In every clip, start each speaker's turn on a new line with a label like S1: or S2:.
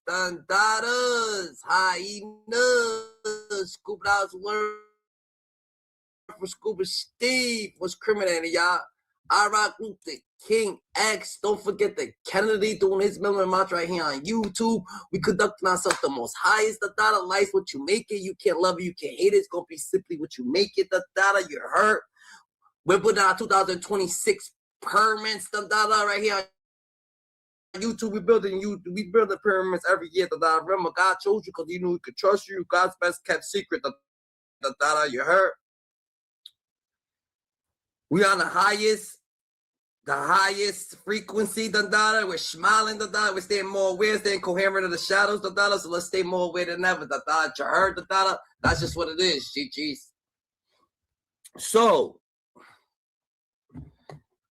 S1: Tandadas, hyenas, scuba dogs learn from Scuba Steve. What's criminating, y'all? I rock with the King X. Don't forget the Kennedy doing his memory march right here on YouTube. We conducting ourselves the most highest. The data life, what you make it. You can't love it, you can't hate it. It's gonna be simply what you make it. The data you hurt. We're putting out 2026 permits. The data right here on YouTube. We building pyramids every year. The data. Remember, God chose you because He knew He could trust you. God's best kept secret. The data you hurt. We on the highest frequency, the data. We're smiling, the data. We're staying more aware, staying coherent of the shadows, the data. So let's stay more aware than ever, the data. You heard the data. That's just what it is, GGs. So,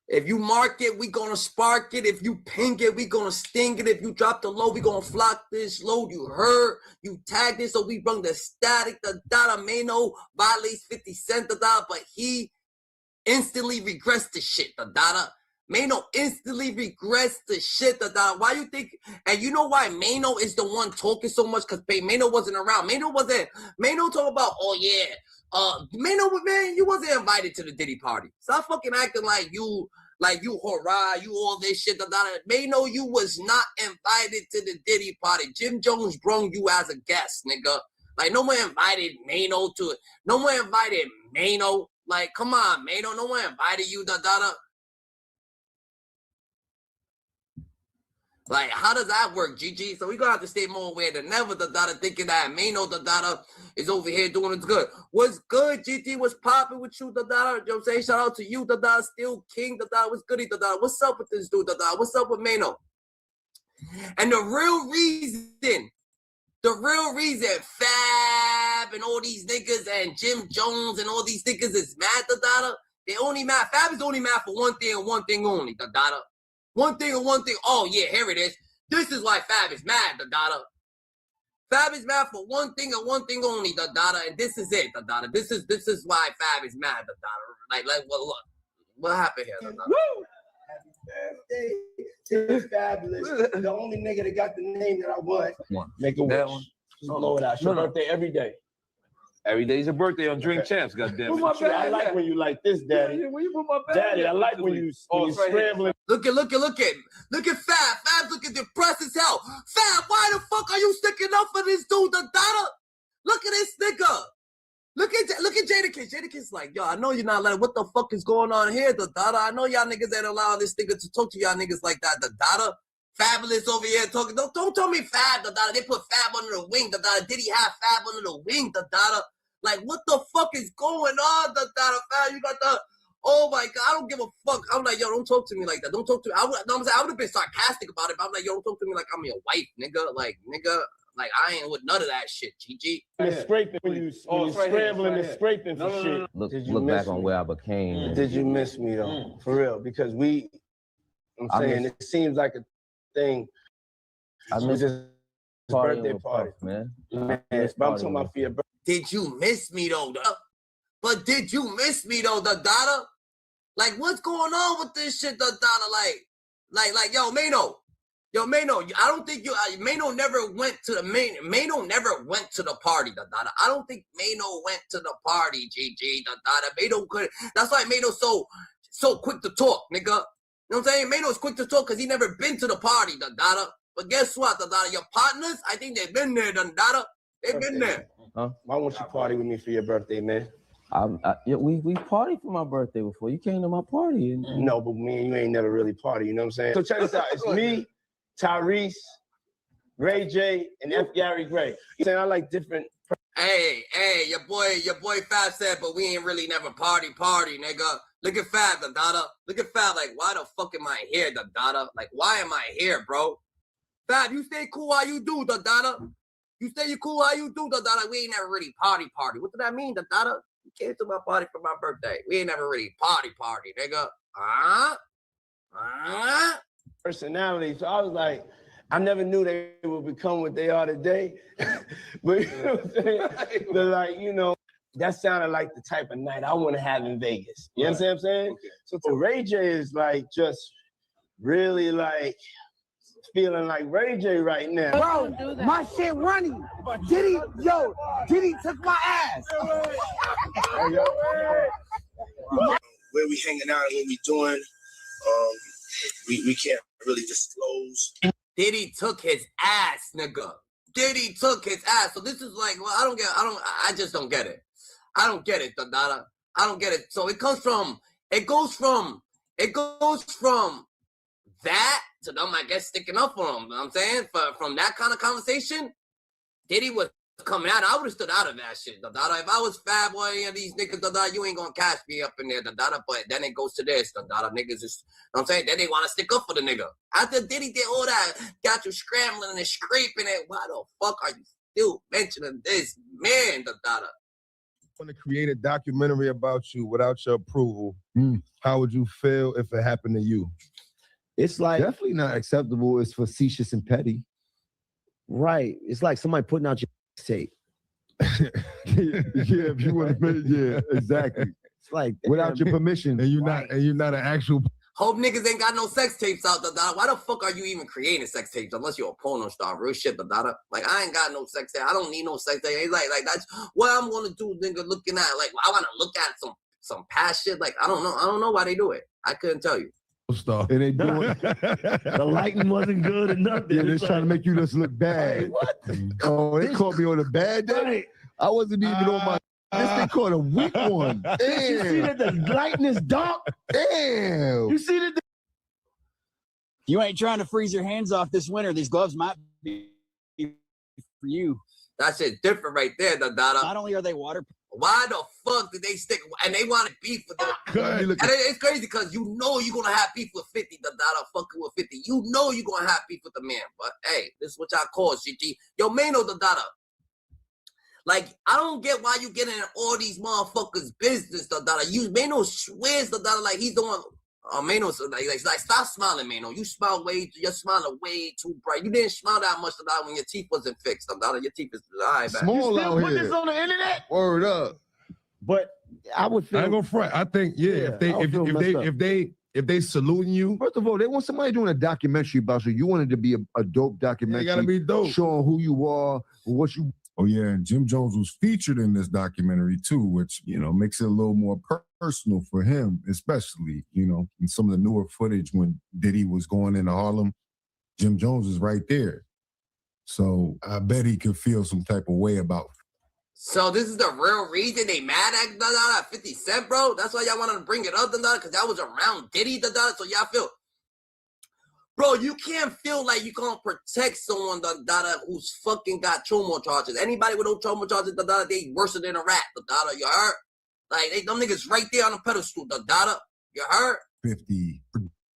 S1: if you mark it, we gonna spark it. If you ping it, we gonna sting it. If you drop the load, we gonna flock this load. You heard, you tagged it, so we bring the static, the data. Maino violates 50 Cent, the data, but he instantly regressed the shit, the data. Maino instantly regressed the shit, the data. Why you think? And you know why Maino is the one talking so much? Because Maino wasn't around. Maino talk about, oh yeah, Maino, man, you wasn't invited to the Diddy party. Stop fucking acting like you hurrah, you all this shit, the data. Maino, you was not invited to the Diddy party. Jim Jones brung you as a guest, nigga. Like, no one invited Maino to it. No one invited Maino. Like, come on, Maino, no one invited you, the data. Like, how does that work, GG? So we gonna have to stay more aware than never, the data, thinking that Maino, the data, is over here doing it good. What's good, GG? What's popping with you, the data? You know what I'm saying? Shout out to you, the data, still king, the data. What's goody, the data? What's up with this dude, the data? What's up with Maino? And the real reason Fab and all these niggas and Jim Jones and all these niggas is mad, the data, they only mad. Fab is only mad for one thing and one thing only, the data. One thing and one thing. Oh, yeah, here it is. This is why Fab is mad, the data. Fab is mad for one thing and one thing only, the data, and this is it, the data. This is why Fab is mad, the data. Like what happened here, the data?
S2: Woo! Happy birthday to Fabulous. The only nigga that got the name that I want. Make a wish. Just blow it out. It's your birthday every day.
S3: Every day's a birthday on Drink Champs, goddamn.
S2: I like when you like this, Daddy.
S3: Yeah, where you put my bag?
S2: Daddy, I like when you scrambling.
S1: Look at Fab. Fab's looking depressed as hell. Fab, why the fuck are you sticking up for this dude, the data? Look at this nigga. Look at Jadakiss. Jadakiss like, yo, I know you're not letting. What the fuck is going on here, the data? I know y'all niggas ain't allowing this nigga to talk to y'all niggas like that, the data. Fabulous over here talking. Don't tell me Fab, the data. They put Fab under the wing, the data. Did he have Fab under the wing, the data? Like, what the fuck is going on, the data? Fab, you got the. Oh my God, I don't give a fuck. I'm like, yo, don't talk to me like that. Don't talk to me. I would have been sarcastic about it, but I'm like, yo, don't talk to me like I'm your wife, nigga. Like, nigga, like I ain't with none of that shit, GG.
S2: Scraping when you scrambling and scraping for shit.
S4: Look back on where I became.
S2: Did you miss me though? For real, because I'm saying it seems like a thing.
S4: I miss
S2: this birthday party,
S4: man.
S2: But I'm talking about for your birthday.
S1: Did you miss me though? But did you miss me though, the data? Like, what's going on with this shit, the data? Like, yo, Maino. Yo, Maino, I don't think Maino never went to the Maino never went to the party, the data. I don't think Maino went to the party, GG, the data. Maino could. That's why Maino's so quick to talk, nigga. You know what I'm saying? Maino's quick to talk because he never been to the party, the data. But guess what, the data? Your partners, I think they've been there, the data. They've been there.
S2: Why won't you party with me for your birthday, man?
S4: We partied for my birthday before. You came to my party.
S2: No, but me and you ain't never really party, you know what I'm saying? So check this out. It's me, Tyrese, Ray J, and F. Gary Gray. You saying I like different.
S1: Hey, your boy Fab said, but we ain't really never party, nigga. Look at Fab, the data. Look at Fab, like, why the fuck am I here, the data? Like, why am I here, bro? Fab, you stay cool how you do, the data. You stay cool how you do, the data. We ain't never really party. What does that mean, the data? You came to my party for my birthday. We ain't never really party, nigga.
S2: Personality. So I was like, I never knew they would become what they are today. But you know what I'm saying? They're like, you know, that sounded like the type of night I want to have in Vegas. You understand what I'm saying? Okay. So Ray J is like just really like feeling like Ray J right now.
S5: Bro, my shit running. Diddy took my ass.
S6: Where we hanging out and what we doing, we can't really disclose.
S1: Diddy took his ass, nigga. Diddy took his ass. So this is like, well, I just don't get it. I don't get it, Dada. I don't get it. So it goes from that to them, I guess, sticking up for him. You know what I'm saying? From that kind of conversation, Diddy was coming out. I would have stood out of that shit, Dada. If I was Fat Boy and these niggas, Dada, you ain't gonna catch me up in there, Dada. But then it goes to this, Dada. Niggas is, you know what I'm saying? Then they want to stick up for the nigga. After Diddy did all that, got you scrambling and scraping it, why the fuck are you still mentioning this man, Dada?
S7: Want to create a documentary about you without your approval, how would you feel if it happened to you?
S8: It's like
S9: Definitely not acceptable. It's facetious and petty.
S8: right. It's like somebody putting out your tape.
S9: Yeah, if you want to, yeah, exactly.
S8: It's like
S9: Without your permission.
S7: And you're not an actual.
S1: Hope niggas ain't got no sex tapes out, Dada. Why the fuck are you even creating sex tapes unless you're a porno star? Real shit, Dada. Like, I ain't got no sex tape. I don't need no sex tape. It's like that's what I'm gonna do, nigga, looking at, like, I want to look at some past shit. Like, I don't know why they do it. I couldn't tell you.
S7: Star.
S9: And they doing
S8: the lighting wasn't good enough.
S9: yeah, they're trying to make you just look bad.
S8: What?
S9: Oh, they caught me on a bad day.
S8: Right.
S9: I wasn't even on my. This thing caught a weak one.
S8: You see
S9: Damn.
S8: that the lighting is dark?
S9: Damn.
S8: You see that
S5: You ain't trying to freeze your hands off this winter. These gloves might be for you.
S1: That shit different right there, Dada.
S5: Not only are they waterproof,
S1: Why the fuck did they stick? And they want to beef with them. And it's crazy because you know you're gonna have beef with 50. Dada fucking with 50. You know you're gonna have beef with the man. But hey, this is what y'all call GG. Yo, Maino, Dada. Like, I don't get why you getting in all these motherfuckers' business, Dada. Maino swears, Dada, like he's doing. Maino's like stop smiling, Maino. You're smiling way too bright. You didn't smile that much, Dada, when your teeth wasn't fixed, Dada. Your teeth is alright, man.
S9: Small out
S8: put
S9: here.
S8: this on the internet?
S9: Word up.
S8: But I would
S7: I
S8: feel.
S7: ain't gonna front. I think if they saluting you,
S9: First of all, they want somebody doing a documentary about you. You wanted to be a dope documentary.
S7: it gotta be dope.
S9: Showing who you are, what you.
S10: Oh yeah, and Jim Jones was featured in this documentary too, which makes it a little more personal for him, especially in some of the newer footage when Diddy was going into Harlem. Jim Jones is right there, so I bet he could feel some type of way about.
S1: So this is the real reason they mad at 50 Cent, bro? That's why y'all wanted to bring it up, because that was around Diddy, so y'all feel. Bro, you can't feel like you gonna protect someone, who's fucking got trauma charges. Anybody with no trauma charges, they worse than a rat, you heard? Like, them niggas right there on the pedestal, you heard?
S10: 50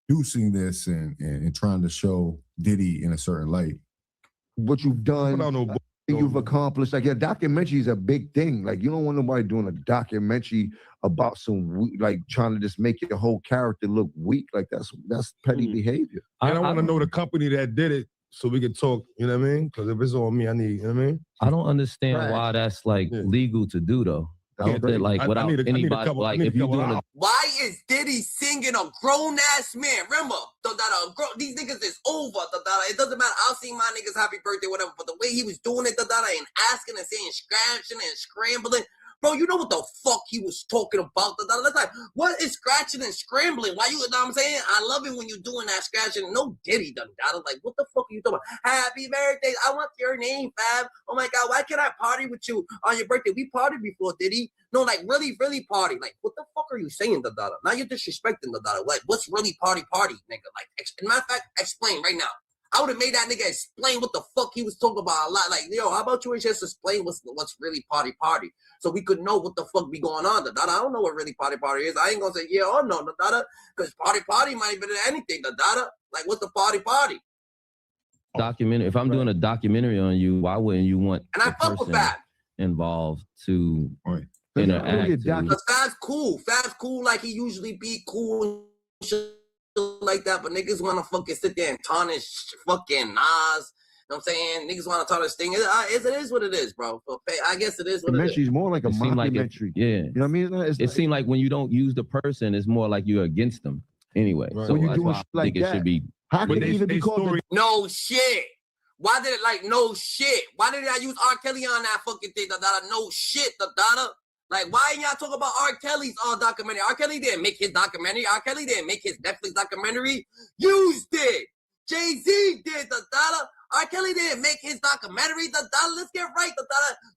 S10: producing this and trying to show Diddy in a certain light.
S9: What you've done.
S7: I don't know.
S9: You've accomplished. Like, a documentary is a big thing. Like, you don't want nobody doing a documentary about like trying to just make your whole character look weak. Like, that's petty behavior.
S7: I want to know the company that did it so we can talk, you know what I mean? Because if it's on me, I need, you know what I mean?
S4: I don't understand why that's like legal to do though. I don't think like without anybody, like if you're doing
S1: Why is Diddy singing a grown ass man? Remember, these niggas is over. It doesn't matter. I'll sing my niggas happy birthday, whatever. But the way he was doing it, and asking and saying scratching and scrambling. Bro, you know what the fuck he was talking about? That's like, what is scratching and scrambling? Why you know what I'm saying? I love it when you're doing that scratching. No Diddy done that. Like, what the fuck are you talking about? Happy birthday. I want your name, fam. Oh my God, why can't I party with you on your birthday? We partied before, Diddy. No, like, really, really party. Like, what the fuck are you saying, Dada? Now you're disrespecting Dada. Like, what's really party, nigga? Like, matter of fact, explain right now. I would have made that nigga explain what the fuck he was talking about a lot. Like, yo, how about you just explain what's really party? So we could know what the fuck be going on, Dada. I don't know what really party is. I ain't gonna say yeah or no, Dada, because party might be anything, Dada. Like, what's the party?
S4: documentary. If I'm doing a documentary on you, why wouldn't you want
S1: and I fuck with Fab
S4: involved to
S1: interact? Because Fab's cool. Fab's cool like he usually be cool and shit like that, but niggas want to fucking sit there and tarnish fucking Nas. You know what I'm saying? Niggas want to tarnish thing. It is what it is, bro. I guess it is what it is.
S9: It's more like a mockumentary.
S4: You know
S9: what I mean?
S4: It seemed like when you don't use the person, it's more like you're against them anyway. Right. So
S9: when you're
S4: that's
S9: doing
S4: why
S9: shit
S4: I think it should be
S9: How could it even be called?
S1: No shit. Why did it no shit? Why did I use R. Kelly on that fucking thing? No shit, Like, why ain't y'all talking about R. Kelly's documentary? R. Kelly didn't make his documentary. R. Kelly didn't make his Netflix documentary. Yous did. Jay-Z did, R. Kelly didn't make his documentary, Let's get right,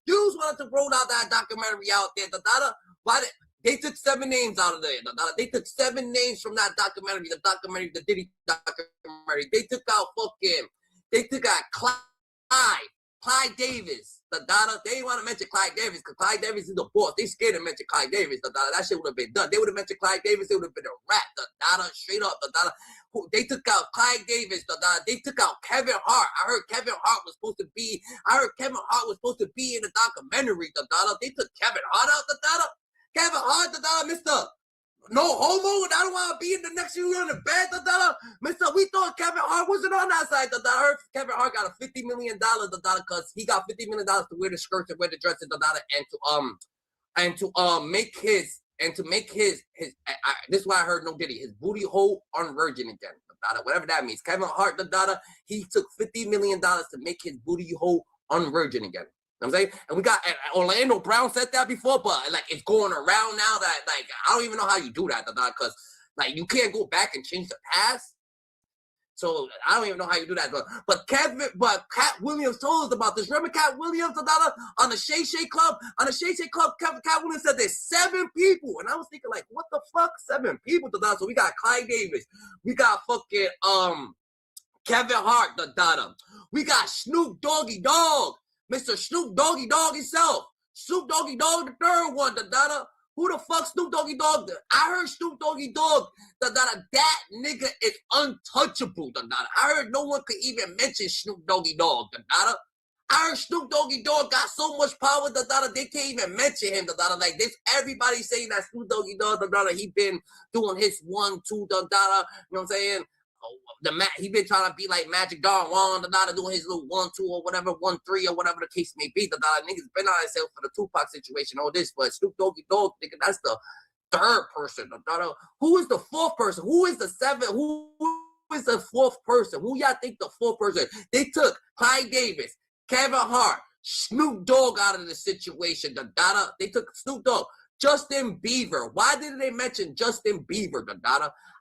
S1: Yous wanted to roll out that documentary out there, Why did they took 7 names out of there, They took 7 names from that documentary, the Diddy documentary. They took out Clyde Davis, They didn't want to mention Clyde Davis because Clyde Davis is the boss. They scared to mention Clyde Davis, That shit would have been done. They would have mentioned Clyde Davis. It would have been a rap, straight up, They took out Clyde Davis, They took out Kevin Hart. I heard Kevin Hart was supposed to be in the documentary, They took Kevin Hart out, Kevin Hart, Mr. No homo, I don't want to be in the next year on the bed, Mr. We thought Kevin Hart wasn't on that side, I heard Kevin Hart got a $50 million, because he got $50 million to wear the skirts and wear the dresses, and to make his this is why I heard no Diddy, his booty hole unvirgin again, whatever that means. Kevin Hart, he took $50 million to make his booty hole unvirgin again. You know what I'm saying? And we got Orlando Brown said that before, but it's going around now that I don't even know how you do that, because you can't go back and change the past. So I don't even know how you do that. But Cat Williams told us about this. Remember Cat Williams on the Shay Shay Club? On the Shay Shay Club, Cat Williams said there's 7 people. And I was thinking what the fuck? 7 people, So we got Clyde Davis. We got fucking Kevin Hart, We got Snoop Doggy Dogg. Mr. Snoop Doggy Dogg himself. Snoop Doggy Dogg, the third one, Who the fuck Snoop Doggy Dogg? I heard Snoop Doggy Dogg, that nigga is untouchable, I heard no one could even mention Snoop Doggy Dogg, I heard Snoop Doggy Dogg got so much power, they can't even mention him, Like this, everybody saying that Snoop Doggy Dogg, he been doing his 1, 2, You know what I'm saying? He been trying to be like Magic Don Juan, doing his little 1, 2 or whatever, 1, 3 or whatever the case may be. Niggas been on himself for the Tupac situation, all this, but Snoop Doggy Dogg, nigga, that's the 3rd person. Who is the 4th person? Who is the 7th? Who is the 4th person? Who y'all think the 4th person? They took Clyde Davis, Kevin Hart, Snoop Dogg out of the situation. They took Snoop Dogg. Justin Bieber. Why didn't they mention Justin Bieber,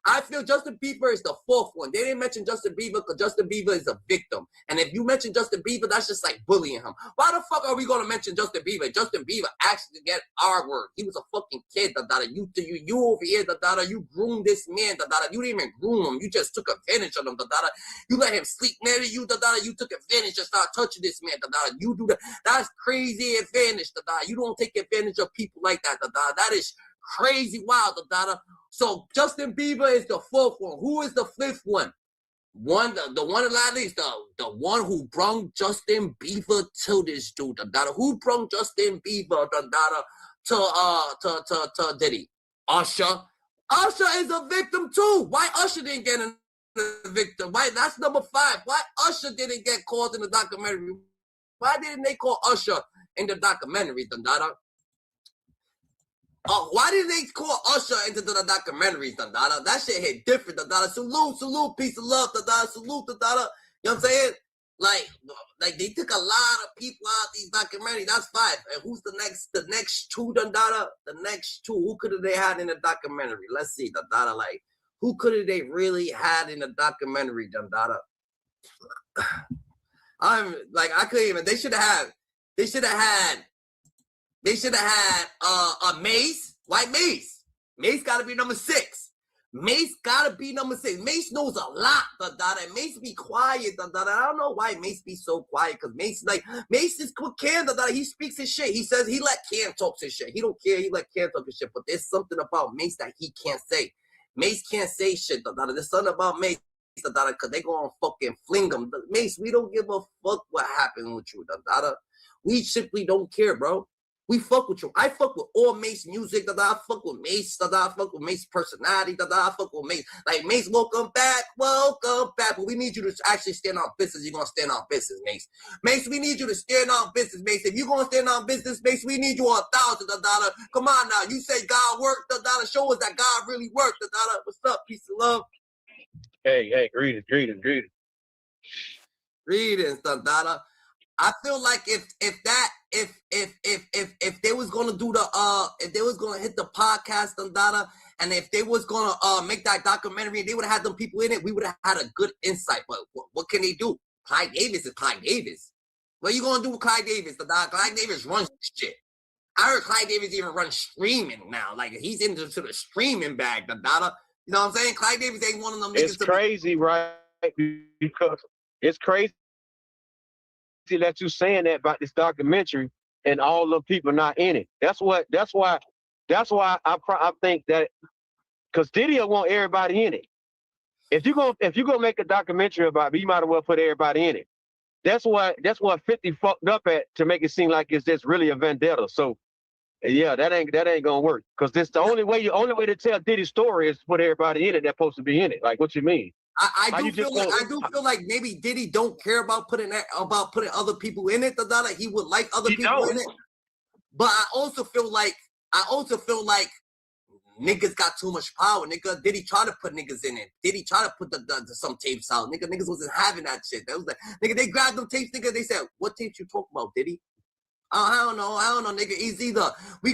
S1: I feel Justin Bieber is the 4th one. They didn't mention Justin Bieber because Justin Bieber is a victim. And if you mention Justin Bieber, that's just like bullying him. Why the fuck are we going to mention Justin Bieber? Justin Bieber actually get our word. He was a fucking kid, You over here, you groomed this man, You didn't even groom him. You just took advantage of him, You let him sleep near you, You took advantage and start touching this man, You do that. That's crazy advantage, You don't take advantage of people like that, That is crazy wild, So Justin Bieber is the 4th one. Who is the 5th one? The one at least, the one who brung Justin Bieber to this dude, Who brung Justin Bieber, to Diddy? Usher. Usher is a victim too. Why Usher didn't get a victim? Why? That's number 5. Why Usher didn't get called in the documentary? Why didn't they call Usher in the documentary, why did they call Usher into the documentaries, That shit hit different, Salute, peace of love, Salute, You know what I'm saying? Like they took a lot of people out of these documentaries. That's 5. And who's the next 2, The next 2, who could have they had in the documentary? Let's see, Like, who could have they really had in the documentary, I couldn't even. They should have had a Mace. Why Mace? Mace gotta be number 6. Mace knows a lot, and Mace be quiet, I don't know why Mace be so quiet, because Mace is quick Cam, he speaks his shit. He says he let Cam talk his shit. He don't care, he let Cam talk his shit, but there's something about Mace that he can't say. Mace can't say shit, There's something about Mace, because they gonna fucking fling him. Mace, we don't give a fuck what happened with you, We simply don't care, bro. We fuck with you. I fuck with all Mace music, I fuck with Mace, I fuck with Mace personality, I fuck with Mace. Like, Mace, welcome back. But we need you to actually stand on business. You're gonna stand on business, Mace. Mace, we need you to stand on business, Mace. If you're gonna stand on business, Mace, we need you $1,000, Come on now. You say God worked, Show us that God really worked, What's up? Peace and love.
S11: Hey, greetings.
S1: Greetings, Dada. I feel like if they was gonna do the if they was gonna hit the podcast, Dada, and if they was gonna make that documentary and they would have had them people in it, we would have had a good insight. But what can they do? Clyde Davis is Clyde Davis. What you gonna do with Clyde Davis, Dada? Clyde Davis runs shit. I heard Clyde Davis even run streaming now. Like he's into the streaming bag, Dada. You know what I'm saying? Clyde Davis ain't one of them niggas.
S11: It's crazy, right? Because it's crazy that you saying that about this documentary and all the people not in it. That's why I think that because Diddy will want everybody in it. If you're gonna make a documentary about it, you might as well put everybody in it. That's what 50 fucked up at to make it seem like it's just really a vendetta. So yeah, that ain't gonna work. Because this the only way to tell Diddy's story is to put everybody in it that's supposed to be in it. Like what you mean?
S1: I do feel like maybe Diddy don't care about putting other people in it. He would like other people in it. But I also feel like niggas got too much power. Nigga, Diddy try to put niggas in it. Diddy try to put some tapes out. Niggas wasn't having that shit. That was like, nigga, they grabbed them tapes. Nigga, they said, "What tapes you talking about, Diddy?" I don't know, nigga. It's either you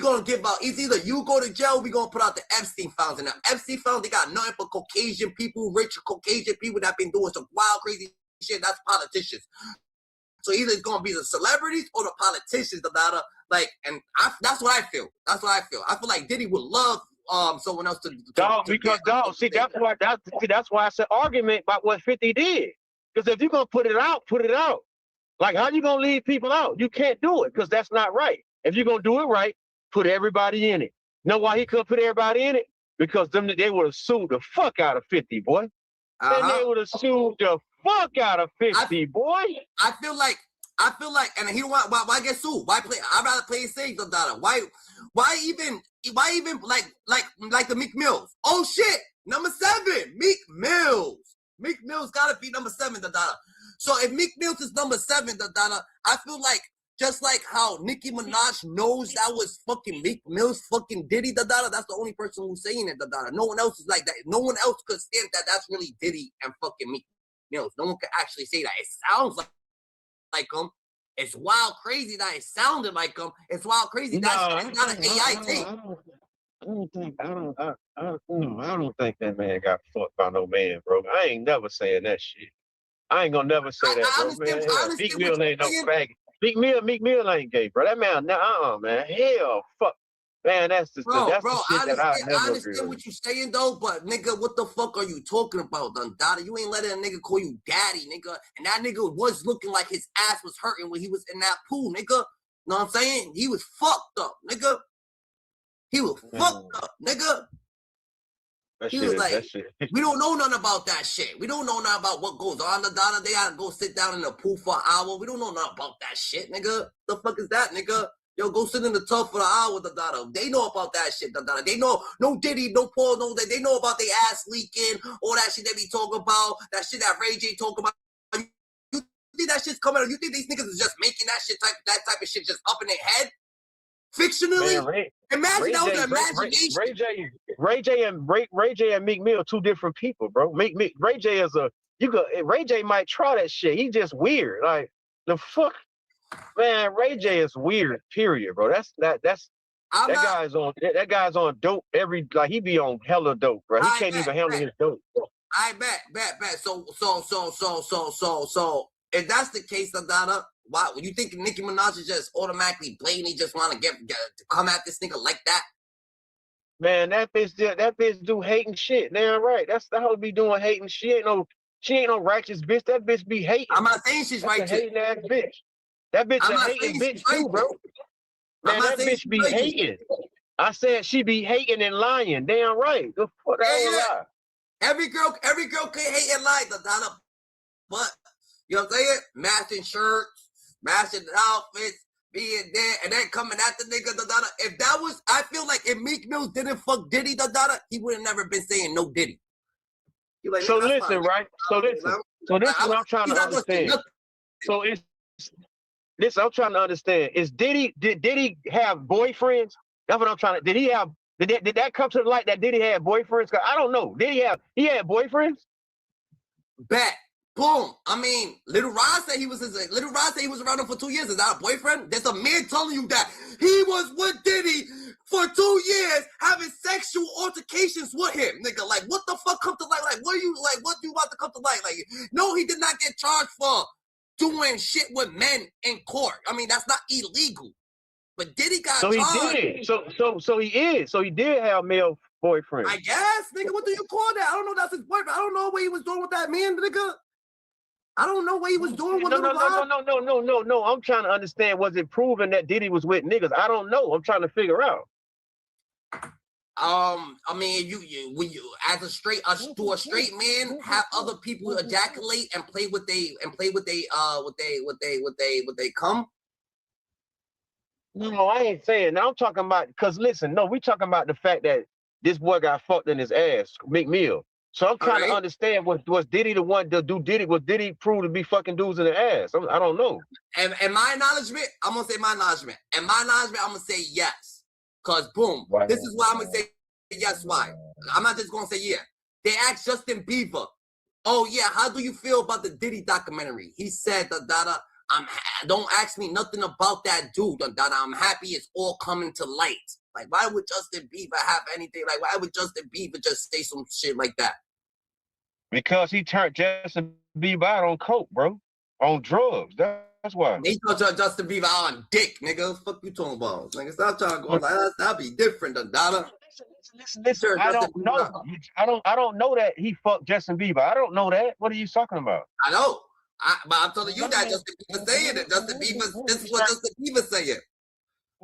S1: go to jail, we gonna put out the Epstein files. And the Epstein files, they got nothing but Caucasian people, rich Caucasian people that been doing some wild, crazy shit. That's politicians. So either it's gonna be the celebrities or the politicians that's what I feel. I feel like Diddy would love someone else to
S11: see that's why it's an argument about what 50 did. Because if you're gonna put it out. Like, how you gonna leave people out? You can't do it because that's not right. If you're gonna do it right, put everybody in it. You know why he couldn't put everybody in it? Because they would have sued the fuck out of 50, boy. And they would have sued the fuck out of 50, boy.
S1: I feel like, and he why get sued? Why play? I'd rather play it safe than that. Why even like the Meek Mills? Oh shit, number 7, Meek Mills. Meek Mills gotta be number 7, So if Meek Mills is number 7, I feel like just like how Nicki Minaj knows that was fucking Meek Mills, fucking Diddy, that's the only person who's saying it, No one else is like that. No one else could stand that that's really Diddy and fucking Meek Mills. No one could actually say that. It sounds like him. It's wild crazy that it sounded like him. It's wild crazy that it's not an AI tape.
S11: I don't think that man got fucked by no man, bro. I ain't never saying that shit. I ain't gonna never say that, bro. Man, Meek Mill ain't no faggot. Meek Mill ain't gay, bro. That man, man. Hell, fuck. Man, that's the shit that I never
S1: I understand what you're saying, though, but, nigga, what the fuck are you talking about, Dada? You ain't letting a nigga call you daddy, nigga. And that nigga was looking like his ass was hurting when he was in that pool, nigga. Know what I'm saying? He was fucked up, nigga. He was fucked up, nigga. He was like, we don't know nothing about that shit. We don't know nothing about what goes on, Dada. They gotta go sit down in the pool for an hour. We don't know nothing about that shit, nigga. The fuck is that, nigga? Yo, go sit in the tub for an hour, Dada. They know about that shit, Dada. They know, no Diddy, no Paul, no that. They know about their ass leaking, all that shit they be talking about, that shit that Ray J talk about. You think that shit's coming out? You think these niggas is just making that type of shit just up in their head? Fictionally? Man, imagine that was imagination.
S11: Ray J and Meek Mill, two different people, bro. Ray J might try that shit. He just weird. Like the fuck, man. Ray J is weird. Period, bro. That guy's on dope he be on hella dope, bro. He can't even handle his dope. Bro.
S1: I bet. So if that's the case, Dada, why you think Nicki Minaj is just automatically blatantly just want to come at this nigga like that?
S11: Man, that bitch do hating shit. Damn right. That's the hoe be doing hating. She ain't no righteous bitch. That bitch be hating.
S1: I'm not saying she's righteous.
S11: Hating ass bitch. That bitch a hating bitch too, bro. Man, that bitch be hating. I said she be hating and lying. Damn right. The fuck lie.
S1: Every girl can hate and lie, Dada. But you know what I'm saying? Matching shirts, matching outfits, being there, and then coming at the nigga, Dada. If that was, I feel like if Meek Mills didn't fuck Diddy, Dada, he would have never been saying no Diddy. Like,
S11: so listen, right? So this is what I'm trying to understand. So it's this I'm trying to understand. Did Diddy have boyfriends? That's what I'm trying to. Did that come to the light that Diddy had boyfriends? Cause I don't know. He had boyfriends?
S1: Bet. Boom. I mean, Little Rod said he was around him for 2 years. Is that a boyfriend? There's a man telling you that he was with Diddy for 2 years having sexual altercations with him. Nigga, like, what the fuck come to light? Like, what do you about to come to light? Like, no, he did not get charged for doing shit with men in court. I mean, that's not illegal. But Diddy got charged.
S11: So he did. So he did have male boyfriend.
S1: I guess, nigga, what do you call that? I don't know. That's his boyfriend. I don't know what he was doing with that man, nigga. I don't know what he was doing with
S11: No. I'm trying to understand. Was it proven that Diddy was with niggas? I don't know. I'm trying to figure out.
S1: I mean, when you as a straight man have other people ejaculate and play with they come.
S11: No, I ain't saying. Now I'm talking about because listen, no, we talking about the fact that this boy got fucked in his ass, McMill. So I'm trying to understand was Diddy the one to do Diddy? Was Diddy proved to be fucking dudes in the ass? I don't know.
S1: And my acknowledgement, I'm gonna say my acknowledgement. And my acknowledgement, I'm gonna say yes. Cause boom, this is why I'm gonna say yes. Why? I'm not just gonna say yeah. They asked Justin Bieber, "Oh yeah, how do you feel about the Diddy documentary?" He said, don't ask me nothing about that dude. I'm happy it's all coming to light." Like, why would Justin Bieber have anything? Like, why would Justin Bieber just say some shit like that?
S11: Because he turned Justin Bieber out on coke, bro. On drugs. That's why.
S1: They thought Justin Bieber on dick, nigga. What the fuck you talking about? Nigga, stop trying to go like that'd be different, Dada.
S11: Listen, I don't know. I don't know that he fucked Justin Bieber. I don't know that. What are you talking about?
S1: I know. But I'm telling you that Justin Bieber saying it. This is what Justin Bieber saying.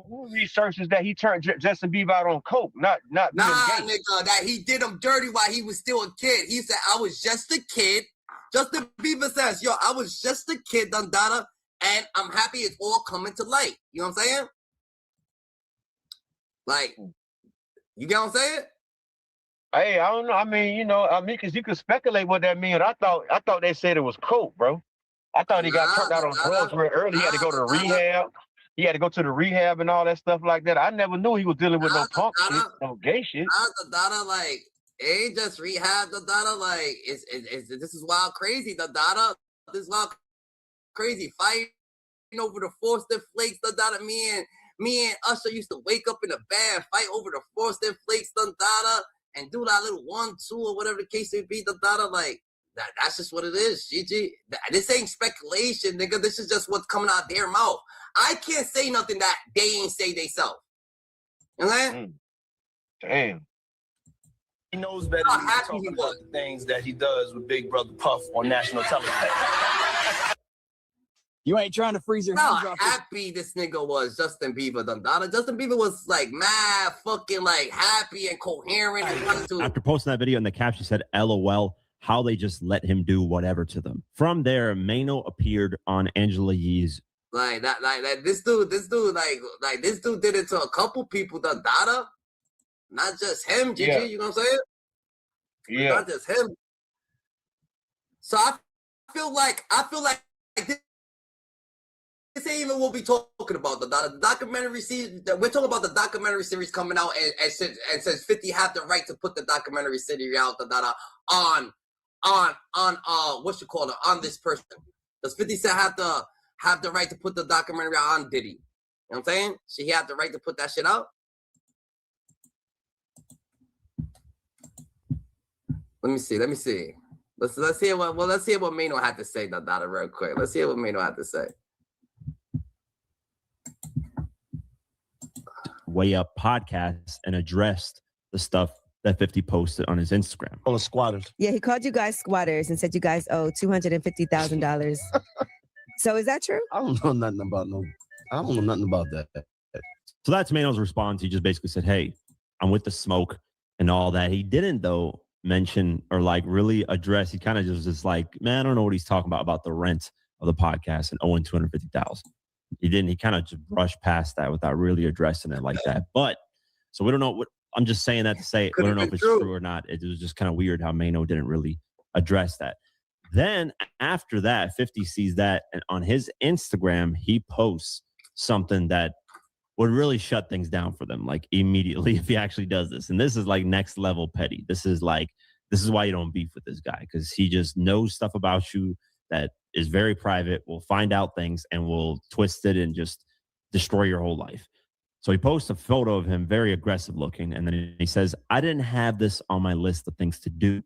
S11: Who researches that he turned Justin Bieber out on coke? Not
S1: nigga, that he did him dirty while he was still a kid. He said, "I was just a kid." Justin Bieber says, "Yo, I was just a kid, Dada, and I'm happy it's all coming to light." You know what I'm saying? Like, you get what I'm saying?
S11: Hey, I don't know. I mean, because you could speculate what that means. I thought they said it was coke, bro. I thought he got turned out on drugs real early. He had to go to rehab. He had to go to the rehab and all that stuff like that. I never knew he was dealing with no punk shit, no gay shit.
S1: Dada, like, it ain't just rehab, Dada. Like, this is wild crazy, Dada. This is wild crazy. Fighting over the Frosted Flakes, Dada. Me and Usher used to wake up in a band, fight over the Frosted Flakes, Dada, and do that little 1-2 or whatever the case may be, Dada. Like, that's just what it is, Gigi. This ain't speculation, nigga. This is just what's coming out their mouth. I can't say nothing that they ain't say they self. You know what I'm saying?
S11: Damn.
S2: He knows better than to talk about the things that he does with Big Brother Puff on national television.
S5: You ain't trying to freeze your hands off.
S1: How happy this nigga was, Justin Bieber, Dada. Justin Bieber was like mad, fucking like happy and coherent.
S12: After posting that video in the caption, said, "LOL, how they just let him do whatever to them." From there, Maino appeared on Angela Yee's.
S1: Like this dude did it to a couple people, Dada. Not just him, Gigi.
S11: Yeah.
S1: You know what I'm saying?
S11: Yeah.
S1: Not just him. So I feel like this ain't even what we talking about. The documentary series. We're talking about the documentary series coming out, and says 50 have the right to put the documentary series out, on what you call it, on this person. Does 50 Cent have the right to put the documentary out on Diddy? You know what I'm saying? She had the right to put that shit out. Let me see. Let's hear what Maino had to say, Dada, real quick. Let's hear what Maino had to say.
S12: Way Up podcast and addressed the stuff that 50 posted on his Instagram.
S2: On the squatters.
S13: Yeah, he called you guys squatters and said you guys owe $250,000. So is that true?
S2: I don't know nothing about that.
S12: So that's Maino's response. He just basically said, "Hey, I'm with the smoke and all that." He didn't, though, mention or like really address. He kind of just like, man, I don't know what he's talking about the rent of the podcast and owing $250,000. He didn't. He kind of just brushed past that without really addressing it like that. But so we don't know what. I'm just saying that to say we don't know if it's true or not. It was just kind of weird how Maino didn't really address that. Then after that, 50 sees that, and on his Instagram, he posts something that would really shut things down for them, like immediately if he actually does this. And this is like next level petty. This is like This is why you don't beef with this guy, because he just knows stuff about you that is very private, will find out things and will twist it and just destroy your whole life. So he posts a photo of him, very aggressive looking, and then he says, I didn't have this on my list of things to do,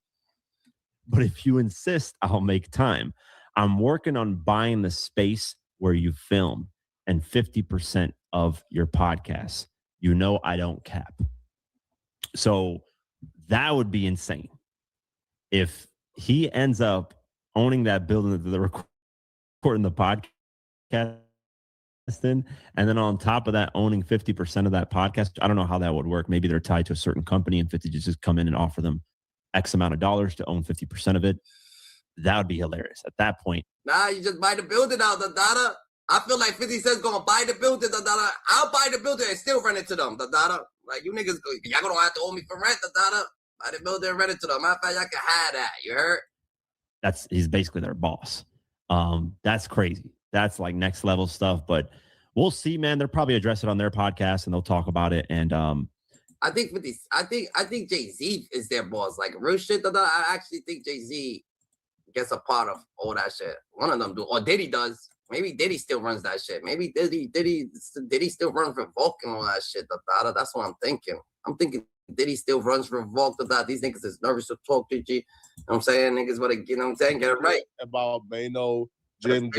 S12: but if you insist, I'll make time. I'm working on buying the space where you film and 50% of your podcast. You know I don't cap. So that would be insane. If he ends up owning that building that they're recording the podcast in, and then on top of that, owning 50% of that podcast, I don't know how that would work. Maybe they're tied to a certain company and 50 just come in and offer them X amount of dollars to own 50% of it. That would be hilarious. At that point,
S1: nah, you just buy the building out, the data. I feel like 50 Cent's gonna buy the building, the data. I'll buy the building and still rent it to them, the data. Like, you niggas, y'all gonna have to owe me for rent, the data. Buy the building and rent it to them. Matter of fact, y'all can have that. You heard?
S12: he's basically their boss. That's crazy. That's like next level stuff, but we'll see, man. They'll probably address it on their podcast and they'll talk about it. And
S1: I think Jay-Z is their boss. Like, real shit, I actually think Jay-Z gets a part of all that shit. One of them do, or Diddy does. Maybe Diddy still runs that shit. Maybe Diddy still runs Revolt and all that shit. That's what I'm thinking. I'm thinking Diddy still runs Revolt. These niggas is nervous to talk to G. You know what I'm saying? Niggas want to, you know what I'm saying? Get it right.
S14: About Maino, Jim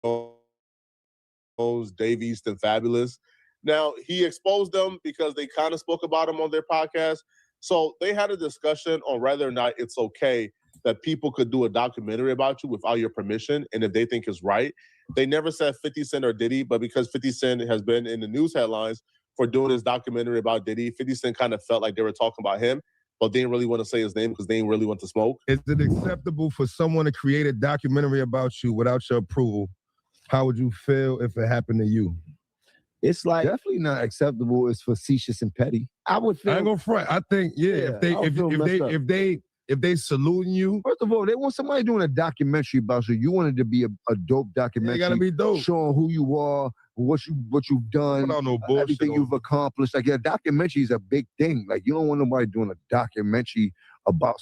S14: Jones, Dave East, and Fabulous. Now, he exposed them because they kind of spoke about him on their podcast. So they had a discussion on whether or not it's okay that people could do a documentary about you without your permission, and if they think it's right. They never said 50 Cent or Diddy, but because 50 Cent has been in the news headlines for doing this documentary about Diddy, 50 Cent kind of felt like they were talking about him, but they didn't really want to say his name because they didn't really want to smoke.
S7: Is it acceptable for someone to create a documentary about you without your approval? How would you feel if it happened to you?
S8: It's like
S9: definitely not acceptable. It's facetious and petty.
S8: I would feel.
S7: I ain't gonna front. I think if they saluting you,
S9: first of all, they want somebody doing a documentary about you. You want it to be a dope documentary.
S7: It gotta be dope,
S9: showing who you are, what you've done,
S7: no bullshit,
S9: everything you've accomplished. Like, yeah, documentary is a big thing. Like, you don't want nobody doing a documentary about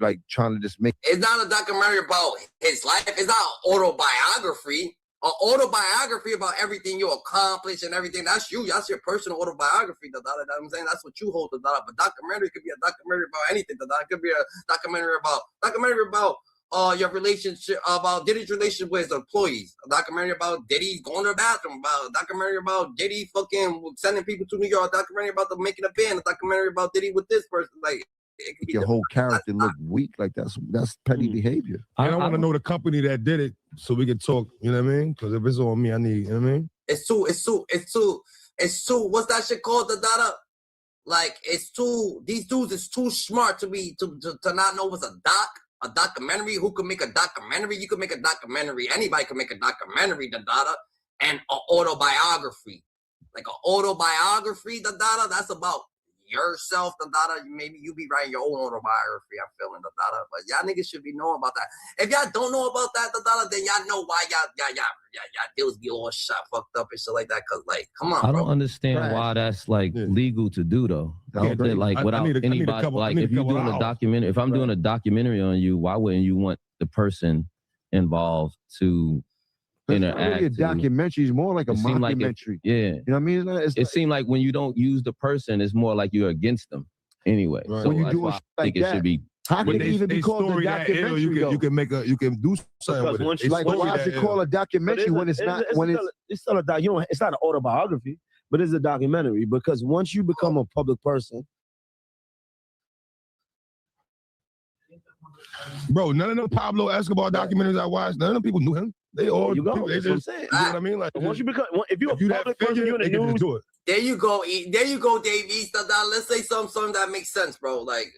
S9: like trying to just make.
S1: It's not a documentary about his life. It's not an autobiography. An autobiography about everything you accomplished and everything. That's you. That's your personal autobiography. You know what I'm saying? That's what you hold. But documentary could be a documentary about anything. It could be a documentary about your relationship, about Diddy's relationship with his employees. A documentary about Diddy going to the bathroom. About a documentary about Diddy fucking sending people to New York. A documentary about them making a band. A documentary about Diddy with this person. Like,
S9: your whole character look weak. Like, that's petty behavior.
S7: I don't want to know the company that did it so we can talk. You know what I mean? Because if it's on me, I need. You know what I mean?
S1: It's too. What's that shit called? The data. Like, it's too. These dudes is too smart to not know what's a documentary. Who could make a documentary? You could make a documentary. Anybody can make a documentary. The data and an autobiography. Like an autobiography. The data. That's about yourself, the data. Maybe you be writing your own autobiography. I'm feeling the data, but y'all niggas should be knowing about that. If y'all don't know about that, the data, then y'all know why y'all deals be all shot, fucked up and shit like that. Cause like, come on,
S4: I don't understand why that's like legal to do though. I don't think like without anybody. Like if you're doing a documentary, if I'm doing a documentary on you, why wouldn't you want the person involved to interact?
S9: Really a documentary is more like a mockumentary.
S4: Yeah,
S9: you know what I mean?
S4: It seemed like when you don't use the person, it's more like you're against them anyway.
S9: Right.
S4: So
S9: when you
S4: that's
S9: do
S4: why
S9: it
S4: I think
S9: like
S4: it should be.
S9: How can it even be called a documentary?
S7: You can do something with it.
S9: Like, why is it called a documentary when it's not?
S8: It's still a you know, it's not an autobiography, but it's a documentary because once you become a public person.
S7: Bro, none of them Pablo Escobar documentaries I watched, none of them people knew him. They all,
S8: That's
S7: what I'm saying. You know what I mean? Like,
S8: once you become, if you're a public person, you're in the news.
S7: Do it.
S1: There you go, Dave East. Let's say something that makes sense, bro. Like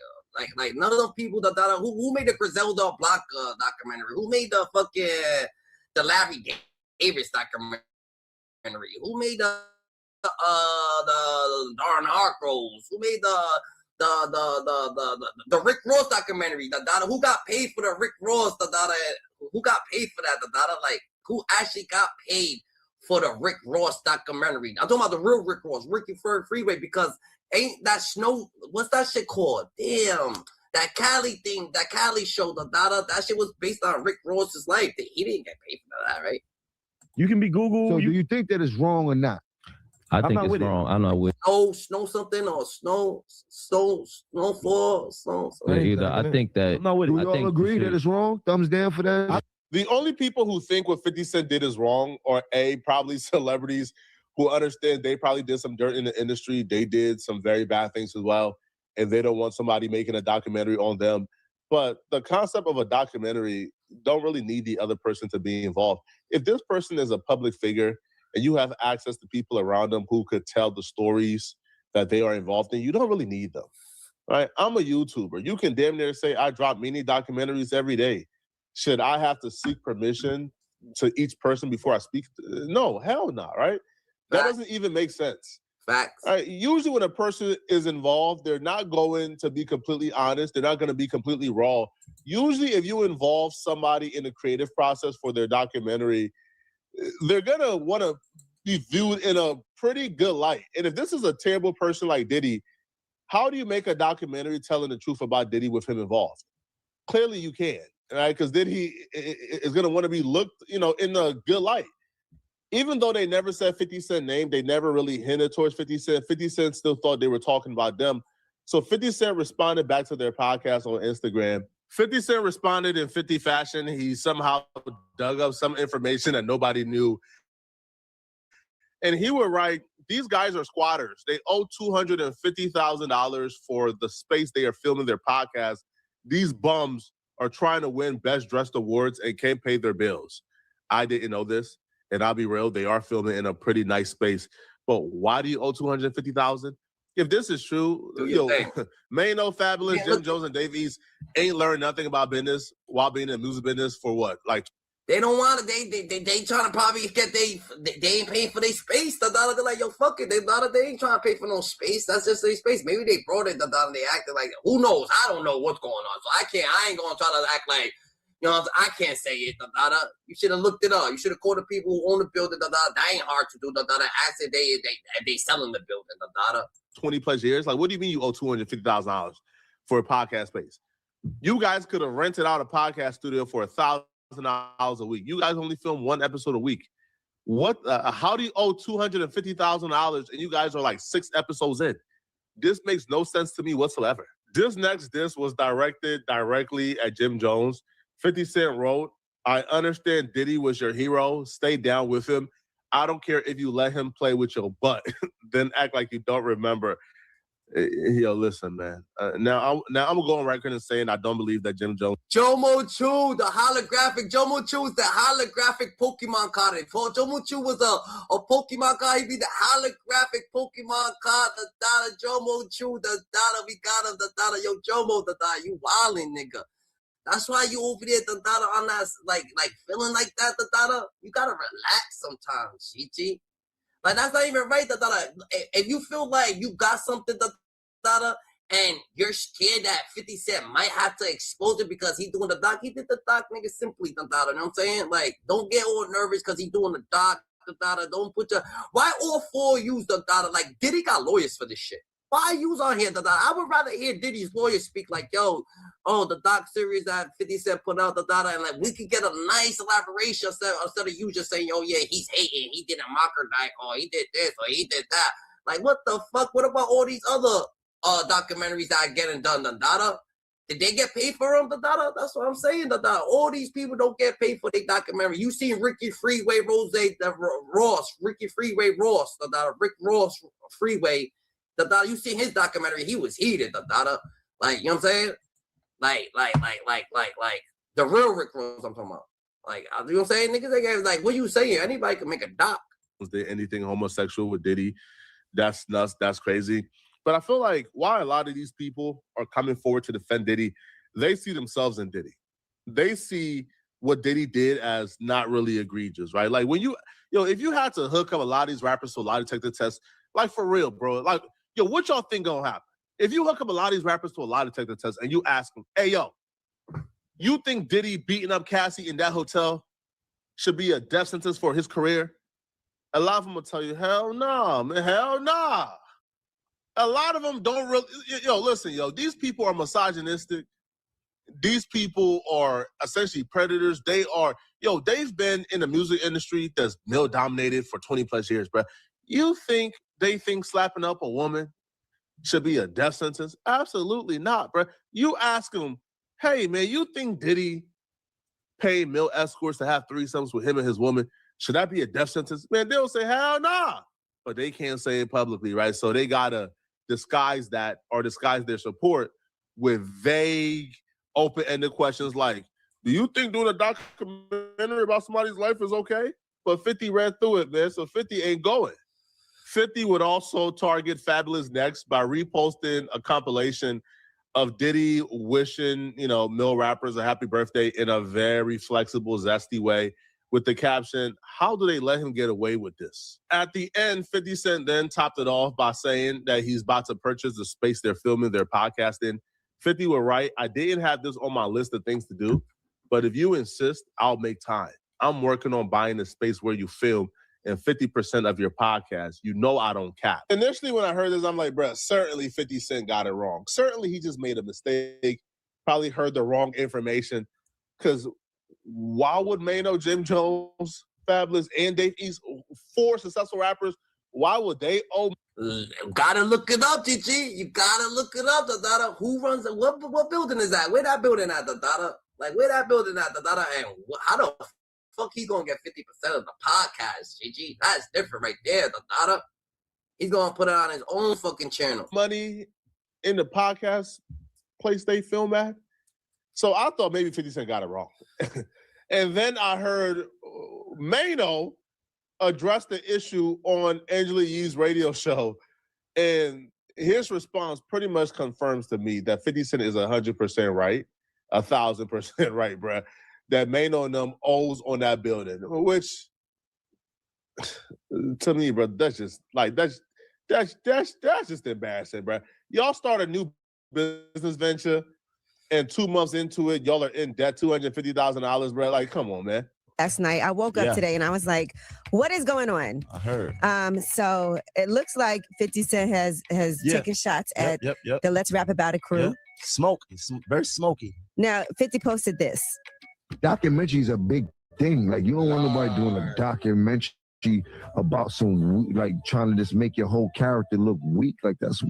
S1: none of those people who made the Griselda Block documentary, who made the fucking the Larry Davis documentary, who made the Darn Hargrove, who made the Rick Ross documentary, who got paid for the Rick Ross, who got paid for that, like who actually got paid for the Rick Ross documentary. I'm talking about the real Rick Ross, Ricky Freeway, because ain't that what's that shit called? Damn, that Cali thing, that Cali show, that shit was based on Rick Ross's life. He didn't get paid for that, right?
S8: You can be Google.
S9: So do you think that it's wrong or not?
S4: I think it's wrong. I'm not with
S1: Snow something or snowfall.
S4: either. I think that.
S8: I'm not with it.
S9: Do we all agree that it's wrong? Thumbs down for that?
S14: The only people who think what 50 Cent did is wrong are probably celebrities who understand they probably did some dirt in the industry. They did some very bad things as well, and they don't want somebody making a documentary on them. But the concept of a documentary don't really need the other person to be involved. If this person is a public figure and you have access to people around them who could tell the stories that they are involved in, you don't really need them, right? I'm a YouTuber. You can damn near say I drop mini documentaries every day. Should I have to seek permission to each person before I speak? No, hell no, right? That doesn't even make sense.
S1: Facts.
S14: Right? Usually when a person is involved, they're not going to be completely honest. They're not going to be completely raw. Usually if you involve somebody in the creative process for their documentary, they're going to want to be viewed in a pretty good light. And if this is a terrible person like Diddy, how do you make a documentary telling the truth about Diddy with him involved? Clearly you can, right? Because Diddy is going to want to be looked, in a good light. Even though they never said 50 Cent name, they never really hinted towards 50 Cent. 50 Cent still thought they were talking about them. So 50 Cent responded back to their podcast on Instagram. 50 Cent responded in 50 fashion. He somehow dug up some information that nobody knew. And he would write, these guys are squatters. They owe $250,000 for the space they are filming their podcast. These bums are trying to win Best Dressed Awards and can't pay their bills. I didn't know this. And I'll be real, they are filming in a pretty nice space. But why do you owe $250,000? If this is true, Maino, Fabulous, Jim Jones, and Dave East ain't learned nothing about business while being in the music business for what? Like,
S1: they don't want to. They trying to probably get they ain't paying for their space. They're like, yo, fuck it. They ain't trying to pay for no space. That's just their space. Maybe they brought it. They acted like, who knows? I don't know what's going on. So I ain't gonna try to act like. I can't say it. You should have looked it up. You should have called the people who own the building. That ain't hard to do. Ask if they selling the building.
S14: 20 plus years. Like, what do you mean you owe $250,000 for a podcast space? You guys could have rented out a podcast studio for $1,000 a week. You guys only film one episode a week. What? How do you owe $250,000 and you guys are like 6 episodes in? This makes no sense to me whatsoever. This was directed directly at Jim Jones. 50 Cent wrote, I understand Diddy was your hero. Stay down with him. I don't care if you let him play with your butt. Then act like you don't remember. Yo, listen, man. Now I'm going to go on record and saying I don't believe that Jim Jones.
S1: Jomo Chu, the holographic. Jomo Chu is the holographic Pokemon card. If Jomo Chu was a Pokemon card, he'd be the holographic Pokemon card. The Dada Jomo Chu, the Dada, we got him, the Dada. Yo, Jomo, the Dada, you wildin', nigga. That's why you over there, the Dada, on that, like feeling like that, the Dada. You gotta relax sometimes, Gigi. Like, that's not even right, the Dada. If you feel like you got something, the Dada, and you're scared that 50 Cent might have to expose it because he doing the doc, he did the doc, nigga, simply, the Dada. You know what I'm saying? Like, don't get all nervous because he doing the doc, the Dada. Don't put your... Why all 4 use the Dada? Like, Diddy got lawyers for this shit. Why use on here, the Dada? I would rather hear Diddy's lawyers speak like, yo, the doc series that 50 Cent put out, the Dada, and like we could get a nice elaboration instead of you just saying, oh yeah, he's hating, he did a mocker dyke, or he did this, or he did that. Like, what the fuck? What about all these other documentaries that are getting done, the Dada? Did they get paid for them, the Dada? That's what I'm saying, the Dada. All these people don't get paid for their documentary. You seen Ricky Freeway Ross, Ricky Freeway Ross, the Dada, Rick Ross Freeway. The Dada, you see his documentary, he was heated, the Dada. Like, you know what I'm saying? Like, the real Rick Ross I'm talking about. Like, you know what I'm saying? Niggas, like, what you saying? Anybody can make a doc.
S14: Was there anything homosexual with Diddy? That's nuts. That's crazy. But I feel like why a lot of these people are coming forward to defend Diddy, they see themselves in Diddy. They see what Diddy did as not really egregious, right? Like, when if you had to hook up a lot of these rappers to a lie detector tests, like, for real, bro, like, yo, what y'all think gonna happen? If you hook up a lot of these rappers to a lie detector test and you ask them, hey, yo, you think Diddy beating up Cassie in that hotel should be a death sentence for his career? A lot of them will tell you, hell no, man, hell nah. A lot of them don't really, listen, these people are misogynistic. these people are essentially predators. They've been in the music industry that's male dominated for 20 plus years, bro. You think they think slapping up a woman should be a death sentence? Absolutely not, bro. You ask them, hey, man, you think Diddy paid male escorts to have threesomes with him and his woman? Should that be a death sentence? Man, they'll say, hell nah. But they can't say it publicly, right? So they got to disguise that or disguise their support with vague, open-ended questions like, do you think doing a documentary about somebody's life is okay? But 50 read through it, man, so 50 ain't going. 50 would also target Fabulous next by reposting a compilation of Diddy wishing, male rappers a happy birthday in a very flexible, zesty way with the caption, how do they let him get away with this? At the end, 50 Cent then topped it off by saying that he's about to purchase the space they're filming their podcast in. 50 would write, I didn't have this on my list of things to do, but if you insist, I'll make time. I'm working on buying the space where you film and 50% of your podcast. I don't cap. Initially, when I heard this, I'm like, bro, certainly 50 Cent got it wrong. Certainly he just made a mistake, probably heard the wrong information. Because why would Maino, Jim Jones, Fabulous, and Dave East, 4 successful rappers, why would they owe?
S1: Gotta look it up, GG. You gotta look it up, da. Who runs it? What building is that? Where that building at, da? Like, where that building at, da? And how the fuck he gonna get 50% of the podcast, GG? That's different right there, da. He's gonna put it on his own fucking channel.
S14: Money in the podcast place they film at. So I thought maybe 50 Cent got it wrong. And then I heard Maino address the issue on Angela Yee's radio show. And his response pretty much confirms to me that 50 Cent is 100% right, 1,000% right, bruh. That Maino and them owes on that building, which to me, bro, that's just embarrassing, bro. Y'all start a new business venture, and 2 months into it, y'all are in debt $250,000, bro. Like, come on, man.
S13: Last night, I woke up today and I was like, what is going on?
S12: I heard.
S13: So it looks like 50 Cent has taken shots at the Let's Rap About It crew.
S8: Yep. Smoke. It's very smoky.
S13: Now, 50 posted this.
S9: Documentary is a big thing. Like, you don't want nobody doing a documentary about some, like, trying to just make your whole character look weak. Like, that's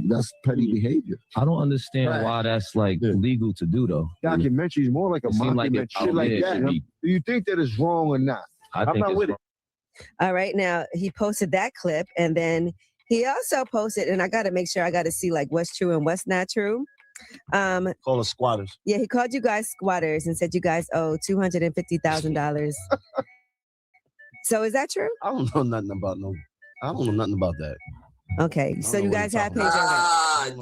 S9: petty behavior.
S4: I don't understand why that's like legal to do though.
S9: Documentary is more like a mockumentary, shit like that. Do you think that is wrong or not?
S4: I'm not with it.
S13: All right, now he posted that clip, and then he also posted, and I got to make sure I got to see like what's true and what's not true.
S8: Call us squatters.
S13: Yeah, he called you guys squatters and said you guys owe $250,000. So is that true?
S8: I don't know nothing about that.
S13: Okay, so you guys have pages.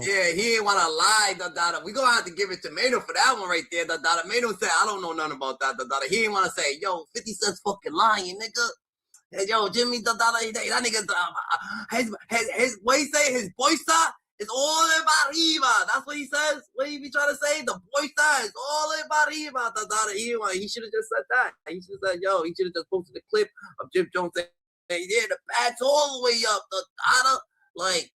S1: Yeah, he ain't want to lie, da. We gonna have to give it to Maino for that one right there, da. Maino said, I don't know nothing about that, da. He ain't want to say, yo, 50 Cent's fucking lying, nigga. Hey, yo, Jimmy, da, that nigga, his what he say, his boysta is all in arriba. That's what he says. What he be trying to say? The boysta is all in arriba, da. He should have just said that. He should have said, yo, he should have just posted a clip of Jim Jones saying, hey, yeah, the bat's all the way up, da. Like,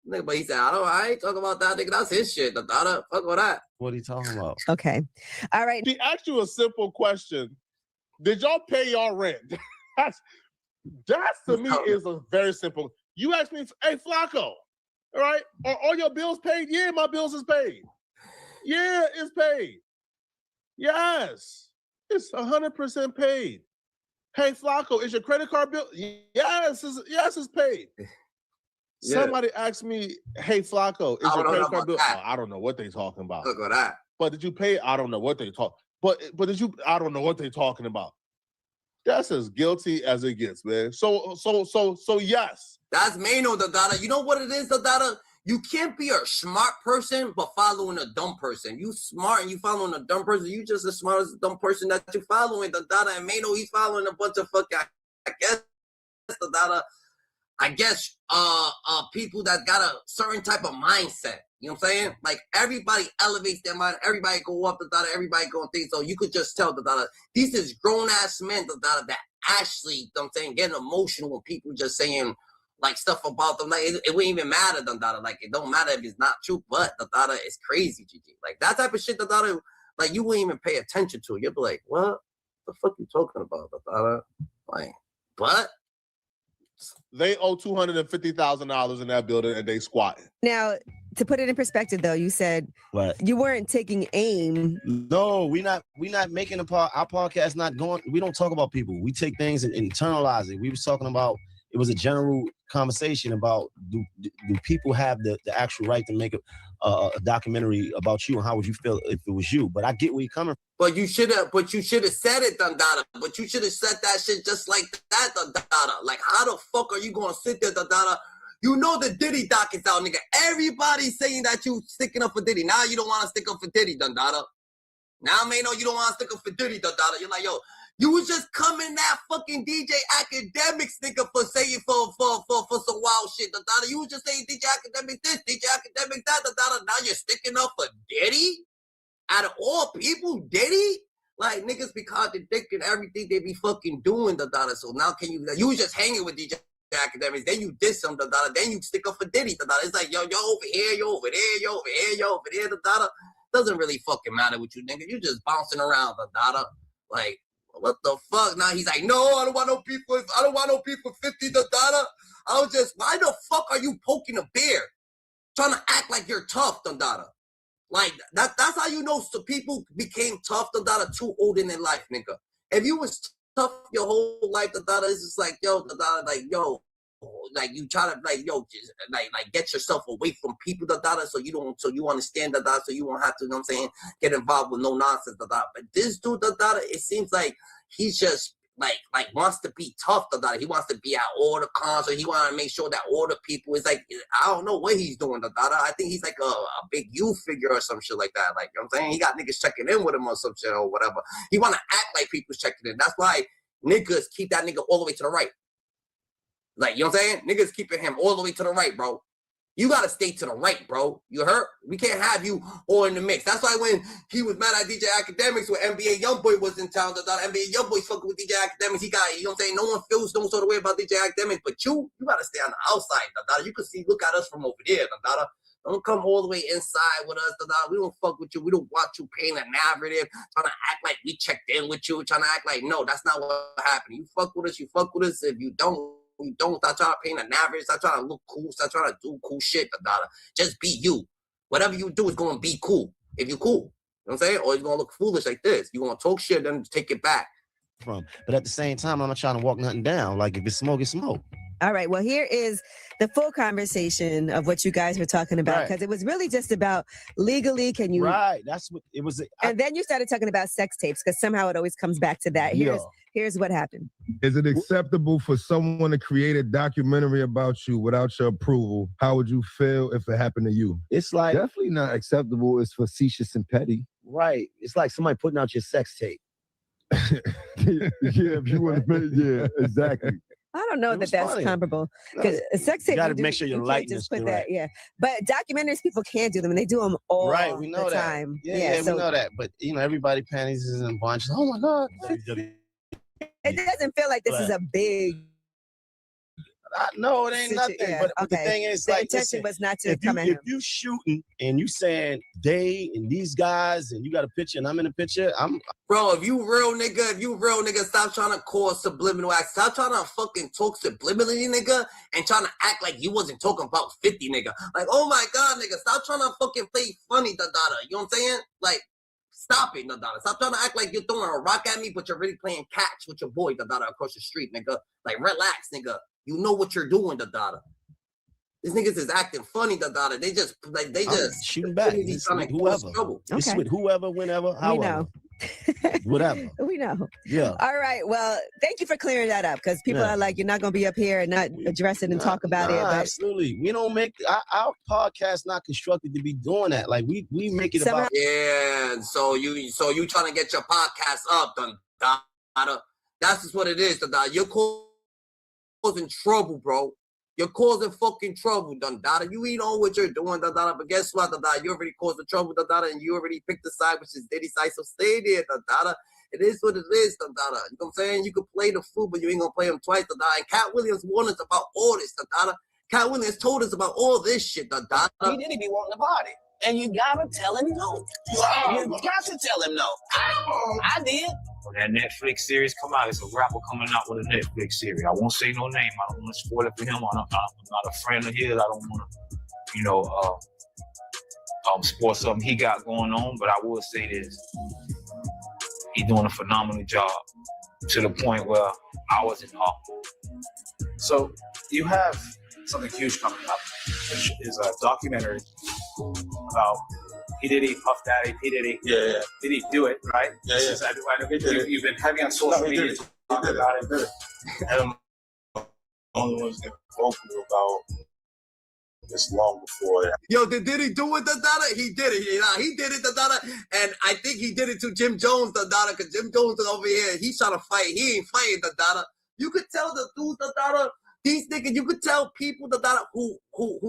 S1: nigga, but he said, I ain't talking about that, nigga. That's his shit, da. Fuck all that.
S8: What are you talking about?
S13: Okay. All right.
S14: He asked you a simple question. Did y'all pay y'all rent? That to me is a very simple. You asked me, hey, Flacco, all right? Are all your bills paid? Yeah, my bills is paid. Yeah, it's paid. Yes, it's 100% paid. Hey, Flacco, is your credit card bill? Yes, it's paid. Yeah. Somebody asked me, hey, Flacco, is your credit card bill? Oh, I don't know what they talking about.
S1: Look at that.
S14: But did you pay? I don't know what they talk. But did you? I don't know what they talking about. That's as guilty as it gets, man. So yes.
S1: That's Maino, da. You know what it is, da. You can't be a smart person but following a dumb person. You smart and you following a dumb person. You just as smart as a dumb person that you following, da. And Maino, he's following a bunch of fucking, I guess, people that got a certain type of mindset. You know what I'm saying? Like, everybody elevates their mind. Everybody go up, everybody go and think. So you could just tell, these is grown-ass men, that actually, you know what I'm saying, getting emotional when people just saying like stuff about them. Like it wouldn't even matter, Dada. Like it don't matter if it's not true, but Dada is crazy, GG. Like that type of shit, Dada. Like you wouldn't even pay attention to it. You'd be like, what the fuck you talking about, Dada? Like, what?
S14: They owe $250,000 in that building and they squatting.
S13: Now, to put it in perspective, though, you said
S8: What?
S13: you weren't taking aim.
S8: No, we not making our podcast not going. We don't talk about people. We take things and internalize it. We was talking about, it was a general conversation about do people have the actual right to make a documentary about you, and how would you feel if it was you? But I get where you're coming from.
S1: But you should have said it, Dada. But you should have said that shit just like that, Dada. Like how the fuck are you gonna sit there, Dada? You know the Diddy doc is out, nigga. Everybody's saying that you sticking up for Diddy. Now you don't want to stick up for Diddy, Dada. Now, Maino, you don't want to stick up for Diddy, Dada. You're like, yo, you was just coming that fucking DJ Academics, nigga, for saying for some wild shit, Dada. You was just saying DJ Academics this, DJ Academics that, Dada. Now you're sticking up for Diddy? Out of all people, Diddy? Like, niggas be contradicting everything they be fucking doing, Dada. So now you was just hanging with DJ Academics, then you diss them, Dada. Then you stick up for Diddy, Dada. It's like, yo, you're over here, you're over there, you're over here, you're over there, Dada. Doesn't really fucking matter with you, nigga. You just bouncing around, Dada. Like, what the fuck? Now he's like, no, I don't want no people. I don't want no people 50, Dada. I was just, why the fuck are you poking a bear? Trying to act like you're tough, Dada. Like, that's how you know so people became tough, Dada, too old in their life, nigga. If you was tough your whole life, Dada, it's just like, yo, Dada, like, yo, like you try to, like, yo, just, like get yourself away from people, Dada, so you understand, Dada, so you won't have to, you know what I'm saying, get involved with no nonsense, Dada. But this dude, Dada, it seems like he's just, like wants to be tough, Dada. He wants to be at all the concerts. He want to make sure that all the people is like, I don't know what he's doing, Dada. I think he's like a big youth figure or some shit like that. Like, you know what I'm saying? He got niggas checking in with him or some shit or whatever. He want to act like people's checking in. That's why niggas keep that nigga all the way to the right. Like, you know what I'm saying? Niggas keeping him all the way to the right, bro. You got to stay to the right, bro. You heard? We can't have you all in the mix. That's why when he was mad at DJ Academics when NBA Youngboy was in town, the NBA Youngboy fucking with DJ Academics, he got, you know what I'm saying? No one feels no sort of way about DJ Academics, but you got to stay on the outside, Dada. You can see, look at us from over there, Dada. Don't come all the way inside with us, Dada. We don't fuck with you. We don't want you painting a narrative, trying to act like we checked in with you, trying to act like, no, that's not what happened. You fuck with us, you fuck with us. If you don't, stop trying to paint a narrative, stop trying to look cool, stop trying to do cool shit, Dada. Just be you. Whatever you do is going to be cool. If you're cool. You know what I'm saying? Or you're going to look foolish like this. You're going to talk shit, then take it back.
S8: But at the same time, I'm not trying to walk nothing down. Like, if it's smoke, it's smoke.
S13: All right. Well, here is the full conversation of what you guys were talking about, because it was really just about legally. Can you?
S8: Right. That's what it was.
S13: And then you started talking about sex tapes, because somehow it always comes back to that. Here's what happened.
S7: Is it acceptable for someone to create a documentary about you without your approval? How would you feel if it happened to you?
S8: It's like
S9: definitely not acceptable. It's facetious and petty.
S8: Right. It's like somebody putting out your sex tape.
S9: Yeah, if you want to make, yeah, exactly.
S13: I don't know that that's
S8: funny.
S13: comparable, because a sex tape.
S8: You got to make sure your
S13: can't
S8: likeness
S13: just put
S8: correct.
S13: that. Yeah, but documentaries, people can do them, and they do them all
S8: Right, we know
S13: the
S8: that.
S13: time.
S8: Yeah,
S13: so
S8: we know that. But you know, everybody panties is in bunches. Oh my God.
S13: it doesn't feel like this is a big.
S8: No, it ain't nothing.
S13: Yeah,
S8: But the thing is,
S13: the
S8: like,
S13: intention
S8: listen,
S13: was not to
S8: if
S13: come at him.
S8: If you shooting and you saying they and these guys and you got a picture and I'm in a picture,
S1: Bro, if you real nigga, stop trying to cause subliminal acts. Stop trying to fucking talk subliminally, nigga, and trying to act like you wasn't talking about 50, nigga. Like, oh my God, nigga, stop trying to fucking play funny, Dada. You know what I'm saying? Like, stop it, Dada. Stop trying to act like you're throwing a rock at me, but you're really playing catch with your boy, Dada, across the street, nigga. Like, relax, nigga. You know what you're doing, Dada. These niggas is acting funny, Dada. They just
S8: shooting back. It's with whoever. It's with whoever, whenever, however.
S13: We know.
S8: Whatever.
S13: We know.
S8: Yeah.
S13: All right. Well, thank you for clearing that up, because people are like, you're not going to be up here and not address it and talk about it. But
S8: Absolutely. We don't make our podcast not constructed to be doing that. Like we make it about.
S1: Yeah. So you trying to get your podcast up, Dada. That's just what it is, Dada. You're causing trouble, bro. You're causing fucking trouble, Dada. You ain't know what you're doing, Dada. But guess what, Dada? You already caused the trouble, Dada, and you already picked the side, which is Diddy's side. So stay there, Dada. It is what it is, Dada. You know what I'm saying? You can play the fool, but you ain't gonna play him twice, Dada. And Cat Williams warned us about all this, Dada. Cat Williams told us about all this shit, Dada.
S15: He didn't be wanting to party. And you gotta tell him no. You got to tell him no. I did.
S16: When that Netflix series come out, it's a rapper coming out with a Netflix series. I won't say no name. I don't want to spoil it for him. I'm not a friend of his. I don't want to, spoil something he got going on. But I will say this: he's doing a phenomenal job to the point where I was in awe.
S17: So you have something huge coming up, which is a documentary about P. Diddy, Puff Daddy, P. Diddy.
S14: Yeah.
S17: Did he do it, right?
S14: Yeah.
S17: I know you've been heavy on social media talking about it.
S14: And I'm the only ones that vocal about this long before that.
S1: Yo, did he do it, Dada? He did it. He did it, Dada. And I think he did it to Jim Jones, Dada, because Jim Jones is over here. He's trying to fight. He ain't fighting, Dada. You could tell the dude, Dada. These niggas, you could tell people that who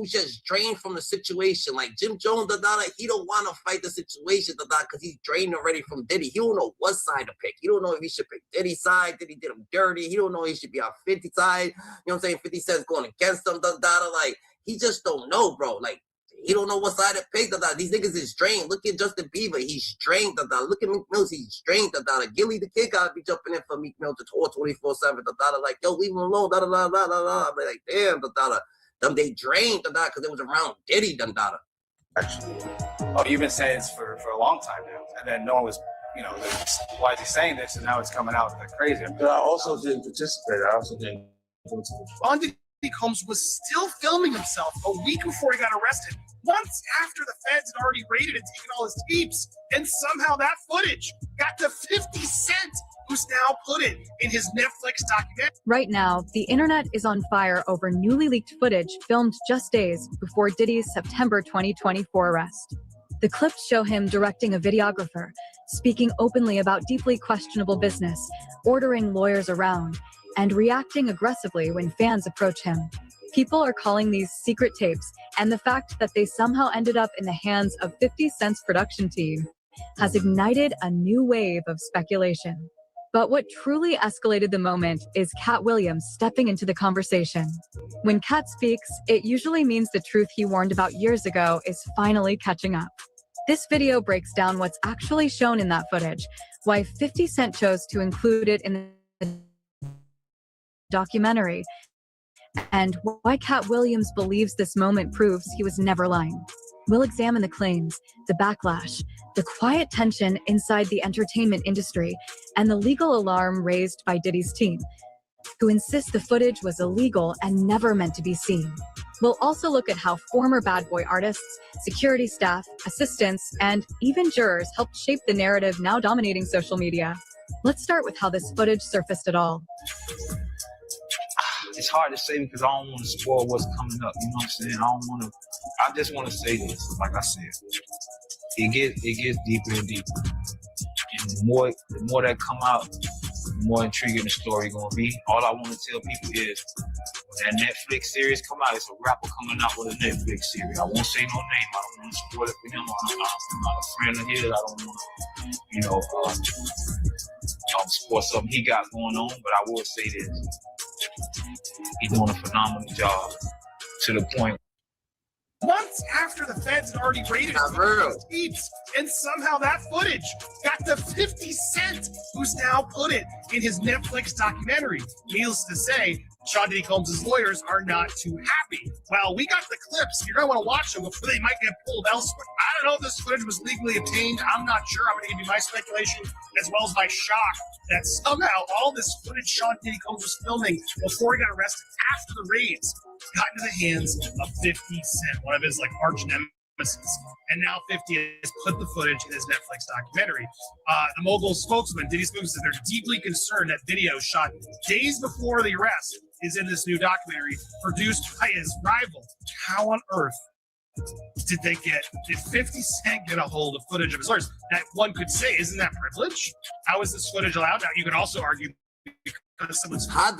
S1: just drained from the situation. Like Jim Jones, he don't want to fight the situation, because he's drained already from Diddy. He don't know what side to pick. He don't know if he should pick Diddy's side. Diddy did him dirty. He don't know he should be on 50 side. You know what I'm saying? 50 Cent's going against him, Like, he just don't know, bro. Like, he don't know what side to pick, These niggas is drained. Look at Justin Bieber. He's drained, Look at Meek Mill. He's drained, Gilly the Kid gotta be jumping in for Meek Mill to tour 24/7, Like, yo, leave him alone, I'm like, damn, Them they drained, because it was around Diddy,
S17: Actually. Oh, you've been saying this for a long time now. And then no one was, why is he saying this? And now it's coming out like crazy.
S14: But I also didn't participate. I also didn't go to the
S18: Diddy Combs was still filming himself a week before he got arrested, months after the feds had already raided and taken all his tapes, and somehow that footage got to 50 Cent, who's now put it in his Netflix documentary.
S19: Right now, the internet is on fire over newly leaked footage filmed just days before Diddy's September 2024 arrest. The clips show him directing a videographer, speaking openly about deeply questionable business, ordering lawyers around, and reacting aggressively when fans approach him. People are calling these secret tapes, and the fact that they somehow ended up in the hands of 50 Cent's production team has ignited a new wave of speculation. But what truly escalated the moment is Cat Williams stepping into the conversation. When Cat speaks, it usually means the truth he warned about years ago is finally catching up. This video breaks down what's actually shown in that footage, why 50 Cent chose to include it in the documentary, and why Cat Williams believes this moment proves he was never lying. We'll examine the claims, the backlash, the quiet tension inside the entertainment industry, and the legal alarm raised by Diddy's team, who insist the footage was illegal and never meant to be seen. We'll also look at how former Bad Boy artists, security staff, assistants, and even jurors helped shape the narrative now dominating social media. Let's start with how this footage surfaced at all.
S16: It's hard to say because I don't want to spoil what's coming up. You know what I'm saying? I just want to say this. Like I said, it gets deeper and deeper. And the more that come out, the more intriguing the story gonna be. All I want to tell people is when that Netflix series come out, it's a rapper coming out with a Netflix series. I won't say no name. I don't want to spoil it for him. I'm not a friend of his. I don't want to, spoil something he got going on. But I will say this. He's doing a phenomenal job to the point.
S18: Months after the feds had already raided his tapes, and somehow that footage got to 50 Cent, who's now put it in his Netflix documentary. Needless to say, Sean Diddy Combs' lawyers are not too happy. Well, we got the clips. You're going to want to watch them before they might get pulled elsewhere. I don't know if this footage was legally obtained. I'm not sure. I'm going to give you my speculation as well as my shock that somehow all this footage Sean Diddy Combs was filming before he got arrested after the raids got into the hands of 50 Cent, one of his arch nemesis. And now 50 has put the footage in his Netflix documentary. The mogul spokesman, Diddy spokesman, said they're deeply concerned that video shot days before the arrest is in this new documentary produced by his rival. How on earth did 50 Cent get a hold of footage of his lawyers? That one could say, isn't that privilege? How is this footage allowed? Now, you could also argue because someone's...
S1: I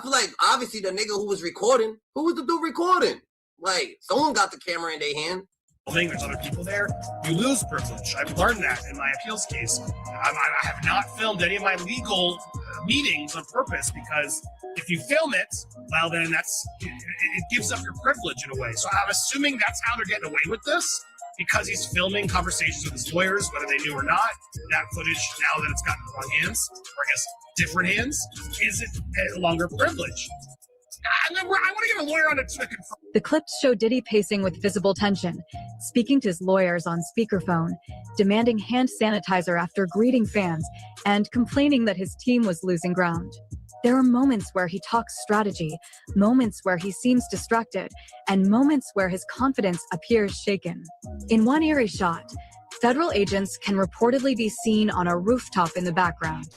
S1: feel like obviously the nigga who was recording, who was the dude recording? Like, someone got the camera in their hand.
S18: filming, there's other people there, you lose privilege. I've learned that in my appeals case. I have not filmed any of my legal meetings on purpose because if you film it, well, then it gives up your privilege in a way. So I'm assuming that's how they're getting away with this, because he's filming conversations with his lawyers, whether they knew or not. That footage, now that it's gotten in the wrong hands, or I guess different hands, is it no longer privilege? I want to get a lawyer on it to confirm.
S19: The clips show Diddy pacing with visible tension, speaking to his lawyers on speakerphone, demanding hand sanitizer after greeting fans, and complaining that his team was losing ground. There are moments where he talks strategy, moments where he seems distracted, and moments where his confidence appears shaken. In one eerie shot, federal agents can reportedly be seen on a rooftop in the background.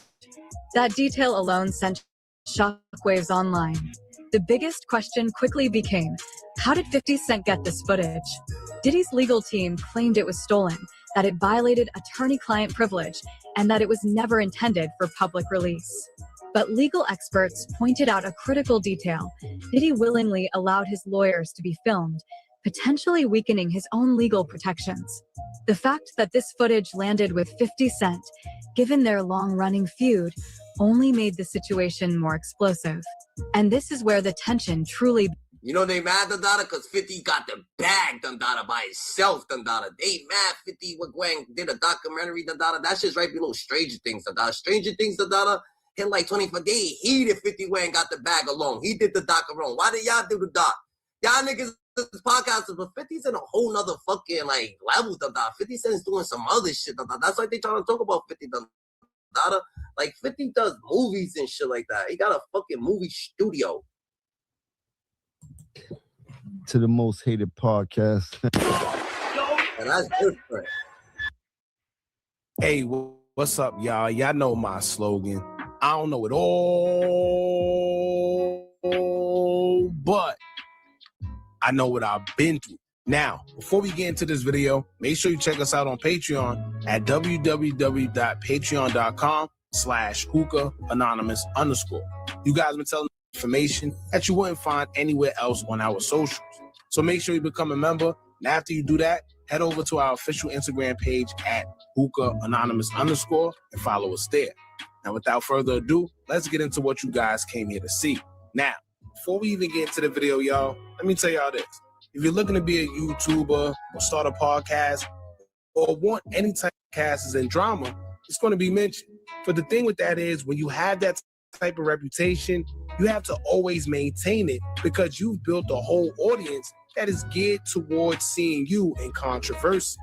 S19: That detail alone sent shockwaves online. The biggest question quickly became, how did 50 Cent get this footage? Diddy's legal team claimed it was stolen, that it violated attorney-client privilege, and that it was never intended for public release. But legal experts pointed out a critical detail. Diddy willingly allowed his lawyers to be filmed, potentially weakening his own legal protections. The fact that this footage landed with 50 Cent, given their long-running feud, only made the situation more explosive. And this is where the tension truly...
S1: You know they mad, Dandada, because 50 got the bag, Dandada, by himself, Dandada. They mad 50 with Gwen did a documentary, Dandada. That shit's right below Stranger Things, Dandada. Stranger Things, Dandada, hit like 24 days. He did 50 Wayne got the bag alone. He did the doc alone. Why did y'all do the doc? Y'all niggas, this podcast, but 50's in a whole nother fucking, like, level, Dandada. 50 Cent's doing some other shit, Dandada. That's why they trying to talk about 50, Dandada. Like, 50 does movies and shit like that. He got a fucking movie studio.
S9: To the most hated podcast.
S1: And that's different.
S20: Hey, what's up, y'all? Y'all know my slogan. I don't know it all, but I know what I've been through. Now, before we get into this video, make sure you check us out on Patreon at www.patreon.com/hookah_anonymous. You guys been telling information that you wouldn't find anywhere else on our socials. So make sure you become a member. And after you do that, head over to our official Instagram page at hookah_anonymous and follow us there. Now, without further ado, let's get into what you guys came here to see. Now, before we even get into the video, y'all, let me tell y'all this. If you're looking to be a YouTuber or start a podcast or want any type of casts and drama, it's going to be mentioned. But the thing with that is when you have that type of reputation, you have to always maintain it because you've built a whole audience that is geared towards seeing you in controversy.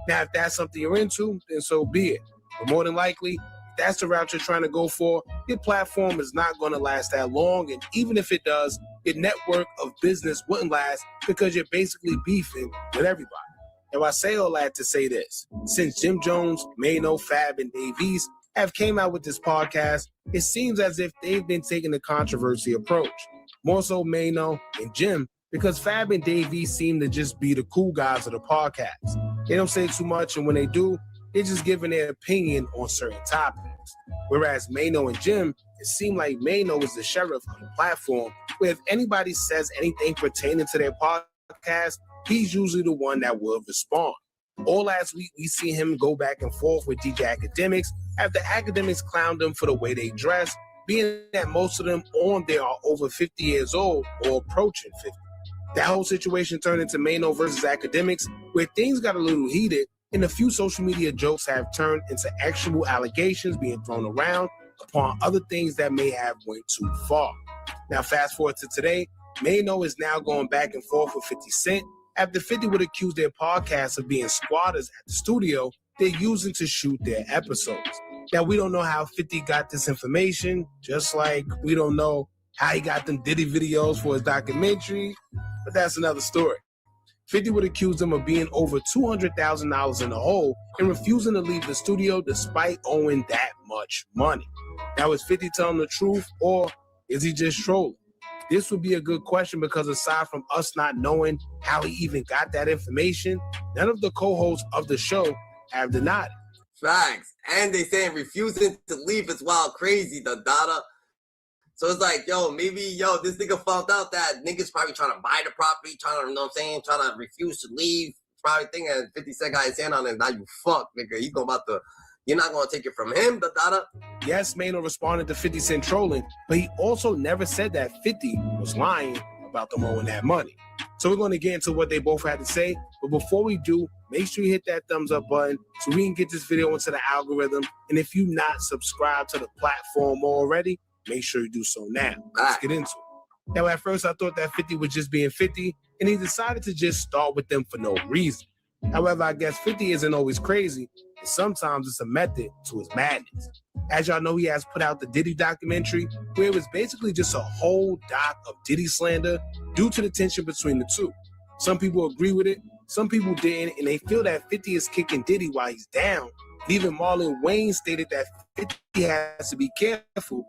S20: Now, if that's something you're into, then so be it. But more than likely, if that's the route you're trying to go for, your platform is not going to last that long. And even if it does, your network of business wouldn't last because you're basically beefing with everybody. Now, I say all that to say this. Since Jim Jones, Maino, Fab, and Dave East have came out with this podcast, it seems as if they've been taking the controversy approach. More so Maino and Jim, because Fab and Dave East seem to just be the cool guys of the podcast. They don't say too much, and when they do, they're just giving their opinion on certain topics. Whereas Maino and Jim, it seemed like Maino is the sheriff on the platform, where if anybody says anything pertaining to their podcast, he's usually the one that will respond. All last week, we see him go back and forth with DJ Academics after Academics clowned them for the way they dress, being that most of them on there are over 50 years old or approaching 50. That whole situation turned into Maino versus Academics, where things got a little heated, and a few social media jokes have turned into actual allegations being thrown around upon other things that may have went too far. Now, fast forward to today, Maino is now going back and forth with 50 Cent after 50 would accuse their podcast of being squatters at the studio they're using to shoot their episodes. Now, we don't know how 50 got this information, just like we don't know how he got them Diddy videos for his documentary, but that's another story. 50 would accuse them of being over $200,000 in the hole and refusing to leave the studio despite owing that much money. Now, is 50 telling the truth, or is he just trolling? This would be a good question because aside from us not knowing how he even got that information, none of the co-hosts of the show have denied it.
S1: Facts. And they saying refusing to leave is wild crazy, the data. So it's like, maybe, this nigga found out that niggas probably trying to buy the property, trying to, trying to refuse to leave. probably thinking 50 Cent got his hand on it. Now you fuck, nigga. You're not gonna take it from him, the dada.
S20: Yes, Maino responded to 50 Cent trolling, but he also never said that 50 was lying about them owing that money. So we're going to get into what they both had to say. But before we do, make sure you hit that thumbs up button so we can get this video into the algorithm. And if you're not subscribed to the platform already, make sure you do so now. Let's get into it. Now, at first, I thought that 50 was just being 50, and he decided to just start with them for no reason. However, I guess 50 isn't always crazy, and sometimes it's a method to his madness. As y'all know, he has put out the Diddy documentary, where it was basically just a whole doc of Diddy slander due to the tension between the two. Some people agree with it, some people didn't, and they feel that 50 is kicking Diddy while he's down. And even Marlon Wayne stated that 50 has to be careful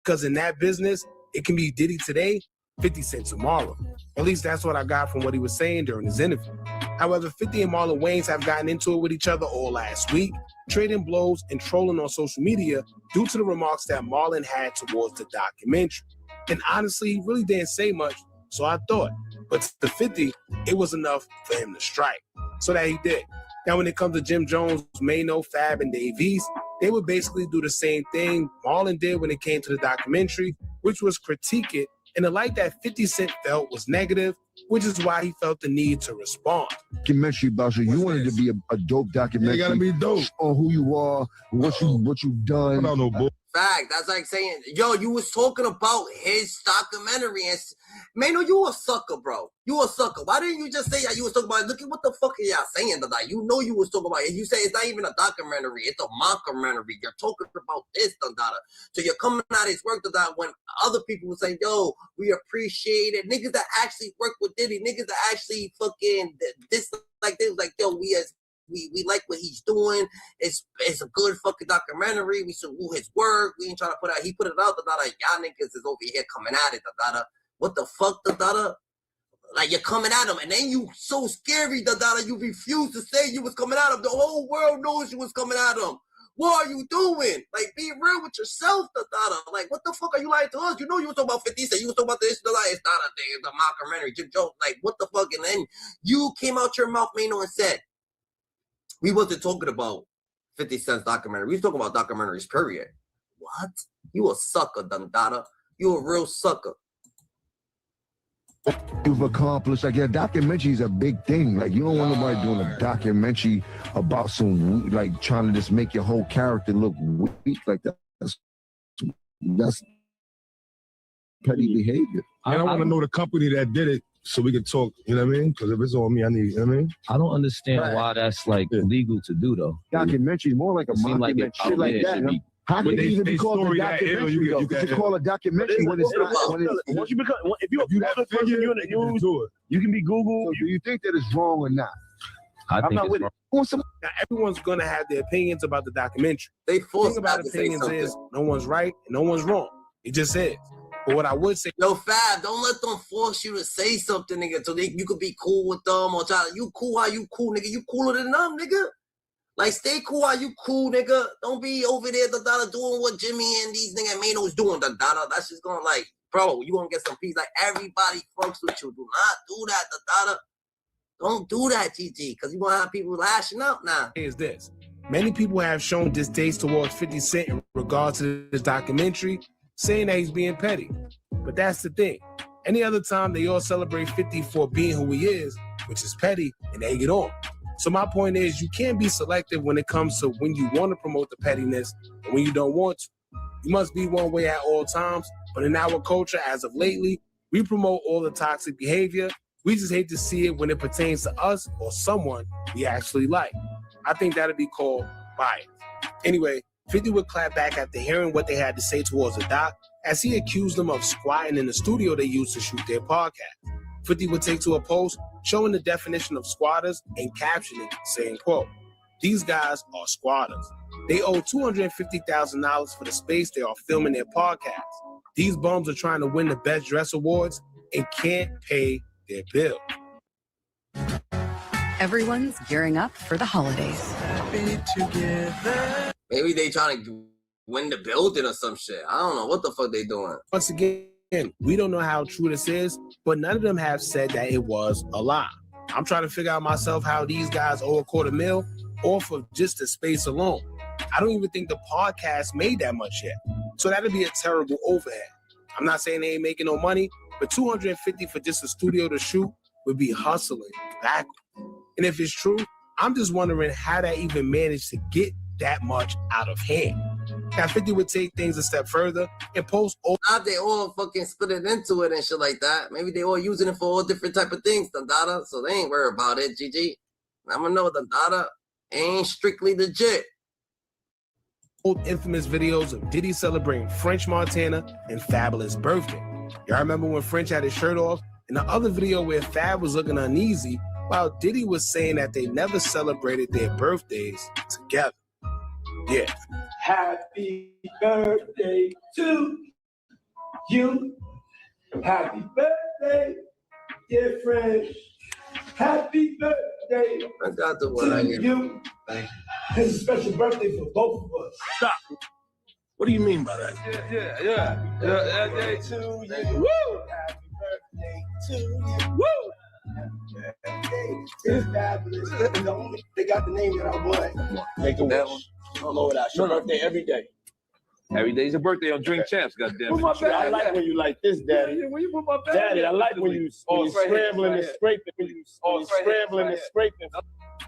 S20: because in that business, it can be Diddy today, 50 Cent tomorrow. At least that's what I got from what he was saying during his interview. However, 50 and Marlon Wayans have gotten into it with each other all last week, trading blows and trolling on social media due to the remarks that Marlon had towards the documentary. And honestly, he really didn't say much, so I thought. But to 50, it was enough for him to strike. So that he did. Now, when it comes to Jim Jones, Maino, Fab, and Dave East, they would basically do the same thing Marlon did when it came to the documentary, which was critique it in the light that 50 Cent felt was negative, which is why he felt the need to respond.
S9: Documentary about you wanted to be a dope documentary.
S7: You gotta be dope
S9: on who you are, what you've done.
S7: I don't know, boy.
S1: Fact. That's like saying, yo, you was talking about his documentary and Maino, you a sucker, bro. You a sucker. Why didn't you just say that you was talking about? Look at what the fuck are y'all saying tonight? You know you was talking about it. You say it's not even a documentary, it's a mockumentary. You're talking about this, Dada. So you're coming out his work, Dada, when other people would say, yo, we appreciate it. Niggas that actually work with Diddy, niggas that actually fucking this like this, like, yo, we like what he's doing. It's a good fucking documentary. We salute his work. We ain't trying to put out. He put it out. Y'all niggas is over here coming at it. What the fuck, Like you're coming at him, and then you so scary, you refuse to say you was coming at him. The whole world knows you was coming at him. What are you doing? Like, be real with yourself, Like, what the fuck are you lying to us? You know you was talking about 50 Cent. You was talking about this. It's not a thing. It's a mockumentary. Jim Jones. Like, what the fuck? And then you came out your mouth, Maino, and said, we wasn't talking about 50 Cent's documentary. We was talking about documentaries, period. What? You a sucker, Dada. You a real sucker.
S9: You've accomplished, like, a documentary is a big thing. Like, you don't want nobody doing a documentary about some, like, trying to just make your whole character look weak like that. That's petty behavior.
S7: I don't want to know the company that did it so we can talk, you know what I mean? Because if it's on me, I need, you know what I mean?
S4: I don't understand why that's, like, legal to do, though.
S9: Documentary, more like a mockumentary, shit like that. How can it even be called a documentary? You can call a documentary when it's not.
S8: Once you become, if you're a public person, you're in the news, you can be Google.
S9: So do you think that it's wrong or not?
S20: I'm not with it. Now, everyone's going to have their opinions about the documentary.
S1: They force
S20: the thing about opinions is no one's right and no one's wrong. It just is. But what I would say,
S1: yo, Fab, don't let them force you to say something, nigga, so you could be cool with them or try. You cool how you cool, nigga. You cooler than them, nigga. Like, stay cool how you cool, nigga. Don't be over there, doing what Jimmy and these nigga Maino's doing, That's just gonna, like, bro, you gonna get some peace. Like, everybody fucks with you. Do not do that, Don't do that, GG, because you gonna have people lashing out now.
S20: Is this. Many people have shown distaste towards 50 Cent in regards to this documentary, saying that he's being petty. But that's the thing. Any other time, they all celebrate 50 for being who he is, which is petty, and they get on. So my point is, you can't be selective when it comes to when you want to promote the pettiness and when you don't want to. You must be one way at all times, but in our culture, as of lately, we promote all the toxic behavior. We just hate to see it when it pertains to us or someone we actually like. I think that'd be called bias. Anyway, 50 would clap back after hearing what they had to say towards the doc, as he accused them of squatting in the studio they used to shoot their podcast. 50 would take to a post showing the definition of squatters and captioning, saying, quote, "These guys are squatters. They owe $250,000 for the space they are filming their podcast. These bums are trying to win the Best Dress Awards and can't pay their bill."
S21: Everyone's gearing up for the holidays.
S1: Happy together. Maybe they trying to win the building or some shit. I don't know what the fuck they doing.
S20: Once again, we don't know how true this is, but none of them have said that it was a lie. I'm trying to figure out myself how these guys owe $250,000 off of just the space alone. I don't even think the podcast made that much yet. So that'd be a terrible overhead. I'm not saying they ain't making no money, but $250,000 for just a studio to shoot would be hustling backwards. And if it's true, I'm just wondering how that even managed to get that much out of hand. Now 50 would take things a step further and post.
S1: Now they all fucking split it into it and shit like that. Maybe they all using it for all different type of things, Dada. So they ain't worried about it, GG. I'm gonna know Dada ain't strictly legit.
S20: Old infamous videos of Diddy celebrating French Montana and Fabulous birthday. Y'all remember when French had his shirt off? In the other video where Fab was looking uneasy, while Diddy was saying that they never celebrated their birthdays together. Yeah.
S2: Happy birthday to you. Happy birthday, dear French. Happy birthday
S1: I got the one
S2: to you. It's a special birthday for both of us.
S7: Stop. What do you mean by that?
S2: Yeah. Birthday to you. Woo! Happy birthday to you. Woo! It's fabulous. They got the name that I want.
S3: Make a wish.
S2: I don't know what Your birthday every day.
S3: Every day's a birthday on Drink Champs, goddammit.
S2: Put my bag. I like when you like this, Daddy.
S3: When you put my bag.
S2: Daddy, I like when you scrambling and scraping. When you scrambling and scraping.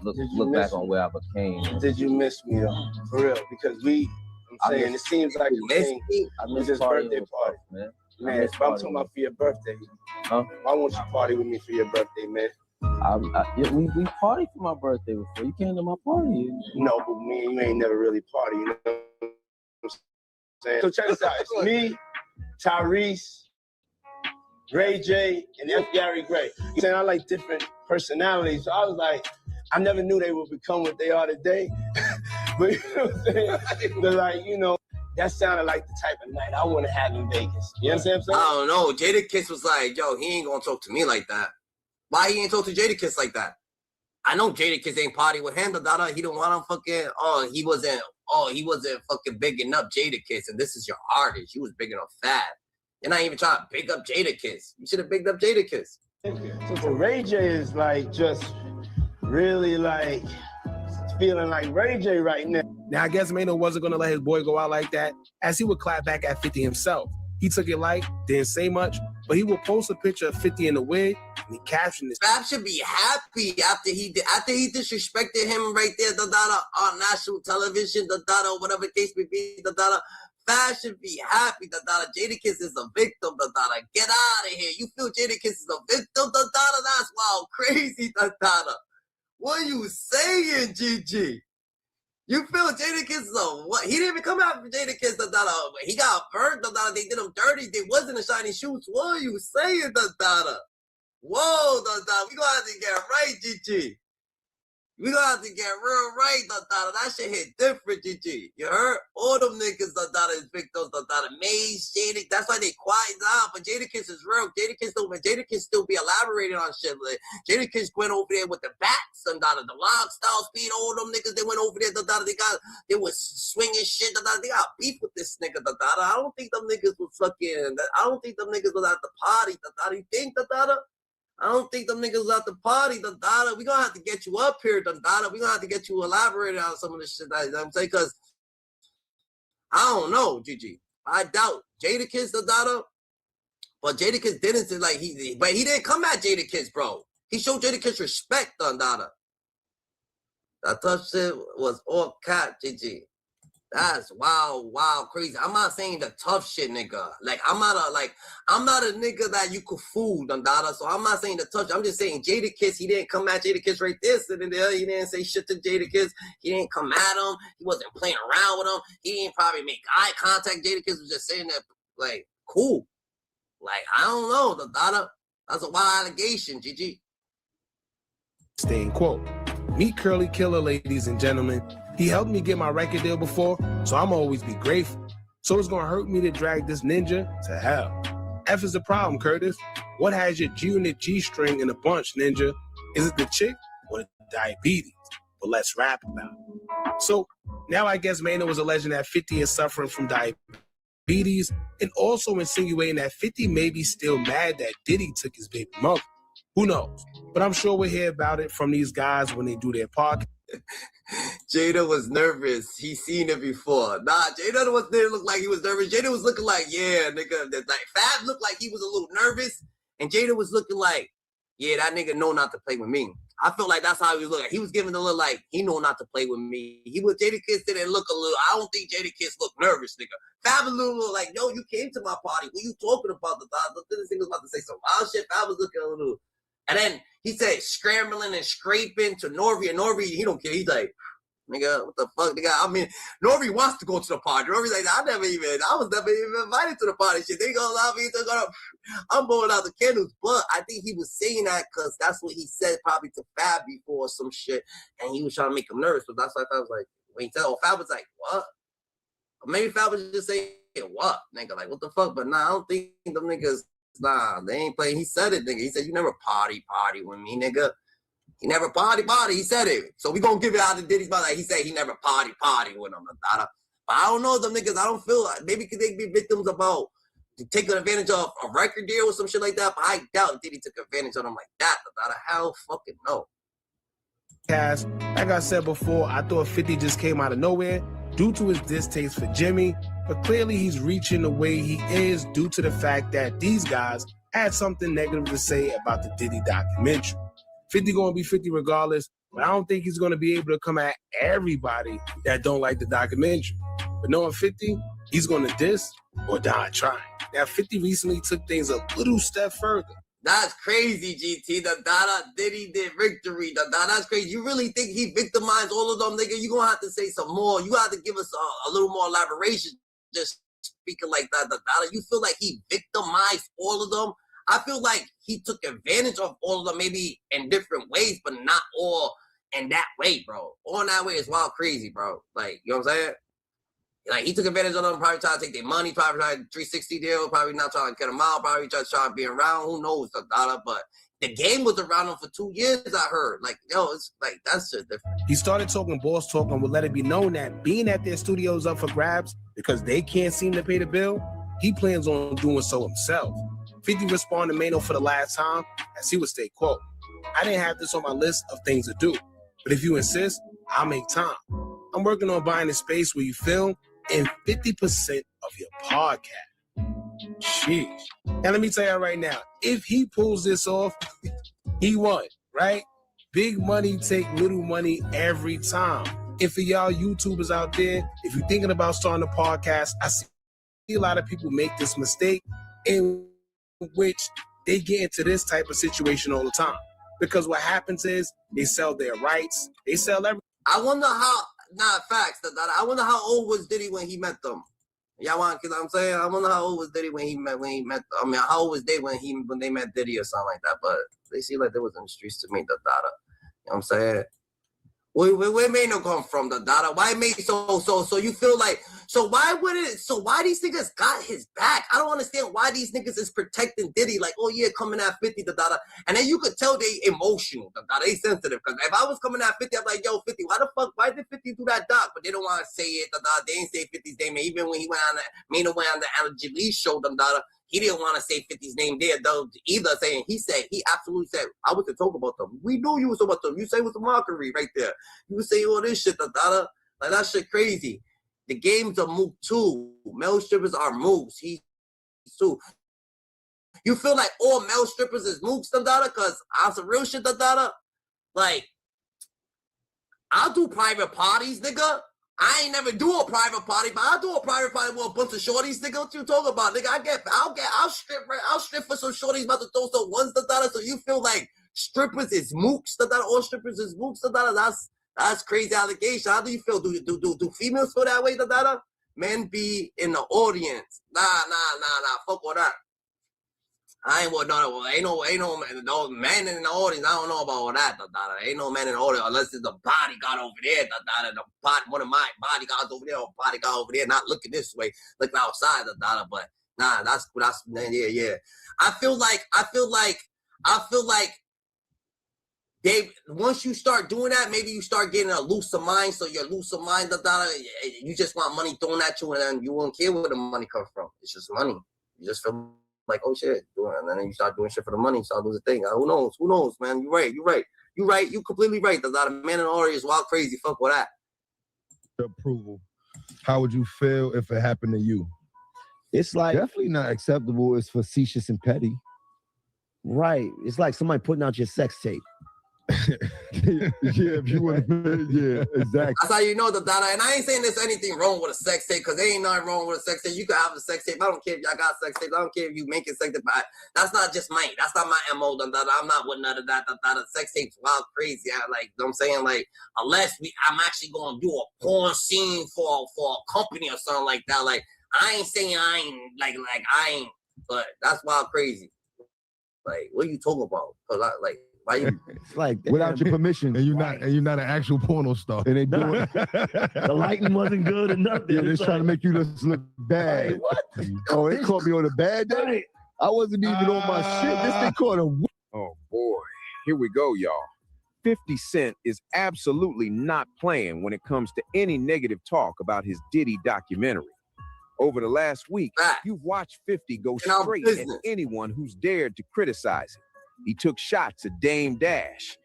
S4: Look back on where I became.
S2: Did you miss me though? For real? Because I'm saying, it seems like you miss me. I miss this birthday party, man. Man, if I'm talking about for your birthday, I want you to party with me for your birthday, man.
S4: We partied for my birthday before. You came to my party.
S2: No, but me and you ain't never really party, you know what I'm saying? So check this out. It's me, Tyrese, Ray J, and F. Gary Gray. You saying I like different personalities. So I was like, I never knew they would become what they are today. But you know what I'm saying? But like, you know, that sounded like the type of night I want to have in Vegas. You understand what I'm saying?
S1: I don't know. Jadakiss was like, yo, he ain't gonna talk to me like that. Why he ain't talk to Jadakiss like that? I know Jadakiss ain't party with him, Dada. He don't want to fucking, he wasn't fucking bigging up Jadakiss, and this is your artist. You was bigging up Fab. You're not even trying to big up Jadakiss. You should have bigged up Jadakiss.
S2: So Ray J is like just really like feeling like Ray J right now.
S20: Now, I guess Maino wasn't going to let his boy go out like that, as he would clap back at 50 himself. He took it light, didn't say much, but he would post a picture of 50 in the wig, and he captioned this.
S1: Fab should be happy after he disrespected him right there, on national television, whatever the case may be, Fab should be happy, Jadakiss is a victim, Get out of here. You feel Jadakiss is a victim, That's wild, crazy, What are you saying, GG? You feel Jadakiss is a what? He didn't even come out for Jadakiss. He got burned. They did him dirty. They wasn't a shiny shoes. What are you saying, Whoa, we gonna have to get right, GG. We gonna have to get real right, That shit hit different, GG. You heard? All them niggas, is victims, Maze, Jadakiss. That's why they quiet down. But Jadakiss is real. Jadakiss still be elaborating on shit. Like, Jadakiss went over there with the bats, the lock style speed. All them niggas, they went over there, they was swinging shit, They got beef with this nigga, I don't think them niggas was fucking. I don't think them niggas was at the party, You think, I don't think them niggas was at the party, We gonna have to get you up here, We gonna have to get you elaborated on some of this shit, you know what I'm saying? Because I don't know, GG. I doubt Jadakiss, but Jadakiss didn't say like but he didn't come at Jadakiss, bro. He showed Jadakiss respect, That tough shit was all cat, GG. That's wild, crazy. I'm not saying the tough shit, nigga. Like, I'm not a nigga that you could fool, Dada. So I'm not saying the tough shit. I'm just saying Jadakiss, he didn't come at Jadakiss right there, sitting there. He didn't say shit to Jadakiss. He didn't come at him. He wasn't playing around with him. He didn't probably make eye contact. Jadakiss was just saying that, like, cool. Like, I don't know, Dada. That's a wild allegation, GG.
S20: Staying quote. Meet Curly Killer, ladies and gentlemen. He helped me get my record deal before, so I'm always be grateful. So it's gonna hurt me to drag this ninja to hell. F is the problem, Curtis. What has your G and the G string in a bunch, ninja? Is it the chick or the diabetes? But let's rap about it. So now I guess Maino was alleging that 50 is suffering from diabetes and also insinuating that 50 may be still mad that Diddy took his baby mother. Who knows? But I'm sure we'll hear about it from these guys when they do their podcast.
S1: Jada was nervous. He seen it before. Nah, Jada didn't look like he was nervous. Jada was looking like, yeah, nigga. Like Fab looked like he was a little nervous, and Jada was looking like, yeah, that nigga know not to play with me. I feel like that's how he was looking. He was giving a little like, he know not to play with me. Jada Kiss didn't look a little. I don't think Jada Kiss looked nervous, nigga. Fab was a little like, yo, you came to my party. What you talking about? This nigga was about to say some wild shit. Fab was looking a little. And then he said scrambling and scraping to Norby, and Norby, he don't care. He's like, nigga, what the fuck, nigga? I mean, Norby wants to go to the party. Norby's like, I was never even invited to the party. Shit, they gonna allow me to go. I'm blowing out the candles. But I think he was saying that because that's what he said probably to Fab before or some shit, and he was trying to make him nervous. But that's why Fab was like, when he tell Fab was like, what? Or maybe Fab was just saying, what, nigga? Like, what the fuck? But nah, I don't think them niggas. Nah, they ain't playing. He said it, nigga. He said, you never party with me, nigga. He never party. He said it. So we gonna give it out to Diddy's mouth. Like he said he never party with him. But I don't know them niggas. I don't feel like maybe could they be victims about taking advantage of a record deal or some shit like that. But I doubt Diddy took advantage of them like that. Hell fucking no.
S20: Like I said before, I thought 50 just came out of nowhere due to his distaste for Jimmy, but clearly he's reaching the way he is due to the fact that these guys had something negative to say about the Diddy documentary. 50 gonna be 50 regardless, but I don't think he's gonna be able to come at everybody that don't like the documentary. But knowing 50, he's gonna diss or die trying. Now 50 recently took things a little step further.
S1: That's crazy, GT. Diddy did victory. That's crazy. You really think he victimized all of them, nigga? You gonna have to say some more. You have to give us a little more elaboration. Just speaking like that, you feel like he victimized all of them? I feel like he took advantage of all of them, maybe in different ways, but not all in that way, bro. All in that way is wild crazy, bro. Like, you know what I'm saying? Like, he took advantage of them, probably trying to take their money, probably tried 360 deal, probably not trying to get them out, probably just trying to be around. Who knows, but the game was around him for 2 years, I heard. Like, yo, it's like, that's just different.
S20: He started talking boss talk and would let it be known that being at their studios up for grabs because they can't seem to pay the bill, he plans on doing so himself. 50 responded to Maino for the last time as he would state, quote, I didn't have this on my list of things to do, but if you insist, I'll make time. I'm working on buying a space where you film and 50% of your podcast. Sheesh. Now let me tell you right now, if he pulls this off, he won, right? Big money take little money every time. And for y'all YouTubers out there, if you're thinking about starting a podcast, I see a lot of people make this mistake in which they get into this type of situation all the time. Because what happens is they sell their rights, they sell everything.
S1: I wonder how, facts, I wonder how old was Diddy when he met them. Y'all want, cause I'm saying, I wonder how old was Diddy when he met, how old was they when they met Diddy or something like that, but they seem like they was in the streets to me, You know what I'm saying? Where Maino come from, Why made so you feel like, why these niggas got his back? I don't understand why these niggas is protecting Diddy, like, oh yeah, coming at 50, and then you could tell they emotional, they sensitive, because if I was coming at 50, I'm like, yo, 50, why did 50 do that doc? But they don't want to say it, they ain't say 50's name, even when he went on Maino went on the Al-Jalil show, he didn't want to say 50's name there, though, either, saying, he absolutely said, I was to talk about them. We knew you was talking about them. You say it was a mockery right there. You was saying all this shit, like, that shit crazy. The game's a move, too. Male strippers are moves. He's too. You feel like all male strippers is moves, because on some real shit, like, I'll do private parties, nigga. I ain't never do a private party, but I'll do a private party with a bunch of shorties, nigga. What you talking about, nigga? I'll strip for some shorties about to throw some ones, so you feel like strippers is mooks, all strippers is mooks, that's crazy allegation. How do you feel? Do females feel that way, Men be in the audience. Nah, fuck all that. I ain't ain't no man in the audience. I don't know about all that. Ain't no man in the audience unless it's the bodyguard over there. One of my bodyguards over there, or bodyguard over there, not looking this way, looking outside. But nah, that's yeah. I feel like they once you start doing that, maybe you start getting a looser mind. So you're looser mind. You just want money thrown at you, and then you won't care where the money comes from. It's just money. You just feel like, oh shit, and then you start doing shit for the money, you start losing things. Who knows? Who knows, man? You're right. You completely right. There's not a man in the audience wild crazy. Fuck with that.
S7: Approval. How would you feel if it happened to you?
S6: It's like
S9: definitely not acceptable. It's facetious and petty.
S6: Right. It's like somebody putting out your sex tape.
S9: Yeah, if you want to, yeah, exactly.
S1: That's how you know the data. And I ain't saying there's anything wrong with a sex tape, because there ain't nothing wrong with a sex tape. You can have a sex tape. I don't care if y'all got sex tapes. I don't care if you making sex tape. That's not just mine. That's not my MO. I'm not with none of that. Sex tapes wild crazy. You know what I'm saying? Like, unless I'm actually going to do a porn scene for a company or something like that. Like, I ain't saying I ain't, but that's wild crazy. Like, what are you talking about? Cause why you?
S6: It's like
S9: without your permission,
S7: and you're not an actual porno star.
S9: And they do it.
S6: The lighting wasn't good enough.
S9: Yeah, they're trying to make you look bad.
S6: What?
S9: Oh, they caught me on a bad day.
S6: Right.
S9: I wasn't even on my shit. This thing caught a.
S22: Oh boy, here we go, y'all. 50 Cent is absolutely not playing when it comes to any negative talk about his Diddy documentary. Over the last week, you've watched 50 go straight at anyone who's dared to criticize him. He took shots at Dame Dash.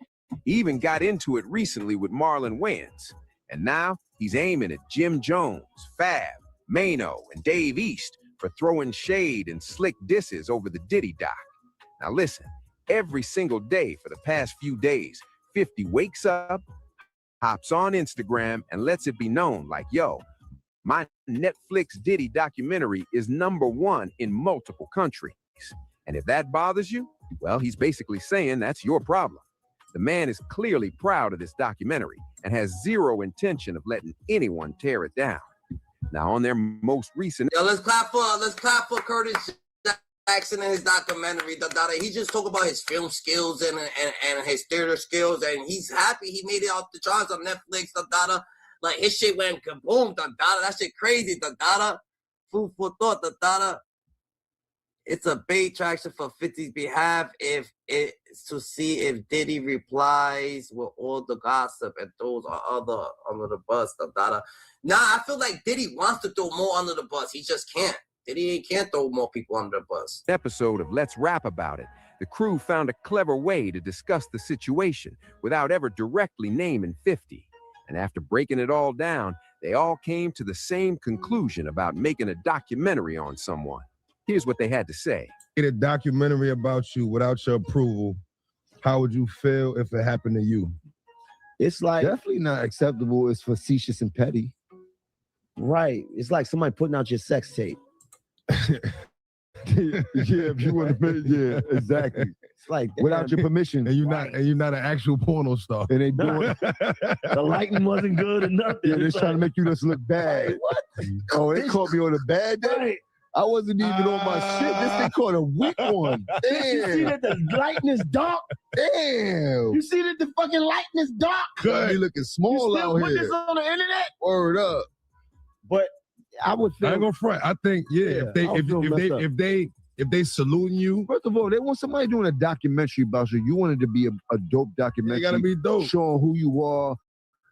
S22: He even got into it recently with Marlon Wayans. And now he's aiming at Jim Jones, Fab, Maino, and Dave East for throwing shade and slick disses over the Diddy doc. Now listen, every single day for the past few days, 50 wakes up, hops on Instagram, and lets it be known like, yo, my Netflix Diddy documentary is #1 in multiple countries. And if that bothers you, well, he's basically saying that's your problem. The man is clearly proud of this documentary and has zero intention of letting anyone tear it down. Now, on their most recent...
S1: Yo, let's clap for Curtis Jackson and his documentary. He just talked about his film skills and his theater skills, and he's happy he made it off the charts on Netflix. Like, his shit went kaboom. That shit crazy. Food for thought. It's a bait traction for 50's behalf to see if Diddy replies with all the gossip and throws other under the bus. Nah, I feel like Diddy wants to throw more under the bus. He just can't. Diddy can't throw more people under the bus.
S22: Episode of Let's Rap About It, the crew found a clever way to discuss the situation without ever directly naming 50. And after breaking it all down, they all came to the same conclusion about making a documentary on someone. Here's what they had to say.
S7: A documentary about you without your approval, how would you feel if it happened to you?
S6: It's like
S9: definitely not acceptable. It's facetious and petty.
S6: Right. It's like somebody putting out your sex tape.
S9: Yeah, if you want to, yeah, exactly.
S6: It's like
S9: without your permission,
S7: and you're not an actual porno star.
S9: And they do it.
S6: The lighting wasn't good enough.
S9: Yeah, they're trying to make you look bad.
S6: What?
S9: Oh, they caught me on a bad day.
S6: Right.
S9: I wasn't even on my shit. This thing caught a weak one. Damn.
S6: You see that the lighting is dark?
S9: Damn.
S6: You see that the fucking lighting is dark?
S9: Good. You looking small
S6: you still
S9: out
S6: put
S9: here.
S6: This on the internet?
S9: Word up.
S6: But I would feel.
S7: I ain't gonna front. I think if they saluting you.
S9: First of all, they want somebody doing a documentary about you. You wanted to be a dope documentary.
S7: It gotta be dope.
S9: Showing who you are,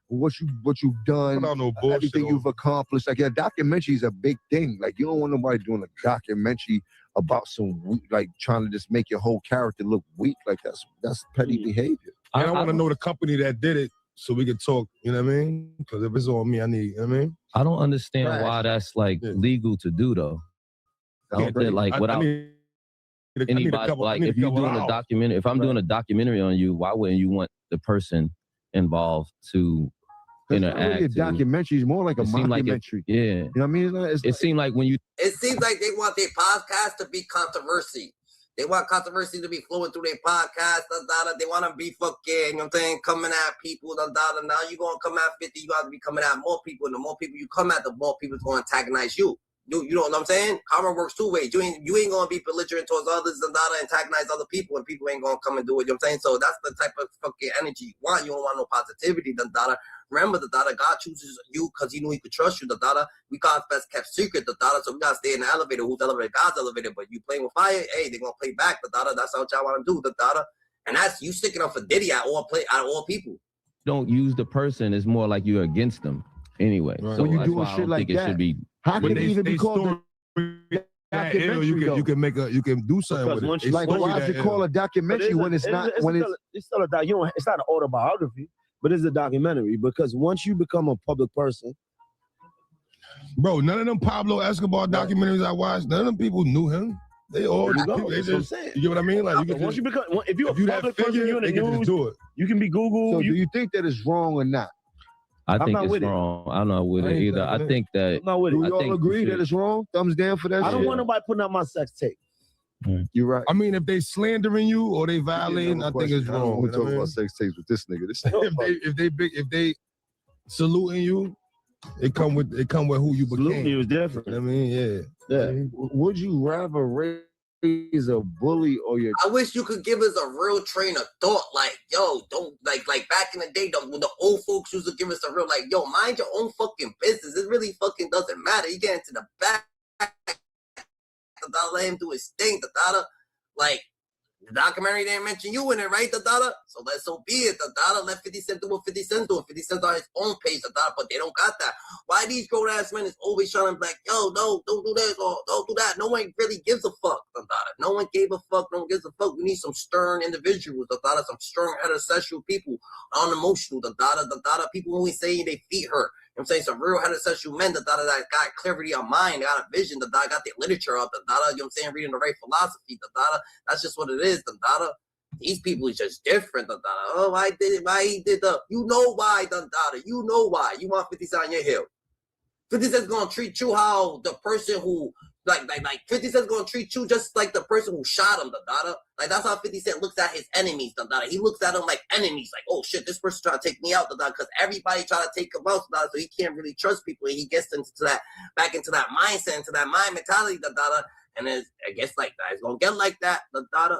S9: what you've done, everything you've accomplished. Like, a documentary is a big thing. Like, you don't want nobody doing a documentary about like trying to just make your whole character look weak. Like, that's petty behavior.
S7: And I want to know the company that did it so we can talk, you know what I mean? Because if it's on me, I need, you know what I mean?
S4: I don't understand why that's like legal to do though. Like without anybody, like if you're doing a documentary, if I'm doing a documentary on you, why wouldn't you want the person involved to interact?
S9: Really a documentary is more like a mockumentary.
S4: Yeah.
S9: You know what I mean?
S4: It seemed like when you...
S1: It seems like they want their podcast to be controversy. They want controversy to be flowing through their podcast. They want to be fucking, you know what I'm saying, coming at people. Now you're going to come at 50. You got to be coming at more people. And the more people you come at, the more people is going to antagonize you. You know what I'm saying? Karma works two ways. You ain't going to be belligerent towards others and antagonize other people, and people ain't going to come and do it. You know what I'm saying? So that's the type of fucking energy you want. You don't want no positivity. Remember, God chooses you because he knew he could trust you. We God's best kept secret. So we got to stay in the elevator. Who's elevator? God's elevator. But you playing with fire, hey, they're going to play back. That's what y'all want to do. And that's you sticking up for Diddy out of all people.
S4: Don't use the person. It's more like you're against them anyway.
S9: Right.
S4: So
S9: when you
S4: that's
S9: doing
S4: why I
S9: shit
S4: don't
S9: like
S4: think
S9: that,
S4: it should be...
S9: how can it even be called
S7: that ill, you can make you can do something
S6: Because
S7: with it.
S6: Like, why is it called a documentary when it's not?
S8: It's still a you know, it's not an autobiography, but it's a documentary. Because once you become a public person,
S7: bro, none of them Pablo Escobar documentaries I watched, none of them people knew him. They all
S8: That's
S7: they
S8: what I'm
S7: just,
S8: saying.
S7: you get what I mean? Like, you can
S8: once
S7: just,
S8: you become, if you're a
S7: that
S8: public person,
S7: figure,
S8: you're in the
S7: they can just
S8: news,
S7: do it.
S8: you can be Google.
S6: So do you think that it's wrong or not?
S4: I think
S8: not
S4: it's
S8: with it.
S4: wrong. I'm not with it either. I think that.
S8: I'm not with it.
S6: Do we
S4: I
S6: all
S4: think
S6: agree
S4: you
S6: that
S4: should-
S6: it's wrong? Thumbs down for that
S8: I don't
S6: shit?
S8: want nobody putting out my sex tape.
S6: You're right.
S7: I mean, if they slandering you or they violating, I think it's
S6: I don't
S7: wrong.
S6: want to
S7: You know
S6: talk
S7: what I
S6: about
S7: mean?
S6: sex tapes with this nigga. This
S7: if they saluting you, it come with who you became.
S8: Saluting you is different.
S7: I mean, yeah.
S6: Would you rather raise a bully or your?
S1: I wish you could give us a real train of thought. Like, yo, don't like back in the day, when the old folks used to give us a real like, yo, mind your own fucking business. It really fucking doesn't matter. You get into the back, let him do his thing, like. The documentary didn't mention you in it, right, Dada? So be it, Dada. Let 50 Cent do what 50 Cent do. 50 Cent's on his own page, Dada, but they don't got that. Why these grown-ass men is always trying to be like, yo, no, don't do this or don't do that. No one really gives a fuck, Dada. No one gave a fuck, no one gives a fuck. We need some stern individuals, Dada, some stern heterosexual people, unemotional, Dada, people who ain't saying they feet hurt. You know what I'm saying? Some real heterosexual men that got clarity of mind, got a vision, that got their literature up, you know what I'm saying? Reading the right philosophy, that's just what it is, These people is just different, Oh, why he did the, you know why, you know why. You want 50 Cent on your hill. 50 Cent's gonna treat you how the person who, like 50 Cent's gonna treat you just like the person who shot him, Like, that's how 50 Cent looks at his enemies, He looks at them like enemies, like, oh shit, this person trying to take me out, because everybody try to take him out, so he can't really trust people, and he gets back into that mindset, into that mind mentality, and I guess like that. It's gonna get like that,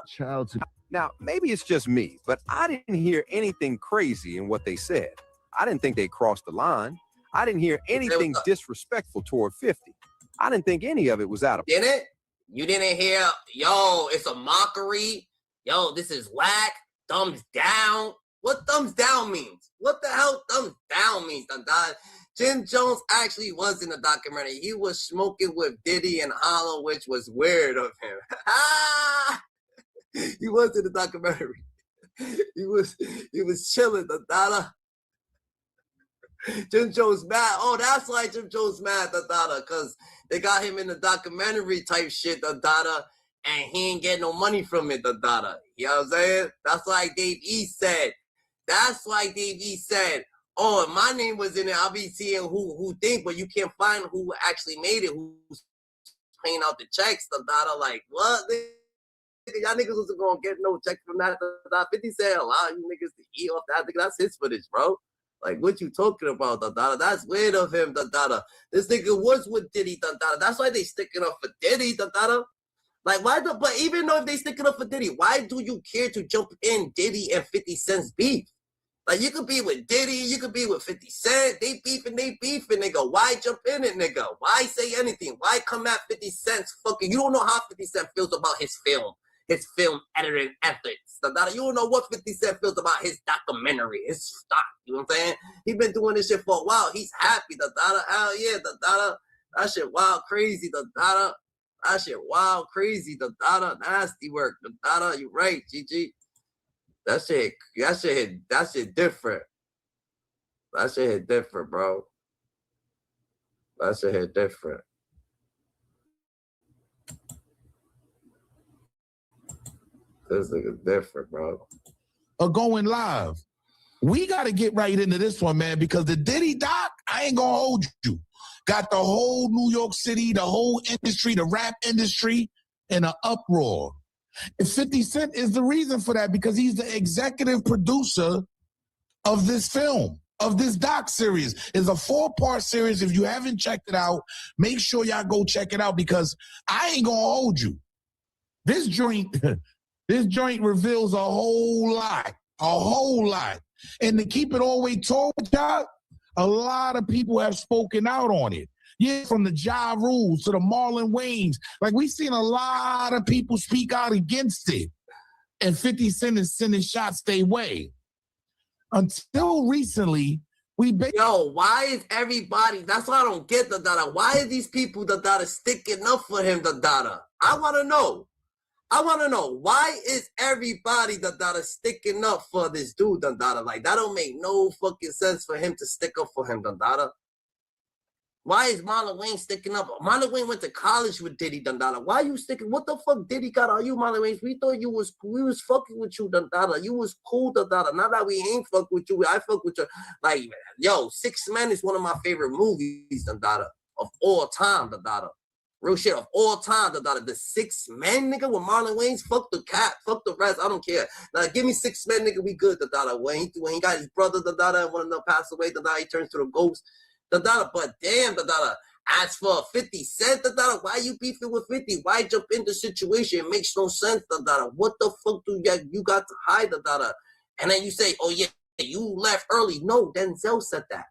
S6: Child to.
S22: Now, maybe it's just me, but I didn't hear anything crazy in what they said. I didn't think they crossed the line. I didn't hear anything disrespectful toward 50. I didn't think any of it was out of.
S1: Didn't? You didn't hear, yo, it's a mockery. Yo, this is whack. Thumbs down. What thumbs down means? What the hell thumbs down means? Jim Jones actually was in the documentary. He was smoking with Diddy and Hollow, which was weird of him. He was in the documentary. He was chilling, Jim Jones mad. Oh, that's why Jim Jones mad, because they got him in the documentary type shit, and he ain't getting no money from it, You know what I'm saying? That's why Dave East said. Oh, if my name was in it, I'll be seeing who think, but you can't find who actually made it, who's paying out the checks, Like, what? Y'all niggas wasn't gonna get no check from that. 50 said allow you niggas to eat off that. That's his footage, bro. Like, what you talking about, That's weird of him, This nigga was with Diddy, That's why they sticking up for Diddy, Like, but even though if they sticking up for Diddy, why do you care to jump in Diddy and 50 Cent's beef? Like, you could be with Diddy, you could be with 50 Cent, they beefing, nigga. Why jump in it, nigga? Why say anything? Why come at 50 Cent's fucking, you don't know how 50 Cent feels about his film editing ethics. You don't know what 50 Cent feels about his documentary, his stock. You know what I'm saying? He been doing this shit for a while. He's happy. Hell yeah, that shit wild crazy. That shit wild crazy. Nasty work. You right, GG. That shit different. That shit hit different, bro. That shit hit different. This nigga different, bro.
S5: Going live. We got to get right into this one, man, because the Diddy doc, I ain't going to hold you. Got the whole New York City, the whole industry, the rap industry in an uproar. And 50 Cent is the reason for that because he's the executive producer of this film, of this doc series. It's a 4-part series. If you haven't checked it out, make sure y'all go check it out because I ain't going to hold you. This joint reveals a whole lot. And to keep it all the way told, y'all, a lot of people have spoken out on it. Yeah, from the Ja Rules to the Marlon Waynes. Like, we've seen a lot of people speak out against it. And 50 Cent is sending shots their way. Until recently,
S1: Yo, why is everybody? That's what I don't get, the data. Why are these people, the data, sticking up for him, the data? I want to know. Why is everybody, the data, sticking up for this dude, the data? Like, that don't make no fucking sense for him to stick up for him, the data. Why is Marlon Wayne sticking up? Marlon Wayne went to college with Diddy, Dundada. Why you sticking? What the fuck Diddy got on you, Marlon Wayne? We thought we was fucking with you, Dundada. You was cool, Dundada. Now that we ain't fuck with you, I fuck with you. Like, yo, 6 Men is one of my favorite movies, Dundada, of all time, Dundada. Real shit of all time, Dundada. The 6 Men, nigga, with Marlon Wayne's, fuck the cat, fuck the rest. I don't care. Now, give me 6 Men, nigga, we good, Dundada. When he got his brother, Dundada, and one of them passed away, Dundada, he turns to the ghost. Dundada, but damn, Dundada. As for 50 Cent, Dundada, why you beefing with 50? Why jump in the situation? It makes no sense, Dundada. What the fuck do you got to hide, Dundada? And then you say, oh yeah, you left early. No, Denzel said that.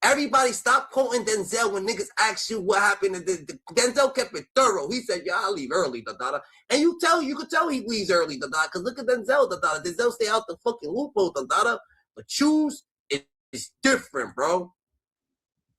S1: Everybody stop quoting Denzel when niggas ask you what happened. Denzel kept it thorough. He said, yeah, I'll leave early, Dundada. And you could tell he leaves early, Dundada, because look at Denzel, Dundada. Denzel stay out the fucking loophole, Dundada. But choose is different, bro.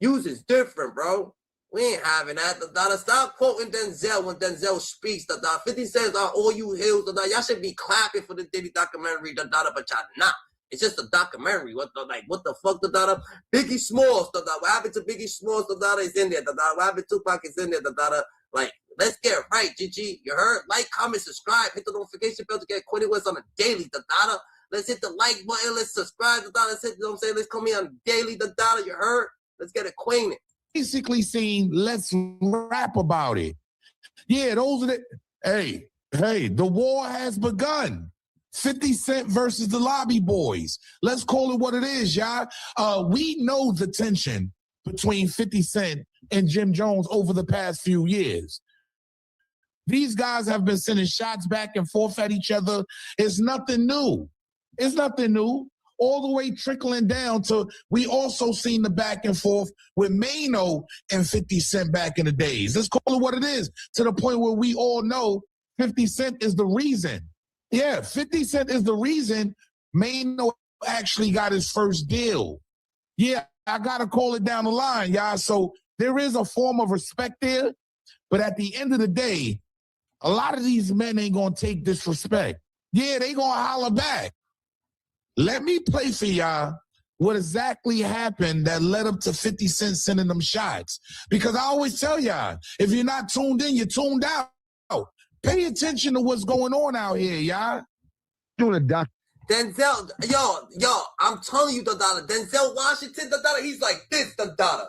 S1: Use is different, bro. We ain't having that. Dada. Stop quoting Denzel when Denzel speaks. Dada. 50 Cent are all you hills. Dada. Y'all should be clapping for the Diddy documentary, Dada, but y'all not. It's just a documentary. What the fuck, Dada? Biggie Smalls, Dada. What happened to Biggie Smalls, Dada, is in there, Dada. What happened to Tupac is in there, Dada. Like, let's get it right, GG. You heard? Like, comment, subscribe, hit the notification bell to get acquainted with us on a daily, Dada. Let's hit the like button. Let's subscribe, Dada. Let's hit, you know what I'm saying? Let's come here on daily, Dada. You heard? Let's get acquainted.
S5: Basically saying, let's rap about it. Yeah, those are the, hey, the war has begun. 50 Cent versus the Lobby Boys. Let's call it what it is, y'all. We know the tension between 50 Cent and Jim Jones over the past few years. These guys have been sending shots back and forth at each other. It's nothing new. It's nothing new. All the way trickling down to, we also seen the back and forth with Maino and 50 Cent back in the days. Let's call it what it is, to the point where we all know 50 Cent is the reason. Yeah, 50 Cent is the reason Maino actually got his first deal. Yeah, I got to call it down the line, y'all. So there is a form of respect there, but at the end of the day, a lot of these men ain't going to take disrespect. Yeah, they going to holler back. Let me play for y'all what exactly happened that led up to 50 Cent sending them shots. Because I always tell y'all, if you're not tuned in, you're tuned out. Pay attention to what's going on out here, y'all.
S9: Doing a doc.
S1: Denzel, yo, I'm telling you, Dada. Denzel Washington, Dada, he's like this, Dada.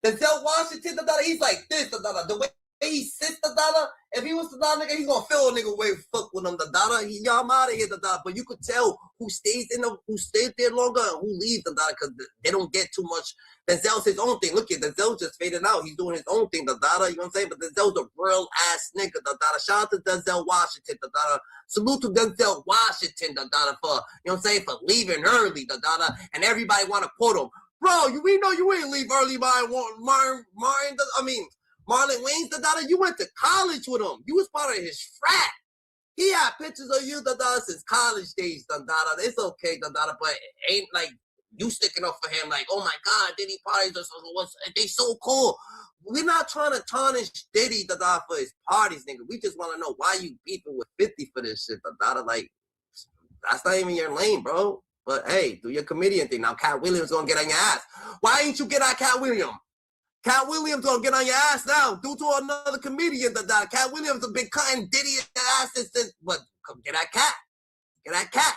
S1: Denzel Washington, Dada, he's like this, Dada. The way he sits, Dada, if he was the Dada nigga, he's gonna feel a nigga way fuck with him, Dada. Y'all, I'm out of here, Dada. But you could tell who stays there longer and who leaves, Dada, because they don't get too much. Denzel's his own thing. Look at Denzel just faded out. He's doing his own thing, Dada. You know what I'm saying? But Denzel's a real ass nigga, Dada. Shout out to Denzel Washington, Dada. Salute to Denzel Washington, Dada, for, you know what I'm saying, for leaving early, Dada. And everybody want to quote him. Bro, we know you ain't leave early by Marlon Wayne's, Dada. You went to college with him. You was part of his frat. He had pictures of you, Dada, since college days, Dada. It's okay, Dada, but it ain't like you sticking up for him like, oh my God, Diddy parties, they so cool. We're not trying to tarnish Diddy, Dada, for his parties, nigga. We just want to know why you beefing with 50 for this shit, Dada. Like, that's not even your lane, bro. But hey, do your comedian thing. Now, Cat Williams gonna get on your ass. Why ain't you get at Cat Williams? Cat Williams gonna get on your ass now due to another comedian, Dada. Cat Williams has been cutting Diddy in the ass since, but come get that cat. Get that cat.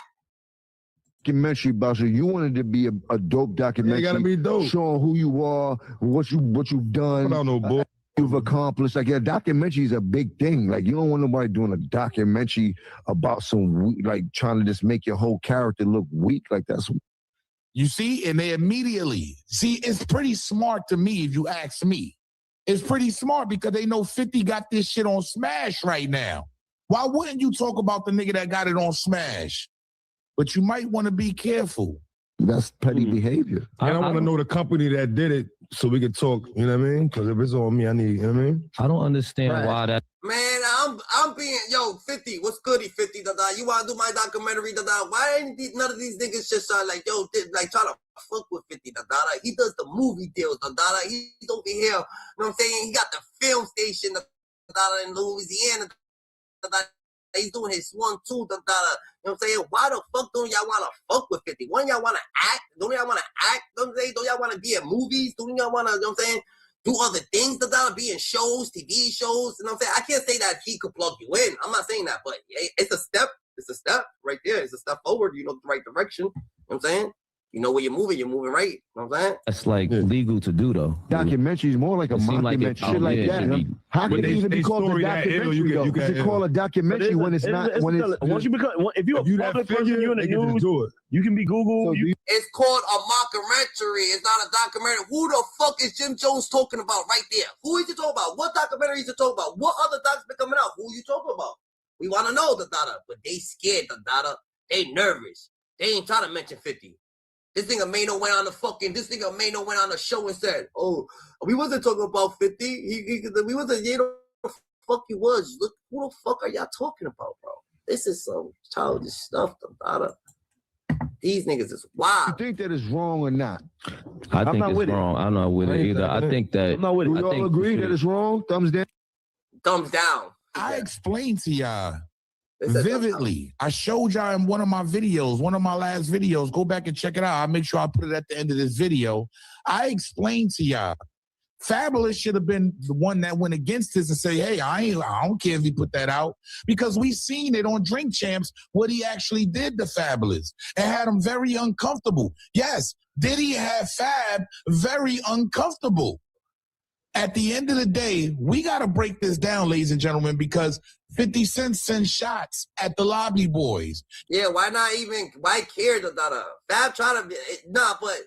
S9: Documentary about you. You wanted to be a dope documentary.
S7: You gotta be dope.
S9: Showing who you are, what you've done.
S7: I don't know, boy.
S9: You've accomplished. Like, a documentary is a big thing. Like, you don't want nobody doing a documentary about some, like, trying to just make your whole character look weak. Like, that's.
S5: You see, and they immediately, see, it's pretty smart to me if you ask me. It's pretty smart because they know 50 got this shit on Smash right now. Why wouldn't you talk about the nigga that got it on Smash? But you might want to be careful.
S9: That's petty behavior.
S7: And I want to know the company that did it so we could talk, you know what I mean? Because if it's on me, I need, you know what I mean?
S4: I don't understand why that.
S1: Man, I'm being, 50, what's goody, 50, Dada? You want to do my documentary, Dada? Why ain't none of these niggas just like, try to fuck with 50, the Dada. He does the movie deals, the Dada. He's over here, you know what I'm saying? He got the film station, the Dada, in Louisiana, the Dada. He's doing his 1, 2, the Dada. You know what I'm saying? Why the fuck don't y'all want to fuck with 50? When y'all want to act? Don't y'all want to act? Don't y'all want to be in movies? Don't y'all want to, you know what I'm saying? Do other things, the Dada, be in shows, TV shows, you know what I'm saying? I can't say that he could plug you in. I'm not saying that, but it's a step. It's a step right there. It's a step forward. You know the right direction. You know what I'm saying? You know where you're moving right. You know what I'm saying?
S4: That's like legal to do though.
S9: Documentary is more like a mockumentary, shit like that. How can it even be called a documentary though? Is it called a documentary when it's not?
S2: Once you become, if you're a public person, you're in the news, you can be Google.
S1: It's called a mockumentary. It's not a documentary. Who the fuck is Jim Jones talking about right there? Who is he talking about? What documentary is he talking about? What other docs been coming out? Who you talking about? We want to know the Dada, but they scared the Dada. They nervous. They ain't trying to mention 50. This nigga Maino went on the show and said, "Oh, we wasn't talking about 50. We wasn't. You know, the fuck he was. Look, who the fuck are y'all talking about, bro? This is some childish stuff, the Dada. These niggas is wild.
S9: You think that is wrong or not?
S4: I think it's wrong. I'm not with it either. I think that.
S9: I'm not with it. Do y'all agree that it's wrong? Thumbs down.
S1: Thumbs down.
S5: I explained to y'all vividly. I showed y'all in one of my videos, one of my last videos. Go back and check it out. I'll make sure I put it at the end of this video. I explained to y'all, Fabulous should have been the one that went against this and say, hey, I don't care if he put that out, because we seen it on Drink Champs, what he actually did to Fabulous. It had him very uncomfortable. Yes, did he have Fab very uncomfortable? At the end of the day, we got to break this down, ladies and gentlemen, because 50 Cent sends shots at the Lobby Boys.
S1: Yeah, why care the Dada? Fab trying to be, but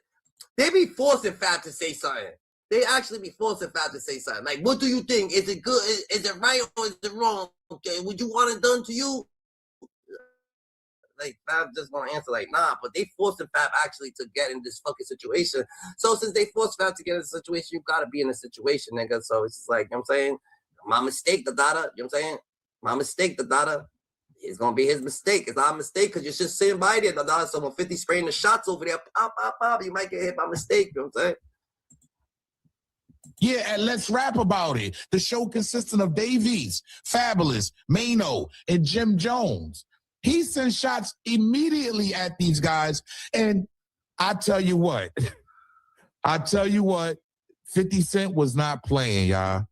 S1: they be forcing Fab to say something. They actually be forcing Fab to say something. Like, what do you think? Is it good? Is it right or is it wrong? Okay, would you want it done to you? Like, Fab just want to answer like, nah, but they forcing Fab actually to get in this fucking situation. So since they forced Fab to get in a situation, you got to be in a situation, nigga. So it's just like, you know what I'm saying? My mistake, the Dada, you know what I'm saying? My mistake, the Dada. It's going to be his mistake. It's our mistake because you're just sitting by there, the Dada. So when 50 spraying the shots over there, pop, pop, pop, you might get hit by mistake, you know what I'm saying?
S5: Yeah, and let's rap about it. The show consisting of Dave East, Fabulous, Maino, and Jim Jones. He sent shots immediately at these guys. And I tell you what, 50 Cent was not playing, y'all.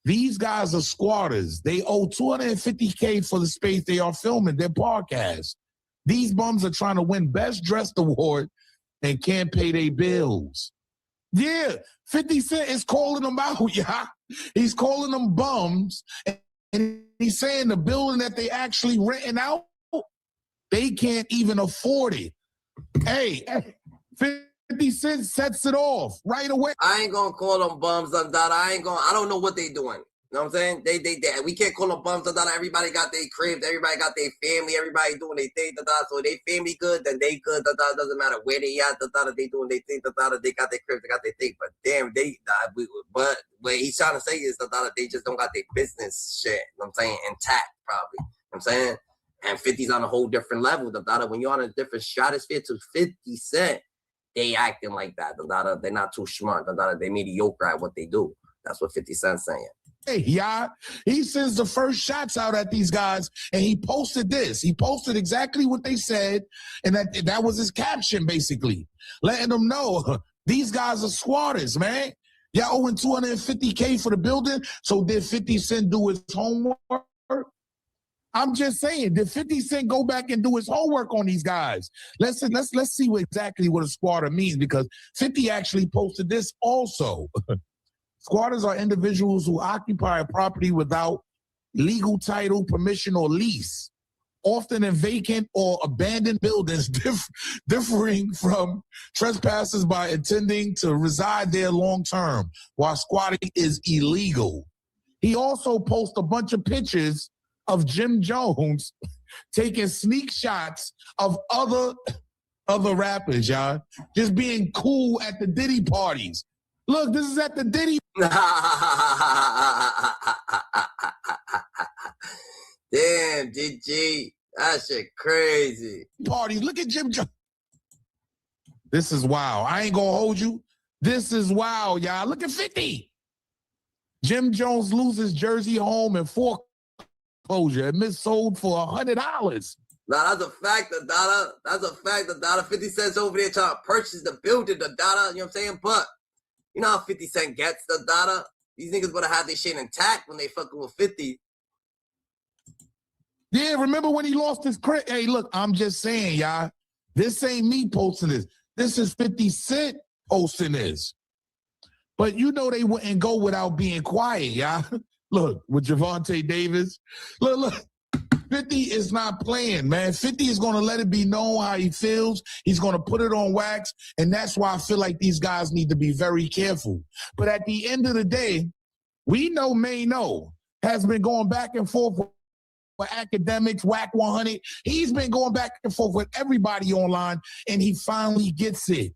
S5: These guys are squatters. They owe $250K for the space they are filming their podcast. These bums are trying to win Best Dressed Award and can't pay their bills. Yeah, 50 Cent is calling them out, y'all. He's calling them bums. And he's saying the building that they actually renting out, they can't even afford it. Hey, 50 Cent sets it off right away.
S1: I ain't gonna call them bums, Dada. I don't know what they doing. You know what I'm saying? They we can't call them bums, Dada. Everybody got their cribs, everybody got their family, everybody doing their thing, Dada. So they family good, then they good, Dada. Doesn't matter where they at, Dada. They doing their thing, Dada. They got their cribs, they got their thing. But damn, but what he's trying to say is, Dada, they just don't got their business shit, you know what I'm saying, intact, probably. You know what I'm saying? And 50's on a whole different level, Dada. When you're on a different stratosphere to 50 Cent, they acting like that, Dada. They're not too smart, Dada. They mediocre at what they do. That's what 50 Cent's saying.
S5: Hey, yeah, he sends the first shots out at these guys, and he posted this. He posted exactly what they said, and that was his caption, basically, letting them know these guys are squatters, man. Y'all owing $250K for the building, so did 50 Cent do his homework? I'm just saying, did 50 Cent go back and do his homework on these guys? Let's see exactly what a squatter means, because 50 actually posted this also. Squatters are individuals who occupy a property without legal title, permission, or lease, often in vacant or abandoned buildings, differing from trespassers by intending to reside there long term, while squatting is illegal. He also posts a bunch of pictures of Jim Jones taking sneak shots of other rappers, y'all, just being cool at the Diddy parties. Look, this is at the Diddy.
S1: Damn, GG. That shit crazy.
S5: Parties. Look at Jim Jones. This is wild. I ain't gonna hold you. This is wild, y'all. Look at 50. Jim Jones loses jersey home and foreclosure. It missold for $100.
S1: Nah, that's a fact, the Dada. That's a fact, the Dada. 50 Cent's over there trying to purchase the building, the Dada. You know what I'm saying? But you know how 50 Cent gets, the Dada. These niggas would have had their shit intact when they fucking with 50.
S5: Yeah, remember when he lost his credit? Hey, look, I'm just saying, y'all. This ain't me posting this. This is 50 Cent posting this. But you know they wouldn't go without being quiet, y'all. Look, with Javante Davis. Look. 50 is not playing, man. 50 is going to let it be known how he feels. He's going to put it on wax. And that's why I feel like these guys need to be very careful. But at the end of the day, we know Maino has been going back and forth with academics, WAC 100. He's been going back and forth with everybody online, and he finally gets it.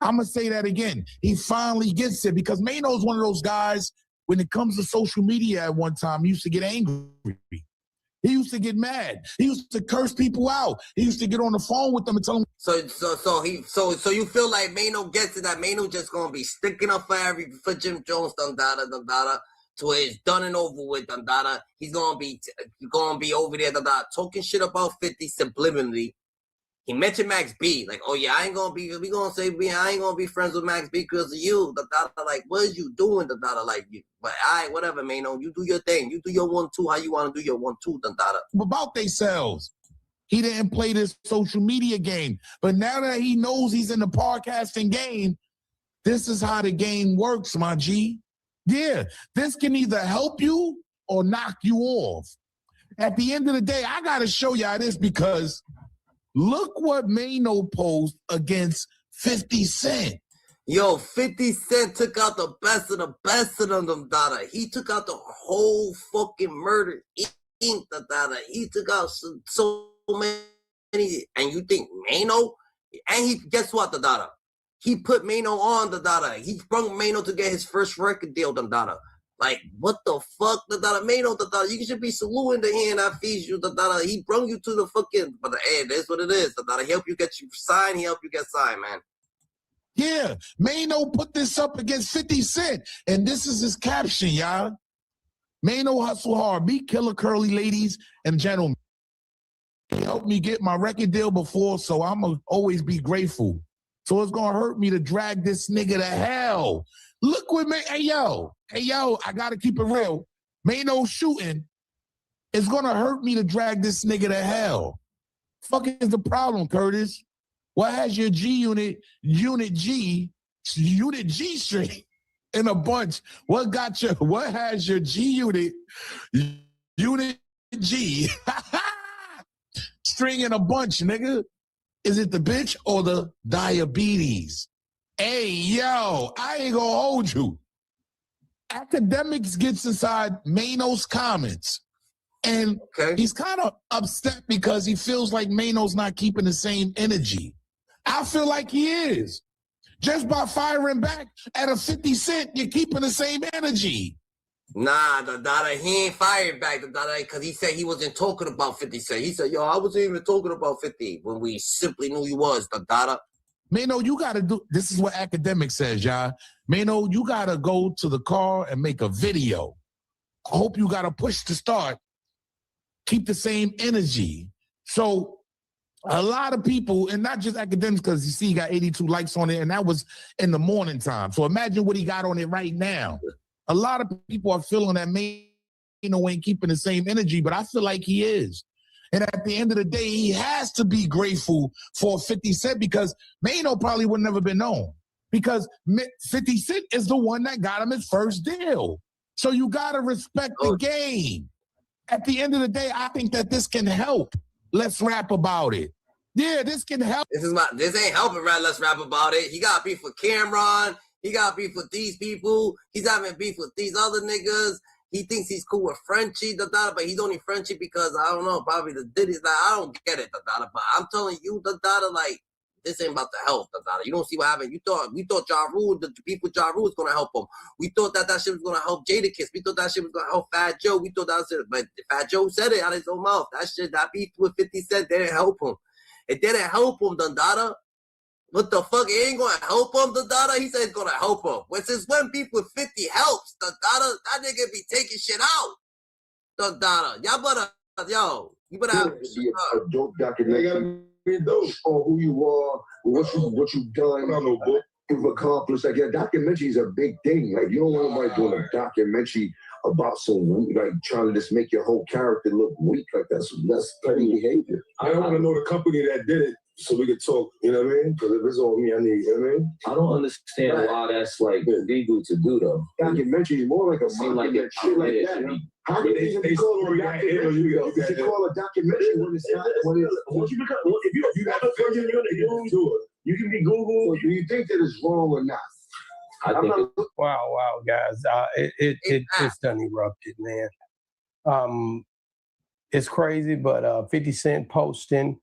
S5: I'm going to say that again. He finally gets it because Maino's one of those guys, when it comes to social media at one time, he used to get angry. He used to get mad. He used to curse people out. He used to get on the phone with them and tell them.
S1: So you feel like Maino gets it, that Maino just gonna be sticking up for Jim Jones, Dada, to where it's done and over with, Dada. He's gonna be over there, Dada, talking shit about 50 subliminally. He mentioned Max B, like, oh yeah, I ain't gonna be friends with Max B because of you, Dada. Like, what is you doing, Dada? Like, but whatever, Maino, you do your thing. You do your 1-2 how you want to do your 1-2, Dada.
S5: About themselves. He didn't play this social media game. But now that he knows he's in the podcasting game, this is how the game works, my G. Yeah, this can either help you or knock you off. At the end of the day, I got to show y'all this because look what Maino posed against 50 Cent.
S1: Yo, 50 Cent took out the best of them, Dada. He took out the whole fucking Murder Inc., Dada. He took out so many. And you think Maino? And he, guess what, Dada? He put Maino on, Dada. He brought Maino to get his first record deal, Dada. Like, what the fuck, Dada? Maino, Dada. You should be saluting the hand that feeds you, Dada. He brought you to the fucking, but hey, that's what it is, Dada. He helped you get you signed. He helped you get signed, man.
S5: Yeah, Maino put this up against 50 Cent, and this is his caption, y'all. Maino hustle hard, be killer curly ladies and gentlemen. He helped me get my record deal before, so I'm going to always be grateful. So it's going to hurt me to drag this nigga to hell. Look with me. Hey, yo, I got to keep it real. Maino shooting. It's going to hurt me to drag this nigga to hell. Fuck is the problem, Curtis? What has your Unit G string in a bunch? What has your Unit G string in a bunch, nigga? Is it the bitch or the diabetes? Hey, yo, I ain't gonna hold you. Academics gets inside Maino's comments. And he's kind of upset because he feels like Maino's not keeping the same energy. I feel like he is. Just by firing back at a 50 Cent, you're keeping the same energy.
S1: Nah, Dada, he ain't fired back, Dada, because he said he wasn't talking about 50 Cent. He said, yo, I wasn't even talking about 50 when we simply knew he was, Dada.
S5: Maino, you got to do, this is what academic says, y'all. Maino, you got to go to the car and make a video. I hope you got to push to start. Keep the same energy. So a lot of people, and not just academics, because you see he got 82 likes on it, and that was in the morning time. So imagine what he got on it right now. A lot of people are feeling that Maino ain't keeping the same energy, but I feel like he is. And at the end of the day, he has to be grateful for 50 Cent because Maino probably would never been known because 50 Cent is the one that got him his first deal. So you got to respect the game. At the end of the day, I think that this can help. Let's rap about it. Yeah, this can help.
S1: This ain't helping, right? Let's rap about it. He got beef with Cameron. He got beef with these people. He's having beef with these other niggas. He thinks he's cool with Frenchie, but he's only Frenchie because, I don't know, probably the Diddy's like, I don't get it, but I'm telling you, like, this ain't about to help, You don't see what happened. We thought Ja Rule, the people Ja Rule was going to help him. We thought that shit was going to help Jadakiss. We thought that shit was going to help Fat Joe. We thought that shit, but Fat Joe said it out of his own mouth. That beef with 50 Cent didn't help him. It didn't help him, Dada. What the fuck? It ain't gonna help him, the Dada? He said it's gonna help him. Well, since when people with 50 helps, the Dada, that nigga be taking shit out. The Dada. Y'all better, you better have
S9: a dope documentary on who you are, what you've done, you've accomplished. Like, yeah, documentary is a big thing. Like, you don't want nobody doing a documentary about some, like, trying to just make your whole character look weak. Like, that's petty behavior.
S7: I don't want to know the company that did it so we could talk, you know what I mean? Because if it's on me, I need, you know what I mean?
S4: I don't understand why that's like legal to do though.
S9: Documentary is more like a
S4: seem like it
S9: shit like that.
S4: you know?
S9: How can they call it a documentary? You can call a documentary when it's not. Once you become, if you have a opinion, you can be Google. Do you think that it's wrong or not?
S10: I think wow, guys, it's done erupted, man. It's crazy, but 50 Cent posting.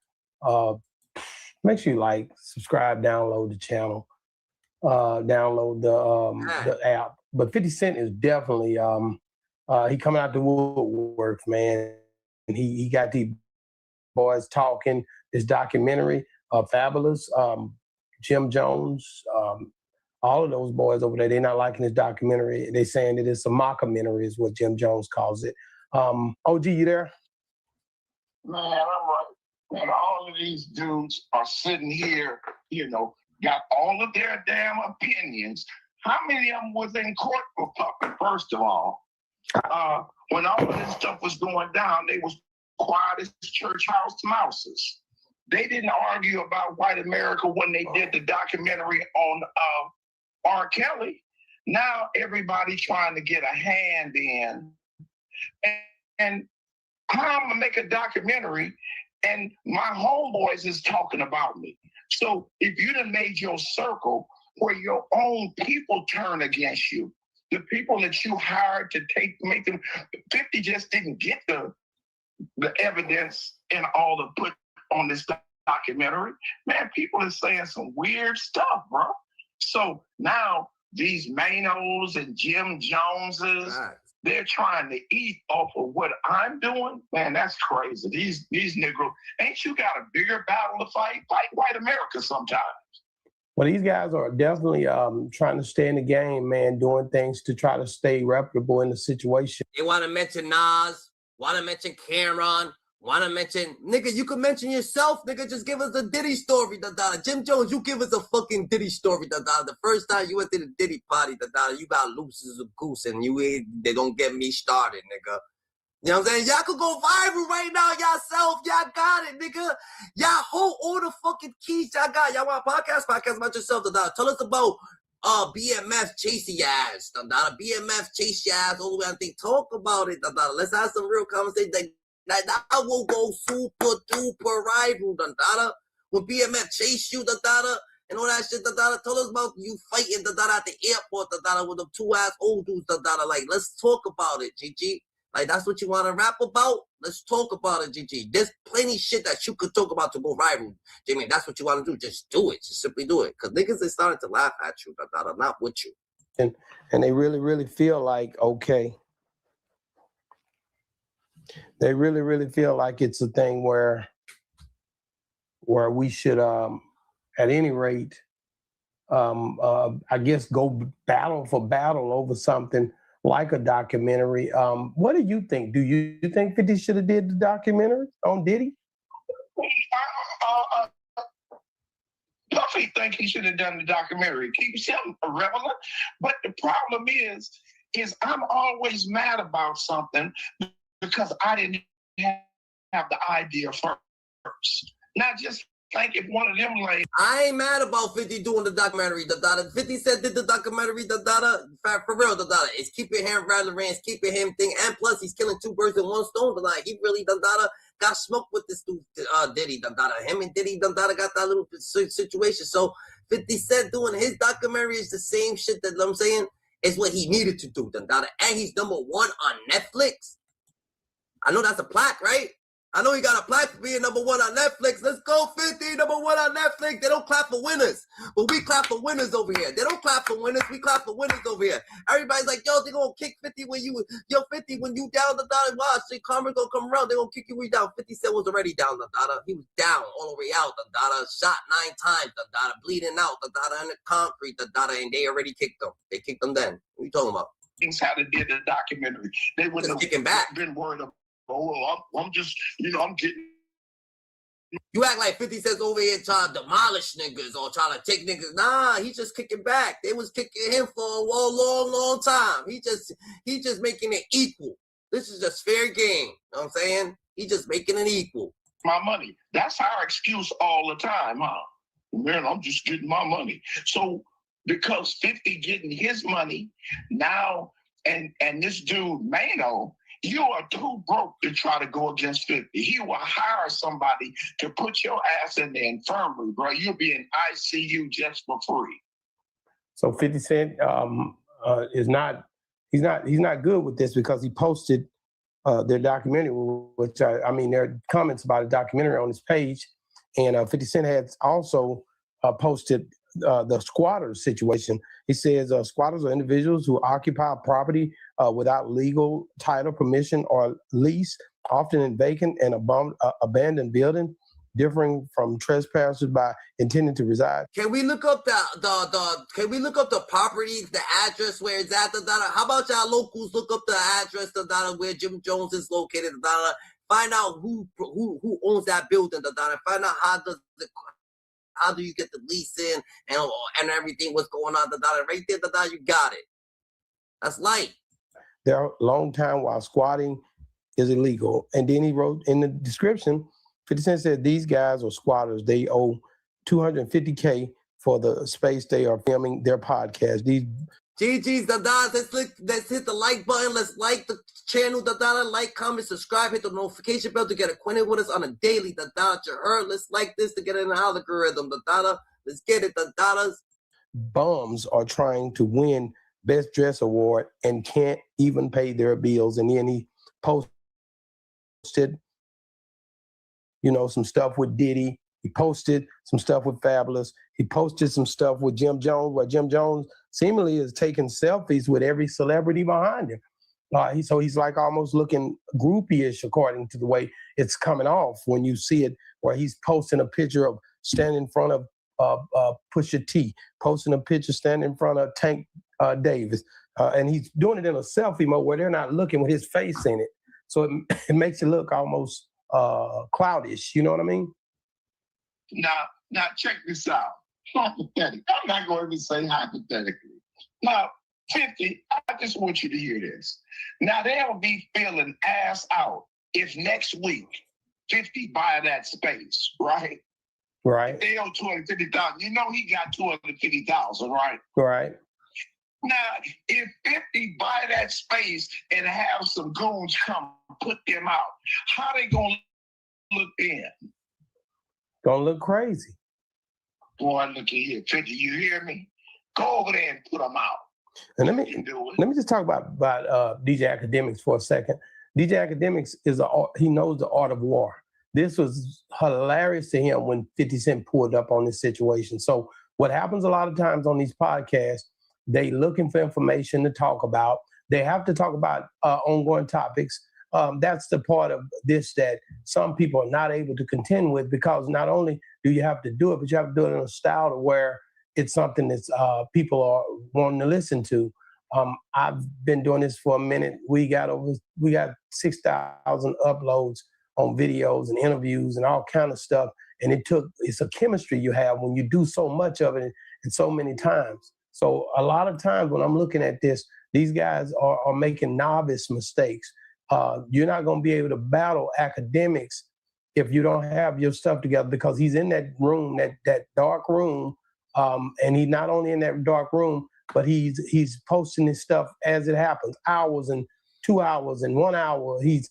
S10: Make sure you like, subscribe, download the channel, download the app. But 50 Cent is definitely he coming out the woodwork, man. And he got these boys talking. This documentary, Fabulous, Jim Jones, all of those boys over there, they're not liking this documentary. They're saying that it's a mockumentary, is what Jim Jones calls it. OG, you there?
S11: Man, I'm right. And all of these dudes are sitting here, you know, got all of their damn opinions. How many of them was in court for puppet, first of all? When all of this stuff was going down, they was quiet as church house mouses. They didn't argue about white America when they did the documentary on R. Kelly. Now everybody trying to get a hand in. And I'm going to make a documentary and my homeboys is talking about me. So if you done made your circle where your own people turn against you, the people that you hired to make them, 50 just didn't get the evidence and all the put on this documentary. Man, people are saying some weird stuff, bro. So now these Mainos and Jim Joneses, they're trying to eat off of what I'm doing. Man, that's crazy. These Negroes, ain't you got a bigger battle to fight? Fight white America sometimes.
S10: Well, these guys are definitely trying to stay in the game, man, doing things to try to stay reputable in the situation.
S1: They want to mention Nas, want to mention Cameron, want to mention, nigga, you can mention yourself, nigga, just give us a Diddy story, da-da. Jim Jones, you give us a fucking Diddy story, da-da. The first time you went to the Diddy party, da-da, you got loose as a goose, and they don't get me started, nigga. You know what I'm saying? Y'all could go viral right now, y'all got it, nigga. Y'all hold all the fucking keys y'all got. Y'all want a podcast about yourself, da-da. Tell us about BMF chasing your ass, da-da. BMF chase your ass all the way. I think talk about it, da-da. Let's have some real conversation. That will go super duper rival, da-da. When BMF chase you, da-da, and all that shit, da-da. Tell us about you fighting, da-da, at the airport, da-da, with them 2-ass old dudes, da-da. Like, let's talk about it, GG. Like, that's what you want to rap about? Let's talk about it, GG. There's plenty shit that you could talk about to go viral, Jimmy. That's what you want to do. Just do it. Just simply do it. Because niggas are starting to laugh at you, da-da, not with you.
S10: And they really, really feel like, okay. They really, really feel like it's a thing where we should, at any rate, I guess, go battle for battle over something like a documentary. What do you think? Do you think 50 should have did the documentary on Diddy?
S11: Puffy think he should have done the documentary. Keeps him irrelevant. But the problem is I'm always mad about something because I didn't have the idea first. Not just like if one of them like
S1: I ain't mad about 50 doing the documentary, da-da. 50 said did the documentary, da-da. For real, da-da. It's keeping him relevant, it's keeping him thing, and plus he's killing 2 birds in 1 stone, da-da. He really, da-da, got smoked with this dude, Diddy, da-da. Him and Diddy, da-da, got that little situation. So 50 said doing his documentary is the same shit that I'm saying is what he needed to do, da-da. And he's #1 on Netflix. I know that's a plaque, right? I know he got a plaque for being #1 on Netflix. Let's go, 50, #1 on Netflix. They don't clap for winners, but we clap for winners over here. They don't clap for winners. We clap for winners over here. Everybody's like, yo, they gonna kick 50 when you, 50 when you down the dollar. Watch, the karma gonna come around. They gonna kick you way down. 50 Cent was already down the dollar. He was down all the way out the dollar. Shot 9 times the dollar, bleeding out the dollar in the concrete the dollar, and they already kicked him. They kicked him then. What are you talking about?
S11: Things how they did the documentary. They wouldn't have
S1: kicking back.
S11: been worried about. Oh, I'm just, I'm getting.
S1: You act like 50 Cent's over here trying to demolish niggas or trying to take niggas. Nah, he's just kicking back. They was kicking him for a long time. He just making it equal. This is just fair game. You know what I'm saying? He just making it equal.
S11: My money. That's our excuse all the time, huh? Man, I'm just getting my money. So because 50 getting his money now, and this dude, Maino, you are too broke to try to go against 50. He will hire somebody to put your ass in the infirmary, bro. You'll be in ICU just for free.
S10: So 50 Cent is not good with this because he posted their documentary, which I mean, there are comments about a documentary on his page, and 50 Cent has also posted the squatter situation. He says squatters are individuals who occupy property without legal title, permission, or lease, often in vacant and abandoned building, differing from trespassers by intending to reside.
S1: Can we look up Can we look up the property, the address where it's at? How about y'all locals look up the address, where Jim Jones is located? Find out who owns that building. Find out how do you get the lease in and everything? What's going on? Right there, you got it. That's light.
S10: There are a long time while squatting is illegal. And then he wrote in the description, 50 Cent said these guys are squatters. They owe $250K for the space they are filming their podcast. These
S1: GG's, let's hit the like button. Let's like the channel, like, comment, subscribe, hit the notification bell to get acquainted with us on a daily, you heard. Let's like this to get in the algorithm, Let's get it,
S10: bums are trying to win Best Dress Award and can't even pay their bills. And then he posted, some stuff with Diddy. He posted some stuff with Fabulous. He posted some stuff with Jim Jones, where Jim Jones seemingly is taking selfies with every celebrity behind him. So he's like almost looking groupie-ish according to the way it's coming off when you see it, where he's posting a picture of standing in front of Pusha T, posting a picture standing in front of Tank Davis. And he's doing it in a selfie mode where they're not looking with his face in it. So it makes it look almost cloudish. You know what I mean?
S11: Now check this out. Hypothetically. I'm not going to say hypothetically. Now, 50, I just want you to hear this. Now, they'll be feeling ass out if next week 50 buy that space, right?
S10: Right.
S11: They owe 250,000. You know he got 250,000, right?
S10: Right.
S11: Now, if 50 buy that space and have some goons come put them out, how they gonna look then?
S10: Gonna look crazy.
S11: Boy, look at here, 50. You hear me? Go over there and put them out.
S10: And let me just talk about DJ Academics for a second. DJ Academics he knows the art of war. This was hilarious to him when 50 Cent pulled up on this situation. So what happens a lot of times on these podcasts, they looking for information to talk about. They have to talk about ongoing topics. That's the part of this that some people are not able to contend with, because not only do you have to do it, but you have to do it in a style to where it's something that people are wanting to listen to. I've been doing this for a minute. We got 6,000 uploads on videos and interviews and all kind of stuff. And it's a chemistry you have when you do so much of it and so many times. So a lot of times when I'm looking at this, these guys are making novice mistakes. You're not going to be able to battle Academics if you don't have your stuff together, because he's in that room, that dark room. And he's not only in that dark room, but he's posting his stuff as it happens, hours and 2 hours and 1 hour. He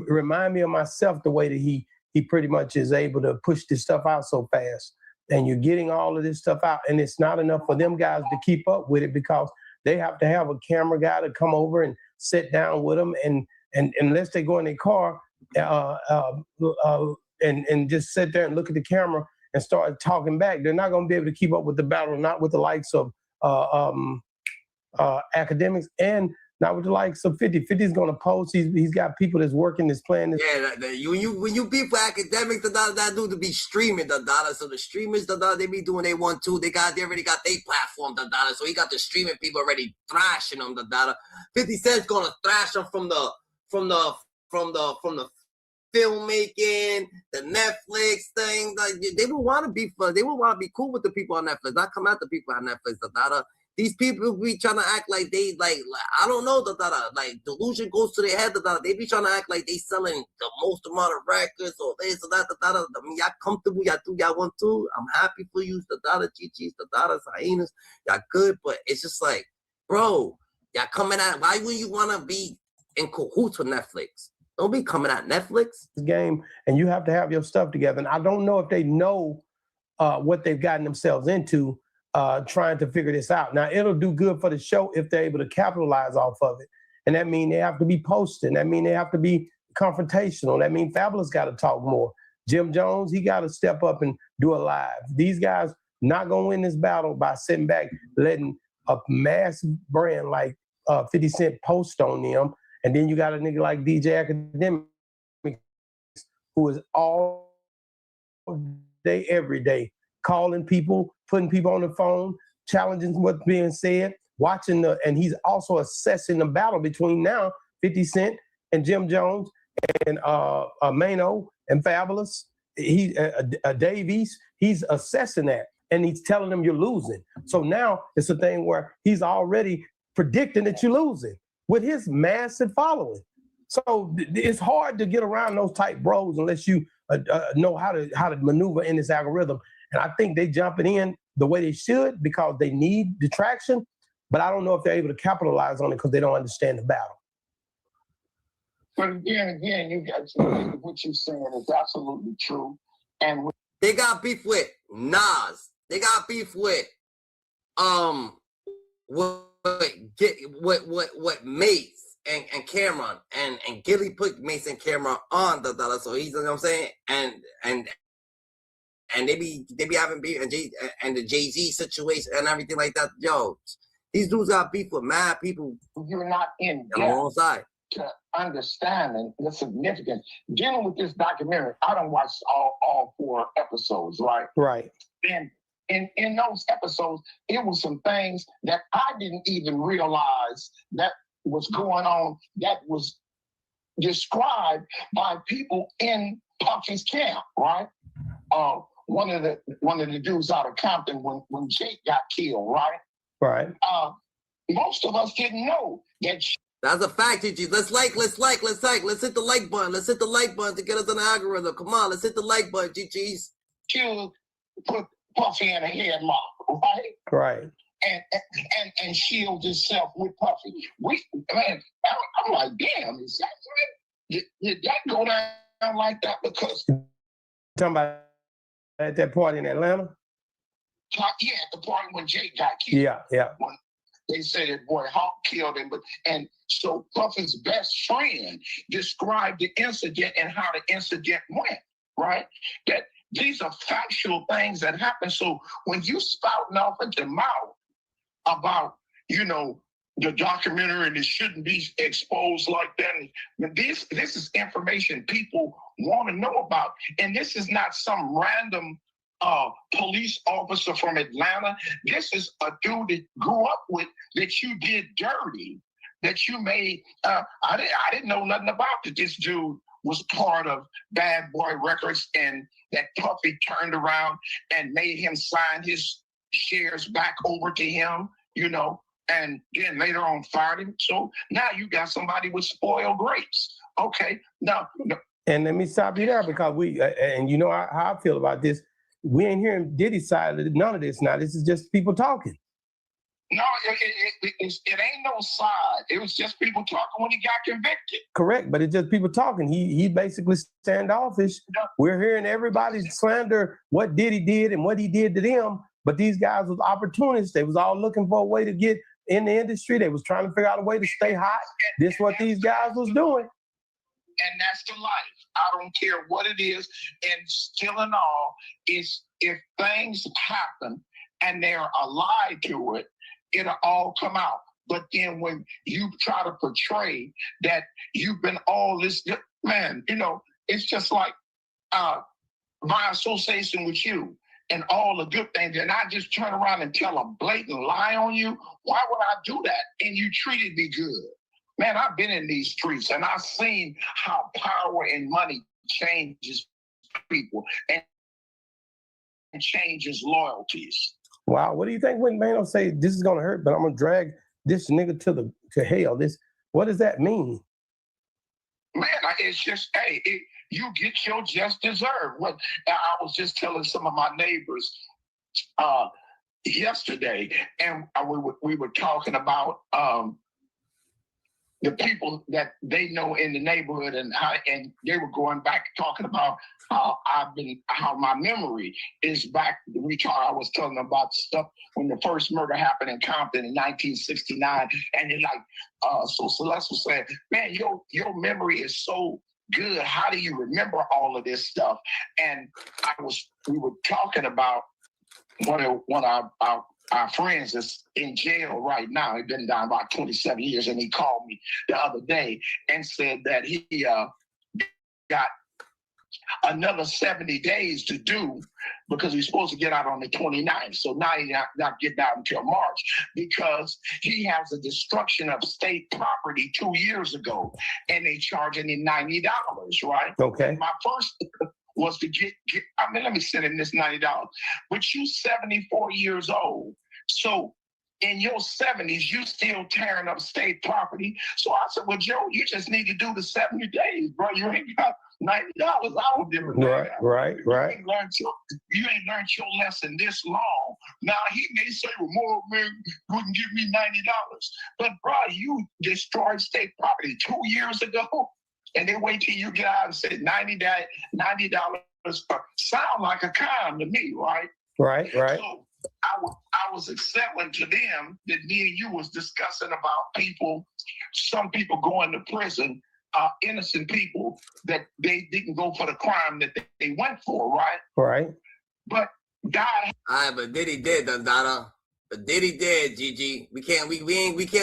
S10: remind me of myself, the way that he pretty much is able to push this stuff out so fast. And you're getting all of this stuff out, and it's not enough for them guys to keep up with it, because they have to have a camera guy to come over and sit down with them. And unless they go in their car, and just sit there and look at the camera and start talking back, they're not going to be able to keep up with the battle, not with the likes of academics and not with the likes of 50. 50 is going to post. He's got people that's working this plan.
S1: Yeah, when you beef with academics, that dude to be streaming the data. So the streamers, they be doing they want to. They already got their platform, the data. So he got the streaming people already thrashing them, the data. 50 Cent's gonna thrash them from the filmmaking, the Netflix thing. Like they would want to be fun. They would want to be cool with the people on Netflix, not come at the people on Netflix, the data. These people be trying to act like they like I don't know, like delusion goes to their head. They be trying to act like they selling the most amount of records or this or that. I mean, y'all comfortable, y'all do y'all want to. I'm happy for you, GGs, hyenas, y'all good. But it's just like, bro, y'all coming at. Why would you want to be in cahoots with Netflix? Don't be coming at Netflix.
S10: Game, and you have to have your stuff together. And I don't know if they know what they've gotten themselves into. Trying to figure this out. Now, it'll do good for the show if they're able to capitalize off of it. And that means they have to be posting. That means they have to be confrontational. That means Fabulous got to talk more. Jim Jones, he got to step up and do a live. These guys not going to win this battle by sitting back, letting a massive brand like 50 Cent post on them. And then you got a nigga like DJ Academic who is all day, every day, calling people, putting people on the phone, challenging what's being said, watching and he's also assessing the battle between now 50 Cent and Jim Jones and Maino and Fabulous. Davies, he's assessing that and he's telling them you're losing. So now it's a thing where he's already predicting that you're losing with his massive following. So it's hard to get around those type bros unless you know how to maneuver in this algorithm. And I think they jumping in the way they should because they need the traction, but I don't know if they're able to capitalize on it because they don't understand the battle.
S11: But again, you got what you're saying is absolutely true. And
S1: they got beef with Nas. They got beef with what Mace and Cameron and Gilly put Mace and Cameron on the dollar. So he's, you know what I'm saying, and they be having beef and the Jay-Z situation and everything like that. Yo, these dudes got beef with mad people.
S11: You're not in
S1: on the wrong side
S11: to understanding the significance. Dealing with this documentary, I done watched all 4 episodes, right?
S10: Right.
S11: And in those episodes, it was some things that I didn't even realize that was going on that was described by people in Puffy's camp, right? One of the dudes out of Compton when Jake got killed, right?
S10: Right.
S11: Most of us didn't know that.
S1: That's a fact, GG. Let's hit the like button. Let's hit the like button to get us on the algorithm. Come on, let's hit the like button, GGs.
S11: To put Puffy in a headlock, right?
S10: Right.
S11: And shield himself with Puffy. I'm like, damn, is that right? Did that go down like that? Because
S10: talking about at that party in Atlanta?
S11: Yeah, at the party when Jake got killed.
S10: Yeah.
S11: When they said that boy Hawk killed him, and so Puffy's best friend described the incident and how the incident went, right? That these are factual things that happen. So when you spouting off at your mouth about, the documentary and it shouldn't be exposed like that, this is information people want to know about. And this is not some random police officer from Atlanta. This is a dude that grew up with, that you did dirty, that you made. I didn't know nothing about that. This dude was part of Bad Boy Records and that Puffy turned around and made him sign his shares back over to him, and then later on fired him. So now you got somebody with spoiled grapes. Okay, now.
S10: And let me stop you there because and you know how I feel about this. We ain't hearing Diddy's side of none of this now. This is just people talking.
S11: No, it ain't no side. It was just people talking when he got convicted.
S10: Correct, but it's just people talking. He basically standoffish. Yeah. We're hearing everybody slander what Diddy did and what he did to them, but these guys was opportunists. They was all looking for a way to get in the industry. They was trying to figure out a way to stay hot. This is what these guys was doing.
S11: And that's the life. I don't care what it is. And still in all, is if things happen and there a lie to it, it'll all come out. But then when you try to portray that you've been all this, man, you know, it's just like my association with you and all the good things, and I just turn around and tell a blatant lie on you. Why would I do that? And you treated me good. Man, I've been in these streets and I've seen how power and money changes people and changes loyalties.
S10: Wow, what do you think when Maino say this is gonna hurt, but I'm gonna drag this nigga to hell? What does that mean?
S11: Man, it's just, hey, you get your just desert. What I was just telling some of my neighbors yesterday, and we were talking about the people that they know in the neighborhood, and they were going back talking about how my memory is back. I was telling them about stuff when the first murder happened in Compton in 1969, and they're like, so Celeste was saying, man, your memory is so good. How do you remember all of this stuff? And we were talking about one of our friends is in jail right now. He's been down about 27 years, and he called me the other day and said that he got another 70 days to do because he's supposed to get out on the 29th. So now he's not getting out until March because he has a destruction of state property 2 years ago, and they charging him $90, right?
S10: Okay.
S11: My first was to get let me send him this $90. But you 74 years old. So in your 70s, you still tearing up state property. So I said, well, Joe, you just need to do the 70 days, bro. You ain't got $90. I don't give a damn.
S10: Right.
S11: You ain't learned your lesson this long. Now he may say, well, more man wouldn't give me $90. But bro, you destroyed state property 2 years ago. And they wait till you get out and say $90 sound like a con to me, right?
S10: Right.
S11: So I was accepting to them that me and you was discussing about some people going to prison, innocent people that they didn't go for the crime that they went for, right?
S10: Right.
S11: But God.
S1: But Diddy did, Dada. But Diddy did, Gigi. We can't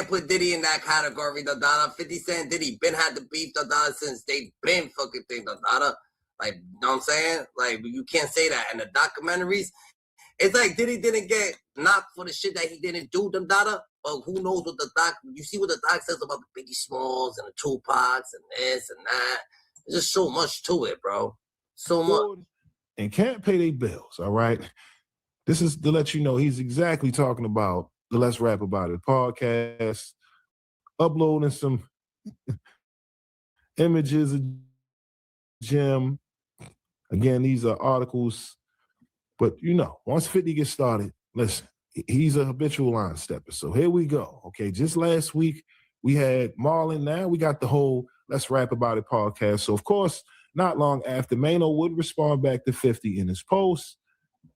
S1: put Diddy in that category, Dada. 50 Cent, Diddy been had the beef, Dada, since they been fucking thing, Dada. Like, you know what I'm saying? Like, you can't say that. And the documentaries, it's like Diddy didn't get knocked for the shit that he didn't do, Dada. But who knows what you see what the doc says about the Biggie Smalls and the Tupacs and this and that. There's just so much to it, bro. So much.
S5: And can't pay their bills, all right? This is to let you know he's exactly talking about the Let's Rap About It podcast, uploading some images of Jim. Again, these are articles. But, once 50 gets started, listen, he's a habitual line stepper. So here we go. Okay, just last week, we had Marlon. Now we got the whole Let's Rap About It podcast. So, of course, not long after, Maino would respond back to 50 in his post.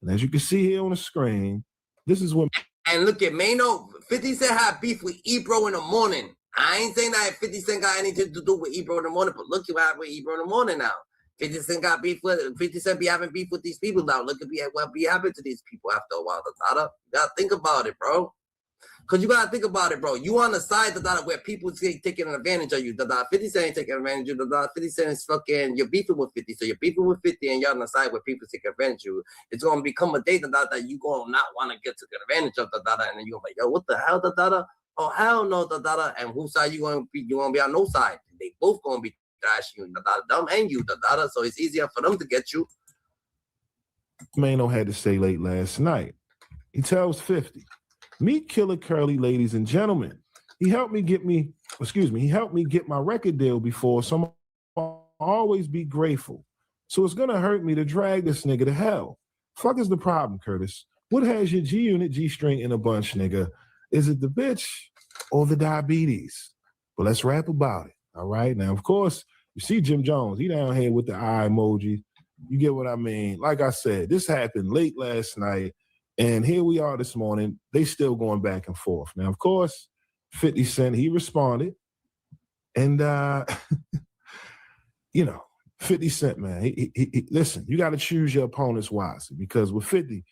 S5: And as you can see here on the screen, this is what...
S1: And look at Maino. 50 Cent had beef with Ebro in the morning. I ain't saying that 50 Cent got anything to do with Ebro in the morning, but look what happened with Ebro in the morning now. 50 Cent got beef with 50 Cent be having beef with these people now. Look at what be happening to these people after a while, Dada. You gotta think about it, bro. Cause you gotta think about it, bro. You on the side, Dada, where people taking advantage of you, Dada. 50 Cent ain't taking advantage of you, Dada. 50 Cent is fucking, you're beefing with 50. So you're beefing with 50 and you're on the side where people take advantage of you. It's gonna become a day, Dada, that you gonna not want to get taken advantage of, Dada. And then you're like, yo, what the hell, Dada? Oh, hell no, Dada. And whose side you gonna be? You gonna be on no side. They both gonna be trashing you, Dada. Them and you, Dada. So it's easier for them to get you.
S5: Maino had to say late last night. He tells 50, meet Killer Curly, ladies and gentlemen. He helped me get my record deal before, so I'll always be grateful. So it's gonna hurt me to drag this nigga to hell. Fuck is the problem, Curtis? What has your G-Unit G-string in a bunch, nigga? Is it the bitch or the diabetes? But let's rap about it, all right? Now, of course, you see Jim Jones. He down here with the eye emoji. You get what I mean? Like I said, this happened late last night, and here we are this morning. They still going back and forth. Now, of course, 50 Cent, he responded, and
S12: you know, 50 Cent, man. He listen, you got to choose your opponents wisely because with 50,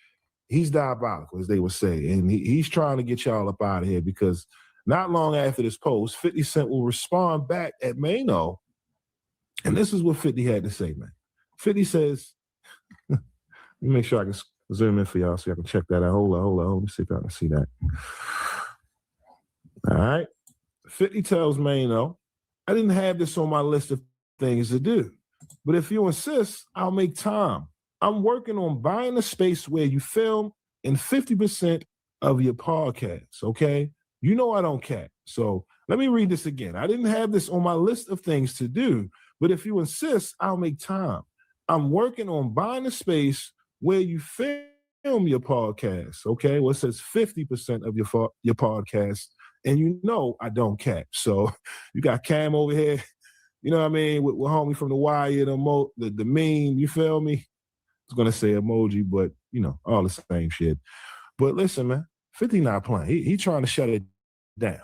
S12: he's diabolical, as they would say. And he's trying to get y'all up out of here because not long after this post, 50 Cent will respond back at Maino. And this is what 50 had to say, man. 50 says, let me make sure I can zoom in for y'all so y'all can check that out. Hold on. Let me see if y'all can see that. All right. 50 tells Maino, I didn't have this on my list of things to do, but if you insist, I'll make time. I'm working on buying a space where you film in 50% of your podcast, okay? You know I don't cap. So let me read this again. I didn't have this on my list of things to do, but if you insist, I'll make time. I'm working on buying a space where you film your podcast, okay? Well, it says 50% of your podcast, and you know I don't cap. So you got Cam over here, you know what I mean, with homie from The Wire, the meme, you feel me? I was going to say emoji, but, you know, all the same shit. But listen, man, 50 not playing. He trying to shut it down,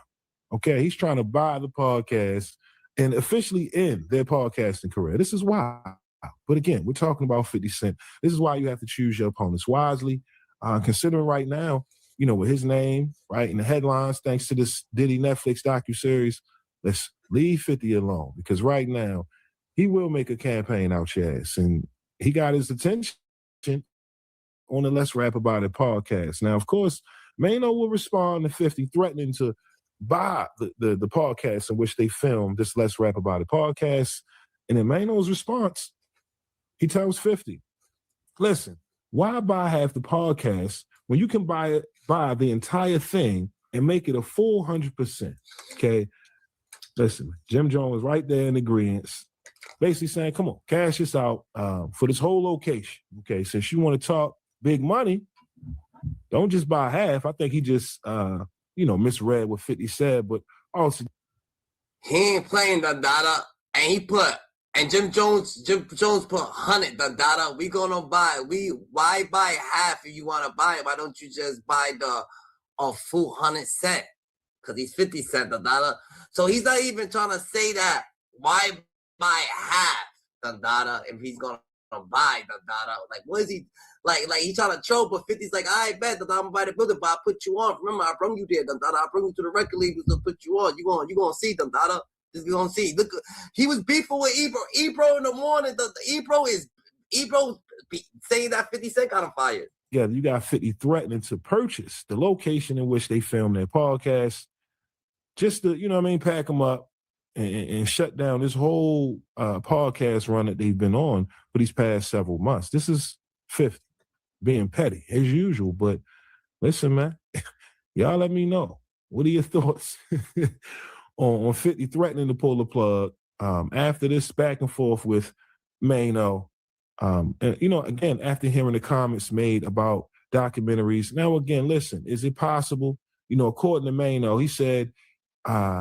S12: okay? He's trying to buy the podcast and officially end their podcasting career. This is why. But again, we're talking about 50 Cent. This is why you have to choose your opponents wisely. Considering right now, you know, with his name, right, in the headlines, thanks to this Diddy Netflix docuseries, let's leave 50 alone because right now he will make a campaign out your ass. And he got his attention on the Let's Rap About It podcast. Now, of course, Maino will respond to 50 threatening to buy the podcast in which they filmed this Let's Rap About It podcast. And in Maino's response, he tells 50, listen, why buy half the podcast when you can buy the entire thing and make it a full 100%, okay? Listen, Jim Jones was right there in agreement, basically saying, come on, cash this out for this whole location, okay? Since you want to talk big money, don't just buy half. I think he just, misread what 50 said, but also.
S1: He ain't playing the data, and Jim Jones put 100 the data. We gonna buy. Why buy half if you want to buy it? Why don't you just buy a full 100 cent? Because he's 50 cent the data. So he's not even trying to say that. Why buy half the data if he's gonna buy the data? Like, what is he like? Like he trying to troll, but 50's like, I bet that I'm gonna buy the building, but I put you on. Remember, I brought you there, the data. I brought you to the record labels to put you on. You gonna see the data. You gonna see. Look, he was beefing with Ebro. Ebro in the morning. Ebro saying that 50 Cent got him fired.
S12: Yeah, you got 50 threatening to purchase the location in which they filmed their podcast, just to, pack them up and shut down this whole podcast run that they've been on for these past several months. This is 50 being petty as usual. But listen, man, y'all let me know. What are your thoughts on 50 threatening to pull the plug after this back and forth with Maino? And, again, after hearing the comments made about documentaries. Now, again, listen, is it possible? According to Maino, he said,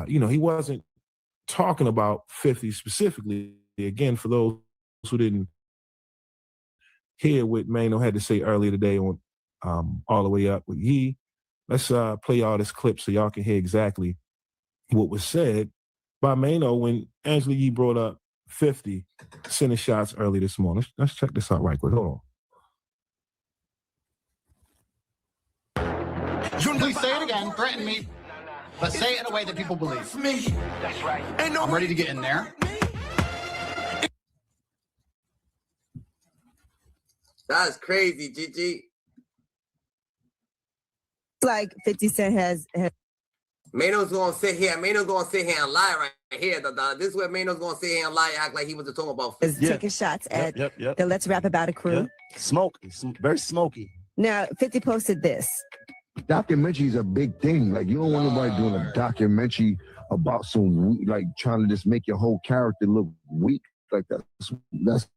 S12: he wasn't talking about 50 specifically. Again, for those who didn't hear what Maino had to say earlier today on All the Way Up with Yee, let's play all this clip so y'all can hear exactly what was said by Maino when Angela Yee brought up 50 sending shots early this morning. Let's check this out right quick. Hold on.
S13: Please say it again. Threaten me. But say it in a way that people believe. Me. That's right. I'm ready to get in there.
S1: That's crazy, Gigi.
S23: Like 50 Cent has
S1: Maino's gonna sit here. Maino's gonna sit here and lie right here. This is where Maino's gonna sit here and lie, act like he was talking about.
S23: is taking shots at the Let's Rap About It crew.
S8: Smoky, very smoky.
S23: Now, 50 posted this.
S9: Documentary is a big thing. Like, you don't want nobody doing a documentary about some, like, trying to just make your whole character look weak. Like, that's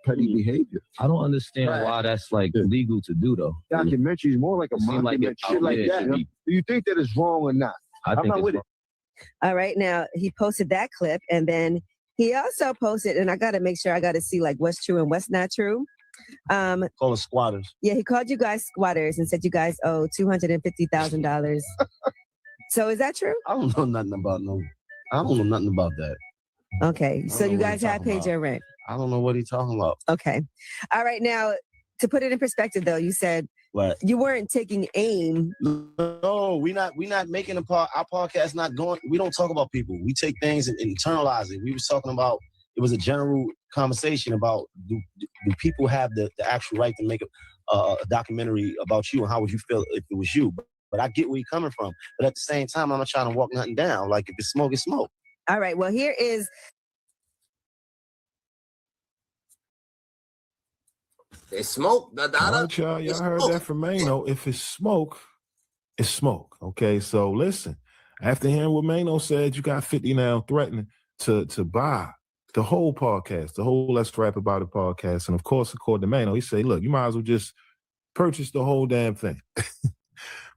S9: petty behavior.
S4: I don't understand why that's like legal to do though.
S9: Documentary is more like a mockumentary, shit like that. Do you think that is wrong or not? I'm not with it.
S23: All right, now he posted that clip, and then he also posted, and I got to make sure I got to see like what's true and what's not true.
S8: Call us squatters.
S23: Yeah, he called you guys squatters and said you guys owe $250,000. So is that true?
S8: I don't know nothing about that.
S23: Okay, so you guys have paid your rent.
S8: I don't know what he's talking about.
S23: Okay. All right, now, to put it in perspective, though, you said you weren't taking aim.
S8: No, we not making our podcast not going. We don't talk about people. We take things and internalize it. We was talking about, it was a general conversation about do people have the actual right to make a documentary about you, and how would you feel if it was you? But I get where you're coming from. But at the same time, I'm not trying to walk nothing down. Like, if it's smoke, it's smoke.
S23: All right, well, here is.
S1: It's smoke.
S12: All right, y'all heard that from Maino. If it's smoke, it's smoke. Okay, so listen. After hearing what Maino said, you got 50 now threatening to buy the whole podcast, the whole Let's Rap About It podcast. And of course, according to Maino, he said, look, you might as well just purchase the whole damn thing.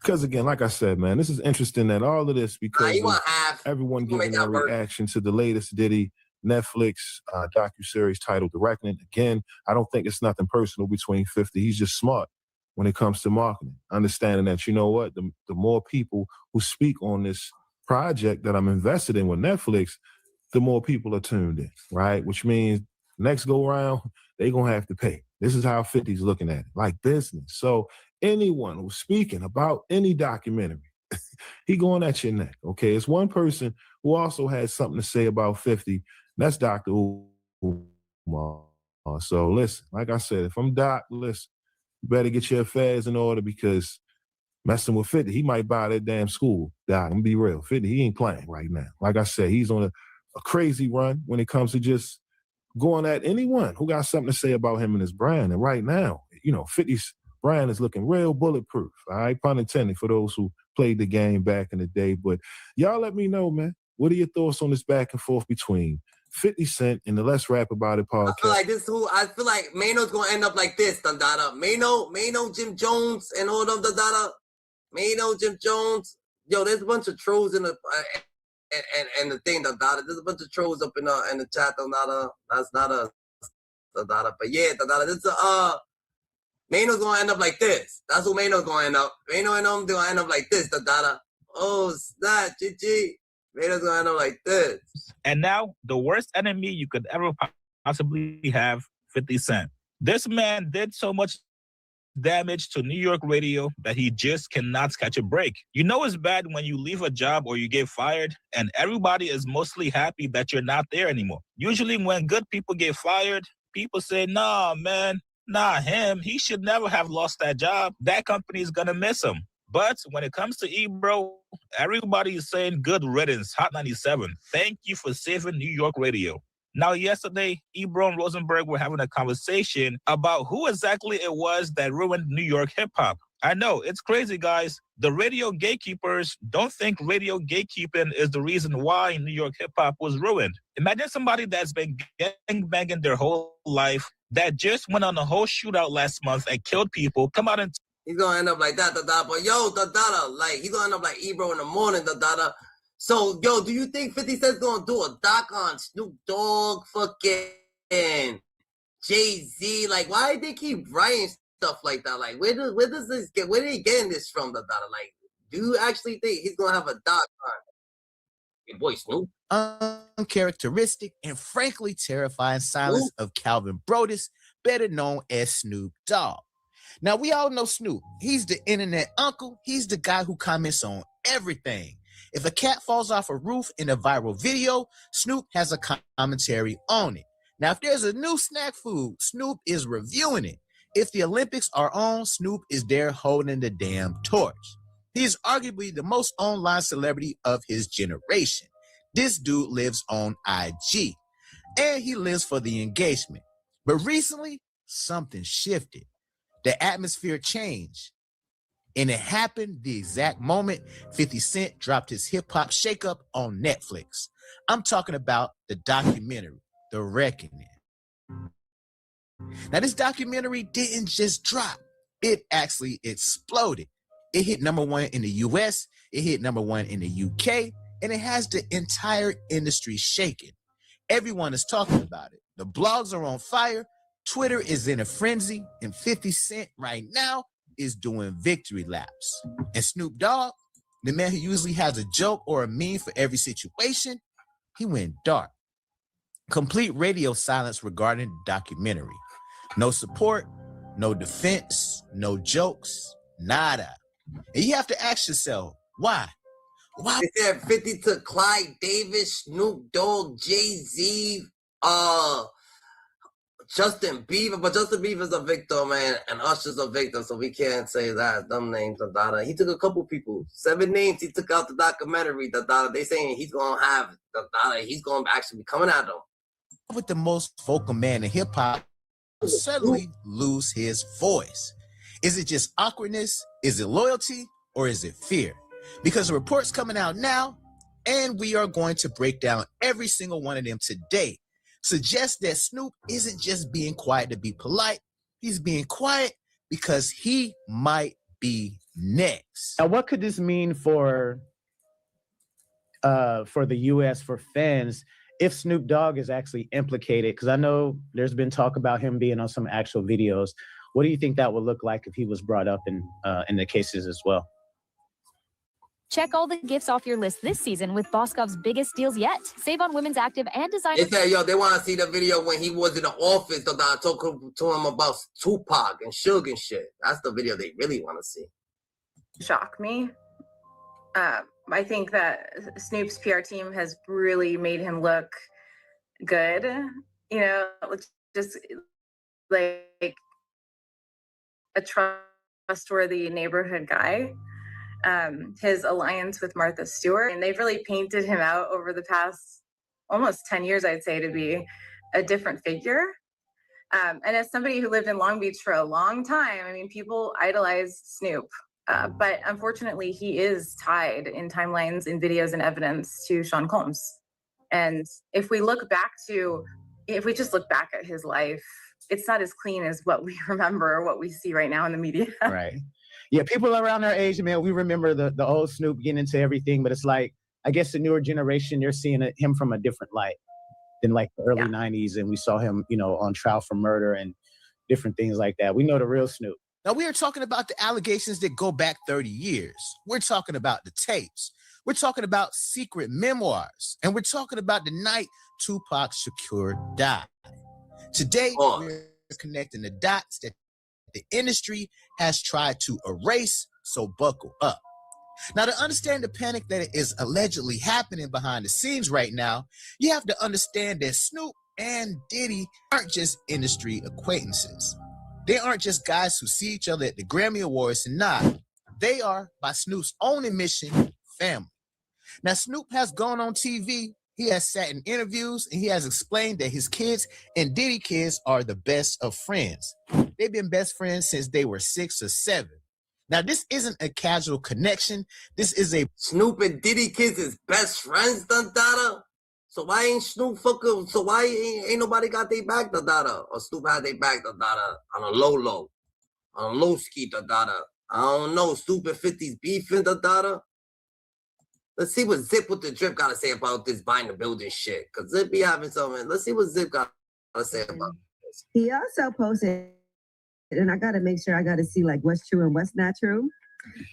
S12: Because again, like I said, man, this is interesting that all of this, because everyone giving their reaction to the latest Diddy Netflix docuseries titled The Reckoning. Again, I don't think it's nothing personal between 50. He's just smart when it comes to marketing, understanding that, you know what, the more people who speak on this project that I'm invested in with Netflix, the more people are tuned in, right? Which means next go around, they're going to have to pay. This is how 50's looking at it, like business. So anyone who's speaking about any documentary, he going at your neck, okay? It's one person who also has something to say about 50. That's Dr. Umar. So listen, like I said, if I'm Doc, listen, you better get your affairs in order, because messing with 50, he might buy that damn school. Doc, I'm gonna be real. 50, he ain't playing right now. Like I said, he's on a crazy run when it comes to just going at anyone who got something to say about him and his brand. And right now, 50's brand is looking real bulletproof. All right, pun intended for those who played the game back in the day. But y'all let me know, man. What are your thoughts on this back and forth between 50 Cent and the Let's Rap About It podcast?
S1: I feel like Maino's gonna end up like this, Dandada. Maino, Jim Jones, and all them, Dandada. Maino, Jim Jones. Yo, there's a bunch of trolls in the and the thing, Dandada. There's a bunch of trolls up in the chat, Dandada. That's not a Dandada, but yeah, Dandada. This Maino's gonna end up like this. That's what Maino's gonna end up. Maino and them gonna end up like this, Dandada. Oh snap, GG. Maino's gonna end up like this.
S14: And now, the worst enemy you could ever possibly have, 50 Cent. This man did so much damage to New York radio that he just cannot catch a break. You know it's bad when you leave a job or you get fired, and everybody is mostly happy that you're not there anymore. Usually when good people get fired, people say, nah, man, nah, him, he should never have lost that job. That company is gonna miss him. But when it comes to Ebro, everybody is saying good riddance, Hot 97. Thank you for saving New York radio. Now, yesterday, Ebro and Rosenberg were having a conversation about who exactly it was that ruined New York hip-hop. I know, it's crazy, guys. The radio gatekeepers don't think radio gatekeeping is the reason why New York hip-hop was ruined. Imagine somebody that's been gang-banging their whole life, that just went on a whole shootout last month and killed people, come out and...
S1: He's gonna end up like that, Dada. But yo, Dada, like he's gonna end up like Ebro in the morning, Dada. So yo, do you think 50 Cent's gonna do a doc on Snoop Dogg, fucking Jay-Z? Like, why did they keep writing stuff like that? Like, where does this get? Where are they getting this from, Dada? Like, do you actually think he's gonna have a doc on your boy Snoop?
S15: Uncharacteristic and frankly terrifying silence of Calvin Brodus, better known as Snoop Dogg. Now, we all know Snoop. He's the internet uncle. He's the guy who comments on everything. If a cat falls off a roof in a viral video, Snoop has a commentary on it. Now, if there's a new snack food, Snoop is reviewing it. If the Olympics are on, Snoop is there holding the damn torch. He is arguably the most online celebrity of his generation. This dude lives on IG, and he lives for the engagement. But recently, something shifted. The atmosphere changed, and it happened the exact moment 50 Cent dropped his hip-hop shakeup on Netflix. I'm talking about the documentary, The Reckoning. Now, this documentary didn't just drop. It actually exploded. It hit #1 in the US, it hit #1 in the UK, and it has the entire industry shaken. Everyone is talking about it. The blogs are on fire. Twitter is in a frenzy, and 50 Cent right now is doing victory laps. And Snoop Dogg, the man who usually has a joke or a meme for every situation, he went dark. Complete radio silence regarding the documentary. No support, no defense, no jokes, nada. And you have to ask yourself, why? Why?
S1: They said 50 to Clyde Davis, Snoop Dogg, Jay-Z, Justin Bieber, but Justin Bieber's a victim, man, and Usher's a victim, so we can't say that. Them names, da. He took a couple people. 7 names he took out the documentary, da. They saying he's gonna have he's gonna actually be coming at them.
S15: With the most vocal man in hip hop will suddenly lose his voice. Is it just awkwardness? Is it loyalty? Or is it fear? Because the report's coming out now, and we are going to break down every single one of them today. Suggest that Snoop isn't just being quiet to be polite. He's being quiet because he might be next.
S16: Now, what could this mean for the U.S., for fans, if Snoop Dogg is actually implicated? Because I know there's been talk about him being on some actual videos. What do you think that would look like if he was brought up in the cases as well?
S17: Check all the gifts off your list this season with Boscov's biggest deals yet. Save on women's active and designer.
S1: They said, they want to see the video when he was in the office. So I talked to him about Tupac and Suge and shit. That's the video they really want to see.
S18: Shock me. I think that Snoop's PR team has really made him look good. You know, just like a trustworthy neighborhood guy. His alliance with Martha Stewart, and they've really painted him out over the past almost 10 years, I'd say, to be a different figure. And as somebody who lived in Long Beach for a long time, I mean, people idolize Snoop, but unfortunately he is tied in timelines, in videos and evidence to Sean Combs. And if we just look back at his life, it's not as clean as what we remember or what we see right now in the media.
S16: Right. Yeah, people around our age, man, we remember the old Snoop getting into everything, but it's like, I guess the newer generation, they're seeing him from a different light than like the early 90s. And we saw him, on trial for murder and different things like that. We know the real Snoop.
S15: Now, we are talking about the allegations that go back 30 years. We're talking about the tapes. We're talking about secret memoirs. And we're talking about the night Tupac Shakur died. Today, we're connecting the dots that the industry has tried to erase, so buckle up. Now, to understand the panic that is allegedly happening behind the scenes right now, you have to understand that Snoop and Diddy aren't just industry acquaintances. They aren't just guys who see each other at the Grammy Awards and nod. They are, by Snoop's own admission, family. Now, Snoop has gone on TV. He has sat in interviews and he has explained that his kids and Diddy kids are the best of friends. They've been best friends since they were 6 or 7. Now, this isn't a casual connection. This is a
S1: Snoop and Diddy kids is best friends, da. So why ain't Snoop fucking? So why ain't nobody got their back, da? Or Snoop had their back, da, on a low, on a low ski, da. I don't know. Snoop and 50's beefing, da. Let's see what Zip with the Drip got to say about this buying the building shit. Because Zip be having something. Let's see what Zip got to say about this.
S23: He also posted, and I got to make sure I got to see like what's true and what's not true.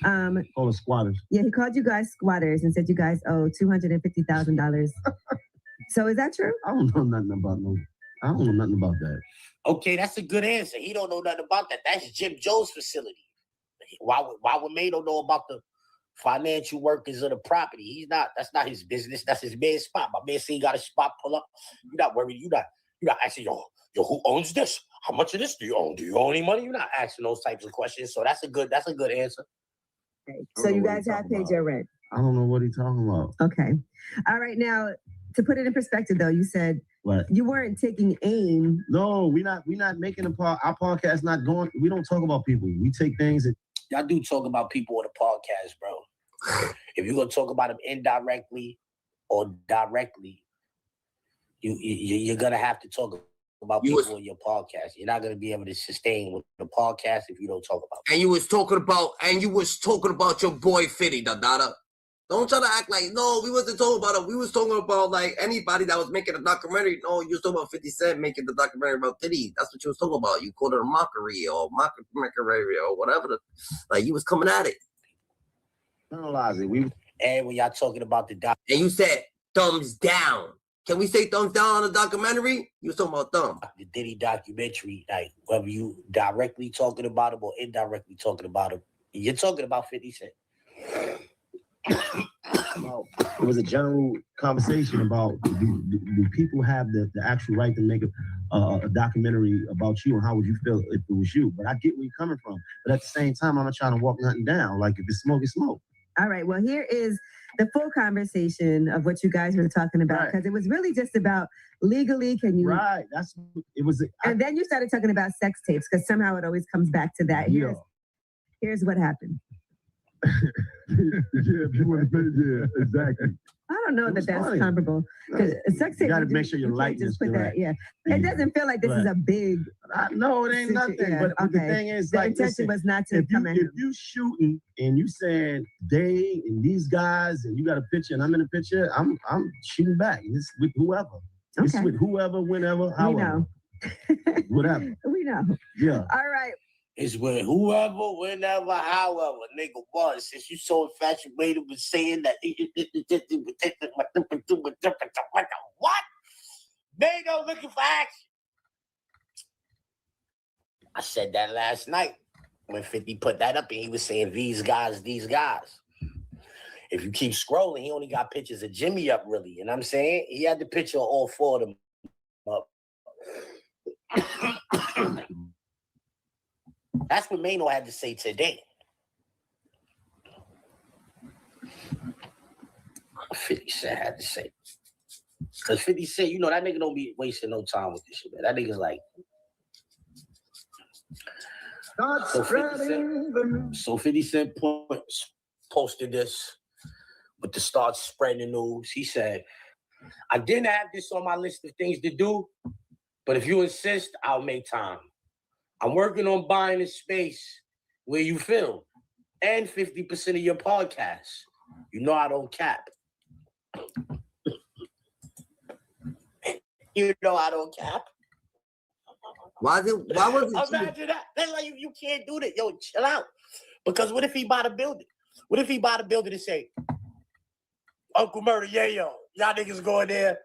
S2: All the squatters.
S23: Yeah, he called you guys squatters and said you guys owe $250,000. So is that true?
S2: I don't know nothing about that.
S24: Okay, that's a good answer. He don't know nothing about that. That's Jim Joe's facility. Why would Maino know about the financial workings of the property? He's not. That's not his business. That's his man's spot. My man say he got a spot pull up. You're not worried. You're not asking, yo, who owns this? How much of this do you own? Do you own any money? You're not asking those types of questions. So that's a good answer.
S23: Okay. So you guys have paid your rent.
S2: I don't know what he's talking about.
S23: Okay. All right. Now, to put it in perspective, though, you said you weren't taking aim.
S2: No, we're not making our podcast not going. We don't talk about people. We take things and
S24: y'all do talk about people on the podcast, bro. If you're gonna talk about them indirectly or directly, you're gonna have to talk about people on your podcast. You're not gonna be able to sustain with the podcast if you don't talk about them.
S1: And you was talking about your boy 50, da. Don't try to act like, no, we wasn't talking about him. We was talking about like anybody that was making a documentary. No, you was talking about 50 Cent making the documentary about Diddy. That's what you was talking about. You called it a mockery or mockery or whatever. Like you was coming at it.
S2: Analyze it.
S24: And when y'all talking about the doc,
S1: and you said thumbs down. Can we say thumbs down on the documentary? You was talking about thumb.
S24: The Diddy documentary, like whether you directly talking about him or indirectly talking about him, you're talking about 50 Cent.
S8: It was a general conversation about do people have the actual right to make a documentary about you, and how would you feel if it was you? But I get where you're coming from. But at the same time, I'm not trying to walk nothing down. Like if it's smoke, it's smoke.
S23: All right. Well, here is the full conversation of what you guys were talking about, because it was really just about legally. Can you?
S8: Right. It was.
S23: And then you started talking about sex tapes, because somehow it always comes back to that. Here's what happened.
S9: If you want to say, exactly.
S23: I don't know that that's comparable. Because sex tape,
S8: you got to make sure your light is correct.
S23: It doesn't feel like this is a big.
S8: No, it ain't nothing. But the thing is,
S23: the
S8: like,
S23: intention was not to come in.
S8: If you shooting and you saying they and these guys, and you got a picture and I'm in a picture, I'm shooting back. It's with whoever. It's with whoever, whenever, however. Whatever.
S23: We know.
S8: Yeah.
S23: All right.
S24: It's with whoever, whenever, however, nigga was. Since you so infatuated with saying that. What? Maino looking for action. I said that last night when 50 put that up and he was saying these guys. If you keep scrolling, he only got pictures of Jimmy up, really. You know what I'm saying? He had the picture of all four of them up. That's what Maino had to say today. 50 Cent had to say. Because 50 Cent, you know, that nigga don't be wasting no time with this shit, man. That nigga's like... So 50 Cent posted this with the start spreading the news. He said, I didn't have this on my list of things to do, but if you insist, I'll make time. I'm working on buying a space where you film and 50% of your podcast. You know I don't cap. You know I don't cap.
S1: Why was it?
S24: Imagine that. That's like you can't do that. Yo, chill out. Because what if he buy the building? What if he buy the building and say, Uncle Murder, yo, y'all niggas go in there,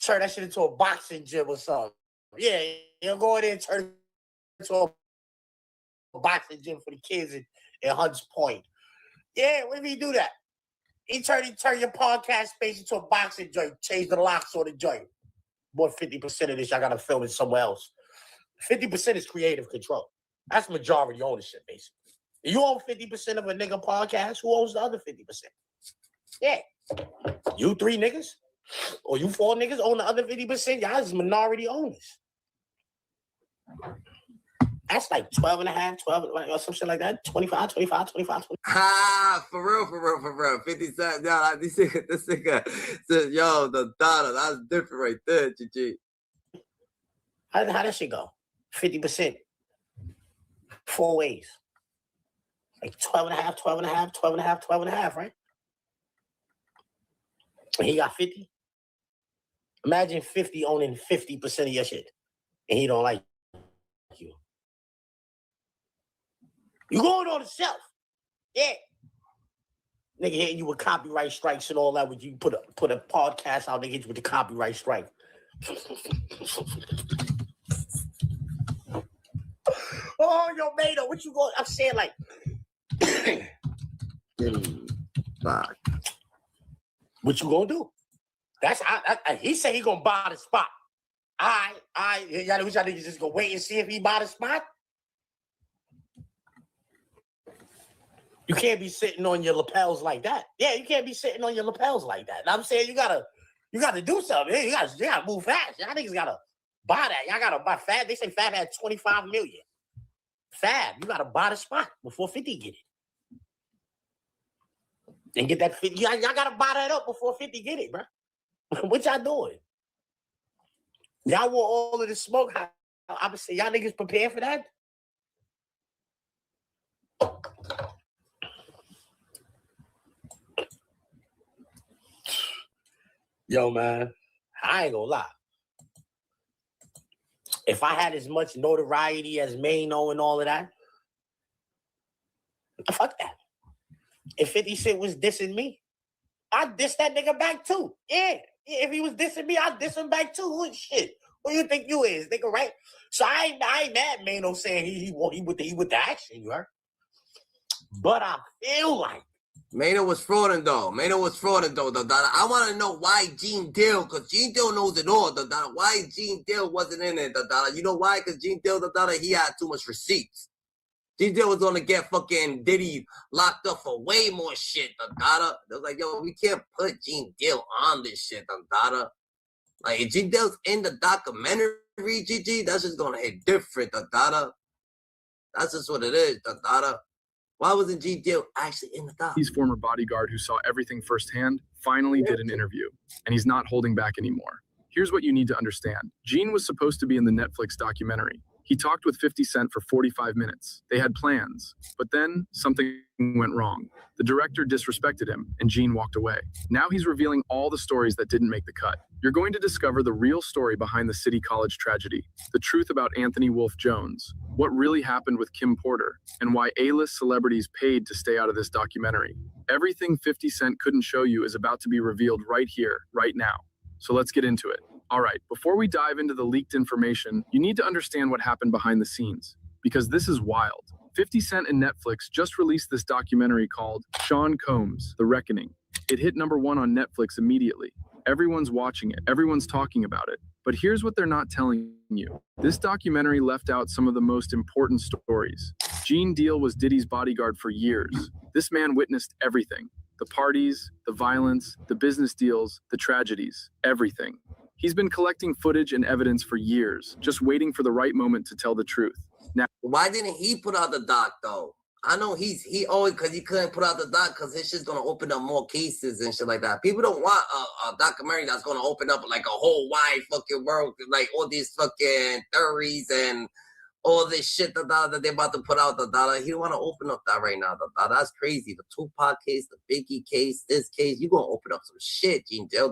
S24: turn that shit into a boxing gym or something. Yeah, you'll go in there and turn it into a boxing gym for the kids in Hunts Point. Yeah, what if he do that? He turn your podcast space into a boxing joint, change the locks on the joint. More 50% of this, y'all gotta film it somewhere else. 50% is creative control. That's majority ownership, basically. You own 50% of a nigga podcast, who owns the other 50%? Yeah. You 3 niggas? Or you 4 niggas own the other 50%? Y'all is minority owners. That's like 12 and a half, 12 or some shit like that. 25.
S1: Ah, for real. 50 Cent. Yo, this nigga said, yo, the dollar, that's different right there, GG.
S24: How that shit go? 50%. 4 ways. Like 12 and a half, 12 and a half, 12 and a half, 12 and a half, right? And he got 50. Imagine 50 owning 50% of your shit. And he don't like you. You going on the shelf. Yeah. Nigga hitting you with copyright strikes and all that. When you put a podcast out, they hit you with the copyright strike. Oh, yo, Maino, what you going? I'm saying like, what you gonna do? That's he said he gonna buy the spot. Y'all niggas just gonna wait and see if he buy the spot. You can't be sitting on your lapels like that. Yeah, you can't be sitting on your lapels like that. And I'm saying you gotta do something. You gotta move fast. Y'all niggas gotta buy that. Y'all gotta buy Fab. They say Fab had 25 million. Fab, you gotta buy the spot before 50 get it. And get that 50. Y'all gotta buy that up before 50 get it, bro. What y'all doing? Y'all want all of the smoke? I'm saying y'all niggas prepare for that? Yo, man, I ain't gonna lie. If I had as much notoriety as Maino and all of that, fuck that. If 50 Cent was dissing me, I'd diss that nigga back too. Yeah, If he was dissing me, I'd diss him back too. Shit. What do you think you is, nigga, right? So I ain't mad at Maino saying he with the action, you heard? But I feel like
S1: Maino was frauding though. I want to know why Gene Dill, because Gene Dill knows it all. Why Gene Dill wasn't in it. You know why? Because Gene Dill, he had too much receipts. Gene Dill was gonna get fucking Diddy locked up for way more shit. They was like, yo, we can't put Gene Dill on this shit. Like, if Gene Dill's in the documentary, GG, that's just gonna hit different. That's just what it is. Why wasn't Gene Dill actually in the doc?
S3: His former bodyguard who saw everything firsthand finally did an interview, and he's not holding back anymore. Here's what you need to understand. Gene was supposed to be in the Netflix documentary. He talked with 50 Cent for 45 minutes. They had plans, but then something went wrong. The director disrespected him, and Gene walked away. Now he's revealing all the stories that didn't make the cut. You're going to discover the real story behind the City College tragedy, the truth about Anthony Wolf Jones, what really happened with Kim Porter, and why A-list celebrities paid to stay out of this documentary. Everything 50 Cent couldn't show you is about to be revealed right here, right now. So let's get into it. All right, before we dive into the leaked information, you need to understand what happened behind the scenes, because this is wild. 50 Cent and Netflix just released this documentary called Sean Combs, The Reckoning. It hit #1 on Netflix immediately. Everyone's watching it, everyone's talking about it. But here's what they're not telling you. This documentary left out some of the most important stories. Gene Deal was Diddy's bodyguard for years. This man witnessed everything. The parties, the violence, the business deals, the tragedies, everything. He's been collecting footage and evidence for years, just waiting for the right moment to tell the truth. Now,
S1: why didn't he put out the doc though? I know he always, because he couldn't put out the doc because his shit's gonna open up more cases and shit like that. People don't want a documentary that's gonna open up like a whole wide fucking world, like all these fucking theories and all this shit that they're about to put out. He don't want to open up that right now. That's crazy. The Tupac case, the Biggie case, this case, you gonna open up some shit, Gene Deal.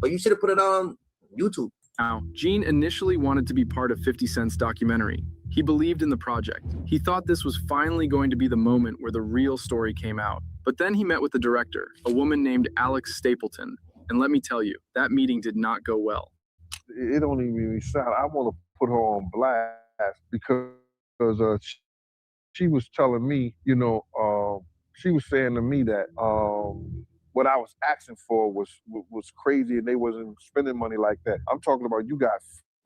S1: But you should have put it on YouTube.
S3: Now, Gene initially wanted to be part of 50 Cent's documentary. He believed in the project. He thought this was finally going to be the moment where the real story came out. But then he met with the director, a woman named Alex Stapleton. And let me tell you, that meeting did not go well.
S9: It don't even sound. I want to put her on blast because she was telling me, she was saying to me that what I was asking for was crazy, and they wasn't spending money like that. I'm talking about you got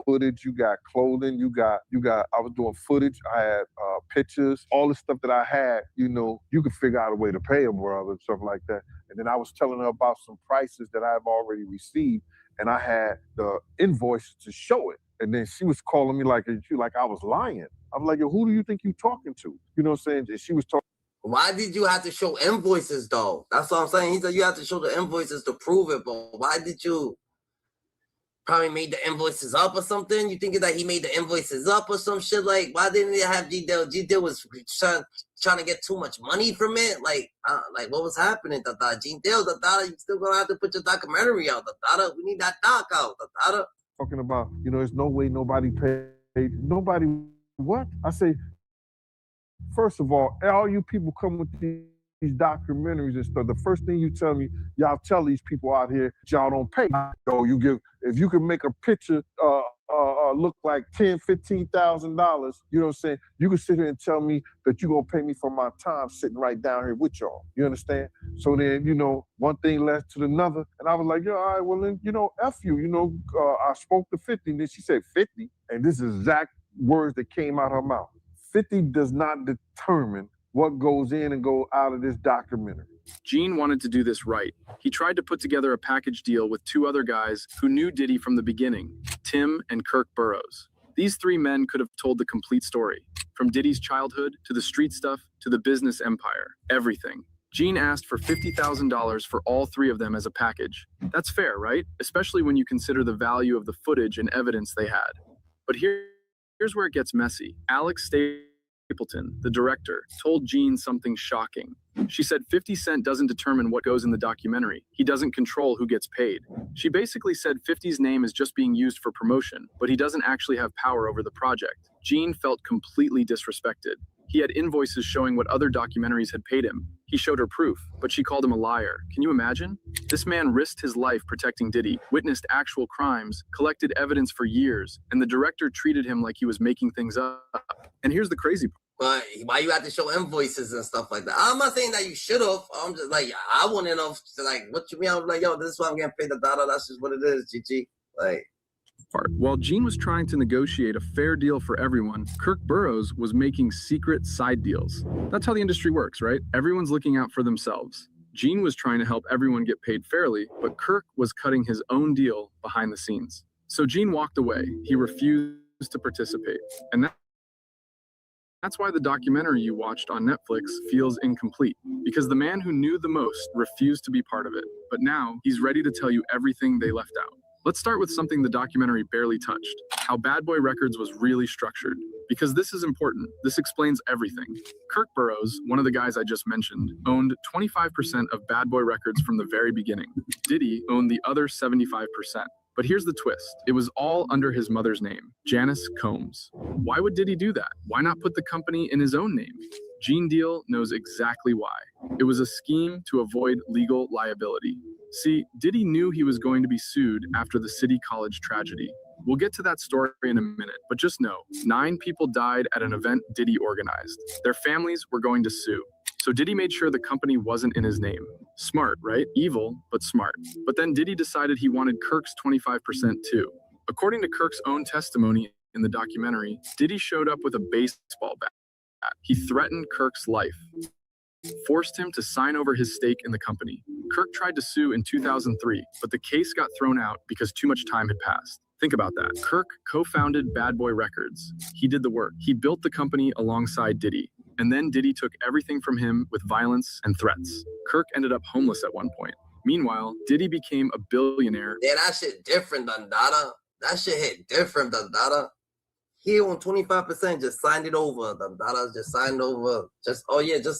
S9: footage, you got clothing, you got. I was doing footage. I had pictures, all the stuff that I had. You could figure out a way to pay them, brother, and stuff like that. And then I was telling her about some prices that I've already received, and I had the invoice to show it. And then she was calling me like I was lying. I'm like, yo, who do you think you talking to? You know what I'm saying? And she was talking.
S1: Why did you have to show invoices though? That's what I'm saying. He said you have to show the invoices to prove it, but why did you probably made the invoices up or something? You think that he made the invoices up or some shit? Like, why didn't he have G-Deal? G-Deal was trying to get too much money from it? Like what was happening? G-Deal, you still gonna have to put your documentary out. We need that doc out.
S9: Talking about, there's no way nobody paid. Nobody what? I say, first of all you people come with these documentaries and stuff, the first thing you tell me, y'all tell these people out here, y'all don't pay. So if you can make a picture look like $10,000-$15,000, you know what I'm saying? You can sit here and tell me that you're gonna pay me for my time sitting right down here with y'all. You understand? So then, one thing led to another, and I was like, all right, well then, F you. I spoke to 50, and then she said 50, and this is exact words that came out her mouth. 50 does not determine what goes in and go out of this documentary.
S3: Gene wanted to do this right. He tried to put together a package deal with 2 other guys who knew Diddy from the beginning, Tim and Kirk Burrows. These 3 men could have told the complete story, from Diddy's childhood to the street stuff to the business empire, everything. Gene asked for $50,000 for all 3 of them as a package. That's fair, right? Especially when you consider the value of the footage and evidence they had. But here's where it gets messy. Alex Stapleton, the director, told Gene something shocking. She said 50 Cent doesn't determine what goes in the documentary. He doesn't control who gets paid. She basically said 50's name is just being used for promotion, but he doesn't actually have power over the project. Gene felt completely disrespected. He had invoices showing what other documentaries had paid him, He showed her proof, but she called him a liar. Can you imagine? This man risked his life protecting Diddy, witnessed actual crimes, collected evidence for years, and the director treated him like he was making things up. And here's the crazy part.
S1: But why you have to show invoices and stuff like that? I'm not saying that you should have. I'm just like, I want to know, like, what you mean? I was like, yo, this is why I'm getting paid the dollar. That's just what it is, GG. Like,
S3: while Gene was trying to negotiate a fair deal for everyone, Kirk Burroughs was making secret side deals. That's how the industry works, right? Everyone's looking out for themselves. Gene was trying to help everyone get paid fairly, but Kirk was cutting his own deal behind the scenes. So Gene walked away. He refused to participate. And that's why the documentary you watched on Netflix feels incomplete, because the man who knew the most refused to be part of it. But now he's ready to tell you everything they left out. Let's start with something the documentary barely touched, how Bad Boy Records was really structured. Because this is important. This explains everything. Kirk Burroughs, one of the guys I just mentioned, owned 25% of Bad Boy Records from the very beginning. Diddy owned the other 75%. But here's the twist. It was all under his mother's name, Janice Combs. Why would Diddy do that? Why not put the company in his own name? Gene Deal knows exactly why. It was a scheme to avoid legal liability. See, Diddy knew he was going to be sued after the City College tragedy. We'll get to that story in a minute, but just know, 9 people died at an event Diddy organized. Their families were going to sue. So Diddy made sure the company wasn't in his name. Smart, right? Evil, but smart. But then Diddy decided he wanted Kirk's 25% too. According to Kirk's own testimony in the documentary, Diddy showed up with a baseball bat. He threatened Kirk's life, forced him to sign over his stake in the company. Kirk tried to sue in 2003, but the case got thrown out because too much time had passed. Think about that. Kirk co-founded Bad Boy Records. He did the work. He built the company alongside Diddy. And then Diddy took everything from him with violence and threats. Kirk ended up homeless at one point. Meanwhile, Diddy became a billionaire.
S1: Yeah, that shit different than Dada. That shit hit different than Dada. He on 25% just signed it over. The Dada just signed over. Just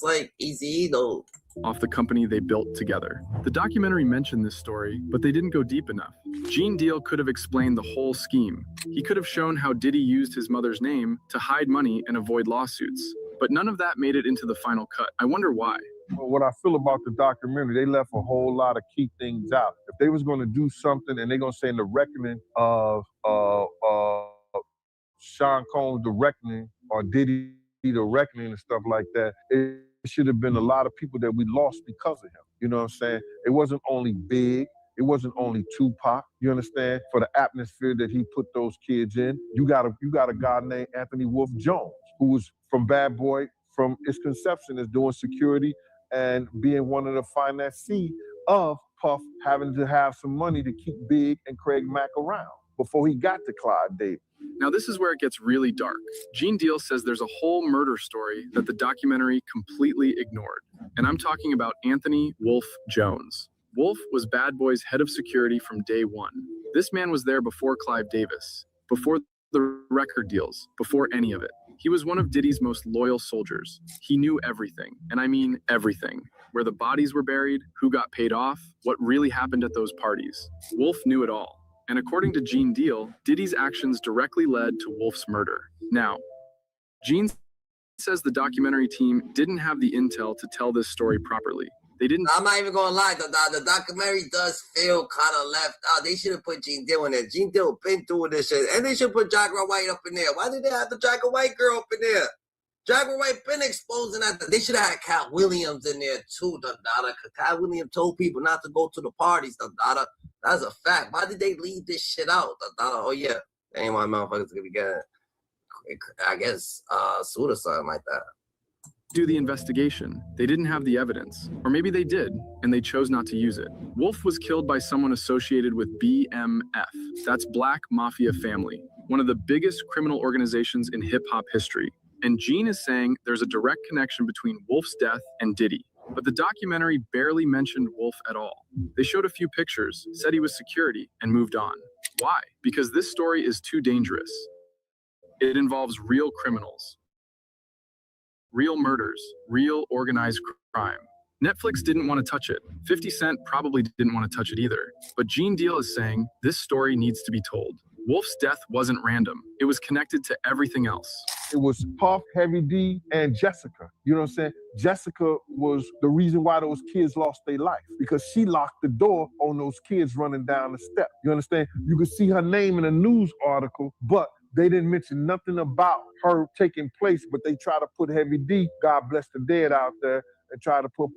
S1: like Eazy-E though.
S3: Off the company they built together. The documentary mentioned this story, but they didn't go deep enough. Gene Deal could have explained the whole scheme. He could have shown how Diddy used his mother's name to hide money and avoid lawsuits. But none of that made it into the final cut. I wonder why.
S7: Well, what I feel about the documentary, they left a whole lot of key things out. If they was going to do something and they're going to say in the reckoning of Sean Combs, the reckoning, or Diddy, the reckoning and stuff like that, it should have been a lot of people that we lost because of him. You know what I'm saying? It wasn't only Big. It wasn't only Tupac, you understand? For the atmosphere that he put those kids in. You got a guy named Anthony Wolf Jones, who was from Bad Boy, from its conception as doing security and being one of the financiers of Puff having to have some money to keep Big and Craig Mack around before he got to Clyde Davis.
S3: Now this is where it gets really dark. Gene Deal says there's a whole murder story that the documentary completely ignored. And I'm talking about Anthony Wolf Jones. Wolf was Bad Boy's head of security from day one. This man was there before Clive Davis, before the record deals, before any of it. He was one of Diddy's most loyal soldiers. He knew everything, and I mean everything. Where the bodies were buried, who got paid off, what really happened at those parties. Wolf knew it all. And according to Gene Deal, Diddy's actions directly led to Wolf's murder. Now, Gene says the documentary team didn't have the intel to tell this story properly. They didn't.
S1: I'm not even gonna lie, the documentary does feel kind of left out. They should have put Gene Deal in there. Gene Deal been doing this shit, and they should put Jaguar White up in there. Why did they have the Jaguar White girl up in there? Jaguar White been exposing that. They should have had Cat Williams in there too, because Cat Williams told people not to go to the parties, That's a fact. Why did they leave this shit out? Oh yeah, ain't why motherfuckers gonna be getting, I guess, sued or something like that.
S3: Do the investigation. They didn't have the evidence. Or maybe they did, and they chose not to use it. Wolf was killed by someone associated with BMF. That's Black Mafia Family, one of the biggest criminal organizations in hip-hop history. And Gene is saying there's a direct connection between Wolf's death and Diddy. But the documentary barely mentioned Wolf at all. They showed a few pictures, said he was security, and moved on. Why? Because this story is too dangerous. It involves real criminals, real murders, real organized crime. Netflix didn't want to touch it. 50 Cent probably didn't want to touch it either. But Gene Deal is saying this story needs to be told. Wolf's death wasn't random. It was connected to everything else.
S7: It was Puff, Heavy D, and Jessica. You know what I'm saying? Jessica was the reason why those kids lost their life because she locked the door on those kids running down the step. You understand? You could see her name in a news article, but they didn't mention nothing about her taking place, but they try to put Heavy D, God bless the dead, out there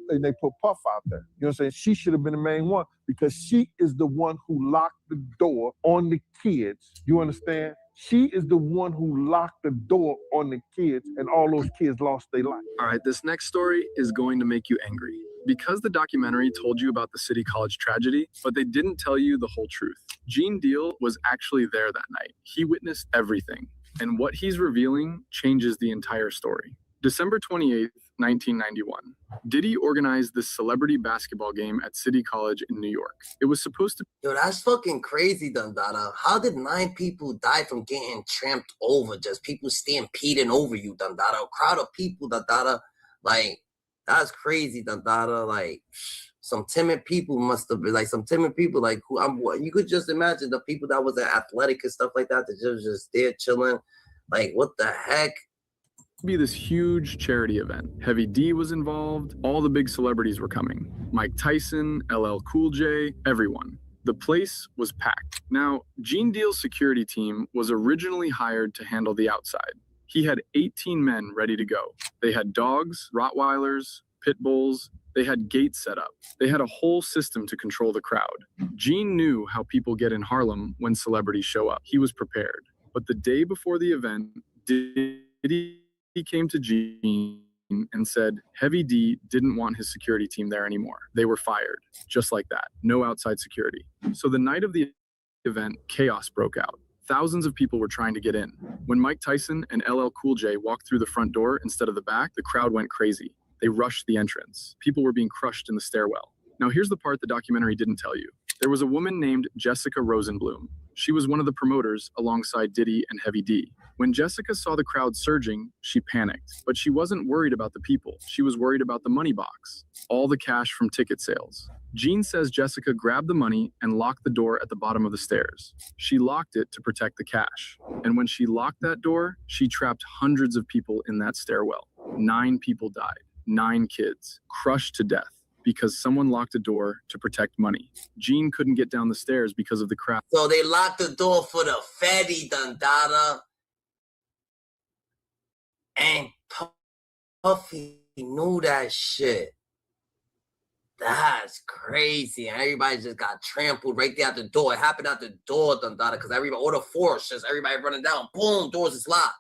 S7: and they put Puff out there. You know what I'm saying? She should have been the main one because she is the one who locked the door on the kids. You understand? She is the one who locked the door on the kids and all those kids lost their life.
S3: All right, this next story is going to make you angry because the documentary told you about the City College tragedy, but they didn't tell you the whole truth. Gene Deal was actually there that night. He witnessed everything, and what he's revealing changes the entire story. December 28th, 1991. Diddy organized this celebrity basketball game at City College in New York. It was supposed to...
S1: Yo, that's fucking crazy, Dundada. How did 9 people die from getting tramped over? Just people stampeding over you, Dundada. A crowd of people, Dundada. Like, that's crazy, Dundada. Like, some timid people must have been, like, who you could just imagine the people that was athletic and stuff like that, that was just there chilling. Like, what the heck?
S3: Be this huge charity event. Heavy D was involved. All the big celebrities were coming. Mike Tyson, LL Cool J, everyone. The place was packed. Now, Gene Deal's security team was originally hired to handle the outside. He had 18 men ready to go. They had dogs, Rottweilers, pit bulls. They had gates set up. They had a whole system to control the crowd. Gene knew how people get in Harlem when celebrities show up. He was prepared. But the day before the event, Diddy came to Gene and said Heavy D didn't want his security team there anymore. They were fired, just like that. No outside security. So the night of the event, chaos broke out. Thousands of people were trying to get in. When Mike Tyson and LL Cool J walked through the front door instead of the back, the crowd went crazy. They rushed the entrance. People were being crushed in the stairwell. Now here's the part the documentary didn't tell you. There was a woman named Jessica Rosenblum. She was one of the promoters alongside Diddy and Heavy D. When Jessica saw the crowd surging, she panicked. But she wasn't worried about the people. She was worried about the money box, all the cash from ticket sales. Gene says Jessica grabbed the money and locked the door at the bottom of the stairs. She locked it to protect the cash. And when she locked that door, she trapped hundreds of people in that stairwell. 9 people died, 9 kids, crushed to death, because someone locked a door to protect money. Gene couldn't get down the stairs because of the crowd.
S1: So they locked the door for the Fetty, Dundada. And Puffy knew that shit. That's crazy. And everybody just got trampled right there at the door. It happened at the door, Dundada, because everybody, all the force, just everybody running down. Boom, doors is locked.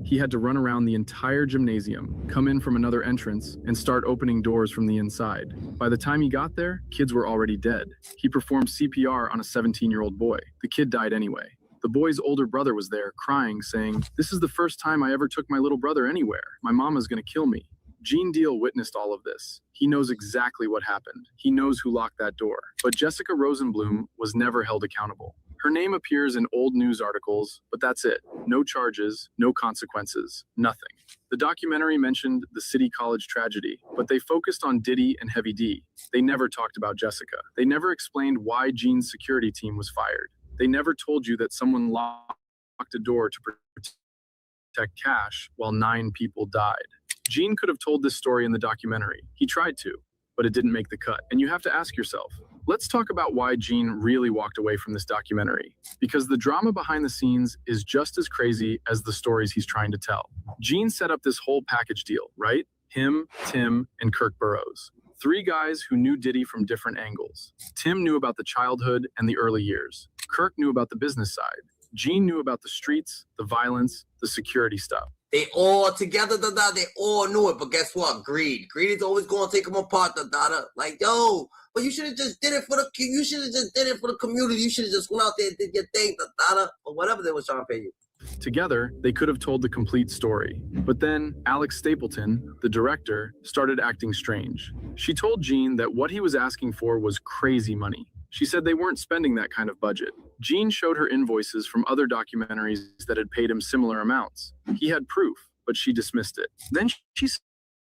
S3: He had to run around the entire gymnasium, come in from another entrance, and start opening doors from the inside. By the time he got there, kids were already dead. He performed CPR on a 17-year-old boy. The kid died anyway. The boy's older brother was there, crying, saying, "This is the first time I ever took my little brother anywhere. My mama's gonna kill me." Gene Deal witnessed all of this. He knows exactly what happened. He knows who locked that door. But Jessica Rosenblum was never held accountable. Her name appears in old news articles, but that's it. No charges, no consequences, nothing. The documentary mentioned the City College tragedy, but they focused on Diddy and Heavy D. They never talked about Jessica. They never explained why Gene's security team was fired. They never told you that someone locked a door to protect cash while 9 people died. Gene could have told this story in the documentary. He tried to, but it didn't make the cut. And you have to ask yourself, let's talk about why Gene really walked away from this documentary. Because the drama behind the scenes is just as crazy as the stories he's trying to tell. Gene set up this whole package deal, right? Him, Tim, and Kirk Burroughs. 3 guys who knew Diddy from different angles. Tim knew about the childhood and the early years. Kirk knew about the business side. Gene knew about the streets, the violence, the security stuff.
S1: They all together, they all knew it. But guess what? Greed is always going to take them apart, Like, yo, but you should have just did it for the. You should have just did it for the community. You should have just went out there and did your thing, or whatever they was trying to pay you.
S3: Together, they could have told the complete story. But then Alex Stapleton, the director, started acting strange. She told Gene that what he was asking for was crazy money. She said they weren't spending that kind of budget. Gene showed her invoices from other documentaries that had paid him similar amounts. He had proof, but she dismissed it. Then she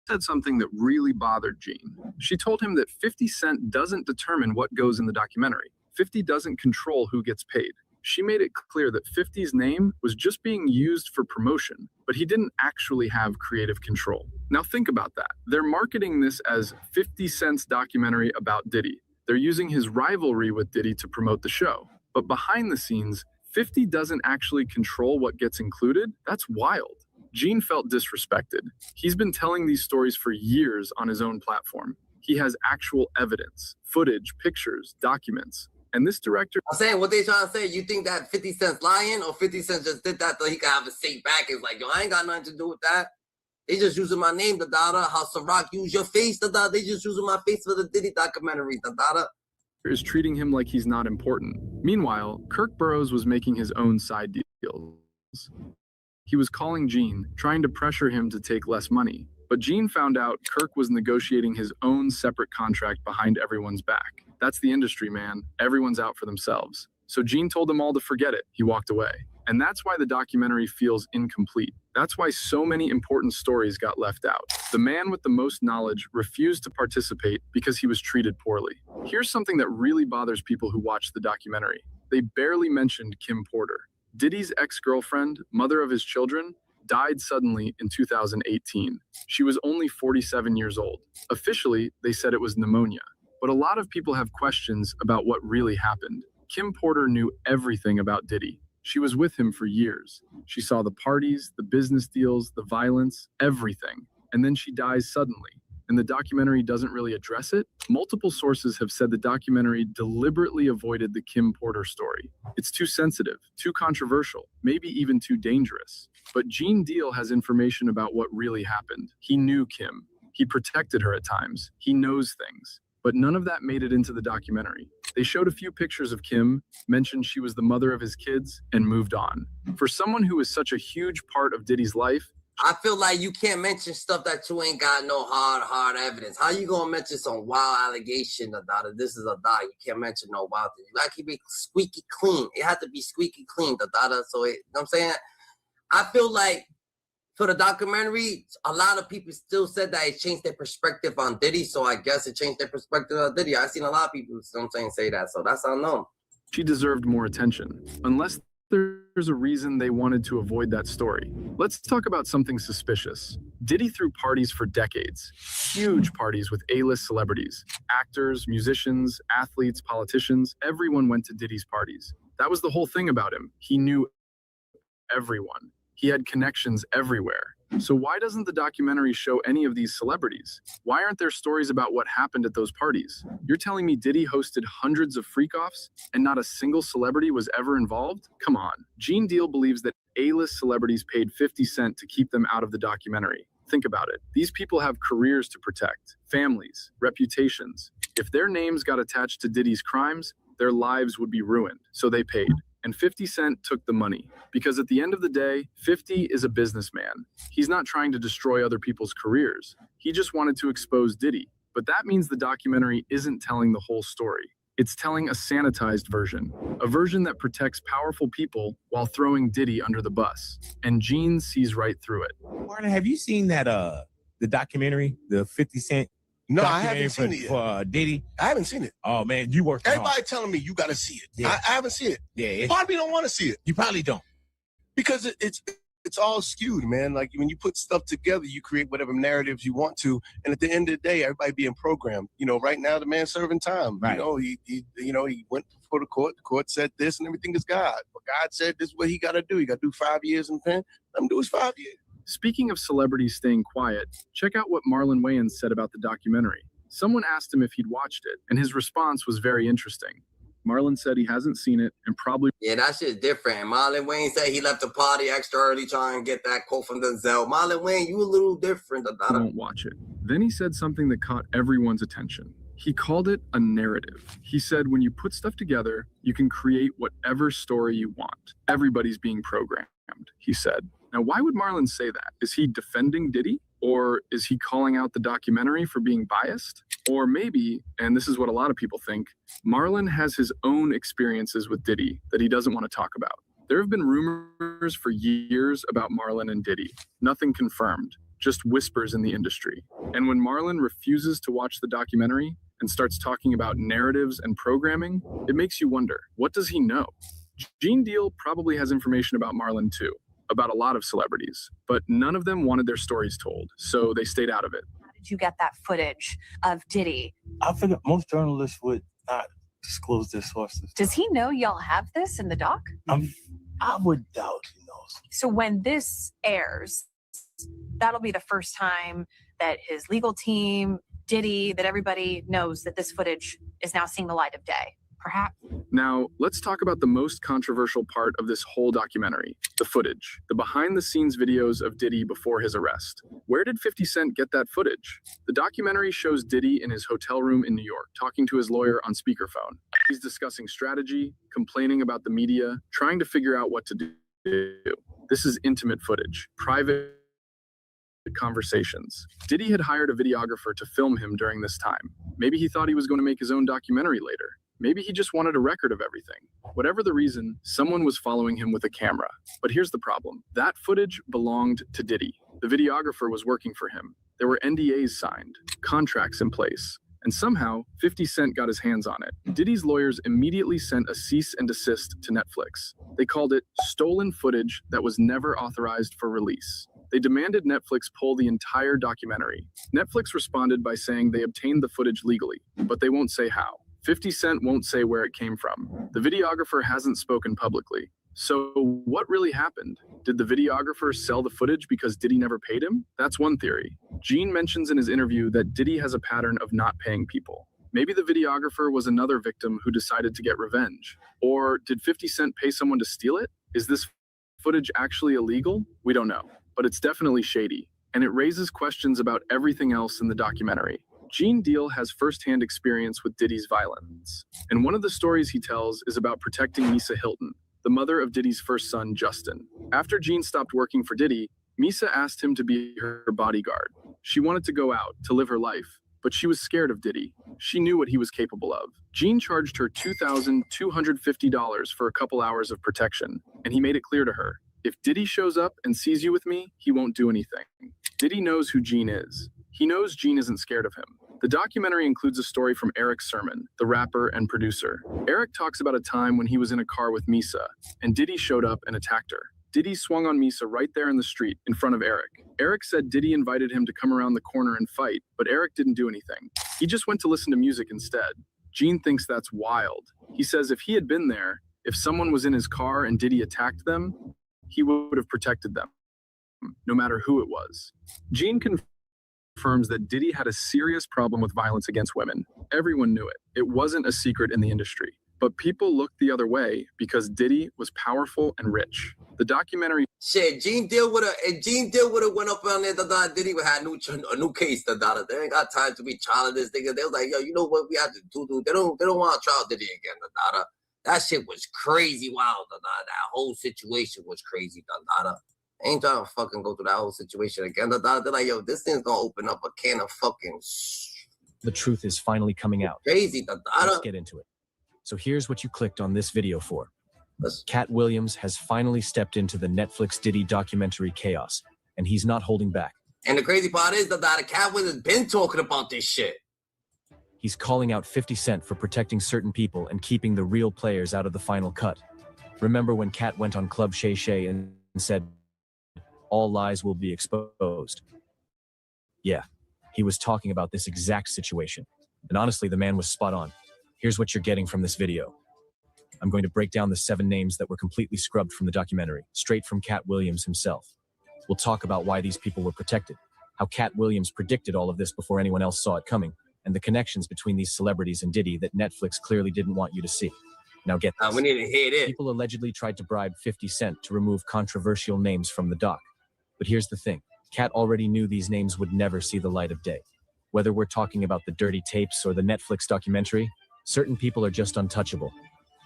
S3: said something that really bothered Gene. She told him that 50 Cent doesn't determine what goes in the documentary. 50 doesn't control who gets paid. She made it clear that 50's name was just being used for promotion, but he didn't actually have creative control. Now think about that. They're marketing this as 50 Cent's documentary about Diddy. They're using his rivalry with Diddy to promote the show. But behind the scenes, 50 doesn't actually control what gets included. That's wild. Gene felt disrespected. He's been telling these stories for years on his own platform. He has actual evidence, footage, pictures, documents. And this director...
S1: I'm saying, what they trying to say, you think that 50 Cent's lying, or 50 Cent just did that so he could have a seat back? It's like, yo, I ain't got nothing to do with that. They just using my name, the dada. How Ciroc use your face, the dada. They just using my face for the Diddy documentary, the dada.
S3: Is treating him like he's not important. Meanwhile, Kirk Burroughs was making his own side deals. He was calling Gene, trying to pressure him to take less money. But Gene found out Kirk was negotiating his own separate contract behind everyone's back. That's the industry, man. Everyone's out for themselves. So Gene told them all to forget it. He walked away. And that's why the documentary feels incomplete. That's why so many important stories got left out. The man with the most knowledge refused to participate because he was treated poorly. Here's something that really bothers people who watch the documentary. They barely mentioned Kim Porter. Diddy's ex-girlfriend, mother of his children, died suddenly in 2018. She was only 47 years old. Officially, they said it was pneumonia. But a lot of people have questions about what really happened. Kim Porter knew everything about Diddy. She was with him for years. She saw the parties, the business deals, the violence, everything. And then she dies suddenly. And the documentary doesn't really address it. Multiple sources have said the documentary deliberately avoided the Kim Porter story. It's too sensitive, too controversial, maybe even too dangerous. But Gene Deal has information about what really happened. He knew Kim. He protected her at times. He knows things. But none of that made it into the documentary. They showed a few pictures of Kim, mentioned she was the mother of his kids, and moved on. For someone who is such a huge part of Diddy's life,
S1: I feel like you can't mention stuff that you ain't got no hard evidence. How you gonna mention some wild allegation about it? This is a dot. You can't mention no wild thing. You gotta keep it squeaky clean. It has to be squeaky clean, the data. So you know what I'm saying? I feel like for the documentary, a lot of people still said that it changed their perspective on Diddy. So I guess it changed their perspective on Diddy. I've seen a lot of people, you know what I'm saying, say that. So that's unknown.
S3: she deserved more attention. Unless there's a reason they wanted to avoid that story. Let's talk about something suspicious. Diddy threw parties for decades. Huge parties with A-list celebrities. Actors, musicians, athletes, politicians. Everyone went to Diddy's parties. That was the whole thing about him. He knew everyone. He had connections everywhere. So why doesn't the documentary show any of these celebrities? Why aren't there stories about what happened at those parties? You're telling me Diddy hosted hundreds of freak-offs and not a single celebrity was ever involved? Come on. Gene Deal believes that A-list celebrities paid 50 Cent to keep them out of the documentary. Think about it. These people have careers to protect, families, reputations. If their names got attached to Diddy's crimes, their lives would be ruined. So they paid. And 50 Cent took the money. Because at the end of the day, 50 is a businessman. He's not trying to destroy other people's careers. He just wanted to expose Diddy. But that means the documentary isn't telling the whole story. It's telling a sanitized version, a version that protects powerful people while throwing Diddy under the bus. And Gene sees right through it.
S6: Martin, have you seen that the documentary, the 50 Cent?
S19: No, I haven't seen it yet.
S6: For Diddy?
S19: I haven't seen it.
S6: Oh, man, you worked
S19: Everybody
S6: hard.
S19: telling me you got to see it.
S6: Yeah.
S19: I haven't seen it.
S6: Yeah.
S19: Part of me don't want to see it.
S6: You probably don't.
S19: Because it's all skewed, man. Like when you put stuff together, you create whatever narratives you want to. And at the end of the day, everybody being programmed. You know, right now the man's serving time.
S6: Right.
S19: He went before the court. The court said this and everything is God. But God said this is what he got to do. He got to do 5 years in pen. Let him do his 5 years.
S3: Speaking of celebrities staying quiet, check out what Marlon Wayans said about the documentary. Someone asked him if he'd watched it, and his response was very interesting. Marlon said he hasn't seen it and probably...
S1: Yeah, that shit's different. Marlon Wayne said he left the party extra early trying to get that quote from Denzel. Marlon Wayne, you a little different.
S3: won't watch it. Then he said something that caught everyone's attention. He called it a narrative. He said when you put stuff together, you can create whatever story you want. Everybody's being programmed, he said. Now, why would Marlon say that? Is he defending Diddy? Or is he calling out the documentary for being biased? Or maybe, and this is what a lot of people think, Marlon has his own experiences with Diddy that he doesn't want to talk about. There have been rumors for years about Marlon and Diddy. Nothing confirmed, just whispers in the industry. And when Marlon refuses to watch the documentary and starts talking about narratives and programming, it makes you wonder, what does he know? Gene Deal probably has information about Marlon too, about a lot of celebrities, but none of them wanted their stories told, so they stayed out of it.
S10: How did you get that footage of Diddy?
S20: I figured most journalists would not disclose their sources.
S10: Does he know y'all have this in the doc?
S20: I would doubt he knows.
S10: So when this airs, that'll be the first time that his legal team, Diddy, that everybody knows that this footage is now seeing the light of day, perhaps.
S3: Now, let's talk about the most controversial part of this whole documentary, the footage, the behind-the-scenes videos of Diddy before his arrest. Where did 50 Cent get that footage? The documentary shows Diddy in his hotel room in New York, talking to his lawyer on speakerphone. He's discussing strategy, complaining about the media, trying to figure out what to do. This is intimate footage, private conversations. Diddy had hired a videographer to film him during this time. Maybe he thought he was going to make his own documentary later. Maybe he just wanted a record of everything. Whatever the reason, someone was following him with a camera. But here's the problem. That footage belonged to Diddy. The videographer was working for him. There were NDAs signed, contracts in place, and somehow 50 Cent got his hands on it. Diddy's lawyers immediately sent a cease and desist to Netflix. They called it stolen footage that was never authorized for release. They demanded Netflix pull the entire documentary. Netflix responded by saying they obtained the footage legally, but they won't say how. 50 Cent won't say where it came from. The videographer hasn't spoken publicly. So what really happened? Did the videographer sell the footage because Diddy never paid him? That's one theory. Gene mentions in his interview that Diddy has a pattern of not paying people. Maybe the videographer was another victim who decided to get revenge. Or did 50 Cent pay someone to steal it? Is this footage actually illegal? We don't know, but it's definitely shady. And it raises questions about everything else in the documentary. Gene Deal has firsthand experience with Diddy's violence. And one of the stories he tells is about protecting Misa Hilton, the mother of Diddy's first son, Justin. After Gene stopped working for Diddy, Misa asked him to be her bodyguard. She wanted to go out, to live her life, but she was scared of Diddy. She knew what he was capable of. Gene charged her $2,250 for a couple hours of protection, and he made it clear to her, if Diddy shows up and sees you with me, he won't do anything. Diddy knows who Gene is. He knows Gene isn't scared of him. The documentary includes a story from Eric Sermon, the rapper and producer. Eric talks about a time when he was in a car with Misa, and Diddy showed up and attacked her. Diddy swung on Misa right there in the street, in front of Eric. Eric said Diddy invited him to come around the corner and fight, but Eric didn't do anything. He just went to listen to music instead. Gene thinks that's wild. He says if he had been there, if someone was in his car and Diddy attacked them, he would have protected them, no matter who it was. Gene confirms that Diddy had a serious problem with violence against women. Everyone knew it. It wasn't a secret in the industry. But people looked the other way because Diddy was powerful and rich. The documentary...
S1: Shit, Gene Deal would have went up on there, Diddy would have a new case, They ain't got time to be trialing this nigga. They was like, yo, you know what we have to do? They don't want to trial Diddy again, That shit was crazy wild, That whole situation was crazy, Ain't trying to fucking go through that whole situation again. They're like, yo, this thing's gonna open up a can of fucking...
S21: The truth is finally coming out.
S1: Crazy,
S21: Let's get into it. So here's what you clicked on this video for. Cat Williams has finally stepped into the Netflix Diddy documentary chaos, and he's not holding back.
S1: And the crazy part is that Cat Williams has been talking about this shit.
S21: He's calling out 50 Cent for protecting certain people and keeping the real players out of the final cut. Remember when Cat went on Club Shay Shay and said, all lies will be exposed? Yeah, he was talking about this exact situation. And honestly, the man was spot on. Here's what you're getting from this video. I'm going to break down the 7 names that were completely scrubbed from the documentary, straight from Cat Williams himself. We'll talk about why these people were protected, how Cat Williams predicted all of this before anyone else saw it coming, and the connections between these celebrities and Diddy that Netflix clearly didn't want you to see. Now get this.
S1: We need to hear it.
S21: People allegedly tried to bribe 50 Cent to remove controversial names from the doc. But here's the thing. Cat already knew these names would never see the light of day. Whether we're talking about the dirty tapes or the Netflix documentary, certain people are just untouchable.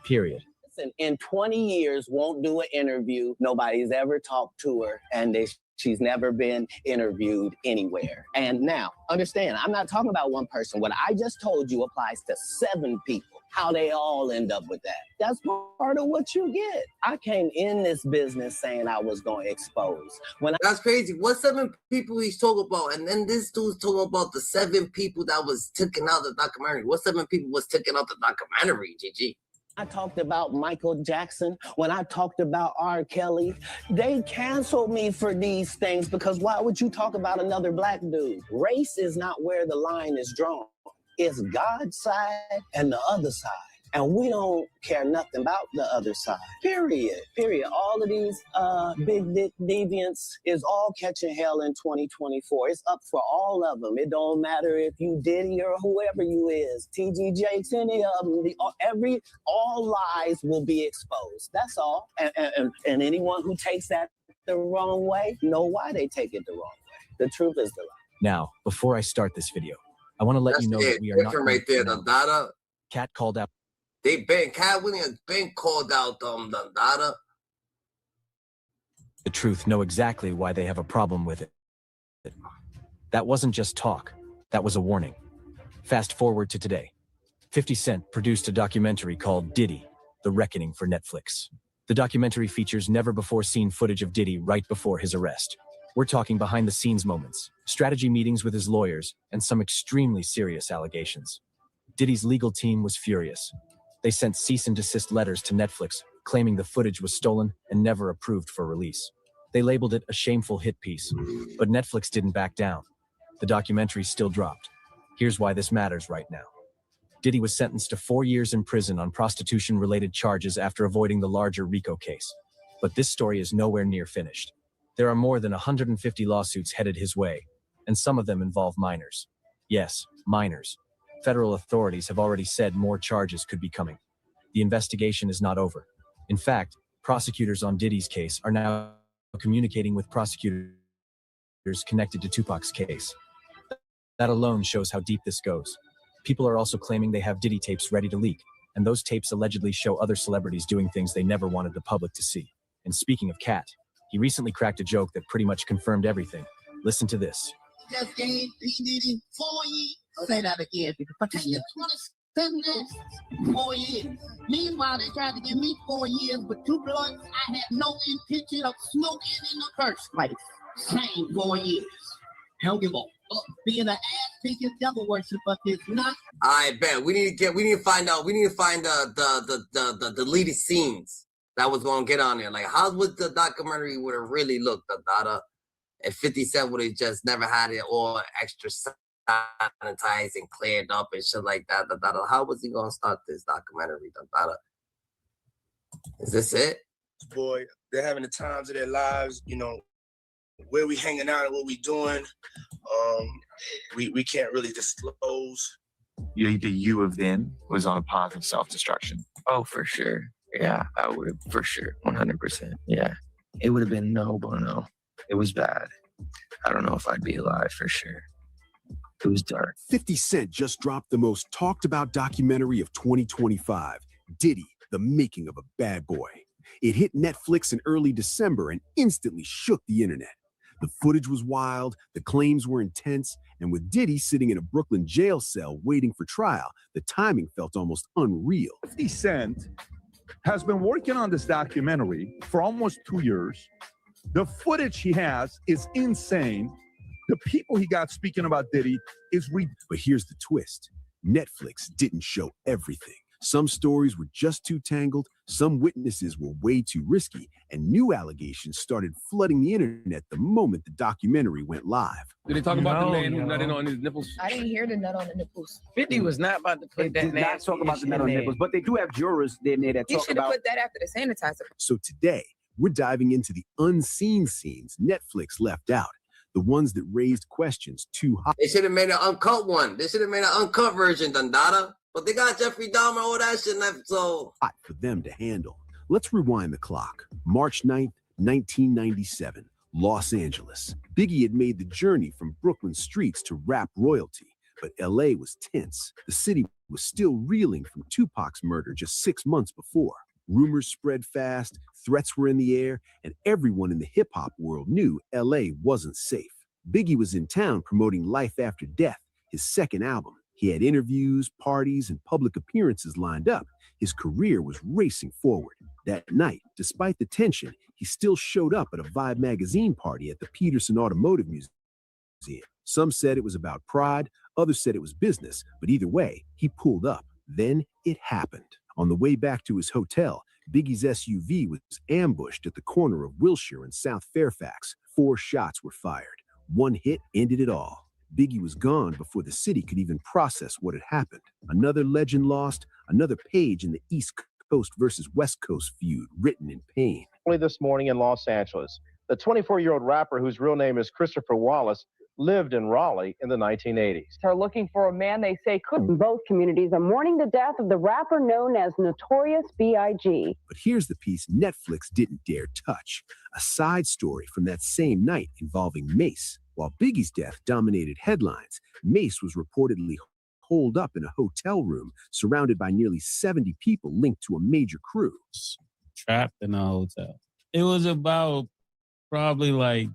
S21: Period.
S22: Listen, in 20 years, won't do an interview. Nobody's ever talked to her, and she's never been interviewed anywhere. And now, understand, I'm not talking about one person. What I just told you applies to 7 people. How they all end up with that. That's part of what you get. I came in this business saying I was going to expose.
S1: That's crazy. What 7 people he's talking about? And then this dude's talking about the 7 people that was taken out of the documentary. What 7 people was taken out the documentary, GG?
S22: I talked about Michael Jackson, when I talked about R. Kelly, they canceled me for these things because why would you talk about another black dude? Race is not where the line is drawn. It's God's side and the other side. And we don't care nothing about the other side. Period. Period. All of these big dick deviants is all catching hell in 2024. It's up for all of them. It don't matter if you Diddy or whoever you is. TG Jakes, any of them. All lies will be exposed. That's all. And anyone who takes that the wrong way, know why they take it the wrong way. The truth is the lie.
S21: Now, before I start this video, I want to let you know that we are not
S1: right there, the data.
S21: Cat called out.
S1: Cat Williams has been called out the data.
S21: The truth, know exactly why they have a problem with it. That wasn't just talk. That was a warning. Fast forward to today. 50 Cent produced a documentary called Diddy, The Reckoning for Netflix. The documentary features never-before-seen footage of Diddy right before his arrest. We're talking behind-the-scenes moments, strategy meetings with his lawyers, and some extremely serious allegations. Diddy's legal team was furious. They sent cease and desist letters to Netflix, claiming the footage was stolen and never approved for release. They labeled it a shameful hit piece, but Netflix didn't back down. The documentary still dropped. Here's why this matters right now. Diddy was sentenced to 4 years in prison on prostitution-related charges after avoiding the larger RICO case. But this story is nowhere near finished. There are more than 150 lawsuits headed his way, and some of them involve minors. Yes, minors. Federal authorities have already said more charges could be coming. The investigation is not over. In fact, prosecutors on Diddy's case are now communicating with prosecutors connected to Tupac's case. That alone shows how deep this goes. People are also claiming they have Diddy tapes ready to leak, and those tapes allegedly show other celebrities doing things they never wanted the public to see. And speaking of Cat, he recently cracked a joke that pretty much confirmed everything. Listen to this.
S4: Just gave Diddy 4 years. Say that again. 27 years, 4 years. Meanwhile, they tried to give me 4 years, but 2 blunts I had no intention of smoking in the first place. Same 4 years. Hell give up. Being an ass-kicking devil worshiper is not.
S1: I bet we need to find the deleted scenes that was gonna get on there. Like, how would the documentary would have really looked, the data, if 50 Cent would have just never had it all extra sanitized and cleared up and shit like that. How was he gonna start this documentary? Is this it?
S2: Boy, they're having the times of their lives, you know, where we hanging out and what we doing. We can't really disclose.
S5: The you of then was on a path of self-destruction. Oh, for sure. Yeah, I would, for sure. 100%. Yeah. It would have been no bueno. It was bad. I don't know if I'd be alive for sure. It was dark.
S11: 50 Cent just dropped the most talked about documentary of 2025, Diddy, The Making of a Bad Boy. It hit Netflix in early December and instantly shook the internet. The footage was wild, the claims were intense, and with Diddy sitting in a Brooklyn jail cell waiting for trial, the timing felt almost unreal.
S13: 50 Cent has been working on this documentary for almost 2 years. The footage he has is insane. The people he got speaking about Diddy is
S11: But here's the twist. Netflix didn't show everything. Some stories were just too tangled, some witnesses were way too risky, and new allegations started flooding the internet the moment the documentary went live.
S25: Did they talk about the man who nutted on his nipples?
S26: I didn't hear the nut on the nipples.
S27: 50 was not about to put that.
S28: Did not talk about the nut on nipples, but they do have jurors in there that
S26: You
S28: talk
S26: should have
S28: about.
S26: put that after the sanitizer.
S11: So today, we're diving into the unseen scenes Netflix left out, the ones that raised questions too high.
S1: They should have made an uncut one. They should have made an uncut version, Dundada. But they got Jeffrey Dahmer, all that shit left, so.
S11: Hot for them to handle. Let's rewind the clock. March 9th, 1997, Los Angeles. Biggie had made the journey from Brooklyn streets to rap royalty, but LA was tense. The city was still reeling from Tupac's murder just 6 months before. Rumors spread fast, threats were in the air, and everyone in the hip-hop world knew LA wasn't safe. Biggie was in town promoting Life After Death, his second album. He had interviews, parties, and public appearances lined up. His career was racing forward. That night, despite the tension, he still showed up at a Vibe magazine party at the Peterson Automotive Museum. Some said it was about pride, others said it was business, but either way, he pulled up. Then it happened. On the way back to his hotel, Biggie's SUV was ambushed at the corner of Wilshire and South Fairfax. 4 shots were fired. One hit ended it all. Biggie was gone before the city could even process what had happened. Another legend lost, another page in the East Coast versus West Coast feud written in pain.
S8: This morning in Los Angeles, the 24-year-old rapper whose real name is Christopher Wallace lived in Raleigh in the 1980s.
S12: They're looking for a man they say could. Both communities are mourning the death of the rapper known as Notorious B.I.G.
S11: But here's the piece Netflix didn't dare touch. A side story from that same night involving Mace. While Biggie's death dominated headlines, Mace was reportedly holed up in a hotel room surrounded by nearly 70 people linked to a major crew.
S14: Trapped in a hotel. It was about probably like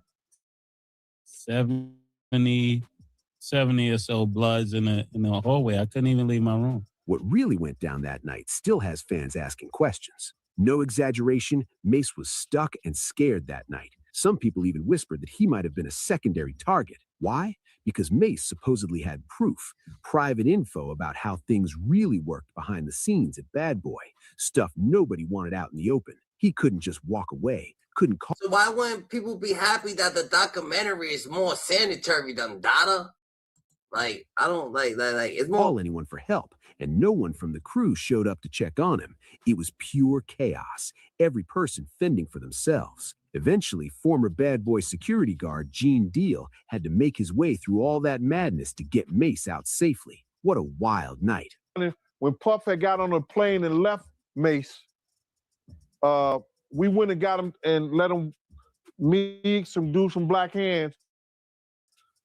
S14: 70 or so bloods in the hallway. I couldn't even leave my room.
S11: What really went down that night still has fans asking questions. No exaggeration, Mace was stuck and scared that night. Some people even whispered that he might have been a secondary target. Why? Because Mace supposedly had proof, private info about how things really worked behind the scenes at Bad Boy, stuff nobody wanted out in the open. He couldn't just walk away, couldn't call.
S1: So why wouldn't people be happy that the documentary is more sanitary than Dada? Like, I don't like that. Like, it's more.
S11: Call anyone for help, and no one from the crew showed up to check on him. It was pure chaos, every person fending for themselves. Eventually, former Bad Boy security guard Gene Deal had to make his way through all that madness to get Mace out safely. What a wild night.
S7: When Puff had got on a plane and left Mace, we went and got him and let him meet some dudes from Black Hands.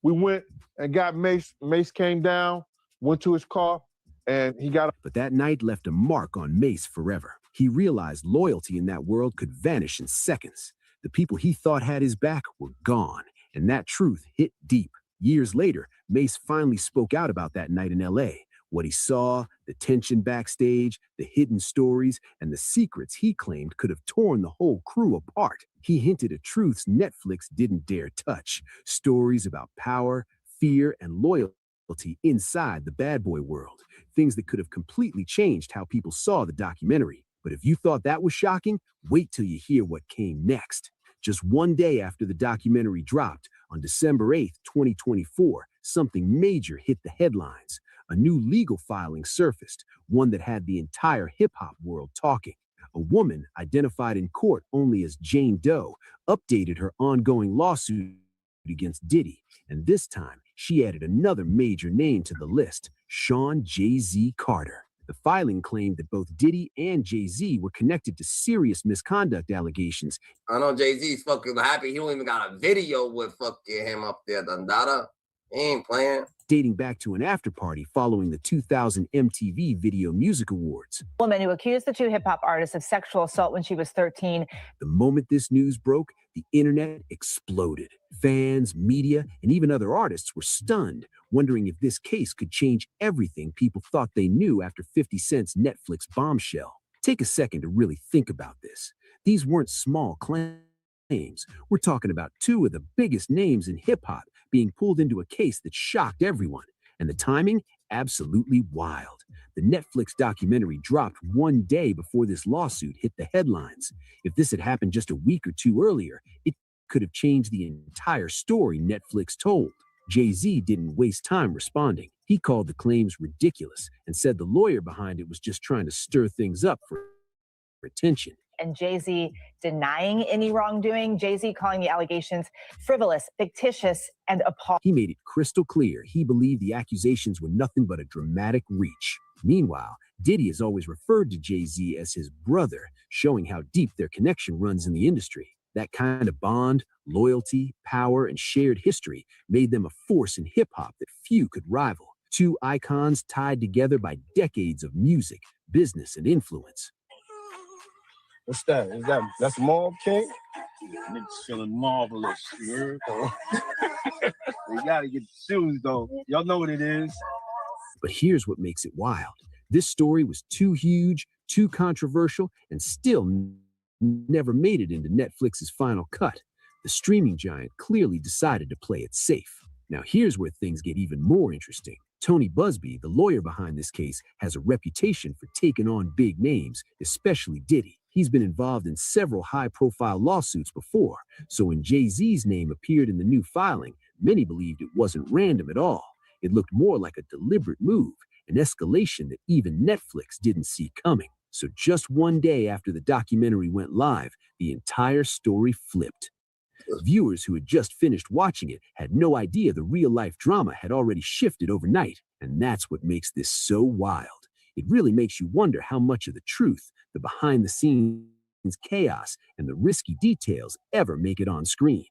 S7: We went and got Mace. Mace came down, went to his car, and he got.
S11: But that night left a mark on Mace forever. He realized loyalty in that world could vanish in seconds. The people he thought had his back were gone, and that truth hit deep. Years later, Mace finally spoke out about that night in L.A., what he saw, the tension backstage, the hidden stories, and the secrets he claimed could have torn the whole crew apart. He hinted at truths Netflix didn't dare touch, stories about power, fear, and loyalty inside the Bad Boy world, things that could have completely changed how people saw the documentary. But if you thought that was shocking, wait till you hear what came next. Just one day after the documentary dropped, on December 8th, 2024, something major hit the headlines. A new legal filing surfaced, one that had the entire hip-hop world talking. A woman, identified in court only as Jane Doe, updated her ongoing lawsuit against Diddy, and this time she added another major name to the list, Sean Jay-Z Carter. The filing claimed that both Diddy and Jay-Z were connected to serious misconduct allegations.
S1: I know Jay-Z's fucking happy he don't even got a video with fucking him up there, Dada. He ain't playing.
S11: Dating back to an after-party following the 2000 MTV Video Music Awards.
S15: Woman who accused the 2 hip-hop artists of sexual assault when she was 13.
S11: The moment this news broke, the internet exploded. Fans, media, and even other artists were stunned, wondering if this case could change everything people thought they knew after 50 Cent's Netflix bombshell. Take a second to really think about this. These weren't small claims. We're talking about 2 of the biggest names in hip-hop being pulled into a case that shocked everyone. And the timing? Absolutely wild. The Netflix documentary dropped one day before this lawsuit hit the headlines. If this had happened just a week or 2 earlier, it could have changed the entire story Netflix told. Jay-Z didn't waste time responding. He called the claims ridiculous and said the lawyer behind it was just trying to stir things up for attention.
S15: And Jay-Z denying any wrongdoing, Jay-Z calling the allegations frivolous, fictitious, and appalling.
S11: He made it crystal clear he believed the accusations were nothing but a dramatic reach. Meanwhile, Diddy has always referred to Jay-Z as his brother, showing how deep their connection runs in the industry. That kind of bond, loyalty, power, and shared history made them a force in hip-hop that few could rival. 2 icons tied together by decades of music, business, and influence.
S2: What's that? That's Mob King? Niggas feeling marvelous. You heard? You gotta get the shoes though. Y'all know what it is.
S11: But here's what makes it wild. This story was too huge, too controversial, and still never made it into Netflix's final cut. The streaming giant clearly decided to play it safe. Now here's where things get even more interesting. Tony Busby, the lawyer behind this case, has a reputation for taking on big names, especially Diddy. He's been involved in several high-profile lawsuits before, so when Jay-Z's name appeared in the new filing, many believed it wasn't random at all. It looked more like a deliberate move, an escalation that even Netflix didn't see coming. So just one day after the documentary went live, the entire story flipped. Viewers who had just finished watching it had no idea the real-life drama had already shifted overnight, and that's what makes this so wild. It really makes you wonder how much of the truth, the behind-the-scenes chaos, and the risky details ever make it on screen.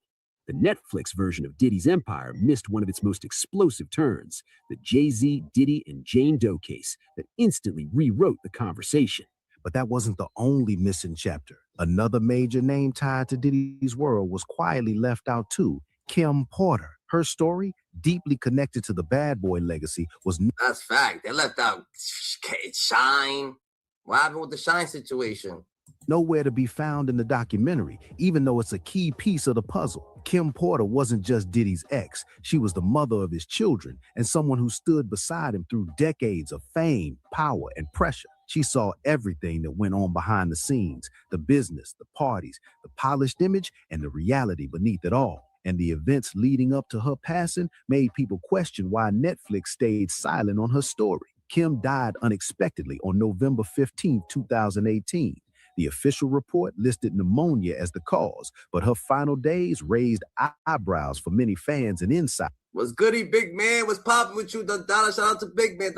S11: The Netflix version of Diddy's empire missed one of its most explosive turns, the Jay-Z, Diddy, and Jane Doe case that instantly rewrote the conversation.
S6: But that wasn't the only missing chapter. Another major name tied to Diddy's world was quietly left out too, Kim Porter. Her story, deeply connected to the Bad Boy legacy, was...
S1: That's fact. They left out Shine. What happened with the Shine situation?
S6: Nowhere to be found in the documentary, even though it's a key piece of the puzzle. Kim Porter wasn't just Diddy's ex. She was the mother of his children and someone who stood beside him through decades of fame, power, and pressure. She saw everything that went on behind the scenes, the business, the parties, the polished image, and the reality beneath it all. And the events leading up to her passing made people question why Netflix stayed silent on her story. Kim died unexpectedly on November 15, 2018. The official report listed pneumonia as the cause, but her final days raised eyebrows for many fans and insiders.
S1: What's goody, big man? What's popping with you, Shout out to big man,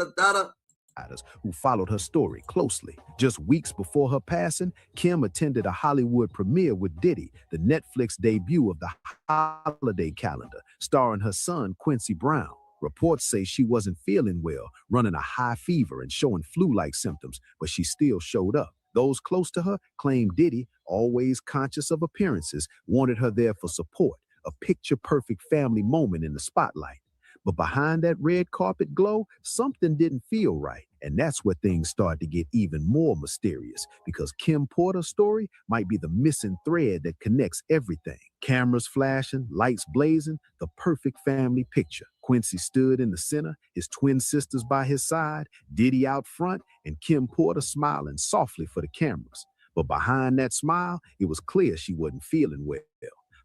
S6: who followed her story closely. Just weeks before her passing, Kim attended a Hollywood premiere with Diddy, the Netflix debut of the holiday calendar, starring her son, Quincy Brown. Reports say she wasn't feeling well, running a high fever and showing flu-like symptoms, but she still showed up. Those close to her claimed Diddy, always conscious of appearances, wanted her there for support, a picture-perfect family moment in the spotlight. But behind that red carpet glow, something didn't feel right. And that's where things started to get even more mysterious, because Kim Porter's story might be the missing thread that connects everything. Cameras flashing, lights blazing, the perfect family picture. Quincy stood in the center, his twin sisters by his side, Diddy out front, and Kim Porter smiling softly for the cameras. But behind that smile, it was clear she wasn't feeling well.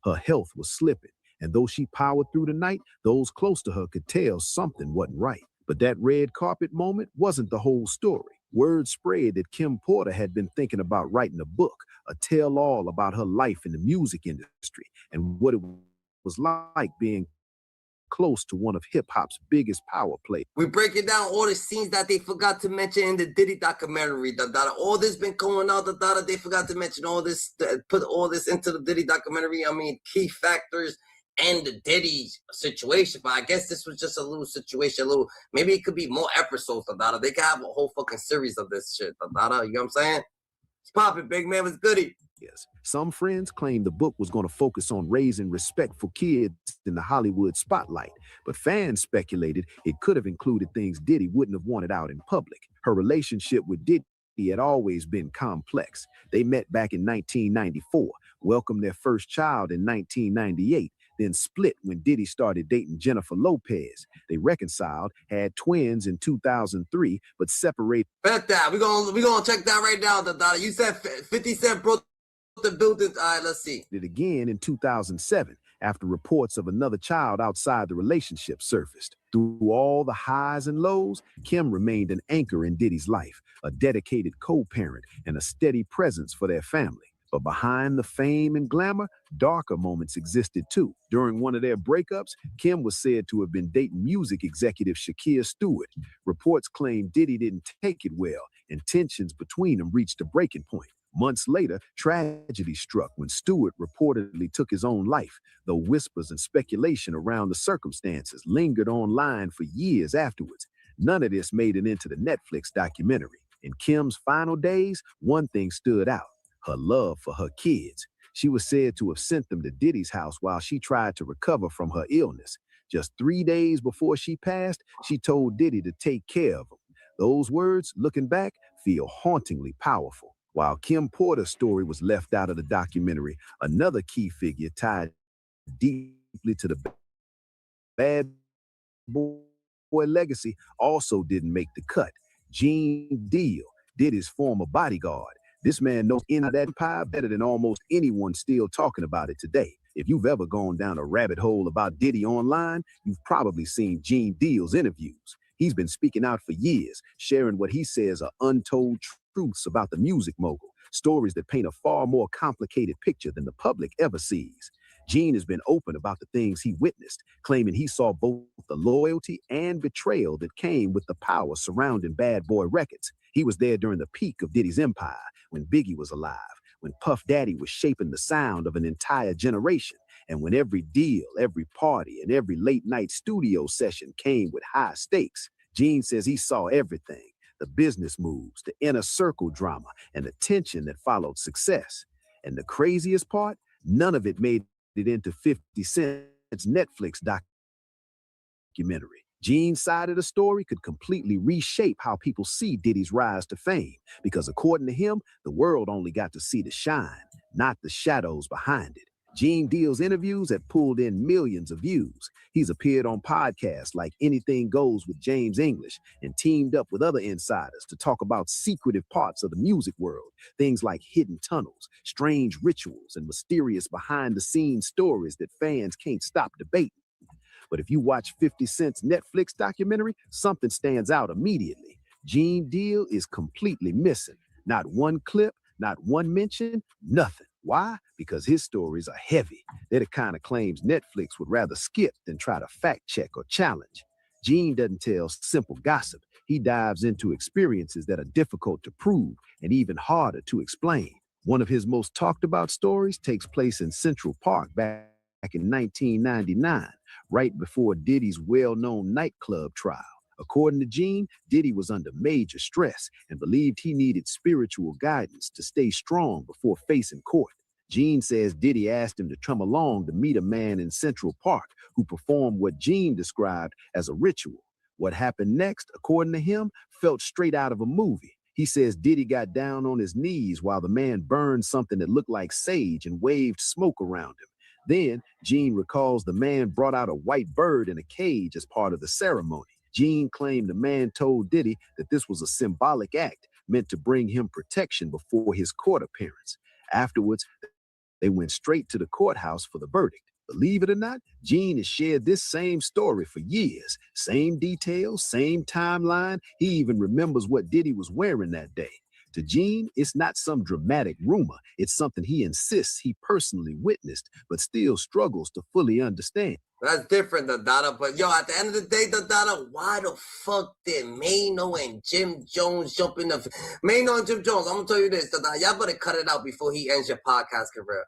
S6: Her health was slipping. And though she powered through the night, those close to her could tell something wasn't right. But that red carpet moment wasn't the whole story. Word spread that Kim Porter had been thinking about writing a book, a tell-all about her life in the music industry and what it was like being close to one of hip-hop's biggest power plays.
S1: We breaking down all the scenes that they forgot to mention in the Diddy documentary. All this been going out, they forgot to mention all this, put all this into the Diddy documentary. I mean, key factors and the Diddy situation, but I guess this was just a little situation, maybe it could be more episodes, They could have a whole fucking series of this shit, you know what I'm saying? It's popping, big man, was goody.
S6: Yes. Some friends claimed the book was going to focus on raising respect for kids in the Hollywood spotlight, but fans speculated it could have included things Diddy wouldn't have wanted out in public. Her relationship with Diddy had always been complex. They met back in 1994, welcomed their first child in 1998, then split when Diddy started dating Jennifer Lopez. They reconciled, had twins in 2003, but separated.
S1: Bet that. We're gonna check that right now, You said 50 Cent broke the building. All right, let's see.
S6: Did again in 2007, after reports of another child outside the relationship surfaced. Through all the highs and lows, Kim remained an anchor in Diddy's life, a dedicated co-parent and a steady presence for their family. But behind the fame and glamour, darker moments existed too. During one of their breakups, Kim was said to have been dating music executive Shakir Stewart. Reports claim Diddy didn't take it well, and tensions between them reached a breaking point. Months later, tragedy struck when Stewart reportedly took his own life, though whispers and speculation around the circumstances lingered online for years afterwards. None of this made it into the Netflix documentary. In Kim's final days, one thing stood out: her love for her kids. She was said to have sent them to Diddy's house while she tried to recover from her illness. Just 3 days before she passed, she told Diddy to take care of them. Those words, looking back, feel hauntingly powerful. While Kim Porter's story was left out of the documentary, another key figure tied deeply to the Bad Boy legacy also didn't make the cut. Gene Deal, Diddy's former bodyguard. This man knows in that empire better than almost anyone still talking about it today. If you've ever gone down a rabbit hole about Diddy online, you've probably seen Gene Deal's interviews. He's been speaking out for years, sharing what he says are untold truths about the music mogul, stories that paint a far more complicated picture than the public ever sees. Gene has been open about the things he witnessed, claiming he saw both the loyalty and betrayal that came with the power surrounding Bad Boy Records. He was there during the peak of Diddy's empire, when Biggie was alive, when Puff Daddy was shaping the sound of an entire generation, and when every deal, every party, and every late-night studio session came with high stakes. Gene says he saw everything, the business moves, the inner circle drama, and the tension that followed success. And the craziest part, none of it made it into 50 Cent's Netflix documentary. Gene's side of the story could completely reshape how people see Diddy's rise to fame, because according to him, the world only got to see the shine, not the shadows behind it. Gene Deal's interviews have pulled in millions of views. He's appeared on podcasts like Anything Goes with James English and teamed up with other insiders to talk about secretive parts of the music world, things like hidden tunnels, strange rituals, and mysterious behind-the-scenes stories that fans can't stop debating. But if you watch 50 Cent's Netflix documentary, something stands out immediately. Gene Deal is completely missing. Not one clip, not one mention, nothing. Why? Because his stories are heavy. They're the kind of claims Netflix would rather skip than try to fact check or challenge. Gene doesn't tell simple gossip. He dives into experiences that are difficult to prove and even harder to explain. One of his most talked about stories takes place in Central Park back in 1999, right before Diddy's well-known nightclub trial. According to Gene, Diddy was under major stress and believed he needed spiritual guidance to stay strong before facing court. Gene says Diddy asked him to come along to meet a man in Central Park who performed what Gene described as a ritual. What happened next, according to him, felt straight out of a movie. He says Diddy got down on his knees while the man burned something that looked like sage and waved smoke around him. Then, Gene recalls the man brought out a white bird in a cage as part of the ceremony. Gene claimed the man told Diddy that this was a symbolic act meant to bring him protection before his court appearance. Afterwards, they went straight to the courthouse for the verdict. Believe it or not, Gene has shared this same story for years. Same details, same timeline. He even remembers what Diddy was wearing that day. To Gene, it's not some dramatic rumor. It's something he insists he personally witnessed, but still struggles to fully understand.
S1: That's different, Dada. But yo, at the end of the day, Dada, why the fuck did Maino and Jim Jones jump in the... Maino and Jim Jones, I'm gonna tell you this, Dada. Y'all better cut it out before he ends your podcast career.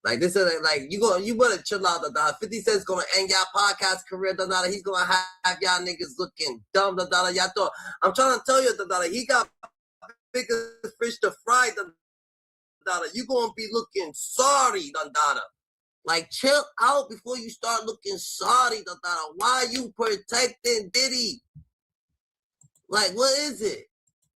S1: Like, this is like, you better chill out, Dada. 50 Cent's gonna end y'all podcast career, Dada. He's gonna have y'all niggas looking dumb, Dada. Y'all thought... I'm trying to tell you, Dada, he got bigger fish to fry, Dada. You gonna be looking sorry, Dada. Like, chill out before you start looking sorry, Dada. Why you protecting Diddy? Like, what is it?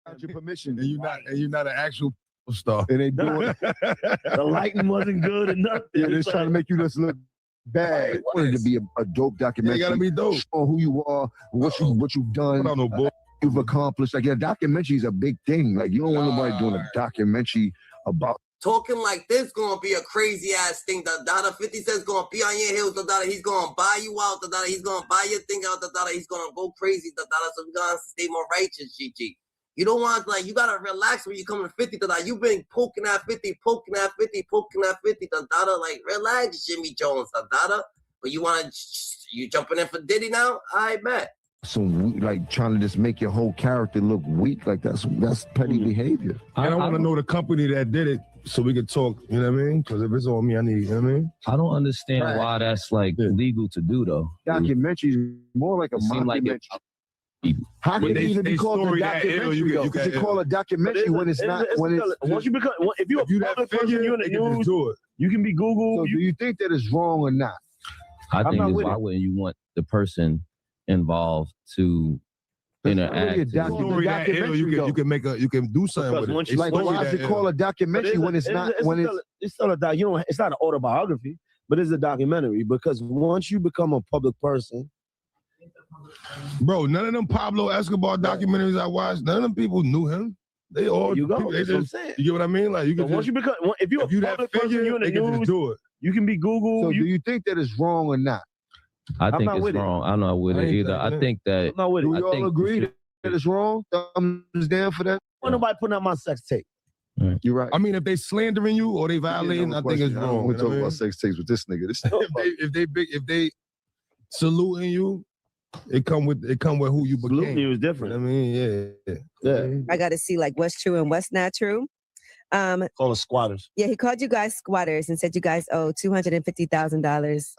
S7: Without your permission, and you're not an actual star.
S9: And they doing
S16: the lighting wasn't good enough.
S9: Yeah, they're trying to make you just look bad.
S16: Like,
S9: Wanted to be a dope documentary.
S7: You gotta be dope.
S9: On who you are, what you've done.
S7: I don't know, boy.
S9: You've accomplished. Like, a documentary is a big thing. Like, you don't want nobody doing a documentary about.
S1: Talking like this gonna be a crazy ass thing, Dada. 50 Cent's gonna be on your heels, Dada. He's gonna buy you out, Dada. He's gonna buy your thing out, Dada. He's gonna go crazy, Dada. So we gotta stay more righteous, GG. You don't want, like, you gotta relax when you come to 50, Dada. You've been poking at 50, Dada. Like, relax, Jimmy Jones, Dada. But you jumping in for Diddy now? I bet.
S9: Some like trying to just make your whole character look weak. Like, that's petty behavior.
S7: And I want to know the company that did it so we could talk, you know what I mean? Because if it's on me, I need, you know what I mean?
S16: I don't understand why that's like legal to do though.
S9: Documentary is more like a mockumentary. How can it even be called a documentary? You can call a documentary when it's not.
S16: Once you become, if you're a public person, you're in the news, you can be Google.
S9: So do you think that is wrong or not?
S16: I think it's why wouldn't you want the person involved to interact?
S7: You can make you can do something with it.
S9: Like, why is it called a documentary when it's not?
S16: It's still a doc. It's not an autobiography, but it's a documentary because once you become a public person,
S7: Bro, none of them Pablo Escobar documentaries I watched, none of them people knew him. They all
S10: You go.
S7: people,
S10: That's what I'm saying.
S7: you get what I mean? Like you
S10: So
S7: can
S10: once
S7: just,
S10: you become, if you're a
S7: that
S10: public person,
S7: figure,
S10: you're in the
S7: they can just
S10: news,
S7: do it.
S10: you can be Google.
S9: So do you think that it's wrong or not?
S16: I
S10: I'm
S16: think
S10: not
S16: it's
S10: with it.
S16: wrong. I'm not with
S7: I
S16: it
S7: ain't
S16: either. I
S7: thinking
S16: think that
S10: I'm not with it.
S9: Do we
S16: I
S9: all
S16: think
S9: agree that it's wrong? Thumbs down for that?
S10: Ain't nobody putting out my sex tape.
S9: You're right.
S7: I mean, if they slandering you or they violating, I think it's wrong.
S9: We're
S7: You know what I
S9: talking
S7: mean?
S9: about sex tapes with this nigga. This
S7: if they saluting you, it come with who you became.
S10: Salute was different.
S7: You know what I mean, yeah.
S17: I got to see like what's true and what's not true.
S10: Call us squatters.
S17: Yeah, he called you guys squatters and said you guys owe $250,000.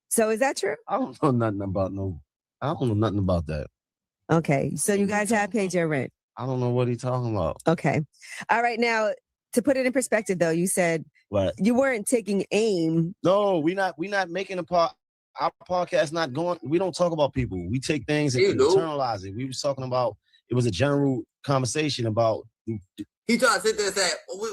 S17: So is that true?
S10: I don't know nothing about that.
S17: Okay, so you guys have paid your rent.
S10: I don't know what he's talking about.
S17: Okay, all right. Now to put it in perspective, though, you said
S10: What?
S17: you weren't taking aim.
S10: No, we not making our podcast not going. We don't talk about people. We take things and internalize it. We was talking about, it was a general conversation about.
S1: He tried to sit there and say,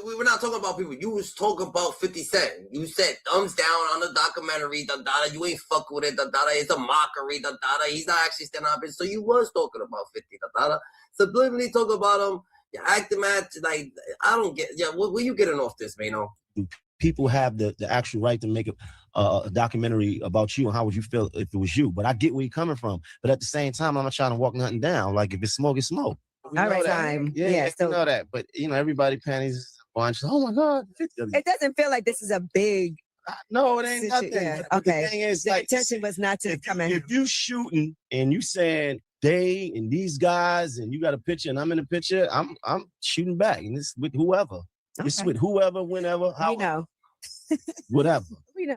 S1: we were not talking about people. You was talking about 50 Cent. You said thumbs down on the documentary, da-da-da. You ain't fuck with it, da-da-da. It's a mockery, da-da-da. He's not actually standing up. So you was talking about 50, da-da-da. Subliminally talk about him. You acting mad. Like, I don't get, where you getting off this, Maino?
S10: People have the actual right to make a documentary about you and how would you feel if it was you. But I get where you're coming from. But at the same time, I'm not trying to walk nothing down. Like, if it's smoke, it's smoke. We
S17: All
S10: know
S17: right,
S10: that.
S17: time.
S10: Yeah,
S17: so
S10: you know that. But, everybody panties a bunch. Oh, my God.
S17: it doesn't feel like this is a big.
S10: No, it ain't nothing.
S17: Yeah,
S10: But
S17: okay.
S10: The thing is,
S17: The
S10: like,
S17: intention was not to come in.
S10: if you shooting and you saying they and these guys and you got a picture and I'm in the picture, I'm shooting back. And it's with whoever. It's with whoever, whenever, how.
S17: We know.
S10: Whatever.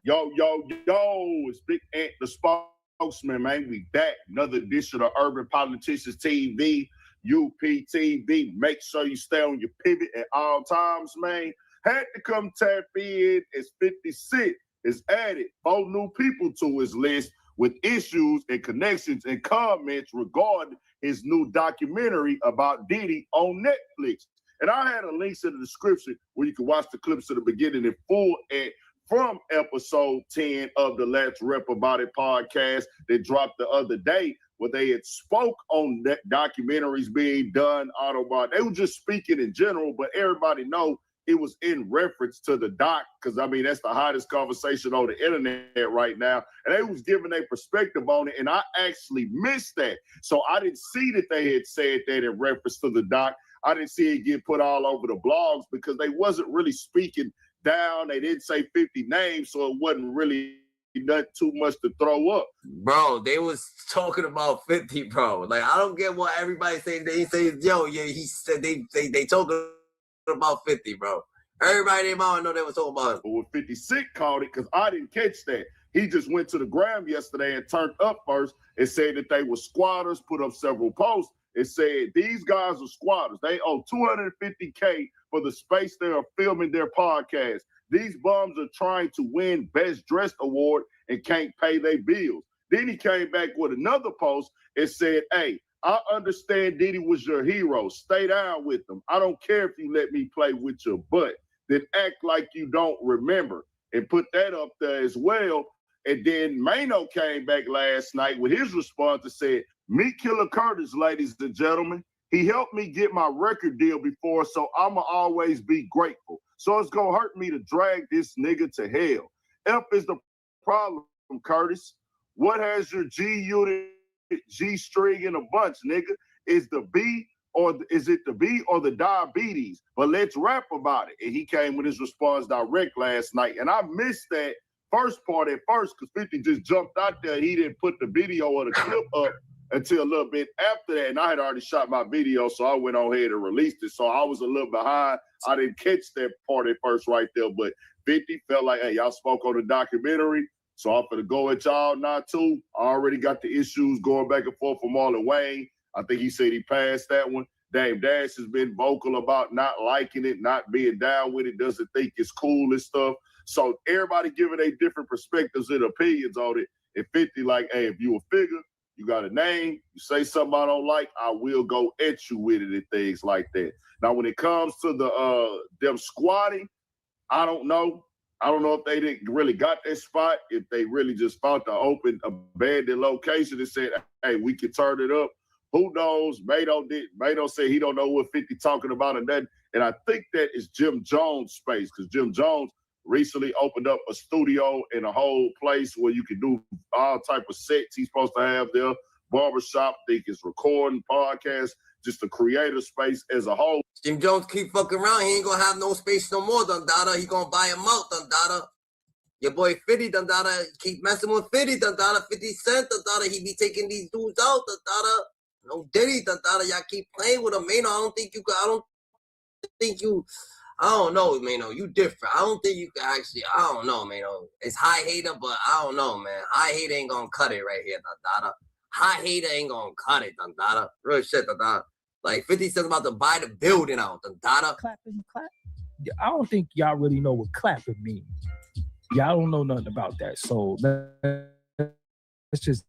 S18: Yo, it's Big Ant, the spokesman, man. We back. Another edition of Urban Politicians TV, UPTV. Make sure you stay on your pivot at all times, man. Had to come tap in as 50 Cent has added 4 new people to his list with issues and connections and comments regarding his new documentary about Diddy on Netflix. And I had a link in the description where you can watch the clips to the beginning in full from episode 10 of the Let's Rep About It podcast that dropped the other day, where they had spoke on that documentaries being done, Autobot. They were just speaking in general, but everybody know it was in reference to the doc, because, I mean, that's the hottest conversation on the internet right now. And they was giving their perspective on it, and I actually missed that. So I didn't see that they had said that in reference to the doc. I didn't see it get put all over the blogs because they wasn't really speaking down. They didn't say 50 names, so it wasn't really not too much to throw up.
S1: Bro, they was talking about 50, bro. Like, I don't get what everybody saying. They say, he said they talking about 50, bro. Everybody in my know they was talking about it.
S18: But when 50 Cent called it, because I didn't catch that. He just went to the gram yesterday and turned up first and said that they were squatters, put up several posts. It said these guys are squatters. They owe $250K for the space they are filming their podcast. These bums are trying to win Best Dressed Award and can't pay their bills. Then he came back with another post and said, hey, I understand Diddy was your hero. Stay down with him. I don't care if you let me play with your butt. Then act like you don't remember. And put that up there as well. And then Maino came back last night with his response and said, meet Killer Curtis, ladies and gentlemen. He helped me get my record deal before, so I'ma always be grateful. So it's gonna hurt me to drag this nigga to hell. F is the problem, Curtis. What has your G unit, G string in a bunch, nigga? Is it the B or the diabetes? But let's rap about it. And he came with his response direct last night. And I missed that first part at first because 50 just jumped out there. He didn't put the video or the clip up until a little bit after that. And I had already shot my video, so I went on ahead and released it. So I was a little behind. I didn't catch that part at first right there. But 50 felt like, hey, y'all spoke on the documentary. So I'm going to go at y'all now, too. I already got the issues going back and forth from Marlon Wayne. I think he said he passed that one. Dame Dash has been vocal about not liking it, not being down with it, doesn't think it's cool and stuff. So everybody giving their different perspectives and opinions on it. And 50 like, hey, if you a figure, you got a name, you say something I don't like, I will go at you with it and things like that. Now, when it comes to the them squatting, I don't know. I don't know if they didn't really got that spot, if they really just found the open, abandoned location and said, hey, we can turn it up. Who knows? Maino said he don't know what 50 talking about and that. And I think that is Jim Jones' space, because Jim Jones recently opened up a studio and a whole place where you can do all type of sets he's supposed to have there. Barbershop, think it's recording, podcast, just a creator space as a whole.
S1: Jim Jones keep fucking around. He ain't gonna have no space no more, Dundada. He gonna buy him out, Dundada. Your boy 50, Dundada, keep messing with 50, Dundada. 50 Cent, Dundada. He be taking these dudes out, Dundada. No Diddy, Dundada. Y'all keep playing with him, Maino. I don't know, Maino. You different. I don't think you can actually, I don't know, Maino. It's high hater, but I don't know, man. High hater ain't gonna cut it right here, Dundada. High hater ain't gonna cut it, Dundada. Real shit, Dundada. Like 50 Cent's about to buy the building out, Dundada.
S3: Clapping, clap. I don't think y'all really know what clapping means. Y'all don't know nothing about that. So let's just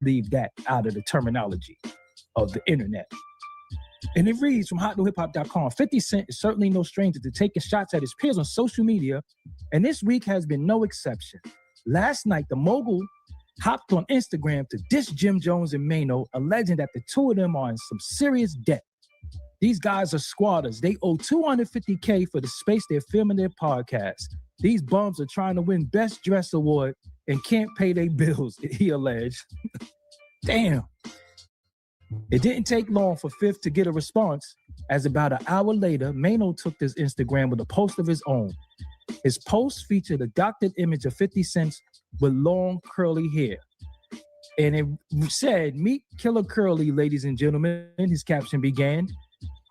S3: leave that out of the terminology of the internet. And it reads from hotnewhiphop.com, 50 Cent is certainly no stranger to taking shots at his peers on social media, and this week has been no exception. Last night, the mogul hopped on Instagram to diss Jim Jones and Maino, alleging that the two of them are in some serious debt. These guys are squatters. They owe $250K for the space they're filming their podcast. These bums are trying to win Best Dress Award and can't pay their bills, he alleged. Damn. It didn't take long for Fifth to get a response, as about an hour later, Maino took this Instagram with a post of his own. His post featured a doctored image of 50 Cent with long curly hair. And it said, "Meet Killer Curly, ladies and gentlemen." His caption began,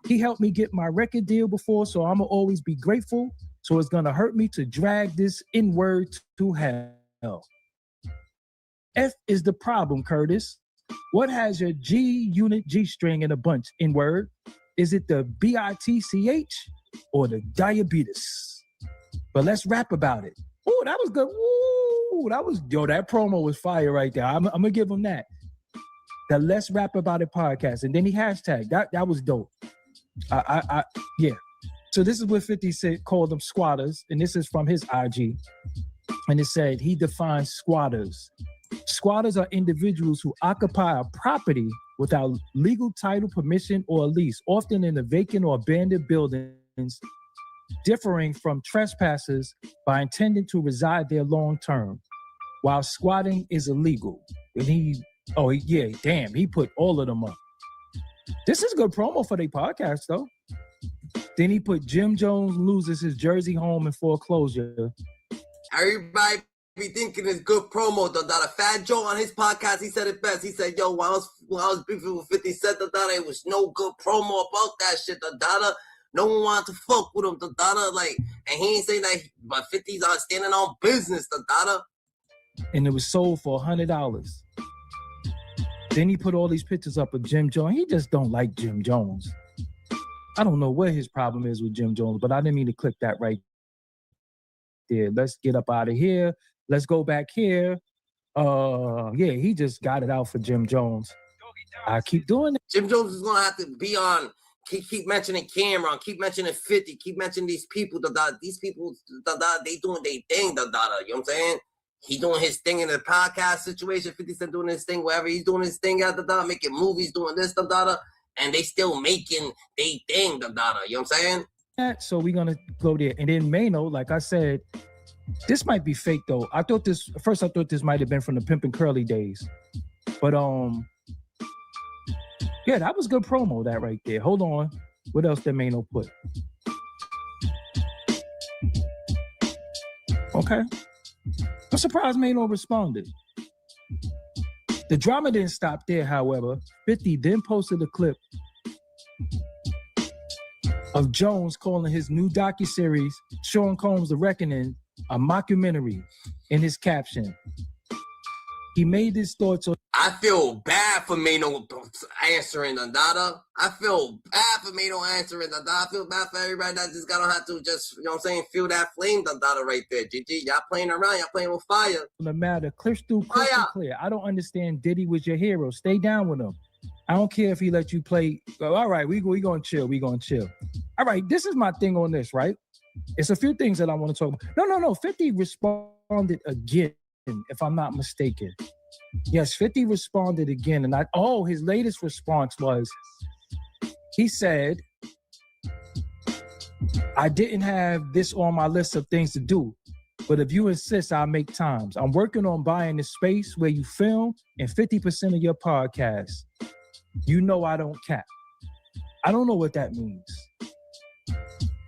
S3: "He helped me get my record deal before, so I'ma always be grateful. So it's gonna hurt me to drag this N-word to hell. F is the problem, Curtis. What has your G-unit G-string in a bunch, N-word? Is it the B-I-T-C-H or the diabetes? But let's rap about it." Ooh, that was good. Ooh, that promo was fire right there. I'm gonna give him that. The Let's Rap About It podcast. And then he hashtagged. That was dope. Yeah. So this is what 50 Cent called them squatters, and this is from his IG. And it said he defines squatters. Squatters are individuals who occupy a property without legal title, permission, or a lease, often in a vacant or abandoned buildings, differing from trespassers by intending to reside there long term, while squatting is illegal. And he put all of them up. This is good promo for their podcast, though. Then he put Jim Jones loses his Jersey home in foreclosure.
S1: Everybody be thinking it's good promo, Dundada. Fat Joe on his podcast, he said it best. He said, yo, when I was beefing with 50 Cent, Dundada, it was no good promo about that shit, Dundada. No one wanted to fuck with him, Dundada. Like, and he ain't saying that, but 50's standing on business, Dundada.
S3: And it was sold for $100. Then he put all these pictures up of Jim Jones. He just don't like Jim Jones. I don't know what his problem is with Jim Jones, but I didn't mean to click that right there. Let's get up out of here. Let's go back here. He just got it out for Jim Jones. I keep doing it.
S1: Jim Jones is gonna have to be on. Keep mentioning Cameron. Keep mentioning 50. Keep mentioning these people. These people, they doing their thing. You know what I'm saying? He doing his thing in the podcast situation. 50 Cent doing his thing wherever he's doing his thing at making movies, doing this, and they still making they thing, you know what I'm saying?
S3: So we're gonna go there. And then Maino, like I said, this might be fake though. I thought this might have been from the Pimpin' Curly days. But that was good promo, that right there. Hold on. What else did Maino put? Okay. I'm surprised Maino responded. The drama didn't stop there, however. 50 then posted a clip of Jones calling his new docuseries, Sean Combs The Reckoning, a mockumentary, in his caption. He made his thoughts on...
S1: I feel bad for Maino answering Dundada. I feel bad for Maino answering Dundada. I feel bad for everybody that just gotta have to just, you know what I'm saying, feel that flame Dundada right there. GG, y'all playing around, y'all playing with fire.
S3: The matter, crystal clear. I don't understand. Diddy was your hero. Stay down with him. I don't care if he let you play. All right, we gonna chill. All right, this is my thing on this, right? It's a few things that I want to talk about. No. 50 responded again, if I'm not mistaken. Yes, 50 responded again. And his latest response was, he said, I didn't have this on my list of things to do, but if you insist, I'll make times. I'm working on buying the space where you film and 50% of your podcast. You know I don't cap. I don't know what that means.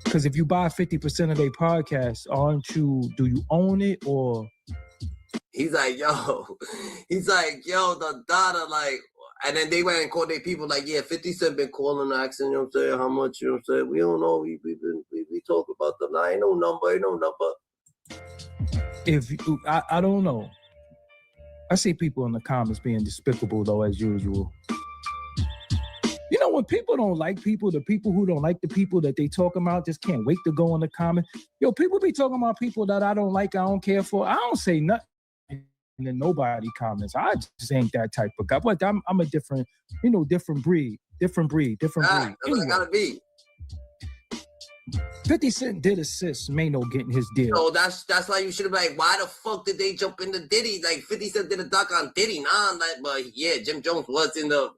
S3: Because if you buy 50% of their podcast, do you own it or?
S1: He's like, yo, the data, like, and then they went and called their people like, yeah, 50 Cent been calling, asking, you know what I'm saying, how much, you know what I'm saying? We don't know, we talk about them. Nah, ain't no number.
S3: I don't know. I see people in the comments being despicable though, as usual. You know, when people don't like people, the people who don't like the people that they talking about just can't wait to go in the comment. Yo, people be talking about people that I don't like, I don't care for. I don't say nothing. And then nobody comments. I just ain't that type of guy. But I'm a different breed.
S1: That's
S3: Anyway,
S1: what it gotta be.
S3: 50 Cent did assist Maino getting his deal.
S1: So that's why you should have been like, why the fuck did they jump into Diddy? Like 50 Cent did a doc on Diddy, but yeah, Jim Jones was in the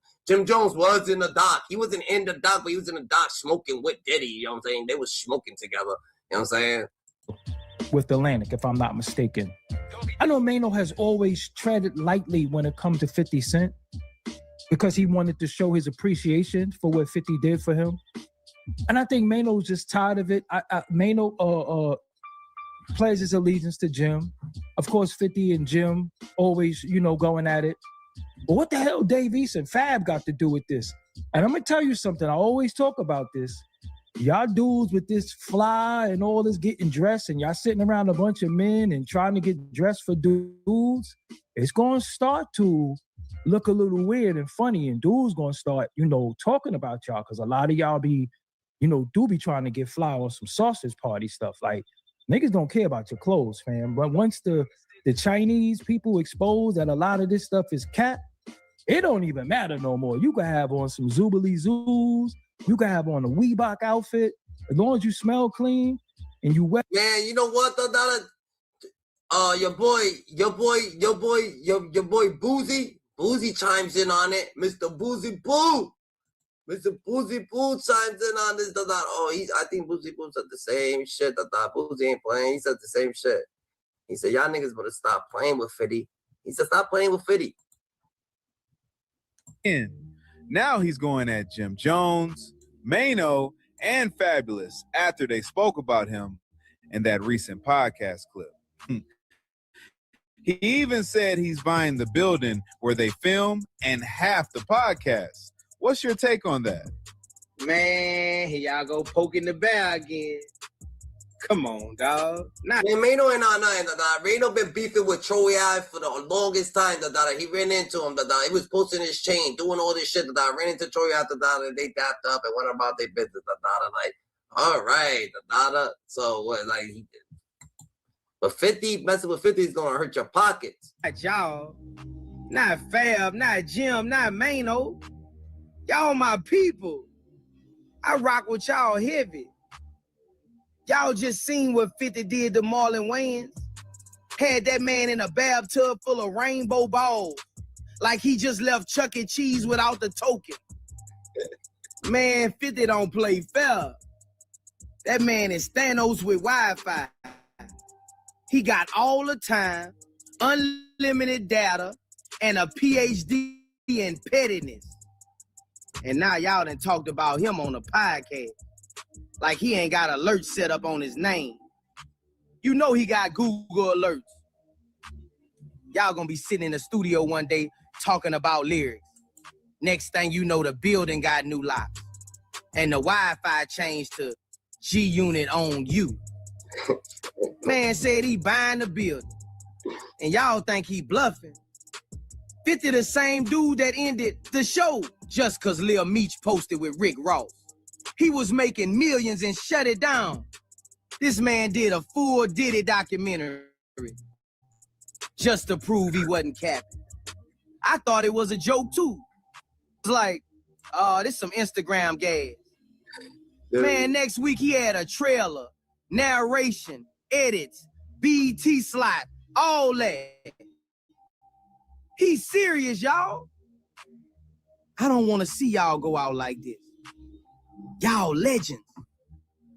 S1: doc. He wasn't in the doc, but he was in the doc smoking with Diddy. You know what I'm saying? They was smoking together. You know what I'm saying?
S3: With Atlantic, if I'm not mistaken. I know Maino has always treaded lightly when it comes to 50 Cent because he wanted to show his appreciation for what 50 did for him. And I think Maino's just tired of it. Maino pledges his allegiance to Jim. Of course, 50 and Jim always, going at it. But what the hell Dave East and Fab got to do with this? And I'm going to tell you something. I always talk about this. Y'all dudes with this fly and all this getting dressed and y'all sitting around a bunch of men and trying to get dressed for dudes, it's going to start to look a little weird and funny, and dudes going to start, talking about y'all because a lot of y'all be, do be trying to get fly on some sausage party stuff. Like, niggas don't care about your clothes, fam. But once the Chinese people expose that a lot of this stuff is cap, it don't even matter no more. You can have on some Zubilee Zoos. You can have on a Weebach outfit. As long as you smell clean and you wet.
S1: Man, you know what, your boy Boozy chimes in on it. Mr. Boozy Boo chimes in on this. I think Boozy Boo said the same shit. Boozy ain't playing. He said the same shit. He said, y'all niggas better stop playing with 50. He said, stop playing with 50.
S4: Now he's going at Jim Jones, Maino, and Fabulous after they spoke about him in that recent podcast clip. He even said he's buying the building where they film and half the podcast. What's your take on that?
S19: Man, here y'all go poking the bear again. Come on, dog.
S1: Man, Maino ain't on nothing. Maino been beefing with Troy Ave for the longest time. He ran into him. He was posting his chain, doing all this shit. Ran into Troy Ave. And they dapped up and went about their business. Like, all right, so what? Like, but 50 messing with 50 is gonna hurt your pockets.
S19: Not y'all, not Fab, not Jim, not Maino. Y'all my people. I rock with y'all heavy. Y'all just seen what 50 did to Marlon Wayans? Had that man in a bathtub full of rainbow balls. Like he just left Chuck E. Cheese without the token. Man, 50 don't play fair. That man is Thanos with Wi-Fi. He got all the time, unlimited data, and a PhD in pettiness. And now y'all done talked about him on a podcast. Like he ain't got alerts set up on his name. You know he got Google alerts. Y'all gonna be sitting in the studio one day talking about lyrics. Next thing you know, the building got new locks. And the Wi-Fi changed to G-Unit on you. Man said he buying the building. And y'all think he bluffing. 50 the same dude that ended the show just cause Lil Meech posted with Rick Ross. He was making millions and shut it down. This man did a full Diddy documentary just to prove he wasn't capping. I thought it was a joke too. It's like, this some Instagram gas. Man, next week he had a trailer, narration, edits, BT slot, all that. He's serious, y'all. I don't want to see y'all go out like this. Y'all legends.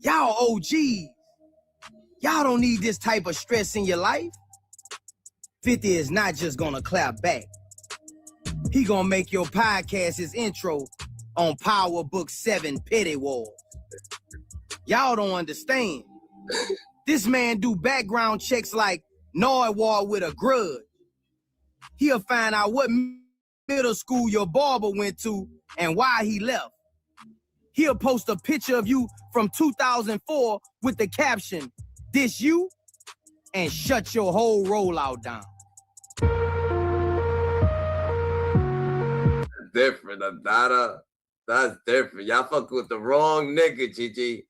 S19: Y'all OGs. Y'all don't need this type of stress in your life. 50 is not just gonna clap back. He gonna make your podcast his intro on Power Book 7 Petty Wars. Y'all don't understand. This man do background checks like Narwhal with a grudge. He'll find out what middle school your barber went to and why he left. He'll post a picture of you from 2004 with the caption, "This you?" and shut your whole rollout down.
S1: Different, Adada. That's different. Y'all fucking with the wrong nigga, Gigi.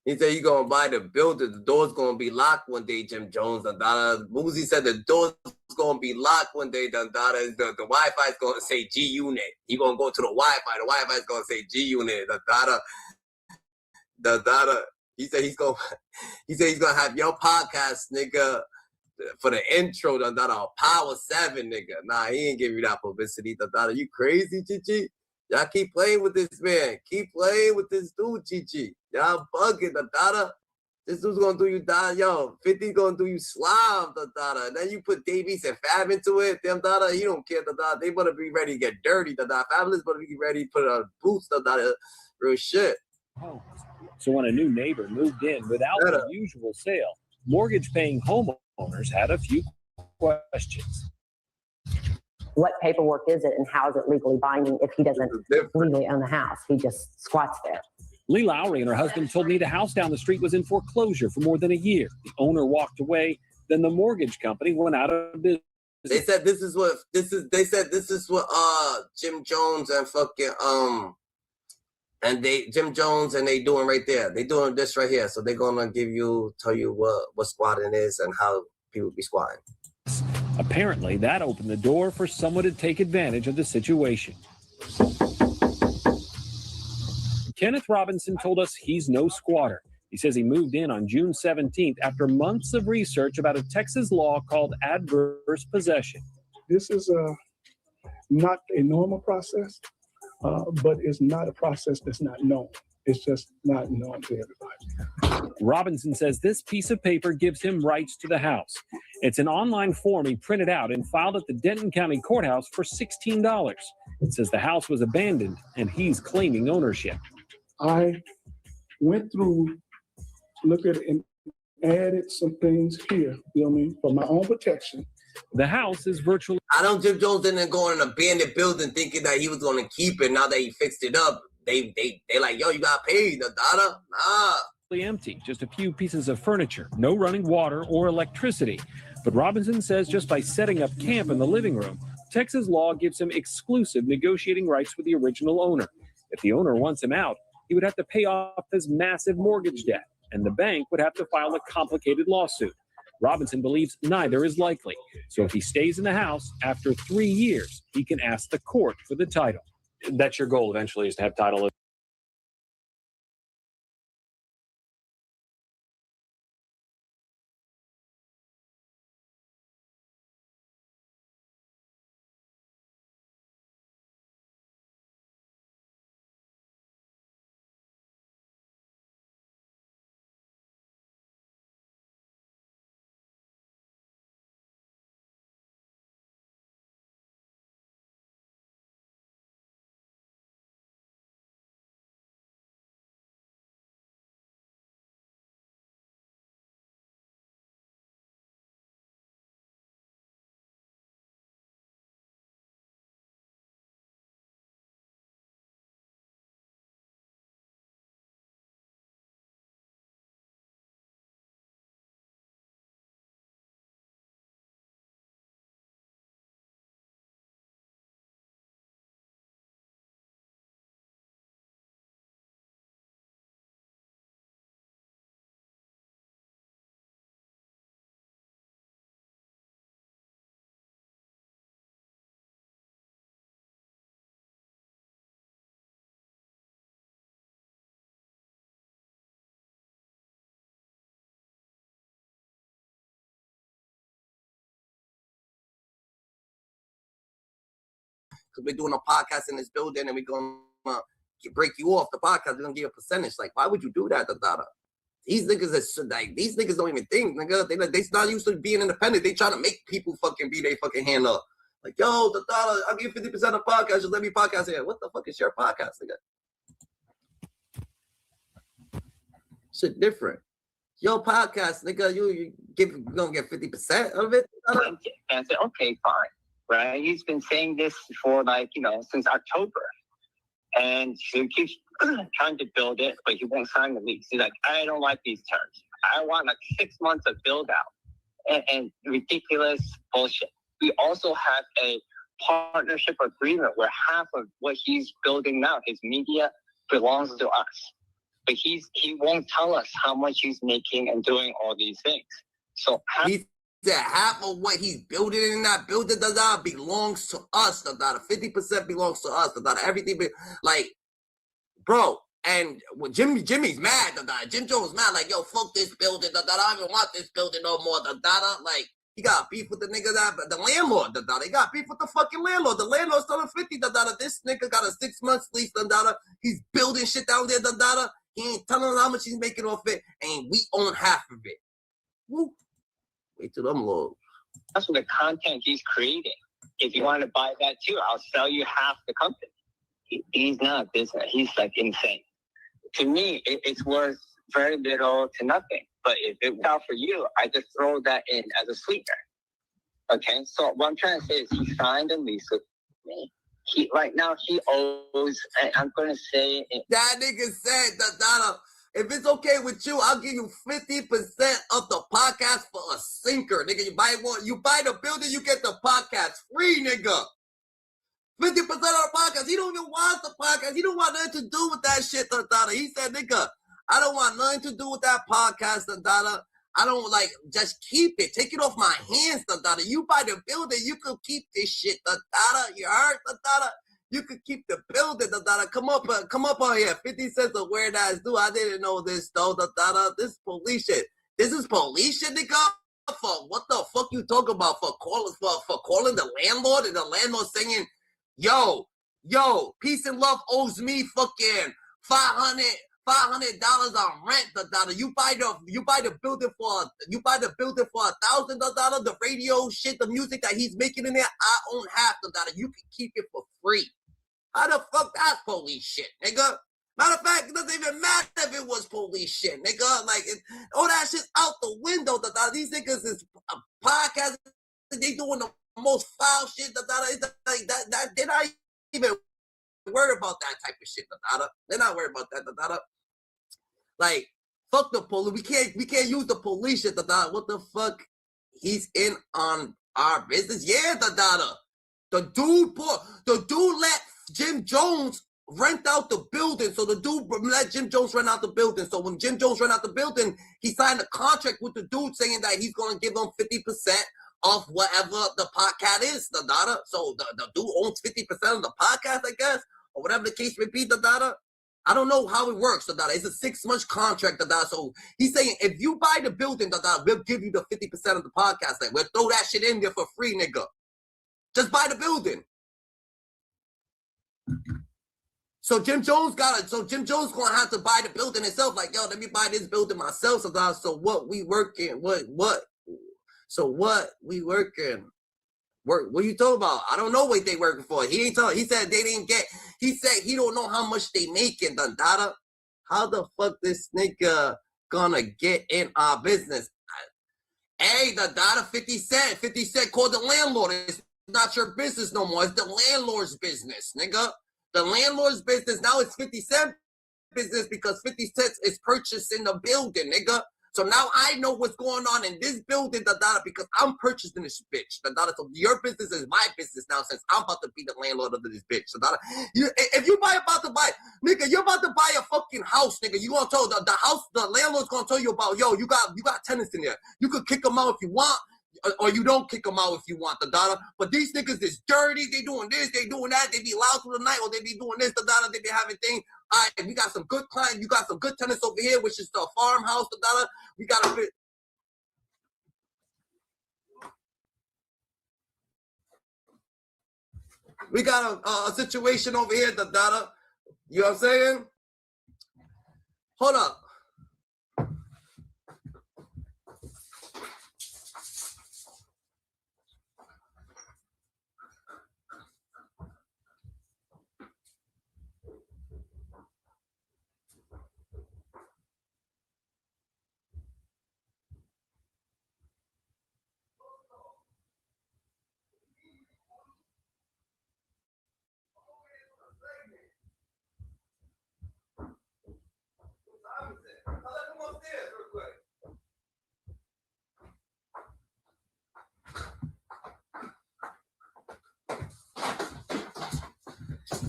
S1: He said you gonna buy the building. The door's gonna be locked one day, Jim Jones. Adada. Boozy said the door's gonna be locked one day. Adada. The Wi-Fi's gonna say G Unit. He gonna go to the Wi-Fi. The Wi-Fi's gonna say G Unit. Adada. He said he's gonna have your podcast, nigga, for the intro. Adada. Power 7, nigga. Nah, he ain't give you that publicity. Adada. You crazy, Gigi? Y'all keep playing with this man. Keep playing with this dude, Gigi. Y'all bugging, Adada. This dude's gonna do you down. Yo, 50 gonna do you slime, Adada. And then you put Davies and Fab into it. Them, Adada, he don't care, Adada. They better be ready to get dirty, Adada. Fabulous better be ready to put on boots, Adada. Real shit.
S5: So when a new neighbor moved in without the usual sale, mortgage-paying homeowners had a few questions.
S13: What paperwork is it and how is it legally binding if he doesn't legally own the house? He just squats there.
S5: Lee Lowry and her husband told me the house down the street was in foreclosure for more than a year. The owner walked away. Then the mortgage company went out of business.
S1: They said this is what Jim Jones and fucking Jim Jones and they doing right there. They doing this right here. So they're gonna tell you what squatting is and how people be squatting.
S5: Apparently, that opened the door for someone to take advantage of the situation. Kenneth Robinson told us he's no squatter. He says he moved in on June 17th after months of research about a Texas law called adverse possession.
S20: This is not a normal process, but it's not a process that's not known. It's just not known to everybody.
S5: Robinson says this piece of paper gives him rights to the house. It's an online form he printed out and filed at the Denton County Courthouse for $16. It says the house was abandoned and he's claiming ownership.
S20: I went through, looked at it, and added some things here, you know what I mean, for my own protection.
S5: The house is virtually...
S1: I know Jim Jones didn't go in an abandoned building thinking that he was going to keep it. Now that he fixed it up, they like, yo, you got paid, Adada. Nah.
S5: Empty, just a few pieces of furniture, no running water or electricity. But Robinson says just by setting up camp in the living room, Texas law gives him exclusive negotiating rights with the original owner. If the owner wants him out, he would have to pay off his massive mortgage debt, and the bank would have to file a complicated lawsuit. Robinson believes neither is likely. So if he stays in the house, after 3 years, he can ask the court for the title. That's your goal eventually, is to have title.
S1: because we're doing a podcast in this building and we're going to break you off the podcast. We're going to give you a percentage. Like, why would you do that, da-da? These niggas don't even think, nigga. They not used to being independent. They trying to make people fucking be their fucking hand up. Like, yo, da-da, I'll give you 50% of the podcast. Just let me podcast here. What the fuck is your podcast, nigga? Shit different. Your podcast, nigga, you gonna get 50% of it?
S21: And I said, okay, fine. Right? He's been saying this for since October. And so he keeps trying to build it, but he won't sign the lease. He's like, I don't like these terms. I want like 6 months of build out and ridiculous bullshit. We also have a partnership agreement where half of what he's building now, his media, belongs to us. But he won't tell us how much he's making and doing all these things. So
S1: he said half of what he's building in that building belongs to us. 50% belongs to us. Everything bro. And when Jimmy's mad. Jim Jones mad. Like, yo, fuck this building. I don't even want this building no more. Like, he got beef with the nigga the landlord. He got beef with the fucking landlord. The landlord's telling 50. This nigga got a 6 months lease. He's building shit down there. He ain't telling us how much he's making off it, and we own half of it. Woo. Wait till them low.
S21: That's what the content he's creating. If you want to buy that too, I'll sell you half the company. He's not a business. He's like insane. To me, it's worth very little to nothing. But if it works out for you, I just throw that in as a sweetener. Okay? So what I'm trying to say is he signed a lease with me. Right now he owes, I'm going to say...
S1: That nigga said, if it's okay with you, I'll give you 50% of the podcast for a sinker. Nigga, you buy the building, you get the podcast free, nigga. 50% of the podcast. He don't even want the podcast. He don't want nothing to do with that shit, He said, nigga, I don't want nothing to do with that podcast, I don't just keep it. Take it off my hands, You buy the building, you can keep this shit, You heard, You could keep the building, Come up on here. 50 cents a weird ass dude. I didn't know this, though, This is police shit. This is police shit, nigga? For what the fuck you talking about? For calling the landlord and the landlord saying, yo, peace and love owes me fucking $500 on rent. You buy the building for $1,000. The radio shit, the music that he's making in there, I own half. You can keep it for free. How the fuck that's police shit, nigga? Matter of fact, it doesn't even matter if it was police shit, nigga. All that shit's out the window. These niggas is podcasts. They doing the most foul shit. They're not even worried about that type of shit. They're not worried about that. Fuck the police. We can't use the police shit. What the fuck? He's in on our business. Yeah, The dude let Jim Jones rent out the building. So the dude let Jim Jones rent out the building. So when Jim Jones rent out the building, he signed a contract with the dude saying that he's going to give him 50% of whatever the podcast is, So the dude owns 50% of the podcast, I guess, or whatever the case may be, I don't know how it works, It's a 6 month contract, So he's saying, if you buy the building, we'll give you the 50% of the podcast. We'll throw that shit in there for free, nigga. Just buy the building. So Jim Jones gonna have to buy the building himself. Yo, let me buy this building myself. So what we working? So what we working? What you talking about? I don't know what they working for. He ain't telling. He said they didn't get. He said he don't know how much they making. How the fuck this nigga gonna get in our business? Hey, 50 Cent. 50 Cent called the landlord. It's not your business no more. It's the landlord's business, nigga. The landlord's business now it's 50 Cent business because 50 Cent is purchasing the building, nigga. So now I know what's going on in this building, because I'm purchasing this bitch. So your business is my business now since I'm about to be the landlord of this bitch. So if you about to buy, nigga, you're about to buy a fucking house, nigga. You gonna tell the house, the landlord's gonna tell you about, yo, you got tenants in there. You could kick them out if you want. Or you don't kick them out if you want, But these niggas is dirty. They doing this, they doing that. They be loud through the night, or they be doing this, They be having things. All right, we got some good clients. You got some good tenants over here, which is the farmhouse, We got a bit. We got a situation over here, the data. You know what I'm saying? Hold up.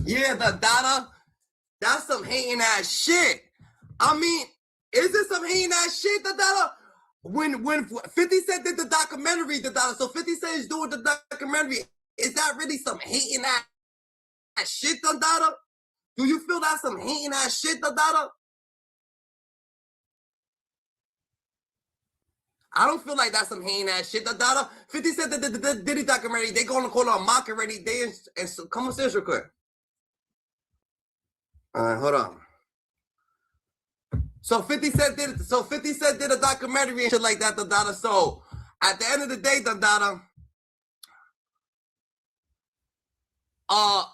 S1: Yeah, the data. That's some hating ass shit. I mean, is it some hating ass shit, the data? When 50 Cent did the documentary, the data. So 50 Cent is doing the documentary. Is that really some hating ass shit, the data? Do you feel that's some hating ass shit, the data? I don't feel like that's some hating ass shit, the data. 50 Cent did the Diddy documentary. They gonna call it a mockery. And so come on, serious real quick. All right, hold on. So 50 Cent did a documentary and shit like that, the data. So at the end of the day, the data. I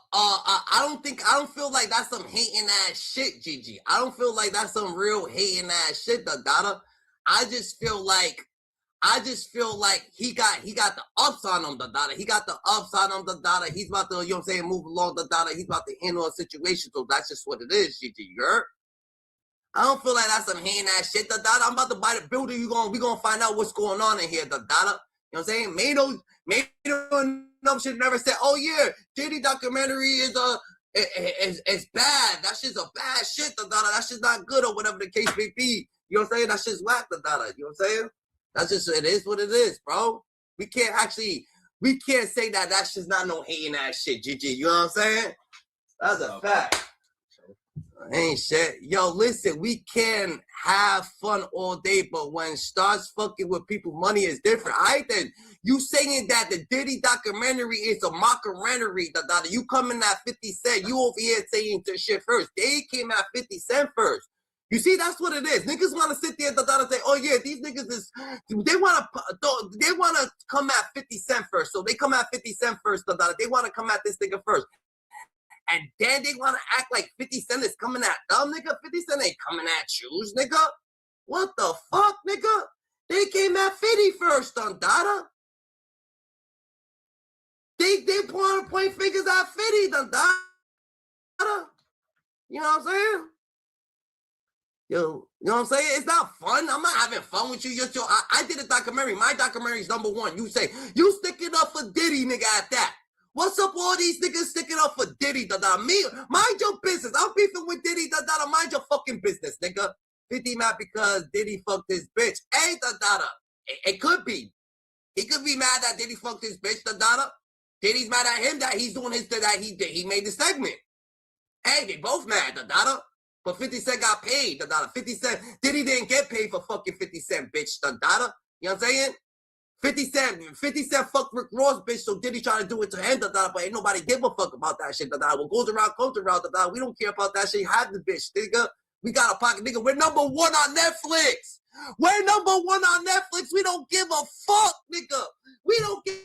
S1: don't feel like that's some hating ass shit, Gigi. I don't feel like that's some real hating ass shit, the data. I just feel like he got the ups on him, the data. He got the ups on him, the data. He's about to, you know what I'm saying, move along, the data. He's about to handle a situation. So that's just what it is, Gigi. You heard? I don't feel like that's some hating ass shit, the data. I'm about to buy the building. We gonna find out what's going on in here, the data. You know what I'm saying? Maino and shit never said, oh yeah, Diddy documentary is bad. That shit's a bad shit, the data. That shit's not good or whatever the case may be. You know what I'm saying? That shit's whack, the data. You know what I'm saying? That's just, it is what it is, bro. We can't say that shit's not no hating ass shit, Gigi. You know what I'm saying? That's a fact. Ain't shit. Yo, listen, we can have fun all day, but when it starts fucking with people, money is different. Then you saying that the Diddy documentary is a mockery, you coming at 50 Cent, you over here saying the shit first. They came at 50 Cent first. You see, that's what it is. Niggas want to sit there and say, oh yeah, these niggas they want to come at 50 Cent first. So they come at 50 Cent first, they want to come at this nigga first. And then they want to act like 50 Cent is coming at them, nigga. 50 Cent ain't coming at you, nigga. What the fuck, nigga? They came at 50 first, dada. They want to point fingers at 50, dada. You know what I'm saying? Yo, you know what I'm saying? It's not fun. I'm not having fun with you. I did a documentary. My documentary is #1. You say, you stick it up for Diddy, nigga, at that. What's up, all these niggas sticking up for Diddy, da-da? Me, mind your business. I'm beefing with Diddy, da-da. Mind your fucking business, nigga. 50 mad because Diddy fucked his bitch. Hey, da-da. It could be. He could be mad that Diddy fucked his bitch, da-da. Diddy's mad at him that he's doing his, that he made the segment. Hey, they both mad, da-da. But 50 Cent got paid, da-da. 50 Cent, Diddy didn't get paid for fucking 50 Cent, bitch, da-da. You know what I'm saying? 50 Cent fucked Rick Ross, bitch, so Diddy try to do it to him, da-da, but ain't nobody give a fuck about that shit, da-da. What goes around, comes around, da-da. We don't care about that shit. Have the bitch, nigga. We got a pocket, nigga. We're #1 on Netflix. We're #1 on Netflix. We don't give a fuck, nigga. We don't give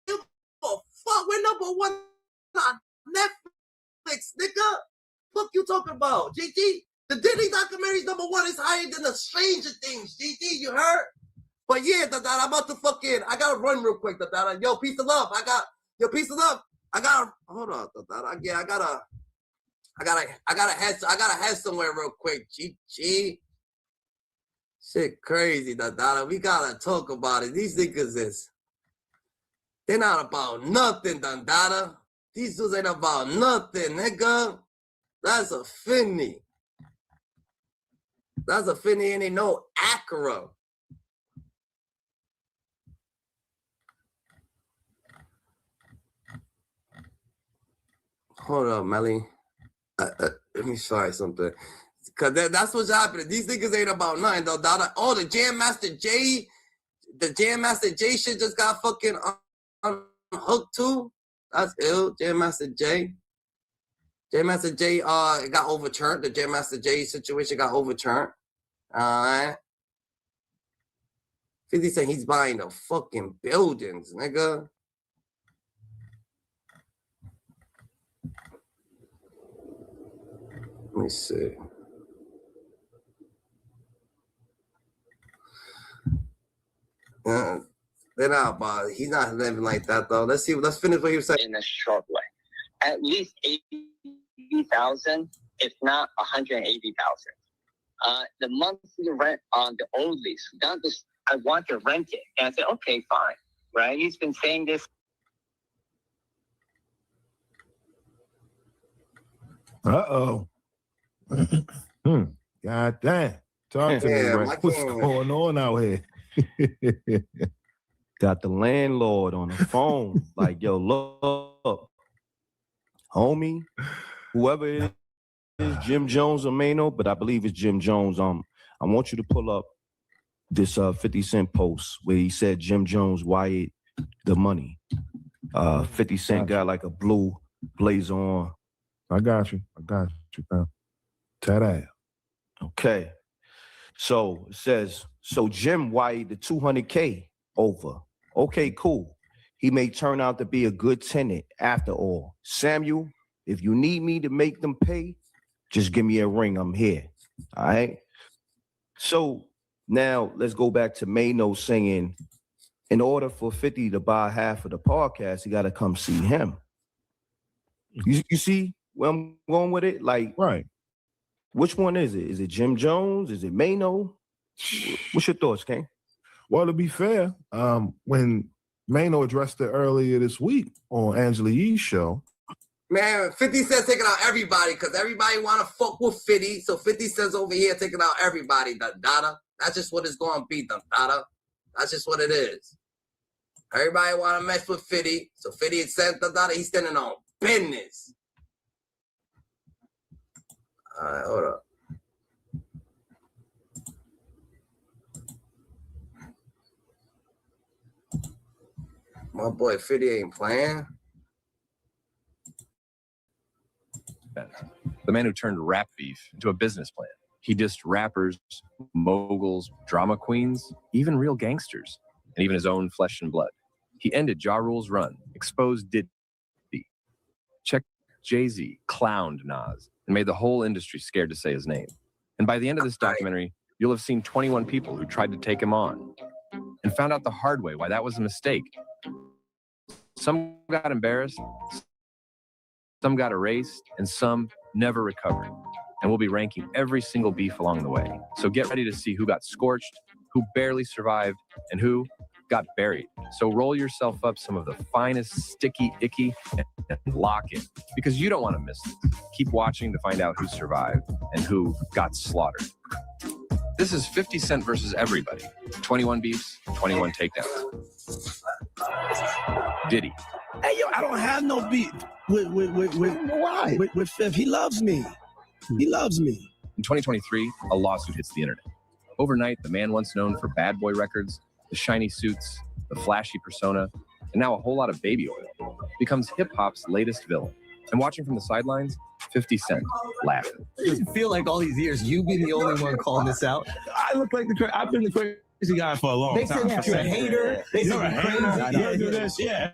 S1: a fuck. We're #1 on Netflix, nigga. Fuck you talking about, GG? The Diddy documentary's #1 is higher than the Stranger Things, GG. You heard? But yeah, I'm about to fucking, I gotta run real quick, yo, peace of love. Peace of love. Hold on, yeah, I gotta head somewhere real quick, GG. Shit crazy, we gotta talk about it. These niggas they're not about nothing, These dudes ain't about nothing, nigga. That's a Finny. And they know Acura. Hold up, Melly. Let me try something. Cause that's what's happening. These niggas ain't about nothing though. Oh, the Jam Master J shit just got fucking unhooked too. That's ill. Jam Master Jay. Jam Master Jay it got overturned. The Jam Master Jay situation got overturned. Alright. 50 Cent, he's buying the fucking buildings, nigga. Let me see. They're not, but he's not living like that though. Let's see. Let's finish what he was saying.
S21: In a short way, at least 80,000, if not 180,000. The monthly rent on the old lease. Not this. I want to rent it, and I said, okay, fine, right? He's been saying this.
S9: God damn. Talk to me, right? What's going on out here?
S8: Got the landlord on the phone. Like, yo, look, homie, whoever it is, Jim Jones or Maino, but I believe it's Jim Jones. I want you to pull up this 50 Cent post where he said Jim Jones wired the money. 50 Cent got like a blue blazer on.
S9: I got you, fam. Tell that.
S8: Okay. So it says, so Jim wired the 200K over. Okay, cool. He may turn out to be a good tenant after all. Samuel, if you need me to make them pay, just give me a ring. I'm here. All right. So now let's go back to Maino saying, in order for 50 to buy half of the podcast, he got to come see him. You see where I'm going with it? Like,
S9: right.
S8: Which one is it? Is it Jim Jones? Is it Maino? What's your thoughts, King?
S9: Well, to be fair, when Maino addressed it earlier this week on Angela Yee's show,
S1: man, 50 Cent's taking out everybody because everybody want to fuck with 50. So 50 Cent's over here taking out everybody. The data. That's just what it's going to be. The data. That's just what it is. Everybody want to mess with 50. So 50 Cent, the data, he's standing on business. All right, hold up. My boy 50 ain't playing.
S22: The man who turned rap beef into a business plan. He dissed rappers, moguls, drama queens, even real gangsters, and even his own flesh and blood. He ended Ja Rule's run, exposed Diddy, checked Jay-Z, clowned Nas, and made the whole industry scared to say his name. And by the end of this documentary, you'll have seen 21 people who tried to take him on and found out the hard way why that was a mistake. Some got embarrassed, some got erased, and some never recovered. And we'll be ranking every single beef along the way. So get ready to see who got scorched, who barely survived, and who got buried. So roll yourself up some of the finest sticky icky and lock in, because you don't want to miss it. Keep watching to find out who survived and who got slaughtered. This is 50 Cent versus everybody. 21 beefs, 21 takedowns. Diddy.
S19: Hey, yo, I don't have no beef with Fifth. He loves me. He loves me.
S22: In 2023, a lawsuit hits the internet. Overnight, the man once known for bad boy records, the shiny suits, the flashy persona, and now a whole lot of baby oil, becomes hip-hop's latest villain. And watching from the sidelines, 50 Cent laughing.
S23: Does it feel like all these years you've been the only one calling this out?
S14: I look like I've been the crazy guy for a long time.
S23: They said you're a hater. They said you're crazy.
S14: You do this, yeah.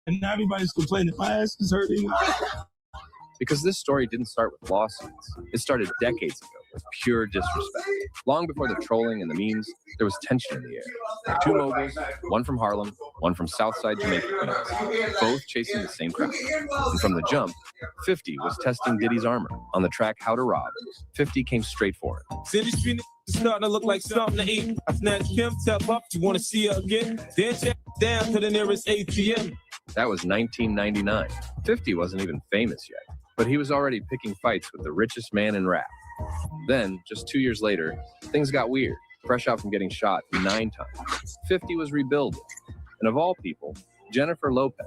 S14: And now everybody's complaining, my ass is hurting.
S22: Because this story didn't start with lawsuits. It started decades ago with pure disrespect. Long before the trolling and the memes, there was tension in the air. Two moguls, one from Harlem, one from Southside Jamaica, both chasing the same crowd. And from the jump, 50 was testing Diddy's armor. On the track How to Rob, 50 came straight for him.
S24: City Street is starting to look like something to eat. I snatched Kim, tap up, you want to see her again? Then check down to the nearest ATM.
S22: That was 1999. 50 wasn't even famous yet, but he was already picking fights with the richest man in rap. Then, just 2 years later, things got weird. Fresh out from getting shot 9 times, 50 was rebuilding. And of all people, Jennifer Lopez,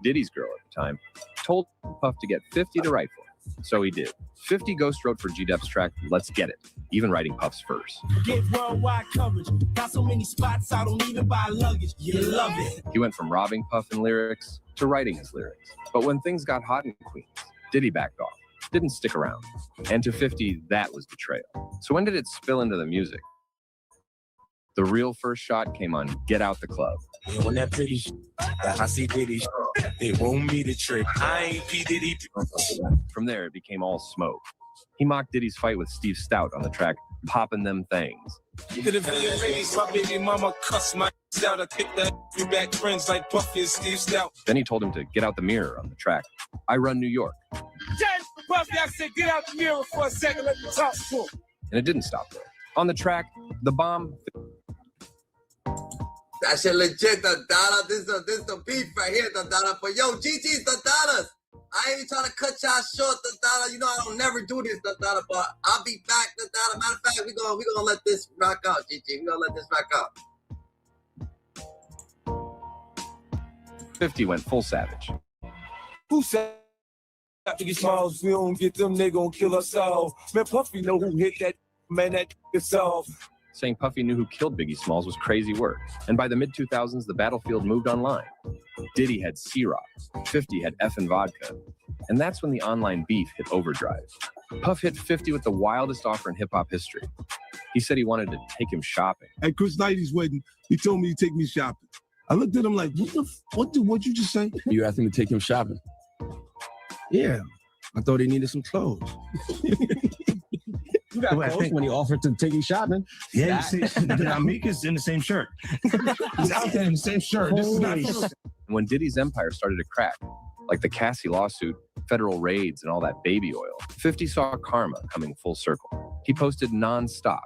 S22: Diddy's girl at the time, told Puff to get 50 to write for him. So he did. 50 Ghost wrote for G-Dep's track, Let's Get It, even writing Puff's verse.
S24: Get worldwide coverage. Got so many spots, I don't even buy luggage. You love it.
S22: He went from robbing Puff in lyrics to writing his lyrics. But when things got hot in Queens, Diddy backed off, didn't stick around. And to 50, that was betrayal. So when did it spill into the music? The real first shot came on Get Out the Club.
S24: And when that pretty I see Diddy, they want me to trick. I ain't P. Diddy.
S22: From there, it became all smoke. He mocked Diddy's fight with Steve Stout on the track Poppin' Them Things.
S24: Did a video release, my baby mama cuss my out. I kicked that we back friends like Puffy and Steve Stout.
S22: Then he told him to get out the mirror on the track I Run New York.
S24: Puffy, I said get out the mirror for a second, let me talk to him.
S22: And it didn't stop there. On the track, The Bomb.
S1: That shit legit, the Dada. This is the beef right here, the Dada. But yo, GG's the Dadas. I ain't even trying to cut y'all short, the Dada. You know I don't never do this, the Dada. But I'll be back, the Dada. Matter of fact, we gonna let this rock out, GG. We gonna let this rock out.
S22: 50 went full savage.
S24: Who said Biggie Smalls? We don't get them, they gon' kill us all. Man, Puffy know who hit that, man, that is off.
S22: Saying Puffy knew who killed Biggie Smalls was crazy work. And by the mid-2000s, the battlefield moved online. Diddy had C-Rock, 50 had F and Vodka. And that's when the online beef hit overdrive. Puff hit 50 with the wildest offer in hip-hop history. He said he wanted to take him shopping.
S2: At Chris Knighty's wedding, he told me to take me shopping. I looked at him like, what'd you just say?
S11: You asked him to take him shopping?
S2: Yeah, I thought he needed some clothes.
S11: You got clothes when he offered to take you shopping.
S2: Yeah, you see, Amika's in the same shirt. He's out there in the same shirt. This is not
S22: And when Diddy's empire started to crack, like the Cassie lawsuit, federal raids, and all that baby oil, 50 saw karma coming full circle. He posted nonstop.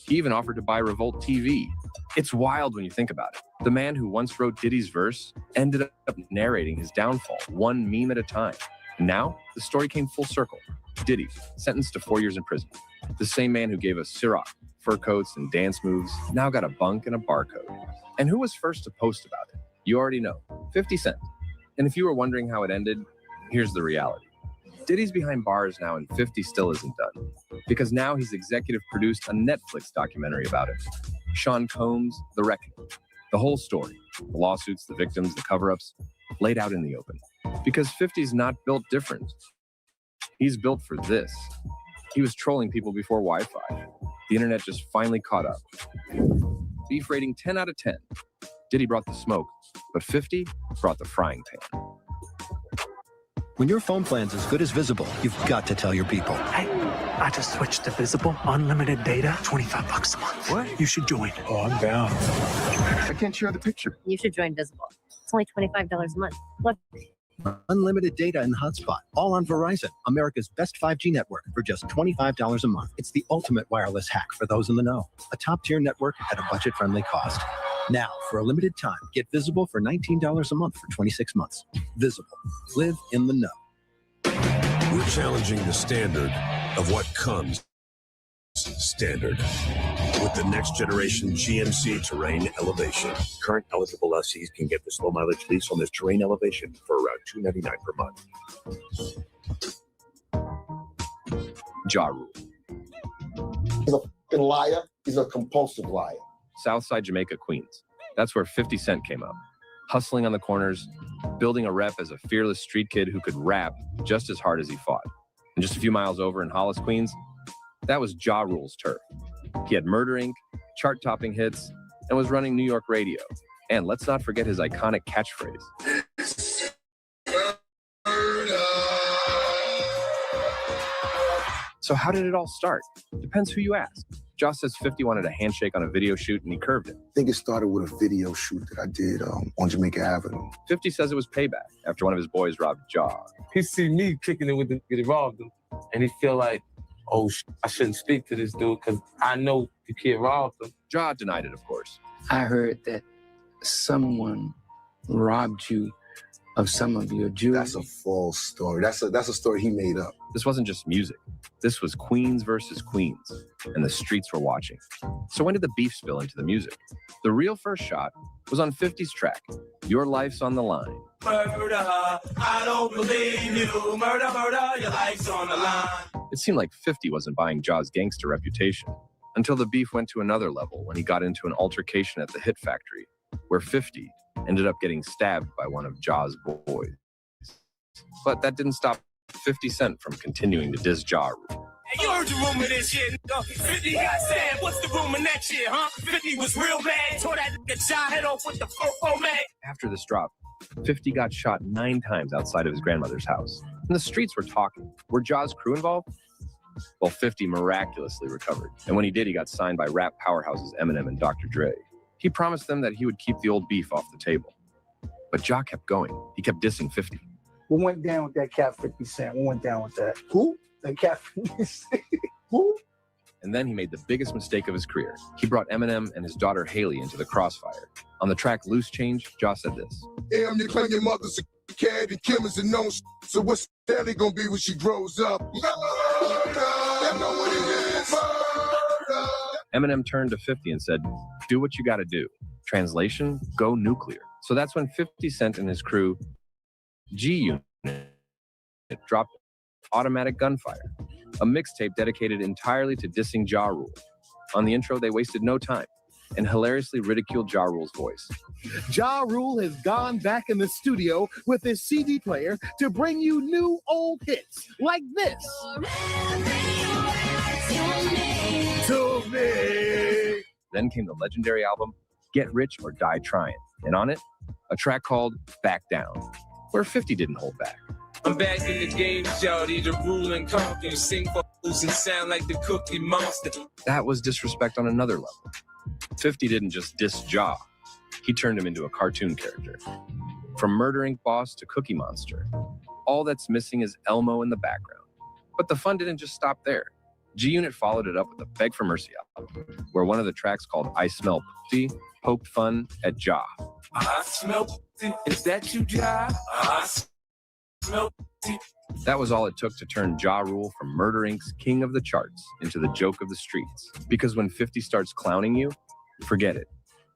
S22: He even offered to buy Revolt TV. It's wild when you think about it. The man who once wrote Diddy's verse ended up narrating his downfall, one meme at a time. And now, the story came full circle. Diddy, sentenced to 4 years in prison. The same man who gave us Ciroc, fur coats, and dance moves, now got a bunk and a barcode. And who was first to post about it? You already know, 50 Cent. And if you were wondering how it ended, here's the reality. Diddy's behind bars now, and 50 still isn't done. Because now he's executive produced a Netflix documentary about it. Sean Combs' The Reckoning. The whole story, the lawsuits, the victims, the cover-ups, laid out in the open. Because 50's not built different. He's built for this. He was trolling people before Wi-Fi. The internet just finally caught up. Beef rating 10 out of 10. Diddy brought the smoke, but 50 brought the frying pan.
S12: When your phone plan's as good as Visible, you've got to tell your people.
S15: Hey, I just switched to Visible. Unlimited data, $25 a month. What? You should join.
S12: Oh, I'm down. I can't share the picture.
S25: You should join Visible. It's only $25 a month. Look.
S12: Unlimited data and hotspot, all on Verizon, America's best 5G network for just $25 a month. It's the ultimate wireless hack for those in the know. A top-tier network at a budget-friendly cost. Now, for a limited time, get Visible for $19 a month for 26 months. Visible. Live in the know.
S26: We're challenging the standard of what comes standard with the next generation GMC Terrain Elevation. Current eligible lessees can get this low mileage lease on this Terrain Elevation for around $299 per month.
S22: Ja Rule.
S27: He's a fucking liar. He's a compulsive liar.
S22: Southside Jamaica, Queens. That's where 50 Cent came up. Hustling on the corners, building a rep as a fearless street kid who could rap just as hard as he fought. And just a few miles over in Hollis, Queens, that was Ja Rule's turf. He had Murder Inc., chart-topping hits, and was running New York radio. And let's not forget his iconic catchphrase. So how did it all start? Depends who you ask. Josh says 50 wanted a handshake on a video shoot and he curved it.
S27: I think it started with a video shoot that I did on Jamaica Avenue.
S22: 50 says it was payback after one of his boys robbed Ja.
S24: He see me kicking it with the robbed him, and he feel like, oh, I shouldn't speak to this dude because I know the kid robbed him.
S22: Ja denied it, of course.
S28: I heard that someone robbed you of some of your jewelry.
S27: That's a false story. That's a story he made up.
S22: This wasn't just music. This was Queens versus Queens, and the streets were watching. So when did the beef spill into the music? The real first shot was on 50's track, Your Life's on the Line.
S24: Murder, I don't believe you. Murder, murder, your life's on the line.
S22: It seemed like 50 wasn't buying Jaw's gangster reputation until the beef went to another level when he got into an altercation at the Hit Factory, where 50 ended up getting stabbed by one of Jaw's boys. But that didn't stop 50 Cent from continuing to diss Ja Rule.
S24: Hey, you heard the rumor this shit, nigga. 50 got stabbed. What's the rumor next shit, huh? 50 was real mad. Tore that nigga Ja head off with the fofo mag.
S22: After this drop, 50 got shot 9 times outside of his grandmother's house. And the streets were talking. Were Ja's crew involved? Well, 50 miraculously recovered. And when he did, he got signed by rap powerhouses Eminem and Dr. Dre. He promised them that he would keep the old beef off the table. But Ja kept going. He kept dissing 50.
S3: What went down with that cat 50 Cent? What went down with that? Who? That cat 50 Cent. Who?
S22: And then he made the biggest mistake of his career. He brought Eminem and his daughter Haley into the crossfire. On the track Loose Change, Ja said this.
S24: Damn, you claim your mother's a cat and Kim is a known so what's Haley gonna be when she grows up?
S22: Eminem turned to 50 and said, do what you gotta do. Translation, go nuclear. So that's when 50 Cent and his crew, G-Unit, dropped Automatic Gunfire, a mixtape dedicated entirely to dissing Ja Rule. On the intro, they wasted no time and hilariously ridiculed Ja Rule's voice.
S4: Ja Rule has gone back in the studio with his CD player to bring you new old hits like this. To me.
S22: Then came the legendary album, Get Rich or Die Trying, and on it, a track called Back Down, where 50 didn't hold back.
S24: I'm back in the game, shawty, the rule and conquer. Sing for fools and sound like the Cookie Monster.
S22: That was disrespect on another level. 50 didn't just diss Ja, he turned him into a cartoon character. From Murdering Boss to Cookie Monster, all that's missing is Elmo in the background. But the fun didn't just stop there. G-Unit followed it up with a Beg for Mercy album, where one of the tracks called I Smell Pussy poked fun at Ja.
S24: I smell pussy. Is that you, Ja? I smell pussy.
S22: That was all it took to turn Ja Rule from Murder Inc.'s king of the charts into the joke of the streets. Because when 50 starts clowning you, forget it.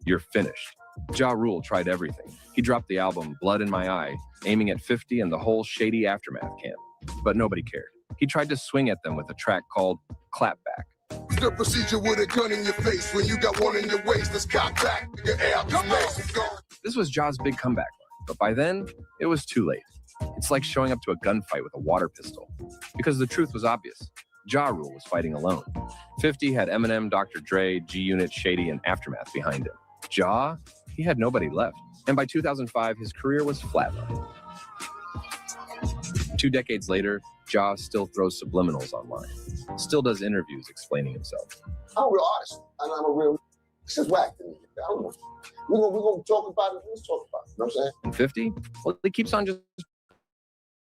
S22: You're finished. Ja Rule tried everything. He dropped the album Blood in My Eye, aiming at 50 and the whole shady Aftermath camp. But nobody cared. He tried to swing at them with a track called Clapback.
S24: The procedure with a gun in your face when you got one in your waist. Let's cock back. Your air
S22: This was Ja's big comeback line, but by then, it was too late. It's like showing up to a gunfight with a water pistol. Because the truth was obvious. Ja Rule was fighting alone. 50 had Eminem, Dr. Dre, G-Unit, Shady, and Aftermath behind him. Ja, he had nobody left. And by 2005, his career was flatlined. 2 decades later, Ja still throws subliminals online. Still does interviews explaining himself.
S27: I'm a real artist, and I'm a real... This is whack to me. I don't know. We're gonna talk about it. Let's talk about it. You know what I'm saying?
S22: And 50? Well, he keeps on just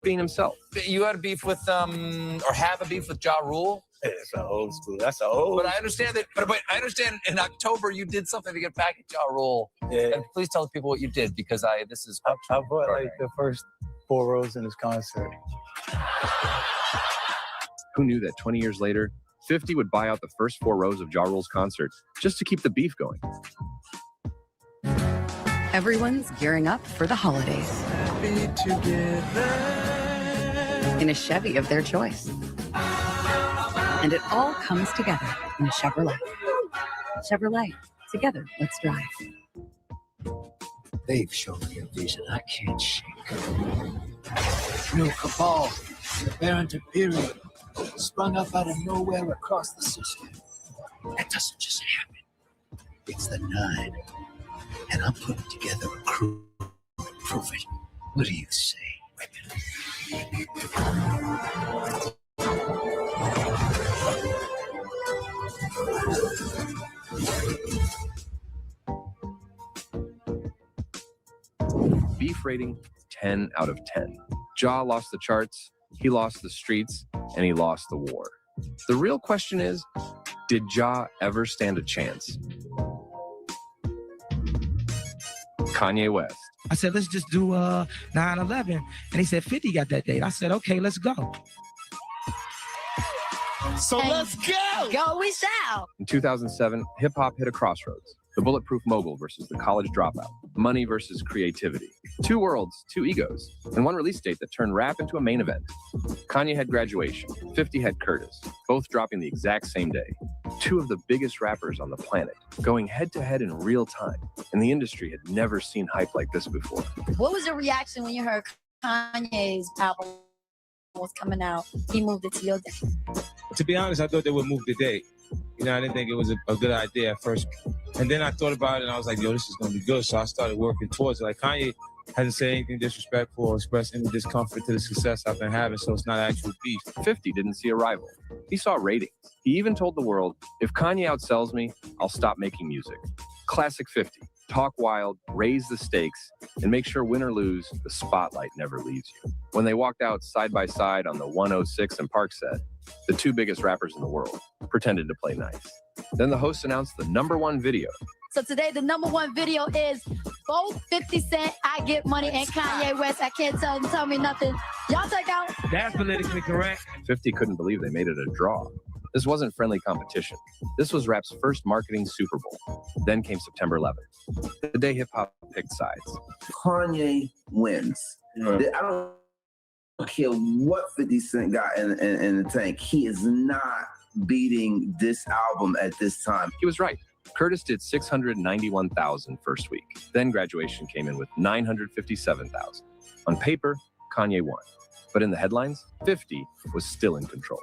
S22: being himself.
S6: You had a beef with, or have a beef with Ja Rule?
S3: It's an old school. That's an old.
S6: But I understand that. But I understand in October you did something to get back at Ja Rule.
S3: Yeah.
S6: And please tell people what you did because this is.
S3: I bought like the first 4 rows in his concert.
S22: Who knew that 20 years later, 50 would buy out the first 4 rows of Ja Rule's concert just to keep the beef going?
S7: Everyone's gearing up for the holidays.
S24: Happy together.
S7: In a Chevy of their choice. And it all comes together in a Chevrolet. Chevrolet. Together, let's drive.
S10: They've shown me a vision I can't shake. New cabal, the Baron Imperial, sprung up out of nowhere across the system. That doesn't just happen. It's the 9. And I'm putting together a crew. Prove it. What do you say, women?
S22: Beef rating, 10 out of 10. Ja lost the charts, he lost the streets, and he lost the war. The real question is, did Ja ever stand a chance? Kanye West.
S16: I said, let's just do 9/11. And he said, 50 got that date. I said, okay, let's go.
S10: So let's go!
S25: Go we shall!
S22: In 2007, hip-hop hit a crossroads. The Bulletproof Mogul versus the College Dropout. money versus creativity. Two worlds, two egos, and one release date that turned rap into a main event. Kanye had Graduation, 50 had Curtis, both dropping the exact same day. Two of the biggest rappers on the planet, going head-to-head in real time, and the industry had never seen hype like this before.
S5: What was your reaction when you heard Kanye's album was coming out? He moved it to your day.
S8: To be honest, I thought they would move the date. You know, I didn't think it was a good idea at first. And then I thought about it and I was like, yo, this is going to be good. So I started working towards it. Like, Kanye hasn't said anything disrespectful or expressed any discomfort to the success I've been having, so it's not actual beef.
S22: 50 didn't see a rival. He saw ratings. He even told the world, if Kanye outsells me, I'll stop making music. Classic 50. Talk wild, raise the stakes, and make sure win or lose, the spotlight never leaves you. When they walked out side by side on the 106 and Park set, the two biggest rappers in the world pretended to play nice. Then the host announced the #1 video.
S5: So today, the #1 video is both 50 Cent, I Get Money, and Kanye West, I Can't Tell Me Nothing. Y'all check out.
S8: That's politically correct.
S22: 50 couldn't believe they made it a draw. This wasn't friendly competition. This was rap's first marketing Super Bowl. Then came September 11th, the day hip-hop picked sides.
S9: Kanye wins. I don't care what 50 Cent got in the tank. He is not beating this album at this time.
S22: He was right. Curtis did 691,000 first week. Then Graduation came in with 957,000. On paper, Kanye won. But in the headlines, 50 was still in control.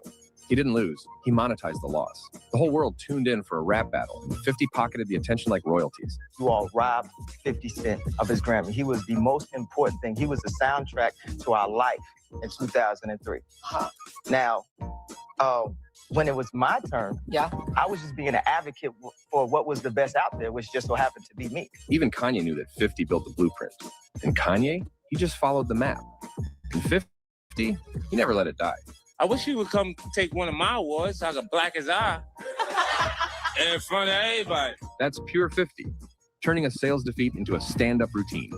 S22: He didn't lose. He monetized the loss. The whole world tuned in for a rap battle, and 50 pocketed the attention like royalties.
S13: You all robbed 50 Cent of his Grammy. He was the most important thing. He was the soundtrack to our life in 2003. Now, when it was my turn, I was just being an advocate for what was the best out there, which just so happened to be me.
S22: Even Kanye knew that 50 built the blueprint. And Kanye, he just followed the map. And 50, he never let it die.
S8: I wish he would come take one of my awards so I could black his eye in front of everybody.
S22: That's pure 50, turning a sales defeat into a stand-up routine.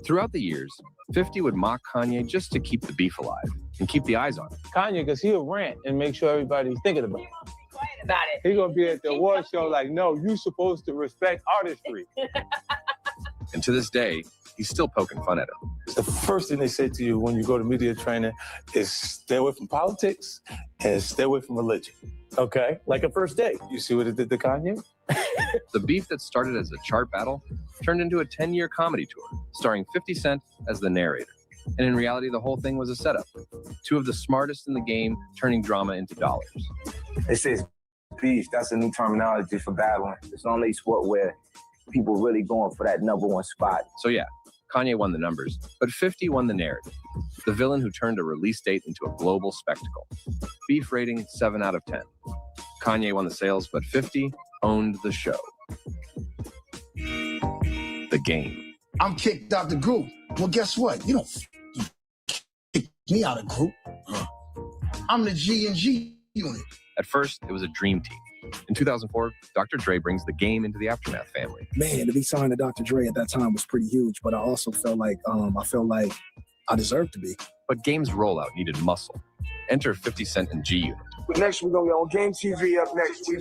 S22: Throughout the years, 50 would mock Kanye just to keep the beef alive and keep the eyes on him.
S8: Kanye, because he'll rant and make sure everybody's thinking about it.
S5: About it.
S8: He's going to be at the award show like, no, you're supposed to respect artistry.
S22: And to this day, he's still poking fun at him.
S24: The first thing they say to you when you go to media training is stay away from politics and stay away from religion. Okay? Like a first date. You see what it did to Kanye?
S22: The beef that started as a chart battle turned into a 10-year comedy tour, starring 50 Cent as the narrator. And in reality, the whole thing was a setup. Two of the smartest in the game turning drama into dollars.
S9: They say it's beef. That's a new terminology for battling. It's only a sport where people really going for that #1 spot.
S22: So yeah, Kanye won the numbers, but 50 won the narrative. The villain who turned a release date into a global spectacle. Beef rating 7 out of 10. Kanye won the sales, but 50 owned the show. The game.
S17: I'm kicked out the group. Well, guess what? You don't kick me out of the group. I'm the G&G unit.
S22: At first, it was a dream team. In 2004, Dr. Dre brings the game into the Aftermath family.
S18: Man, to be signed to Dr. Dre at that time was pretty huge, but I also felt like I deserved to be.
S22: But Game's rollout needed muscle. Enter 50 Cent and G Unit.
S24: Next, we're going to get on Game TV up next. We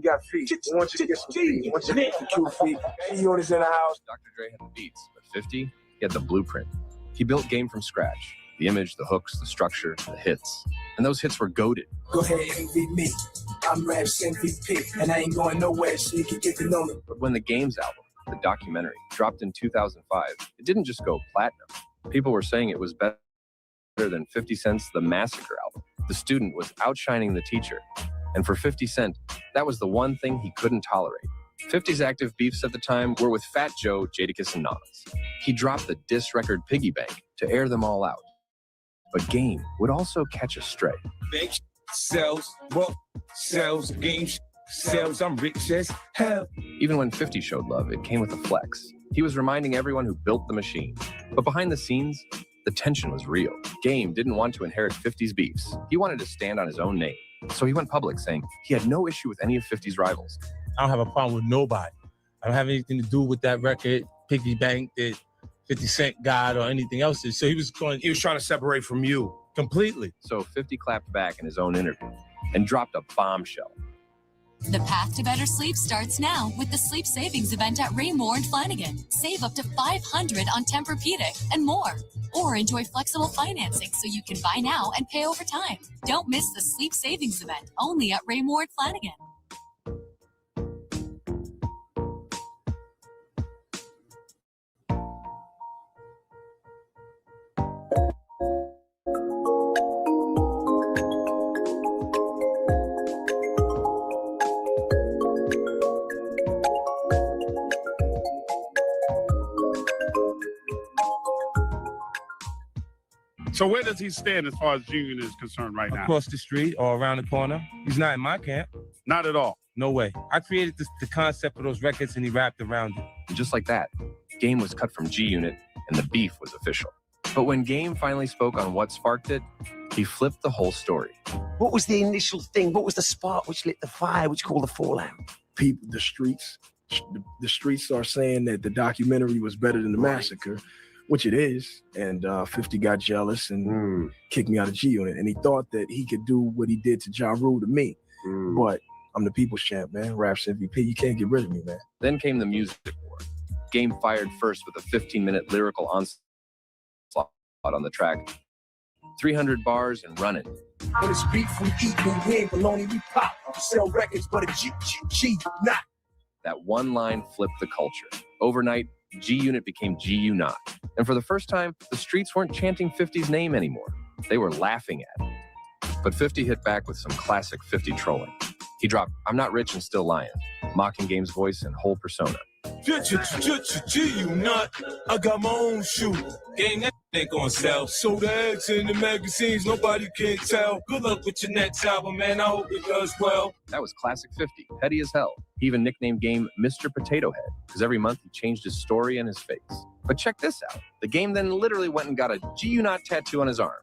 S24: got feet. We want you to get some feet. We want you to get some cute feet. G-Unit's in the house.
S22: Dr. Dre had the beats, but 50, he had the blueprint. He built Game from scratch. The image, the hooks, the structure, the hits. And those hits were goated.
S17: Go ahead and beat me. I'm Raps MVP, and I ain't going nowhere, so you can get to know me.
S22: But when the Games album, the documentary, dropped in 2005, it didn't just go platinum. People were saying it was better than 50 Cent's The Massacre album. The student was outshining the teacher. And for 50 Cent, that was the one thing he couldn't tolerate. 50's active beefs at the time were with Fat Joe, Jadakiss, and Nas. He dropped the diss record Piggy Bank to air them all out. But Game would also catch a stray.
S24: Bank sells, well, sells, game sells, I'm rich as hell.
S22: Even when 50 showed love, it came with a flex. He was reminding everyone who built the machine. But behind the scenes, the tension was real. Game didn't want to inherit 50's beefs. He wanted to stand on his own name. So he went public saying he had no issue with any of 50's rivals.
S8: I don't have a problem with nobody. I don't have anything to do with that record, Piggy Bank, that 50 Cent got or anything else. So he was trying to separate from you completely.
S22: So 50 clapped back in his own interview and dropped a bombshell.
S1: The path to better sleep starts now with the Sleep Savings event at Raymore and Flanagan. Save up to $500 on Tempur-Pedic and more. Or enjoy flexible financing so you can buy now and pay over time. Don't miss the Sleep Savings event only at Raymore and Flanagan.
S2: So where does he stand as far as G-Unit is concerned right now?
S8: Across the street or around the corner. He's not in my camp.
S2: Not at all.
S8: No way. I created the concept of those records and he rapped around it.
S22: And just like that, Game was cut from G-Unit and the beef was official. But when Game finally spoke on what sparked it, he flipped the whole story.
S11: What was the initial thing? What was the spark which lit the fire, which caused the fallout?
S18: People, the streets are saying that the documentary was better than the massacre, which it is. And 50 got jealous and kicked me out of G-Unit. And he thought that he could do what he did to Ja Rule to me. But I'm the people's champ, man. Raps MVP. You can't get rid of me, man.
S22: Then came the music war. Game fired first with a 15-minute lyrical onslaught on the track. 300 bars and running.
S11: When it's beef, we eat, we win, baloney, we pop. We sell records, but a G not.
S22: That one line flipped the culture. Overnight, G-Unit became G-U Not. And for the first time, the streets weren't chanting 50's name anymore. They were laughing at it. But 50 hit back with some classic 50 trolling. He dropped I'm Not Rich and Still Lying, mocking Game's voice and whole persona.
S14: G-U Not, I got my own shoe. Game that ain't gonna sell. Sold the ads in the magazines, nobody can tell. Good luck with your next album, man, I hope it does well.
S22: That was classic 50, petty as hell. He even nicknamed Game Mr. Potato Head, because every month he changed his story and his face. But check this out. The Game then literally went and got a G-U Not tattoo on his arm.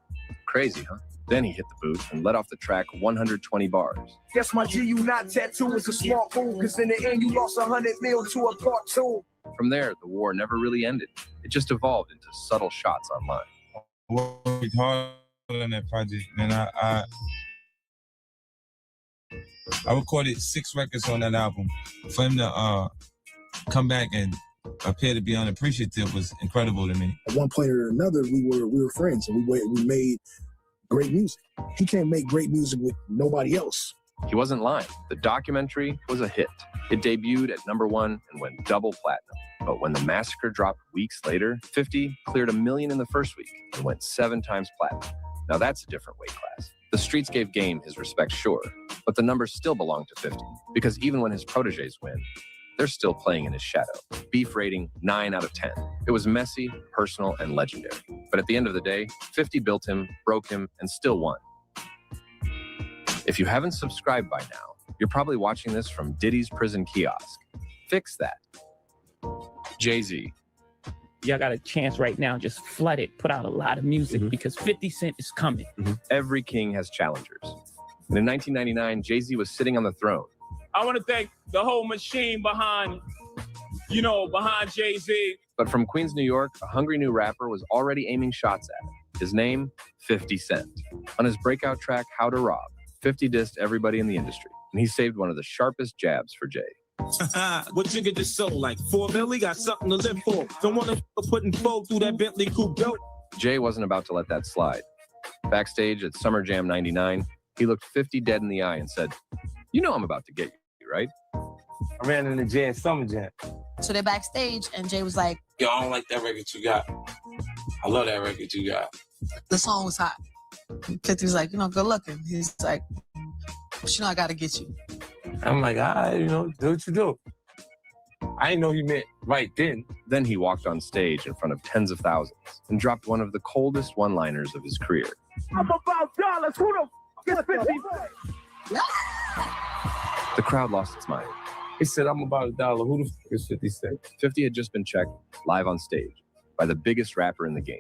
S22: Crazy, huh? Then he hit the booth and let off the track 120 bars.
S11: Guess my G-U Not tattoo is a smart move, because in the end you lost 100 mil to a cartoon.
S22: From there, the war never really ended. It just evolved into subtle shots online.
S8: I worked hard on that project, man. I recorded 6 records on that album. For him to come back and appear to be unappreciative was incredible to me.
S18: At one point or another, we were friends, and we made great music. He can't make great music with nobody else.
S22: He wasn't lying. The documentary was a hit. It debuted at #1 and went double platinum. But when the massacre dropped weeks later, 50 cleared $1 million in the first week and went 7 times platinum. Now that's a different weight class. The streets gave Game his respect, sure, but the numbers still belong to 50, because even when his proteges win, they're still playing in his shadow. Beef rating 9 out of 10. It was messy, personal, and legendary. But at the end of the day, 50 built him, broke him, and still won. If you haven't subscribed by now, you're probably watching this from Diddy's prison kiosk. Fix that. Jay-Z.
S19: Y'all got a chance right now, just flood it, put out a lot of music because 50 Cent is coming.
S22: Every king has challengers. And in 1999, Jay-Z was sitting on the throne.
S19: I want to thank the whole machine behind Jay-Z.
S22: But from Queens, New York, a hungry new rapper was already aiming shots at him. His name, 50 Cent. On his breakout track, How to Rob, 50 dissed everybody in the industry, and he saved one of the sharpest jabs for Jay.
S14: What you get this soul like? 4 million, got something to live for. Don't want to putting 4 through that Bentley coupe dope.
S22: Jay wasn't about to let that slide. Backstage at Summer Jam 99, he looked 50 dead in the eye and said, "You know I'm about to get you, right?"
S8: I ran into Jay at Summer Jam.
S20: So they're backstage, and Jay was like,
S14: Yo, I don't like that record you got. I love that record you got.
S20: the song was hot. 50 was like, good looking. He's like, but I gotta get you.
S8: I'm like, all right, do what you do. I didn't know he meant right then.
S22: Then he walked on stage in front of tens of thousands and dropped one of the coldest one-liners of his career.
S11: I'm about dollars. Who the f*** is 50?
S22: The crowd lost its mind.
S8: He said, I'm about $1. Who the f*** is 50 Cent?
S22: 50 had just been checked live on stage by the biggest rapper in the game.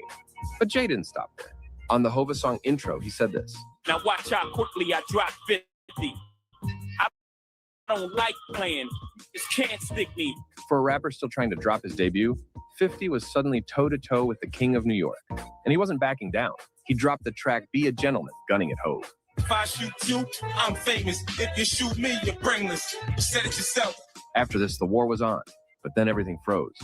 S22: But Jay didn't stop there. On the Hova song intro, he said this.
S19: Now watch how quickly I drop 50. I don't like playing. This can't stick me.
S22: For a rapper still trying to drop his debut, 50 was suddenly toe-to-toe with the king of New York. And he wasn't backing down. He dropped the track Be a Gentleman, gunning at Hove.
S14: If I shoot you, I'm famous. If you shoot me, you're brainless. You said it yourself.
S22: After this, the war was on, but then everything froze.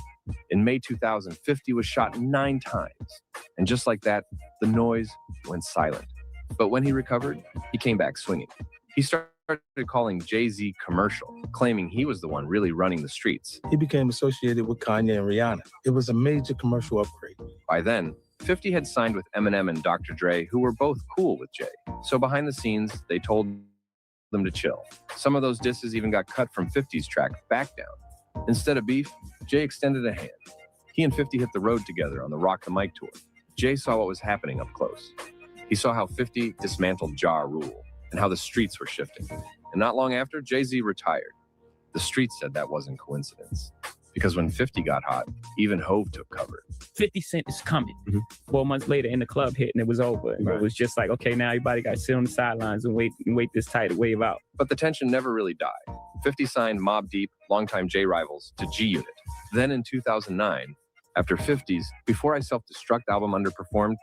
S22: In May 2000, 50 was shot 9 times. And just like that, the noise went silent. But when he recovered, he came back swinging. He started calling Jay-Z commercial, claiming he was the one really running the streets.
S24: He became associated with Kanye and Rihanna. It was a major commercial upgrade.
S22: By then, 50 had signed with Eminem and Dr. Dre, who were both cool with Jay. So behind the scenes, they told them to chill. Some of those disses even got cut from 50's track Back Down. Instead of beef, Jay extended a hand. He and 50 hit the road together on the Rock the Mic tour. Jay saw what was happening up close. He saw how 50 dismantled Ja Rule and how the streets were shifting. And not long after, Jay-Z retired. The streets said that wasn't coincidence. Because when 50 got hot, even Hove took cover.
S19: 50 Cent is coming. 4 months later, and the club hit, and it was over. And it was just like, okay, now everybody got to sit on the sidelines and wait this tight to wave out.
S22: But the tension never really died. 50 signed Mobb Deep, longtime J rivals, to G-Unit. Then in 2009, after 50's Before I Self-Destruct album underperformed,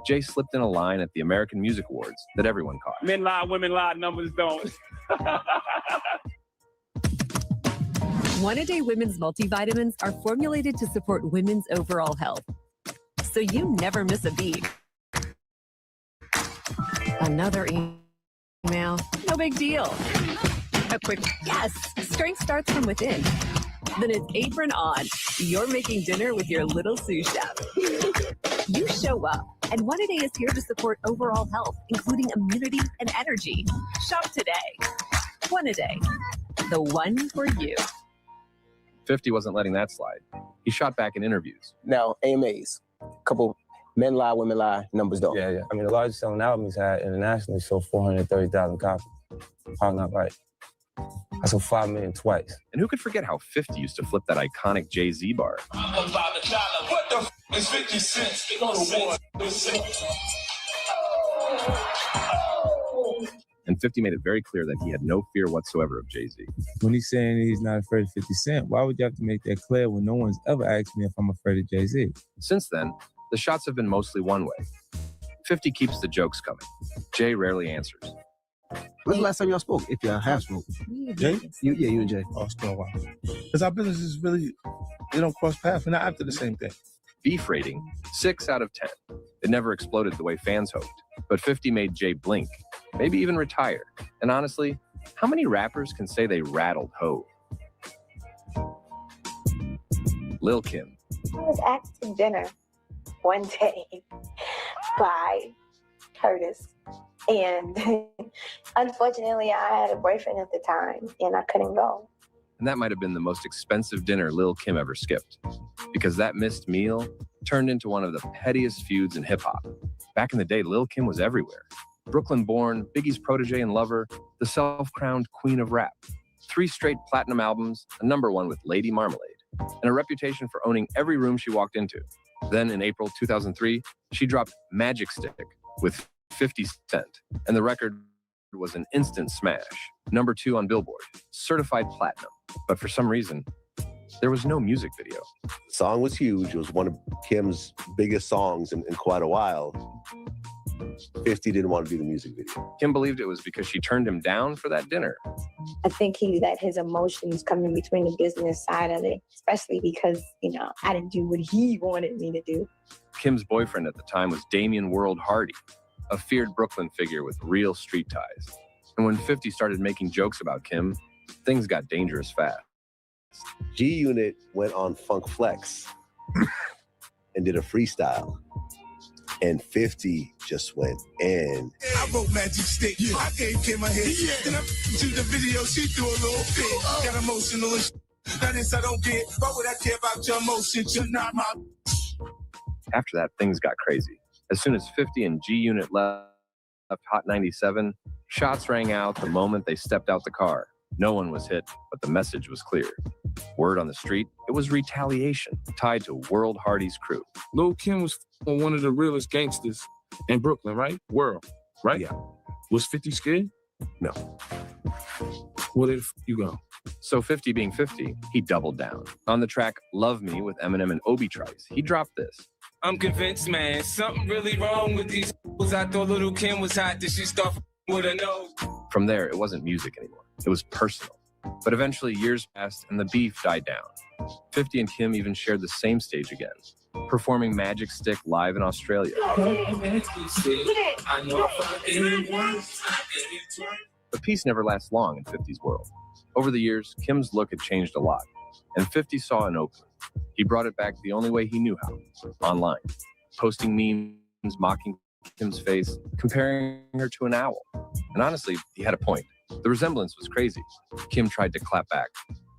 S22: Jay slipped in a line at the American Music Awards that everyone caught.
S19: Men lie, women lie, numbers don't.
S4: One-A-Day Women's multivitamins are formulated to support women's overall health, so you never miss a beat. Another email, no big deal. A quick yes, strength starts from within. Then it's apron on. You're making dinner with your little sous chef. You show up, and One-A-Day is here to support overall health, including immunity and energy. Shop today. One-A-Day, the one for you.
S22: 50 wasn't letting that slide. He shot back in interviews.
S12: Now, AMAs, couple men lie, women lie, numbers don't.
S8: Yeah. I mean, the largest selling album he's had internationally sold 430,000 copies. Hard Not Right. I sold 5 million twice.
S22: And who could forget how 50 used to flip that iconic Jay-Z bar?
S14: What the f is 50 cents?
S22: And 50 made it very clear that he had no fear whatsoever of Jay-Z.
S8: When he's saying he's not afraid of 50 Cent, why would you have to make that clear when no one's ever asked me if I'm afraid of Jay-Z?
S22: Since then, the shots have been mostly one way. 50 keeps the jokes coming. Jay rarely answers.
S12: When's the last time y'all spoke, if y'all have spoke?
S24: Jay?
S12: You and Jay.
S24: Oh, it's been a while. Because our businesses really, they don't cross paths. We're not after the same thing.
S22: Beef rating, 6 out of 10. It never exploded the way fans hoped. But 50 made Jay blink, maybe even retire. And honestly, how many rappers can say they rattled Hove? Lil' Kim.
S15: I was asked to dinner one day by Curtis. And unfortunately, I had a boyfriend at the time, and I couldn't go.
S22: And that might have been the most expensive dinner Lil' Kim ever skipped. Because that missed meal turned into one of the pettiest feuds in hip-hop. Back in the day, Lil' Kim was everywhere. Brooklyn-born, Biggie's protege and lover, the self-crowned queen of rap. 3 straight platinum albums, a #1 with Lady Marmalade, and a reputation for owning every room she walked into. Then in April 2003, she dropped Magic Stick with 50 Cent, and the record was an instant smash. #2 on Billboard, certified platinum. But for some reason, there was no music video.
S21: The song was huge. It was one of Kim's biggest songs in quite a while. 50 didn't want to do the music video.
S22: Kim believed it was because she turned him down for that dinner.
S15: I think he let his emotions come in between the business side of it, especially because, I didn't do what he wanted me to do.
S22: Kim's boyfriend at the time was Damian World Hardy, a feared Brooklyn figure with real street ties. And when 50 started making jokes about Kim, things got dangerous fast.
S21: G-Unit went on Funk Flex and did a freestyle. And 50 just went in.
S14: I wrote Magic Stick. I gave Kim a hit. Then I to the video, she threw a little fit. Got emotional and Now this I don't get. Why would I care about your emotions? You're not my.
S22: After that, things got crazy. As soon as 50 and G-Unit left Hot 97, shots rang out the moment they stepped out the car. No one was hit, but the message was clear. Word on the street, it was retaliation tied to World Hardy's crew.
S14: Lil' Kim was one of the realest gangsters in Brooklyn, right? World, right?
S22: Yeah.
S14: Was 50 scared?
S22: No.
S14: Where did you go?
S22: So 50 being 50, he doubled down. On the track Love Me with Eminem and Obi Trice, he dropped this.
S14: I'm convinced, man, something really wrong with these. I thought Lil' Kim was hot, did she start
S22: From there, it wasn't music anymore. It was personal. But eventually, years passed and the beef died down. 50 and Kim even shared the same stage again, performing Magic Stick live in Australia. But peace never lasts long in 50's world. Over the years, Kim's look had changed a lot, and 50 saw an opening. He brought it back the only way he knew how, online, posting memes, mocking Kim's face, comparing her to an owl. And honestly, he had a point. The resemblance was crazy. Kim tried to clap back,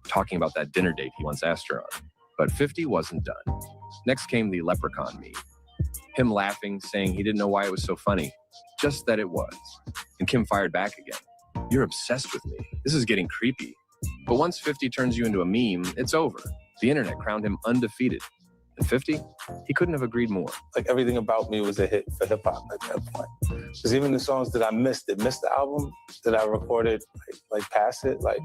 S22: talking about that dinner date he once asked her on. But 50 wasn't done. Next came the leprechaun meme. Him laughing, saying he didn't know why it was so funny, just that it was. And Kim fired back again. You're obsessed with me. This is getting creepy. But once 50 turns you into a meme, it's over. The internet crowned him undefeated. And 50, he couldn't have agreed more.
S24: Like everything about me was a hit for hip hop at that point. Because even the songs that I missed the album that I recorded, like past it, like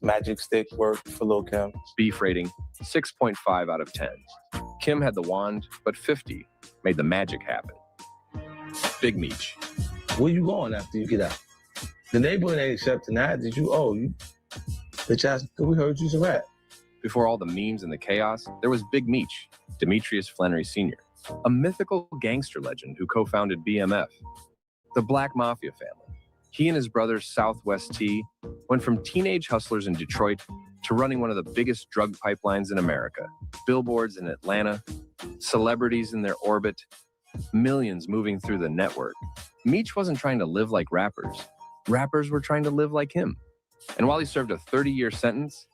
S24: Magic Stick worked for Lil' Kim.
S22: Beef rating, 6.5 out of 10. Kim had the wand, but 50 made the magic happen. Big Meech.
S24: Where you going after you get out? The neighborhood ain't accepting that. Did you? Oh, you bitch ass. We heard you's a rat.
S22: Before all the memes and the chaos, there was Big Meech, Demetrius Flannery Sr., a mythical gangster legend who co-founded BMF, the Black Mafia family. He and his brother Southwest T went from teenage hustlers in Detroit to running one of the biggest drug pipelines in America, billboards in Atlanta, celebrities in their orbit, millions moving through the network. Meech wasn't trying to live like rappers. Rappers were trying to live like him. And while he served a 30-year sentence,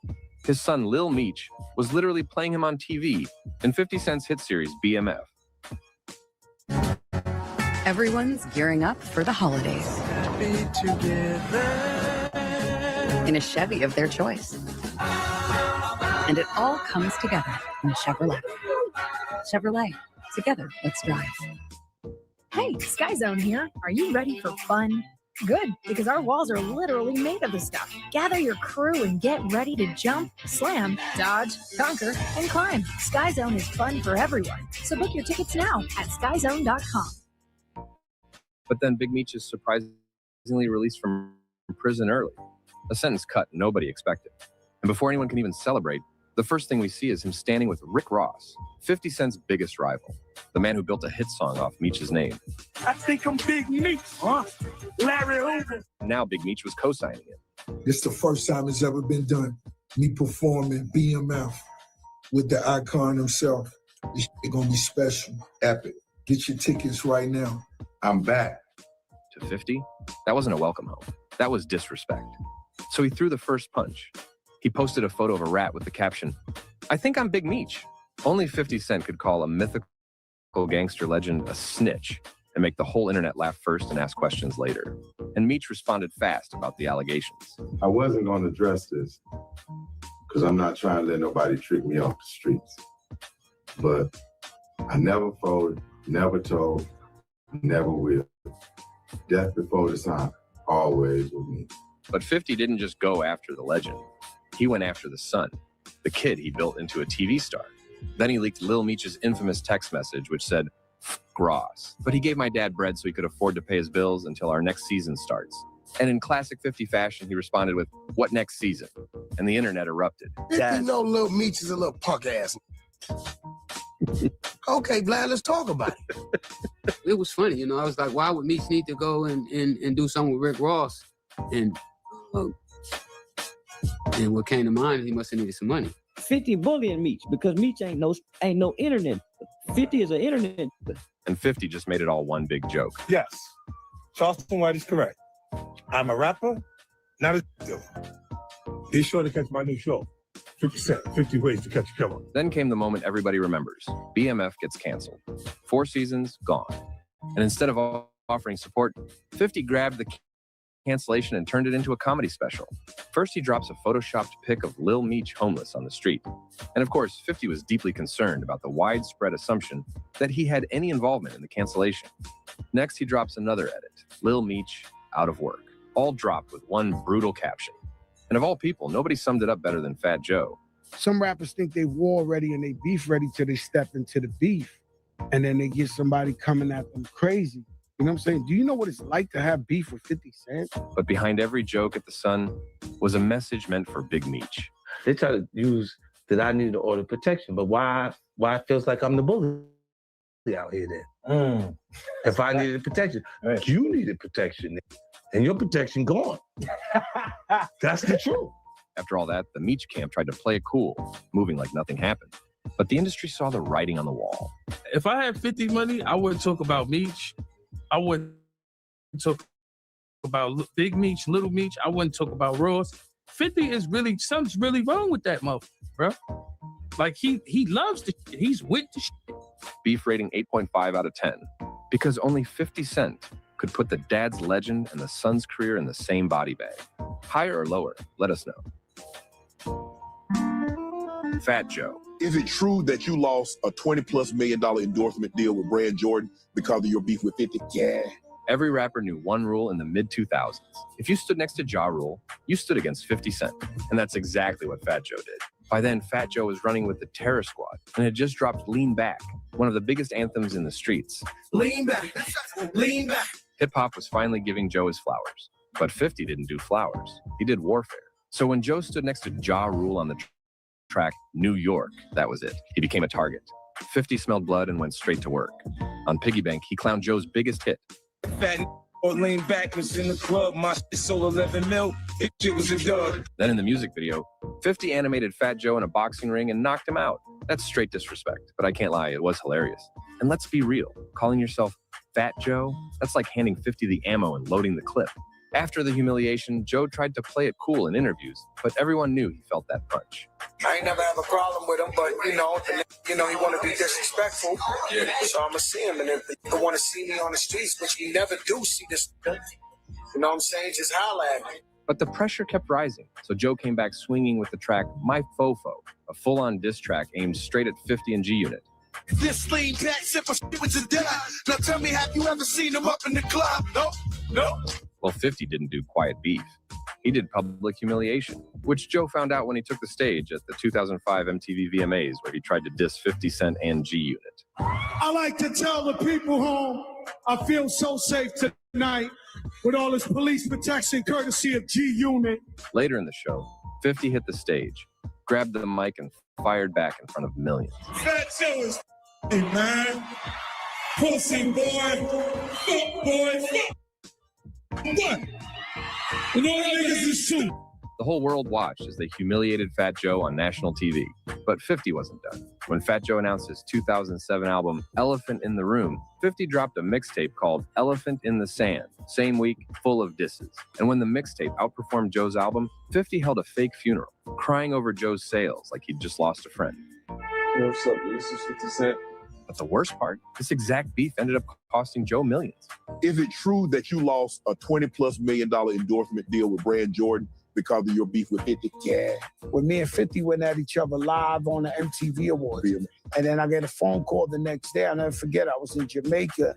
S22: his son Lil Meech was literally playing him on TV in 50 Cent's hit series BMF.
S3: Everyone's gearing up for the holidays. In a Chevy of their choice. And it all comes together in a Chevrolet. Chevrolet. Together, let's drive.
S6: Hey, Sky Zone here. Are you ready for fun? Good, because our walls are literally made of this stuff. Gather your crew and get ready to jump, slam, dodge, conquer, and climb. Sky Zone is fun for everyone. So book your tickets now at skyzone.com.
S22: But then Big Meech is surprisingly released from prison early. A sentence cut nobody expected. And before anyone can even celebrate, the first thing we see is him standing with Rick Ross, 50 Cent's biggest rival, the man who built a hit song off Meech's name.
S11: I think I'm Big Meech, huh? Larry Hoover.
S22: Now Big Meech was co-signing it.
S7: This is the first time it's ever been done. Me performing BMF with the icon himself. This shit gonna be special, epic. Get your tickets right now. I'm back.
S22: To 50, that wasn't a welcome home. That was disrespect. So he threw the first punch. He posted a photo of a rat with the caption, "I think I'm Big Meech." Only 50 Cent could call a mythical gangster legend a snitch and make the whole internet laugh first and ask questions later. And Meech responded fast about the allegations.
S16: I wasn't going to address this because I'm not trying to let nobody trick me off the streets. But I never folded, never told, never will. Death before dishonor, always with me.
S22: But 50 didn't just go after the legend. He went after the son, the kid he built into a TV star. Then he leaked Lil Meech's infamous text message, which said, "Gross. But he gave my dad bread so he could afford to pay his bills until our next season starts." And in classic 50 fashion, he responded with, "What next season?" And the internet erupted.
S17: You know Lil Meech is a little punk ass. Okay, Vlad, let's talk about it.
S23: It was funny, you know. I was like, why would Meech need to go and do something with Rick Ross? And what came to mind, he must have needed some money.
S26: 50 bullying Meech because Meech ain't no internet. 50 is an internet.
S22: And 50 just made it all one big joke.
S11: Yes, Charleston White is correct. I'm a rapper, not a dealer. Be sure to catch my new show, 50 Ways to Catch a Killer.
S22: Then came the moment everybody remembers. BMF gets canceled. 4 seasons, gone. And instead of offering support, 50 grabbed the cancellation and turned it into a comedy special. First, he drops a photoshopped pic of Lil Meech homeless on the street. And of course, 50 was deeply concerned about the widespread assumption that he had any involvement in the cancellation. Next, he drops another edit, Lil Meech out of work, all dropped with one brutal caption. And of all people, nobody summed it up better than Fat Joe.
S17: Some rappers think they war ready and they beef ready till they step into the beef. And then they get somebody coming at them crazy.
S1: You know what I'm saying? Do you know what it's like to have beef with 50 Cent?
S22: But behind every joke at the Sun was a message meant for Big Meech.
S5: They try to use that I need to order protection, but why it feels like I'm the bully out here then? If I needed protection, you needed protection, and your protection gone. That's the truth.
S22: After all that, the Meech camp tried to play it cool, moving like nothing happened. But the industry saw the writing on the wall.
S9: If I had 50 money, I wouldn't talk about Meech. I wouldn't talk about Big Meech, Little Meech. I wouldn't talk about Ross. 50 is really, something's really wrong with that motherfucker, bro. Like, he loves the shit. He's with the shit.
S22: Beef rating 8.5 out of 10. Because only 50 Cent could put the Dad's legend and the Son's career in the same body bag. Higher or lower? Let us know. Fat Joe.
S10: Is it true that you lost a $20+ million endorsement deal with Brand Jordan because of your beef with 50? Yeah.
S22: Every rapper knew one rule in the mid-2000s. If you stood next to Ja Rule, you stood against 50 Cent. And that's exactly what Fat Joe did. By then, Fat Joe was running with the Terror Squad and had just dropped Lean Back, one of the biggest anthems in the streets.
S14: Lean back, lean back.
S22: Hip-hop was finally giving Joe his flowers. But 50 didn't do flowers. He did warfare. So when Joe stood next to Ja Rule on the track New York, that was it. He became a target. 50 smelled blood and went straight to work. On Piggy Bank, he clowned Joe's biggest hit.
S14: Fat or lean back was in the club. My shit sold 11 mil. It shit was a dud.
S22: Then in the music video, 50 animated Fat Joe in a boxing ring and knocked him out. That's straight disrespect, but I can't lie, it was hilarious. And let's be real, calling yourself Fat Joe, that's like handing 50 the ammo and loading the clip. After the humiliation, Joe tried to play it cool in interviews, but everyone knew he felt that punch.
S14: I ain't never have a problem with him, but he want to be disrespectful. Yeah. So I'ma see him, and if you want to see me on the streets, but you never do see this, you know what I'm saying? Just holla at me.
S22: But the pressure kept rising, so Joe came back swinging with the track My Fofo, a full-on diss track aimed straight at 50 and G-Unit.
S14: This lean back, sip a shit with your dad. Now tell me, have you ever seen him up in the club? No.
S22: Well, 50 didn't do quiet beef. He did public humiliation, which Joe found out when he took the stage at the 2005 MTV VMAs, where he tried to diss 50 Cent and G-Unit.
S13: I like to tell the people home, I feel so safe tonight with all this police protection courtesy of G-Unit.
S22: Later in the show, 50 hit the stage, grabbed the mic, and fired back in front of millions.
S14: Fat Joe is hey, man. Pussy boy. Fuck boy. What? You know what niggas is true.
S22: The whole world watched as they humiliated Fat Joe on national TV. But 50 wasn't done. When Fat Joe announced his 2007 album, Elephant in the Room, 50 dropped a mixtape called Elephant in the Sand, same week, full of disses. And when the mixtape outperformed Joe's album, 50 held a fake funeral, crying over Joe's sales like he'd just lost a friend.
S24: Hey, what's up? This is 50 Cent.
S22: But the worst part, this exact beef ended up costing Joe millions.
S10: Is it true that you lost a $20+ million endorsement deal with Brand Jordan because of your beef with 50?
S1: Yeah. When me and 50 went at each other live on the MTV Awards. And then I get a phone call the next day. I'll never forget, I was in Jamaica.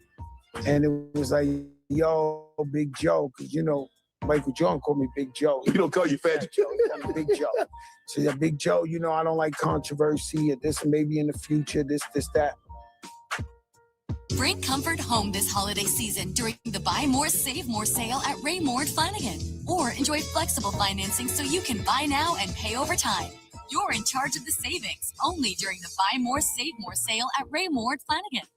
S1: And it was like, yo, Big Joe, because, you know, Michael Jordan called me Big Joe.
S10: He don't call you Fat Joe.
S1: He called me Big Joe. So yeah, Big Joe, you know, I don't like controversy or this, maybe in the future, this, that.
S25: Bring comfort home this holiday season during the Buy More, Save More sale at Raymore Flanagan. Or enjoy flexible financing so you can buy now and pay over time. You're in charge of the savings, only during the Buy More, Save More sale at Raymore Flanagan.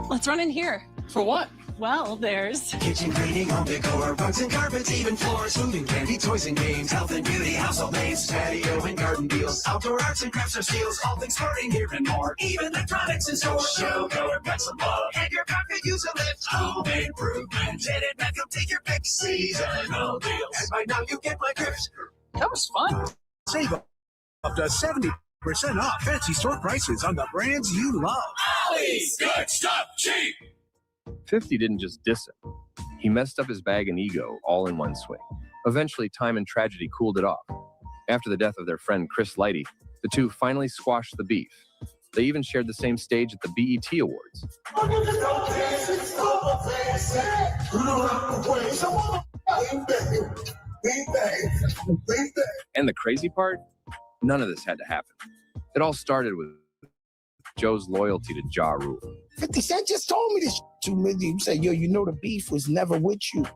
S27: Let's run in here.
S23: For what?
S27: Well, there's
S14: kitchen cleaning, home decor, rugs and carpets, even floors, food and candy, toys and games, health and beauty, household names, patio and garden deals, outdoor arts and crafts or steals, all things sporting here and more, even electronics and stores. Show color, pet some love, and your car could use a lift. Home improvement, Janet Beckham, take your pick, seasonal deals, and by now you get my drift.
S27: That was fun.
S28: Save up to 70% off fancy store prices on the brands you love.
S14: Ollie's good stuff, cheap.
S22: 50 didn't just diss him. He messed up his bag and ego all in one swing. Eventually, time and tragedy cooled it off. After the death of their friend Chris Lighty, the two finally squashed the beef. They even shared the same stage at the BET Awards. And the crazy part? None of this had to happen. It all started with Joe's loyalty to Ja Rule.
S1: 50 Cent just told me this. You said, yo, you know the beef was never with you.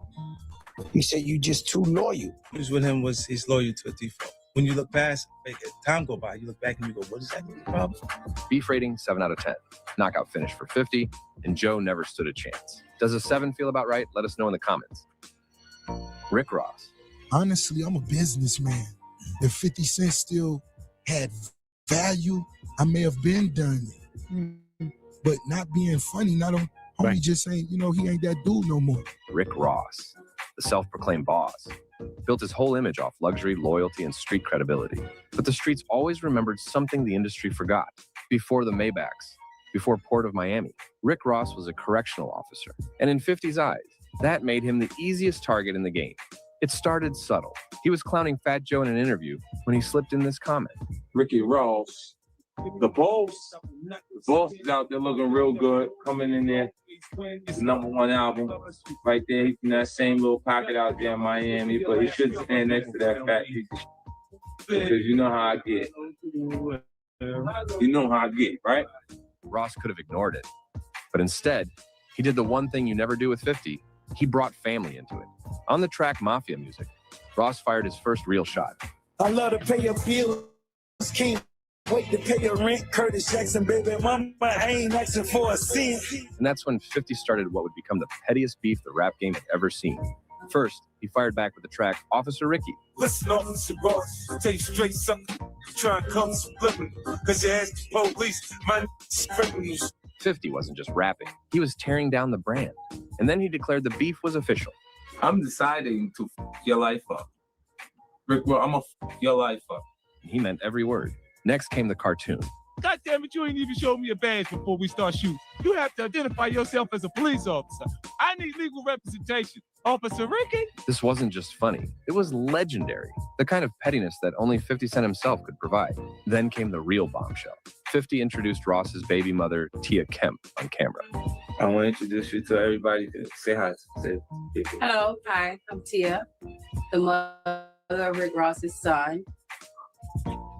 S1: He said, you just too loyal.
S24: Who's with him was he's loyal to a default. When you look past, time go by, you look back and you go, what is that problem?
S22: Beef rating, 7 out of 10. Knockout finish for 50, and Joe never stood a chance. Does a 7 feel about right? Let us know in the comments. Rick Ross.
S7: Honestly, I'm a businessman. If 50 Cent still had value, I may have been done it. But not being funny, homie just ain't, he ain't that dude no more.
S22: Rick Ross, the self-proclaimed boss, built his whole image off luxury, loyalty, and street credibility. But the streets always remembered something the industry forgot. Before the Maybachs, before Port of Miami, Rick Ross was a correctional officer. And in 50's eyes, that made him the easiest target in the game. It started subtle. He was clowning Fat Joe in an interview when he slipped in this comment.
S2: Ricky Ross, the boss is out there looking real good, coming in there. His #1 album, right there. He's in that same little pocket out there in Miami, but he should stand next to that fat piece of shit. Because you know how I get. You know how I get, right?
S22: Ross could have ignored it. But instead, he did the one thing you never do with 50. He brought family into it. On the track Mafia Music, Ross fired his first real shot.
S4: I love to pay your bills, can't wait to pay your rent. Curtis Jackson, baby mama, I ain't asking for a cent.
S22: And that's when 50 started what would become the pettiest beef the rap game had ever seen. First, he fired back with the track Officer Ricky.
S28: Listen, Officer Ross, tell you straight something. Try and come flipping, cause you asked the police, my criminals.
S22: 50 wasn't just rapping, he was tearing down the brand. And then he declared the beef was official.
S2: I'm deciding to f your life up. Rick, well, I'm gonna f your life up.
S22: He meant every word. Next came the cartoon.
S14: God damn it, you ain't even showed me a badge before we start shooting. You have to identify yourself as a police officer. I need legal representation. Officer Ricky?
S22: This wasn't just funny, it was legendary. The kind of pettiness that only 50 Cent himself could provide. Then came the real bombshell. 50 introduced Ross's baby mother, Tia Kemp, on camera.
S2: I want to introduce you to everybody. Say hi.
S8: Hello, hi, I'm Tia, the mother of Rick Ross's son.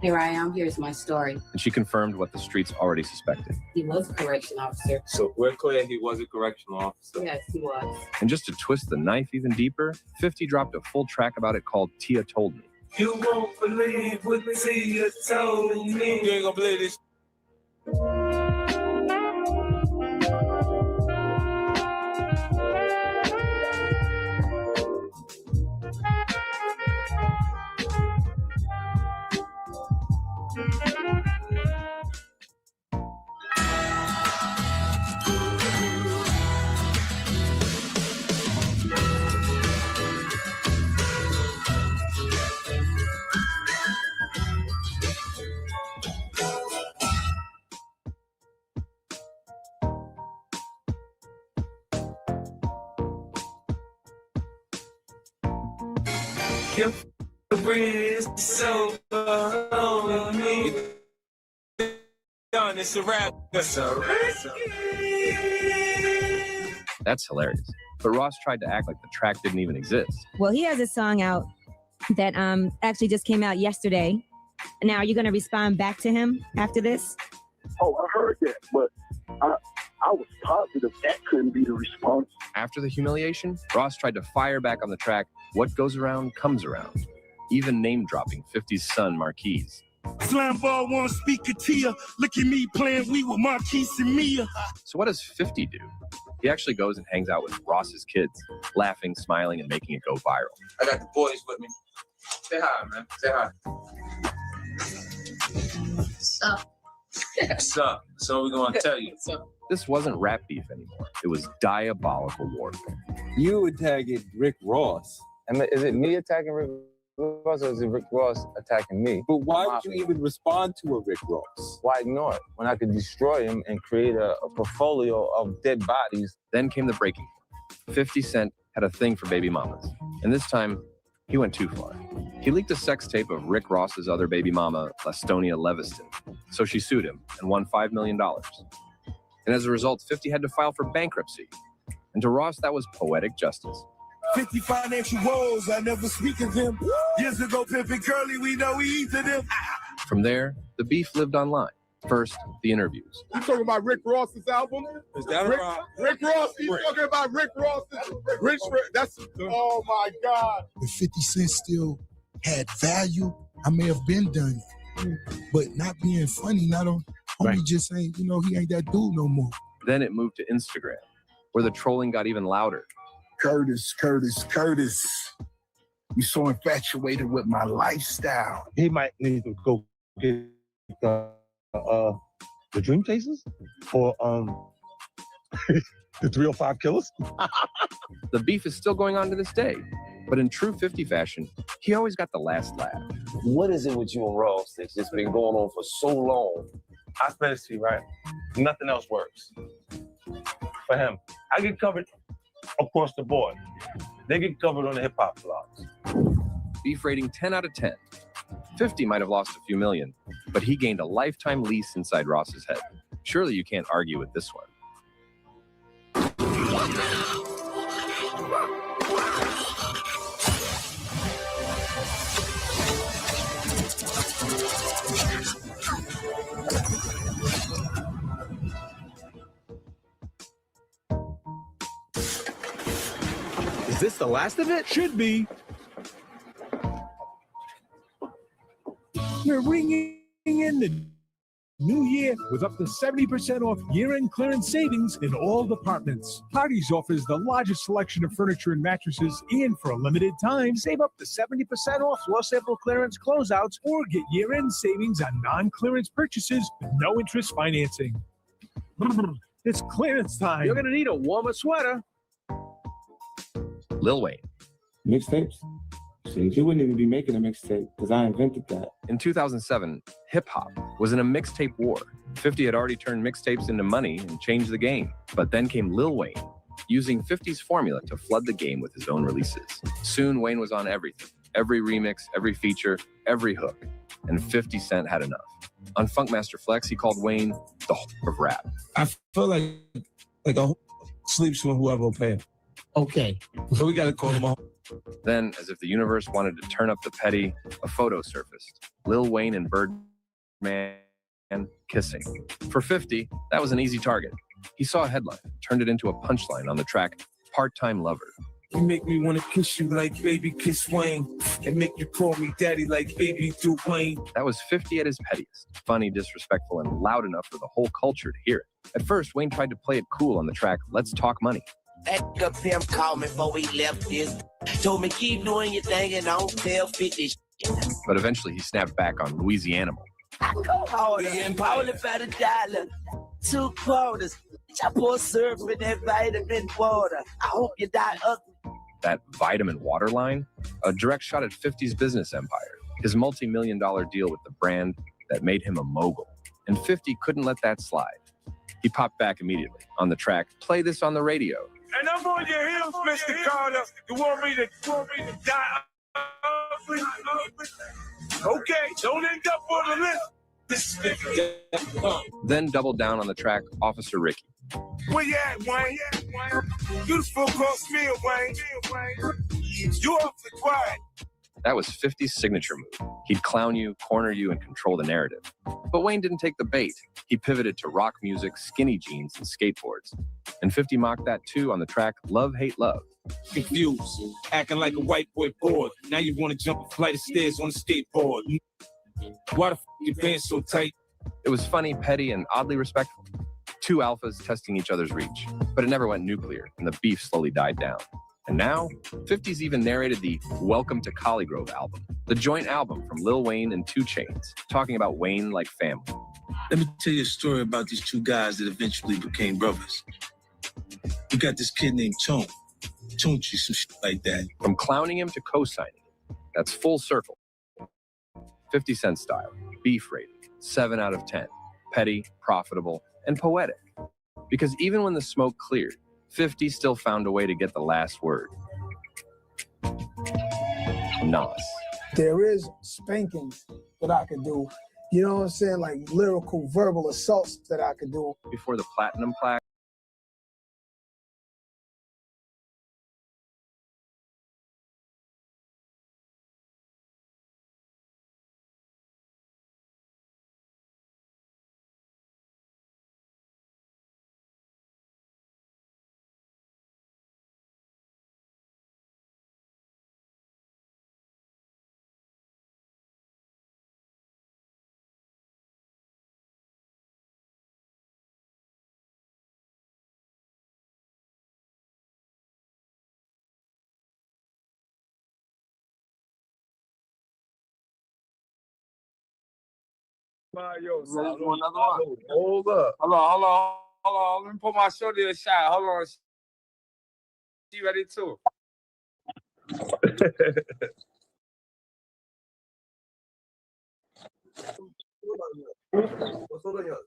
S8: Here I am, here's my story.
S22: And she confirmed what the streets already suspected.
S8: He was a correction officer.
S2: So we're clear he was a correctional officer.
S8: Yes, he was.
S22: And just to twist the knife even deeper, 50 dropped a full track about it called Tia Told Me.
S28: You won't believe what Tia told me. You ain't gonna believe this. Your friends so on me. It's a rap. It's a rap.
S22: That's hilarious. But Ross tried to act like the track didn't even exist.
S12: Well, he has a song out that actually just came out yesterday. Now, are you going to respond back to him after this?
S15: Oh, I heard that, but I was positive that couldn't be the response.
S22: After the humiliation, Ross tried to fire back on the track, What Goes Around Comes Around, even name-dropping 50's son, Marquise.
S28: Slam ball won't speak a Tia. Look at me playing Wii with Marquise and Mia.
S22: So what does 50 do? He actually goes and hangs out with Ross's kids, laughing, smiling, and making it go viral.
S2: I got the boys with me. Say hi, man. Say hi.
S8: Sup?
S2: What's up? So we're gonna tell you.
S22: This wasn't rap beef anymore. It was diabolical warfare.
S24: You attacking Rick Ross. And is it me attacking Rick Ross, or is it Rick Ross attacking me? But why would you even respond to a Rick Ross? Why ignore it when I could destroy him and create a portfolio of dead bodies?
S22: Then came the breaking point. 50 Cent had a thing for baby mamas. And this time, he went too far. He leaked a sex tape of Rick Ross's other baby mama, Lastonia Leviston. So she sued him and won $5 million. And as a result, 50 had to file for bankruptcy. And to Ross, that was poetic justice.
S4: 50 financial woes, I never speak of them. Years ago, pimping Curly, we know we eat to them.
S22: From there, the beef lived online. First, the interviews.
S10: You talking about Rick Ross's album?
S11: Is that
S10: Rick Ross? You talking about Rick Ross's? That's, oh my God.
S7: If 50 Cent still had value, I may have been done it. But not being funny, not only just saying, you know, he ain't that dude no more.
S22: Then it moved to Instagram, where the trolling got even louder.
S17: Curtis. You so infatuated with my lifestyle.
S5: He might need to go get the Dream Chasers or the 305 Killers.
S22: The beef is still going on to this day, but in true 50 fashion, he always got the last laugh.
S3: What is it with you and Ross that's just been going on for so long?
S5: I spell it to you, right? Nothing else works for him. I get covered across the board. They get covered on the hip hop blogs.
S22: Beef rating 10 out of 10. 50 might have lost a few million, but he gained a lifetime lease inside Ross's head. Surely you can't argue with this one.
S6: Is this the last of it?
S11: Should be. We're ringing in the new year with up to 70% off year-end clearance savings in all departments. Parties offers the largest selection of furniture and mattresses, and for a limited time, save up to 70% off floor sample clearance closeouts or get year-end savings on non-clearance purchases with no interest financing. It's clearance time.
S6: You're gonna need a warmer sweater.
S22: Lil Wayne.
S16: Mixtapes? Shit, you wouldn't even be making a mixtape because I invented that.
S22: In 2007, hip-hop was in a mixtape war. 50 had already turned mixtapes into money and changed the game. But then came Lil Wayne, using 50's formula to flood the game with his own releases. Soon, Wayne was on everything. Every remix, every feature, every hook. And 50 Cent had enough. On Funkmaster Flex, he called Wayne the whore of rap.
S16: I feel like a sleeps with whoever will pay him.
S17: Okay.
S16: So we got to call him a.
S22: Then, as if the universe wanted to turn up the petty, a photo surfaced. Lil Wayne and Birdman kissing. For 50, that was an easy target. He saw a headline, turned it into a punchline on the track, Part-Time Lover.
S28: You make me want to kiss you like baby kiss Wayne, and make you call me daddy like baby do Wayne.
S22: That was 50 at his pettiest. Funny, disrespectful, and loud enough for the whole culture to hear it. At first, Wayne tried to play it cool on the track, Let's Talk Money.
S18: That up him called me before we left this. Told me keep doing your thing and don't tell 50.
S22: But eventually he snapped back on Louisiana.
S18: Harder and pounded by the dollar. 2 quarters. I pour syrup in that vitamin water. I hope you die ugly.
S22: That vitamin water line, a direct shot at 50's business empire, his multi-million-dollar deal with the brand that made him a mogul. And 50 couldn't let that slide. He popped back immediately on the track, Play This on the Radio.
S28: And I'm on your heels, Mr. Carter. You want me to die ugly? Okay, don't end up on the list. This is
S22: Then doubled down on the track, Officer Ricky.
S28: Where you at, Wayne? Beautiful cross meal, Wayne. You awfully quiet.
S22: That was 50's signature move. He'd clown you, corner you, and control the narrative. But Wayne didn't take the bait. He pivoted to rock music, skinny jeans, and skateboards. And 50 mocked that too on the track Love, Hate, Love.
S28: Confused, acting like a white boy bored. Now you want to jump a flight of stairs on a skateboard. Why the f*** your pants so tight?
S22: It was funny, petty, and oddly respectful. 2 alphas testing each other's reach. But it never went nuclear, and the beef slowly died down. And now, 50's even narrated the Welcome to Collygrove album, the joint album from Lil Wayne and 2 Chainz, talking about Wayne like family.
S16: Let me tell you a story about these 2 guys that eventually became brothers. You got this kid named Tone. Tunchi, some shit like that.
S22: From clowning him to co-signing him, that's full circle. 50 Cent style, beef rating, 7 out of 10. Petty, profitable, and poetic. Because even when the smoke cleared, 50 still found a way to get the last word. Nas.
S1: There is spankings that I could do. You know what I'm saying? Like lyrical, verbal assaults that I could do.
S22: Before the platinum plaque,
S2: Mayo,
S3: another one.
S2: Hold up. Hold on. Let me put my shorty a shot. Hold on. She ready too.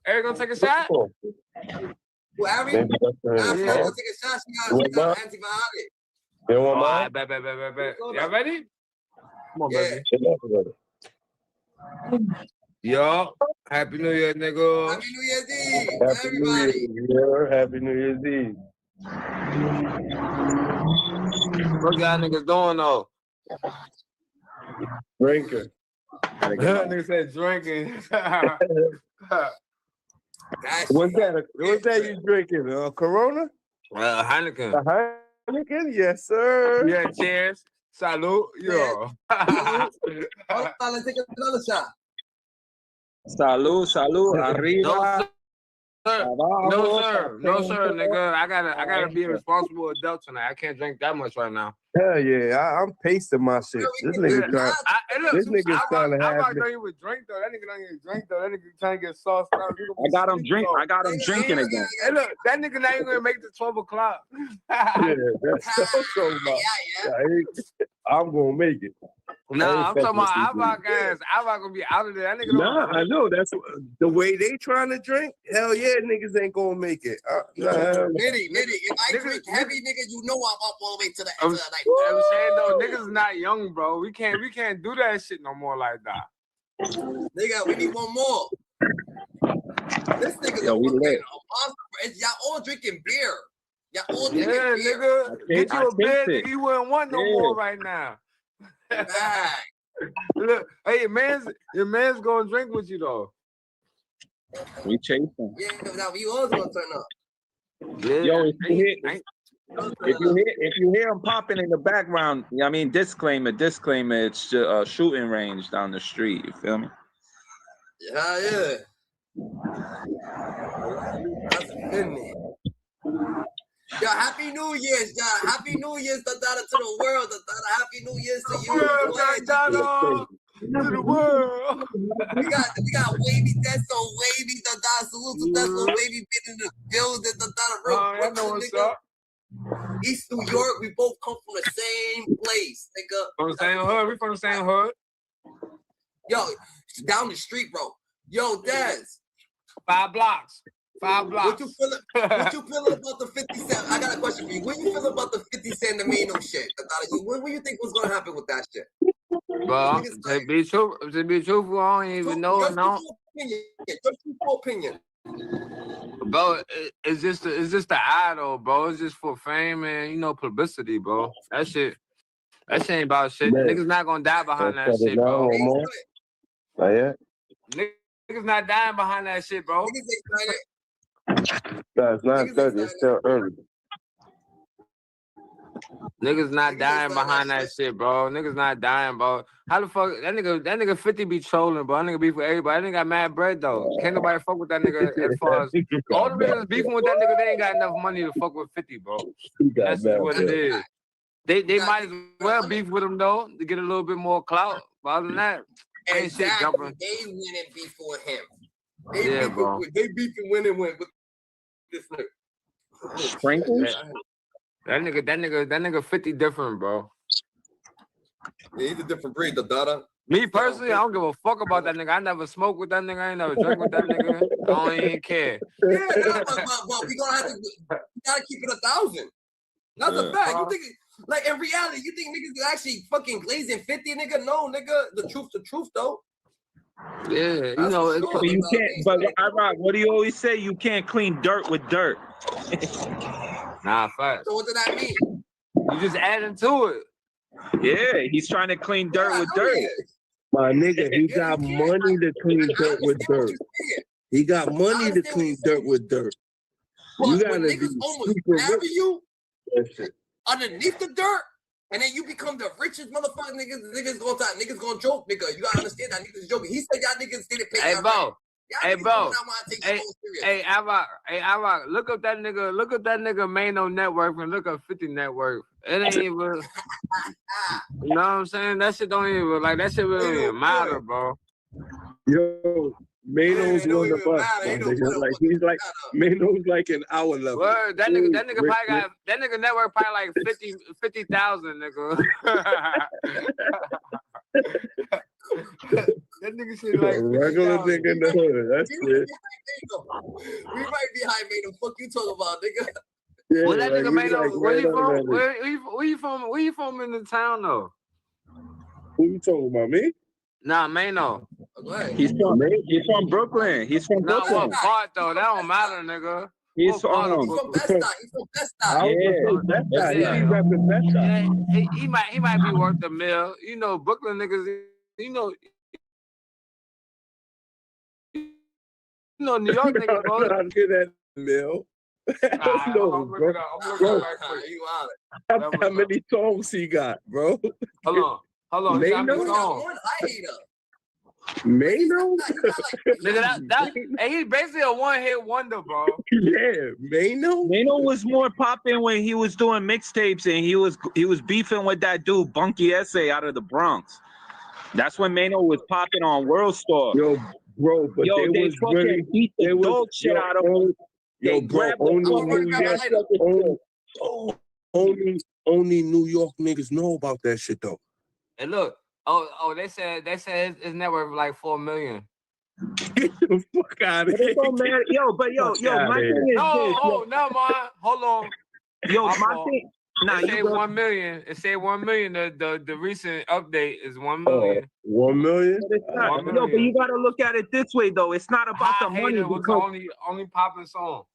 S2: Eric gonna take a shot?
S3: Who, Ari?
S2: Yeah.
S3: Gonna take a shot. She got antibiotic.
S2: You want mine? Bet. Y'all ready? Come on, baby. Yo, Happy New Year, nigga.
S3: Happy New Year's Eve.
S9: Happy
S3: Everybody.
S9: New Year. Happy New Year's Eve.
S2: What y'all niggas doing though?
S9: Drinking.
S2: Nigga said drinking.
S9: What's that you drinking? Corona?
S2: Heineken.
S9: Heineken? Yes, sir.
S2: Yeah, cheers. Salud. Yo.
S3: Let's take another shot.
S13: Salud, arriba.
S2: No, sir, nigga. I gotta be a responsible adult tonight. I can't drink that much right now.
S9: Hell yeah, I'm pasting my shit. This nigga trying. This nigga's trying to
S2: I'm
S9: have
S2: not
S9: me.
S2: don't even drink though. That nigga don't even drink though. That nigga trying to get sauced out.
S13: I got him drinking again.
S2: Hey, look, that nigga not even gonna make it to 12 o'clock.
S9: Yeah, that's so much. I'm gonna make it.
S2: Nah, I'm talking about Avok guys. Avok gonna be out of there. That nigga
S9: Nah,
S2: don't
S9: I know. That's the way they trying to drink. Hell yeah, niggas ain't gonna make it.
S3: Nitty. If I drink heavy, nigga, you know I'm up all the way to the
S2: I'm
S3: like.
S2: saying though, niggas is not young, bro. We can't do that shit no more like that.
S3: Nigga, we need one more. This nigga's
S13: Yo, we lit.
S3: Y'all all drinking beer. Y'all all
S2: Yeah,
S3: drinking beer.
S2: nigga. Get you a beer,
S13: it.
S2: nigga. You wouldn't want no more right now. Look, hey, your man's gonna drink with you though.
S13: We chasing.
S3: Yeah, now we all gonna turn up.
S2: Yeah.
S13: Yo, if you hear him popping in the background, I mean, disclaimer, it's a shooting range down the street. You feel me?
S3: Yeah. That's me. Yo, Happy New Year's, y'all. Happy New Year's, to the world. Happy New Year's to you. To the world. We got Wavy, that's so Wavy, salute to that's so Wavy been in the building,
S2: I know what's up.
S3: East New York, we both come from the same place, nigga.
S2: From the same hood. We from the same hood.
S3: Yo, down the street, bro. Yo, Dez.
S2: 5 blocks.
S3: What you feeling about the 50 Cent? I got a question for you. What you feel about the 50 Cent and Maino shit? What do you think was gonna happen with that shit?
S2: Bro, to be truthful, I don't even know.
S3: Just your opinion.
S2: Bro, it's just the idol, bro. It's just for fame and publicity, bro. That shit ain't about shit.
S9: Man.
S2: Niggas not gonna die behind that shit, bro.
S9: Not yet.
S2: Niggas not dying behind that shit, bro.
S9: No, it's not 30. It's still early.
S2: Niggas not dying behind that shit, bro. Niggas not dying, bro. How the fuck that nigga 50 be trolling, bro? That nigga beef with everybody. That nigga got mad bread though. Can't nobody fuck with that nigga as far as all the niggas beefing with that nigga. They ain't got enough money to fuck with 50, bro. That's just what it is. They might as well beef with him though to get a little bit more clout. But other than that, ain't shit jumping.
S3: They win and beef with him.
S2: Yeah, bro.
S3: They beefing winning with this nigga.
S13: Sprinkles.
S2: That nigga 50 different, bro.
S3: Yeah, he's a different breed, the Dada.
S2: Me personally, I don't give a fuck about that nigga. I never smoke with that nigga. I ain't never drink with that nigga. I don't even care.
S3: Yeah, but we gotta keep it 1,000. That's a fact. You think, like in reality, you think niggas actually fucking glazing 50, nigga? No, nigga. The truth, though.
S2: Yeah,
S13: But you can't. But Iraq, what do you always say? You can't clean dirt with dirt.
S2: Nah, fact.
S3: So what did that mean?
S2: You just adding to it.
S13: Yeah, he's trying to clean dirt with dirt.
S9: My nigga, he got money to clean dirt with dirt. He got money to clean dirt with dirt. You gotta be super rich.
S3: You underneath the dirt, and then you become the richest motherfucker. Niggas gonna joke, nigga. You gotta understand that niggas joking. He said y'all niggas didn't pay.
S2: Hey, bro. Hey, Avok, look up that nigga Maino net worth and look up 50 net worth. It ain't even, you know what I'm saying? That shit don't even, that shit really even matter, bro.
S9: Yo, Maino's on the bus. Like he's like Maino's like an hour level.
S14: Word, that nigga probably got that nigga network probably like 50,000, nigga. That nigga shit like
S9: regular nigga in the hood. That's it.
S3: We might be high, Maino. Fuck you talking about, nigga.
S9: Yeah,
S14: Well, that
S9: like,
S14: nigga Maino,
S9: like
S14: where you
S9: right
S14: from?
S9: on that
S14: Where you from? Where you from in the town though?
S9: Who you talking about, me?
S14: Nah, Maino.
S13: He's from Brooklyn. He's from
S14: Nah,
S13: Brooklyn.
S14: what part though? That don't matter, nigga.
S13: He's from
S3: Bed-Stuy. He's from Bed-Stuy.
S14: Yeah, he might be worth the mill. You know, Brooklyn niggas. You know, New York niggas, bro.
S9: I'm get that mill.
S14: I'm looking up right quick.
S9: How many songs he got, bro?
S14: Hold on.
S9: Maino? Maino?
S14: Nigga, hey, he's basically a one-hit wonder, bro.
S9: Yeah, Maino?
S13: Maino was more popping when he was doing mixtapes and he was beefing with that dude Bunky Essay out of the Bronx. That's when Maino was popping on World Star.
S9: Yo, bro, but
S13: they
S9: was
S13: fucking
S9: really
S13: beat the dog shit out of him.
S9: Yo, bro, only New York niggas know about that shit though.
S14: And look, they said his net worth like $4 million.
S9: Get the fuck out of here.
S13: Yo, my thing is
S14: no, never mind. Hold on.
S13: Yo, my thing. Nah,
S14: it say 1 million. It say 1 million. The recent update is 1 million.
S9: 1 million?
S13: Yo, but you gotta look at it this way though. It's not about the money.
S14: It was the only popping song.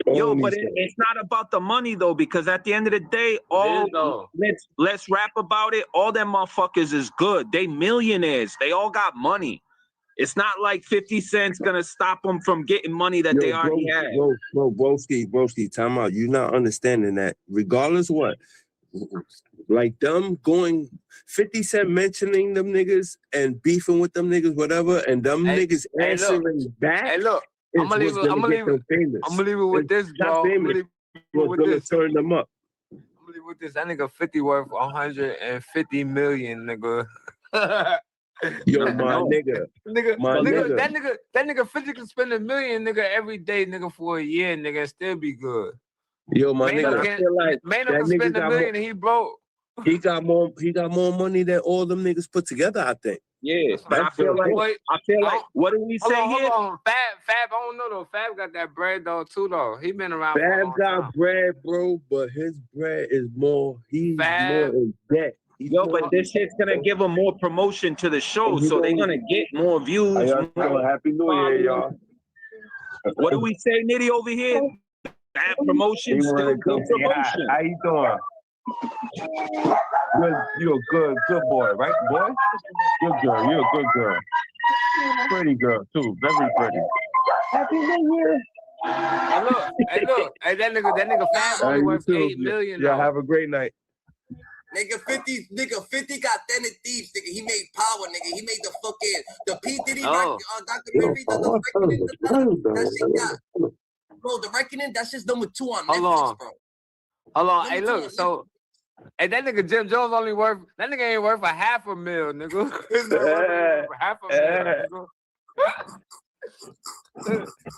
S13: Yo, but it's not about the money though, because at the end of the day, let's rap about it. All them motherfuckers is good. They millionaires. They all got money. It's not like 50 Cent's gonna stop them from getting money that they already have.
S9: Broski, time out. You're not understanding that. Regardless of what, like them going 50 Cent mentioning them niggas and beefing with them niggas, whatever, and them niggas answering back.
S14: Hey, look. I'm gonna leave it with this, bro.
S9: What's gonna turn them up?
S14: I'm gonna leave it with this. That nigga 50 worth 150 million, nigga.
S9: Yo, my nigga.
S14: That nigga 50 can spend $1 million, nigga, every day, nigga, for a year, nigga, and still be good.
S9: Yo, my nigga, I feel like
S14: Maino can spend $1 million and he broke.
S9: He got more money than all them niggas put together, I think.
S13: Yeah, but I feel like what did we say here?
S14: Hold on. Fab, I don't know though. Fab got that bread though too though. He been around.
S9: Fab got bread, bro, but his bread is more. He's more in debt.
S13: Yo, but this shit's gonna give him more promotion to the show, so they're gonna get more views.
S9: Happy New Year, y'all.
S13: What do we say, Nitty, over here? Bad promotion, still good promotion.
S9: How you doing? Good, you're a good boy, right, boy? Good girl, you're a good girl. Pretty girl too, very pretty. Happy New Year.
S14: Hey, look. Hey, that nigga Fab only worth $8 million.
S9: Yeah, have a great night.
S3: Nigga 50 got Then and Thieves, nigga. He made Power, nigga. He made the P. Diddy documentary, the Reckoning, that shit got. Bro, the Reckoning, that's just number 2 on Netflix, bro.
S14: Hold on. Hey, look, so hey, that nigga Jim Jones only worth that nigga ain't worth a $500,000, nigga. $500,000, nigga.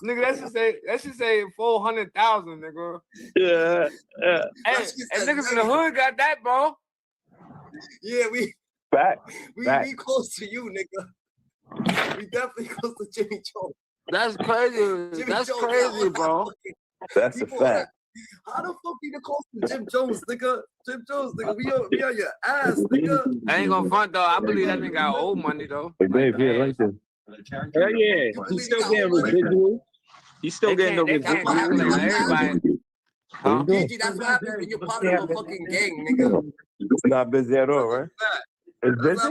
S14: Nigga, that should say 400,000, nigga.
S9: Yeah.
S14: Hey, niggas in the hood got that, bro.
S3: Yeah, we close to you, nigga. We definitely close to Jimmy Jones.
S14: That's crazy. That's crazy, bro.
S9: That's a fact.
S3: How the fuck you close to Jim Jones, nigga? Jim Jones, nigga, we on your ass, nigga.
S14: I ain't gonna front though. I believe that nigga got old money though.
S9: Hey, babe, yeah, like this.
S13: Hell yeah, he's still getting residual. He's still getting the residual.
S14: Everybody.
S3: PG, that's what happens when you're part of a fucking gang, nigga.
S9: It's not busy at all, right? It's busy?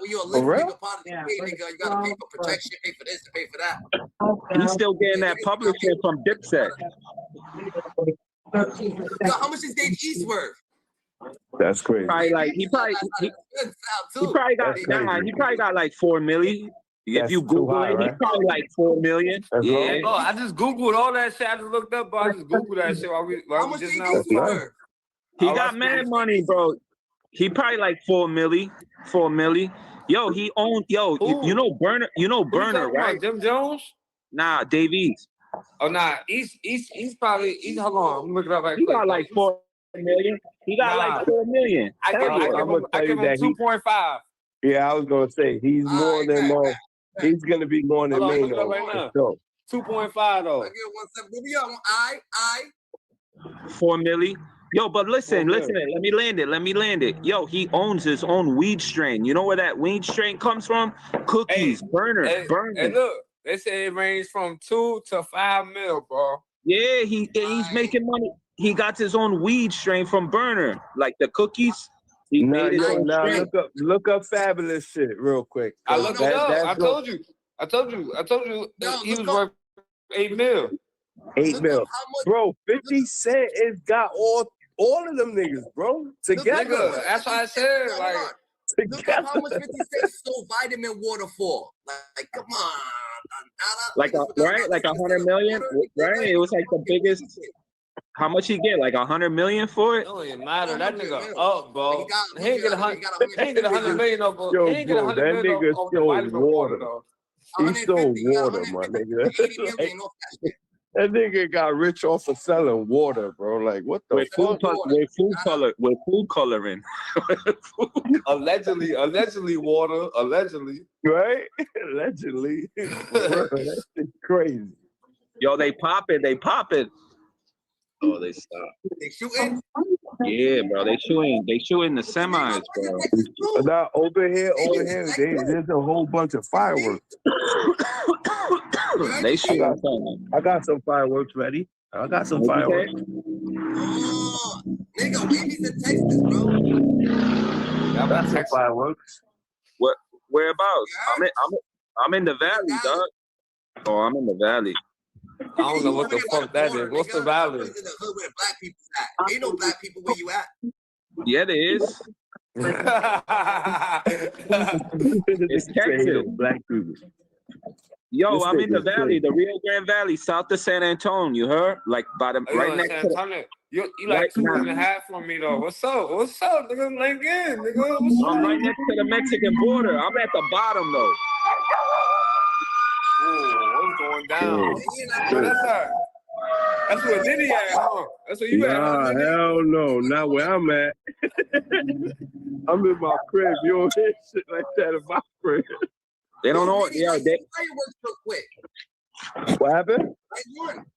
S3: When you're a living nigga, part of the gang, nigga, you gotta pay for protection, pay for this, pay for that.
S13: He's still getting that publishing from Dipset.
S3: Yo, how much is Dave East worth?
S9: That's crazy.
S13: He probably got like 4 million. If you Google it, he's probably like 4 million.
S14: Yeah, bro, I just Googled all that shit. I just looked up, bro. I just Googled that shit while we just now.
S13: He got mad money, bro. He probably like 4 milli. Yo, he owned. Yo, you know Burner. You know Burner, right?
S14: Jim Jones?
S13: Nah, Davies.
S14: Oh nah, he's probably hold on. I'm looking up right
S13: He
S14: quick.
S13: got like 4 million. He got like 4 million.
S14: I give him 2.5.
S9: Yeah, I was gonna say he's more than he's gonna be more than
S14: Hold on,
S9: Maino.
S14: look it up right now.
S9: So,
S14: 2.5 though.
S3: I get 1 second. I
S13: 4 milli. Yo, but listen, let me land it. Yo, he owns his own weed strain. You know where that weed strain comes from? Cookies, Burner.
S14: Hey, look, they say it ranges from 2 to 5 mil, bro.
S13: Yeah, he's making money. He got his own weed strain from Burner, like the cookies. He made his own strain.
S9: look up fabulous shit real quick.
S14: I looked it up. I told you. He was worth 8 mil.
S9: 8 mil. Bro, 50 Cent has got all of them niggas, bro. Together.
S14: That's what I said. Like,
S3: look up how much 50 Cent sold vitamin water for. Like come on.
S13: Like 100 million, right? It was like the biggest. How much he get? Like 100 million for it?
S14: It don't even matter. That nigga up, bro. He ain't get 100 million over.
S9: Yo,
S14: He ain't get
S9: bro,
S14: 100
S9: that
S14: million
S9: nigga
S14: over the vitamin
S9: sold water.
S14: though.
S9: He sold water, my nigga. That nigga got rich off of selling water, bro. Like, what the fuck?
S13: With food coloring.
S14: Allegedly water. Allegedly.
S9: Right? Allegedly. That's crazy.
S13: Yo, they pop it. Oh, they stop.
S3: They shooting?
S13: Yeah, bro. They shooting the semis, bro.
S9: Now over here, there's a whole bunch of fireworks.
S13: They shoot.
S9: I got some fireworks ready. I got some fireworks.
S3: Oh, nigga, baby's in Texas, bro.
S9: I got some fireworks.
S13: Whereabouts? I'm in the valley, dog. Oh, I'm in the valley.
S14: I don't know what the fuck that is. What's the valley?
S3: In the hood where the black people at. Ain't no black people where you at.
S13: Yeah, there is. It's Texas.
S9: Black people.
S13: Yo, I'm in the valley, the Rio Grande Valley, south of San Antonio. You heard? Like by the right next to the,
S14: you like 2.5 from me though. What's up? Nigga, link in, nigga.
S13: I'm right next to the Mexican border. I'm at the bottom though.
S14: What's going down? That's where Diddy at, huh? That's where you at, huh?
S9: Hell no, not where I'm at. I'm in my crib. You don't hear shit like that in my crib.
S13: They don't know. Yeah, they.
S3: Fireworks real quick.
S9: What happened?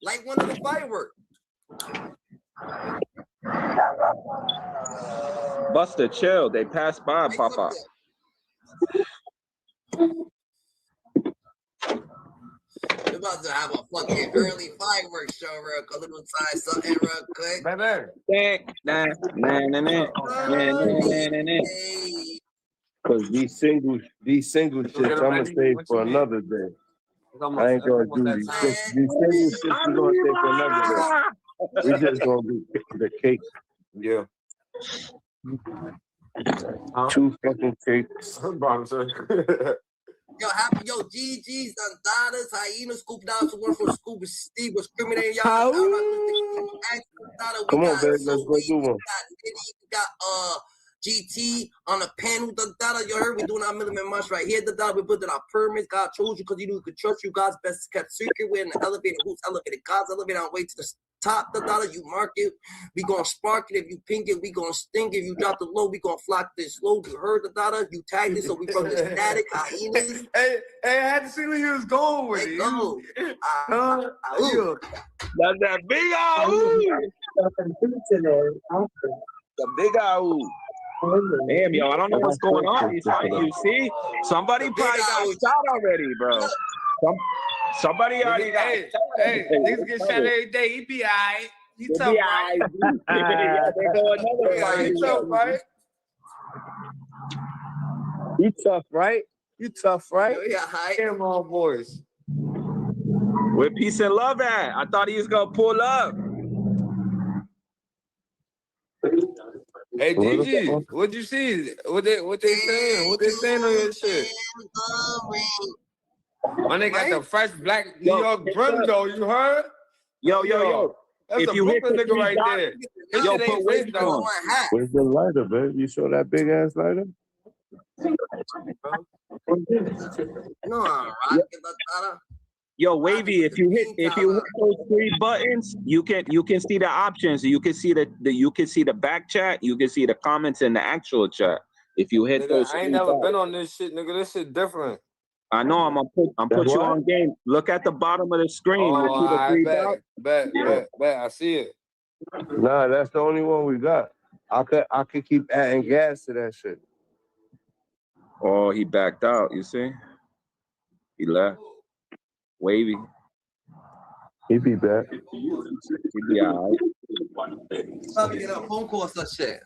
S3: Light one of the fireworks.
S13: Buster, chill. They passed by, Papa.
S3: We're about to have a fucking early fireworks show real quick. A little side something real quick.
S9: Because these single shits, I'm gonna save for another day. I ain't gonna do these single shits. We're gonna take for another day. We just gonna do the cake.
S14: Yeah.
S9: 2 fucking cakes.
S3: Yo, GG's, Dadas, Hyenas, Scoop Down to work for Scuba Steve was criminating y'all.
S9: Come on, baby, let's go do one.
S3: We got GT on the panel, you heard we doing our million march right here, we put in our permits. God chose you because you knew we could trust you. God's best kept secret. We're in the elevator. Who's elevated? God's elevator on the way to the top, you mark it. We gonna spark it. If you pink it, we gonna sting it. If you drop the low, we gonna flock this low. You heard you tagged it, so we from the static hyenas.
S14: Hey, I had to see where you was going with it.
S3: Go.
S13: That's that big the big Damn, yo, I don't know what's going on. You see? Somebody probably got shot already, bro. Somebody already got shot.
S14: Hey, niggas get shot every day. He be all right. He tough, right?
S9: He tough, right? You tough, right? You tough, right?
S3: Yeah, hi.
S14: Come on, boys.
S13: Where peace and love at? I thought he was gonna pull up.
S14: Hey, DG, what'd you see? What they saying? What they saying on your shit? My nigga got the fresh black New York brim though. You heard?
S13: Yo.
S14: That's
S13: if
S14: a
S13: you
S14: Brooklyn
S13: hit the
S14: nigga right there.
S13: Yo, put weight on.
S9: Where's the lighter, babe? You saw that big ass lighter?
S3: No, rocket batata.
S13: Yo, Wavy, if you hit those 3 buttons, you can see the options. You can see you can see the back chat, you can see the comments in the actual chat. If you hit
S14: Nigga,
S13: those,
S14: I ain't never been on this shit, nigga. This shit different.
S13: I know I'm put you on game. Look at the bottom of the screen.
S24: Oh,
S13: You see the 3 dots?
S24: Bet. I see it.
S9: Nah, that's the only one we got. I could keep adding gas to that shit.
S13: Oh, he backed out. You see? He left. Wavy.
S9: He be back.
S13: He be all right.
S3: Probably get a phone call or such shit.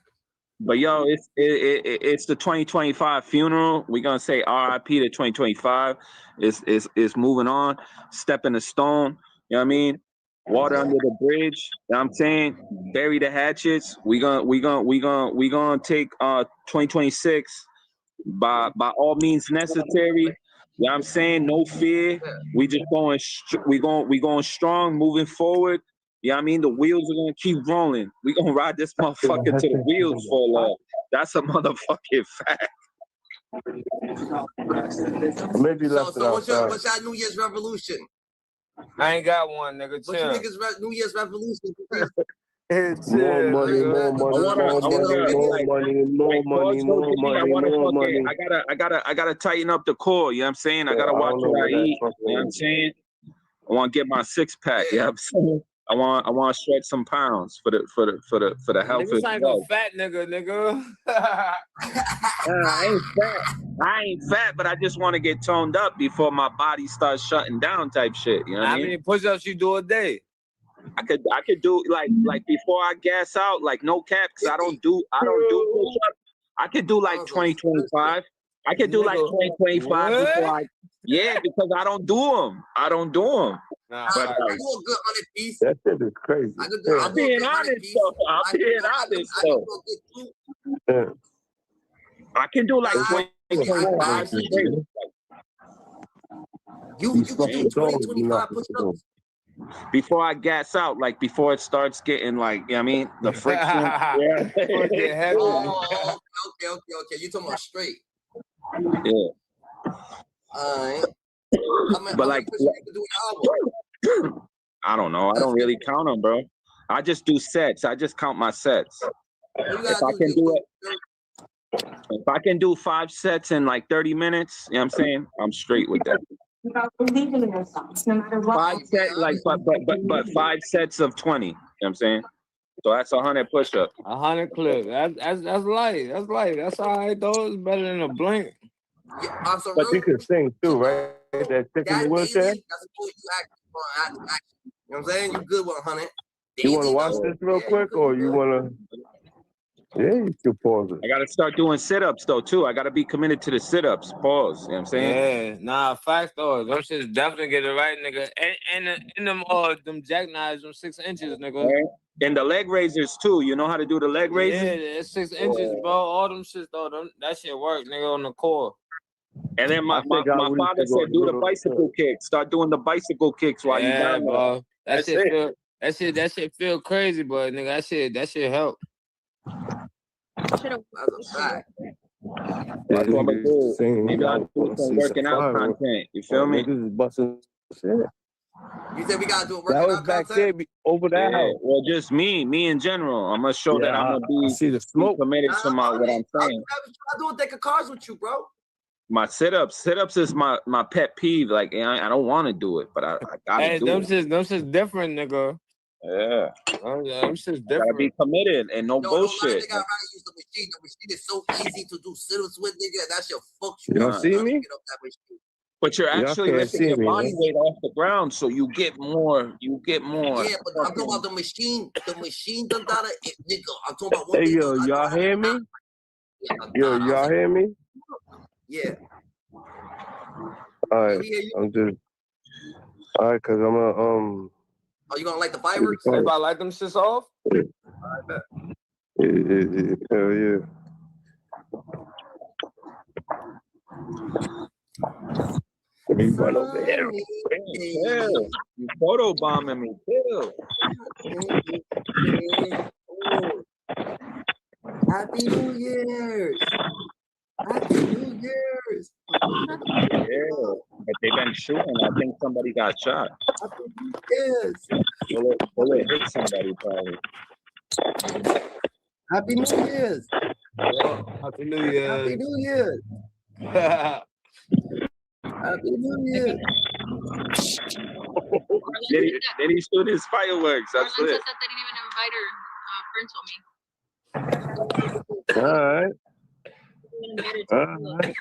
S13: But yo, it's the 2025 funeral. We're gonna say RIP to 2025. It's moving on. Stepping a stone. You know what I mean? Water under the bridge. You know what I'm saying? Bury the hatchets. We gonna take 2026 by all means necessary. You know what I'm saying? No fear. We just going strong, moving forward. You know what I mean? The wheels are gonna keep rolling. We gonna ride this motherfucker till the wheels fall off. That's a motherfucking fact.
S9: Maybe
S3: So what's your New Year's revolution?
S14: I ain't got one, nigga.
S3: What's your niggas' New Year's revolution?
S9: More money, more money.
S13: I gotta tighten up the core. You know what I'm saying? I gotta watch what I eat. You know what I'm saying? I want to get my 6-pack. You know what I'm saying? I want to shred some pounds for the health.
S14: Niggas ain't no fat nigga.
S13: I ain't fat, but I just want to get toned up before my body starts shutting down type shit. You know what I mean?
S14: How many push-ups you do a day?
S13: I could do like before I gas out, like no cap, because I don't do push-ups. I could do like 2025. I could do like 2025 before because I don't do them.
S14: Nah,
S13: but
S3: I do a good 100 piece.
S9: That shit is crazy.
S13: I'm being honest though. I can do like 2025 straight.
S3: You can do 2025 push-ups.
S13: Before I gas out, like before it starts getting like, you know what I mean, the friction.
S3: Okay. You talking about straight?
S13: Yeah. But like, I don't know. I don't really count them, bro. I just do sets. I just count my sets. If I can do 5 sets in like 30 minutes, you know what I'm saying? I'm straight with that.
S8: Believing in yourself, no matter what.
S13: 5 sets, like, but 5 sets of 20. You know what I'm saying? So that's 100 push-ups.
S14: 100 clips. That's light. That's light. That's all right though. It's better than a blink.
S3: Yeah,
S9: but you can sing too, right? That chick in the wheelchair.
S3: That's what you act. You know what I'm saying? You good with 100.
S9: You want to watch this real quick, or you want to? Yeah, you can pause it.
S13: I got to start doing sit-ups though too. I got to be committed to the sit-ups. Pause. You know what I'm saying?
S14: Yeah, nah, facts though. Those shits definitely get it right, nigga. And them jackknives, them 6 inches, nigga.
S13: Right. And the leg raisers too. You know how to do the leg raisers?
S14: Yeah, it's 6 inches, bro. All them shits though. That shit work, nigga, on the core.
S13: And then my father said, do the bicycle kicks. Start doing the bicycle kicks while you down,
S14: bro. That shit feel crazy, but nigga, that shit help.
S3: That's a fact.
S13: That's what I'm gonna do. Maybe I'll do some working out content. You feel me?
S9: Niggas is busting shit.
S3: You said we gotta do a working
S9: That was
S3: out
S9: back
S3: content?
S9: there over that house.
S13: Well, just me in general. I'm gonna show that I'm gonna be committed to what I'm saying.
S3: I do a deck of cards with you, bro.
S13: My sit-ups is my pet peeve. Like I don't want to do it, but I gotta do it.
S14: Them shit's different, nigga.
S13: Yeah.
S14: Them shit's different.
S13: Gotta be committed and no bullshit.
S3: Nigga, I'd rather use the machine. The machine is so easy to do sit-ups with, nigga. That shit fuck you.
S9: You don't see me?
S13: But you're actually lifting your body weight off the ground, so you get more.
S3: Yeah, but I'm talking about the machine. The machine done that, nigga. I'm talking about
S9: Hey, yo, y'all hear me? Yo, y'all hear me?
S3: Yeah.
S9: All right, I'm just. All right, cause I'm gonna
S3: Oh, you gonna light the fireworks?
S14: Everybody light them shits off?
S9: Yeah. Hell yeah. You run over here.
S13: You photo bombing me, too.
S3: Happy New Year's. Happy New years.
S13: Yeah, but they've been shooting. I think somebody got shot.
S3: Happy New Year's.
S13: Bullet hit somebody probably.
S3: Happy New Year's.
S14: Happy New Year.
S3: Happy New Year. Happy New Year.
S13: Did he shoot his fireworks? That's
S12: Arlen
S13: it.
S12: said that they didn't even invite her. Fern told me.
S9: All right.
S12: They didn't invite her to
S9: All
S12: the club.
S9: right.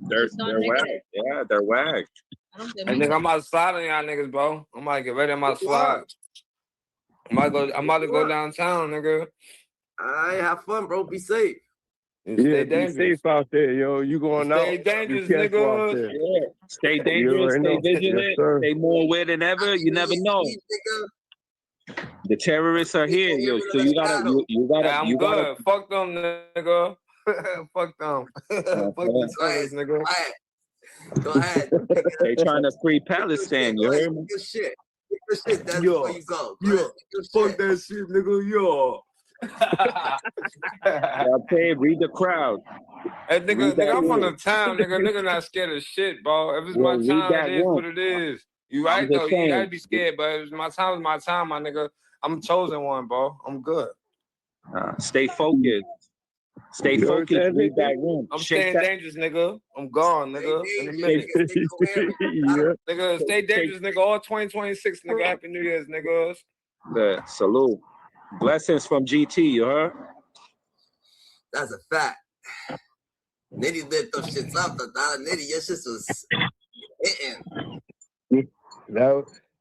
S13: They're whack. Yeah, they're whack.
S12: I don't blame
S14: Hey,
S12: you.
S14: nigga, I'm about to slide on y'all niggas, bro. I'm about to get ready. I'm about to slide. I'm about to go downtown, nigga.
S3: Alright, have fun, bro. Be safe.
S14: And
S9: Yeah,
S14: stay
S9: be
S14: dangerous.
S9: safe out there, yo. You going out?
S14: Stay dangerous,
S9: Be careful out
S14: nigga.
S9: there.
S13: Yeah. Stay
S9: You
S13: dangerous,
S9: already
S13: stay
S9: know.
S13: vigilant,
S9: Yes, sir.
S13: stay more aware than ever. You never know. The terrorists are here, yo. So you gotta.
S14: Hey, I'm good. Fuck them, nigga. Fuck them. Fuck the terrorists, nigga.
S3: Go ahead.
S13: They trying to free Palestine. You heard me?
S3: Good shit. Good shit. That's
S14: Yo,
S3: where you go.
S14: Fuck that shit, nigga. Yo.
S13: I'll pay. Read the crowd.
S14: Hey, nigga, I'm from the town, nigga. Nigga not scared of shit, bro. If it's
S13: Well,
S14: my
S13: read
S14: time,
S13: that
S14: it is
S13: one.
S14: what it is. You
S13: I'm
S14: right,
S13: just
S14: though. You ain't
S13: saying.
S14: gotta be scared, but if it's my time, it's my time, my nigga. I'm a chosen one, bro. I'm good.
S13: Stay focused. Stay
S9: You heard
S13: focused.
S9: that,
S13: Read
S9: nigga?
S13: that room.
S14: I'm
S13: Shake
S14: staying
S13: that.
S14: dangerous, nigga. I'm gone, nigga. In a minute.
S9: Yeah.
S14: Nigga, stay dangerous, nigga. All 2026, nigga. Happy New Year's, niggas.
S13: Good. Salute. Blessings from GT, you heard?
S3: That's a fact. Nitty lit those shits up. Nitty, your shit was hitting.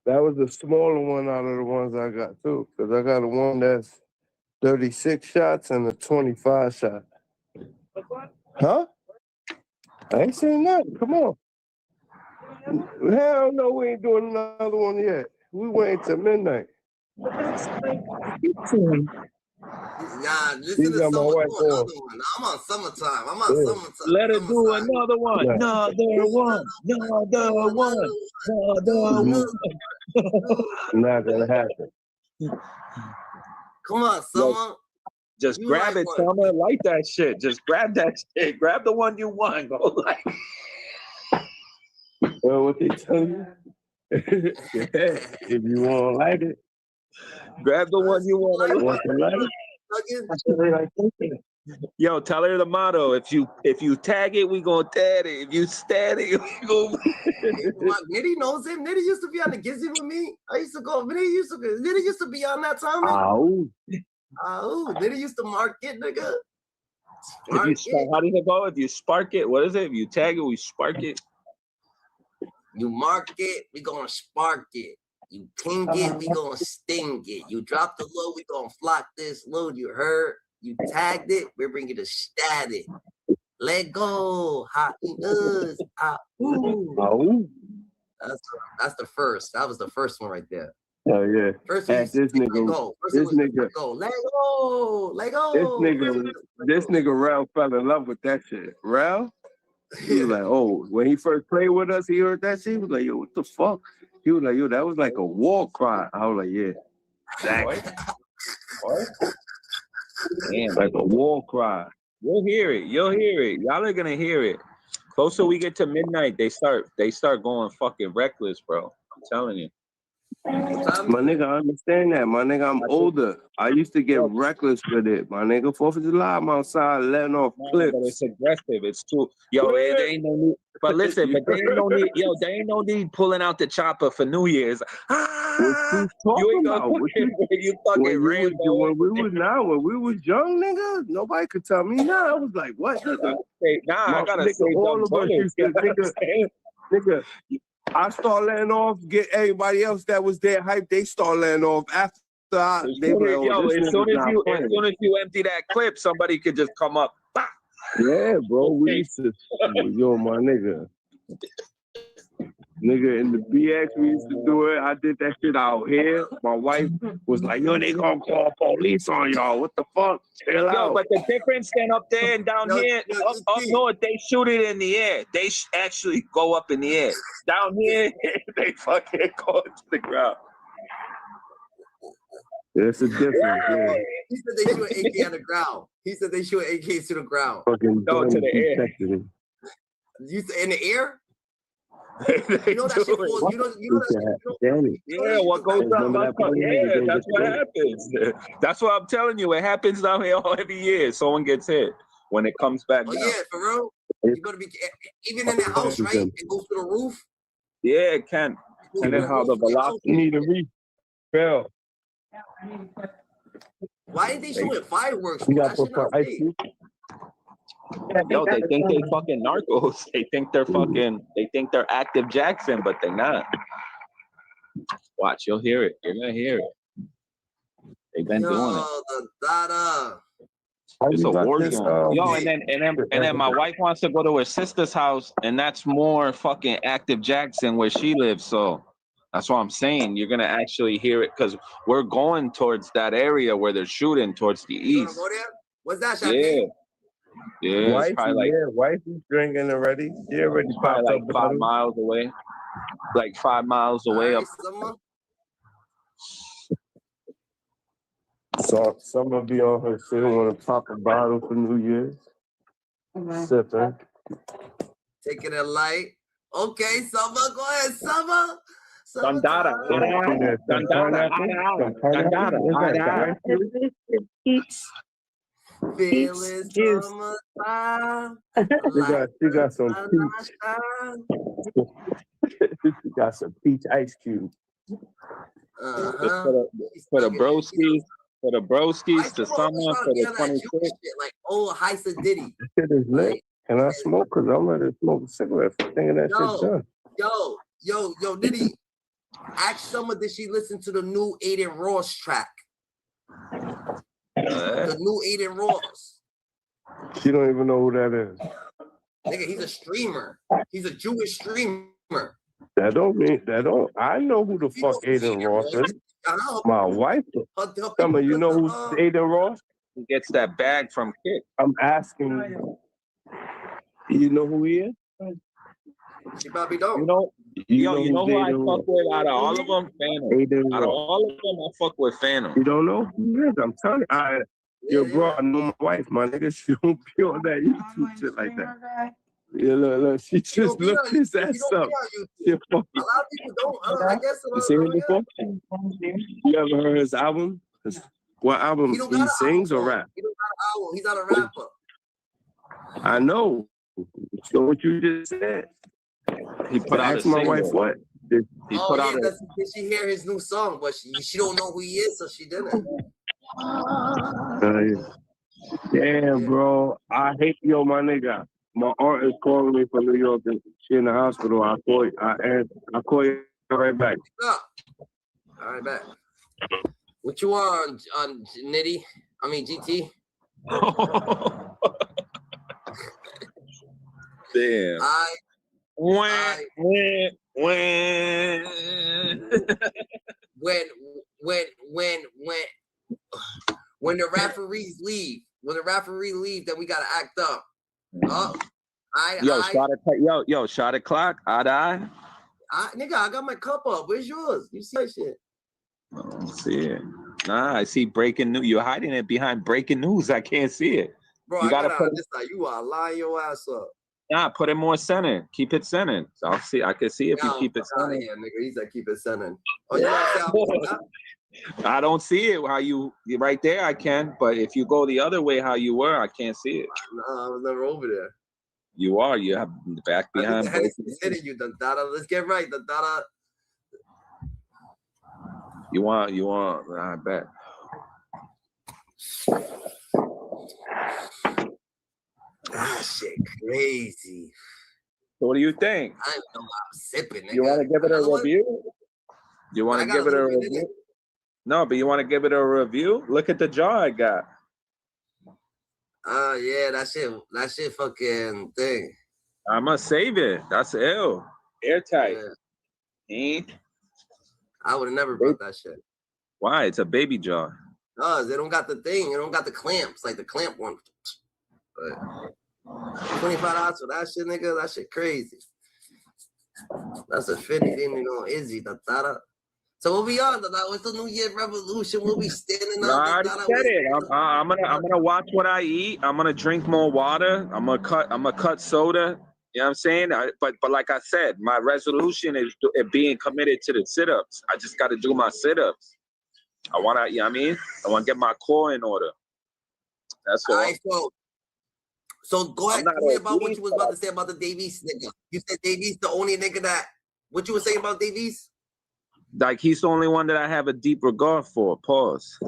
S9: That was the smaller one out of the ones I got too, because I got a one that's 36 shots and a 25 shot. Huh? I ain't saying nothing. Come on. Hell no, we ain't doing another one yet. We waiting till midnight.
S3: Nah, listen
S9: These
S3: to
S9: are my
S3: someone
S9: white
S3: do another
S9: boys.
S3: one. I'm on summertime. I'm on
S9: Yeah.
S3: summertime.
S13: Let her do another one.
S9: Yeah.
S13: Another one. Another one. Another one.
S9: Not gonna happen.
S3: Come on, Summer.
S13: Just
S3: You
S13: grab
S3: like
S13: it,
S3: one.
S13: Summer. Like that shit. Just grab that shit. Grab the one you want. Go like.
S9: Well, what they tell you? If you want to like it,
S13: Grab the one you want to
S9: want to like it.
S13: Yo, tell her the motto. If you tag it, we gonna tag it. If you stab it, we gonna.
S3: Nitty knows him. Nitty used to be on the Gizzy with me. I used to go. Nitty used to be on that time. Nitty used to mark it, nigga.
S13: How does it go? If you spark it, what is it? If you tag it, we spark it.
S3: You mark it, we gonna spark it. You ping it, we gonna sting it. You drop the load, we gonna flock this load. You heard? You tagged it, we're bringing the static. Let go. Hot us. That's the first. That was the first one right there.
S9: Oh yeah.
S3: First
S9: this nigga,
S3: go. First
S9: this
S3: one was
S9: nigga,
S3: go. Let go. Let go.
S9: this nigga Ralph fell in love with that shit. Ralph, he was like, oh, when he first played with us, he heard that shit. He was like, yo, what the fuck? He was like, yo, that was like a war cry. I was like, yeah, exactly.
S13: Damn,
S9: like a war cry.
S13: You'll hear it. You'll hear it. Y'all are gonna hear it. Closer we get to midnight, they start going fucking reckless, bro. I'm telling you.
S9: My nigga, I understand that. My nigga, I'm older. I used to get reckless with it. My nigga, 4th of July, I'm outside letting off clips.
S13: But it's aggressive. It's too. Yo, there ain't no need. But listen, but there ain't no need. Yo, there ain't no need pulling out the chopper for New Year's.
S9: You
S13: ain't gonna you fucking Rambo.
S9: When we was young, nigga, nobody could tell me nah. I was like, what? Nigga?
S13: I gotta
S9: nigga,
S13: say
S9: all of us used to, nigga, I start letting off, get everybody else that was there hype, they start letting off after they were like,
S13: yo,
S9: this
S13: as soon
S9: nigga's
S13: as you empty that clip, somebody could just come up. Bah!
S9: Yeah, bro, we used to, yo, my nigga. Nigga, in the BX, we used to do it. I did that shit out here. My wife was like, yo, they gonna call police on y'all. What the fuck? Chill out.
S13: But the difference then up there and down here, up north, they shoot it in the air. They actually go up in the air. Down here, they fucking go to the ground.
S9: There's a difference. Yeah.
S3: He said they shoot an AK on the ground. He said they shoot AKs to the ground.
S9: Fucking
S13: No, to the air.
S3: You said in the air? You know that shit falls.
S13: Yeah, what goes up? Yeah, that's what happens. That's what I'm telling you. It happens down here every year. Someone gets hit when it comes back down.
S3: Yeah, for real. You gotta be even in the house, right? It goes to the roof.
S13: Yeah, it can. And then how the velocity.
S9: You need a refill.
S3: Why ain't they shooting fireworks?
S9: You got to put ice cube.
S13: Yo, they think they fucking narcos. They think they're active Jackson, but they're not. Watch, you'll hear it. You're gonna hear it. They've been doing it.
S3: The data.
S13: It's a war zone. Yo, and then my wife wants to go to her sister's house, and that's more fucking active Jackson where she lives. So that's what I'm saying. You're gonna actually hear it because we're going towards that area where they're shooting towards the east.
S3: Go there? What's that, Champagne?
S13: Yeah. Yeah,
S9: Wife,
S13: it's probably like
S9: wife is drinking already. She already
S13: probably like
S9: popped up
S13: 5 miles away. Like 5 miles away up.
S9: So some will be on her sitting on a pop a bottle for New Year's. Sipping.
S3: Taking it light. Okay, Summer, go ahead, Summer.
S13: Dandara.
S3: Feeling summertime.
S9: She got some peach. She got some peach ice cube.
S13: For the broskies to summer for the 26th.
S3: Like old Heisa Diddy.
S9: Shit is lit. Can I smoke? Cause I'm ready to smoke a cigarette. Thinking that shit's done.
S3: Yo, Diddy. Ask Summer, did she listen to the new Aiden Ross track? The new Aiden Ross.
S9: She don't even know who that is.
S3: Nigga, he's a streamer. He's a Jewish streamer.
S9: That don't mean that don't. I know who the fuck Aiden Ross is. My wife. Summer, you know who's Aiden Ross?
S13: He gets that bag from Kid.
S9: I'm asking. You know who he is?
S3: She probably don't.
S13: You know who I fuck with out of all of them? Phantom. Out of all of them, I fuck with Phantom.
S9: You don't know who he is? I'm telling you. Bro, I know my wife, my nigga. She don't be on that YouTube shit like that. Yeah, look. She just looked his ass up.
S3: A lot of people don't. I guess.
S9: You seen him before? You ever heard his album? What album? He sings or rap?
S3: He don't got an album. He's not a rapper.
S9: I know. So what you just said.
S13: He put out
S9: ask my wife what?
S3: Did she hear his new song? But she don't know who he is, so she didn't.
S9: Damn, bro. I hate my nigga. My aunt is calling me from New York and she in the hospital. I'll call you right back.
S3: All right, back. What you on Nitty? I mean GT.
S13: Damn.
S3: When the referees leave, then we gotta act up.
S13: Shot at clock. Nigga,
S3: I got my cup up. Where's yours? You see that shit?
S13: I don't see it. Nah, I see breaking news. You're hiding it behind breaking news. I can't see it.
S3: Bro,
S13: you gotta put
S3: this side. You are lying your ass up.
S13: Nah, put it more centered. Keep it centered. So I'll see. I can see if you keep it centered.
S3: Here, nigga. He said keep it centered. Oh, you
S13: I don't see it how you right there. I can, but if you go the other way how you were, I can't see it.
S3: Nah, I was never over there.
S13: You are. You have the back behind.
S3: Hitting you, the data. Let's get right, the data.
S13: You want. I bet.
S3: Shit, crazy.
S13: So what do you think?
S3: I don't know. I'm sipping. Nigga.
S13: You want to give it a review? You want to give it a review? No, but you want to give it a review? Look at the jar I got.
S3: Yeah, that shit fucking thing.
S13: I must save it. That's ill. Airtight.
S3: Yeah. I would have never brought that shit.
S13: Why? It's a baby jar.
S3: They don't got the thing. They don't got the clamps, like the clamp one. But $25 for that shit, nigga. That shit crazy. That's a 50 thing, Izzy. So what we on? What's the New Year revolution? What we standing
S13: No,
S3: on?
S13: I already said it. I'm gonna watch what I eat. I'm gonna drink more water. I'm gonna cut soda. You know what I'm saying? But like I said, my resolution is being committed to the sit-ups. I just got to do my sit-ups. I want to, you know what I mean? I want to get my core in order. That's all.
S3: All right, so go ahead, tell me about what you was about to say about the Davies nigga. You said Davies the only nigga that, what you were saying about Davies?
S13: Like, he's the only one that I have a deep regard for. Pause.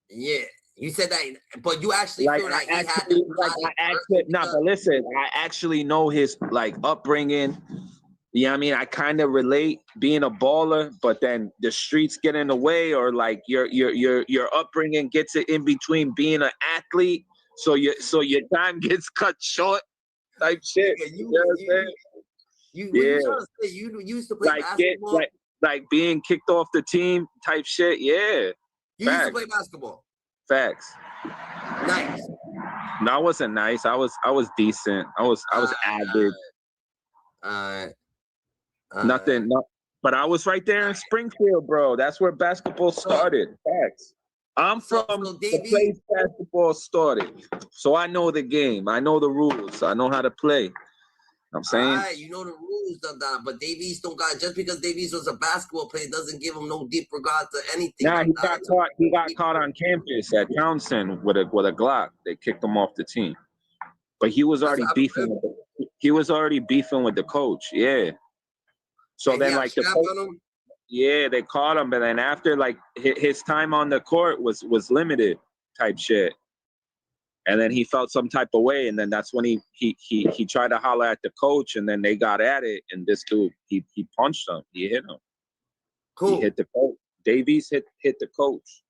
S3: Yeah, you said that, but you actually
S13: Like,
S3: feel like
S13: I actually, but listen, I actually know his, like, upbringing. You know what I mean? I kind of relate being a baller, but then the streets get in the way, or like your upbringing gets it in between being an athlete, so your time gets cut short, type shit. You know what I'm saying?
S3: What you trying to say? You used to play basketball?
S13: Like being kicked off the team type shit. Yeah.
S3: You used to play basketball.
S13: Facts.
S3: Nice.
S13: No, I wasn't nice. I was decent. I was average. Nothing. No, but I was right there in Springfield, bro. That's where basketball started. Facts. I'm from the place basketball started, so I know the game. I know the rules. I know how to play. I'm saying.
S3: You know the rules of that, but Davies don't got, just because Davies was a basketball player doesn't give him no deep regard to anything.
S13: Nah, he got caught. He got caught on campus at Townsend with a Glock. They kicked him off the team, but he was already beefing. He was already beefing with the coach. Yeah. So then, like the coach, yeah, they caught him, but then after, like his time on the court was limited, type shit. And then he felt some type of way, and then that's when he tried to holler at the coach, and then they got at it, and this dude he punched him, he hit him.
S3: Cool.
S13: He hit the coach. Davies hit the coach.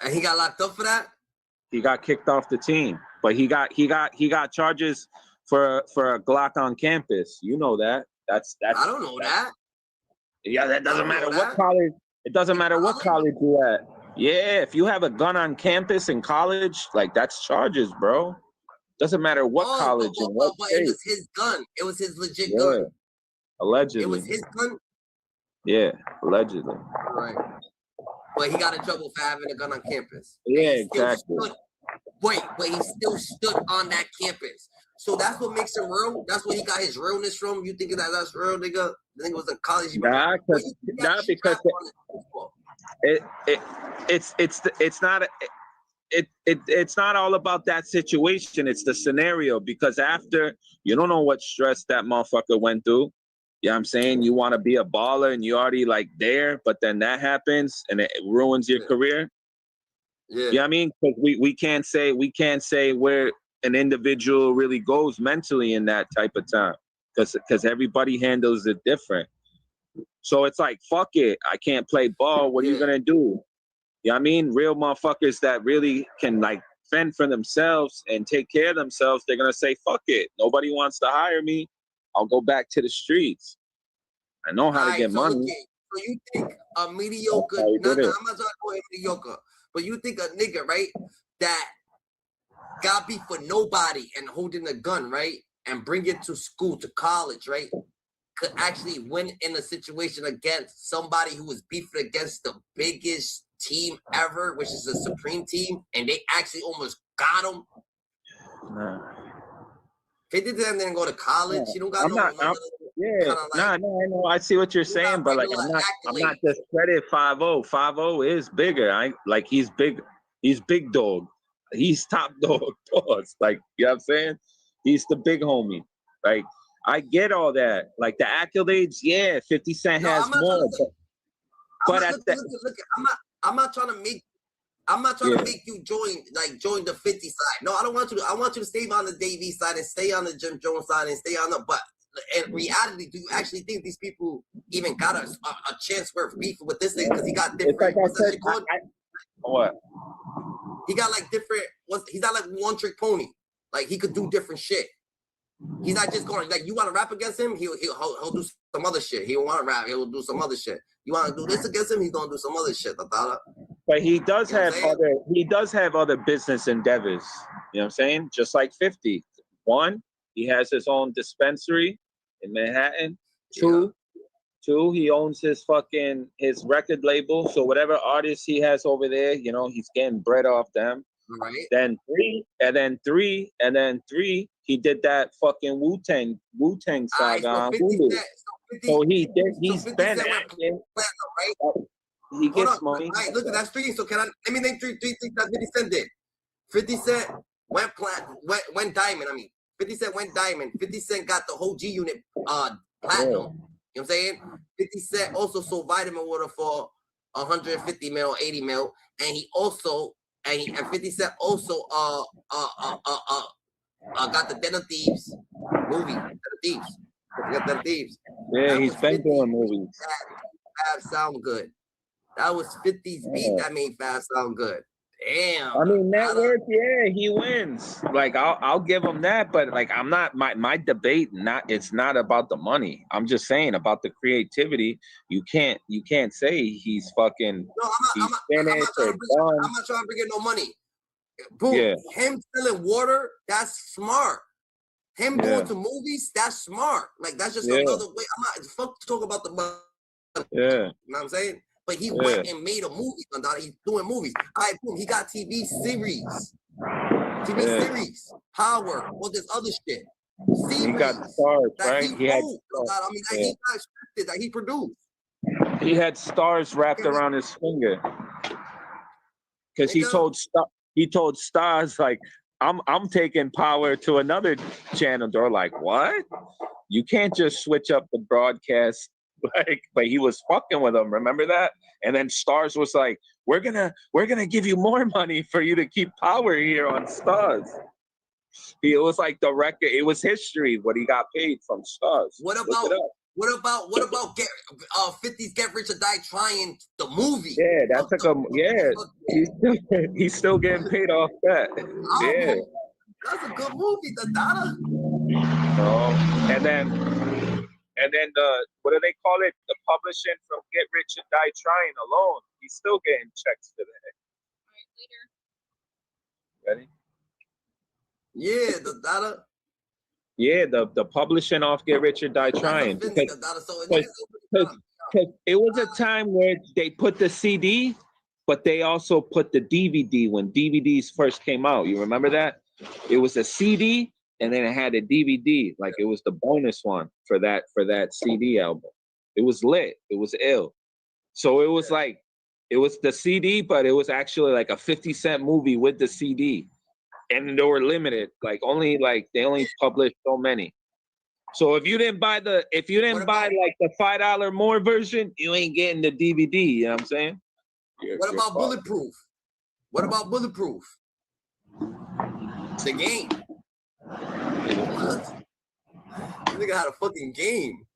S3: And he got locked up for that?
S13: He got kicked off the team, but he got charges for a Glock on campus. You know that. That's
S3: I don't know that.
S13: Yeah, that doesn't matter what college. It doesn't matter what college you at. Yeah, if you have a gun on campus in college, like that's charges, bro. Doesn't matter what college and what state.
S3: It was his gun. It was his legit gun.
S13: Allegedly.
S3: It was his gun?
S13: Yeah, allegedly.
S3: Right. But he got in trouble for having a gun on campus.
S13: Yeah, exactly.
S3: But he still stood on that campus. So that's what makes him real. That's where he got his realness from. You thinking that's real, nigga? The nigga was in college.
S13: Because it's not all about that situation. It's the scenario, because after, you don't know what stress that motherfucker went through. You know what I'm saying? You want to be a baller and you already like there, but then that happens and it ruins your career.
S3: Yeah.
S13: You know what I mean? Because we can't say where an individual really goes mentally in that type of time, because everybody handles it different. So it's like, fuck it, I can't play ball. What are you gonna do? You know what I mean? Real motherfuckers that really can like fend for themselves and take care of themselves, they're gonna say, fuck it. Nobody wants to hire me. I'll go back to the streets. I know how to get money.
S3: Okay. So you think a mediocre, I'm not talking about mediocre, but you think a nigga, right, that got beef for nobody and holding a gun, right, and bring it to school, to college, right, could actually win in a situation against somebody who was beefing against the biggest team ever, which is the Supreme Team, and they actually almost got him?
S13: Nah.
S3: 50 didn't go to college. You don't got
S13: I know. I see what you're saying, but like I'm not discrediting 5-0. 5-0 is bigger. He's big. He's big dog. He's top dog. Like, you know what I'm saying? He's the big homie. Like, I get all that. Like the accolades, yeah, 50 Cent has more.
S3: I'm not trying to make you join the 50 side. No, I don't want you to. I want you to stay on the Davies side and stay on the Jim Jones side and stay on the. But in reality, do you actually think these people even got a chance worth beefing with this thing? Because he got different.
S13: What?
S3: He got like different. He's not like one trick pony. Like he could do different shit. He's not just going like, you want to rap against him, he'll do some other shit. He don't want to rap, he'll do some other shit. You want to do this against him, he's gonna do some other shit.
S13: But he does have other business endeavors. You know what I'm saying? Just like 50. One, he has his own dispensary in Manhattan. Two, 2, he owns his record label. So whatever artists he has over there, you know, he's getting bread off them.
S3: Right.
S13: Then 3, and then 3, and then 3, he did that fucking Wu-Tang saga on Hulu. So he's been acting.
S3: Right?
S13: He gets money.
S3: All right, look at that street. So let me name three things that 50 Cent did. 50 Cent went diamond. I mean, 50 Cent went diamond. 50 Cent got the whole G Unit platinum. You know what I'm saying? 50 Cent also sold vitamin water for 150 mil, 80 mil, and he also and 50 Cent also got the Den of Thieves movie. Den of Thieves. Forget Den of Thieves.
S13: Yeah, he's been doing movies.
S3: Fab sound good. That was 50's beat that made Fab sound good. Damn.
S13: I mean, network, yeah, he wins. Like, I'll give him that, but like, I'm not my debate. It's not about the money. I'm just saying about the creativity. You can't say he's fucking.
S3: No,
S13: I'm not trying
S3: to bring in no money. Boom. Yeah. Him selling water, that's smart. Him going to movies, that's smart. Like, that's just another way. I'm not fuck to talk about the money.
S13: Yeah.
S3: You know what I'm saying? But he went and made a movie. He's doing movies. All right, boom. He got TV series. Series. Power. All this other shit. Series.
S13: He got stars, right?
S3: He had stars. I mean, he got scripted that he produced.
S13: He had stars wrapped around his finger. Because he told Stars, like, I'm taking Power to another channel. They're like, what? You can't just switch up the broadcast. Like, but he was fucking with them. Remember that? And then Stars was like, "We're gonna give you more money for you to keep Power here on Stars." It was like the record. It was history what he got paid from Stars.
S3: What about 50's Get Rich or Die Trying the movie?
S13: Yeah, that's like he's still getting paid off that. Yeah,
S3: that's a good movie. The Dada.
S13: And then the what do they call it? The publishing from Get Rich and Die Trying alone. He's still getting checks for that. Ready?
S3: Yeah, the Dada.
S13: Yeah, the publishing off Get Rich or Die Trying. Because it was a time where they put the CD, but they also put the DVD when DVDs first came out. You remember that? It was a CD. And then it had a DVD, like it was the bonus one for that CD album. It was lit. It was ill. So it was like, it was the CD, but it was actually like a 50 Cent movie with the CD. And they were limited, they only published so many. So if you didn't buy like the $5 more version, you ain't getting the DVD, you know what I'm saying?
S3: What about Bulletproof? What about Bulletproof? The game. This nigga had a fucking game.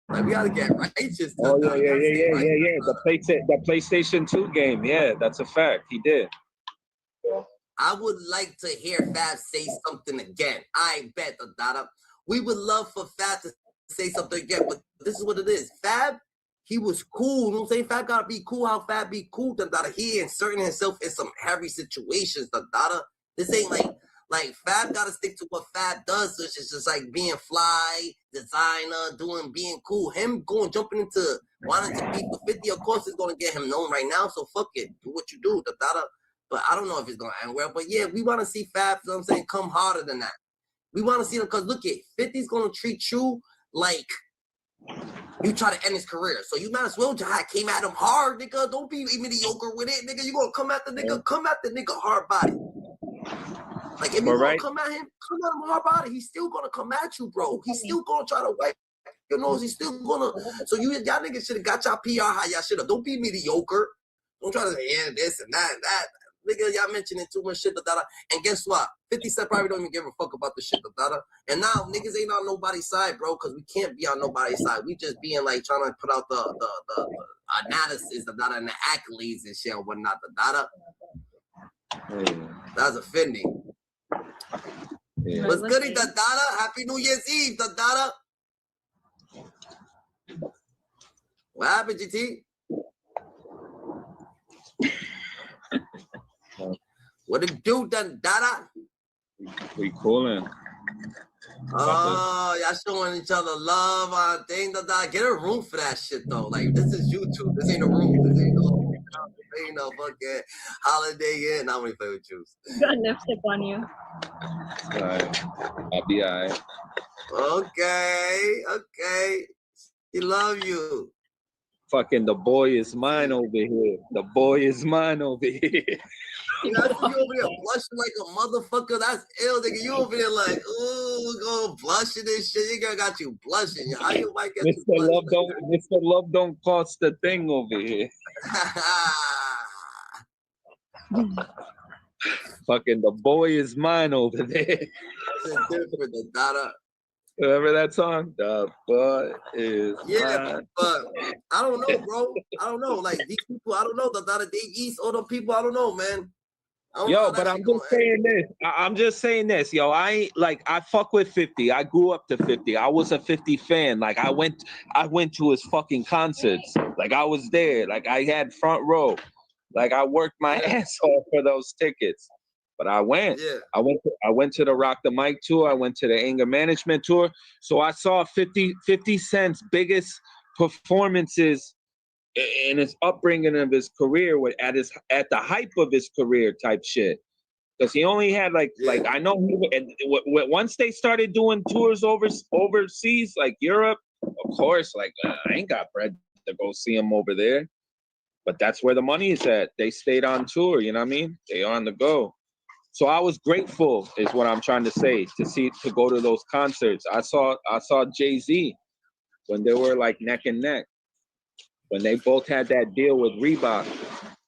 S3: Like, we gotta get righteous.
S13: Oh yeah. The PlayStation 2 game. Yeah, that's a fact. He did.
S3: I would like to hear Fab say something again. I bet the Dada. We would love for Fab to say something again, but this is what it is. Fab, he was cool. You know what I'm saying? Fab gotta be cool. How Fab be cool? The Dada. He inserting himself in some heavy situations. The Dada. This ain't like Fab gotta stick to what Fab does, which is just like being fly, designer, being cool. Him jumping into wanting to be for 50, of course, is gonna get him known right now. So fuck it, do what you do, but I don't know if it's gonna end well. But yeah, we wanna see Fab, you know what I'm saying, come harder than that. We wanna see him because look at 50's gonna treat you like you try to end his career. So you might as well just came at him hard, nigga. Don't be mediocre with it, nigga. You gonna come at the nigga hard body. Like, if you want to come at him hard body. He's still going to come at you, bro. He's still going to try to wipe your nose. He's still going to. So y'all niggas should have got y'all PR how y'all should have. Don't be mediocre. Don't try to say, this and that. Nigga, y'all mentioning too much shit. And guess what? 50 Cent probably don't even give a fuck about the shit. And now, niggas ain't on nobody's side, bro, because we can't be on nobody's side. We just being like trying to put out the analysis, and the accolades and shit and whatnot. That's offending.
S13: Yeah.
S3: What's good, the Dada? Happy New Year's Eve, the Dada. What happened, GT? What it do, the Dada?
S13: We coolin'.
S3: Oh, y'all showing each other love on thing. Get a room for that shit though. Like this is YouTube. This ain't a room. This ain't no fucking Holiday Inn. Now we play with you.
S12: Got lipstick on you.
S2: Alright. I'll be alright.
S3: Okay. He love you.
S13: Fucking the boy is mine over here. The boy is mine over here.
S3: You know, I see you over there blushing like a motherfucker. That's ill, nigga. You over there like, ooh, going blushing and shit. You got you blushing. How you might get you blushing?
S13: Mr. Love don't cost a thing over here. Fucking the boy is mine over there. Remember that song? The boy is mine.
S3: But I don't know, bro. I don't know. Like these people, I don't know. They East all them people, I don't know, man.
S13: Yo, but I'm just saying this. I'm just saying this, yo. I fuck with 50. I grew up to 50. I was a 50 fan. Like I went to his fucking concerts. Like I was there. Like I had front row. Like I worked my ass off for those tickets. But I went.
S3: Yeah.
S13: I went to the Rock the Mic tour. I went to the Anger Management tour. So I saw 50 Cent's biggest performances in his upbringing of his career at the hype of his career type shit. Because he only had like I know once they started doing tours overseas, like Europe, of course, like I ain't got bread to go see him over there. But that's where the money is at. They stayed on tour, you know what I mean? They on the go. So I was grateful, is what I'm trying to say, to go to those concerts. I saw Jay-Z when they were like neck and neck, when they both had that deal with Reebok.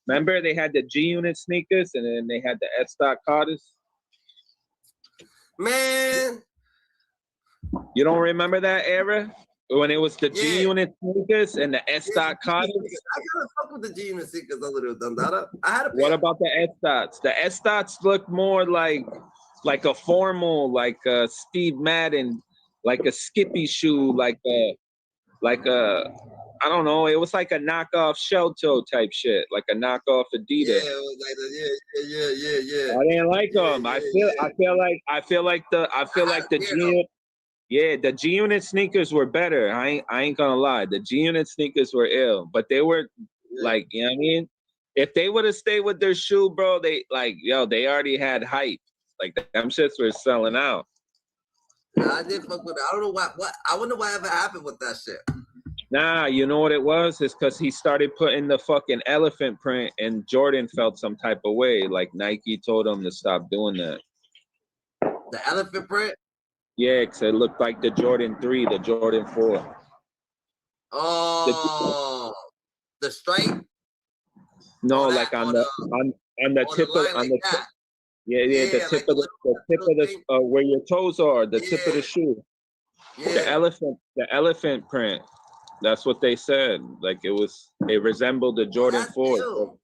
S13: Remember, they had the G-Unit sneakers and then they had the S-Stock Carters.
S3: Man,
S13: you don't remember that era when it was the G-Unit sneakers and the S-Stock Carters?
S3: I gotta fuck with the G-Unit sneakers a little dumb. I had a
S13: What about the S-Dots? The S-Dots look more like a formal, like a Steve Madden, like a Skippy shoe, like a I don't know. It was like a knockoff Shell Toe type shit, like a knockoff Adidas.
S3: Yeah, it was like yeah.
S13: I didn't like them. I feel like the G-Unit sneakers were better. I ain't gonna lie. The G-Unit sneakers were ill, but they were like, you know what I mean? If they would have stayed with their shoe, bro, they already had hype. Like them shits were selling out.
S3: I did fuck with it. I don't know what I wonder what ever happened with that shit.
S13: Nah, you know what it was? It's because he started putting the fucking elephant print and Jordan felt some type of way. Like Nike told him to stop doing that.
S3: The elephant print?
S13: Yeah, because it looked like the Jordan 3, the Jordan 4.
S3: Oh, the stripe?
S13: No, like on the tip of the tip of the where your toes are, the tip of the shoe. The elephant print. That's what they said. Like it resembled the Jordan 4.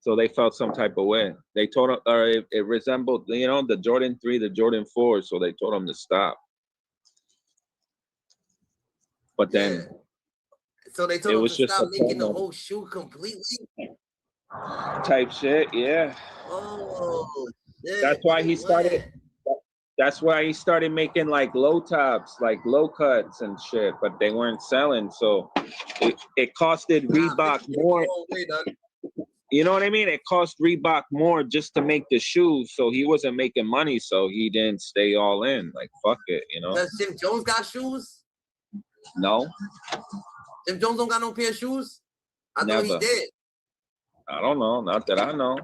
S13: So they felt some type of way. They told him, or it resembled, the Jordan 3, the Jordan 4. So they told him to stop. But then,
S3: so they told him to stop making the whole shoe completely.
S13: Type shit, yeah.
S3: Oh, shit.
S13: That's why he started. That's why he started making like low tops, like low cuts and shit, but they weren't selling. So it costed Reebok more. You know what I mean? It cost Reebok more just to make the shoes. So he wasn't making money. So he didn't stay all in. Like, fuck it,
S3: Does Jim Jones got shoes?
S13: No.
S3: Jim Jones don't got no pair of shoes? I thought he did.
S13: I don't know. Not that I know.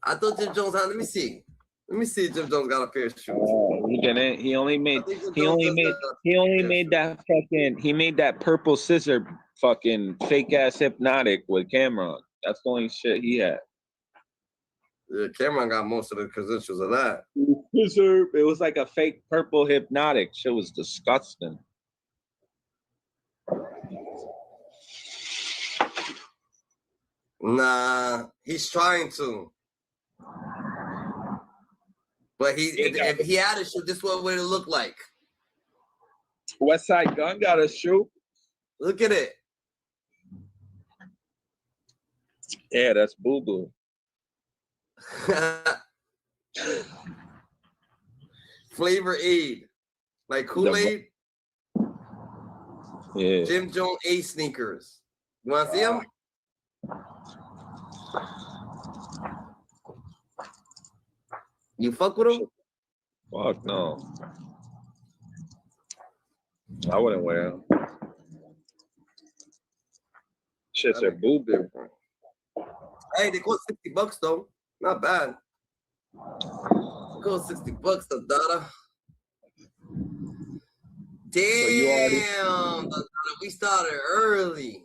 S3: I thought Jim Jones had. Let me see if Jim Jones got a pair of shoes.
S13: He didn't. He made that purple scissor fucking fake ass Hypnotic with Cameron. That's the only shit he had.
S3: Yeah, Cameron got most of the credentials of that.
S13: It was like a fake purple Hypnotic. Shit was disgusting.
S3: Nah, he's trying to. But if he had a shoe, this what would it look like?
S13: West Side Gun got a shoe.
S3: Look at it.
S13: Yeah, that's boo boo.
S3: Flavor Aid. Like Kool-Aid.
S2: Yeah.
S3: Jim Jones A sneakers. You want to see them? You fuck with them?
S2: Fuck no. I wouldn't wear them. Shit's a boo boo.
S3: Hey, they cost $60 though. Not bad. They cost $60 though, Dada. Damn, we started early.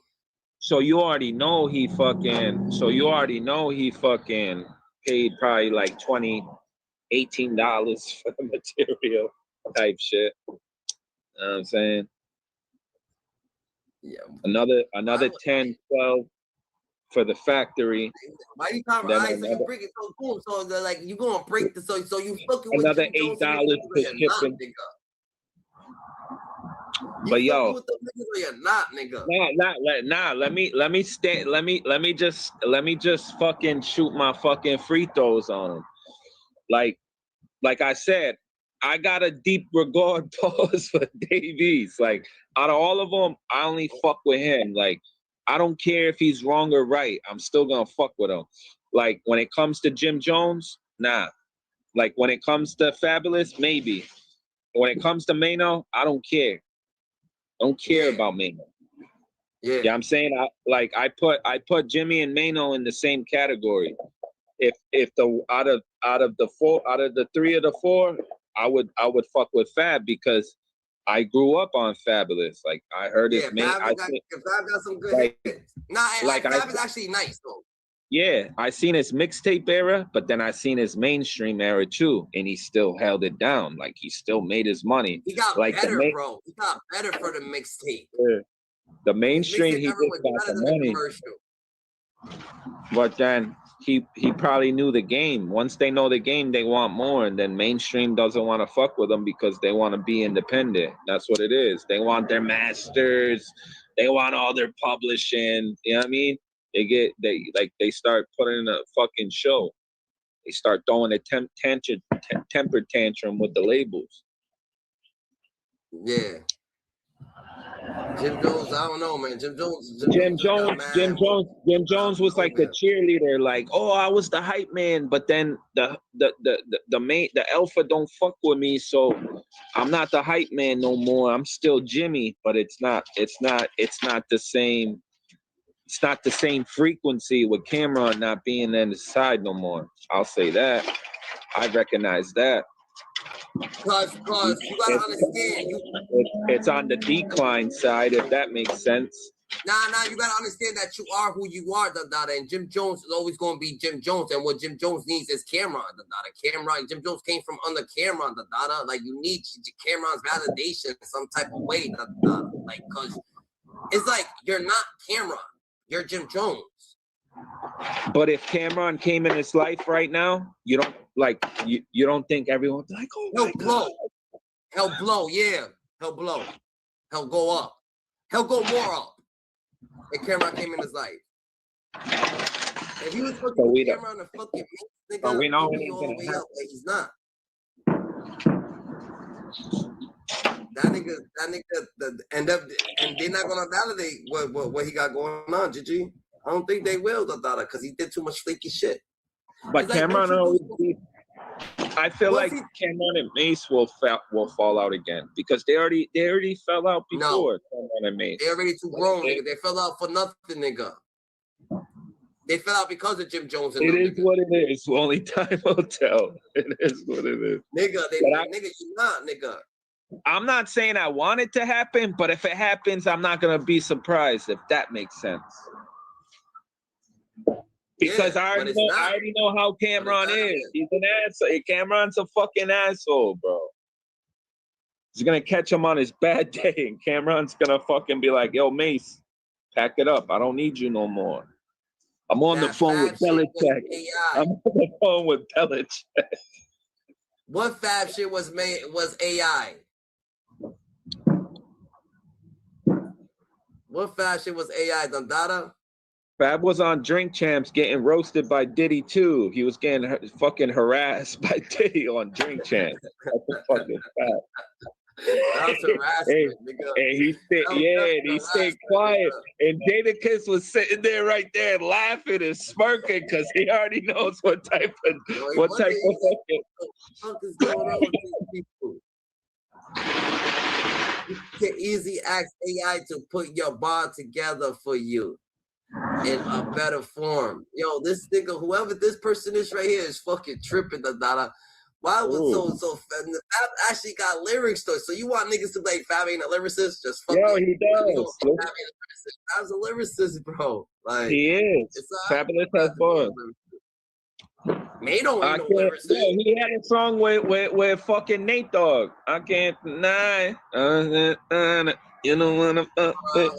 S2: So you already know he fucking. So you already know he fucking paid probably like $18 for the material type shit. You know what I'm saying?
S3: Yeah.
S2: Another 10, 12 for the factory.
S3: Why you talking about? So you break it so cool. So they're like you gonna break the so you fucking with
S2: another
S3: Jim Jones
S2: $8 for shipping. But yo,
S3: with the niggas or you're not, nigga.
S2: Let me just fucking shoot my fucking free throws on him. Like I said, I got a deep regard pause for Davies. Like out of all of them, I only fuck with him. Like I don't care if he's wrong or right. I'm still gonna fuck with him. Like when it comes to Jim Jones, nah. Like when it comes to Fabulous, maybe. When it comes to Maino, I don't care. Don't care about Maino. Yeah, I'm saying I put Jimmy and Maino in the same category. If the out of the three of the four, I would fuck with Fab because I grew up on Fabulous. Like I heard his
S3: Fab got some good hits. Nah, Fab is actually nice though.
S2: Yeah, I seen his mixtape era, but then I seen his mainstream era too, and he still held it down. Like he still made his money.
S3: He got
S2: like
S3: better, bro. He got better for the mixtape.
S2: Yeah. The mainstream, he just got the money. But then he probably knew the game. Once they know the game, they want more, and then mainstream doesn't want to fuck with them because they want to be independent. That's what it is. They want their masters. They want all their publishing. You know what I mean? They start putting in a fucking show. They start throwing a temper tantrum with the labels.
S3: Yeah. Jim Jones, I don't know, man. Jim
S2: Jones was like the cheerleader, like, oh, I was the hype man, but then the alpha don't fuck with me, so I'm not the hype man no more. I'm still Jimmy, but it's not the same. It's not the same frequency with Cameron not being on the side no more. I'll say that. I recognize that.
S3: Cause you gotta understand,
S2: it's on the decline side, if that makes sense.
S3: Nah, you gotta understand that you are who you are, Dada, and Jim Jones is always gonna be Jim Jones, and what Jim Jones needs is Cameron, Dada. Cameron, Jim Jones came from under Cameron, Dada. Like you need Cameron's validation in some type of way, Dada. Like, cause it's like you're not Cameron, you're Jim Jones.
S2: But if Cameron came in his life right now, you don't you don't think everyone's like, oh,
S3: he'll blow. He'll blow, yeah. He'll blow. He'll go up. He'll go more up. If Cameron came in his life. If he was fucking with Cameron and fucking me, nigga,
S2: we know
S3: he'll be all the way up, but he's not. That nigga, and they're not gonna validate what he got going on, Gigi. I don't think they will, Dada, because he did too much flaky shit.
S2: But Cameron always I feel like Cameron and Mace will fall out again because they already fell out before. Cameron and Mace.
S3: They already too grown, nigga. They fell out for nothing, nigga. They fell out because of Jim Jones.
S2: It is what it is. Only time will tell. It is what it is.
S3: Nigga, you not, nigga.
S2: I'm not saying I want it to happen, but if it happens, I'm not gonna be surprised, if that makes sense. Because I already know how Cameron is. He's an asshole. Cameron's a fucking asshole, bro. He's gonna catch him on his bad day, and Cameron's gonna fucking be like, "Yo, Mace, pack it up. I don't need you no more. I'm on the phone with Belichick. I'm on the phone with Belichick."
S3: What Fab shit was AI? What Fab shit was AI, Dada?
S13: Fab was on Drink Champs getting roasted by Diddy too. He was getting fucking harassed by Diddy on Drink Champs. That's a fucking fact.
S3: That's harassment, nigga.
S13: And he stayed quiet. And Jadakiss was sitting there right there laughing and smirking because he already knows what type of fucking.
S3: What is going on with these people? You can easily ask AI to put your bar together for you in a better form. Yo, this nigga, whoever this person is right here is fucking tripping the data. Why would so Fab actually got lyrics though? So you want niggas to be like Fab ain't a lyricist? Just fucking.
S13: Yo, he does.
S3: Fab's a lyricist, bro. Like
S13: he is. Fabulous has bars.
S3: Maino ain't no lyricist.
S13: Yeah, he had a song with fucking Nate Dogg. I can't deny. You know what I'm up with.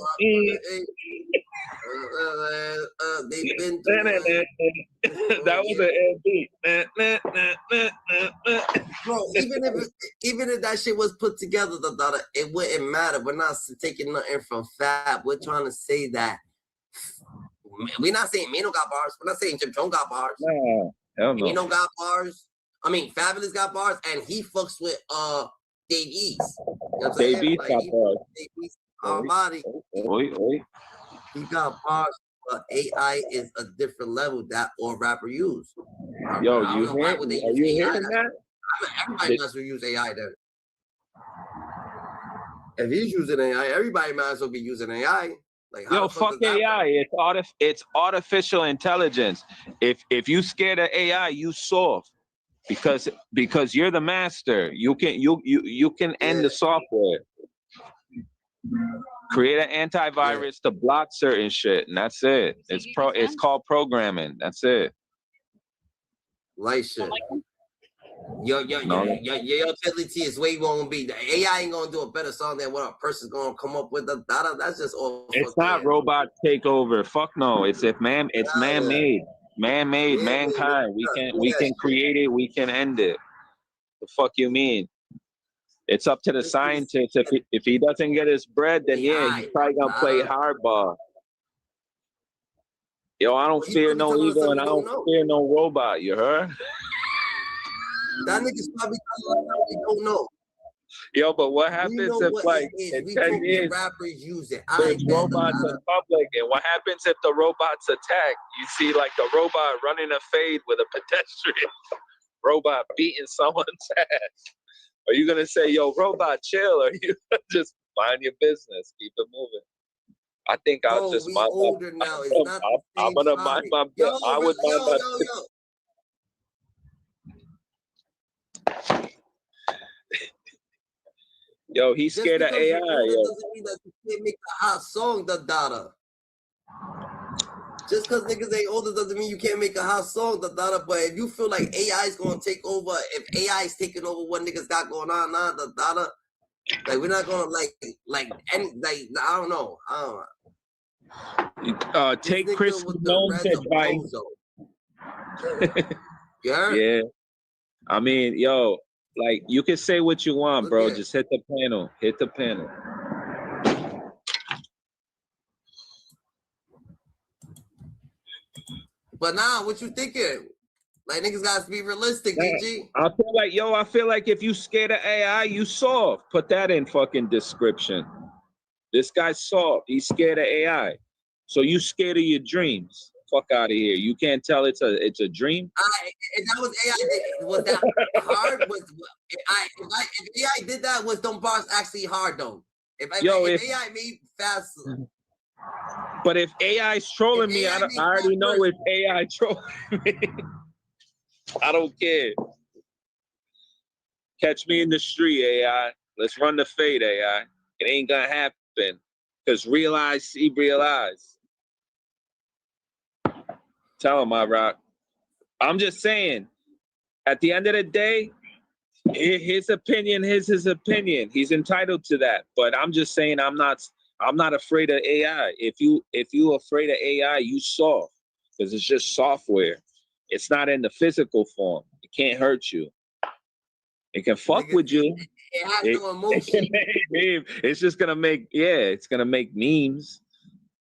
S3: They've been
S13: that was an LB.
S3: Bro, even if that shit was put together, it wouldn't matter. We're not taking nothing from Fab. We're trying to say that we're not saying Maino got bars. We're not saying Jim Jones got bars.
S13: No, hell no.
S3: Maino got bars. I mean, Fabulous got bars, and he fucks with Dave East. You know what
S13: Dave East got bars.
S3: Dave East, body. He got bars, but AI is a different level that all rapper use.
S13: Yo, are you hearing that?
S3: Everybody must use AI then. If he's using AI, everybody might as well be using AI. Like,
S13: yo, fuck AI. It's artificial intelligence. If you scared of AI, you soft because you're the master. You can end the software. Create an antivirus to block certain shit, and that's it. It's called programming. That's it.
S3: Light shit. Your utility is way gonna be. The AI ain't gonna do a better song than what a person's gonna come up with. That's just all.
S13: It's not robot takeover. Fuck no. It's man-made. Man-made. Mankind. We can create it. We can end it. The fuck you mean? It's up to the scientist. If he doesn't get his bread, then yeah, he's probably gonna play hardball. Yo, I don't fear no evil and I don't fear no robot. You heard?
S3: That nigga's probably don't know.
S13: Yo, but what happens if like in 10 years
S3: rappers use it?
S13: There's robots in public, and what happens if the robots attack? You see like the robot running a fade with a pedestrian, robot beating someone's ass. Are you gonna say, "Yo, robot, chill"? Or are you just mind your business, keep it moving? I think I'll just mind
S3: older now. It's not
S13: I'm gonna mind my business. I would mind my business. Yo, he's scared of AI.
S3: Yo. Doesn't mean that you can't make a hot song, the data. Just because niggas ain't older doesn't mean you can't make a hot song, the data. But if you feel like AI is gonna take over, if AI is taking over what niggas got going on now, the data, like we're not gonna like I don't know.
S13: Take Chris None's advice. Yeah. I mean, yo, like you can say what you want, bro. Just hit the panel. Hit the panel.
S3: But now, what you thinking? Like niggas gotta be realistic, DG.
S13: I feel like if you scared of AI, you soft. Put that in fucking description. This guy's soft. He's scared of AI. So you scared of your dreams. Fuck out of here. You can't tell it's a dream.
S3: If that was AI, was that hard? If AI did that, was them bars actually hard though? If AI made faster.
S13: But if AI's trolling me, I already know it's AI trolling me. I don't care. Catch me in the street, AI. Let's run the fade, AI. It ain't gonna happen. Because real eyes see real eyes. Tell him, I rock. I'm just saying, at the end of the day, his opinion is his opinion. He's entitled to that. But I'm just saying I'm not afraid of AI. If you afraid of AI, you soft. Because it's just software. It's not in the physical form. It can't hurt you. It can fuck with you.
S3: It has no emotion.
S13: It's just gonna make it's gonna make memes.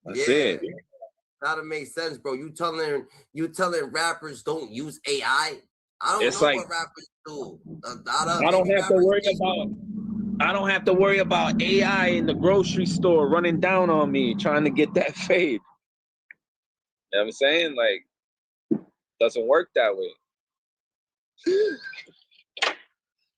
S13: That's it.
S3: That'll make sense, bro. You telling rappers don't use AI? I don't
S13: It's
S3: know
S13: like
S3: what rappers do.
S13: I don't have to worry about. I don't have to worry about AI in the grocery store running down on me trying to get that fade. You know what I'm saying? Like, doesn't work that way.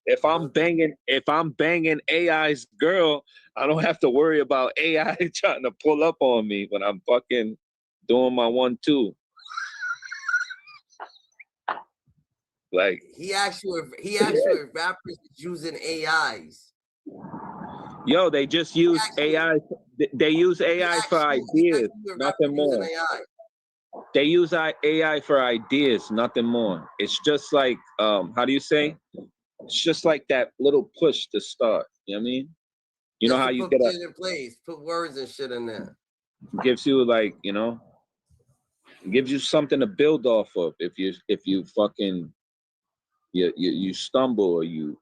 S13: If I'm banging AI's girl, I don't have to worry about AI trying to pull up on me when I'm fucking doing my 1-2. Like
S3: he asked you if rappers is using AIs.
S13: Yo, they just use AI. They use AI for ideas, nothing more. They use AI for ideas, nothing more. It's just like, how do you say? It's just like that little push to start. You know what I mean? You know how you get
S3: shit in place, put words and shit in there.
S13: Gives you like, you know, gives you something to build off of. If you fucking you stumble or you're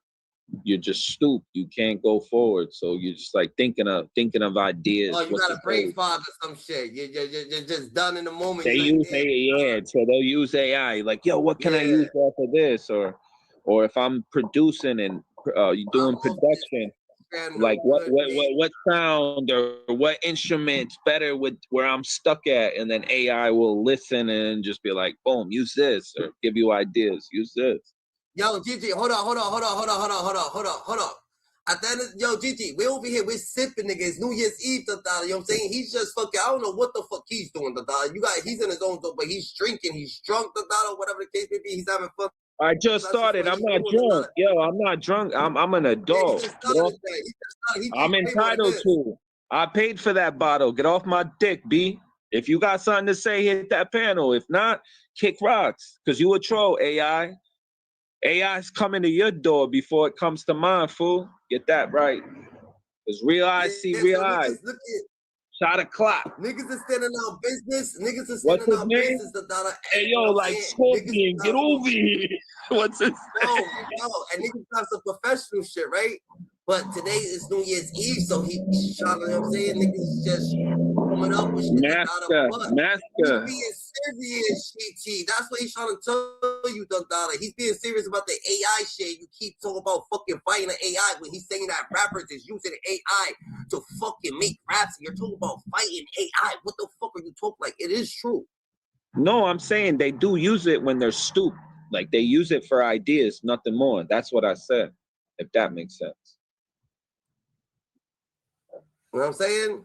S13: just stoop, you can't go forward. So you're just like thinking of ideas.
S3: Oh, you got a brain fog or some shit. You're just done in the moment.
S13: They use AI, so they'll use AI. Like, yo, what can I use off of this? Or if I'm producing and doing production, like what sound or what instrument's better with where I'm stuck at, and then AI will listen and just be like, boom, use this, or give you ideas, use this.
S3: Yo, Gigi, hold on. At the end of, yo, Gigi, we over here, we're sipping, nigga. It's New Year's Eve, you know what I'm saying? He's just fucking, I don't know what the fuck he's doing, he's in his own zone, but he's drinking, he's drunk, whatever the case may be, he's having fun.
S13: I just started. I'm not drunk. Yo, I'm not drunk. I'm an adult. I'm entitled to. I paid for that bottle. Get off my dick, B. If you got something to say, hit that panel. If not, kick rocks. Because you a troll, AI. AI's coming to your door before it comes to mine, fool. Get that right. Because real eyes see real eyes. Shot a clock.
S3: Niggas is standing out business.
S13: What's his name? Hey, yo, like Scorpion, get over here. What's his name?
S3: No, and niggas got some professional shit, right? But today is New Year's Eve, so he's trying to, you know what I'm saying? Niggas is just coming up with shit.
S13: Master.
S3: He's being serious, GT. That's what he's trying to tell you, Dundada. He's being serious about the AI shit. You keep talking about fucking fighting the AI when he's saying that rappers is using AI to fucking make raps. You're talking about fighting AI. What the fuck are you talking like? It is true.
S13: No, I'm saying they do use it when they're stupid. Like they use it for ideas, nothing more. That's what I said, if that makes sense.
S3: You know what I'm saying?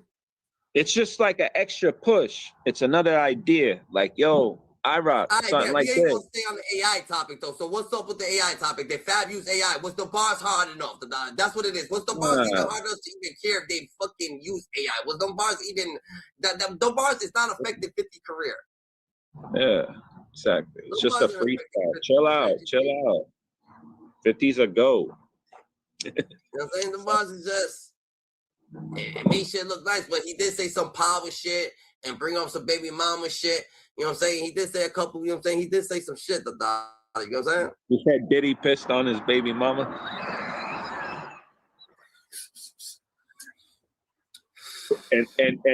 S13: It's just like an extra push. It's another idea. Like, yo, I rock something like
S3: we ain't
S13: this.
S3: gonna stay on the AI topic though. So what's up with the AI topic? They fab use AI. Was the bars hard enough? That's what it is. Was the bars even hard enough to even care if they fucking use AI? Was them bars even the bars is not affecting 50 career?
S13: Yeah, exactly. It's just a freestyle. Chill out. 50's a go.
S3: You know what I'm saying? The bars is just it made shit look nice, but he did say some power shit and bring up some baby mama shit. You know what I'm saying? He did say a couple, you know what I'm saying? He did say some shit, you know what I'm saying?
S13: You said Diddy pissed on his baby mama? And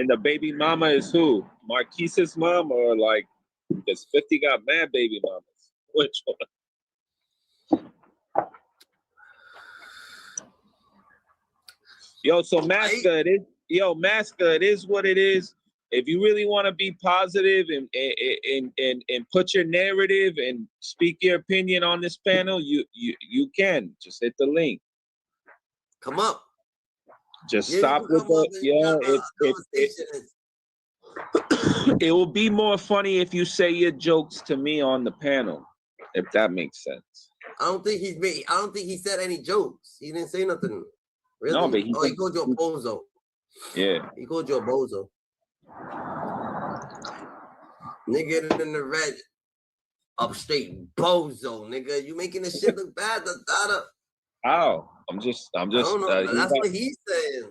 S13: the baby mama is who? Marquise's mom, or like, because 50 got mad baby mamas? Which one? Yo, so Maska, it is what it is. If you really want to be positive and put your narrative and speak your opinion on this panel, you can. Just hit the link.
S3: Come up.
S13: Just stop with it will be more funny if you say your jokes to me on the panel, if that makes sense.
S3: I don't think he said any jokes. He didn't say nothing. Really?
S13: No, but
S3: he called you a bozo.
S13: Yeah.
S3: He called you a bozo. Nigga in the red, upstate bozo, nigga. You making this shit look bad,
S13: How? I'm just.
S3: I don't know. That's what he's saying.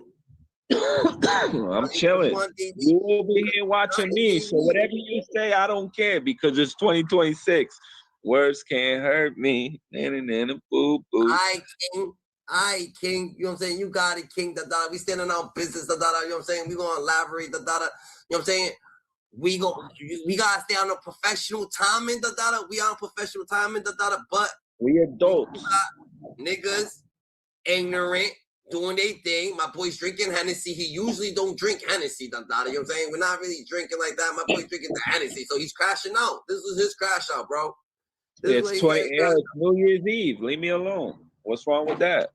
S13: I'm chilling. You over here watching me, so whatever you say, I don't care because it's 2026. Words can't hurt me. Boo boo.
S3: I King, you know what I'm saying? You got it, King, We standing on business, You know what I'm saying? We gonna elaborate, You know what I'm saying? we gotta stay on a professional timing, we on professional timing, but
S13: we adults.
S3: Niggas ignorant, doing their thing. My boy's drinking Hennessy. He usually don't drink Hennessy, you know what I'm saying? We're not really drinking like that. My boy's drinking the Hennessy, so he's crashing out. This was his crash out, bro.
S13: It's New Year's Eve. Leave me alone. What's wrong with that?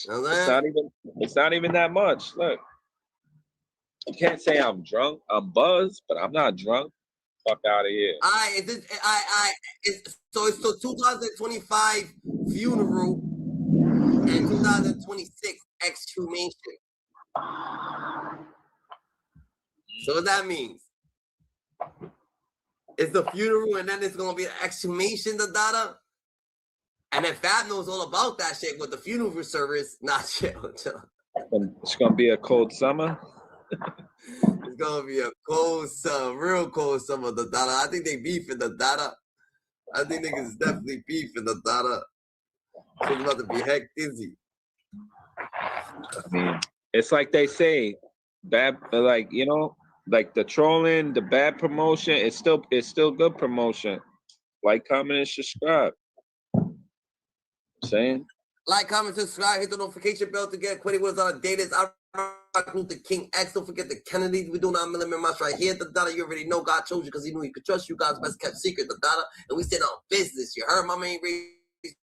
S13: It's not even that much. Look, I can't say I'm drunk. I'm buzzed, but I'm not drunk. Fuck out of here.
S3: So it's the 2025 funeral and 2026 exhumation. So what that means? It's the funeral and then it's gonna be an exhumation, And then Fab knows all about that shit with the funeral service. Not shit.
S13: It's gonna be a cold summer.
S3: It's gonna be a cold summer, real cold summer. I think they beefing I think niggas is definitely beefing It's about to be heck dizzy.
S13: I mean, it's like they say, bad, like, you know, like the trolling, the bad promotion. It's still good promotion. Like, comment, and subscribe. Saying.
S3: Like, comment, subscribe, hit the notification bell to get acquainted with us on our data. I include the King X. Don't forget the Kennedys. We do not millimeter match right here. You already know God chose you because he knew he could trust you. God's best kept secret. And we stand on business. You heard? Mama ain't raised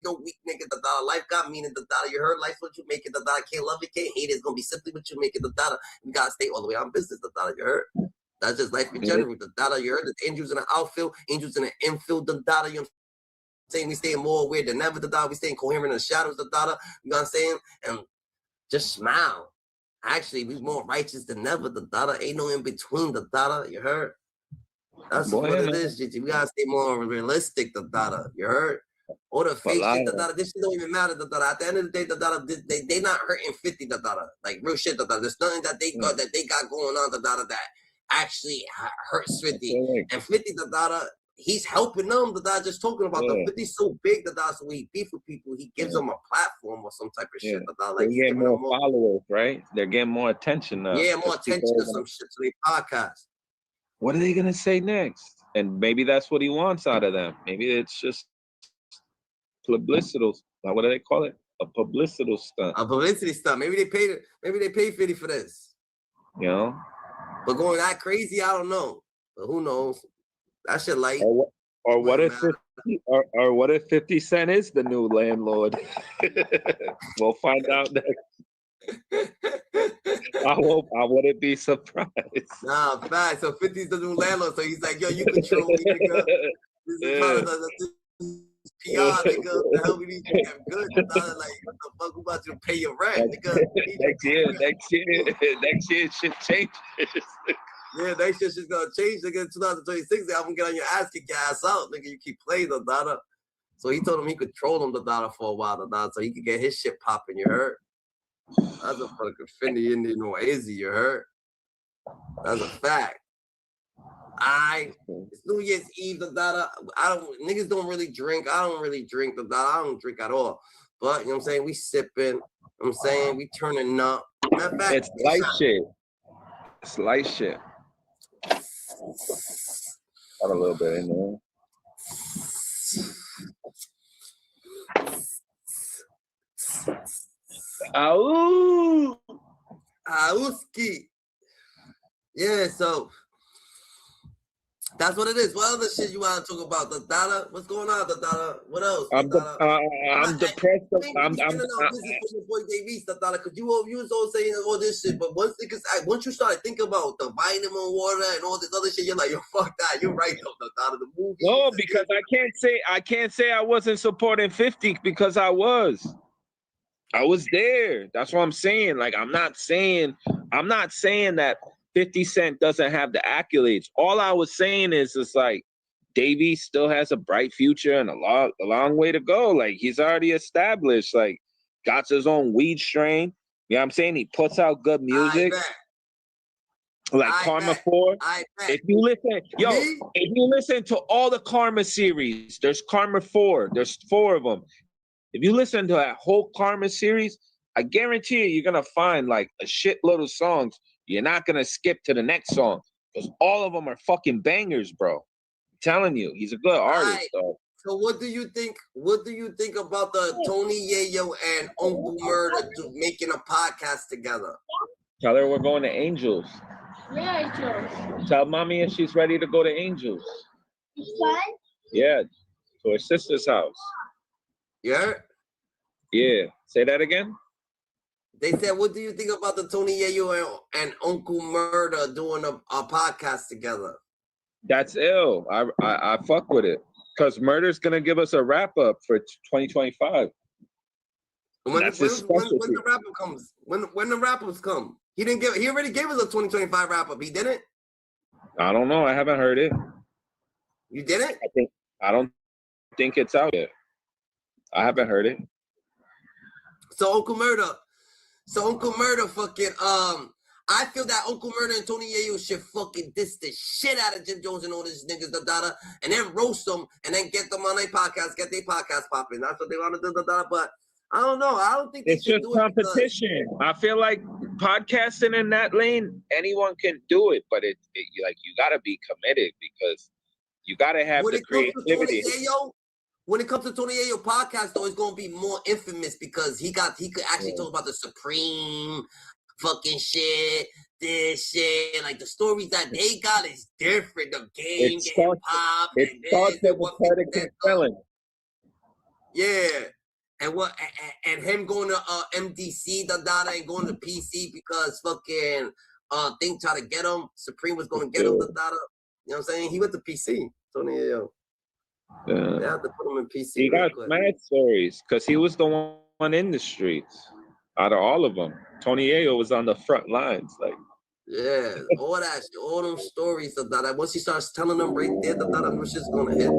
S3: no weak nigga. Life got meaning. You heard? Life's what you make it. Can't love it, can't hate it. It's gonna be simply what you make it. We gotta stay all the way on business. You heard? That's just life in general. You heard? The angels in the outfield, angels in the infield. You know what I'm saying? We staying more aware than ever. We staying coherent in the shadows. You know what I'm saying? And just smile. Actually, we more righteous than ever. Ain't no in between. You heard? That's what it is, GG. We gotta stay more realistic. You heard? All the fake shit. This shit don't even matter. At the end of the day, they not hurting 50. Like real shit. There's nothing that they got going on. That actually hurts 50. And 50. He's helping them. Just talking about them. 50's so big so when he beef with people, he gives them a platform or some type of shit.
S13: Like they get more followers, right? They're getting more attention now.
S3: Yeah, more attention to some shit to their podcast.
S13: What are they gonna say next? And maybe that's what he wants out of them. Maybe it's just publicity. What do they call it? A publicity stunt.
S3: A publicity stunt. Maybe they paid 50 for this.
S13: You know?
S3: But going that crazy, I don't know. But who knows? That shit light.
S13: Or what if 50 Cent is the new landlord? We'll find out next. I wouldn't be surprised.
S3: Nah, fact. So 50's the new landlord. So he's like, yo, you control me, nigga. This is part of the PR, nigga. The hell we need to get good. Like, what the fuck? We about to pay your rent, nigga.
S13: Next year, shit changes.
S3: Yeah, that shit's just gonna change, nigga. In 2026, I'm gonna get on your ass, kick your ass out, nigga. You keep playing the data. So he told him he could troll him the data for a while, so he could get his shit popping. You heard? That's a fucking Fendi Indian Noisy. You heard? That's a fact. It's New Year's Eve. The data. Niggas don't really drink. I don't really drink the data. I don't drink at all. But you know what I'm saying? We sipping. You know what I'm saying? We turning up. Matter of fact,
S13: it's light shit. It's light shit. Got a little bit in there.
S3: Ow! Auski. Yeah, so that's what it is. What other shit you want to talk about? The dollar? What's going on? The dollar? What else?
S13: I'm depressed.
S3: Because you was all saying all this shit, but once you started thinking about the vitamin water and all this other shit, you're like, yo, fuck that. You're right though. The movie.
S13: No, because I can't say I wasn't supporting 50 because I was there. That's what I'm saying. Like I'm not saying that 50 Cent doesn't have the accolades. All I was saying is it's like Davey still has a bright future and a long way to go. Like he's already established, like got his own weed strain. You know what I'm saying? He puts out good music. Like Karma 4. If you listen to all the Karma series, there's Karma 4. There's 4 of them. If you listen to that whole Karma series, I guarantee you're gonna find like a shitload of songs. You're not gonna skip to the next song Because all of them are fucking bangers, bro. I'm telling you, he's a good artist,
S3: Right.
S13: though.
S3: So what do you think? What do you think about the Tony Yayo and Uncle Murder making a podcast together?
S13: Tell her we're going to Angels. Tell mommy if she's ready to go to Angels. Yeah, to her sister's house.
S3: Yeah.
S13: Yeah. Say that again.
S3: They said, what do you think about the Tony Yayo and Uncle Murder doing a podcast together?
S13: That's ill. I fuck with it. Because Murder's gonna give us a wrap up for 2025.
S3: When the wrap up comes, when the wrap ups come, he already gave us a 2025 wrap up. He didn't.
S13: I don't know. I haven't heard it.
S3: You didn't?
S13: I don't think it's out yet. I haven't heard it.
S3: So Uncle Murder fucking I feel that Uncle Murder and Tony Yayo should fucking diss the shit out of Jim Jones and all these niggas, and then roast them and then get them on their podcast, get their podcast popping. That's what they want to do, but I don't know. I don't think
S13: it's just competition. I feel like podcasting in that lane, anyone can do it, but it like you gotta be committed because you gotta have the creativity.
S3: When it comes to Tony Yayo podcast, though, it's gonna be more infamous because he could actually talk about the Supreme fucking shit, this shit, like the stories that they got is different. The game getting popped.
S13: It starts with predicate selling.
S3: Yeah. And him going to MDC, and going to PC because fucking thing tried to get him. Supreme was gonna get him, You know what I'm saying? He went to PC, Tony Yayo. They have to put him in PC.
S13: He got mad stories because he was the one in the streets out of all of them. Tony Yayo was on the front lines, like.
S3: Yeah, all that shit, all them stories that once he starts telling them right there, them shit's gonna hit.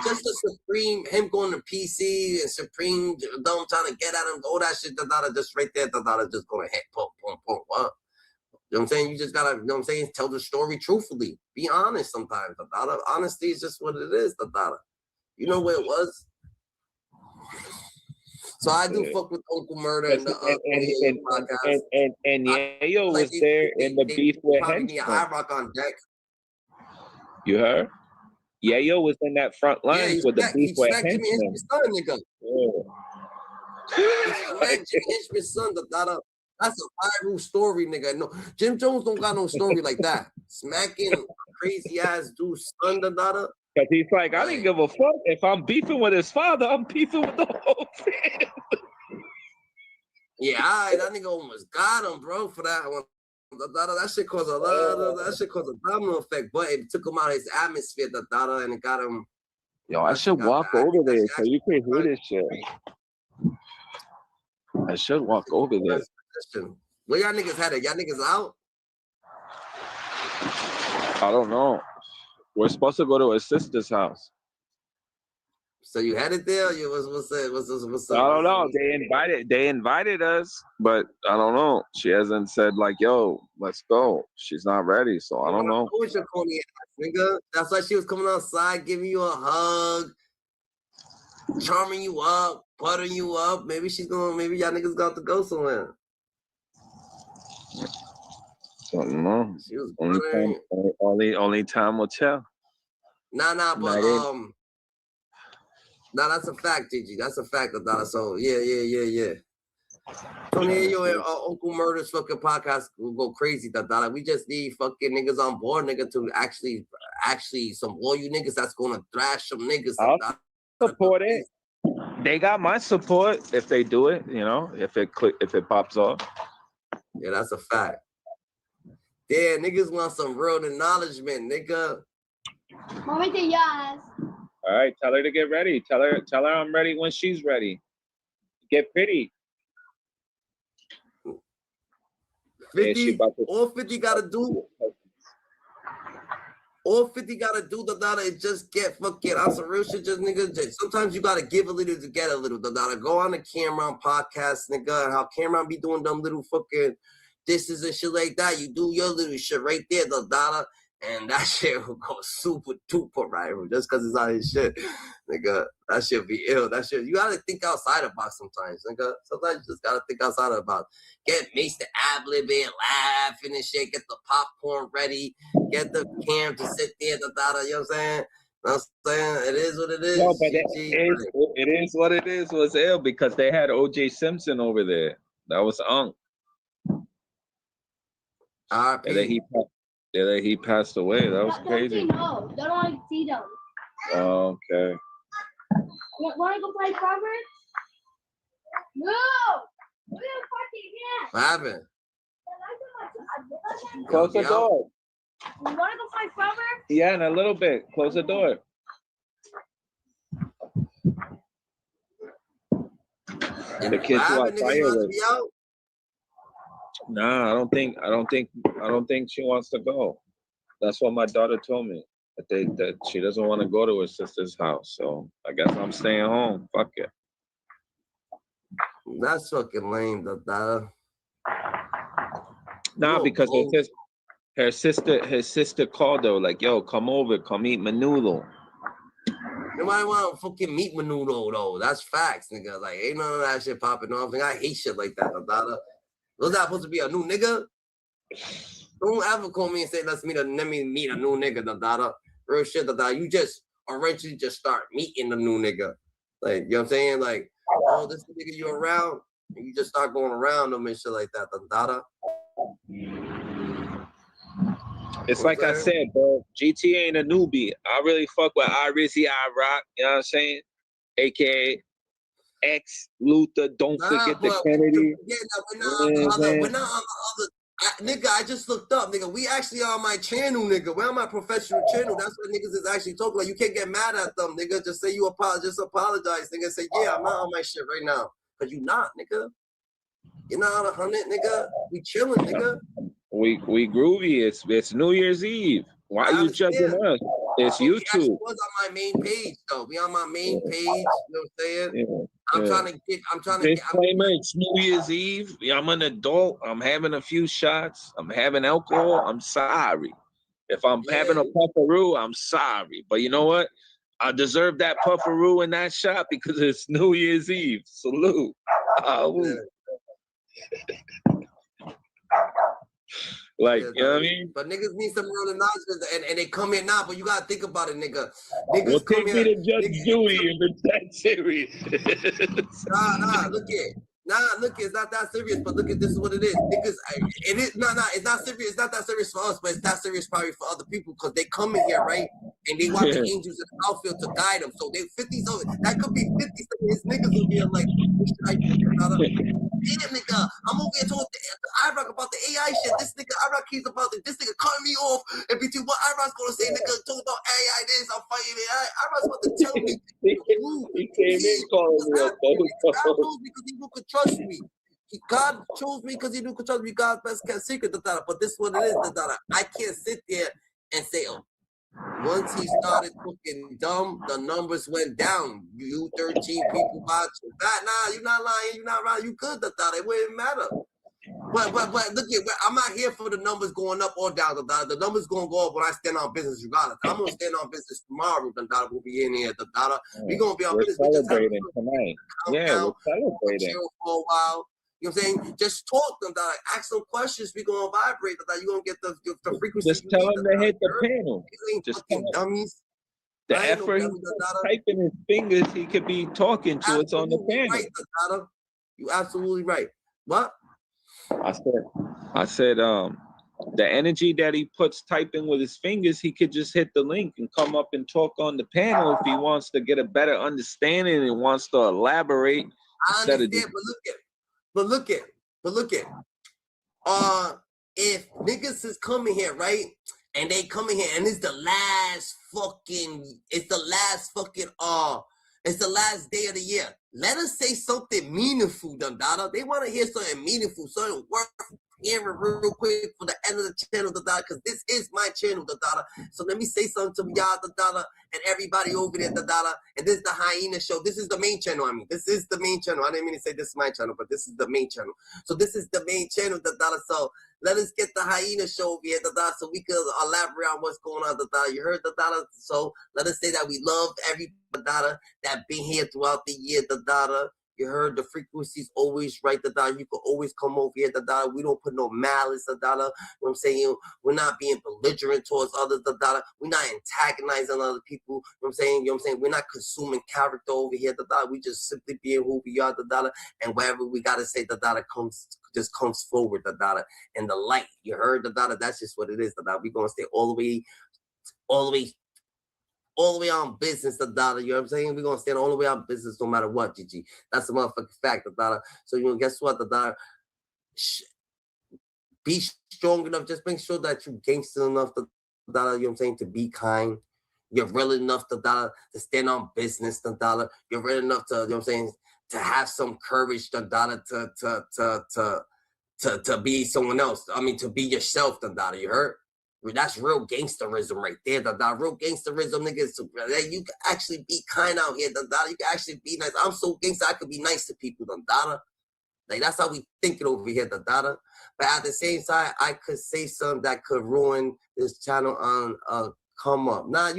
S3: Just the Supreme, him going to PC and Supreme, them trying to get at him, all that shit, just right there, just gonna hit. Boom, boom, boom. What? You know what I'm saying? You just gotta, you know what I'm saying, tell the story truthfully. Be honest sometimes. Honesty is just what it is, You know what it was? So I do fuck with Uncle Murder and the podcast.
S13: And Yayo was there in the beef with Henchman.
S3: IROC on deck.
S13: You heard? Yayo was in that front line with the beef with Henchman.
S3: Henchman's son, that's a viral story, nigga. No, Jim Jones don't got no story like that. Smacking crazy ass dude's son,
S13: Because he's like, I didn't give a fuck. If I'm beefing with his father, I'm beefing with the whole family.
S3: Yeah, that nigga almost got him, bro, for that one. That shit caused a domino effect, but it took him out of his atmosphere, and it got him.
S13: Yo, I should walk over there so you can hear this shit. I should walk over there.
S3: Where y'all niggas headed? Y'all niggas out?
S13: I don't know. We're supposed to go to his sister's house.
S3: So you headed there? What's up?
S13: I don't know. They invited us, but I don't know. She hasn't said like, "Yo, let's go." She's not ready, so I don't know.
S3: Nigga. That's why she was coming outside, giving you a hug, charming you up, buttering you up. Maybe y'all niggas got to go somewhere.
S13: I don't know. Only time will tell.
S3: Nah, but that's a fact, Gigi. That's a fact, Adana. So yeah. Tony Yayo and Uncle Murder's fucking podcast will go crazy, Adana. We just need fucking niggas on board, nigga, to actually some loyal niggas that's gonna thrash some niggas.
S13: I'll support it. They got my support if they do it. You know, if it pops off.
S3: Yeah, that's a fact. Yeah, niggas want some real acknowledgement, nigga.
S13: All right, tell her to get ready. Tell her I'm ready when she's ready. Get pretty.
S3: 50, all 50 gotta do. All 50 gotta do is just get fucking on some real shit, just nigga. Sometimes you gotta give a little to get a little. Go on the Cameron podcast, nigga. How Cameron be doing them little fucking disses and shit like that. You do your little shit right there, and that shit will go super duper viral just because it's on his shit, nigga. That shit be ill. That shit, you gotta think outside the box sometimes, nigga. Sometimes you just gotta think outside of the box. Get Mace the ad-libbing, laughing and shit. Get the popcorn ready. Get the cam to sit there, you know what I'm saying? It is what it is.
S13: No, but it is what it is was ill because they had O.J. Simpson over there. That was Unc. And then he passed away. That was crazy.
S12: No, don't want to see them.
S13: Okay.
S12: Want to go play Proverbs? No!
S3: What happened?
S13: Close the door.
S12: You want to go play Proverbs?
S13: Yeah, in a little bit. Close the door. The kids want fireworks. Nah, I don't think she wants to go. That's what my daughter told me. That she doesn't want to go to her sister's house. So I guess I'm staying home. Fuck it.
S3: That's fucking lame, Dada.
S13: Nah, because her sister called her like, yo, come over, come eat menudo.
S3: Nobody want to fucking meet menudo though. That's facts, nigga. Like, ain't none of that shit popping off. Like, I hate shit like that, Dada. Was that supposed to be a new nigga? Don't ever call me and say, let me meet a new nigga, Dada. Real shit, Dada. You just eventually just start meeting the new nigga. Like, you know what I'm saying? Like, oh, this nigga you around, and you just start going around them and shit like that, Dada.
S13: It's like I said, bro. GT ain't a newbie. I really fuck with Irizzy Rock. You know what I'm saying? AKA X Luther. Don't forget the Kennedy.
S3: We're not on the other. Nigga, I just looked up, nigga. We actually on my channel, nigga. We're on my professional channel. That's what niggas is actually talking about. You can't get mad at them, nigga. Just say you apologize, nigga. Say, yeah, I'm not on my shit right now. Cause you not, nigga. You're not on 100, nigga. We chilling, nigga.
S13: We groovy. It's New Year's Eve. Why are you judging us? It's YouTube.
S3: We was on my main page, though. We on my main page. You know what I'm saying?
S13: Yeah.
S3: I'm trying to get.
S13: Disclaimer, it's New Year's Eve. I'm an adult. I'm having a few shots. I'm having alcohol. I'm sorry. If I'm having a pufferoo, I'm sorry. But you know what? I deserve that pufferoo and that shot because it's New Year's Eve. Salute. Like, you know what I mean?
S3: But niggas need some real knowledge, and they come here now, but you gotta think about it, nigga.
S13: Well,
S3: Niggas come
S13: take
S3: here.
S13: me to Judge Dewey if it's that serious.
S3: Nah, look it. It's not that serious, but look at this is what it is. Niggas, it's not serious. It's not that serious for us, but it's that serious probably for other people because they come in here, right? And they want the angels in the outfield to guide them. So they 50, so that could be 50 his niggas will be like, damn nigga, I'm over here talking to IROC about the AI shit. This nigga IROC keeps about it. This nigga cutting me off. And between what IROC's gonna say, nigga, talk about AI this, I'm fighting AI. IROC's about to tell me.
S13: He came in calling me up.
S3: God chose me because he knew could trust me. God chose me because he knew could trust me. God's best kept secret, but this is what it is, I can't sit there and say, oh, once he started looking dumb, the numbers went down. You 13 people watching. Nah, you're not lying. You're not right. You could have thought it wouldn't matter. But look at, I'm not here for the numbers going up or down. The numbers gonna go up when I stand on business regardless. I'm gonna stand on business tomorrow. We'll be in here. We're gonna be on business.
S13: We're celebrating tonight. Yeah, we're celebrating
S3: for a while. You know what I'm saying? Just talk them, dog. Ask them questions. We're gonna vibrate. You're gonna get the frequency.
S13: Just tell them to hit the panel.
S3: Just dummies.
S13: The effort he's typing his fingers, he could be talking to. It's on the panel.
S3: Right, you absolutely right. What?
S13: I said, the energy that he puts typing with his fingers, he could just hit the link and come up and talk on the panel if he wants to get a better understanding and wants to elaborate.
S3: I understand, but look at. If niggas is coming here, right? And they coming here, and it's the last day of the year. Let us say something meaningful, Dada. They want to hear something meaningful, something worth scaring real quick for the end of the channel, because this is my channel, So let me say something to y'all, and everybody over there, and this is the Hyena Show. This is the main channel, This is the main channel. I didn't mean to say this is my channel, but this is the main channel. So this is the main channel, So let us get the Hyena Show over here, so we can elaborate on what's going on, You heard, So let us say that we love everybody that been here throughout the year, You heard the frequency's always right, You can always come over here, We don't put no malice, You know what I'm saying? We're not being belligerent towards others, We're not antagonizing other people, You know what I'm saying? We're not consuming character over here, We just simply being who we are, And whatever we gotta say, comes forward, and the light. You heard, That's just what it is, We gonna stay all the way on business, You know what I'm saying? We're going to stand all the way on business no matter what, GG. That's the motherfucking fact, So, guess what, Be strong enough. Just make sure that you're gangster enough, you know what I'm saying, to be kind. You're real enough, to stand on business, You're real enough to, you know what I'm saying, to have some courage, to be someone else. To be yourself, you heard? That's real gangsterism right there, Real gangsterism, niggas. You can actually be kind out here, You can actually be nice. I'm so gangster, I could be nice to people, Like, that's how we think it over here, But at the same time, I could say something that could ruin this channel on come up. I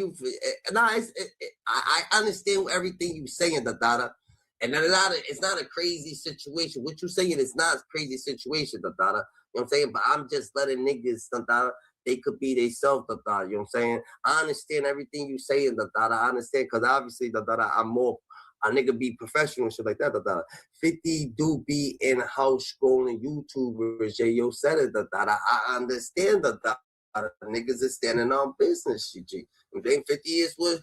S3: understand everything you're saying, And it's not a crazy situation. What you're saying is not a crazy situation, You know what I'm saying? But I'm just letting niggas, they could be themselves, You know what I'm saying? I understand everything you saying, I understand, because obviously, I'm more, a nigga be professional and shit like that, 50 do be in house scrolling YouTubers, Yo said it, I understand, niggas is standing on business, GG. 50 is what,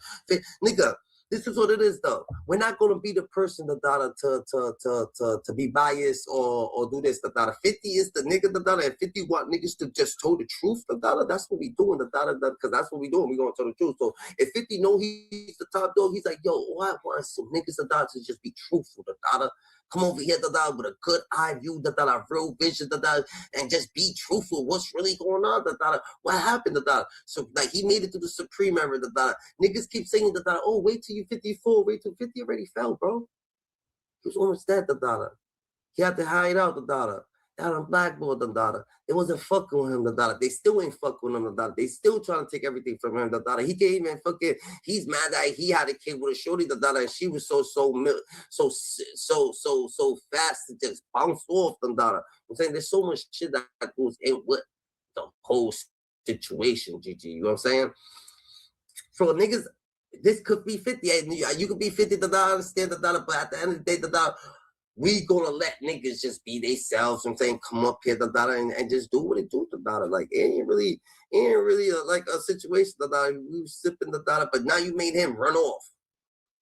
S3: nigga. This is what it is, though. We're not gonna be the person, to be biased or do this, 50 is the nigga, and 50 want niggas to just tell the truth, That's what we doing, because that's what we doing. We gonna tell the truth. So if 50 know he's the top dog, he's like, yo, I want some niggas, to just be truthful, Come over here, with a good eye view, a real vision, and just be truthful. What's really going on, What happened, So, like, he made it to the Supreme era, Niggas keep saying, oh, wait till you 54, wait till 50 already fell, bro. He was almost dead, He had to hide out, They had him blackboard, They wasn't fucking with him, They still ain't fucking with him, They still trying to take everything from him, He can't even fucking, he's mad that he had a kid with a shorty, and she was so fast to just bounce off, I'm saying there's so much shit that goes in with the whole situation, GG, you know what I'm saying? So niggas, this could be 50, you could be 50, I understand, but at the end of the day, we gonna let niggas just be themselves, I'm saying, come up here, and just do what it do, Like, it ain't really like a situation, we was sipping, but now you made him run off.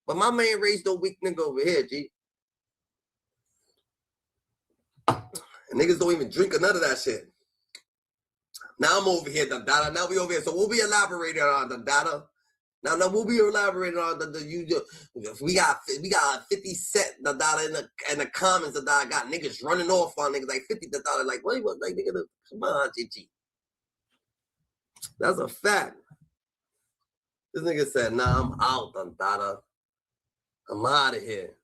S3: But my man raised no weak nigga over here, G. And niggas don't even drink none of that shit. Now I'm over here, Now we over here. So we'll be elaborating on the data. Now we'll be elaborating on we got 50 Cent in the comments, I got niggas running off on niggas like 50 like what was like nigga, come on, GG. That's a fact. This nigga said, nah, I'm out, Dada. I'm out of here.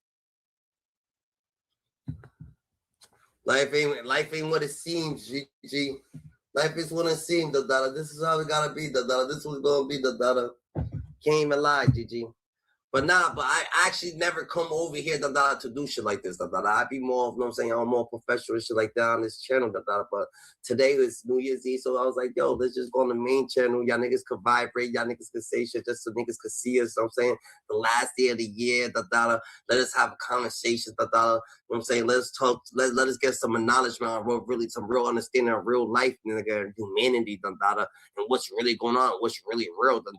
S3: Life ain't what it seems, GG. Life is what it seems, Dada. This is how it gotta be, Dada. This is what's gonna be, Dada. Can't even lie, GG. But I actually never come over here, to do shit like this, I be more, you know what I'm saying, I'm more professional and shit like that on this channel, But today is New Year's Eve, so I was like, yo, let's just go on the main channel. Y'all niggas could vibrate, y'all niggas could say shit just so niggas could see us, you know what I'm saying? The last day of the year, let us have a conversation, you know what I'm saying? Let's talk, let us get some acknowledgement on some real understanding of real life, nigga, humanity, and what's really going on, what's really real, and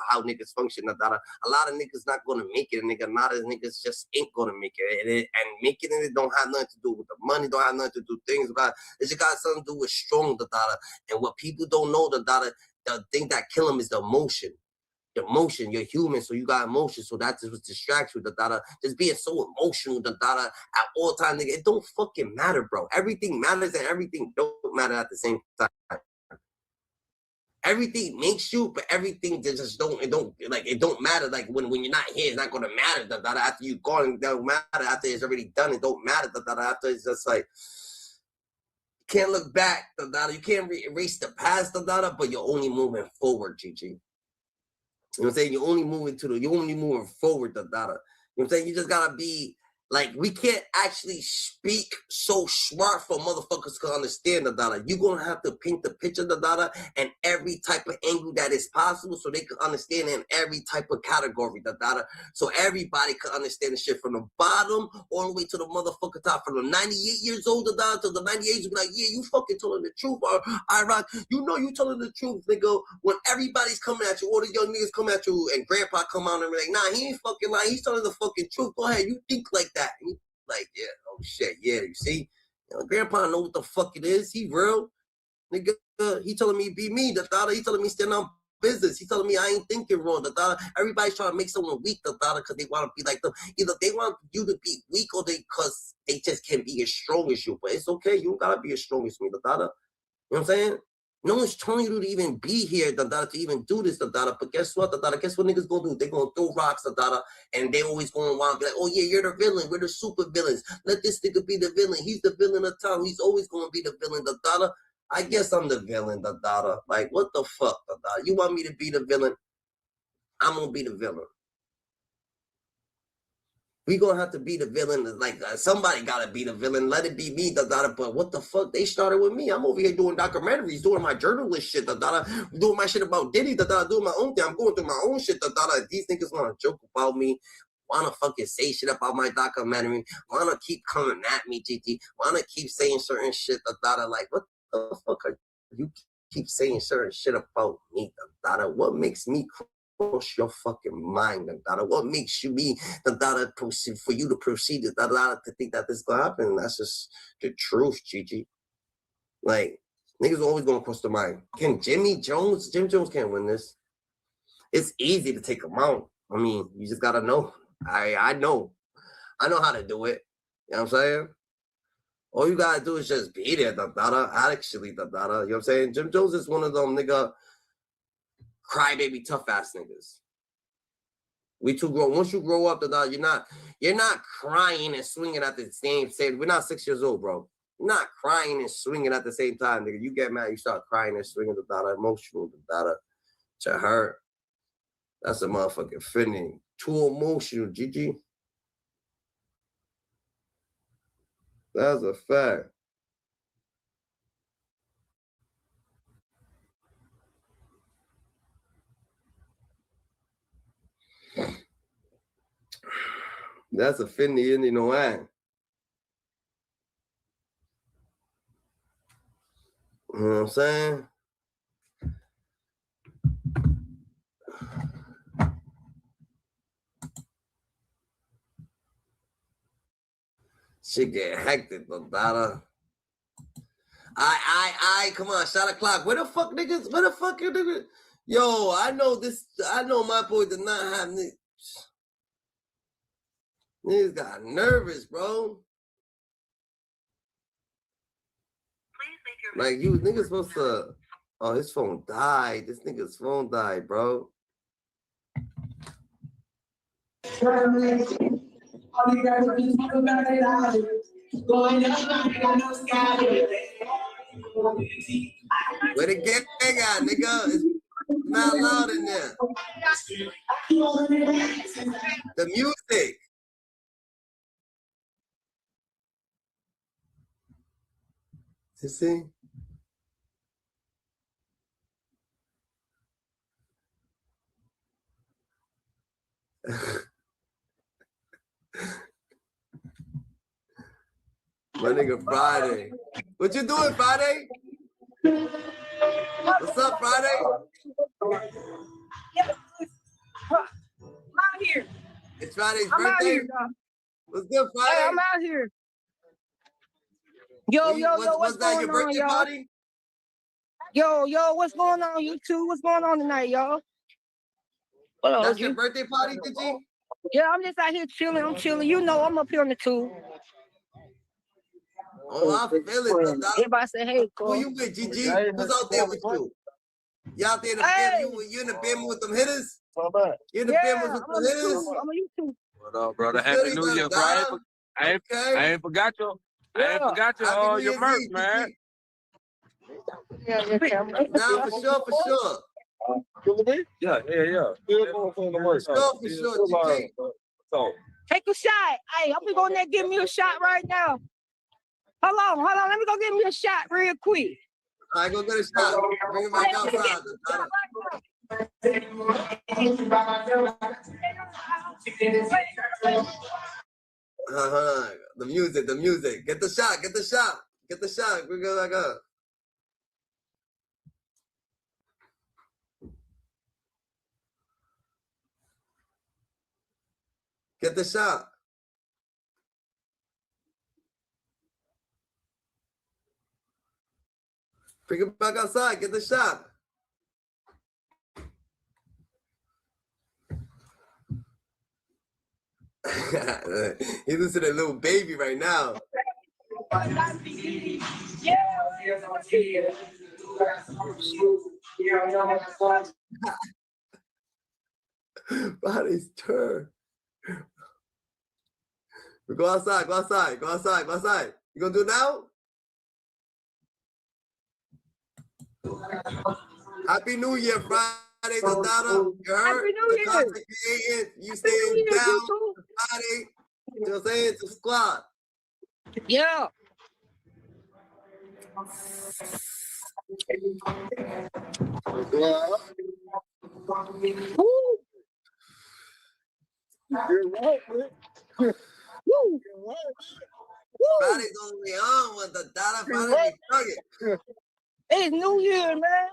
S3: how niggas function, A lot of niggas not gonna make it, nigga. A lot of niggas just ain't gonna make it, and making it don't have nothing to do with the money, don't have nothing to do with things. It just got something to do with strong, and what people don't know, the thing that kill them is the emotion. emotion. You're human, so you got emotion. So that's what distracts you. Just being so emotional, at all times, nigga. It don't fucking matter, bro. Everything matters and everything don't matter at the same time. Everything makes you, but everything just don't matter. Like when you're not here, it's not gonna matter. After you gone, it don't matter. After it's already done, it don't matter. After it's just like you can't look back. You can't erase the past. But you're only moving forward, GG. You know what I'm saying? You're only moving forward. You know what I'm saying? You just gotta be. Like, we can't actually speak so smart for motherfuckers to understand You're going to have to paint the picture and every type of angle that is possible so they can understand in every type of category so everybody can understand the shit from the bottom all the way to the motherfucker top. From the 98 years old to the 98, you be like, yeah, you fucking telling the truth. I rock. You know you telling the truth, nigga. When everybody's coming at you, all the young niggas come at you and grandpa come out and be like, nah, he ain't fucking lying. He's telling the fucking truth. Go ahead. You think like that. Like, yeah, oh shit, yeah, you see? Grandpa know what the fuck it is. He real. Nigga, he telling me be me, he telling me stand on business. He telling me I ain't thinking wrong, Everybody's trying to make someone weak, because they want to be like them. Either they want you to be weak or because they just can't be as strong as you. But it's okay, you don't gotta be as strong as me, You know what I'm saying? No one's telling you to even be here, to even do this, But guess what, Guess what niggas gonna do? They gonna throw rocks, and they always gonna want to be like, oh yeah, you're the villain. We're the super villains. Let this nigga be the villain. He's the villain of town. He's always gonna be the villain, I guess I'm the villain, Like, what the fuck, You want me to be the villain? I'm gonna be the villain. We gonna have to be the villain. Like, somebody gotta be the villain. Let it be me, But what the fuck? They started with me. I'm over here doing documentaries, doing my journalist shit, doing my shit about Diddy, doing my own thing. I'm going through my own shit, These niggas wanna joke about me, wanna fucking say shit about my documentary, wanna keep coming at me, GT, wanna keep saying certain shit, Like, what the fuck are you keep saying certain shit about me, What makes me cross your fucking mind, What makes you be proceed for you to proceed to think that this is gonna happen? That's just the truth, Gigi. Like, niggas always gonna cross the mind. Jim Jones can't win this. It's easy to take him out. I mean, you just gotta know. I know how to do it. You know what I'm saying? All you gotta do is just be there, Actually, you know what I'm saying? Jim Jones is one of them nigga crybaby tough ass niggas. We too grown. Once you grow up, you're not crying and swinging at the same. We're not 6 years old, bro. You're not crying and swinging at the same time, nigga. You get mad, you start crying and swinging, emotional, to hurt. That's a motherfucking feeling. Too emotional, Gigi. That's a fact. That's a Finny, you know why? You know what I'm saying? Shit get hectic, Dada. Come on, shot o'clock. Where the fuck niggas? Yo, I know my boy did not have niggas. Niggas got nervous, bro. Like, you niggas supposed to. Oh, his phone died. This nigga's phone died, bro. Where the gang at, nigga? It's not loud in there. The music. You see? My nigga Friday. What you doing, Friday? What's up, Friday?
S15: I'm out here.
S3: It's Friday's
S15: I'm
S3: birthday?
S15: out here, dog.
S3: What's good, Friday?
S15: Hey, I'm out here. Yo, what's
S3: that,
S15: going
S3: your birthday
S15: on, y'all?
S3: party?
S15: Yo, what's going on, you two? What's going on tonight, y'all? What up,
S3: That's
S15: OG?
S3: your birthday party, did you?
S15: Yeah, I'm just out here chilling. I'm chilling. You know, I'm up here on the tube.
S3: Oh, I feel it.
S15: Everybody say, hey,
S3: Who
S15: Cole.
S3: you with, GG? Who's out there with you? You out there in the
S15: Hey.
S3: you in the family with them hitters? You in the
S15: Yeah,
S3: family with
S15: I'm on
S3: them hitters?
S15: YouTube. I'm on YouTube.
S2: What up, brother?
S3: Good,
S2: Happy New
S3: you
S2: Year,
S3: got
S2: bro.
S3: Dada?
S2: I ain't forgot your
S3: Happy New
S2: your
S3: Year's
S2: merch,
S3: Eve,
S2: man.
S3: GG.
S15: Yeah.
S3: Nah, for sure.
S2: Yeah.
S3: For sure, GG.
S2: So
S15: Take a shot. Hey, I'm gonna go in there and give me a shot right now. Hold on. Let me go get me a shot real quick.
S3: All right, go get a shot. Bring it back outside. The music. Get the shot. Bring it back up. Get the shot. Bring it back outside. Get the shot. He's listening to a little baby right now. Body's turn. Go outside. You gonna do it now? Happy New Year, Friday, Dada. You heard?
S15: Happy New Year.
S3: The content creating, you staying down Friday. You know what I'm saying? It's a squad.
S15: Yeah. Woo.
S3: Friday's only on with the Dada Friday Nugget.
S15: It's New Year, man.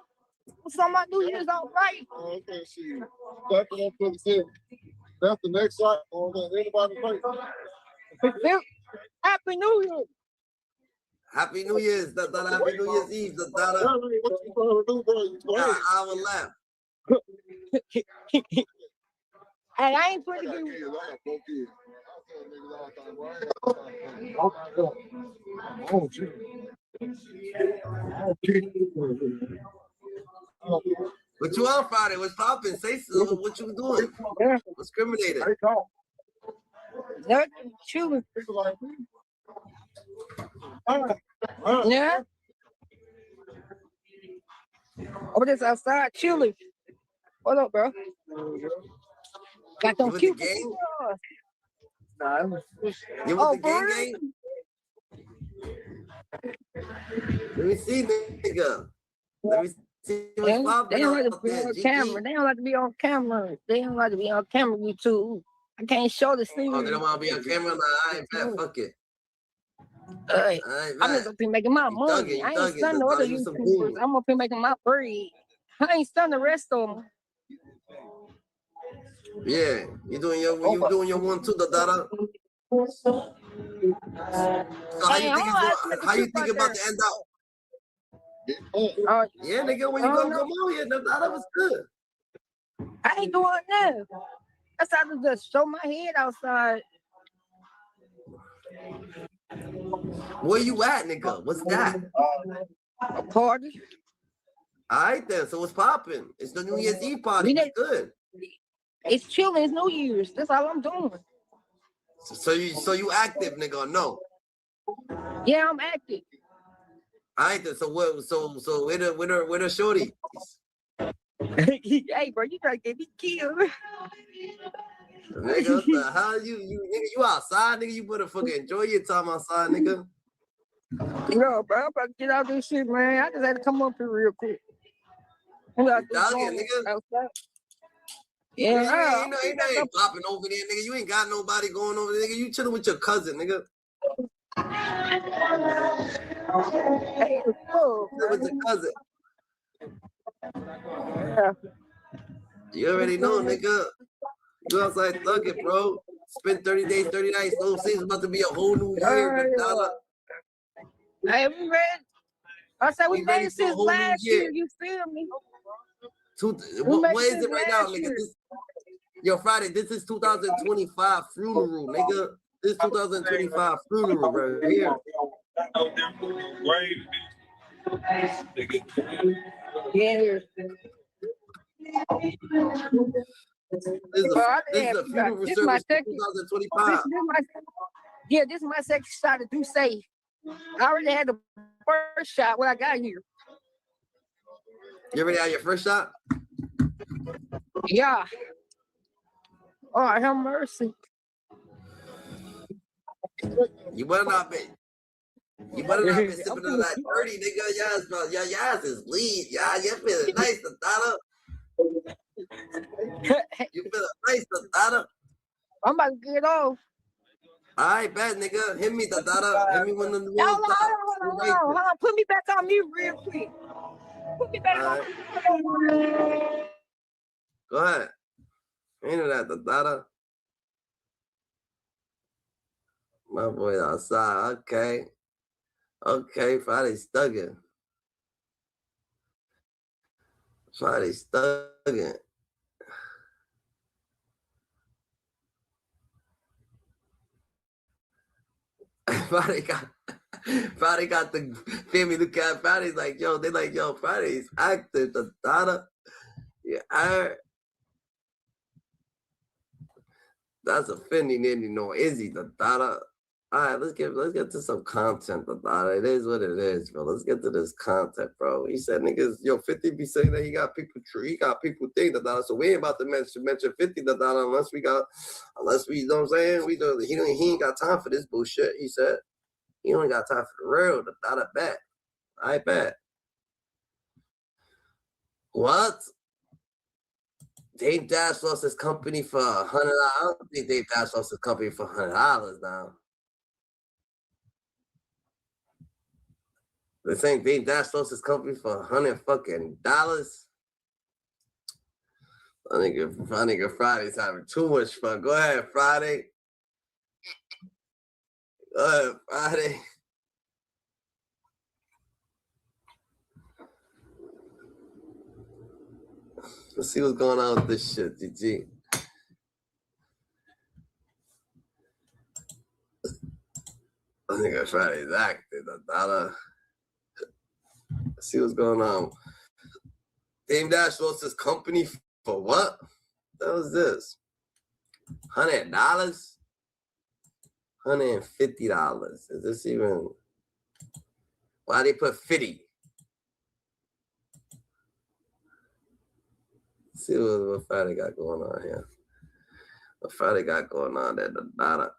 S15: What's on my New Year's all right?
S10: Okay, see. That's the next slide. Anybody play?
S15: Happy New Year.
S3: Happy New Year's, Dada. Happy New Year's Eve, Dada. Got an hour left.
S15: Hey, I ain't pretty good.
S3: What you on Friday? What's popping? Say so. What you doing? What's criminating?
S15: Nothing. Chilling. Yeah. Over this outside chilling. What up, bro? Got them cute.
S3: You with the gang? Let me see, nigga. Let me see what's popping.
S15: They don't like to be on camera. They don't like to be on camera. They don't like to be on camera, you too. I can't show the thing.
S3: Oh, they don't want to be on camera? Nah, I ain't bad. Fuck it.
S15: I'm just up here making my money. I ain't stunned the other YouTubers. I'm up here making my bread. I ain't stunned the rest of them.
S3: Yeah, you doing your one too, Dada. So how you think about to end out? Yeah, nigga, when you gonna come out here, Dada was good.
S15: I ain't doing nothing. That's how to just show my head outside.
S3: Where you at, nigga? What's that?
S15: A party.
S3: All right then. So what's popping? It's the New Year's Eve party. It's good.
S15: It's chilling. It's New Year's. That's all I'm doing.
S3: So you active, nigga? Or no?
S15: Yeah, I'm active.
S3: All right then. So what? So where the shorty?
S15: Hey, bro, you trying to get me killed?
S3: Nigga, what the hell? You outside, nigga? You better fucking enjoy your time outside, nigga.
S15: No, bro, I'm about to get out this shit, man. I just had to come up here real quick.
S3: Nigga.
S15: Outside. Yeah,
S3: ain't nothing popping over there, nigga. You ain't got nobody going over there, nigga. You chilling with your cousin, nigga.
S15: Hey, cool.
S3: With your cousin.
S15: Yeah.
S3: You already know, nigga. You outside thugging, bro. Spend 30 days, 30 nights. Don't say it's about to be a whole new year.
S15: Hey, we ready? I said we made it since last year. You feel me?
S3: What is it right now, nigga? Yo, Friday, this is 2025 funeral, nigga. This is 2025 funeral right here.
S15: Yeah.
S3: This is a funeral
S15: This
S3: service
S15: my
S3: for
S15: second.
S3: 2025.
S15: This is my second shot to do safe. I already had the first shot when I got here.
S3: You already had your first shot?
S15: Yeah. Oh, have mercy.
S3: You better not be. You better not be sipping on that dirty, nigga. Yes, bro. Yeah, yes is lead. Yeah, you feeling nice, Tata. You feeling nice, Tata.
S15: I'm about to get off.
S3: All right, bad nigga. Hit me, Tata. Hit me when the wheels
S15: Hold
S3: stop.
S15: on. Put me back on mute real quick. Put me back on mute.
S3: Go ahead. Ain't that, Tata? My boy outside. Okay. Okay, Friday's thugging. Friday's thugging. Friday got the family look at Friday's like, yo, they like, yo, Friday's active, the Dada. Yeah, that's offending any no Izzy, the Dada. All right, let's get to some content, the Dada. It is what it is, bro. Let's get to this content, bro. He said niggas, yo, 50 be saying that he got people think the Dada. So we ain't about to mention 50 the Dada unless we, you know what I'm saying? He ain't got time for this bullshit, he said. He only got time for the real, the Dada bet. I bet. What? Dave Dash lost his company for $100. I don't think Dave Dash lost his company for $100 now. They're saying Dave Dash lost his company for $100 fucking dollars. I think Friday's having too much fun. Go ahead, Friday. Go ahead, Friday. Let's see what's going on with this shit, GG. I think Friday's active. Let's see what's going on. Dame Dash lost his company for what? What was this? $100? $150. Is this even? Why they put 50? Let's see what Friday got going on here. What Friday got going on there? The data.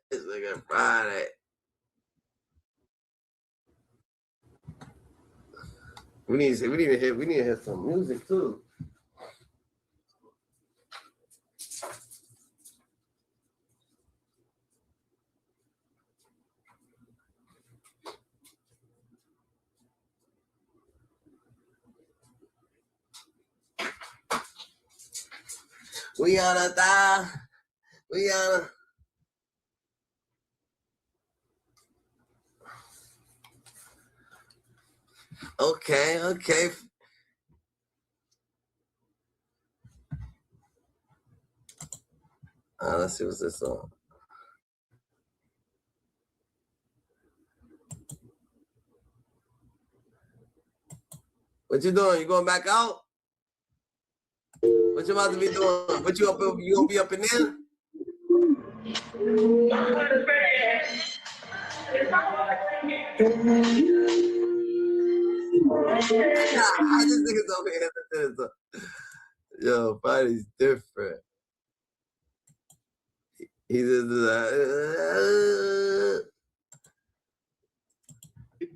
S3: This nigga Friday. We need to hit some music too. We on a dial. We on a. Okay. Let's see what's this on. What you doing? You going back out? What you about to be doing? What you gonna be up in there? I just think it's over here. Yo, body's different. He just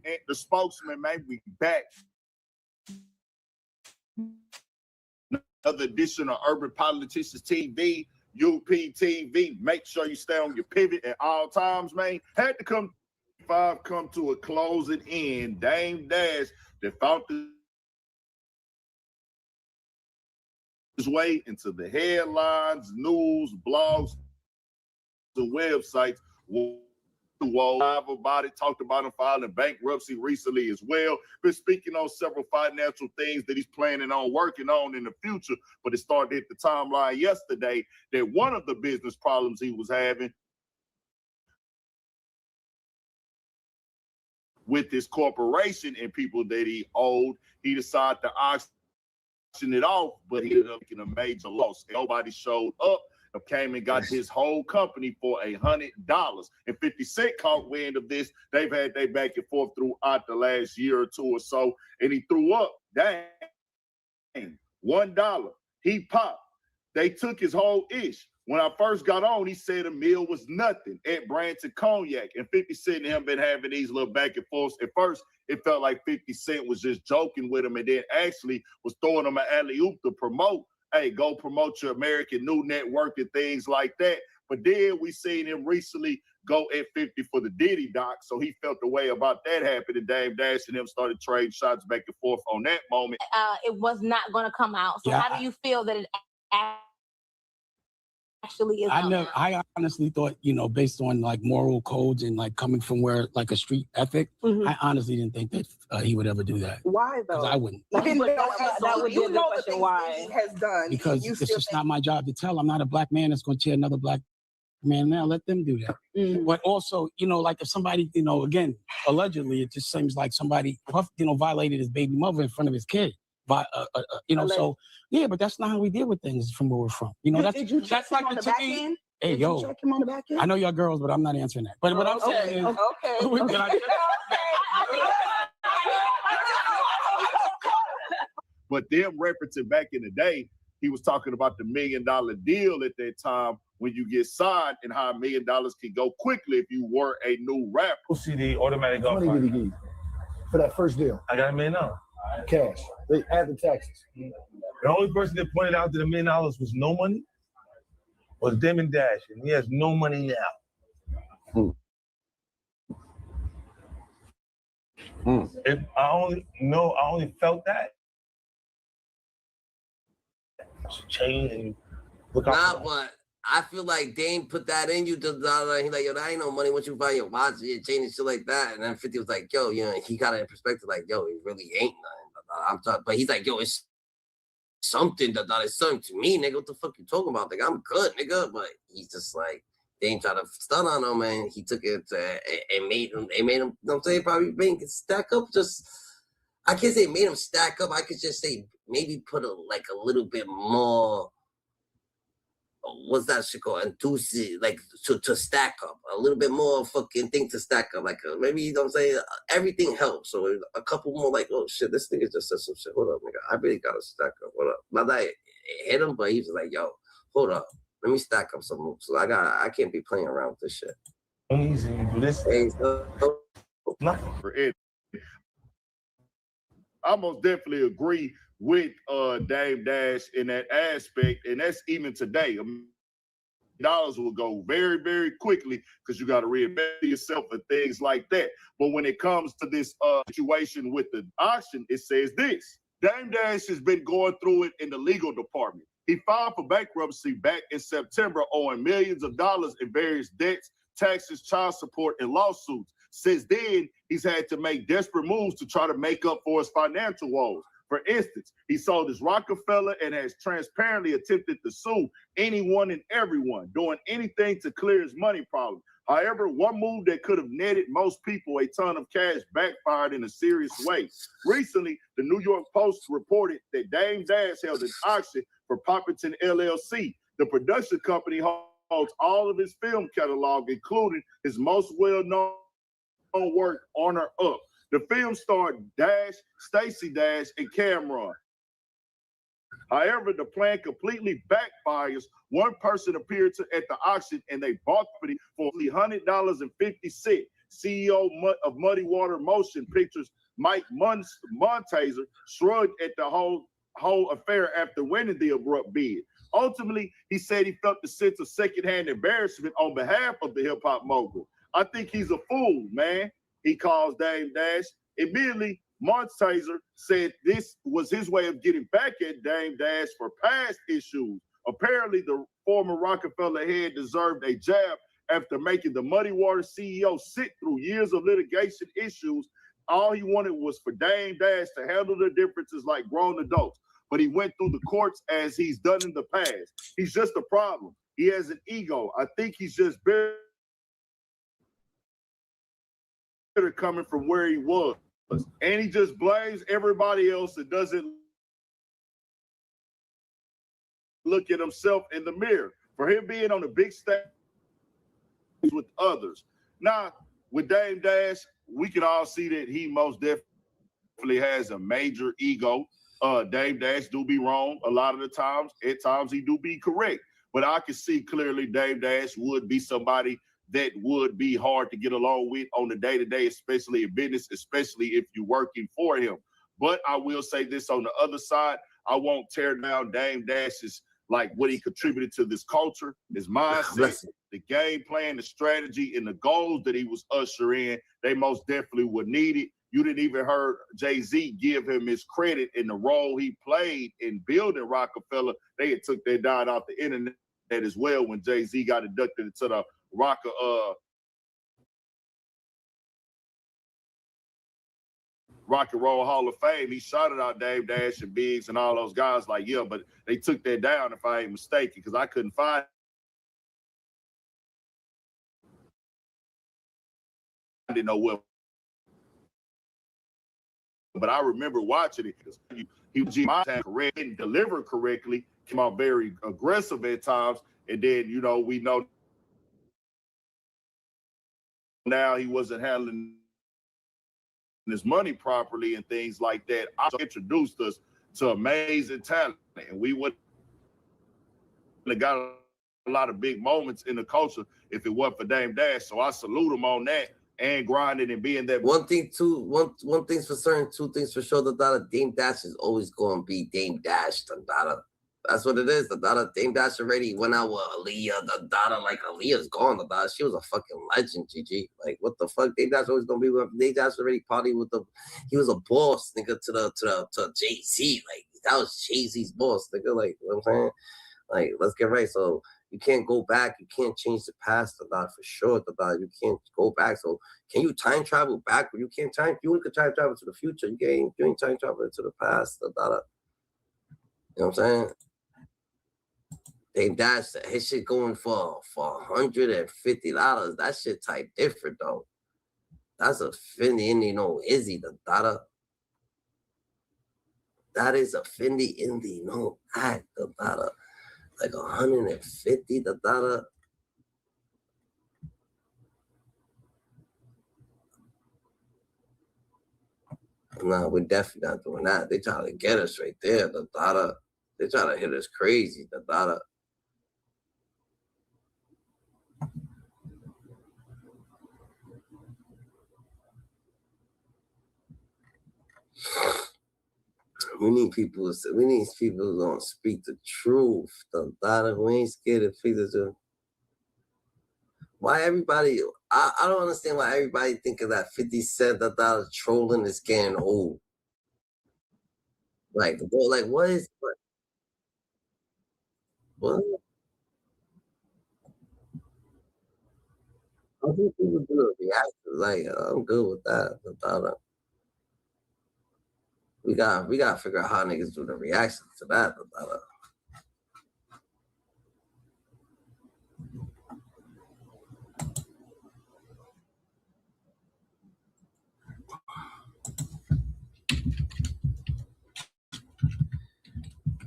S10: And the spokesman, man, we back. Another edition of Urban Politicians TV, UPTV. Make sure you stay on your pivot at all times, man. Had to come to a closing end. Dame Dash that found his way into the headlines, news, blogs, the websites. live about it, talked about him filing bankruptcy recently as well. Been speaking on several financial things that he's planning on working on in the future. But it started to hit the timeline yesterday that one of the business problems he was having with this corporation and people that he owed, he decided to auction it off, but he ended up making a major loss. Nobody showed up. Came and got his whole company for $100. And 50 Cent caught wind of this. They've had their back and forth throughout the last year or two or so. And he threw up, dang, $1. He popped. They took his whole ish. When I first got on, he said a meal was nothing at Brands and Cognac. And 50 Cent and him been having these little back and forths. At first, it felt like 50 Cent was just joking with him and then actually was throwing him an alley-oop to promote. Hey, go promote your American New Network and things like that. But then we seen him recently go at 50 for the Diddy doc. So he felt the way about that happening. Dame Dash and him started trading shots back and forth on that moment.
S4: It was not going to come out. So how do you feel that it actually is?
S19: I honestly thought, based on like moral codes and like coming from where like a street ethic, I honestly didn't think that he would ever do that.
S20: Why though?
S19: Because I wouldn't.
S20: That would be a good question. Why? He has done
S19: Because it's just not my job to tell. I'm not a black man that's going to tear another black man now. Let them do that. But also, like if somebody, again, allegedly, it just seems like somebody, violated his baby mother in front of his kid. So yeah, but that's not how we deal with things from where we're from.
S20: Did you check him on the back end?
S19: Hey,
S20: Did you check him on the back end?
S19: I know y'all girls, but I'm not answering that. But what I'm saying is,
S10: But them referencing back in the day, he was talking about the $1 million deal at that time when you get signed and how $1 million can go quickly if you were a new rapper.
S5: CD automatic
S17: How many did he give you for that first deal?
S5: I got $1 million.
S17: Cash, after taxes.
S5: The only person that pointed out that $1 million was no money was Damon Dash, and he has no money now. If I only felt that. Change and look out.
S3: But I feel like Dame put that in you. He like, yo, that ain't no money. Once you buy your watch, your chain and shit like that. And then 50 was like, yo, he got it in perspective, like, yo, it really ain't nothing. I'm talking, but he's like, yo, it's something that is something to me, nigga. What the fuck you talking about? Like, I'm good, nigga. But he's just like, Dame tried to stun on him, man. He took it and made him, you know what I'm saying? Probably made him stack up. I can't say made him stack up. I could just say maybe put a little bit more. What's that shit called? Enthusiasm, like to stack up a little bit more fucking thing to stack up. Like maybe, you know what I'm saying? Everything helps. So a couple more, like, oh shit, this nigga just said some shit. Hold up, nigga. I really gotta stack up. Hold up. Not that it hit him, but he was like, yo, hold up. Let me stack up some moves. So I can't be playing around with this shit.
S5: Easy, this.
S10: Nothing for it. I most definitely agree with Dame Dash in that aspect, and that's even today. $1 will go very, very quickly because you got to reinvent yourself and things like that. But when it comes to this situation with the auction, it says this. Dame Dash has been going through it in the legal department. He filed for bankruptcy back in September, owing millions of dollars in various debts, taxes, child support, and lawsuits. Since then, he's had to make desperate moves to try to make up for his financial woes. For instance, he sold his Rockefeller and has transparently attempted to sue anyone and everyone, doing anything to clear his money problem. However, one move that could have netted most people a ton of cash backfired in a serious way. Recently, the New York Post reported that Dame Dash held an auction for Poppington LLC. The production company holds all of his film catalog, including his most well-known work, On or Up. The film starred Dash, Stacey Dash, and Cameron. However, the plan completely backfires. One person appeared at the auction and they bought the property for $100.50. CEO of Muddy Water Motion Pictures, Mike Montaser, shrugged at the whole affair after winning the abrupt bid. Ultimately, he said he felt the sense of secondhand embarrassment on behalf of the hip-hop mogul. I think he's a fool, man, he calls Dame Dash. Immediately, Montaser said this was his way of getting back at Dame Dash for past issues. Apparently, the former Rockefeller head deserved a jab after making the Muddy Waters CEO sit through years of litigation issues. All he wanted was for Dame Dash to handle the differences like grown adults. But he went through the courts as he's done in the past. He's just a problem. He has an ego. I think he's just bitter coming from where he was. And he just blames everybody else and doesn't look at himself in the mirror. For him being on the big stage with others. Now, with Dame Dash, we can all see that he most definitely has a major ego. Dame Dash do be wrong a lot of the times. At times he do be correct. But I can see clearly Dame Dash would be somebody that would be hard to get along with on the day-to-day, especially in business, especially if you're working for him. But I will say this on the other side, I won't tear down Dame Dash's, like what he contributed to this culture, his mindset, the game plan, the strategy, and the goals that he was ushering. They most definitely were needed. You didn't even heard Jay-Z give him his credit in the role he played in building Rockefeller. They had took that down off the internet as well when Jay-Z got inducted into the Rock and Roll Hall of Fame. He shouted out Dame Dash and Biggs and all those guys like, yeah, but they took that down if I ain't mistaken because I couldn't find it nowhere. But I remember watching it because he was correct and delivered correctly, came out very aggressive at times, and then, you know, we know now he wasn't handling his money properly and things like that. I introduced us to amazing talent, and we would have got a lot of big moments in the culture if it wasn't for Dame Dash. So I salute him on that and grinding and being that.
S3: One thing's for certain, two things for sure. The Dame Dash is always going to be Dame Dash. That's what it is. Dame Dash already went out with Aaliyah. Like Aaliyah's gone. She was a fucking legend, GG. Like what the fuck? Dame Dash always gonna be with Dame Dash already party with he was a boss, nigga, to Jay-Z. Like that was Jay-Z's boss, nigga. Like you know what I'm saying? Like, let's get right. So you can't go back. You can't change the past, for sure. You can't go back. So can you time travel back? You can't time. You can time travel to the future. You ain't time travel to the past. You know what I'm saying? Dame Dash, his shit going for $150. That shit type different though. That's a Fendi Indie Izzy the Dada. That is a Fendi Indie act the Dada. Like 150 the Dada. Nah, we're definitely not doing that. They trying to get us right there, the Dada. They trying to hit us crazy, the Dada. We need people who gonna speak the truth. The Dada, we ain't scared to speak the truth. Why everybody? I don't understand why everybody think of that 50 Cent the Dada trolling is getting old. Like what is what? I think people do a reaction. Like I'm good with that. The Dada. We gotta figure out how niggas do the reaction to that. The Dada.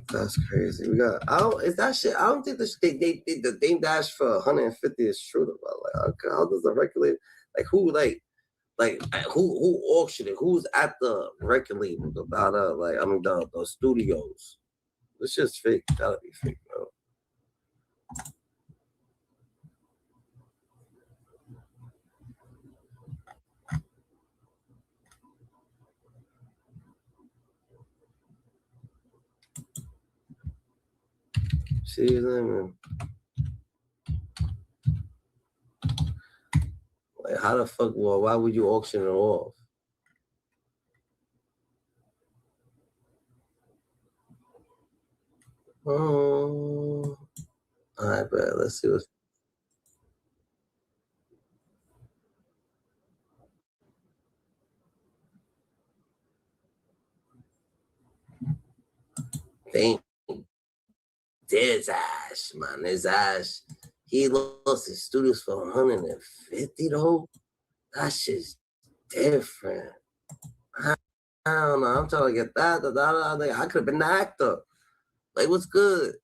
S3: That's crazy. I don't think they the Dame Dash for 150 is true though. Like how does the record label who auctioned it? Who's at the record label? The studios. This shit's fake. Gotta be fake, bro. See you then, man. Like, how the fuck? Well, why would you auction it off? Oh, all right, bro. Let's see what's. Think there's Ash, man. There's Ash. He lost his studios for 150 though. That shit's different. I don't know. I'm trying to get that. I could have been the actor. Like, what's good?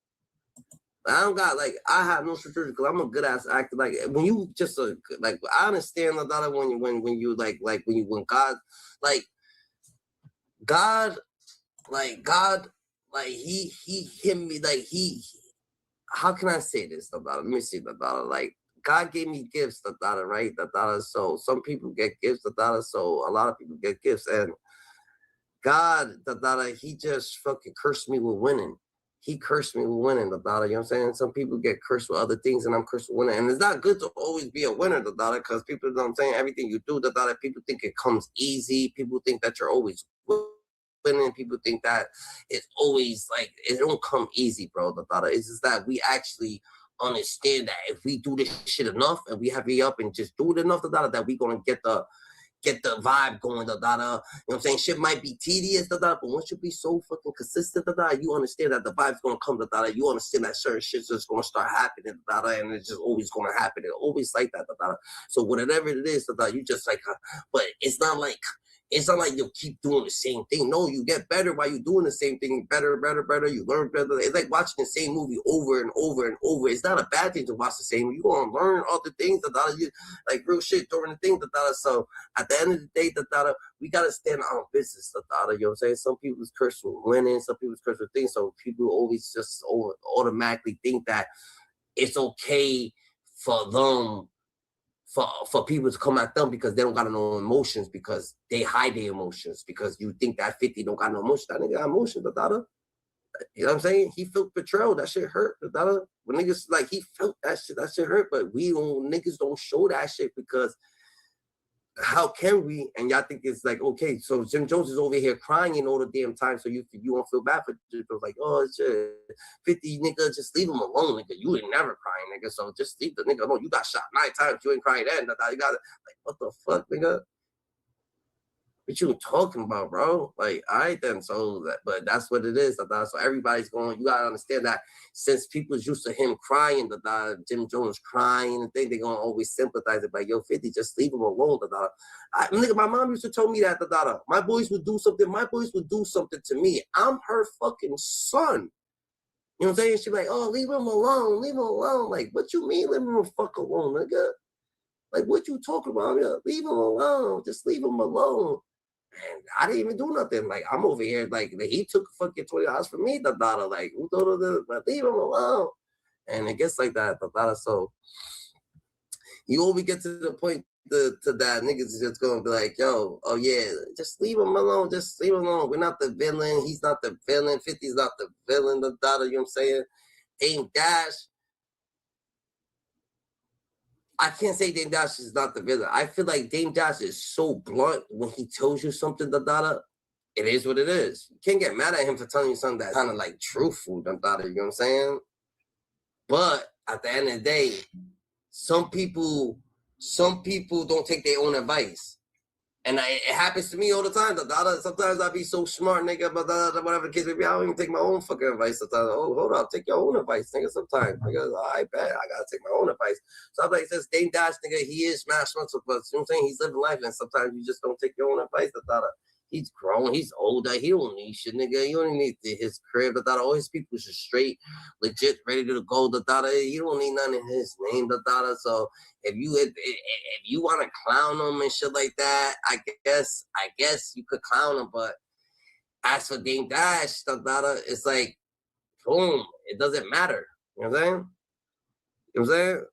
S3: I don't got like I have no security because I'm a good ass actor. Like when you just like I understand that when you when God he hit me like he how can I say this about let me see like God gave me gifts right so some people get gifts so a lot of people get gifts and God he just fucking cursed me with winning. He cursed me with winning, you know what I'm saying? Some people get cursed with other things, and I'm cursed with winning. And it's not good to always be a winner, because people, you know what I'm saying? Everything you do, people think it comes easy. People think that you're always winning. People think that it's always, like, it don't come easy, bro, It's just that we actually understand that if we do this shit enough, and we have up and just do it enough, that we're going to get the vibe going, you know what I'm saying? Shit might be tedious, but once you be so fucking consistent, you understand that the vibe's gonna come, you understand that certain shit's just gonna start happening, and it's just always gonna happen. It's always like that, So whatever it is, you just like, but it's not like you'll keep doing the same thing. No, you get better while you're doing the same thing. Better. You learn better. It's like watching the same movie over and over and over. It's not a bad thing to watch the same movie. You're going to learn all the things, you, like real shit during the thing, So at the end of the day, we got to stand on our business, you know what I'm saying? Some people's curse with winning. Some people's curse with things. So people always just automatically think that it's okay for them for people to come at them because they don't got no emotions because they hide their emotions because you think that 50 don't got no emotions. That nigga got emotions, You know what I'm saying? He felt betrayal. That shit hurt, When niggas like he felt that shit hurt, but niggas don't show that shit because how can we? And y'all think it's like, okay, so Jim Jones is over here crying all the damn time, so you won't feel bad for it. Like, oh, shit, 50, nigga, just leave him alone, nigga. You ain't never crying, nigga, so just leave the nigga alone. You got shot 9 times, you ain't crying then. You got like, what the fuck, nigga? What you talking about, bro? Like, all right then. So, but that's what it is. So everybody's going. You gotta understand that since people's used to him crying, Jim Jones crying and thing, they're gonna always sympathize it. Like, yo, 50, just leave him alone. Nigga, my mom used to tell me that. My boys would do something. My boys would do something to me. I'm her fucking son. You know what I'm saying? She's like, oh, leave him alone. Leave him alone. Like, what you mean, leave him the fuck alone, nigga? Like, what you talking about? Leave him alone. Just leave him alone. And I didn't even do nothing. Like, I'm over here, like, he took fucking $20 from me, like, who told her to leave him alone? And it gets like that, So you always get to the point to that niggas is just gonna be like, yo, oh yeah, just leave him alone, just leave him alone. We're not the villain, he's not the villain, 50's not the villain, you know what I'm saying? Dame Dash. I can't say Dame Dash is not the villain. I feel like Dame Dash is so blunt when he tells you something, it is what it is. You can't get mad at him for telling you something that's kind of like truthful, you know what I'm saying? But at the end of the day, some people don't take their own advice. And it happens to me all the time. Sometimes I be so smart, nigga, but whatever the case may be, I don't even take my own fucking advice sometimes. Oh, hold up, take your own advice, nigga, sometimes. Nigga, I bet I gotta take my own advice. So I'm like, says Dame Dash, nigga, he is smash muscle, but you know what I'm saying? He's living life, and sometimes you just don't take your own advice. He's grown, he's older, he don't need shit, nigga. You don't need his crib, all his people is straight, legit, ready to go, you don't need none in his name, So if you want to clown him and shit like that, I guess you could clown him, but as for Dame Dash, it's like, boom, it doesn't matter. You know what I'm saying? You know what I'm saying?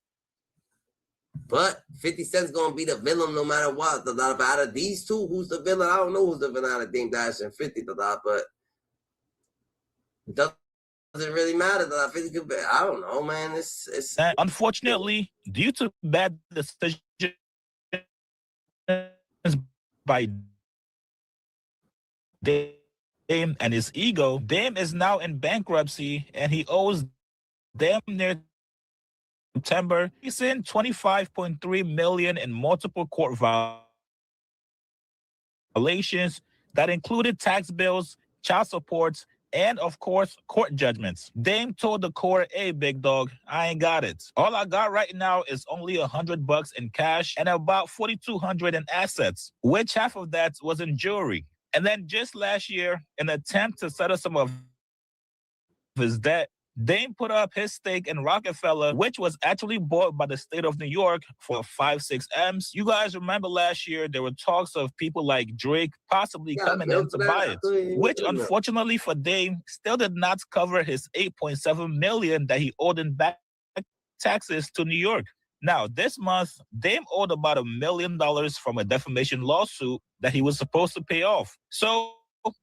S3: But 50 Cent's gonna be the villain no matter what. But out of these two, who's the villain? I don't know who's the villain out of Dame Dash and 50, but it doesn't really matter. 50 could be, I don't know, man. It's
S6: unfortunately, due to bad decisions by Dame and his ego, Dame is now in bankruptcy and he owes damn near September. He's in $25.3 million in multiple court violations that included tax bills, child supports, and of course, court judgments. Dame told the court, hey, big dog, I ain't got it. All I got right now is only $100 in cash and about $4,200 in assets, which half of that was in jewelry. And then just last year, in an attempt to settle some of his debt, Dame put up his stake in Rockefeller, which was actually bought by the state of New York for 5-6 M's. You guys remember last year, there were talks of people like Drake possibly coming in to buy it, which unfortunately for Dame still did not cover his $8.7 million that he owed in back taxes to New York. Now, this month, Dame owed about $1 million from a defamation lawsuit that he was supposed to pay off. So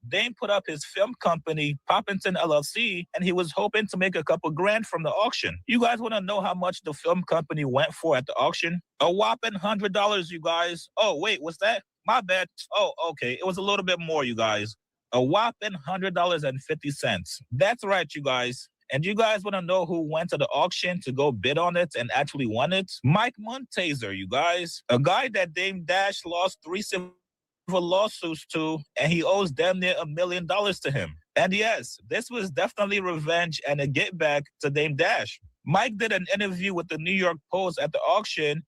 S6: Dame put up his film company, Poppington LLC, and he was hoping to make a couple grand from the auction. You guys want to know how much the film company went for at the auction? A whopping $100, you guys. Oh, wait, what's that? My bad. Oh, okay. It was a little bit more, you guys. A whopping $100.50. That's right, you guys. And you guys want to know who went to the auction to go bid on it and actually won it? Mike Montaser, you guys. A guy that Dame Dash lost 3 civil lawsuits to, and he owes damn near $1 million to him. And yes, this was definitely revenge and a get back to Dame Dash. Mike did an interview with the New York Post at the auction,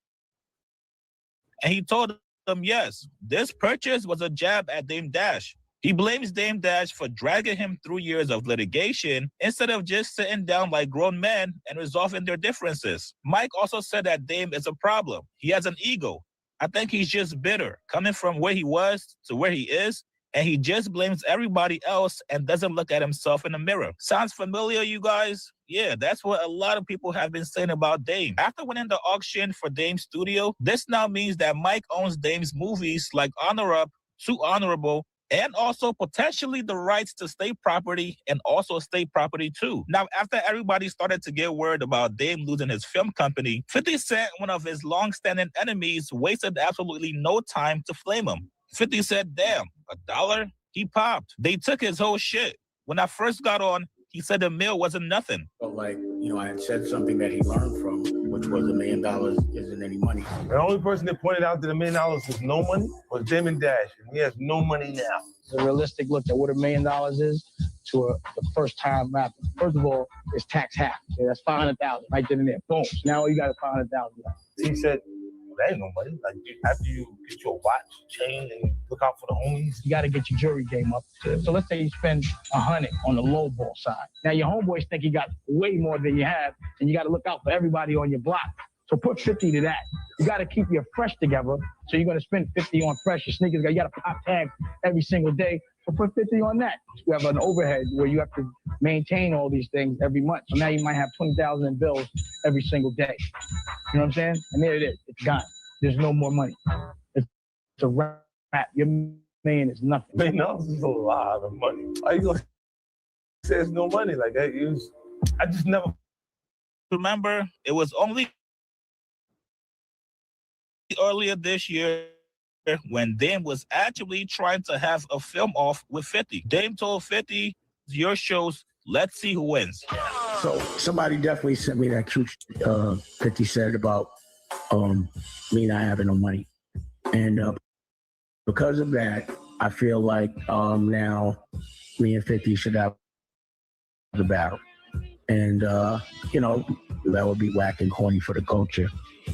S6: and he told them, yes, this purchase was a jab at Dame Dash. He blames Dame Dash for dragging him through years of litigation instead of just sitting down like grown men and resolving their differences. Mike also said that Dame is a problem. He has an ego. I think he's just bitter, coming from where he was to where he is, and he just blames everybody else and doesn't look at himself in the mirror. Sounds familiar, you guys? Yeah, that's what a lot of people have been saying about Dame. After winning the auction for Dame's studio, this now means that Mike owns Dame's movies like Honor Up, Too Honorable, and also potentially the rights to state property and also state property too. Now, after everybody started to get word about Dame losing his film company, 50 Cent, one of his long-standing enemies, wasted absolutely no time to flame him. 50 said, damn, $1? He popped. They took his whole shit. When I first got on, he said the mill wasn't nothing.
S19: But like, you know, I had said something that he learned from, which was $1 million isn't any money.
S5: The only person that pointed out that $1 million was no money was Damon Dash, and he has no money now.
S19: The realistic look at what $1 million is to the first-time rapper. First of all, it's tax half. So that's $500,000 right then and there. Boom. Now you got $500,000.
S5: He said, that ain't no money. Like, after you get your watch, chain, and look out for the homies.
S19: You got to get your jewelry game up. So let's say you spend $100 on the low ball side. Now your homeboys think you got way more than you have, and you got to look out for everybody on your block. So put 50 to that. You got to keep your fresh together. So you're going to spend 50 on fresh. Your sneakers, you got to pop tags every single day. So put 50 on that. You have an overhead where you have to maintain all these things every month. So now you might have 20,000 in bills every single day. You know what I'm saying? And there it is. It's gone. There's no more money. It's a wrap. Your million is nothing.
S5: $1 million is a lot of money. Why you gonna say there's no money like that? I just never.
S6: Remember, it was only earlier this year when Dame was actually trying to have a film off with 50. Dame told 50, your shows, let's see who wins.
S19: So somebody definitely sent me that cute 50 said about me not having no money. And because of that, I feel like now me and 50 should have the battle. And, you know, that would be whack and corny for the culture.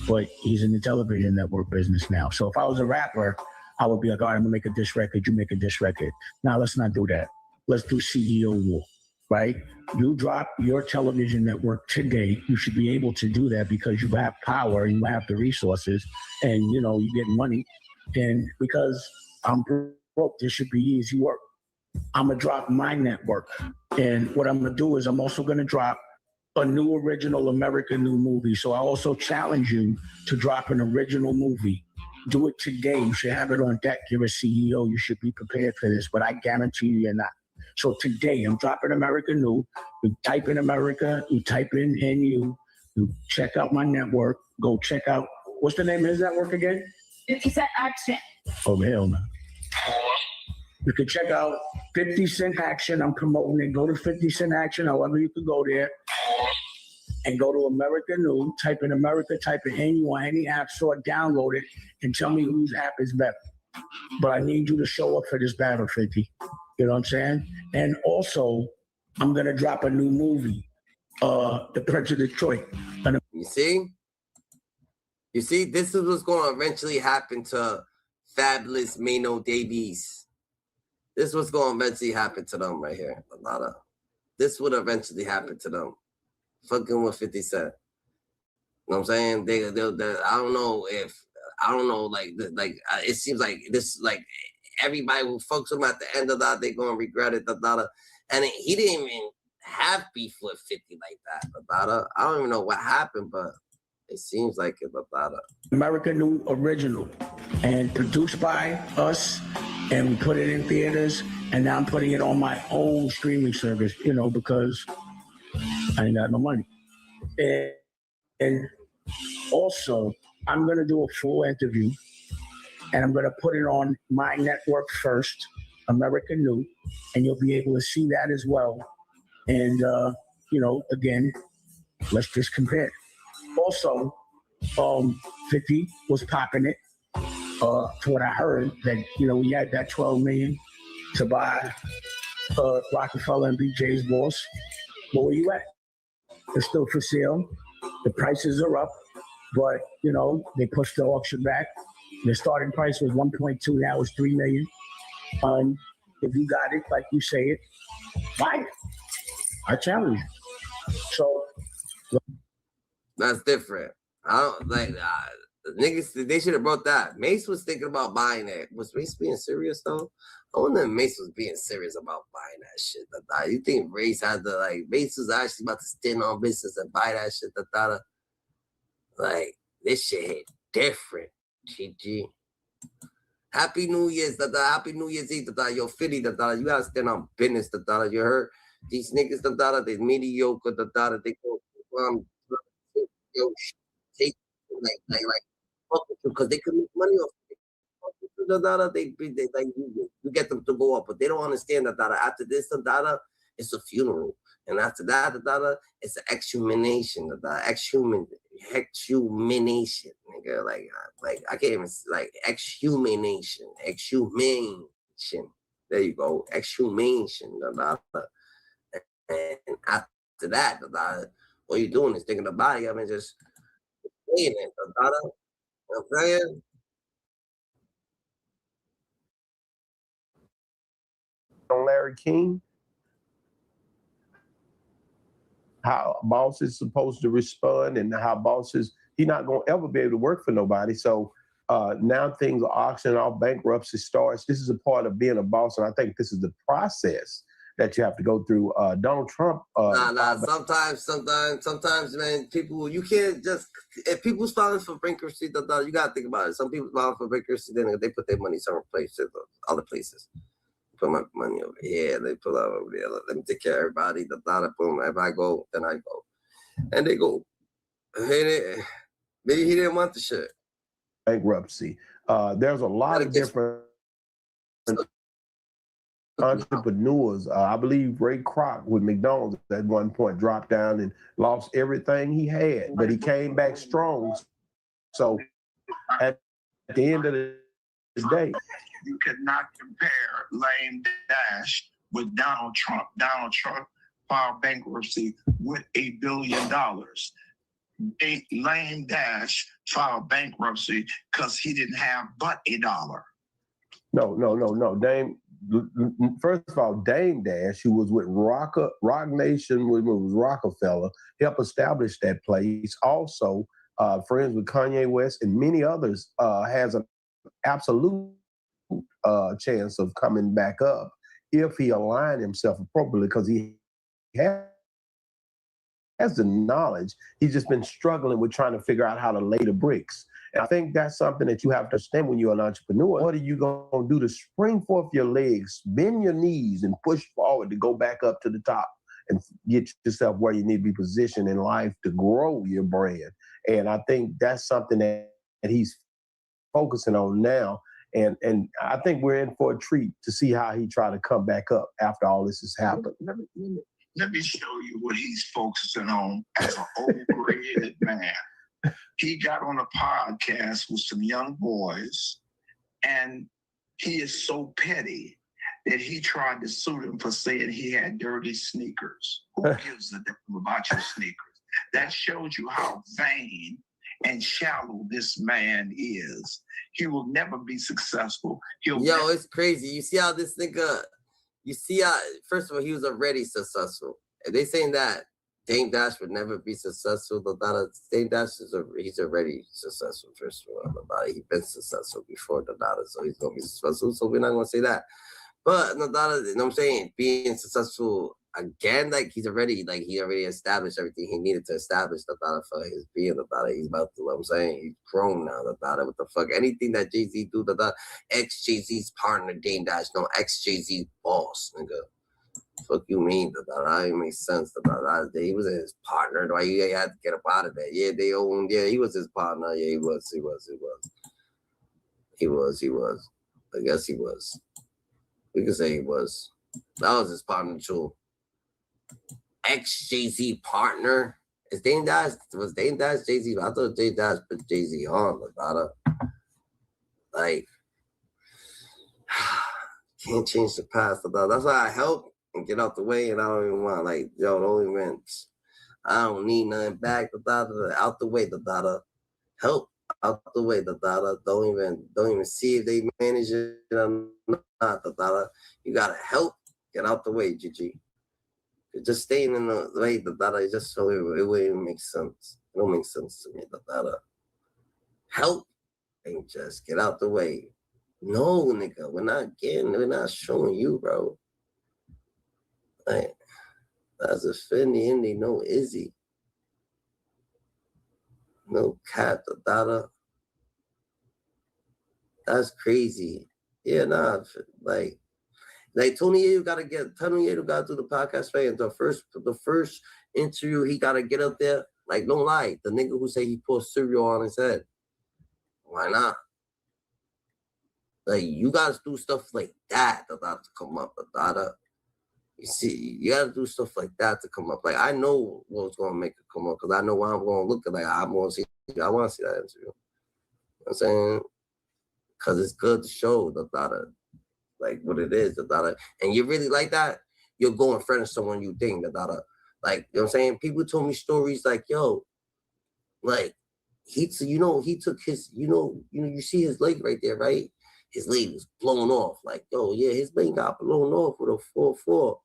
S19: But he's in the television network business now. So if I was a rapper, I would be like, all right, I'm gonna make a diss record, you make a diss record. Now let's not do that. Let's do CEO war, right? You drop your television network today, you should be able to do that because you have power, you have the resources, and you know, you get money. And because I'm broke, this should be easy work. I'm gonna drop my network. And what I'm gonna do is I'm also gonna drop a new original American new movie. So I also challenge you to drop an original movie. Do it today. You should have it on deck. You're a CEO. You should be prepared for this, but I guarantee you you're not. So today I'm dropping American New. You type in America, you type in NU, you check out my network, go check out, what's the name of his network again?
S12: 50 Cent Action.
S19: Oh, hell no. You can check out 50 Cent Action. I'm promoting it. Go to 50 Cent Action, however you can go there. And go to American News, type in America, type in NU on any app store, download it, and tell me whose app is better. But I need you to show up for this battle, 50. You know what I'm saying? And also, I'm gonna drop a new movie, The Prince of Detroit.
S3: You see? You see, this is what's going to eventually happen to Fabulous Maino Davies. This is what's going to eventually happen to them right here. This would eventually happen to them. Fucking with 50 Cent. You know what I'm saying? They I don't know, it seems like this, like, everybody who fucks him at the end of that, they're going to regret it. And he didn't even have beef with 50 like that. I don't even know what happened, but it seems like it's
S19: American New Original, and produced by us, and we put it in theaters, and now I'm putting it on my own streaming service, you know, because I ain't got no money. And also, I'm gonna do a full interview, and I'm gonna put it on my network first, American New, and you'll be able to see that as well. And you know, again, let's just compare. Also, 50 was popping it. For what I heard, that, you know, we had that 12 million to buy Rockefeller and BJ's boss. But where you at? It's still for sale. The prices are up, but you know, they pushed the auction back. The starting price was 1.2, now it's 3 million. If you got it, like you say it, buy it. I challenge you. So
S3: that's different. I don't like niggas. They should have brought that. Mace was thinking about buying it. Was Mace being serious though? I wonder if Mace was being serious about buying that shit. You think Mace had to, like, Mace was actually about to stand on business and buy that shit? Like, this shit hit different. GG. Happy New Year's, Happy New Year's Eve, Yo, Philly, you gotta stand on business, You heard? These niggas, they mediocre, they go, like, fuck with you, because they can make money off it. They like, you get them to go up, but they don't understand that after this, it's a funeral. And after that, it's an exhumation, exhumation, nigga. Like I can't even, like, exhumation. There you go, exhumation. And after that, what you're doing is taking the body up and just saying it. You know what I'm saying?
S7: On Larry King, how a boss is supposed to respond, and how bosses, he's not going to ever be able to work for nobody. So now things are auctioning off, bankruptcy starts. This is a part of being a boss, and I think this is the process that you have to go through. Donald Trump.
S3: Sometimes, man, people, you can't just, if people's filing for bankruptcy, you gotta think about it. Some people filing for bankruptcy, then they put their money somewhere places, other places. Put my money over here, they pull out over there. Let me take care of everybody. Boom. If I go, then I go. And they go. Maybe he didn't want the shit.
S7: Bankruptcy. There's a lot of different entrepreneurs. I believe Ray Kroc with McDonald's at one point dropped down and lost everything he had, but he came back strong. So at the end of the day,
S28: you cannot compare Lame Dash with Donald Trump. Donald Trump filed bankruptcy with $1 billion. Lame Dash filed bankruptcy because he didn't have but $1.
S7: No. Dame, first of all, Dame Dash, who was with Rock Nation, was Rockefeller, helped establish that place. Also, friends with Kanye West and many others, has an absolute chance of coming back up if he aligned himself appropriately, because he has the knowledge. He's just been struggling with trying to figure out how to lay the bricks. And I think that's something that you have to understand when you're an entrepreneur. What are you going to do to spring forth your legs, bend your knees, and push forward to go back up to the top and get yourself where you need to be positioned in life to grow your brand? And I think that's something that he's focusing on now. And I think we're in for a treat to see how he try to come back up after all this has happened.
S28: Let me show you what he's focusing on as an old gray-headed man. He got on a podcast with some young boys, and he is so petty
S17: that he tried to sue him for saying he had dirty sneakers. Who gives a damn about your sneakers? That shows you how vain and shallow this man is. He will never be successful.
S3: Yo, it's crazy. You see how this nigga, you see how, first of all, he was already successful. If they saying that Dame Dash would never be successful, Dame Dash he's already successful, first of all. He's been successful before Dada, so he's gonna be successful. So we're not gonna say that. But Dada, you know what I'm saying? Being successful again, like he already established everything he needed to establish Dada for his being Dada. He's about to, you know what I'm saying? He's grown now, Dada. What the fuck? Anything that Jay-Z do, Dada, ex-Jay-Z's partner, Dame Dash, no, ex-Jay-Z's boss, nigga. Fuck you mean, Dada? That ain't make sense, Dada. He was his partner. Why he had to get up out of there? Yeah, they owned. Yeah, he was his partner. Yeah, he was. I guess he was. We can say he was. That was his partner too. Ex-Jay-Z partner. Is Dame Dash? Was Dame Dash Jay-Z? I thought Dame Dash put Jay-Z on, Dada. Like, can't change the past, Dada. That's why I help and get out the way, and I don't even want, like, yo, don't even, I don't need nothing back, out the way, help out the way, don't even see if they manage it or not, you gotta help, get out the way, Gigi. Just staying in the way, it just so it wouldn't even make sense. It don't make sense to me, help and just get out the way. No, nigga, we're not showing you, bro. Like, that's a Fendi Indy, no Izzy. No cat, Dada. That's crazy. Yeah, nah, like Tony Yayo gotta do the podcast right. And the first interview, he gotta get up there. Like, don't lie. The nigga who say he poured cereal on his head. Why not? Like, you guys do stuff like that, Dada, to come up, Dada. You see, you gotta do stuff like that to come up. Like, I know what's gonna make it come up because I know what I'm gonna look at. Like, I want to see that interview. You know what I'm saying? Because it's good to show the Dada, like what it is, the Dada. And you really like that, you'll go in front of someone you think, the Dada. Like, you know what I'm saying? People told me stories like, yo, like, he took his, you see his leg right there, right? His leg was blown off. Like, yo, yeah, his leg got blown off with a 4-4.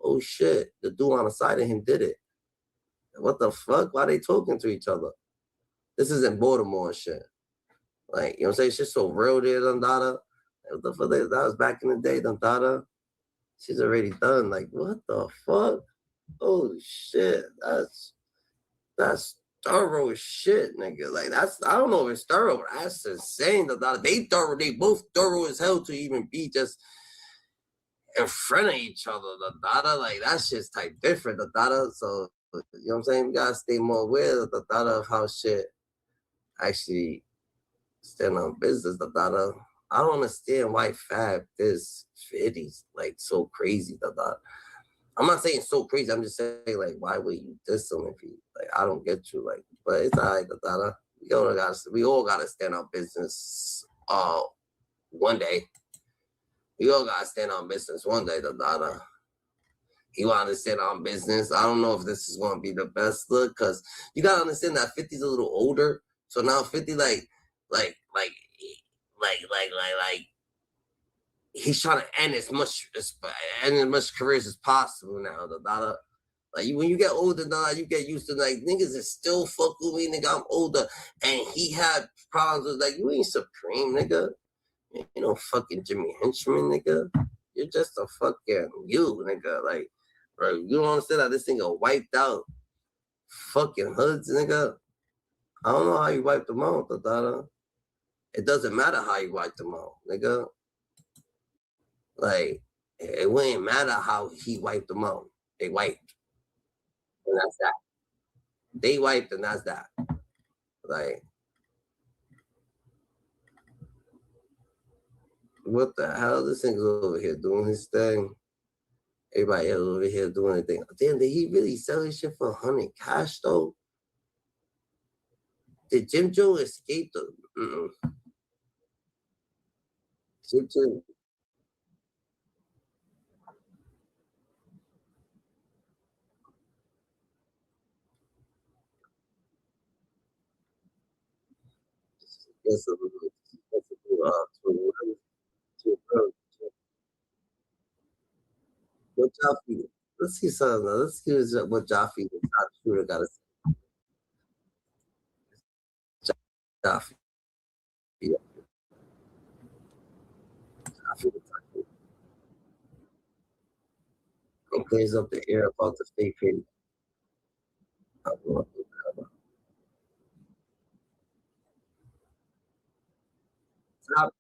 S3: Oh shit, the dude on the side of him did it. What the fuck? Why are they talking to each other? This is in Baltimore and shit. Like, you know what I'm saying? It's just so real there, Dada. What the fuck? That was back in the day, Dada. She's already done. Like, what the fuck? Oh shit. That's thorough shit, nigga. Like, I don't know if it's thorough, but that's insane, Dada. They both thorough as hell to even be just in front of each other, Dada. Like, that shit's type different, Dada. So, you know what I'm saying? We gotta stay more aware, Dada, of how shit actually stand on business, Dada. I don't understand why Fab this 50s like so crazy, Dada. I'm not saying so crazy. I'm just saying, like, why would you diss him if you, like, I don't get you, like, but it's all right, Dada. We all gotta stand on business one day. We all gotta stand on business one day, Dada. He wanted to stand on business. I don't know if this is gonna be the best look, because you gotta understand that 50's a little older. So now 50 like he's trying to end as much careers as possible now, Dada. Like, when you get older, Dada, you get used to, like, niggas is still fuck with me, nigga. I'm older, and he had problems with, like, you ain't Supreme, nigga. You know, fucking Jimmy Henchman, nigga. You're just a fucking you, nigga. Like, bro, you don't understand how this nigga wiped out fucking hoods, nigga. I don't know how you wiped them out, Dada. It doesn't matter how you wiped them out, nigga. Like, it wouldn't matter how he wiped them out. They wiped. And that's that. They wiped, and that's that. Like, what the hell? This nigga's over here doing his thing. Everybody else over here doing their thing. Damn, did he really sell his shit for 100 cash, though? Did Jim Joe escape the... Jim Joe... Yes, what Jaffe? Let's see something. Let's see what Jaffe the top shooter got to say. Jaffe. Yeah. Jaffe the top shooter. Go cleans up the air about the fake pity. Top.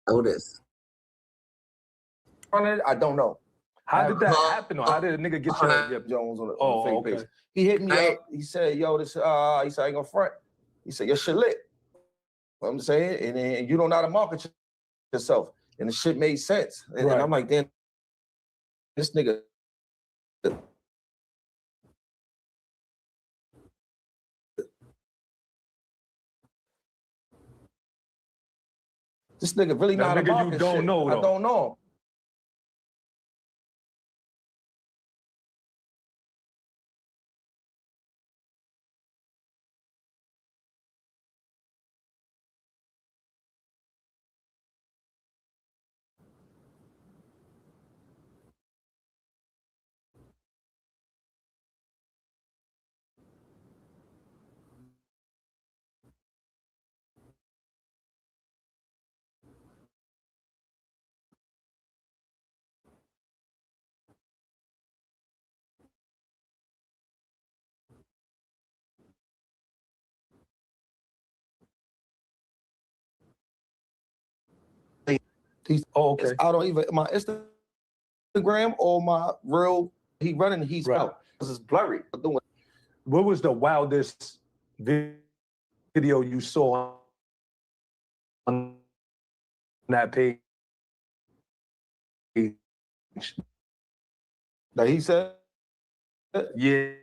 S3: Notice.
S11: I don't know. How did that happen? Or how did a nigga get your Jones on the fake page? He hit me up. He said, "Yo, this." He said, "I ain't gonna front." He said, "Your shit lit." I'm saying, and then you don't know how to market yourself, and the shit made sense. And then I'm like, "Damn, this nigga." This nigga really not a market. You don't know. I don't know. He's okay. I don't even my Instagram or my real. He running. He's out. This is blurry. What was the wildest video you saw on that page? That he said, yeah.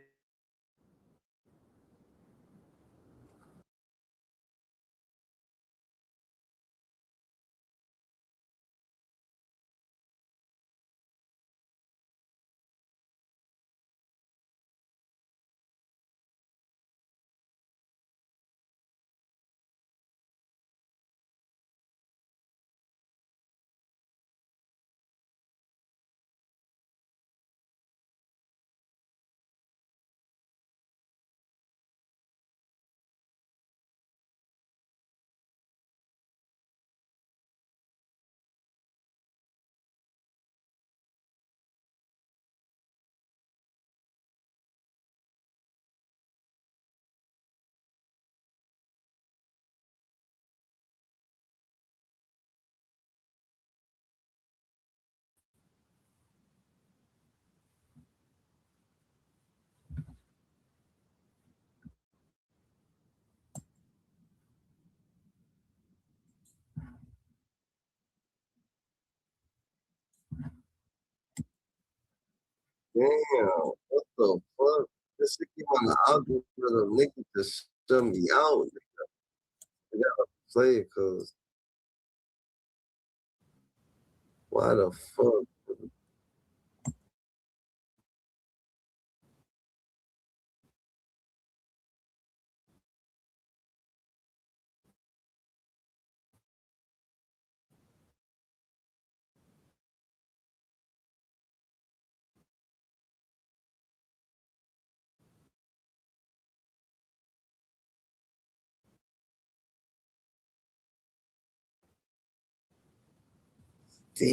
S3: Damn, what the fuck? This shit keep on the algorithm, nigga, just shut me out, nigga. I gotta play it, cause why the fuck?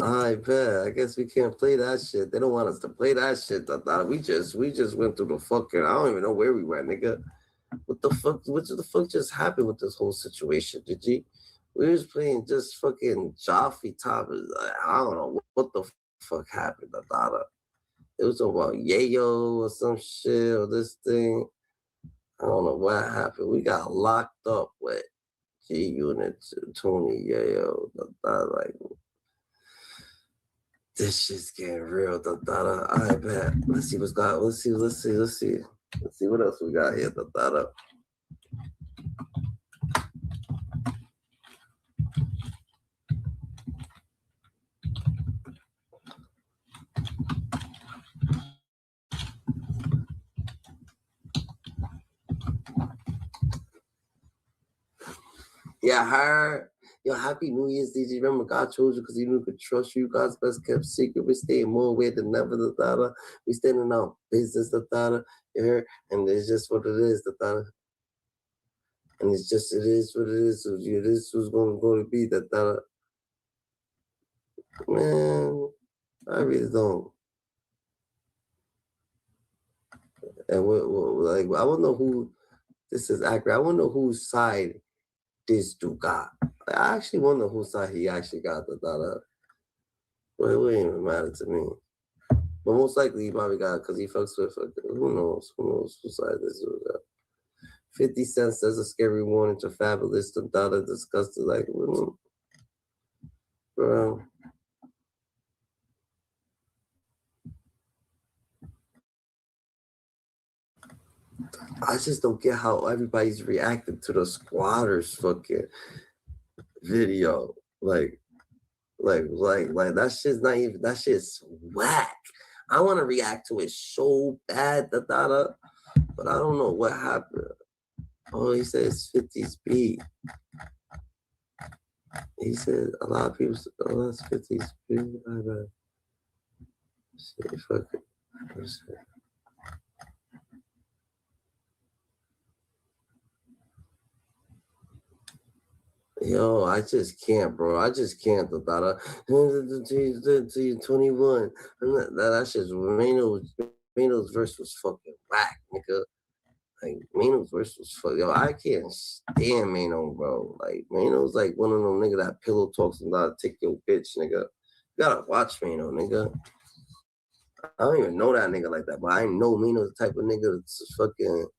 S3: I bet. I guess we can't play that shit. They don't want us to play that shit. We just went through the fucking. I don't even know where we went, nigga. What the fuck? What the fuck just happened with this whole situation? Did you? We was playing just fucking Jaffe top. I don't know what the fuck happened. It was about Yayo or some shit or this thing. I don't know what happened. We got locked up with G Unit, Tony Yayo. Like. This shit's getting real. I bet. Let's see what's got. Let's see what else we got here. Yeah, her. Yo, Happy New Year's, DJ. Remember, God chose you because He knew He could trust you. God's best kept secret. We stay more aware than never, the thought. We standing out business, the thought. You heard? And it's just what it is, the thought. And it's just, it is what it is. So, yeah, this was going to be, the thought. Man, I really don't. And like, I don't know who this is accurate. I want to know whose side this dude got. I actually wonder whose side he actually got the thought. But it wouldn't even matter to me. But most likely he probably got it because he fucks with, who knows whose side this dude got. 50 Cent says a scary warning to Fabulous. The thought discussed it like, bro. I just don't get how everybody's reacting to the Squatters fucking video. Like that shit's not even, that shit's whack. I want to react to it so bad, but I don't know what happened. Oh, he says 50's beat. He said a lot of people, oh, that's 50's beat. Shit, fuck it. Yo, I just can't, bro. I just can't. The thought of 21. That shit's Maino's verse was fucking whack, nigga. Like Maino's verse was fucking. Yo, I can't stand Maino, bro. Like Maino's like one of them nigga that pillow talks and not take your bitch, nigga. You gotta watch Maino, nigga. I don't even know that nigga like that, but I know Maino's the type of nigga that's fucking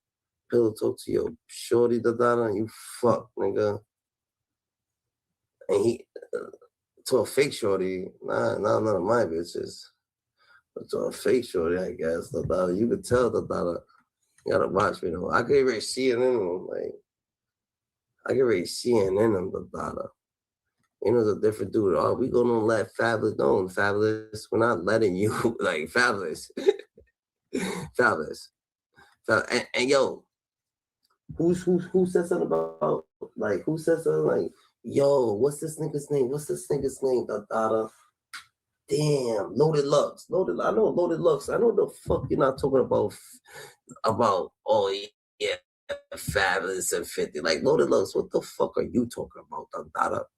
S3: pillow talk to your shorty, and you fuck, nigga. And he, to a fake shorty, none of my bitches, but to a fake shorty, I guess, you could tell you gotta watch me, though. I could already see it in them, like, I could already see it in them, You know, the different dude. Oh, we gonna let Fabulous know, Fabulous, we're not letting you, like, Fabulous. Fabulous. And yo, who said something about, like, who said something like, yo, what's this nigga's name? Damn, Loaded Lux. I know Loaded Lux. I know the fuck you're not talking about, oh, yeah, Fabulous and 50. Like, Loaded Lux, what the fuck are you talking about,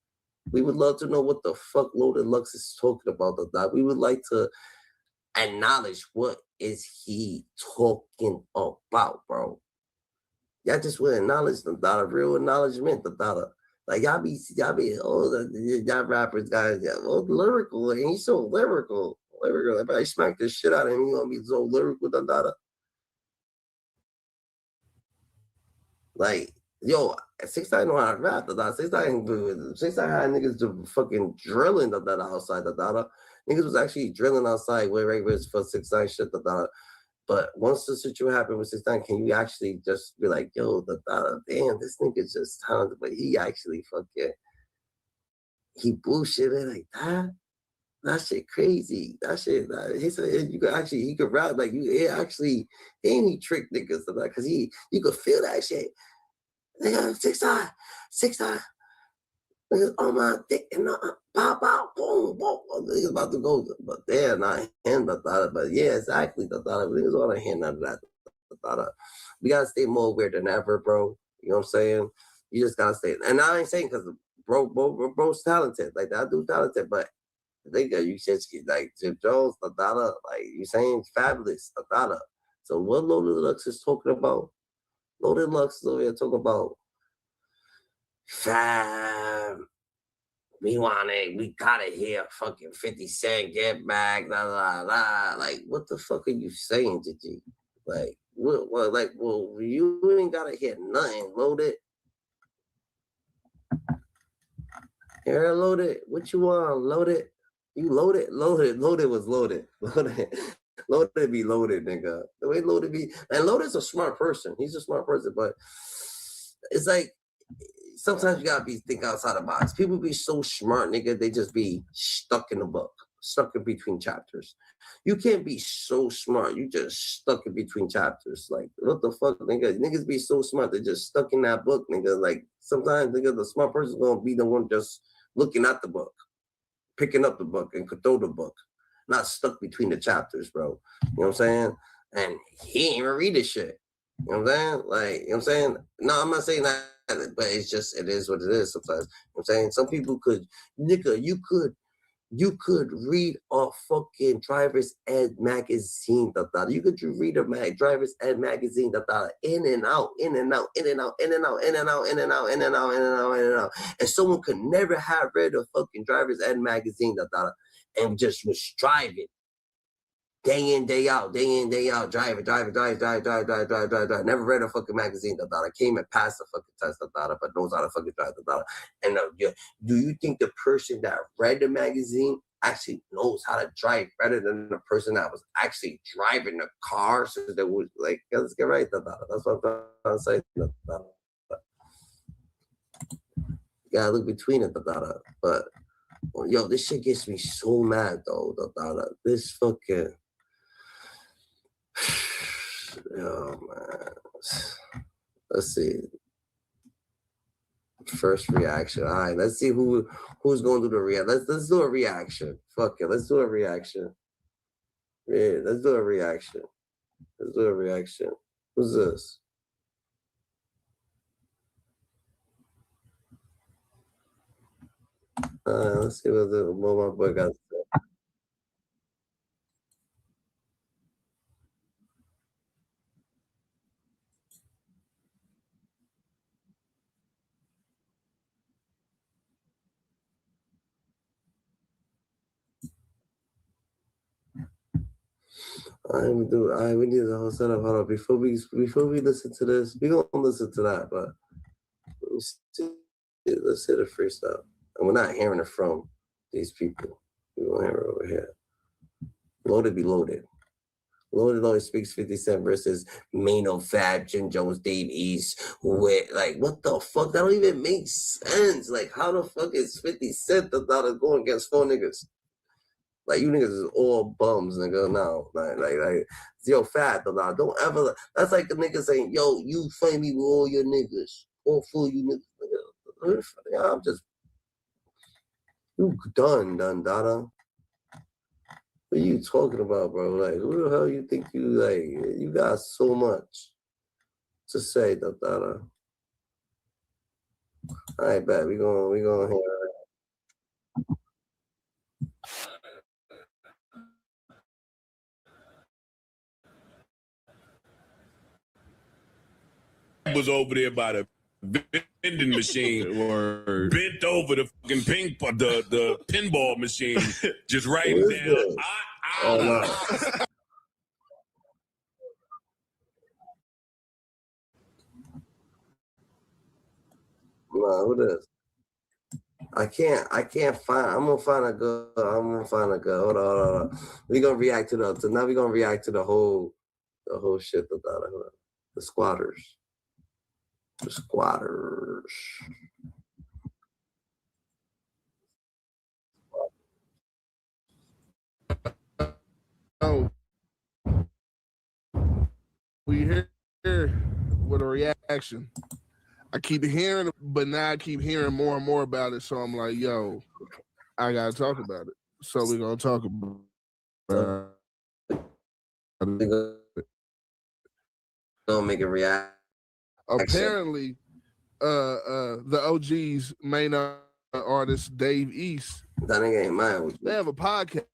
S3: We would love to know what the fuck Loaded Lux is talking about, We would like to acknowledge what is he talking about, bro. Y'all just would acknowledge real acknowledgement, Like y'all be y'all rappers guys, lyrical, and he's so lyrical. If I smack the shit out of him, he gonna be so lyrical, Like, yo, 6ix9ine know how to rap, 6ix9ine had niggas to fucking drilling outside, Niggas was actually drilling outside where regulars for 6ix9ine shit, But once the situation happened with 6ix9ine, can you actually just be like, yo, damn, this nigga's just talented, but he actually fucking, he bullshitted like that? That shit crazy. That shit, he said he could rap like you. He tricked niggas because you could feel that shit. Nigga, 6ix9ine, niggas on my dick and pop out, boom, boom. Niggas about to go, but they're not him. But yeah, exactly. Niggas want to hear none of that. We gotta stay more aware than ever, bro. You know what I'm saying? You just gotta stay. And I ain't saying because bro's talented. Like that dude's talented, but nigga, you said like Jim Jones, like you saying Fabulous, So what Loaded Lux is talking about? Loaded Lux is over here talking about fam. We gotta hear fucking 50 Cent get back, Like, what the fuck are you saying, Gigi? Like, well, you ain't gotta hear nothing, Loaded. Here, Loaded. What you want, Loaded? You loaded? Loaded was loaded. Loaded be loaded, nigga. The way Loaded be, and Loaded's a smart person. He's a smart person, but it's like sometimes you gotta think outside the box. People be so smart, nigga. They just be stuck in the book. stuck in between chapters. You can't be so smart. You just stuck in between chapters. Like, what the fuck, nigga? Niggas be so smart. They're just stuck in that book, nigga. Like, sometimes, nigga, the smart person's gonna be the one just looking at the book, picking up the book and could throw the book, not stuck between the chapters, bro. You know what I'm saying? And he ain't even read this shit. You know what I'm saying? Like, you know what I'm saying? No, I'm not saying that, but it's just, it is what it is sometimes. You know what I'm saying? Some people could, nigga, you could read a fucking driver's ed magazine, you could read a driver's ed magazine, in and out, in and out, in and out, in and out, in and out, in and out, in and out, in and out, in and out. And someone could never have read a fucking driver's ed magazine, and just was driving. Day in, day out, driving. Never read a fucking magazine, came and passed the fucking test, but knows how to fucking drive, And do you think the person that read the magazine actually knows how to drive better than the person that was actually driving the car? So they would, like, let's get right, that's what I'm trying to say. You gotta look between it, but yo, this shit gets me so mad, though, this fucking... Yo, man. Let's see. First reaction. All right, let's see who's going to do the reaction. Let's do a reaction. Fuck it. Let's do a reaction. Yeah, let's do a reaction. Let's do a reaction. Who's this? Let's see what my boy got to say. We need the whole setup. Hold on. Before we listen to this, we gonna listen to that, but let's hit a freestyle. And we're not hearing it from these people. We're gonna hear it over here. Loaded be loaded. Loaded always speaks 50 Cent versus Maino, Fab, Jim Jones, Dave East. With, like, what the fuck? That don't even make sense. Like, how the fuck is 50 Cent going against 4 niggas? Like, you niggas is all bums, nigga. No, like, yo, Fat, don't ever. That's like the nigga saying, yo, you fight me with all your niggas, all 4 you niggas. Nigga. I'm just, you done, Dada. What are you talking about, bro? Like, who the hell you think you, like, you got so much to say, Dada. All right, bet. We gonna hear it.
S28: Was over there by the vending machine or bent over the fucking the pinball machine, just writing down.
S3: Nah, who this? I can't find. I'm gonna find a good. Hold on. We gonna react to now we gonna react to the whole shit. The squatters. The squatters.
S1: Oh, we here with a reaction. I keep hearing, but now I keep hearing more and more about it. So I'm like, yo, I gotta talk about it. So we're gonna talk about it.
S3: Don't make it react.
S1: Apparently, the OG's main artist, Dave East,
S3: that nigga ain't mine.
S1: They have a podcast.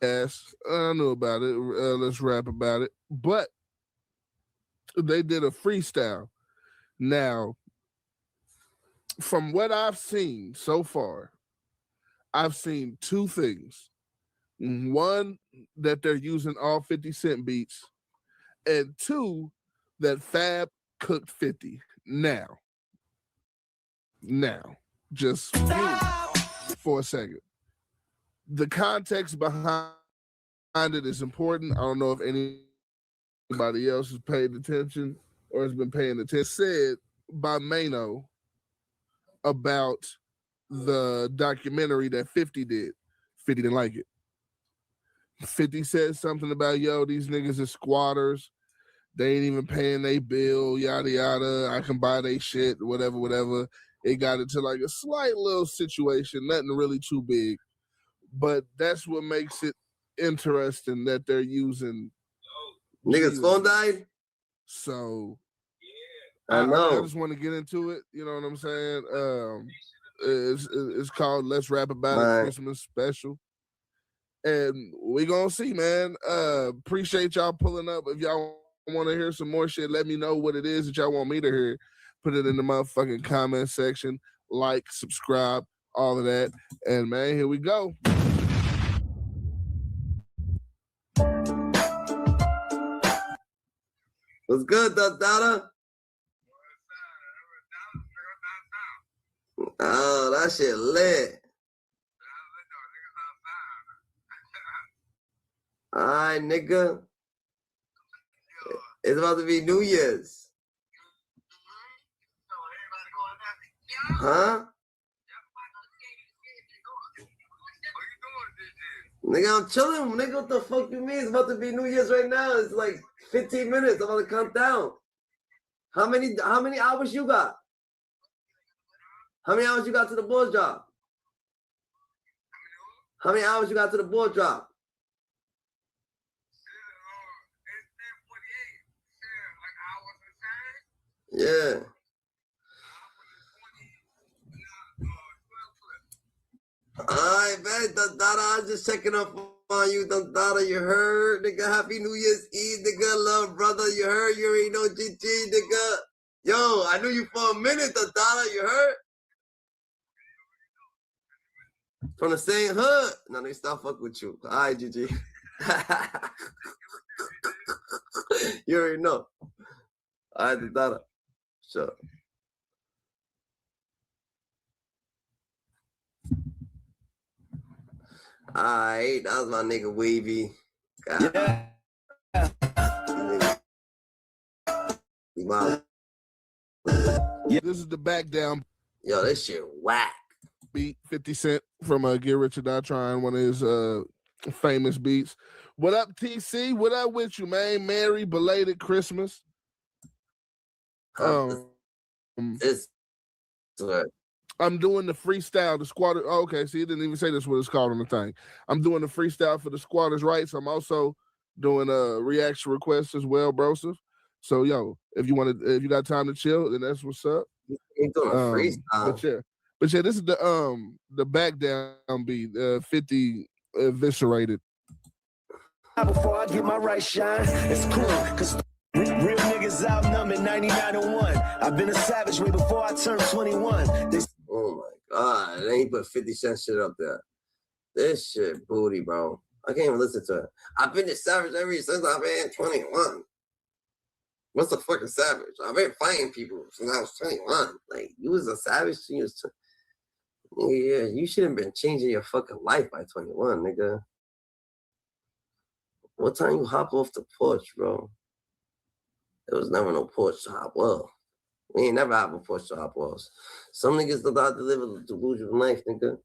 S1: I knew about it. Let's rap about it. But they did a freestyle. Now, from what I've seen so far, I've seen 2 things. One, that they're using all 50 Cent beats. And 2, that Fab cooked 50. Now, just for a second. The context behind it is important. I don't know if anybody else has paid attention or has been paying attention. Said by Maino about the documentary that 50 did. 50 didn't like it. 50 said something about, yo, these niggas are squatters. They ain't even paying their bill, yada, yada. I can buy they shit, whatever, whatever. It got into like a slight little situation, nothing really too big. But that's what makes it interesting that they're using.
S3: Niggas' phone died?
S1: So,
S3: I know.
S1: I just want to get into it. You know what I'm saying? It's called Let's Rap About It Christmas Special. And we gonna see, man. Appreciate y'all pulling up. If y'all want to hear some more shit, let me know what it is that y'all want me to hear. Put it in the motherfucking comment section. Like, subscribe, all of that. And man, here we go.
S3: What's good, Dada? Oh, that shit lit. All right, nigga. It's about to be New Year's. Huh? Nigga, I'm chilling. Nigga, what the fuck you mean? It's about to be New Year's right now. It's like 15 minutes. I'm about to count down. How many hours you got? How many hours you got to the board drop? How many hours you got to the board drop? Yeah. Alright, man, Dada, I'm just checking up on you, Dada, you heard? Nigga, Happy New Year's Eve, nigga, love, brother, you heard? You already know GG, nigga. Yo, I knew you for a minute, Dada, you heard? From the same hood. No, they stop fucking with you. Alright, GG. You already know. Alright, Dada. Sure. Alright, that was my nigga Wavy. God. Yeah.
S1: This is the back down.
S3: Yo, this shit whack.
S1: Beat 50 Cent from Get Rich or Die Trying, one of his famous beats. What up, TC? What up with you, man? Merry belated Christmas.
S3: It's
S1: I'm doing the freestyle, the squatter. Oh, okay, see, it didn't even say this what it's called on the thing. I'm doing the freestyle for the squatters' rights. I'm also doing reaction requests as well, brosif. So, yo, if you got time to chill, then that's what's up.
S3: You're doing a freestyle.
S1: But yeah, this is the back down beat. 50 eviscerated.
S16: Before I get my right shine, it's cool, cause real niggas outnumbered 99-1. I've been a savage way before I turned 21.
S3: Oh my God, they ain't put 50 Cent shit up there. This shit booty, bro. I can't even listen to it. I've been a savage ever since I've been 21. What's a fucking savage? I've been fighting people since I was 21. Like, you was a savage since you was yeah, you shouldn't have been changing your fucking life by 21, nigga. What time you hop off the porch, bro? There was never no porch to hop off. We ain't never have a porch to hop off. Some niggas that out to live a delusional life, nigga.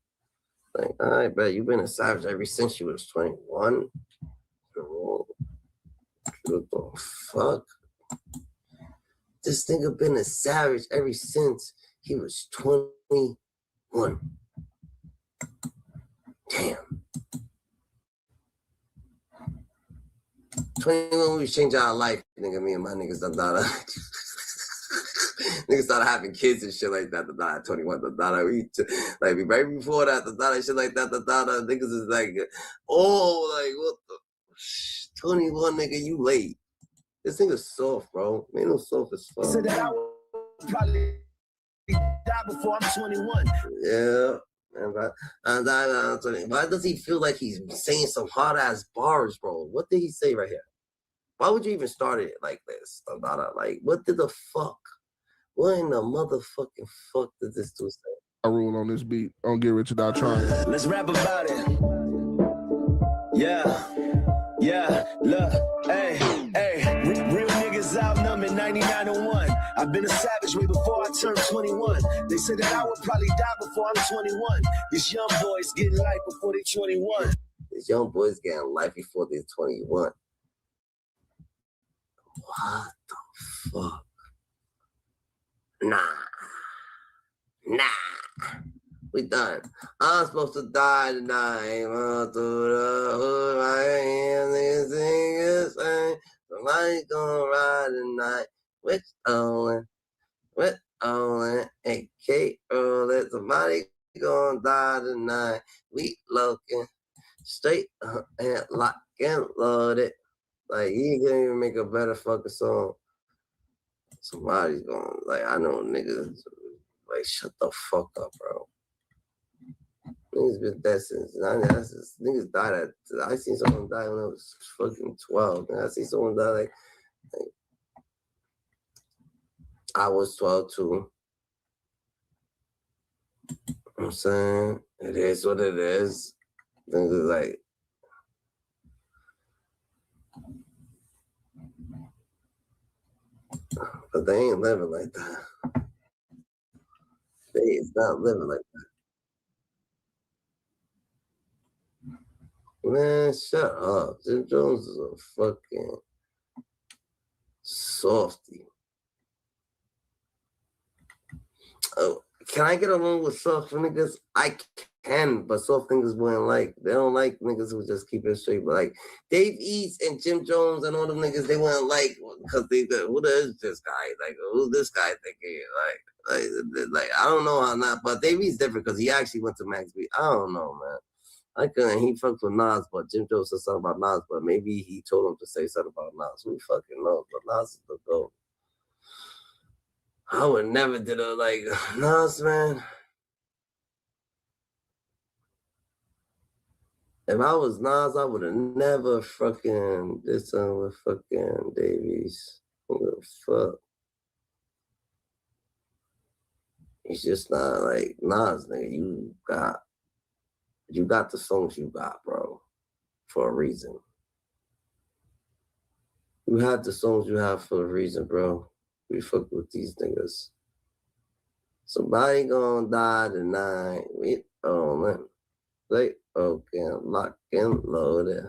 S3: Like, all right, bro, you been a savage ever since you was 21. What the fuck? This nigga been a savage ever since he was 21. Damn. 21, we changed our life, nigga. Me and my niggas done niggas started having kids and shit like that. At 21, like right before that, shit like that. Niggas is like, oh, like what the 21, nigga, you late. This nigga's soft, bro. Maino soft as fuck.
S16: So that I would probably die before I'm 21.
S3: Yeah. Why does he feel like he's saying some hard ass bars, bro? What did he say right here? Why would you even start it like this? Like, what did the fuck? What in the motherfucking fuck did this dude say?
S1: I rule on this beat. On Get Rich or Die Trying.
S16: Let's rap about it. Yeah, look, hey, real niggas outnumbered 99-1. I've I've been a savage way before I turned 21. They said that I would probably die before I'm 21. These young boys getting life before they 21.
S3: These young boys getting life before they're 21. What the fuck? Nah. We done. I'm supposed to die tonight. Run through the hood, my hands, niggas sing this thing. Somebody's gonna ride tonight. With Owen, AK rolling. Somebody gonna die tonight. We looking straight and lock and loaded. Like, you can't even make a better fucking song. Somebody's going, like, I know niggas, like, shut the fuck up, bro. Niggas been dead since, niggas died at, I seen someone die when I was fucking 12, and I seen someone die, like I was 12 too. You know what I'm saying? It is what it is. Niggas like, but they ain't living like that. They is not living like that. Man, shut up. Jim Jones is a fucking softy. Oh, can I get along with soft niggas? I can, but soft niggas wouldn't like. They don't like niggas who just keep it straight. But like Dave East and Jim Jones and all them niggas, they wouldn't like because they who is this guy? Like who's this guy thinking? Like I don't know how not. But Dave East different because he actually went to Max B. I don't know, man. I couldn't. He fucked with Nas, but Jim Jones said something about Nas, but maybe he told him to say something about Nas. Who fucking knows? But Nas is the GOAT. I would never did a like Nas, man. If I was Nas, I would have never fucking did something with fucking Davies. What the fuck? He's just not like Nas, nigga. You got the songs you got, bro, for a reason. You had the songs you have for a reason, bro. We fuck with these niggas. Somebody gonna die tonight. We man. They okay, lock and loaded.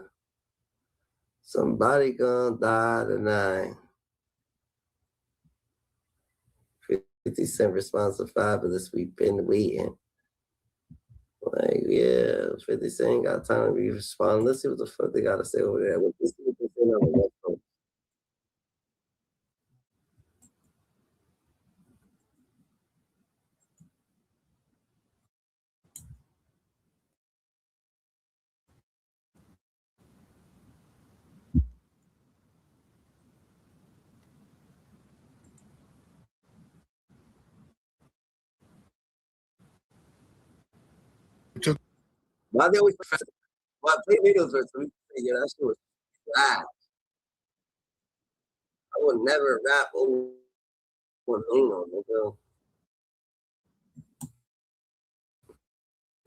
S3: Somebody gonna die tonight. 50 Cent response to 5 of this. We've been waiting. Like, yeah, 50 Cent ain't got time to be responding. Let's see what the fuck they gotta say over there. Let's see what they say on the West Coast. Why they always why play videos versus me? Yeah, that shit was trash. I would never rap over Maino, nigga.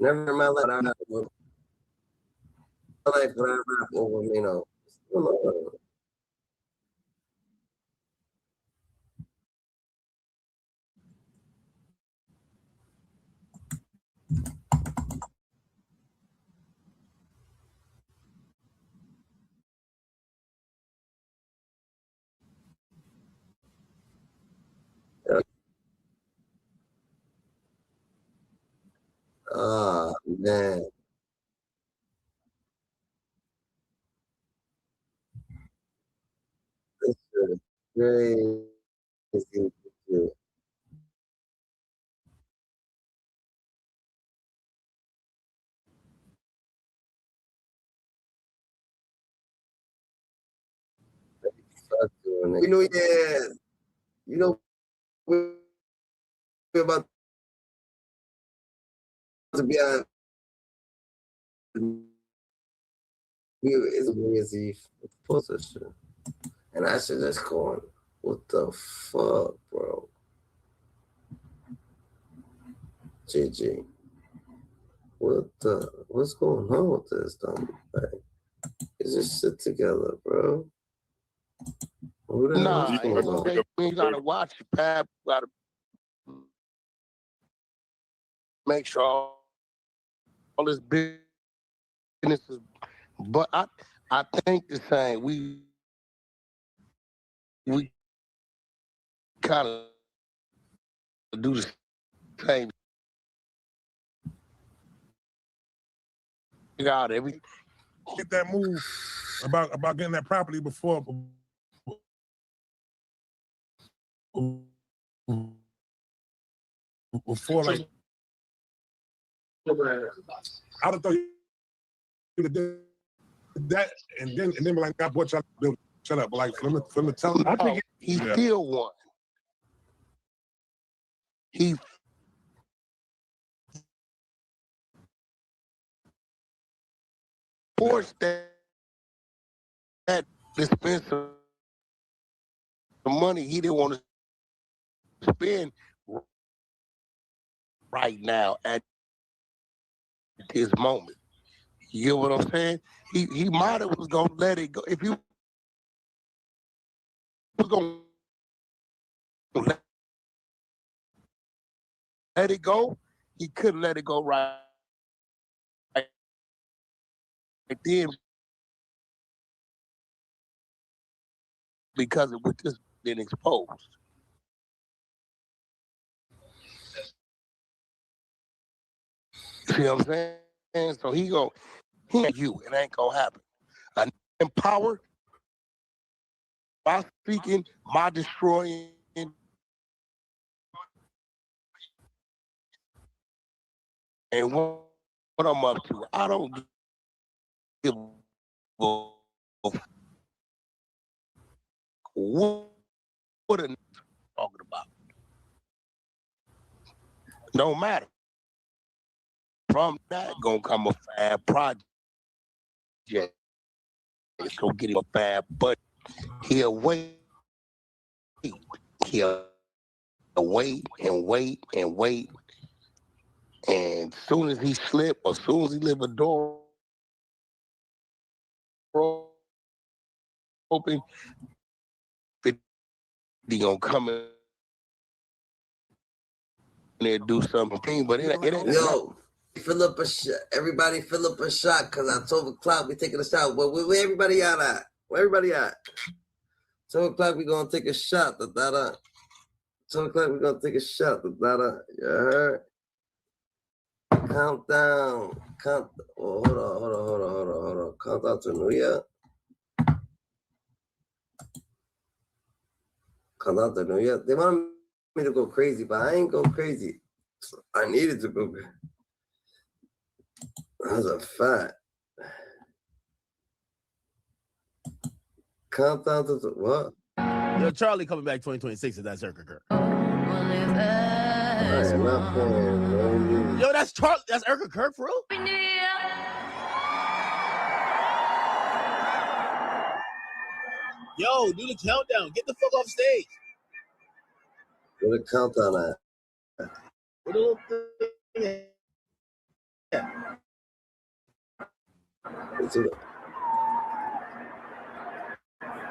S3: Never in my life I rap over. My life when I rap over Maino. Oh man. This shit is crazy. You know, yeah. You know, we're about to be on. It's New Year's Eve position, and I should just going. What the fuck, bro? GG. What's going on with this, dumb? Like, it's just sit together, bro.
S5: Nah, we gotta watch it, Pap. Gotta make sure all this business is. But I think the same. We kind of do the same. Figure out everything.
S18: Get that move about getting that property before like I would thought you would do that and then be like, I bought y'all building. Shut up. But like for him to tell him,
S5: I think he still won. He forced that to spend some money he didn't want to spend right now at this moment. You get what I'm saying? He might have was gonna let it go. If he was gonna let it go, he couldn't let it go right then because it was just been exposed. See what I'm saying? So he ain't you. It ain't gonna happen. In power, my speaking, my destroying, and what I'm up to. I don't give a what a talking about. No matter. From that gonna come a fab project. It's gonna get him a fab, but he'll wait. He'll wait and wait and wait. And as soon as he slip, or as soon as he leave a door open, he gonna come in there and do something. But it ain't.
S3: Yo, fill up a shot. Everybody fill up a shot, because at 12 o'clock we taking a shot. Where everybody at? Where everybody at? 12 o'clock we gonna take a shot. 12 o'clock we gonna take a shot. You heard? Countdown. Oh, hold on. Countdown to New Year. Countdown to New Year. They want me to go crazy, but I ain't go crazy. I needed to go. That's a fact. Countdown to what?
S21: Yo, Charlie coming back 2026 if that circuit occur. Yo, that's Charlie. That's Erica Kirk for real? Yo, do the countdown. Get the fuck off stage.
S3: Where the countdown at?
S21: Where the little thing at?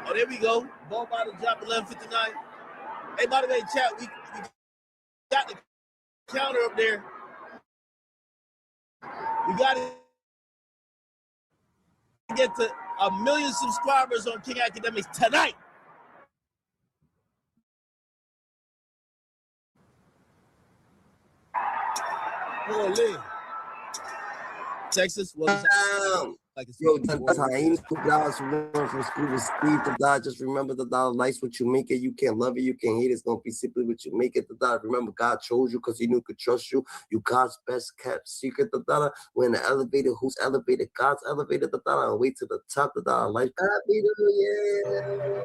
S21: Oh, there we go. Ball by the drop 11:59. Hey, by the way, chat, we got the counter up there. We got to get to 1 million subscribers on King Academics tonight. Holy. Texas, what is that?
S3: Yo, that's how any $2 from school to Steve to die. Just remember the dollar. Life's what you make it. You can't love it. You can't hate it. It's gonna be simply what you make it. The dollar. Remember, God chose you because He knew He could trust you. You God's best kept secret. The dollar. We're in the elevator. Who's elevated? God's elevated. The dollar. And wait to the top. The dollar. Life. Happy New Year.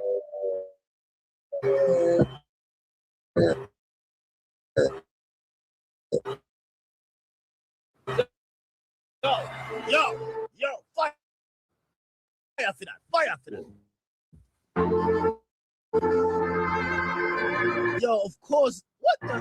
S21: Yo, fire for that, fire for that. Yo, of course, what the?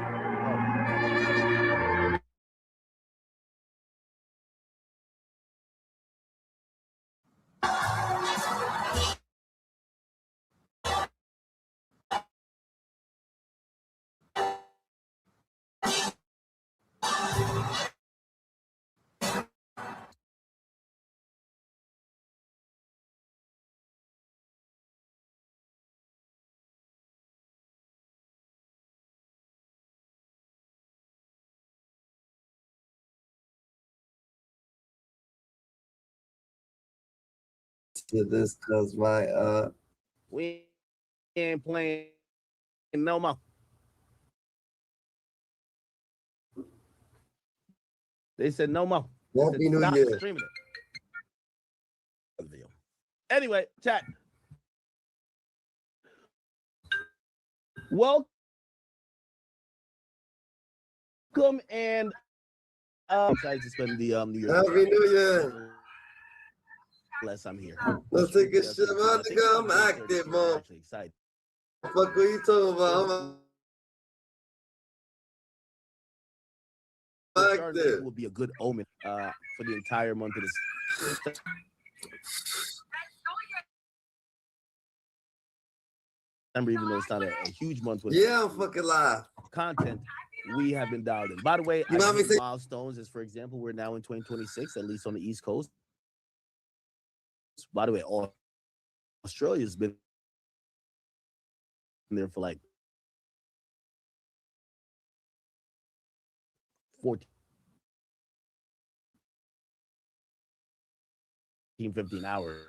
S3: to this because my
S8: we ain't playing no more. They said no more.
S3: Happy New Year.
S8: Streaming it. Anyway, chat. Welcome and excited to spend the New Year's.
S3: Happy New Year.
S8: Bless, I'm here.
S3: Let's take a shit about to go. I'm active, man.
S8: Actually excited.
S3: Fuck what you talking about? I'm active.
S8: Will be a good omen for the entire month of this. Even though it's not a huge month with
S3: I'm fucking live.
S8: Content, we have been dialed in. By the way,
S3: You know what I mean?
S8: milestones is, for example, we're now in 2026, at least on the East Coast. By the way, Australia's been there for like 15 hours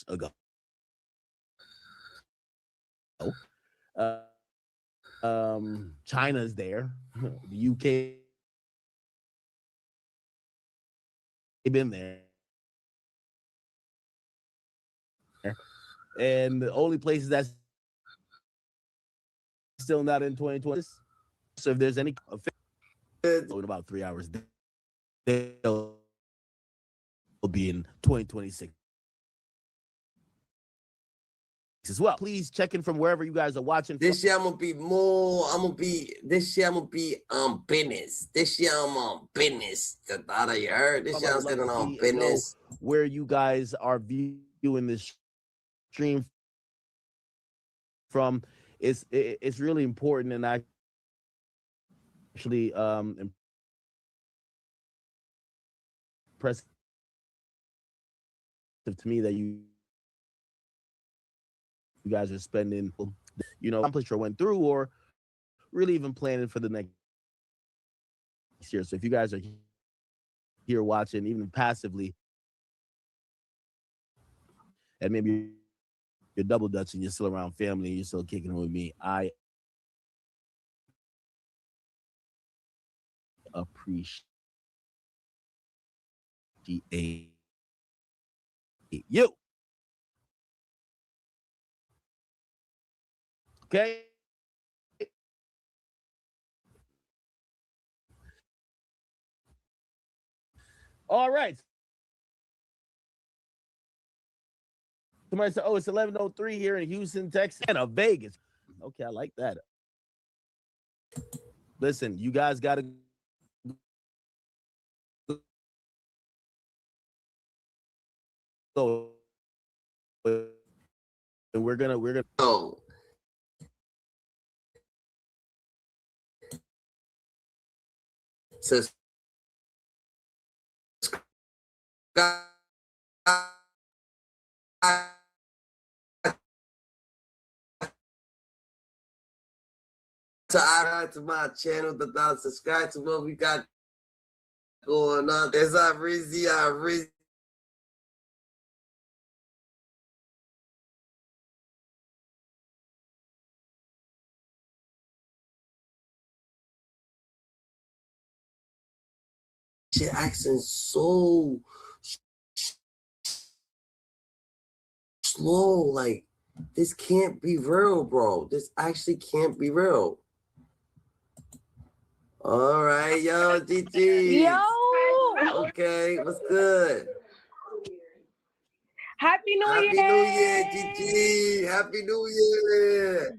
S8: ago. China's there. The UK they've been there. And the only places that's still not in 2020. So if there's any in about 3 hours, they'll be in 2026 as well. Please check in from wherever you guys are watching.
S3: This year I'm gonna be on business. This year I'm on business. You heard? This year I'm sitting on business.
S8: Where you guys are viewing this stream from, it's really important and actually impressive to me that you guys are spending, accomplish or went through, or really even planning for the next year. So if you guys are here watching, even passively, and maybe you're double Dutch and you're still around family and you're still kicking it with me, I appreciate you. Okay. All right. Somebody said, oh, it's 11:03 here in Houston, Texas, and Vegas. Okay, I like that. Listen, you guys got to go. And we're gonna
S3: go. So to my channel, subscribe to what we got going on. There's Rizzy. Shit, accent so slow. Like, this can't be real, bro. This actually can't be real. All right, yo, GG.
S15: Yo.
S3: Okay, what's good?
S15: Happy New Year.
S3: Happy New Year, GG. Happy New Year.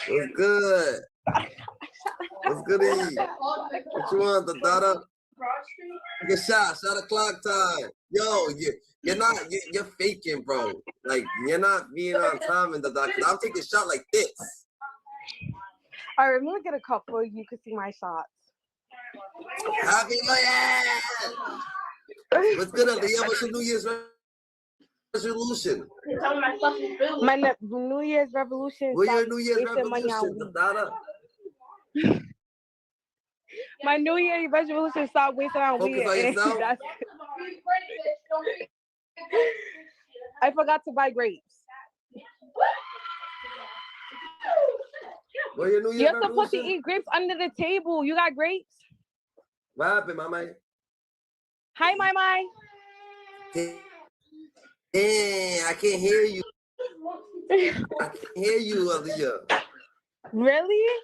S3: What's good? What's good? What you want, the daughter? Take a shot the clock time. Yo, you're faking, bro. Like, you're not being on time in the doctor. I'll take a shot like this.
S20: All right, I'm gonna get a cup so you can see my shots.
S3: Happy New Year! What's good, Aaliyah? What's your New Year's resolution?
S20: My New Year's resolution.
S3: What's your New Year's resolution, Dada?
S20: My New Year's resolution is stop wasting on weed.
S3: Focus on yourself?
S20: I forgot to buy grapes.
S3: What your New
S20: You're
S3: Year's
S20: supposed to
S3: resolution?
S20: eat grapes under the table. You got grapes?
S3: What happened, Mama?
S20: Hi, my.
S3: Damn, I can't hear you. I can't hear you, Aaliyah.
S20: Really?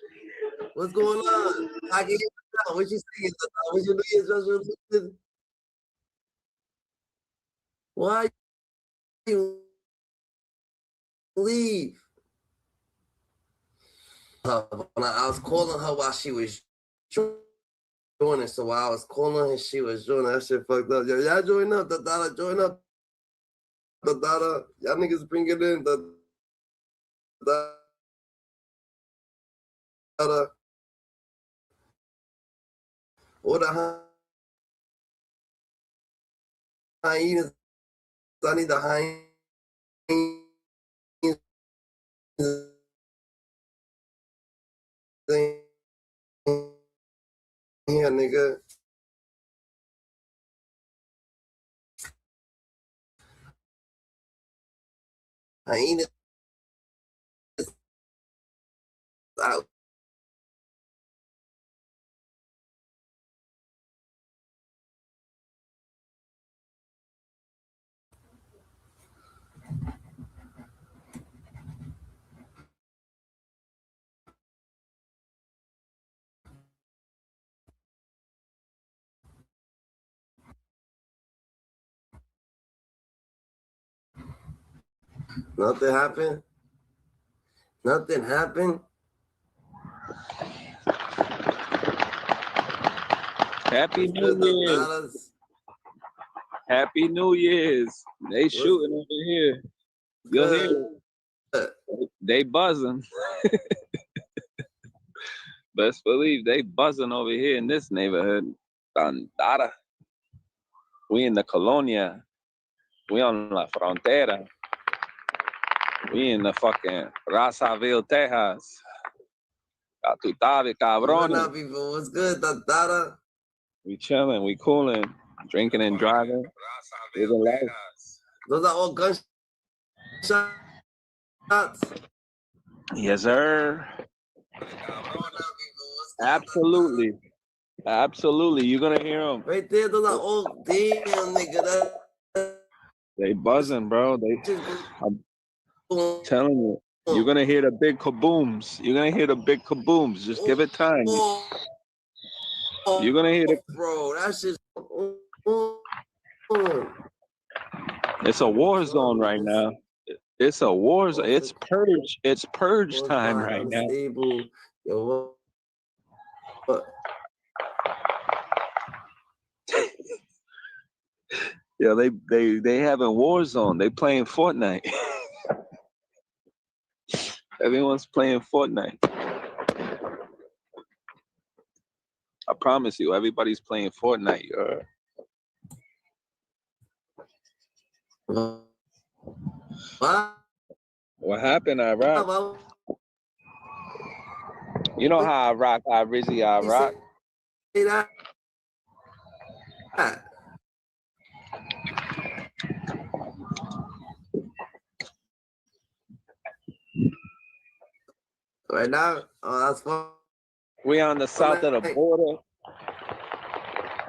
S3: What's going on? I can hear you now. What you saying? What's your New Year's resolution? Why you leave? When I was calling her while she was joining, so while I was calling her, she was joining. That shit fucked up. Yo, y'all join up. The join up. The y'all niggas bring it in. The or the hyenas. I need the hyenas. Here, nigga. Hyenas out. Nothing happened. Nothing happened.
S13: Happy New Year's. Happy New Year's. They shooting over here. You'll hear it. They buzzing. Best believe they buzzing over here in this neighborhood. Bandada. We in the Colonia. We on La Frontera. We in the fucking Razaville, Texas. Catutabe, cabrones.
S3: What's good, Dada?
S13: We chilling, we cooling, drinking and driving. Living life.
S3: Those are all gunshots.
S13: Yes, sir. Absolutely. Absolutely. You're going to hear them.
S3: Right there, those are all damn, nigga.
S13: They buzzing, bro. I'm telling you. You're going to hear the big kabooms. You're going to hear the big kabooms. Just give it time. You're going to hear the...
S3: Bro, that's just...
S13: It's a war zone right now. It's a war zone. It's purge. It's purge time right now.
S3: Yo, what?
S13: Yeah, they having war zone. They playing Fortnite. Everyone's playing Fortnite. I promise you, everybody's playing Fortnite. What happened, Iraq? You know how I rock, Rizzy, I rock.
S3: Right now? Oh, that's fun.
S13: We on the south of the border.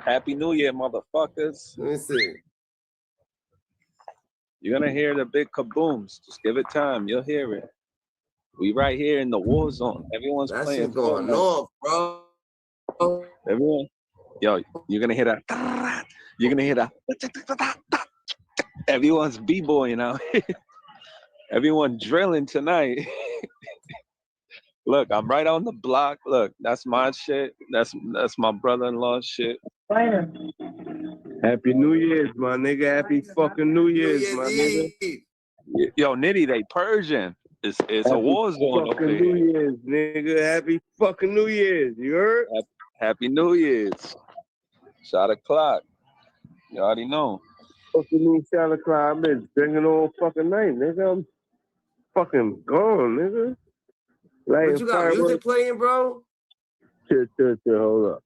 S13: Happy New Year, motherfuckers.
S3: Let me see.
S13: You're gonna hear the big kabooms. Just give it time. You'll hear it. We right here in the war zone. Everyone's
S3: that
S13: playing.
S3: Shit going off, bro.
S13: Everyone, yo, you're gonna hear that. You're gonna hear that. Everyone's b-boying out here. Everyone drilling tonight. Look, I'm right on the block. Look, that's my shit. That's my brother-in-law's shit.
S5: Happy New Year's, my nigga. Happy fucking New Year's, my nigga.
S13: Yo, Nitty, they Persian. It's a war zone up
S5: Fucking
S13: here.
S5: New Year's, nigga. Happy fucking New Year's. You heard?
S13: Happy New Year's. Shot o'clock. You already know.
S5: Fucking New Santa Claus. I've been drinking all fucking night, nigga. I'm fucking gone, nigga.
S3: But you got music playing, bro?
S5: Chill, hold up.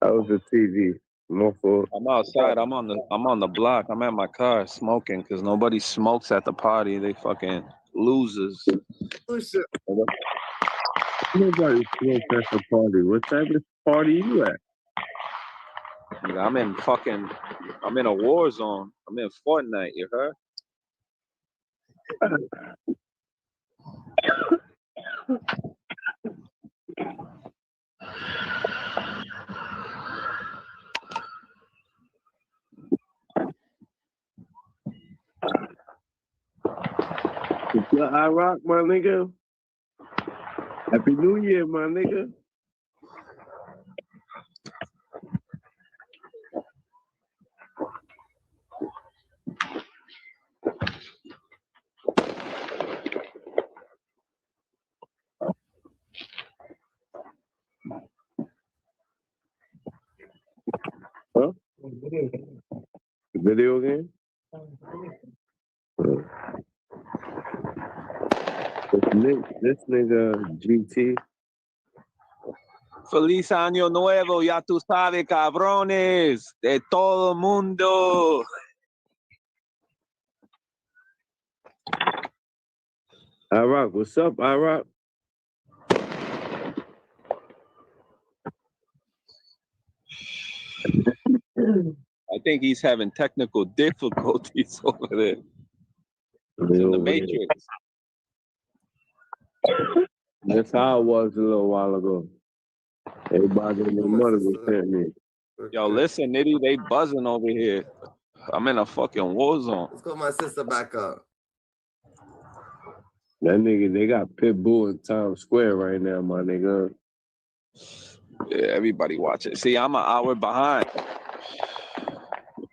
S5: That was the TV. No fault.
S13: I'm outside. I'm on the block. I'm at my car smoking because nobody smokes at the party. They fucking losers.
S5: Nobody smokes at the party. What type of party you at?
S13: I'm in a war zone. I'm in Fortnite, you heard?
S5: I rock, my nigga. Happy New Year, my nigga. Huh? Video game? This nigga GT.
S13: Feliz Año Nuevo, ya tú sabes, cabrones, de todo mundo.
S5: I rock, what's up, I rock?
S13: I think he's having technical difficulties over there. He's in the Matrix.
S5: That's how it was a little while ago. Everybody in the money was sent me.
S13: Yo, listen, Nitty, they buzzing over here. I'm in a fucking war zone.
S3: Let's call my sister back up.
S5: That nigga, they got Pitbull in Times Square right now, my nigga.
S13: Yeah, everybody watch it. See, I'm an hour behind.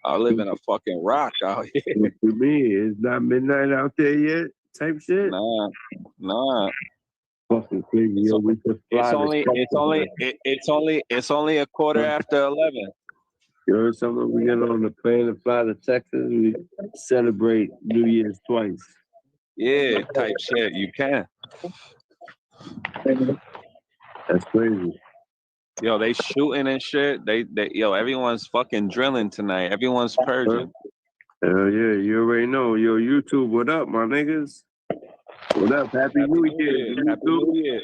S13: I live in a fucking rock out here.
S5: What you mean? It's not midnight out there yet? Type shit?
S13: Nah.
S5: Fucking crazy, yo. We just
S13: It's only 11:15.
S5: You heard something? We get on the plane and fly to Texas. We celebrate New Year's twice.
S13: Yeah, type shit. You can.
S5: That's crazy.
S13: Yo, they shooting and shit. Yo, everyone's fucking drilling tonight. Everyone's purging.
S5: Hell yeah, you already know. Yo, YouTube, what up, my niggas? What up? Happy New Year.
S13: Happy New Year.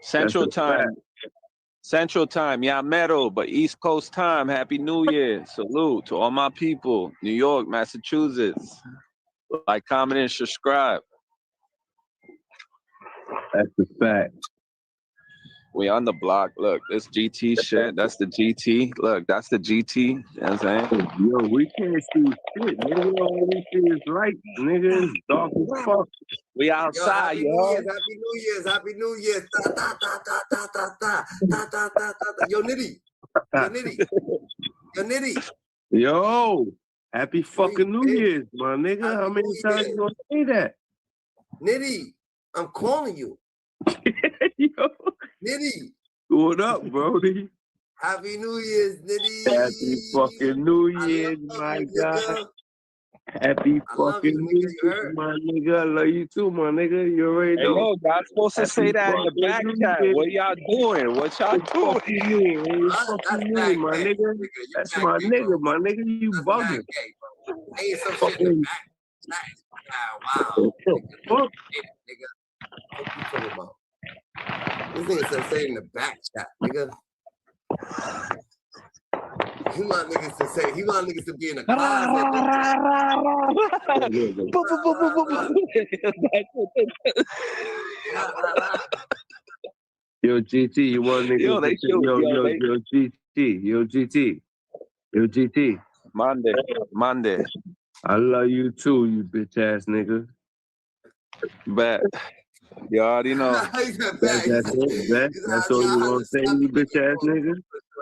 S13: Central time. Central time. Yeah, metal, but East Coast time. Happy New Year. Salute to all my people. New York, Massachusetts. Like, comment, and subscribe.
S5: That's the fact.
S13: We on the block. Look, this GT shit. That's the GT. Look, that's the GT. You know what I'm saying?
S5: Yo, we can't see shit, nigga. All we see is light, nigga. It's dark as fuck.
S13: We outside, yo.
S3: Happy New Year's. Happy New Year's. Ta, ta, ta, ta, ta, ta, ta, ta, ta, ta, ta. Yo, Nitty.
S5: Yo, happy fucking New Year's, my nigga. How many times you gonna say that?
S3: Nitty, I'm calling you.
S5: Yo.
S3: Nitty.
S5: What up, Brody?
S3: Happy New Year's, Nitty.
S5: Happy fucking New Year's, my God. Happy fucking New Year's, my nigga. I love you too, my nigga. You already know.
S13: Hey, yo, y'all supposed to say that in the back chat. What y'all doing? What y'all doing?
S5: Fucking you, my nigga. That's my nigga, my nigga. You bugging.
S3: Hey, some shit in the back. Wow. Fuck. Nigga. What you talking about? This nigga said say in the back chat, nigga. He want niggas to be in the closet.
S5: Yo, GT, you want niggas? Yo, GT.
S13: Monday.
S5: I love you too, you bitch ass nigga.
S13: Bet. You already know.
S5: That's all you want to say, you bitch ass nigga?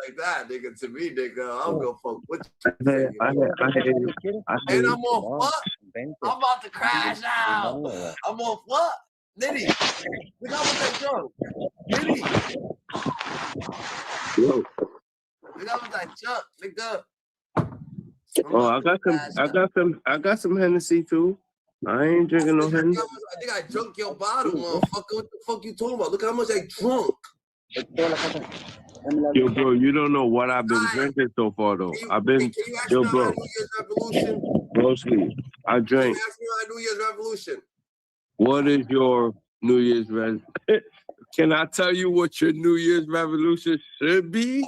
S3: Like that, nigga, to me, nigga. I'm gonna fuck with you.
S5: And
S3: I'm off what? I'm about to crash out. I'm off what? Nitty. Nigga, I was that drunk. Nitty.
S5: Yo.
S3: Nigga, I was that drunk, nigga.
S5: Oh, I got some Hennessy too. I ain't drinking no Hennessy.
S3: I think I drunk your bottle, motherfucker. What the fuck you talking about? Look how much I drunk.
S9: Yo, bro, you don't know what I've been drinking so far, though. I've been,
S3: Can you ask
S9: yo,
S3: me
S9: bro,
S3: on New Year's Revolution?
S9: mostly, I
S3: Can you
S9: drank.
S3: ask me on New Year's Revolution?
S9: What is your New Year's Can I tell you what your New Year's revolution should be?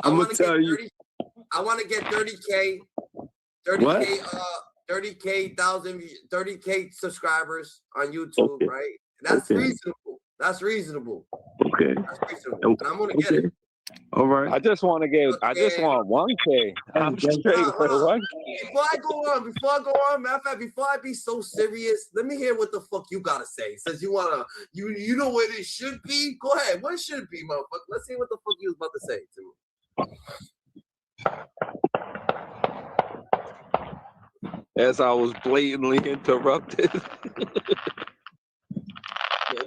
S9: I'm gonna tell you.
S3: I want to get 30K, 30K subscribers on YouTube, right? That's reasonable. That's reasonable.
S9: Okay.
S3: That's reasonable. And I'm gonna get it.
S9: All right.
S13: I just want 1K. I'm straight for the 1K.
S3: Before I go on, matter of fact, before I be so serious, let me hear what the fuck you gotta say. Since you wanna, you know what it should be. Go ahead. What it should be, motherfucker? Let's see what the fuck you was about to say to me.
S13: As I was blatantly interrupted.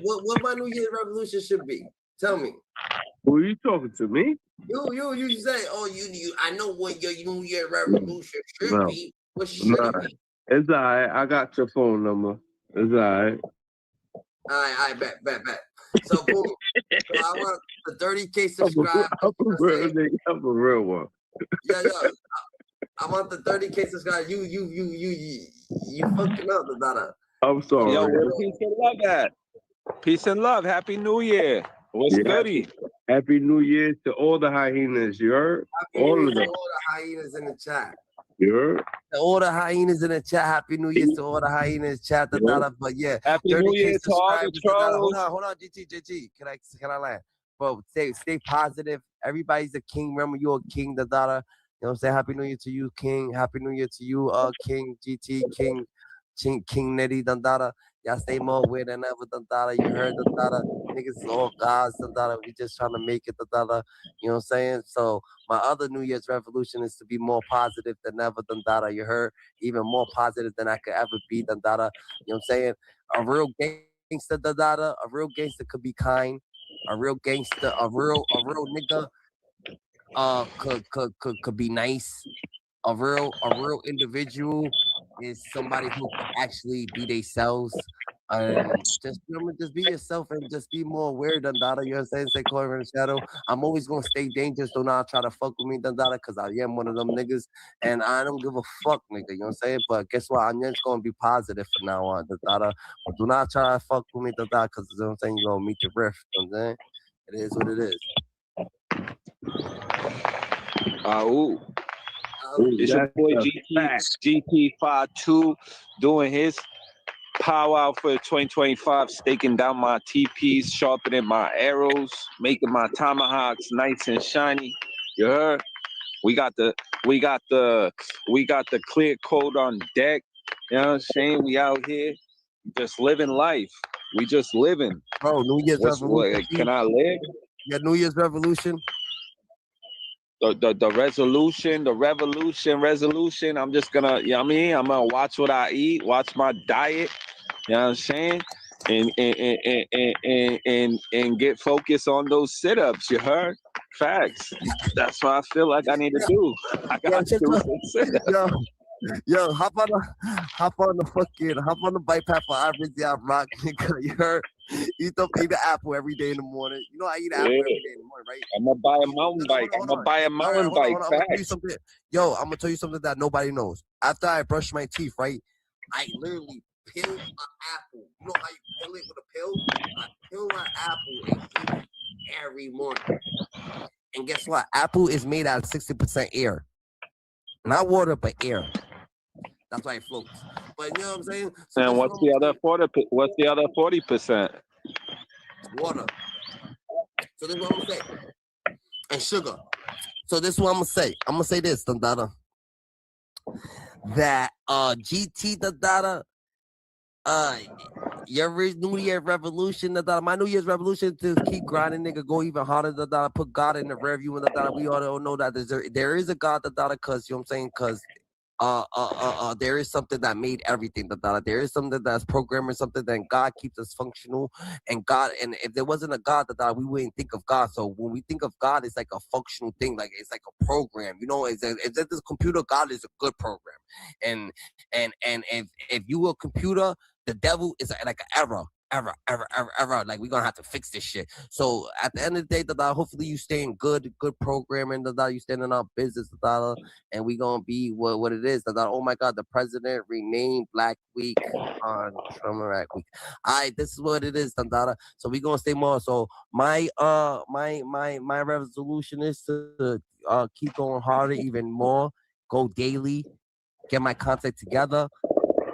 S3: What my New Year's revolution should be? Tell me.
S9: Who are you talking to, me?
S3: You say, oh, you. I know what your New Year revolution should be. What should it be?
S9: It's all right. I got your phone number. It's all right.
S3: All right, bet. So, boom. So I want the 30K subscribers.
S9: I'm a real one.
S3: Yeah. I want the 30K subscribers. You fucking up, Dada.
S9: I'm sorry.
S13: Yo, where peace and love at? Peace and love. Happy New Year. What's goody?
S9: Happy New Year to all the hyenas. You heard? All of them.
S3: All the hyenas in the chat.
S9: You heard?
S3: All the hyenas in the chat. Happy New Year to all the hyenas chat. But yeah,
S13: Happy New Year to all the trolls.
S3: Hold on, GT. Can I land? Bro, stay positive. Everybody's a king. Remember, you're a king, You know what I'm saying? Happy New Year to you, King. Happy New Year to you, King, GT, King Nitty, Y'all stay more weird than ever, You heard, Niggas is all gods, We just trying to make it, You know what I'm saying? So my other New Year's resolution is to be more positive than ever, You heard? Even more positive than I could ever be, You know what I'm saying? A real gangster, A real gangster could be kind. A real gangster, a real nigga could be nice. A real individual is somebody who can actually be themselves. Just remember, just be yourself and just be more aware, You know what I'm saying? Stay clear in the shadow. I'm always gonna stay dangerous. Do not try to fuck with me, because I am one of them niggas, and I don't give a fuck, nigga. You know what I'm saying? But guess what? I'm just gonna be positive from now on, But do not try to fuck with me, because you know what I'm saying, you're gonna meet your rift. You know what I'm saying? It is what it is.
S13: It's your boy GT52 doing his powwow for 2025, staking down my TPs, sharpening my arrows, making my tomahawks nice and shiny. You heard? We got the clear code on deck. You know what I'm saying? We out here just living life. We just living.
S3: Bro, New Year's revolution.
S13: Can I live?
S3: Your New Year's revolution.
S13: The resolution. I'm just gonna, you know what I mean? I'm gonna watch what I eat, watch my diet, you know what I'm saying? And get focused on those sit-ups, you heard? Facts. That's what I feel like I need to do. I got to do some sit-ups.
S3: Yo, hop on the bike path for average rock, nigga. You heard? Eat the apple every day in the morning. You know I eat an apple every day in the morning, right?
S13: I'm gonna buy a mountain bike. I'm gonna buy a mountain bike.
S3: I'm gonna tell you something that nobody knows. After I brush my teeth, right, I literally peel an apple. You know how you peel it with a pill? I peel my apple and eat it every morning. And guess what? Apple is made out of 60% air. Not water, but air. That's why it floats. But you know what I'm saying? So
S13: and what's the other 40%?
S3: Water. So this is what I'm gonna say. And sugar. So this is what I'm gonna say. I'm gonna say this, Dada. That GT your New Year revolution, my New Year's revolution to keep grinding, nigga, go even harder, put God in the rear view, and we all know that there is a God, cause you know what I'm saying, cause there is something that made everything, there is something that's programming something that God keeps us functional, and if there wasn't a God, we wouldn't think of God. So when we think of God, it's like a functional thing, like it's like a program, you know. If this computer, God is a good program, and if you a computer, the devil is like an error ever. Like, we're gonna have to fix this shit. So at the end of the day, hopefully you stay in good programming, you stand in our business, and we gonna be what it is. Oh my God, the president renamed Black Week on Tramorak Week. All right, this is what it is, so we gonna stay more. So my resolution is to keep going harder, even more, go daily, get my content together,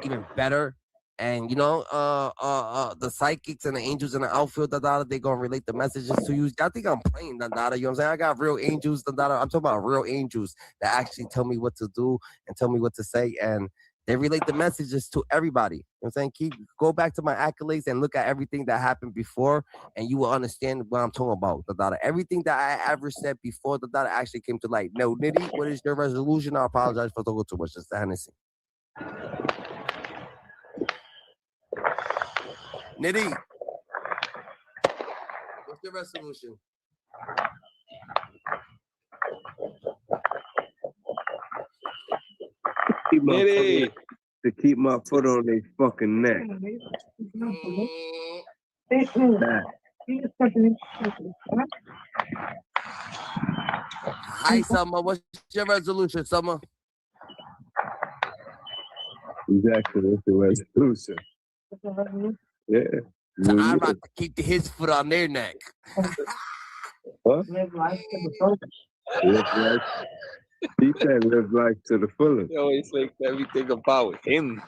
S3: even better. And the psychics and the angels in the outfield, they gonna relate the messages to you. I think I'm playing, you know what I'm saying? I got real angels, I'm talking about real angels that actually tell me what to do and tell me what to say, and they relate the messages to everybody. You know what I'm saying? Go back to my accolades and look at everything that happened before, and you will understand what I'm talking about. Everything that I ever said before, actually came to light. No, Nitty, what is your resolution? I apologize for talking too much. Just the Hennessy. Nitty, what's your resolution?
S9: To keep my foot on their fucking neck.
S3: Hi, Summer. What's your resolution, Summer?
S9: Exactly, what's the resolution? Yeah.
S3: So I'd rather keep his foot on their neck.
S9: What? Live life. He said live life to the fullest.
S13: He always thinks everything about him.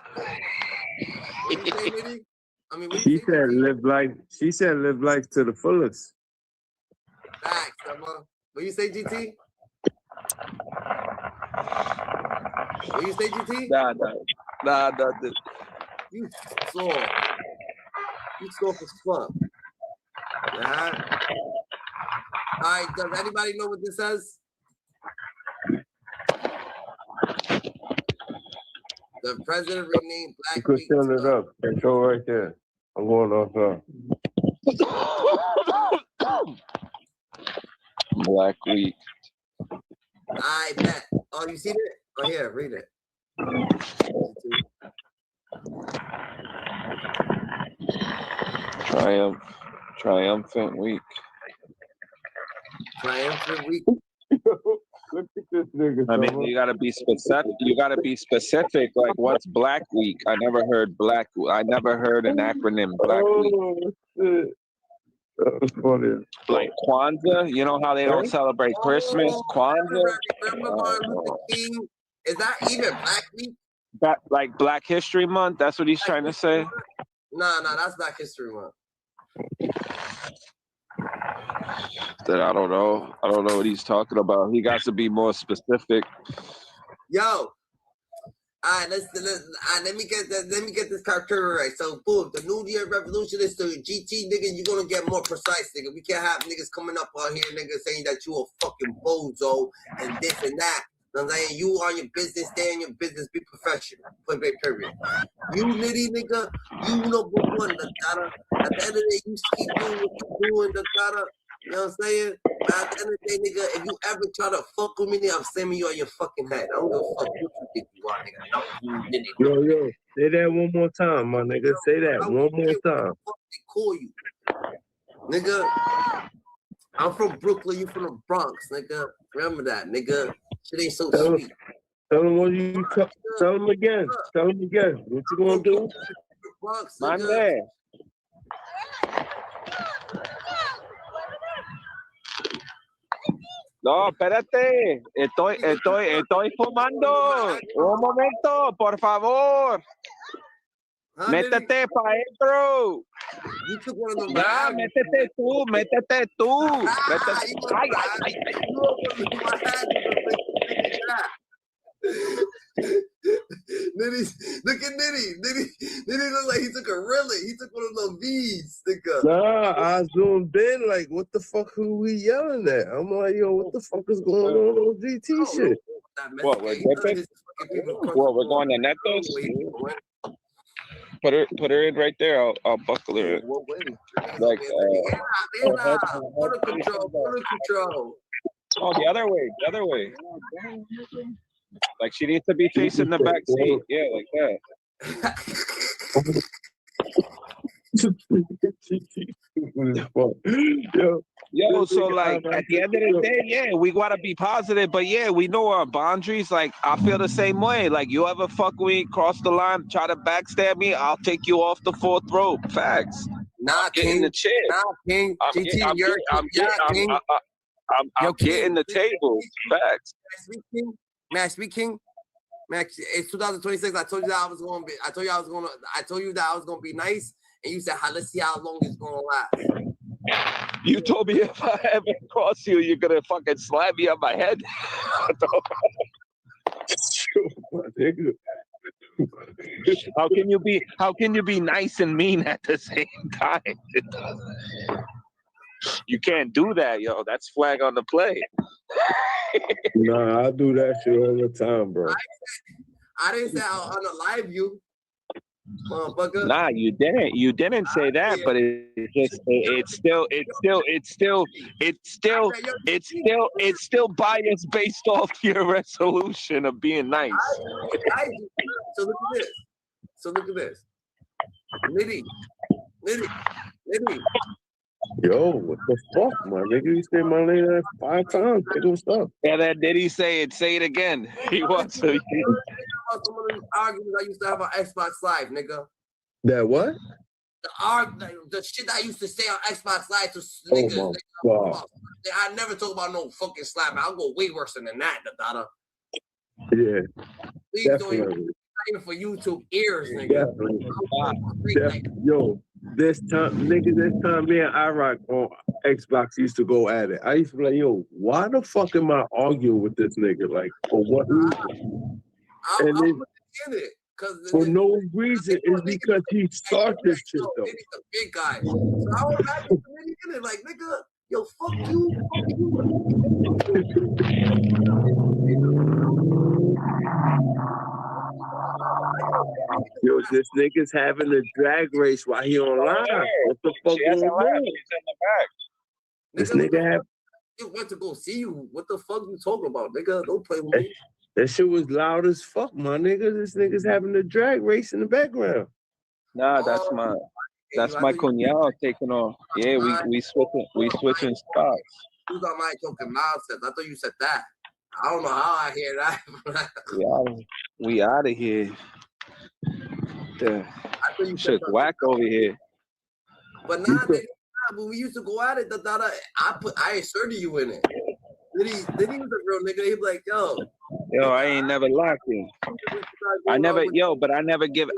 S9: She said live life. She said live life to the fullest.
S3: Facts, Summer. What you say, GT? What you say, GT?
S13: Nah.
S3: You saw. You saw for fuck. All right, does anybody know what this says? The president renamed Black
S9: You could
S3: Week.
S9: turn it up. Control right there. I'm going outside.
S13: Black Week.
S3: I bet. Oh, you seen it? Oh, here, read it.
S13: Triumphant week.
S3: Triumphant week.
S9: Look at this nigga.
S13: I mean, you gotta be specific. You gotta be specific. Like, what's Black Week? I never heard Black. I never heard an acronym Black Week.
S9: Shit. That was funny.
S13: Like Kwanzaa. You know how they don't celebrate Christmas? Kwanzaa.
S3: Remember Martin Luther King? Is that even Black Week?
S13: Like Black History Month. That's what he's trying to say.
S3: No, that's Black History Month.
S13: That I don't know. I don't know what he's talking about. He got to be more specific.
S3: Yo, all right, let me get this criteria right. So, boom, the New Year Revolution is the GT, nigga. You're gonna get more precise, nigga. We can't have niggas coming up on here, nigga, saying that you a fucking bozo and this and that. You know what I'm saying? You on your business, stay in your business, be professional. Point blank, period. You Nitty, nigga, you number one, the data. At the end of the day, you keep doing what you doing, the data. You know what I'm saying? But at the end of the day, nigga, if you ever try to fuck with me, nigga, I'm slamming you on your fucking head. I don't give a fuck what you think you are, nigga. No, you nigga.
S9: Yo, say that one more time, my nigga. Say that one more time.
S3: They call you, nigga. I'm from Brooklyn. You from the Bronx, nigga. Remember that, nigga. Shit ain't so sweet.
S9: Tell him what you tell him again. Tell him again. What you gonna do?
S3: Bronx,
S13: Monday. No, espérate. Estoy fumando. Un momento, por favor. Métete para adentro. Ya, métete tú.
S3: Nitty, look at Nitty. Nitty look like he took a really. He took one of those V's, nigga.
S9: Nah, I zoomed in like, what the fuck are we yelling at? I'm like, yo, what the fuck is going on GT shit?
S13: What, we're dipping? What, we're going to Netos? Put her in right there. I'll buckle her in. Like,
S3: Photo control.
S13: Oh, the other way. Like, she needs to be facing the back seat. Yeah, like that. Yo, so like at the end of the day, yeah, we gotta be positive, but yeah, we know our boundaries. Like I feel the same way. Like you ever fuck with me, cross the line, try to backstab me, I'll take you off the fourth rope. Facts.
S3: Nah,
S13: getting the chair.
S3: Nah, King.
S13: I'm getting the table. Facts.
S3: May I speak, King? Man, it's 2026. I told you that I was gonna be. I told you that I was gonna be nice, and you said, "Let's see how long it's gonna last."
S13: You told me if I ever cross you, you're gonna fucking slap me on my head. How can you be nice and mean at the same time? You can't do that, yo. That's flag on the play.
S9: Nah, I do that shit all the time, bro.
S3: I didn't say I'll unalive you, motherfucker.
S13: Nah, you didn't. You didn't say that, but it's still biased based off your resolution of being nice.
S3: So look at this. Liddy.
S9: Yo, what the fuck, my nigga? You said my name that 5 times. Nigga, what's up?
S13: Yeah, that did he say it? Say it again. He wants to.
S3: Some of these arguments I used to have on Xbox Live, nigga.
S9: That what?
S3: The shit that I used to say on Xbox Live to
S9: niggas. Oh my God.
S3: I never talk about no fucking slap. I'll go way worse than that, Dada.
S9: Yeah.
S3: Please don't even for YouTube ears, nigga.
S9: Definitely. Yo, this time me and Iraq on Xbox used to go at it. I used to be like, yo, why the fuck am I arguing with this nigga? Like, for what reason? For no reason. It's because he started this shit, though.
S3: He's a big guy. So I was acting in it like, nigga, yo, fuck you.
S9: Yo, this nigga's having a drag race while he online. What the fuck going on? This nigga
S3: went to go see you. What the fuck you talking about, nigga? Don't play with me.
S9: That shit was loud as fuck, my nigga. This nigga's having a drag race in the background.
S13: Nah, that's my cuñado taking off. Yeah, we switching spots.
S3: You got my talking nonsense. I thought you said that. I don't know how I hear that.
S13: We out of here. Shit whack over here.
S3: But nah, nigga, when we used to go at it, I inserted you in it. Then he was a real nigga. He'd be like, yo,
S13: I ain't never locked him. I never give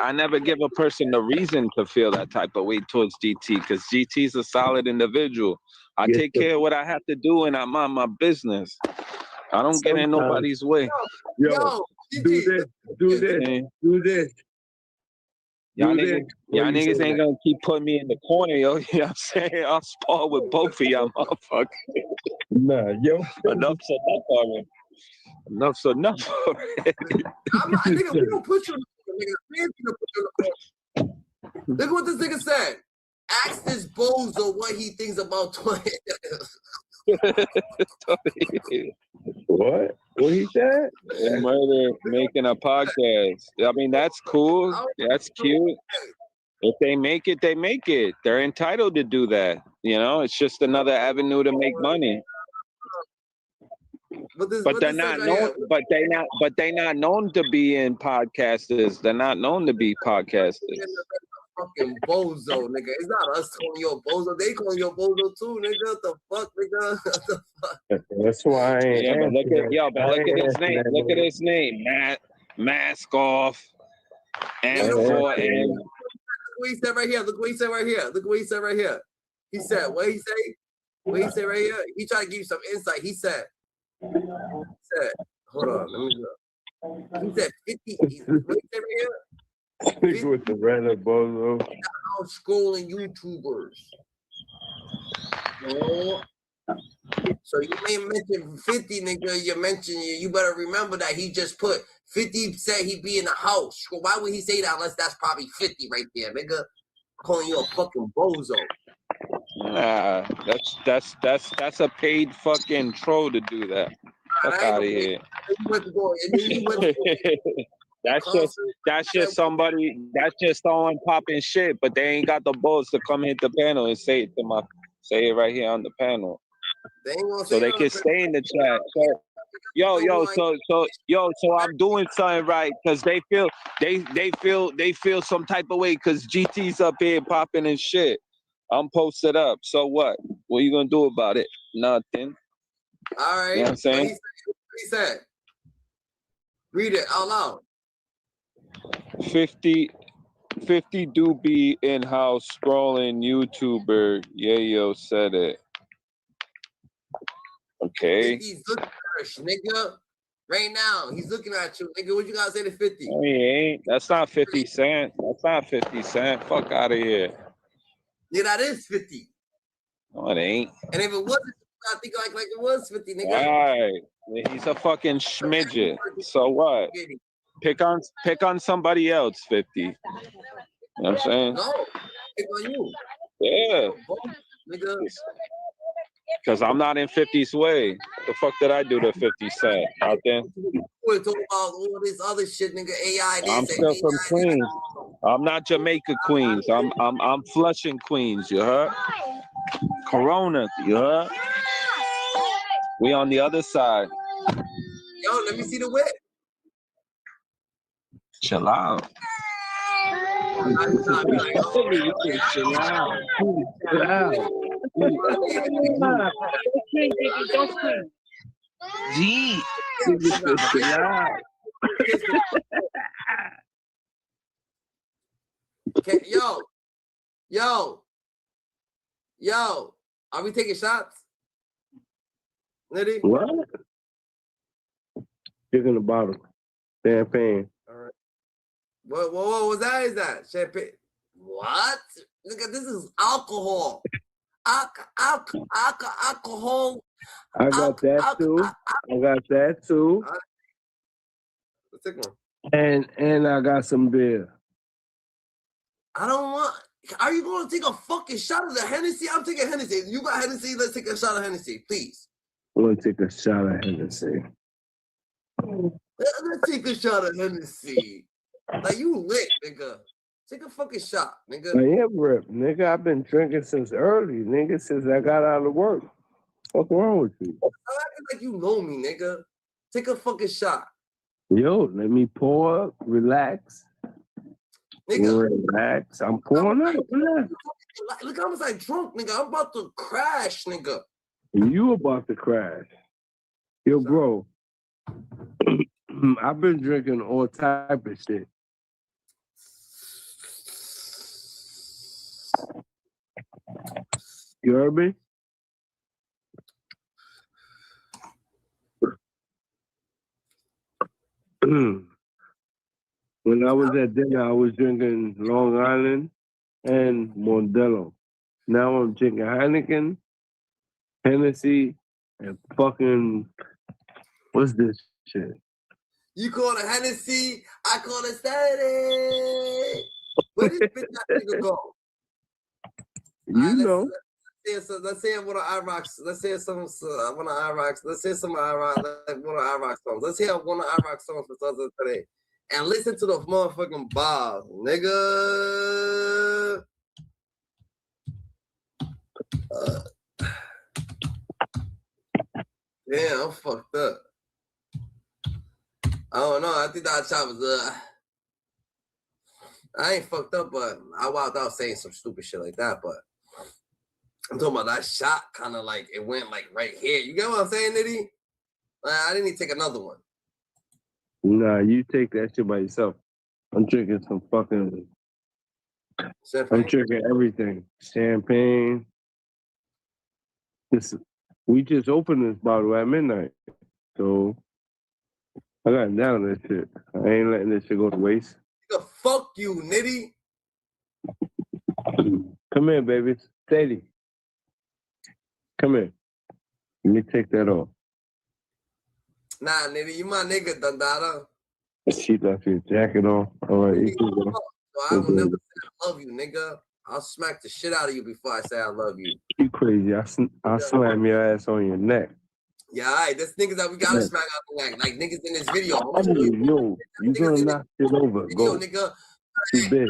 S13: a person the reason to feel that type of way towards GT, because GT's a solid individual. I take care of what I have to do, and I'm on my business. I don't get in nobody's way.
S9: Yo, do this.
S13: Y'all niggas ain't gonna keep putting me in the corner, yo. You know what I'm saying? I'll spar with both of y'all motherfuckers.
S9: Nah, yo.
S13: Enough's enough already. Enough's enough already.
S3: I'm not, nigga, we don't put you in the corner. Look at what this nigga said. Ask this bozo what he thinks about 20.
S9: What? What he said?
S13: Murder making a podcast. I mean, that's cool. That's cute. If they make it, they make it. They're entitled to do that. You know, it's just another avenue to make money. But they're not known. But they not known to be in podcasters. They're not known to be podcasters.
S3: Fucking bozo, nigga. It's not us calling you a bozo. They calling you a bozo too, nigga. What the fuck, nigga? What the fuck?
S9: That's why I ain't.
S13: Look at his name. Look at his name. Mask off. And for and.
S3: Look what he said right here. Look what he said right here. Look what he said right here. He said, what he say? What he said right here? He tried to give you some insight. He said, hold on, let me look. He said 50. What he said right here?
S9: With the random bozo.
S3: Out scrolling YouTubers. So you may mention 50, nigga. You better remember that he just put 50 said he'd be in the house. Why would he say that unless that's probably 50 right there, nigga? Calling you a fucking bozo.
S13: Nah, that's a paid fucking troll to do that. Fuck out of here. That's just somebody. That's just someone popping shit, but they ain't got the balls to come hit the panel and say it right here on the panel, so they can stay in the chat. So, so I'm doing something right because they feel some type of way because GT's up here popping and shit. I'm posted up. So what? What you gonna do about it? Nothing.
S3: All right.
S13: You know what I'm saying?
S3: What he said. Read it out loud.
S13: 50 do be in-house scrolling YouTuber. Yayo said it. Okay.
S3: 50's looking at us, nigga. Right now, he's looking at you, nigga. What you gotta say to 50?
S13: No, he ain't. That's not 50 Cent. That's not 50 Cent. Fuck out of here.
S3: Yeah, that is 50.
S13: No, it ain't.
S3: And if it wasn't, I think like it was 50, nigga.
S13: All right. He's a fucking schmidget. So what? Pick on somebody else, 50. You know what I'm saying?
S3: No, pick on you.
S13: Yeah.
S3: Nigga.
S13: Because I'm not in 50's way. The fuck did I do to 50 Cent out there?
S3: We're talking about all this other shit, nigga. AI.
S13: I'm still from Queens. I'm not Jamaica Queens. I'm Flushing Queens. You heard? Corona. You heard? We on the other side.
S3: Yo, let me see the whip.
S13: Chill out.
S3: Chill out.
S13: G.
S3: Yo, are we taking shots? Liddy?
S9: What? Chicken in the bottle. Champagne.
S3: All right. What was that? Is that champagne? What? Look at this is alcohol. Alcohol.
S9: I got that too. I got that too.
S3: Let's take one.
S9: And I got some beer.
S3: I don't want. Are you going to take a fucking shot of the Hennessy? I'm taking Hennessy. You got Hennessy? Let's take a shot of Hennessy, please.
S9: I'm gonna take a shot of Hennessy.
S3: Let's take a shot of Hennessy. Like you lit, nigga. Take a fucking shot, nigga.
S9: I am ripped, nigga. I've been drinking since early, nigga, since I got out of work. What's wrong with you?
S3: I'm acting like you know me, nigga. Take a fucking shot.
S9: Yo, let me pour up, relax.
S3: Nigga.
S9: Relax. I'm pouring up. Relax.
S3: Look how much I drunk, nigga. I'm about to crash, nigga.
S9: You about to crash. Yo, bro. I've been drinking all type of shit. You heard me? When I was at dinner, I was drinking Long Island and Modelo. Now I'm drinking Heineken, Hennessy, and fucking, what's this shit?
S3: You call it Hennessy, I call it Saturday. Where this bitch that nigga go?
S9: You know.
S3: Let's say one of IROC's. Let's say some one of IROC's. Let's say some IROC, like one of IROC's songs. Let's hear one of IROC's songs for Thursday today. And listen to the motherfucking bars, nigga. Damn, I'm fucked up. I don't know. I think that shot was I ain't fucked up, but I walked out saying some stupid shit like that. But I'm talking about that shot, kind of like it went like right here. You get what I'm saying, Nitty? I didn't even take another one.
S9: Nah, you take that shit by yourself. I'm drinking some fucking.
S3: Champagne.
S9: I'm drinking everything. Champagne. We just opened this bottle at midnight, so I got down that shit. I ain't letting this shit go to waste.
S3: Nigga, fuck you, Nitty.
S9: Come here, baby. Steady. Come here. Let me take that off.
S3: Nah, Nitty, you my nigga, Dandada.
S9: She left your jacket on. All right, you can go.
S3: So I will never say I love you, nigga. I'll smack the shit out of you before I say I love you.
S9: You crazy. I'll slam your ass on your neck.
S3: Yeah, all right. This niggas that we gotta smack out like niggas in this video.
S9: Yo, you gonna knock it over. Go.
S3: Nigga.
S9: Too big.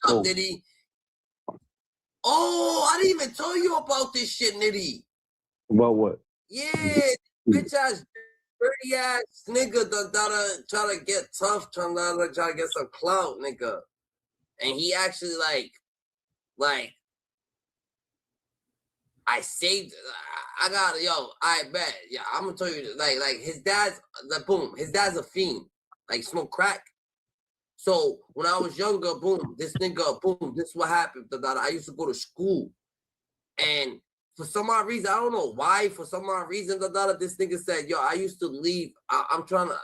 S9: Go.
S3: Nitty. Oh, I didn't even tell you about this shit, Nitty.
S9: About what?
S3: Yeah, bitch ass, dirty ass nigga that try to get tough, trying to get some clout, nigga. And he actually like I saved. I got I bet. Yeah, I'm gonna tell you. Like his dad's boom. His dad's a fiend. Like smoke crack. So when I was younger, boom, this nigga, boom, this is what happened. I used to go to school, and for some odd reason, I don't know why. For some odd reason, this nigga said, "Yo, I used to leave. I'm trying to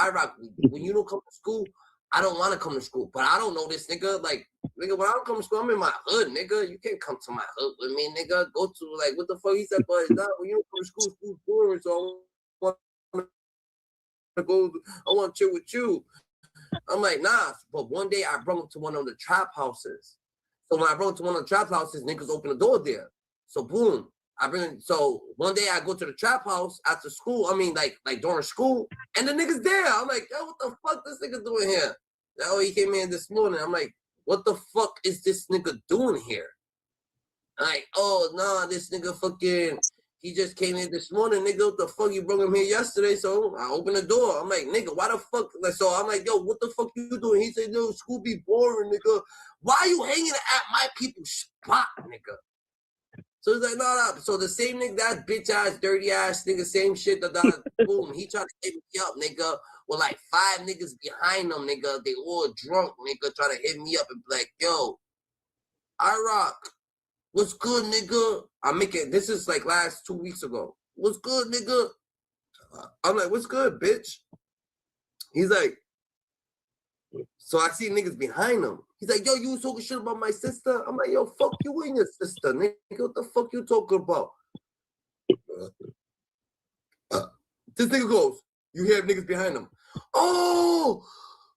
S3: Iraq. When you don't come to school, I don't want to come to school. But I don't know this nigga. Like, nigga, when I don't come to school, I'm in my hood, nigga. You can't come to my hood with me, nigga. Go to what the fuck?" He said, "But when you don't come to school, school's boring. So I want to chill with you." I'm like, nah. But one day I brought him to one of the trap houses. So when I brought him to one of the trap houses, niggas open the door there. So boom, so one day I go to the trap house after school. I mean, like during school, and the nigga's there. I'm like, yo, what the fuck this nigga doing here? Oh, he came in this morning. I'm like, what the fuck is this nigga doing here? I'm like, oh nah, this nigga fucking. He just came in this morning, nigga. What the fuck? You brought him here yesterday, so I opened the door. I'm like, nigga, why the fuck? So I'm like, yo, what the fuck you doing? He said, yo, school be boring, nigga. Why you hanging at my people's spot, nigga? So he's like, no. So the same nigga, that bitch ass, dirty ass nigga, same shit. Boom, he tried to hit me up, nigga, with like 5 niggas behind him, nigga. They all drunk, nigga, trying to hit me up and be like, yo, I rock. What's good, nigga? This is like last 2 weeks ago. What's good, nigga? I'm like, what's good, bitch? He's like, so I see niggas behind him. He's like, yo, you was talking shit about my sister? I'm like, yo, fuck you and your sister, nigga. What the fuck you talking about? This nigga goes, you hear niggas behind him. Oh,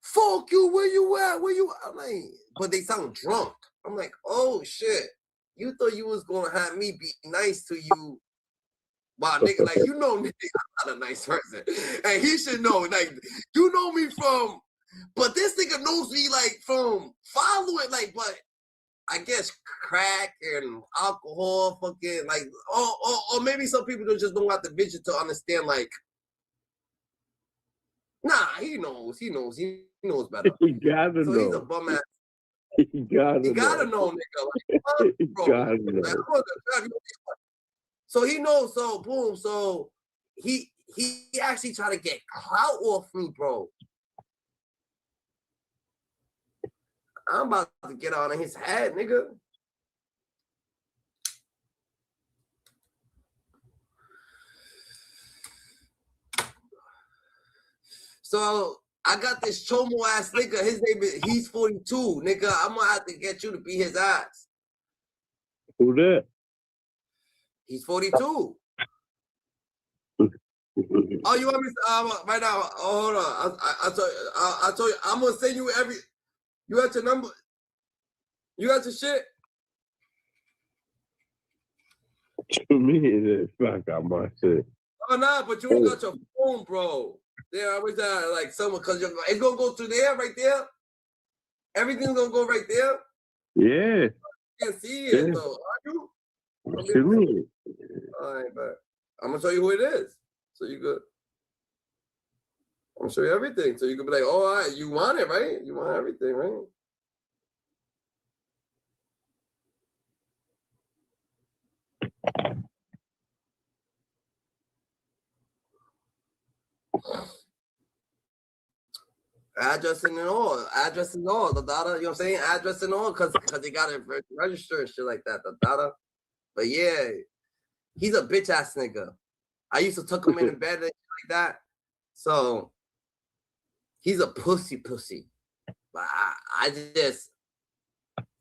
S3: fuck you, where you at? Where you at? I'm like, but they sound drunk. I'm like, oh, shit. You thought you was gonna have me be nice to you. Wow, nigga, like, you know, nigga, I'm not a nice person. And he should know, like, you know me from, but this nigga knows me, like, from following, like, but I guess crack and alcohol, fucking, like, or maybe some people just don't have the vision to understand, like, nah, he knows better.
S9: He gotta know.
S3: He's a bum ass.
S9: He gotta
S3: know, nigga. Like,
S9: he
S3: bro,
S9: gotta know.
S3: So he knows. So boom. So he actually tried to get clout off me, bro. I'm about to get on his head, nigga. So I got this chomo ass nigga. His name is, he's 42, nigga. I'm gonna have to get you to be his ass.
S9: Who that?
S3: He's 42. Oh, you want me to, right now? Oh, hold on. I told you. I'm gonna send you every. You got your number. You got your shit.
S9: To me, it fuck out my shit.
S3: Oh nah, but you don't got your phone, bro. Yeah, I wish that like someone, cause it's gonna go through there, right there. Everything's gonna go right there.
S9: Yeah.
S3: You can't see it,
S9: Yeah.
S3: though. Are you?
S9: To me.
S3: All right, but I'm gonna show you who it is, so you good. I'm gonna show you everything, so you can be like, oh, all right, you want it, right? You want everything, right? Address and all, the data, you know what I'm saying? Address and all, because they got to register and shit like that, the data. But yeah, he's a bitch ass nigga. I used to tuck him in bed and shit like that. So he's a pussy. But I just,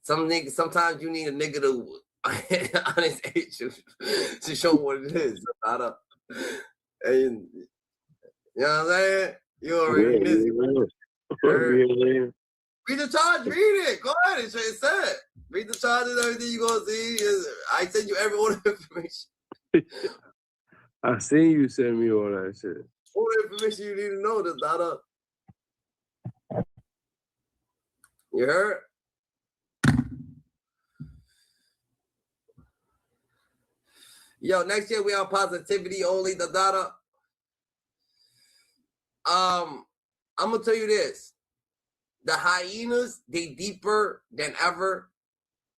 S3: sometimes you need a nigga to on his age to show what it is. And you know what I'm saying? You already know. Read the charge, read it. Go ahead, it said. Read the charge and everything you gonna see. I send you every order information.
S9: I seen you send me all that shit.
S3: All the information you need to know, the Dada. You heard? Yo, next year we on positivity only, the Dada. I'm gonna tell you this. The hyenas, they deeper than ever.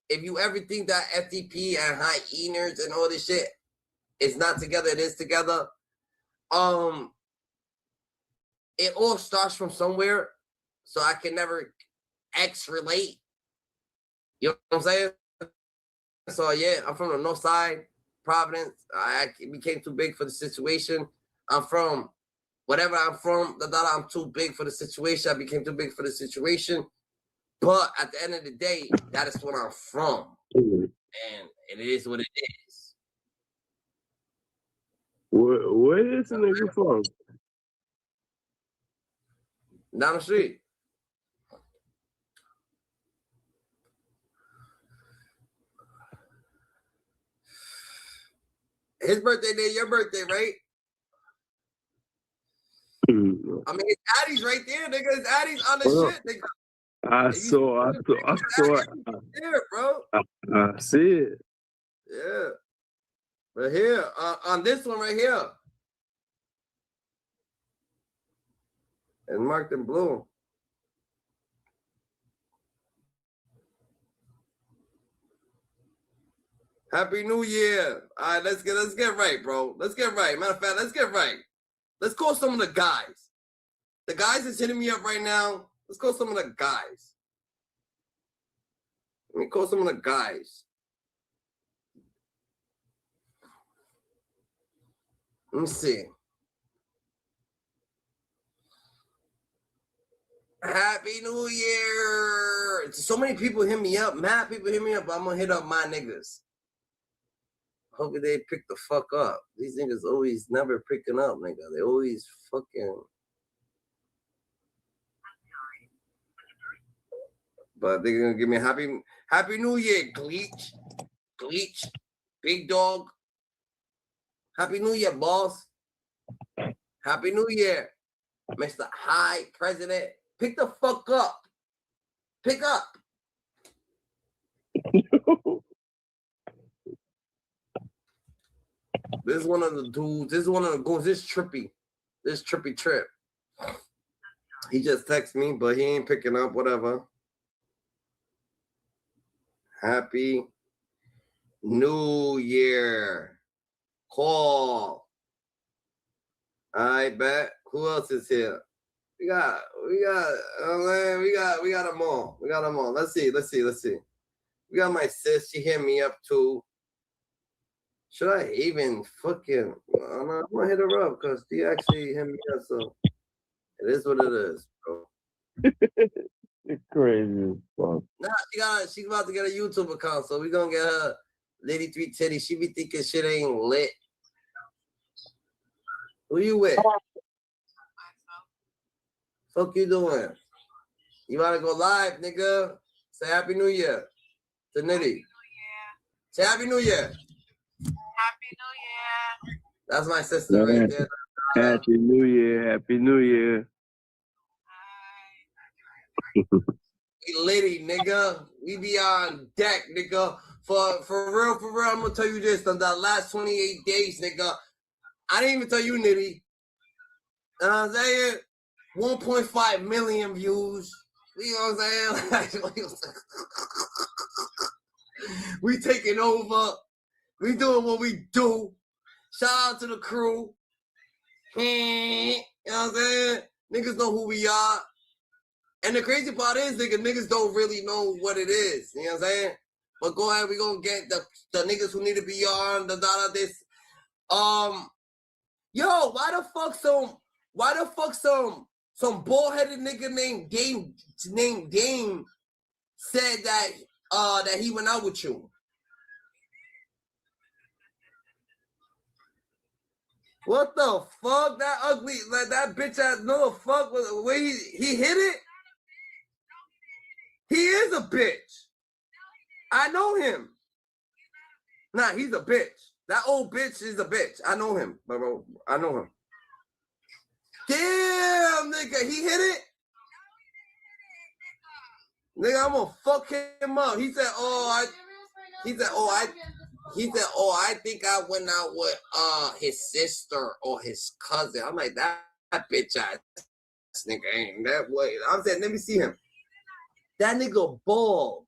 S3: If you ever think that FTP and hyenas and all this shit is not together, it is together. It all starts from somewhere, so I can never relate. You know what I'm saying? So yeah, I'm from the north side, Providence. I became too big for the situation. I'm from whatever I'm from, I'm too big for the situation. I became too big for the situation. But at the end of the day, that is what I'm from. And it is what it is.
S9: Where is the nigga from?
S3: Down the street. His birthday day, your birthday, right? I mean, it's Addie's right there, nigga. It's Addie's on the shit, nigga.
S9: I saw it.
S3: There, bro.
S9: I see it.
S3: Yeah. Right here. On this one right here. It's marked in blue. Happy New Year. All right, let's get right, bro. Let's get right. Matter of fact, let's get right. Let's call some of the guys. The guys that's hitting me up right now. Let's call some of the guys. Let me call some of the guys. Let me see. Happy New Year. So many people hit me up. Mad people hit me up. I'm going to hit up my niggas. Hope they pick the fuck up. These niggas always never picking up, nigga. They always fucking. But they're gonna give me a happy New Year, Gleech, Big Dog. Happy New Year, boss. Happy New Year, Mr. High President. Pick the fuck up. Pick up. This is one of the dudes. This is one of the goons. This trippy trip. He just texted me, but he ain't picking up. Whatever. Happy New Year. Call. I bet. Who else is here? We got them all. We got them all. Let's see. We got my sis. She hit me up too. Should I even fucking? I'm gonna hit her up because she actually hit me up. So it is what it is, bro.
S9: It's crazy. Fuck.
S3: Nah, she's about to get a YouTube account, so we gonna get her Lady 3 Titty. She be thinking shit ain't lit. Who you with? Fuck you doing? You wanna go live, nigga? Say Happy New Year to Nitty. Say Happy New Year.
S2: Happy New Year.
S3: That's my sister right there.
S9: Happy New Year. Happy New Year.
S3: We litty, nigga. We be on deck, nigga. For real, I'm gonna tell you this. On the last 28 days, nigga, I didn't even tell you, Nitty. You know what I'm saying? 1.5 million views. You know what I'm saying? We taking over. We doing what we do. Shout out to the crew. You know what I'm saying? Niggas know who we are. And the crazy part is, niggas don't really know what it is. You know what I'm saying? But go ahead, we gonna get the niggas who need to be on this. Yo, why the fuck some bald-headed nigga named Dame said that he went out with you? What the fuck? That ugly, like that bitch ass, no fuck, where he hit it? He is a bitch. I know him. Nah, he's a bitch. That old bitch is a bitch. I know him, bro. I know him. Damn, nigga, he hit it. Nigga, I'm gonna fuck him up. He said, I think I went out with his sister or his cousin. I'm like, that bitch ass nigga ain't that way. I'm saying, let me see him. That nigga bald.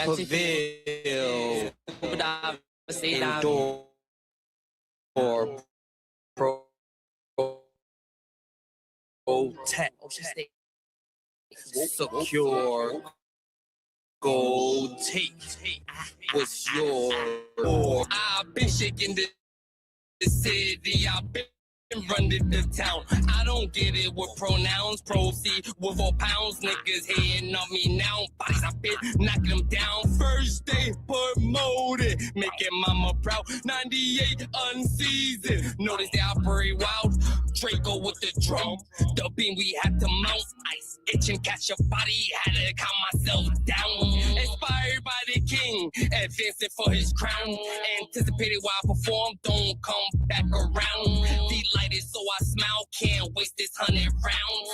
S4: Fulfill endure protect secure go take what's yours. I've been shaking the city, I've been running the town. I don't get it with pronouns. Proceed with 4 pounds. Niggas hating on me now. Bodies I've been knocking them down. First day promoted, making mama proud. 98 unseasoned. Notice they operate wild. Draco with the drum. The beam we had to mount. Ice itching, catch a body. Had to calm myself down. Inspired by the king, advancing for his crown. Anticipated while I perform. Don't come back around. Delighted, so I smile. Can't waste this 100 rounds.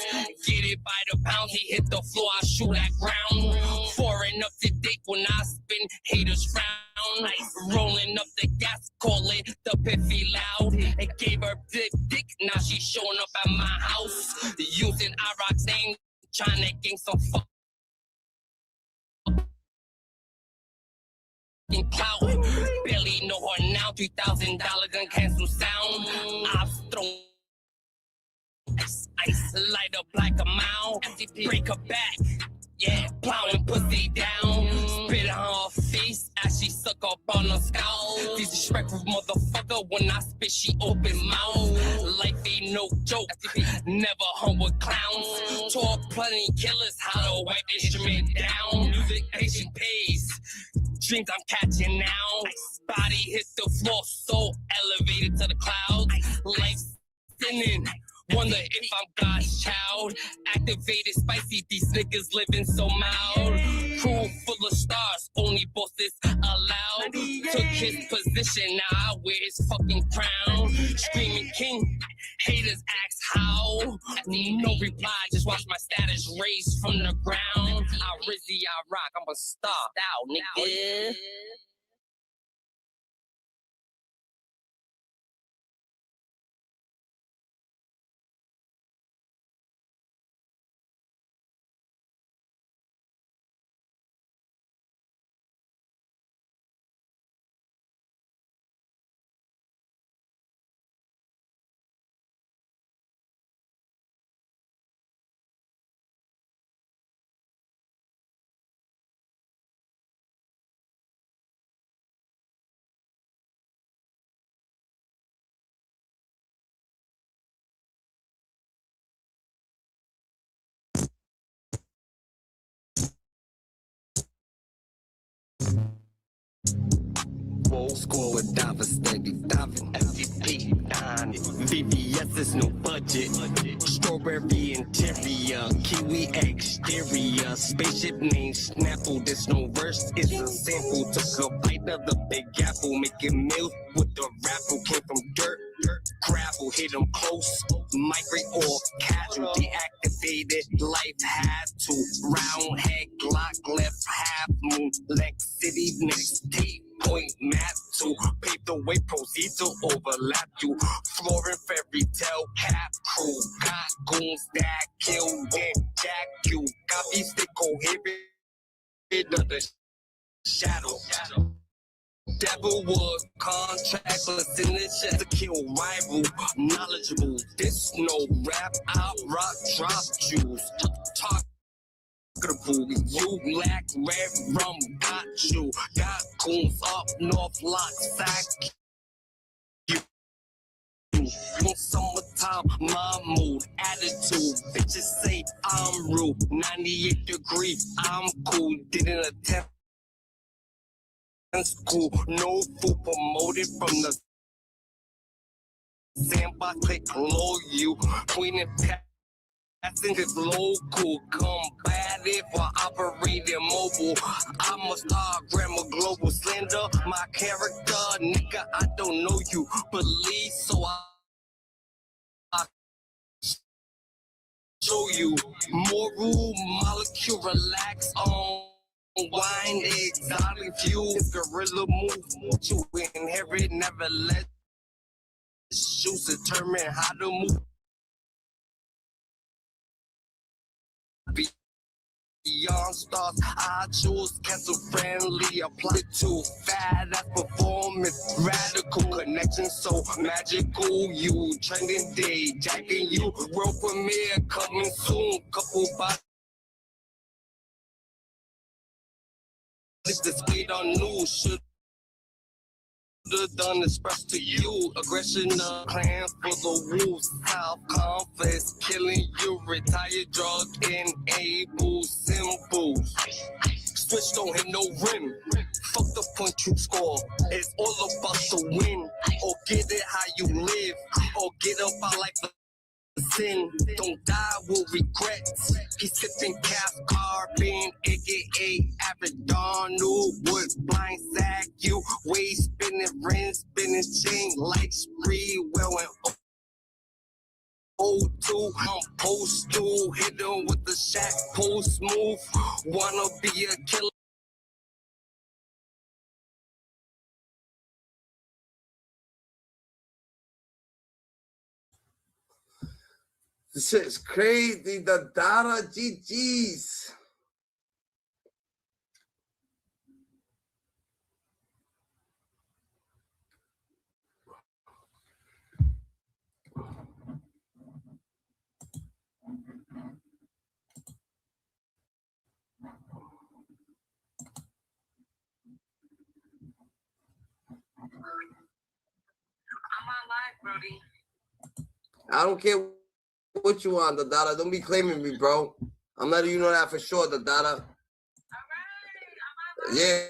S4: Get it by the pound. He hit the floor. I shoot at ground. Foreign up to dick when I spin. Haters frown. Rolling up the gas, call it the piffy loud. It gave her dick, now she's showing up at my house. Using Iraq's name, trying to gain some fucking clout. Barely know her now, $3,000 gun cancel sound. I've thrown ice, light up like a mouth. Break her back, yeah, plowing pussy down. Spit on her face. Ashy suck up on a scowl. Disrespectful motherfucker when I spit, she open mouth. Life ain't no joke, never hung with clowns. Tore plenty killers, how to wipe instrument down. Music patient pays. Dreams I'm catching now. Body hit the floor, so elevated to the clouds. Life sinning. Wonder if I'm God's child. Activated, spicy, these niggas living so mild. Crew full of stars, only bosses allowed. Took his position, now I wear his fucking crown. Screaming king, haters ask how. No reply, just watch my status raise from the ground. I Rizzy, I rock, I'm a star. Out, nigga. Old school with divers, steady diving. FTP, nine. VVS is no budget. Strawberry interior, kiwi exterior. Spaceship name Snapple. There's no verse, it's a sample. Took a bite of the big apple, making meals with the raffle. Came from dirt, gravel, hit them close. Migrate or casual, deactivated. Life had to. Round head, Glock left half moon. Lex City next tape. Point map to pave the way, proceed to overlap you. Flooring fairy tale cap crew. Got goons that kill and jack you. Got me stick coherent of the shadow. Devilwood contractless in the shit to kill rival. Knowledgeable, this no rap. I rock, drop juice. Talk. You lack red rum, got you. Got coons up north, lock sack. You summertime, my mood, attitude. Bitches say I'm rude. 98 degrees, I'm cool. Didn't attempt school. No food promoted from the sandbox. Click low, you queen and pat. I think it's local, combative, or operating mobile. I'm a star, grammar, global, slender. My character, nigga, I don't know you. Believe, so I show you. Moral, molecule, relax on. Wine, exotic view. Gorilla move, you inherit, never let shoes determine how to move. Beyond stars, I choose cancel friendly, apply to fat as performance, radical connection, so magical. You trending day, jacking you, world premiere coming soon. Couple bodies displayed on news. Should done expressed to you. Aggression of clan for the wolves. Self-confidence killing you. Retired drug enabled symbols. Switch don't hit no rim. Fuck the point you score. It's all about the win. Or get it how you live. Or get up out like the sin. Don't die with regrets. He's sipping calf carbon, aka Aberdonal wood blind sack. You waist spinning, rinse, spinning chain like spree. Well and O2, I'm postal, hit him with the shack, post move. Wanna be a killer.
S3: This shit's crazy. The data GG's. I don't care what you want, the Dada. Don't be claiming me, bro. I'm letting you know that for sure, the Dada. Yeah.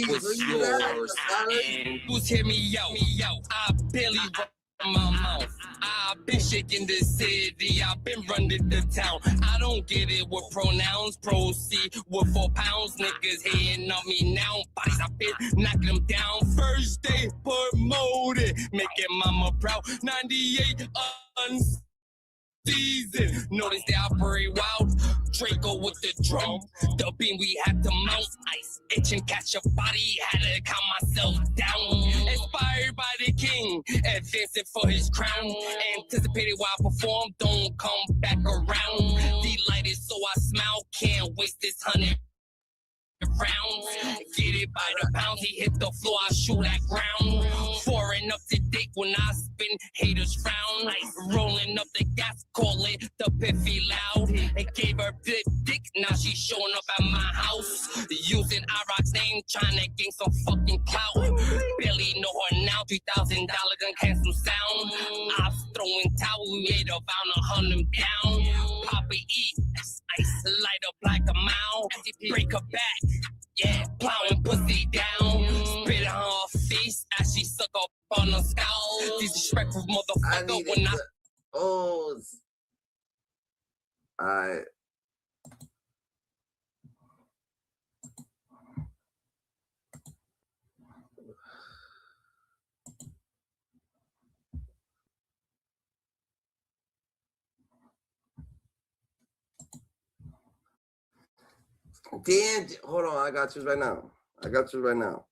S4: What's yours? And who's hear me out? I barely run my mouth. I've been shaking this city. I've been running the town. I don't get it with pronouns. Proceed with 4 pounds. Niggas hating on me now. Bodies I've been knocking them down. First day promoted, making mama proud. 98 season. Notice they operate wild. Draco with the drum. The beam we had to mount. Ice itching, catch a body. Had to calm myself down. Inspired by the king. Advancing for his crown. Anticipated while I perform. Don't come back around. Delighted so I smile. Can't waste this 100 rounds. Get it by the pound. He hit the floor. I shoot at ground. Foreign up to date when I spin. Haters frown. Rolling up the gas. Call it the piffy loud. They gave her big dick. Now she's showing up at my house. Using Iraq's name. Trying to gain some fucking clout. Barely know her now. $3,000 gun cancel sound. I'm throwing towel. We made a vow to hunt him down. Papa eat. Ice light up like a mouth. Break her back. Yeah, plowing pussy down. Spit on her face as she suck up on her skull. Disrespectful motherfucker when I.
S3: Oh. Alright. Damn, hold on, I got you right now. I got you right now.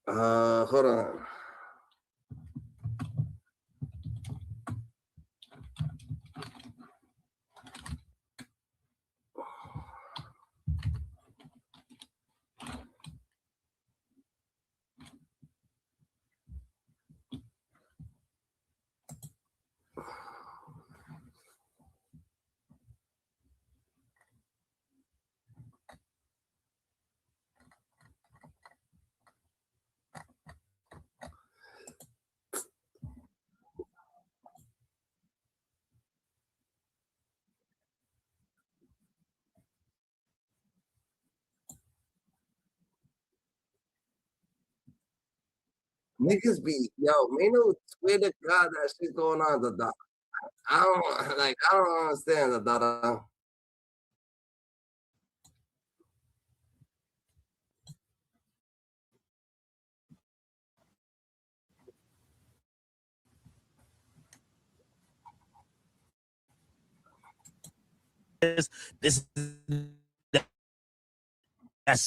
S3: Hold on. Niggas be, yo, Maino swear to God that shit's going on, the dot. I don't understand the dot.
S8: This that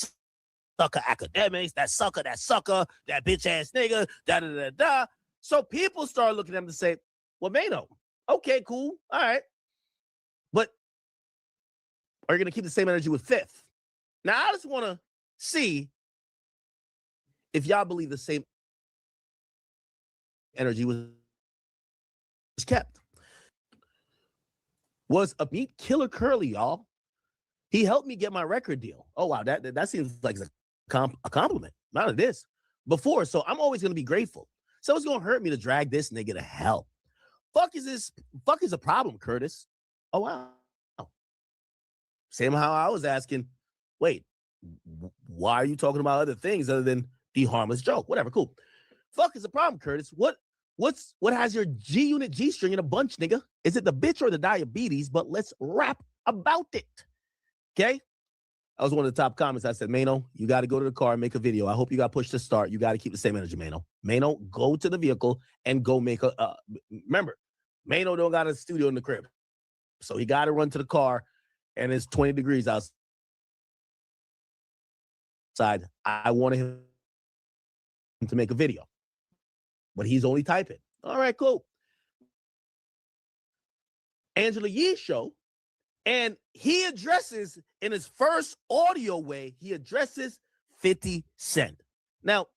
S8: sucker academics, that sucker, that bitch ass nigga, da da da da. So people start looking at them to say, well, Maino, okay, cool, all right. But are you gonna keep the same energy with Fifth? Now I just wanna see if y'all believe the same energy was kept. Was a beat Killer Curly, y'all. He helped me get my record deal. Oh, wow, that seems like a compliment. None of this before, so I'm always going to be grateful. So it's going to hurt me to drag this nigga to hell. Fuck is a problem, Curtis. Oh, wow. Same how I was asking, wait, why are you talking about other things other than the harmless joke? Whatever, cool. Fuck is a problem, Curtis. What What has your G unit G string in a bunch, nigga? Is it the bitch or the diabetes? But let's rap about it. Okay? That was one of the top comments. I said, Maino, you got to go to the car and make a video. I hope you got push to start. You got to keep the same energy, Maino. Maino, go to the vehicle and go make a. Remember, Maino don't got a studio in the crib, so he got to run to the car, and it's 20 degrees outside. I wanted him to make a video, but he's only typing. All right, cool. Angela Yee's show. And he addresses, in his first audio way, he addresses 50 Cent. Now,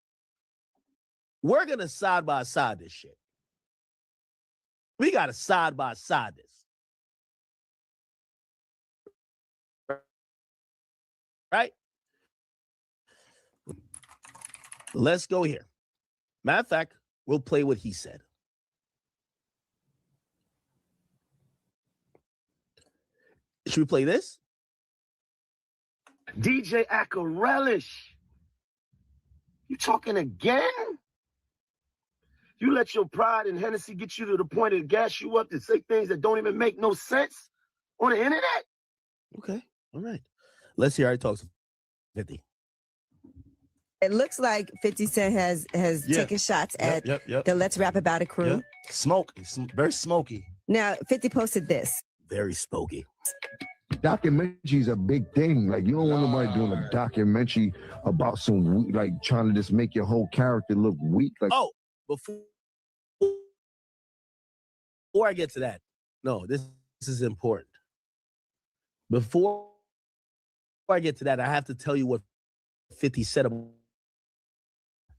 S8: we're going to side-by-side this shit. We got to side-by-side this. Right? Let's go here. Matter of fact, we'll play what he said. Should we play this?
S16: DJ Acarelish. You talking again? You let your pride and Hennessy get you to the point to gas you up to say things that don't even make no sense on the internet?
S8: Okay, all right. Let's hear how he talks to 50.
S10: It looks like 50 Cent has taken shots at the Let's Rap About It crew.
S8: Yep.
S11: Smoky, very smoky.
S10: Now, 50 posted this.
S8: Very smoky.
S14: Documentary's a big thing. Like, you don't want nobody doing a documentary about some, like, trying to just make your whole character look weak. Like,
S8: Before I get to that, no, this is important. Before I get to that, I have to tell you what 50 said about.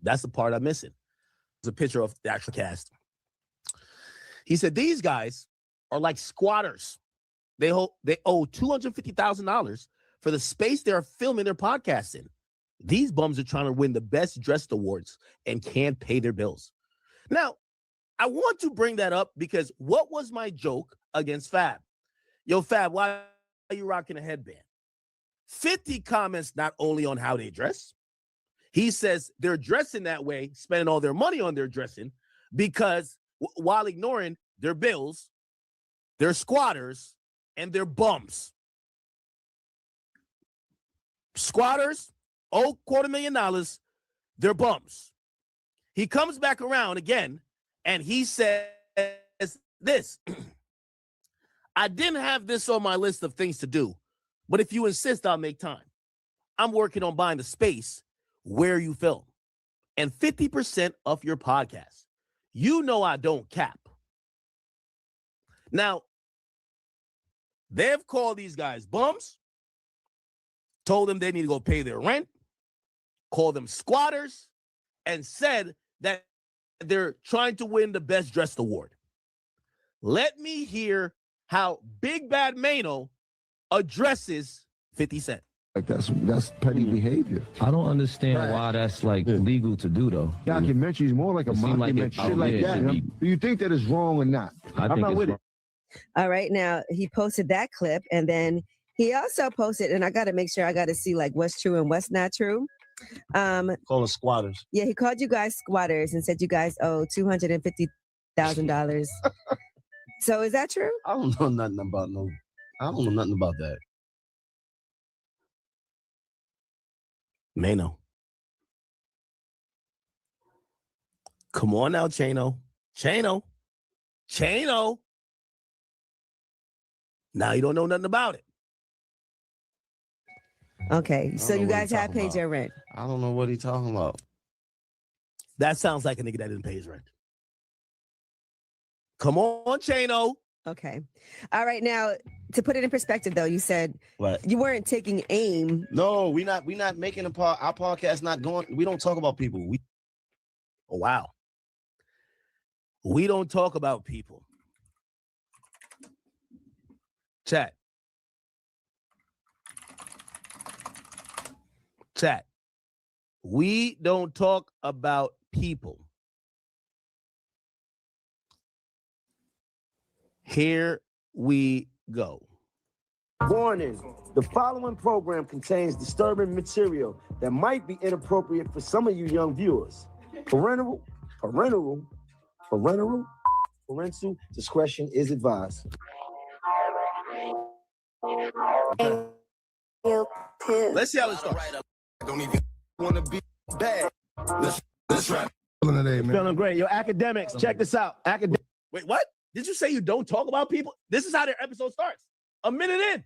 S8: That's the part I'm missing. There's a picture of the actual cast. He said, these guys are like squatters. They owe $250,000 for the space they're filming their podcast in. These bums are trying to win the Best Dressed Awards and can't pay their bills. Now, I want to bring that up because what was my joke against Fab? Yo, Fab, why are you rocking a headband? 50 comments not only on how they dress. He says they're dressing that way, spending all their money on their dressing because while ignoring their bills, they're squatters, and they're bums. Squatters owe $250,000. They're bums. He comes back around again, and he says this. I didn't have this on my list of things to do, but if you insist, I'll make time. I'm working on buying the space where you film and 50% of your podcast. You know I don't cap. Now, they've called these guys bums, told them they need to go pay their rent, called them squatters, and said that they're trying to win the Best Dressed Award. Let me hear how Big Bad Maino addresses 50 Cent.
S14: Like that's petty behavior.
S22: I don't understand why that's like legal to do though.
S14: Documentary is more like a mockumentary, shit like that. Do you think that is wrong or not? I'm not with it.
S10: All right, now he posted that clip, and then he also posted, and I got to make sure I got to see like what's true and what's not true.
S11: Call us squatters.
S10: Yeah, he called you guys squatters and said you guys owe $250,000. So is that true?
S11: I don't know nothing about that.
S8: Maino. Come on now, Chano. Now you don't know nothing about it.
S10: Okay, so you guys have paid your rent.
S11: I don't know what he's talking about.
S8: That sounds like a nigga that didn't pay his rent. Come on, Chano.
S10: Okay. All right, now to put it in perspective though, you said you weren't taking aim.
S11: No, we not making our podcast not going. We don't talk about people.
S8: Oh wow. We don't talk about people. Chat. We don't talk about people. Here we go.
S16: Warning, the following program contains disturbing material that might be inappropriate for some of you young viewers. Parental Parental discretion is advised.
S8: Let's see how it starts.
S16: Don't even want to be bad. Let's rap.
S14: Today, man.
S8: Feeling great. Yo, academics, check this out. Wait, what? Did you say you don't talk about people? This is how their episode starts. A minute in.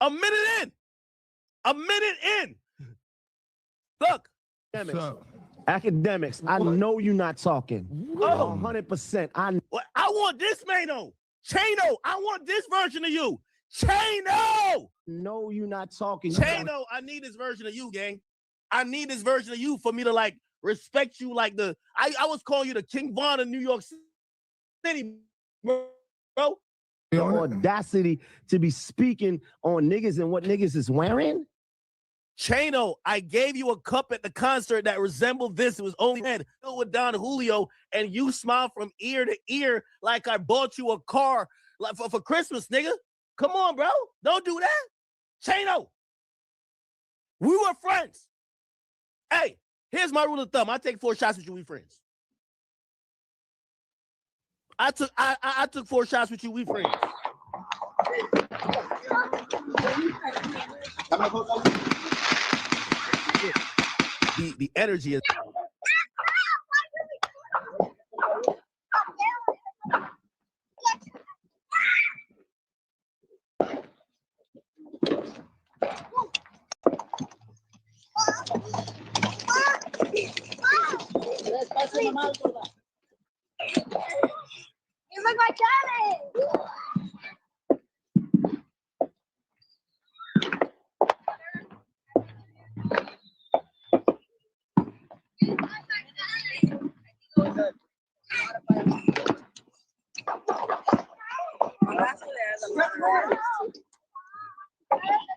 S8: A minute in. A minute in. Look.
S6: Academics, I know you're not talking. 100%.
S8: I want this, Maino. Chano, I want this version of you. Chano!
S6: No, you're not talking.
S8: Chano, I need this version of you, gang. I need this version of you for me to like respect you like the I was calling you the King Von of New York City, bro.
S6: The audacity to be speaking on niggas and what niggas is wearing.
S8: Chano, I gave you a cup at the concert that resembled this. It was only red, filled with Don Julio, and you smiled from ear to ear like I bought you a car like for Christmas, nigga. Come on, bro. Don't do that. Chano, we were friends. Hey, here's my rule of thumb. I take 4 shots with you, we friends. I took 4 shots with you, we friends. The energy is.
S2: You look like Johnny.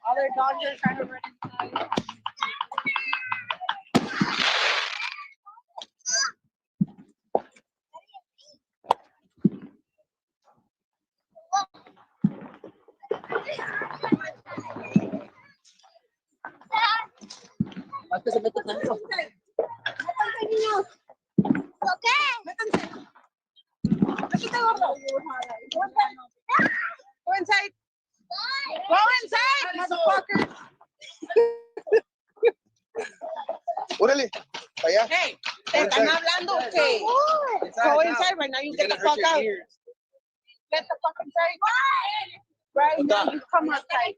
S2: Other dogs are trying to run inside. Go inside. Go inside, motherfucker.
S12: Órale, allá.
S2: Hey, te están hablando, okay. Go inside right now. You get the fuck out. Get the fuck inside. Right now, you come outside.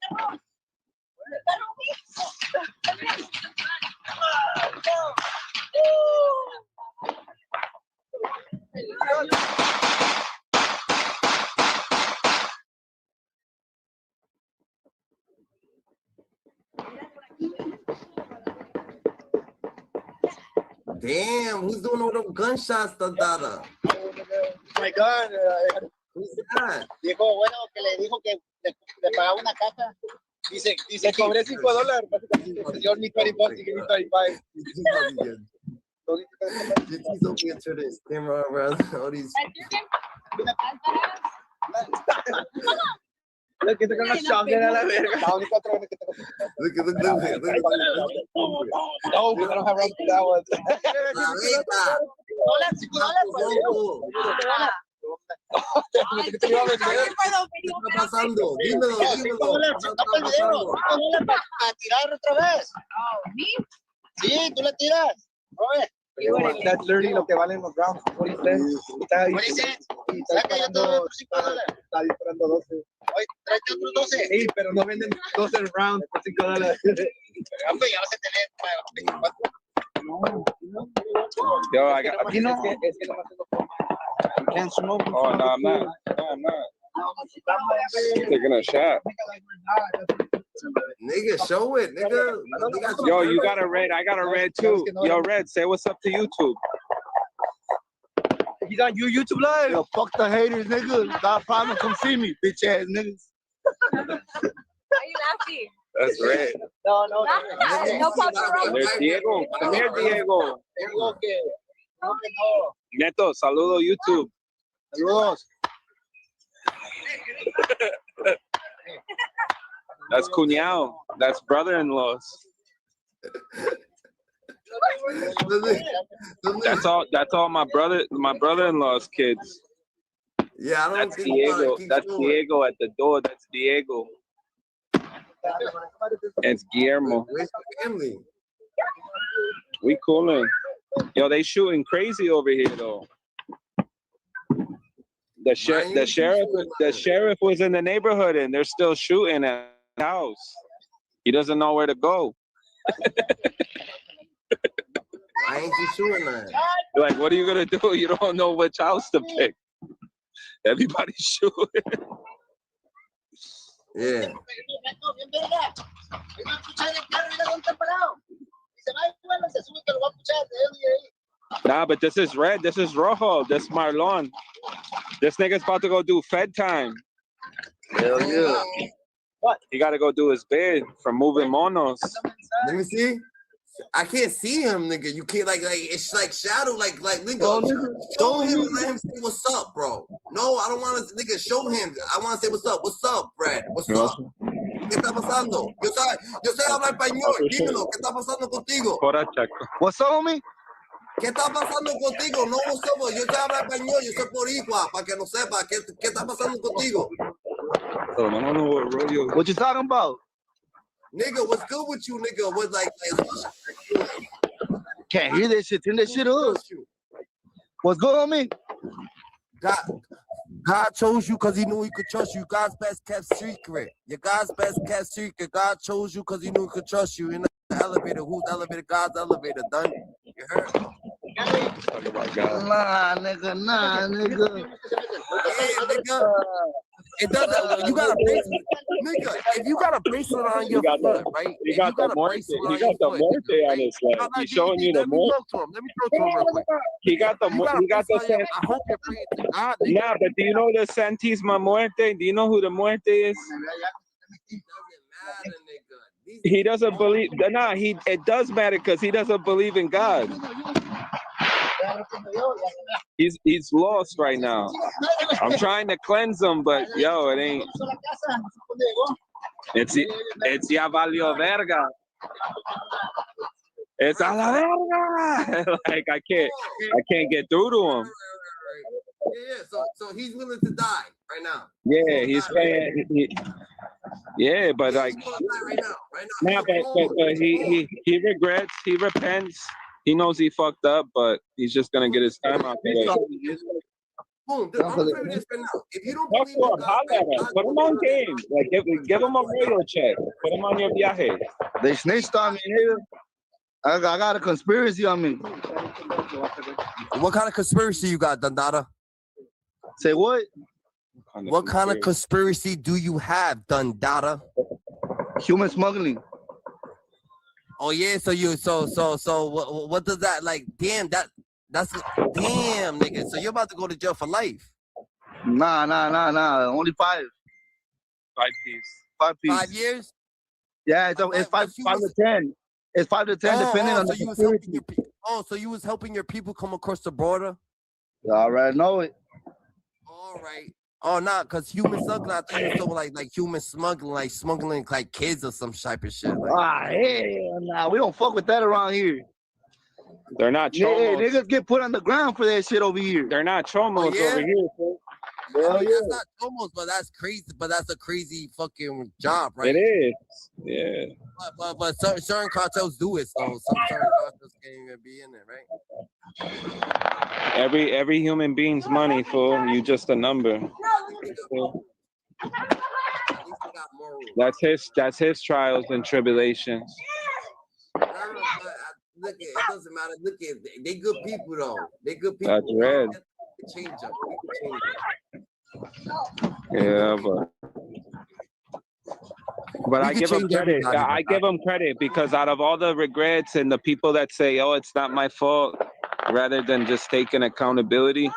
S3: Damn, who's doing all those gunshots, Tadada?
S12: My God.
S3: Who's that?
S12: Dijo, bueno, que le dijo que le pagaba una caja. Dice, cobré $5. Yo need 20 bucks, you give me 35.
S3: He's looking into this camera around all these.
S12: Look at the shop de la verga.
S3: Look.
S12: No, we don't have room for that one.
S3: ¿Qué está pasando? Dímelo.
S12: A tirar otra vez. Sí, tú le tiras. That's literally lo que valen los rounds. 40 cents. Saca yo todo otros $5. Está disparando 12. Oye, tráete otros 12. Sí, pero no venden 12 rounds por $5. Ya vas a tener para 24.
S19: Yo, aquí no.
S12: Es que no me tengo forma. You can't smoke.
S19: Oh, no, I'm not. Taking a shot.
S3: Nigga, show it, nigga.
S19: Yo, you got a red. I got a red too. Yo, Red, say what's up to YouTube.
S12: He's on your YouTube live. Yo, fuck the haters, nigga. Got a problem, come see me, bitch ass niggas.
S2: Why are you laughing?
S19: That's Red.
S12: No.
S2: No paparazzi.
S19: There's Diego. Come here, Diego. Neto, saludo YouTube.
S12: Saludos.
S19: That's cuñado. That's brother-in-laws.
S13: That's all my brother-in-law's kids.
S3: Yeah, I don't
S13: That's
S3: think
S13: Diego.
S3: keep
S13: That's
S3: showing.
S13: Diego at the door. That's Diego. It's Guillermo.
S3: Where's the family?
S13: We coolin'. Yo, they shooting crazy over here though. The sheriff was in the neighborhood and they're still shooting at the house. He doesn't know where to go.
S3: I ain't you shooting that.
S13: Like, what are you gonna do? You don't know which house to pick. Everybody's shooting.
S3: Yeah.
S13: Nah, but this is red. This is rojo. This Marlon. This nigga's about to go do Fed time.
S3: Hell yeah.
S13: What? He got to go do his bid for moving monos.
S3: Let me see. I can't see him, nigga. You can't like it's like shadow, like nigga. Show him and let him say what's up, bro. No, I don't want to, nigga. Show him. I want to say what's up. What's up, Brad? What's up? ¿Qué está pasando? Yo sé hablar español. Dímelo. ¿Qué está pasando contigo?
S12: What's up, homie?
S3: ¿Qué está pasando contigo? No, what's up? Yo sé hablar español. Yo soy boricua, para que no sepa. ¿Qué está pasando contigo?
S12: What you talking about?
S3: Nigga, what's good with you, nigga? What's like
S12: can't hear that shit. Turn that shit up. What's good on me?
S3: God chose you because he knew he could trust you. God's best kept secret. Your God's best kept secret. God chose you because he knew he could trust you. In the elevator, whose elevator? God's elevator. Done. You heard?
S12: Nah, nigga.
S3: Yeah, nigga. It doesn't. You got a bracelet, nigga. If you got a bracelet on your foot, right?
S13: He got the muerte on his leg. He's showing you the muerte.
S3: Let me talk to him real quick.
S13: He got the.
S3: I hope you're praying to God, nigga.
S13: Nah, but do you know the Santisma Muerte? Do you know who the Muerte is? He doesn't believe. Nah, it does matter because he doesn't believe in God. He's lost right now. I'm trying to cleanse him, but yo, it ain't. It's ya valió verga. It's a la verga. Like I can't get through to him.
S3: Yeah, so he's willing to die right now.
S13: Yeah, he's paying. Yeah, but like, nah, but he regrets, he repents. He knows he fucked up, but he's just gonna get his time out there.
S3: Boom, I'm gonna tell you this right now. If you don't believe
S13: in God, put him on game. Like give him a radio check. Put him on your viaje.
S12: They snitched on me, nigga. I got a conspiracy on me.
S3: What kind of conspiracy you got, Dandada?
S12: Say what?
S3: What kind of conspiracy do you have, Dandada?
S12: Human smuggling.
S3: Oh yeah, so what does that like? Damn, that's damn, nigga. So you're about to go to jail for life?
S12: Nah. Only 5.
S13: 5 piece.
S12: 5 piece.
S3: 5 years?
S12: Yeah, it's 5 to 10. It's 5 to 10 depending on the conspiracy.
S3: So you was helping your people come across the border?
S12: You already know it.
S3: All right. Oh, nah, because human smuggling, I thought you were talking like human smuggling, like smuggling like kids or some type of shit. Like,
S12: hell nah, we don't fuck with that around here.
S13: They're not
S12: chomos. Yeah, niggas get put on the ground for that shit over here.
S13: They're not chomos over here, bro.
S3: I mean, that's not almost, but that's crazy. But that's a crazy fucking job, right?
S13: It is. Yeah.
S3: But certain cartels do it, so some certain cartels can't even be in it, right?
S13: Every human being's money, fool. You just a number. That's his trials and tribulations.
S3: Look, it doesn't matter. Look, they good people though. They good people.
S13: That's red.
S3: Change up.
S13: Yeah, but I give him credit. I give him credit because out of all the regrets and the people that say, "Oh, it's not my fault," rather than just taking accountability,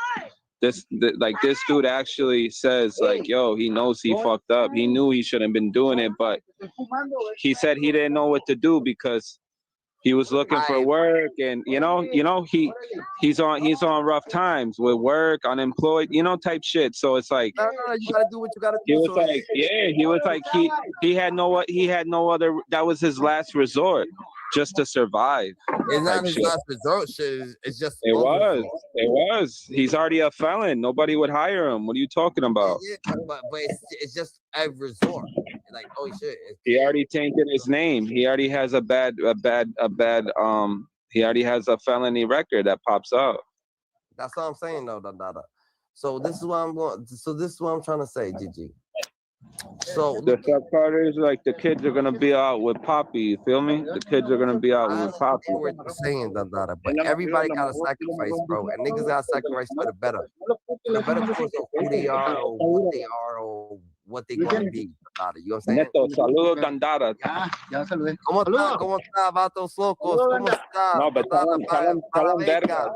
S13: this dude actually says, like, "Yo, he knows he fucked up. He knew he shouldn't been doing it, but he said he didn't know what to do because." He was looking for work, and he's on rough times with work, unemployed, type shit. So it's like
S3: you gotta do what you gotta do.
S13: He was like he had no other. That was his last resort. just to survive.
S3: It's not
S13: type
S3: his
S13: shit.
S3: last resort shit. It's just
S13: It was.
S3: overall.
S13: It was. He's already a felon. Nobody would hire him. What are you talking about?
S3: Yeah, but it's just a resort. Like, oh shit.
S13: He already tainted his name. He already has he already has a felony record that pops up.
S3: That's what I'm saying though, Dada. So this is what I'm going. So this is what I'm trying to say, Gigi. So
S13: The sad part is like the kids are gonna be out with Poppy. You feel me? The kids are gonna be out with Poppy.
S3: what you're saying, Dada, but everybody got to sacrifice, bro, and niggas got to sacrifice for the better course of who they are or what they going to be, Dada. You know what I'm saying?
S13: Neto, saludos, Dandara.
S12: Ya saludé.
S3: ¿Cómo está? ¿Cómo está, vatos locos? ¿Cómo está?
S13: No, but tell him verga.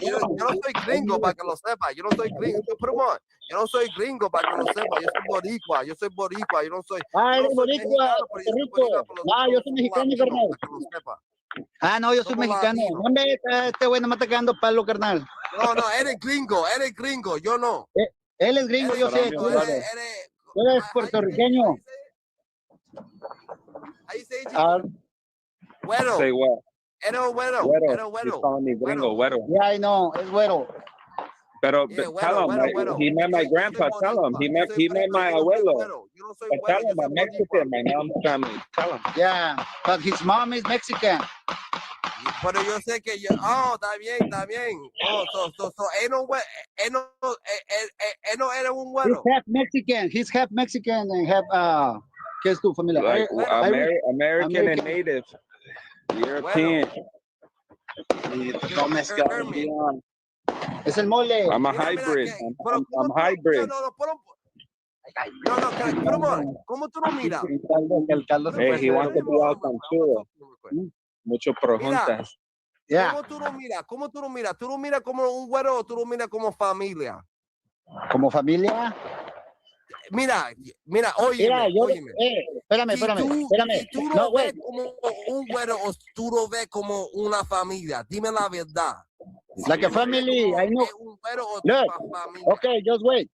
S3: Yo no soy gringo para que lo sepa. Yo no soy gringo. Put him on. Yo no soy gringo para que lo sepa. Yo soy boricua. Yo soy boricua. Yo no soy.
S12: Ah,
S3: yo
S12: eres
S3: no soy
S12: boricua,
S3: mexicano, pero yo soy boricua por los-
S12: No, yo soy mexicano, carnal.
S3: para que lo sepa.
S12: Ah, no, yo soy
S3: Somos
S12: mexicano.
S3: latinos.
S12: Hombre, este güey no me está quedando palo, carnal.
S3: No, eres gringo. Yo no.
S12: Él es gringo, yo sé. Tú eres puertorriqueño.
S3: Ahí se dice.
S12: Ah,
S3: Güero.
S13: Say what?
S3: Era güero.
S13: He's calling me gringo, güero.
S12: yeah, I know, es güero.
S13: Pero
S3: Yeah,
S13: tell him,
S3: güero.
S13: he met my grandpa. Tell him, he met my abuelo. But tell him I'm Mexican, my mom's family. Tell him.
S12: Yeah, but his mom is Mexican.
S3: Pero yo sé que yo. Oh, está bien. Oh, so él no era un güero.
S12: He's half Mexican and half ¿qué es tu familia?
S13: Like American and native, European.
S12: Es el mole.
S13: I'm a hybrid. I'm hybrid.
S3: No, ¿cómo tú no miras?
S13: Hey, he wants to be out on tour. Mucho preguntas.
S12: Yeah.
S3: ¿Cómo tú no miras? ¿Tú lo miras como un güero o tú lo miras como familia?
S12: ¿Como familia?
S3: Mira, óyeme.
S12: Mira, yo,
S3: óyeme.
S12: Espérame.
S3: Si tú
S12: No,
S3: lo
S12: güey.
S3: ves como un güero o tú lo ves como una familia, dime la verdad.
S12: Like a family, I know. Look, okay, just wait.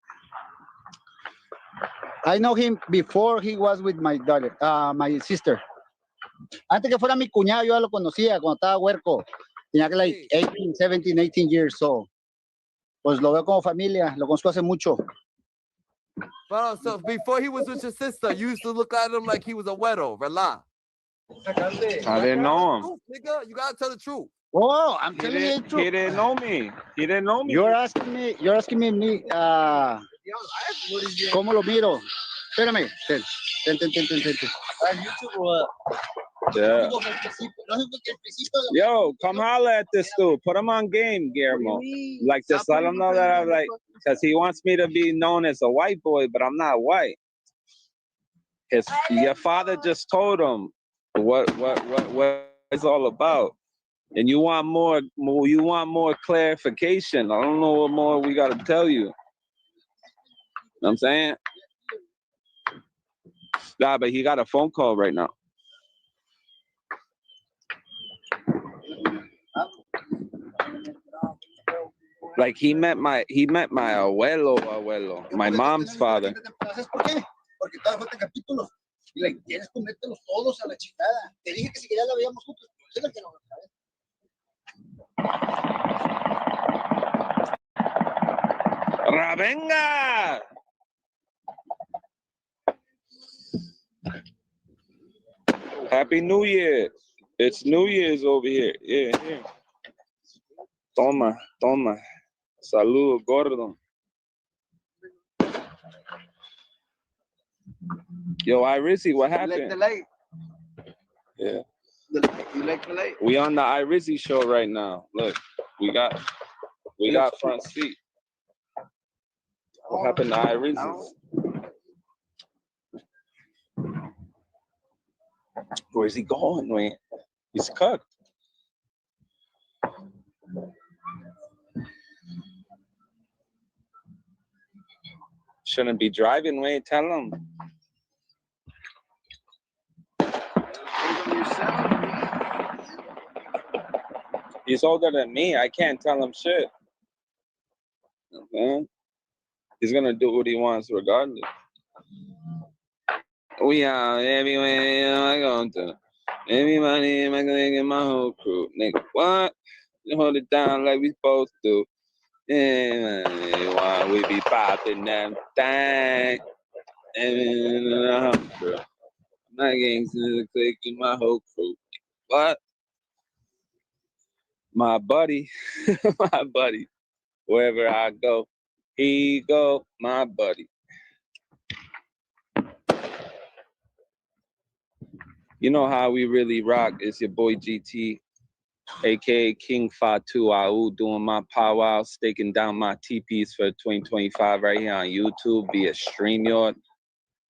S12: I know him before he was with my daughter, my sister. Antes que fuera mi cuñado, yo ya lo conocía cuando estaba huerco. Tenía que like 18, 17, 18 years old. Pues lo veo como familia, lo conozco hace mucho.
S3: Well, so before he was with your sister, you used to look at him like he was a güero, relax.
S13: I didn't know him.
S3: Nigga, you gotta tell the truth.
S12: Oh, I'm telling you the truth.
S13: He didn't know me.
S12: You're asking me, ¿cómo lo miro? Espérame. Ten.
S13: Yeah. Yo, come holla at this dude. Put him on game, Guillermo. Like, just let him know that I'm like, because he wants me to be known as a white boy, but I'm not white. Your father just told him what it's all about. And you want more clarification. I don't know what more we got to tell you. Know what I'm saying? Nah, but he got a phone call right now. Like he met my abuelo, my mom's father.
S12: ¿Sabes por qué? Porque todavía faltan capítulos. Y like, tienes que meterlos todos a la chingada. Te dije que si querías la veíamos juntos, pero es la que no.
S13: ¡Ravenga! Happy New Year. It's New Year's over here. Yeah, here. Toma. Saludo, gordo. Yo, Irisi, what happened?
S12: You like the light?
S13: Yeah.
S12: You like the light?
S13: We on the Irisi show right now. Look, we got front seat. What happened to Irisi? Where's he going, man? He's cooked. Shouldn't be driving, Wayne. Tell him. He's older than me. I can't tell him shit. Okay? He's gonna do what he wants regardless. We are everywhere I go to.
S19: Maybe money, I'm gonna get my whole crew. Nigga, what? You hold it down like we supposed to. Yeah, why we be popping that thing? And my gangs in the clique and my whole crew. What? My buddy, my buddy. Wherever I go, he go, my buddy. You know how we really rock. It's your boy GT, aka King Fatu Au, doing my powwow, staking down my TPs for 2025 right here on YouTube via StreamYard.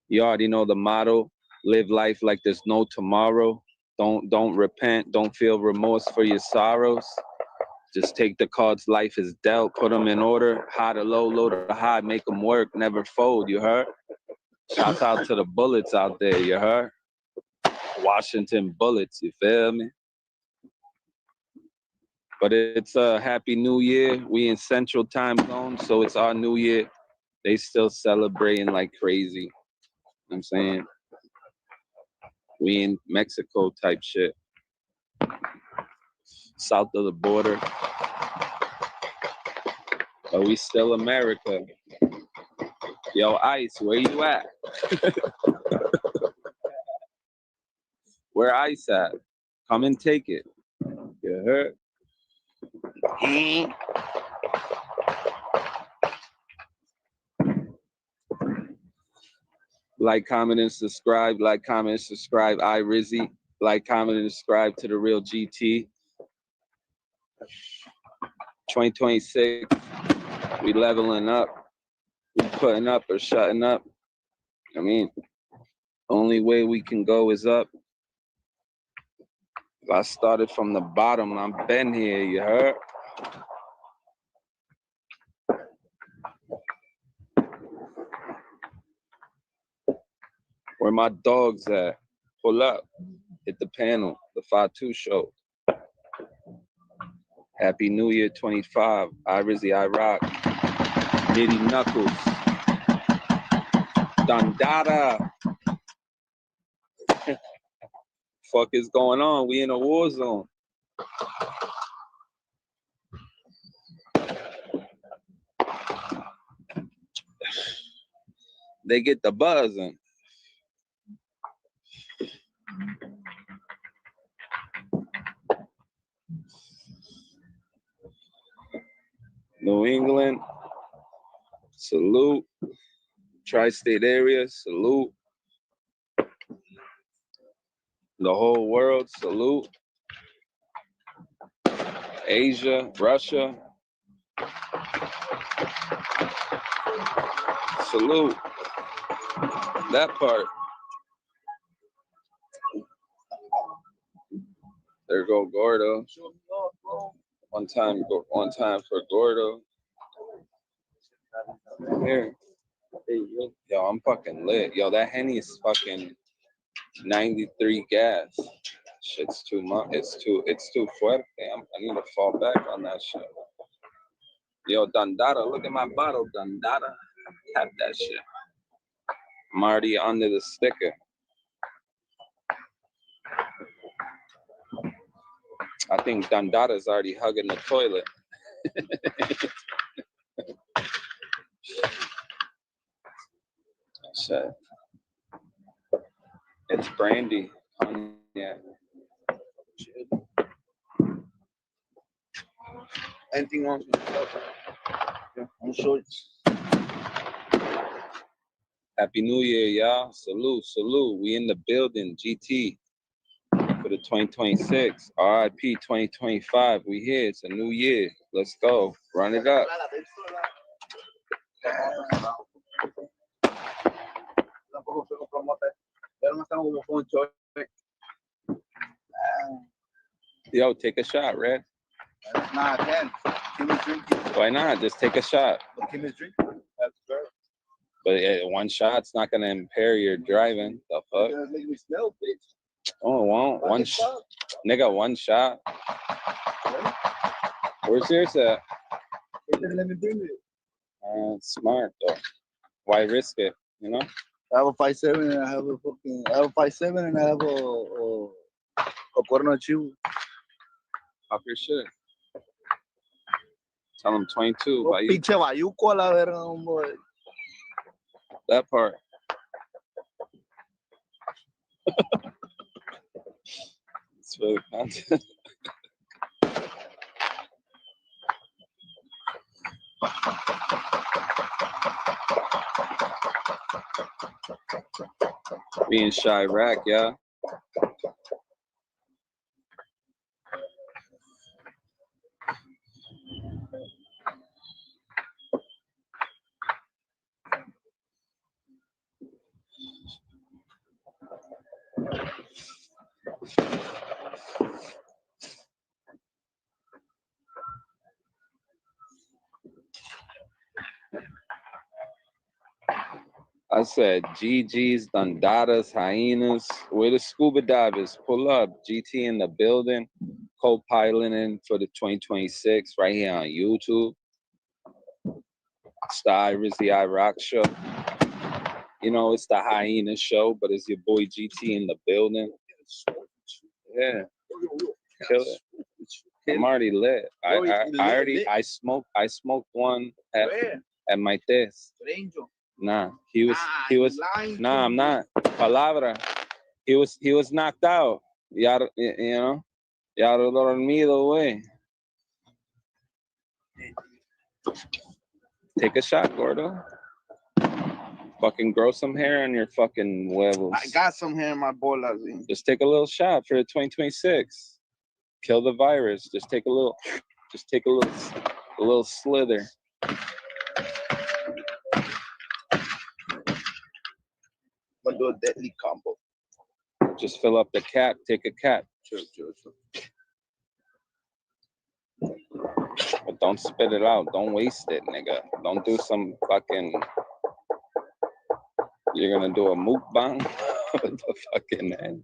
S19: You already know the motto: live life like there's no tomorrow. Don't repent. Don't feel remorse for your sorrows. Just take the cards life is dealt, put them in order. High to low, low to high, make them work, never fold. You heard? Shouts out to the bullets out there. You heard? Washington Bullets, you feel me? But it's a happy new year. We in Central Time Zone, so it's our new year. They still celebrating like crazy. You know what I'm saying? We in Mexico type shit. South of the border. But we still America. Yo, Ice, where you at? Where Ice at? Come and take it. You heard? Like, comment, and subscribe. Like, comment, and subscribe. I Rizzy. Like, comment, and subscribe to the Real GT. 2026. We leveling up. We putting up or shutting up. I mean, only way we can go is up. If I started from the bottom, I'm been here, you heard? Where my dogs at? Pull up. Hit the panel. The 5-2 show. Happy New Year 25. I Rizzy, I rock. Nitty Knuckles. Dundada. Fuck is going on? We in a war zone. They get the buzzing. New England, salute. Tri-state area, salute. The whole world, salute. Asia, Russia, salute. That part. There go Gordo. One time for Gordo. Here. Yo, I'm fucking lit. Yo, that Henny is fucking 93 gas. Shit's too much. It's too fuerte. I need to fall back on that shit. Yo, Dundada, look at my bottle, Dundada. Tap that shit. I'm already under the sticker. I think Dundada's already hugging the toilet. Shit. It's brandy. Yeah. Anything else? Yeah, I'm shorts. Happy New Year, y'all. Salute, salute. We in the building, GT. For the 2026. RIP 2025. We here. It's a new year. Let's go. Run it up. Yo, take a shot, Red.
S12: Nah, I can't. Give me drinking.
S19: Why not? Just take a shot.
S12: Give me drinking. That's fair.
S19: But one shot's not gonna impair your driving. The fuck?
S12: It's make me smell, bitch.
S19: Oh, it won't. One shot. Nigga, one shot. Where's yours at?
S12: Let me bring it.
S19: Smart though. Why risk it? You know?
S12: I have a 5.7 and I have a 5.7 and I have a cuerno de chivo.
S19: Pop your shit. Tell him 22.
S12: Oh, pinche bayuco a la verga, hombre.
S19: That part. It's really content. Being Chirac, yeah. I said GG's, Dundadas, Hyenas. Where the scuba divers? Pull up. GT in the building. Co-piloting for the 2026 right here on YouTube. It's the Iris the iRock show. You know, it's the Hyena show, but it's your boy GT in the building. Yeah. Kill it. I'm already lit. I smoked one at my test. Nah, he was nah, I'm not. Palabra. He was knocked out. Ya know, ya dormido, way. Take a shot, Gordo. Fucking grow some hair on your fucking huevos.
S12: I got some hair in my bolas.
S19: Just take a little shot for 2026. Kill the virus. Just take a little slither.
S12: I'm gonna do a deadly combo.
S19: Just fill up the cap. Take a cap.
S12: Sure.
S19: But don't spit it out. Don't waste it, nigga. Don't do some fucking. You're gonna do a mukbang with the fucking head.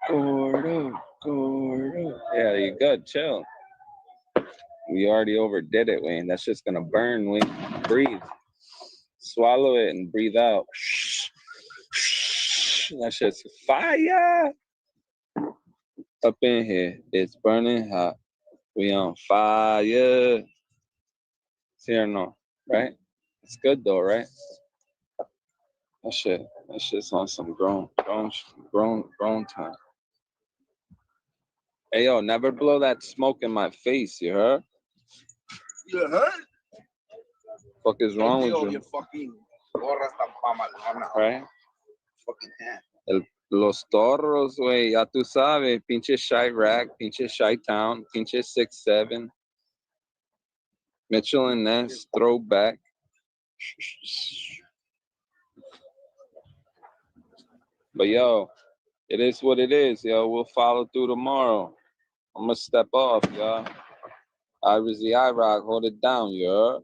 S19: Gordo. Yeah, you good. Chill. We already overdid it, Wayne. That's just gonna burn, Wayne. Breathe. Swallow it and breathe out. That shit's fire. Up in here, it's burning hot. We on fire. See or no, right? It's good though, right? That shit's on some grown time. Hey yo, never blow that smoke in my face, you heard?
S12: You heard?
S19: Fuck is wrong with you?
S12: Your fucking gorra está mamalona.
S19: Right?
S12: Fucking hand.
S19: Los Toros, güey, ya tú sabes, pinche Chirac, pinche Chi-Town, pinche 6'7". Mitchell and Ness, throwback. But yo, it is what it is, yo. We'll follow through tomorrow. I'm gonna step off, y'all. Iris the iRock, hold it down, you heard?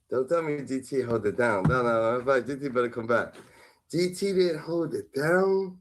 S5: Don't tell me GT hold it down. No. GT better come back. GT didn't hold it down.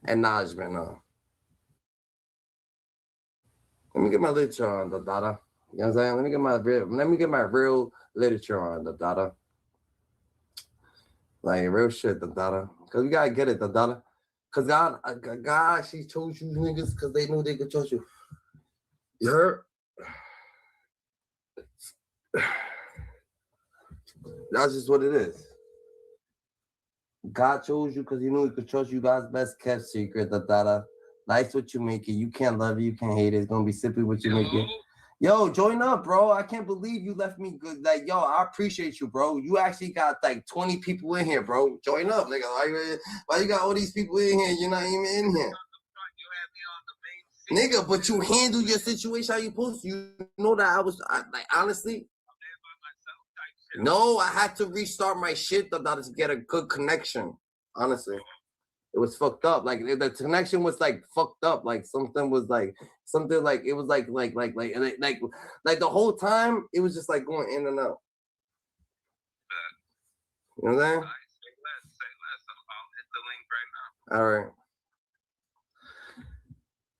S3: acknowledgement on. Let me get my literature on the data. You know what I'm saying? Let me get my real literature on the data. Like real shit, the data. Cause we gotta get it, the data. Cause God actually chose you niggas because they knew they could trust you. You heard? That's just what it is. God chose you because he knew he could trust you. God's best kept secret, the data. Life's what you make it. You can't love it, you can't hate it. It's gonna be simply what you make it. Yo, join up, bro. I can't believe you left me good. Like, yo, I appreciate you, bro. You actually got like 20 people in here, bro. Join up, nigga. Why you got all these people in here? You're not even in here. Nigga, but you handle your situation how you supposed to. You know that like, honestly. No, I had to restart my shit to get a good connection. Honestly. It was fucked up. Like the connection was like fucked up. Like something was like it was like the whole time it was just like going in and out. You know what I'm saying? All right.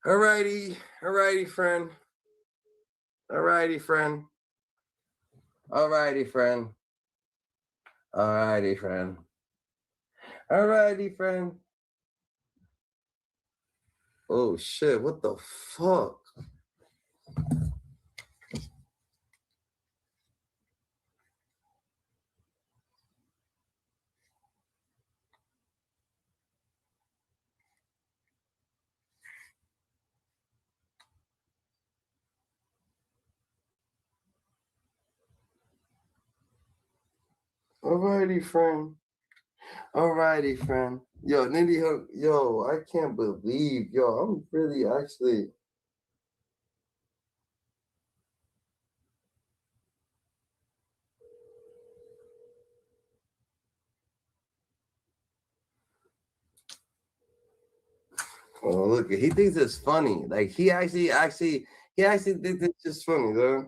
S3: Alrighty, friend. Alrighty, friend. Oh shit, what the fuck? Alrighty, friend. Yo, Nitty, yo, I can't believe, yo, I'm really actually. Oh, look, he thinks it's funny. Like he actually thinks it's just funny, though.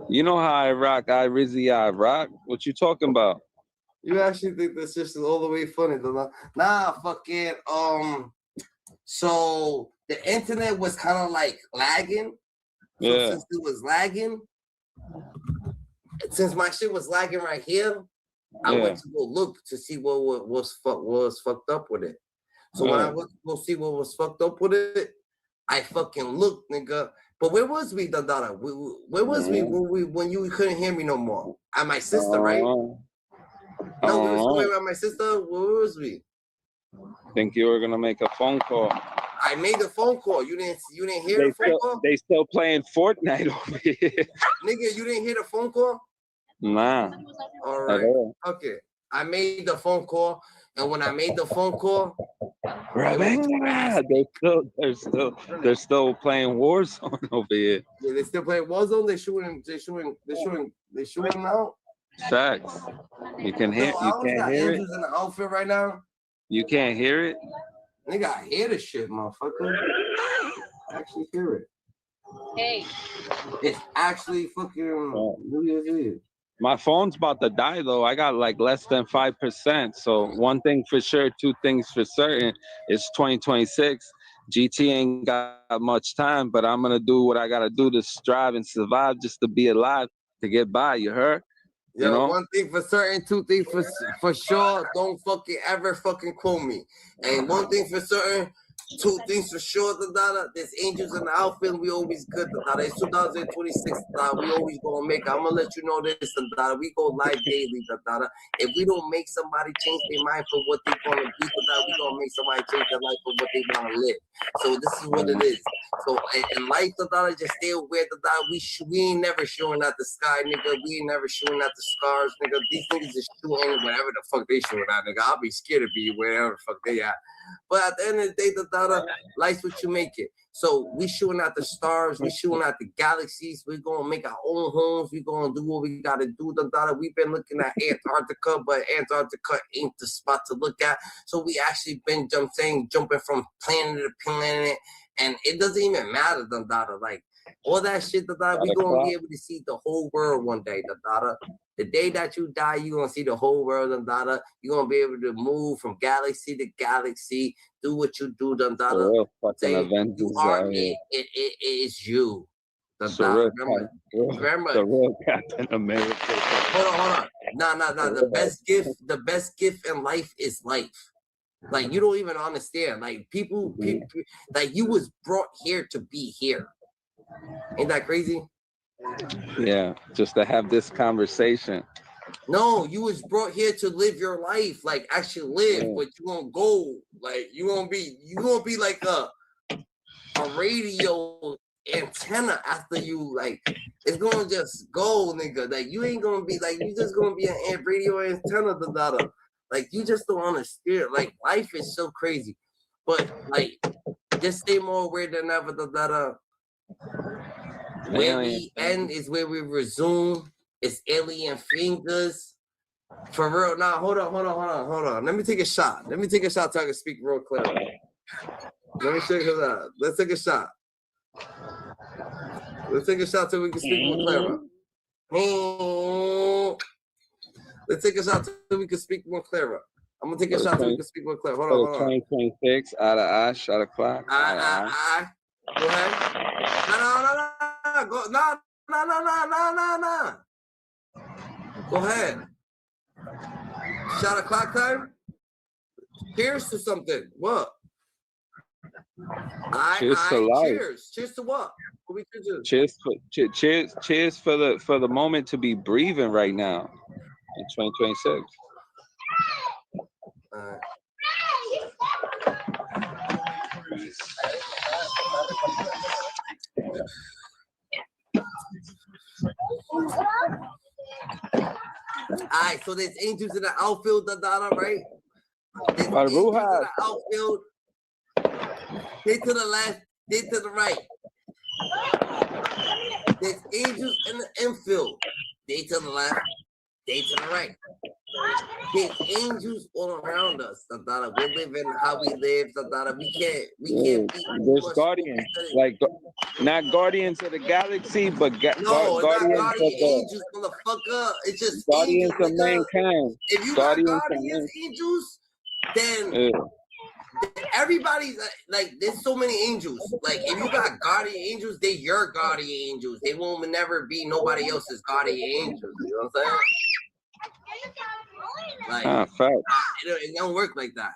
S19: You know how I rock, I rock. What you talking about?
S3: You actually think that's just all the way funny, though? Nah, fucking So the internet was kind of like lagging. So
S19: Yeah.
S3: since it was lagging, since my shit was lagging right here, I went to go look to see what was fucked up with it. So when I went to go see what was fucked up with it, I fucking looked, nigga. But where was we, Dada? Where was we when you couldn't hear me no more? At my sister, right? No, we were still at my sister. Where was we?
S19: Think you were gonna make a phone call.
S3: I made a phone call. You didn't hear the phone call?
S19: They still playing Fortnite over here.
S3: Nigga, you didn't hear the phone call?
S19: Nah.
S3: All right. Okay. I made the phone call, and when I made the phone call,
S19: they're still playing Warzone over here.
S3: Yeah, they still playing Warzone. They shooting out.
S19: Facts. You can't hear it.
S3: In the outfit right now.
S19: You can't hear it.
S3: Nigga, I hear this shit, motherfucker. I actually hear it.
S2: Hey.
S3: It's actually fucking New Year's Eve.
S19: My phone's about to die though. I got like less than 5%. So one thing for sure, two things for certain. It's 2026. GT ain't got much time, but I'm gonna do what I gotta do to strive and survive, just to be alive, to get by. You heard?
S3: Yo,
S19: you know?
S3: One thing for certain, two things for sure. Don't fucking ever fucking quote me. And one thing for certain, two things for sure, there's angels in the outfit, and we always good, It's 2026, we always gonna make it. I'm gonna let you know this, we go live daily, If we don't make somebody change their mind for what they gonna be, we gonna make somebody change their life for what they wanna live. So this is what it is. So in life, just stay aware, we ain't never showing at the sky, nigga. We ain't never shooting at the stars, nigga. These niggas is shooting whatever the fuck they shooting at, nigga. I'll be scared to be wherever the fuck they at. But at the end of the day, life's what you make it. So we shooting at the stars, we shooting at the galaxies. We're gonna make our own homes. We're gonna do what we gotta do. We've been looking at Antarctica, but Antarctica ain't the spot to look at. So we actually been jumping from planet to planet, and it doesn't even matter. Like All that shit, we gonna be able to see the whole world one day, The day that you die, you gonna see the whole world, you gonna be able to move from galaxy to galaxy, do what you do,
S19: Fucking Avengers
S3: you are
S19: out here.
S3: it is you.
S19: The real Captain America.
S3: Hold on. Nah. The best gift in life is life. Like, you don't even understand. Like, people, like, you was brought here to be here. Ain't that crazy?
S19: Yeah, just to have this conversation.
S3: No, you was brought here to live your life, like actually live, but you gonna go, like you gonna be like a radio antenna after you, like it's gonna just go, nigga. Like you ain't gonna be like you just gonna be a radio antenna, like you just don't understand. Like life is so crazy, but like just stay more aware than ever. Where we end is where we resume. It's alien fingers. For real. Nah, hold on. Let me take a shot. So I can speak real clear. Let me check it out. Let's take a shot. So we can speak more clear. Let's take a shot so we can speak more clearer. I'm gonna take a shot so we can speak more clear. Hold on.
S19: 2026, out of eye, shot o'clock.
S3: Go ahead. No. Go ahead. Shot o'clock time. Cheers to something. What?
S19: Cheers to life.
S3: Cheers to what? What we could do?
S19: Cheers for the moment to be breathing right now in 2026.
S3: Alright, so there's angels in the outfield, right? There's angels in the outfield. They to the left, they to the right. There's angels in the infield. They to the left, they to the right. There's angels all around us. We're living how we live. We can't be.
S19: There's guardians, like not guardians of the galaxy, but guardians
S3: not angels, motherfucker. It's just
S19: guardians
S3: angels,
S19: of mankind.
S3: If you
S19: guardians
S3: got guardians, angels, then everybody's like, there's so many angels. Like, if you got guardian angels, they're your guardian angels. They won't never be nobody else's guardian angels. You know what I'm saying? Like, it don't work like that.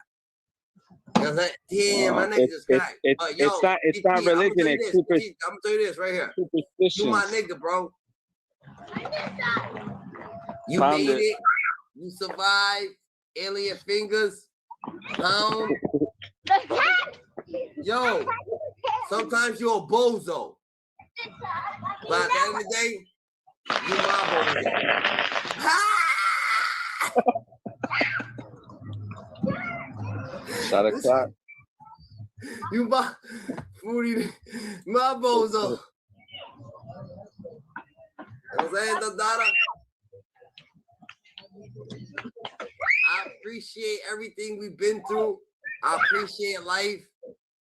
S3: You know what I'm saying? Damn, my nigga just got.
S19: It's not religion. It's
S3: I'm gonna tell you this right here. You my nigga, bro. You made it. You survived. Alien fingers. Yo, sometimes you're a bozo. But at the end of the day, you my bozo.
S19: Shot o'clock.
S3: You my foodie, my bozo. You know what I'm saying, Dada? I appreciate everything we've been through. I appreciate life.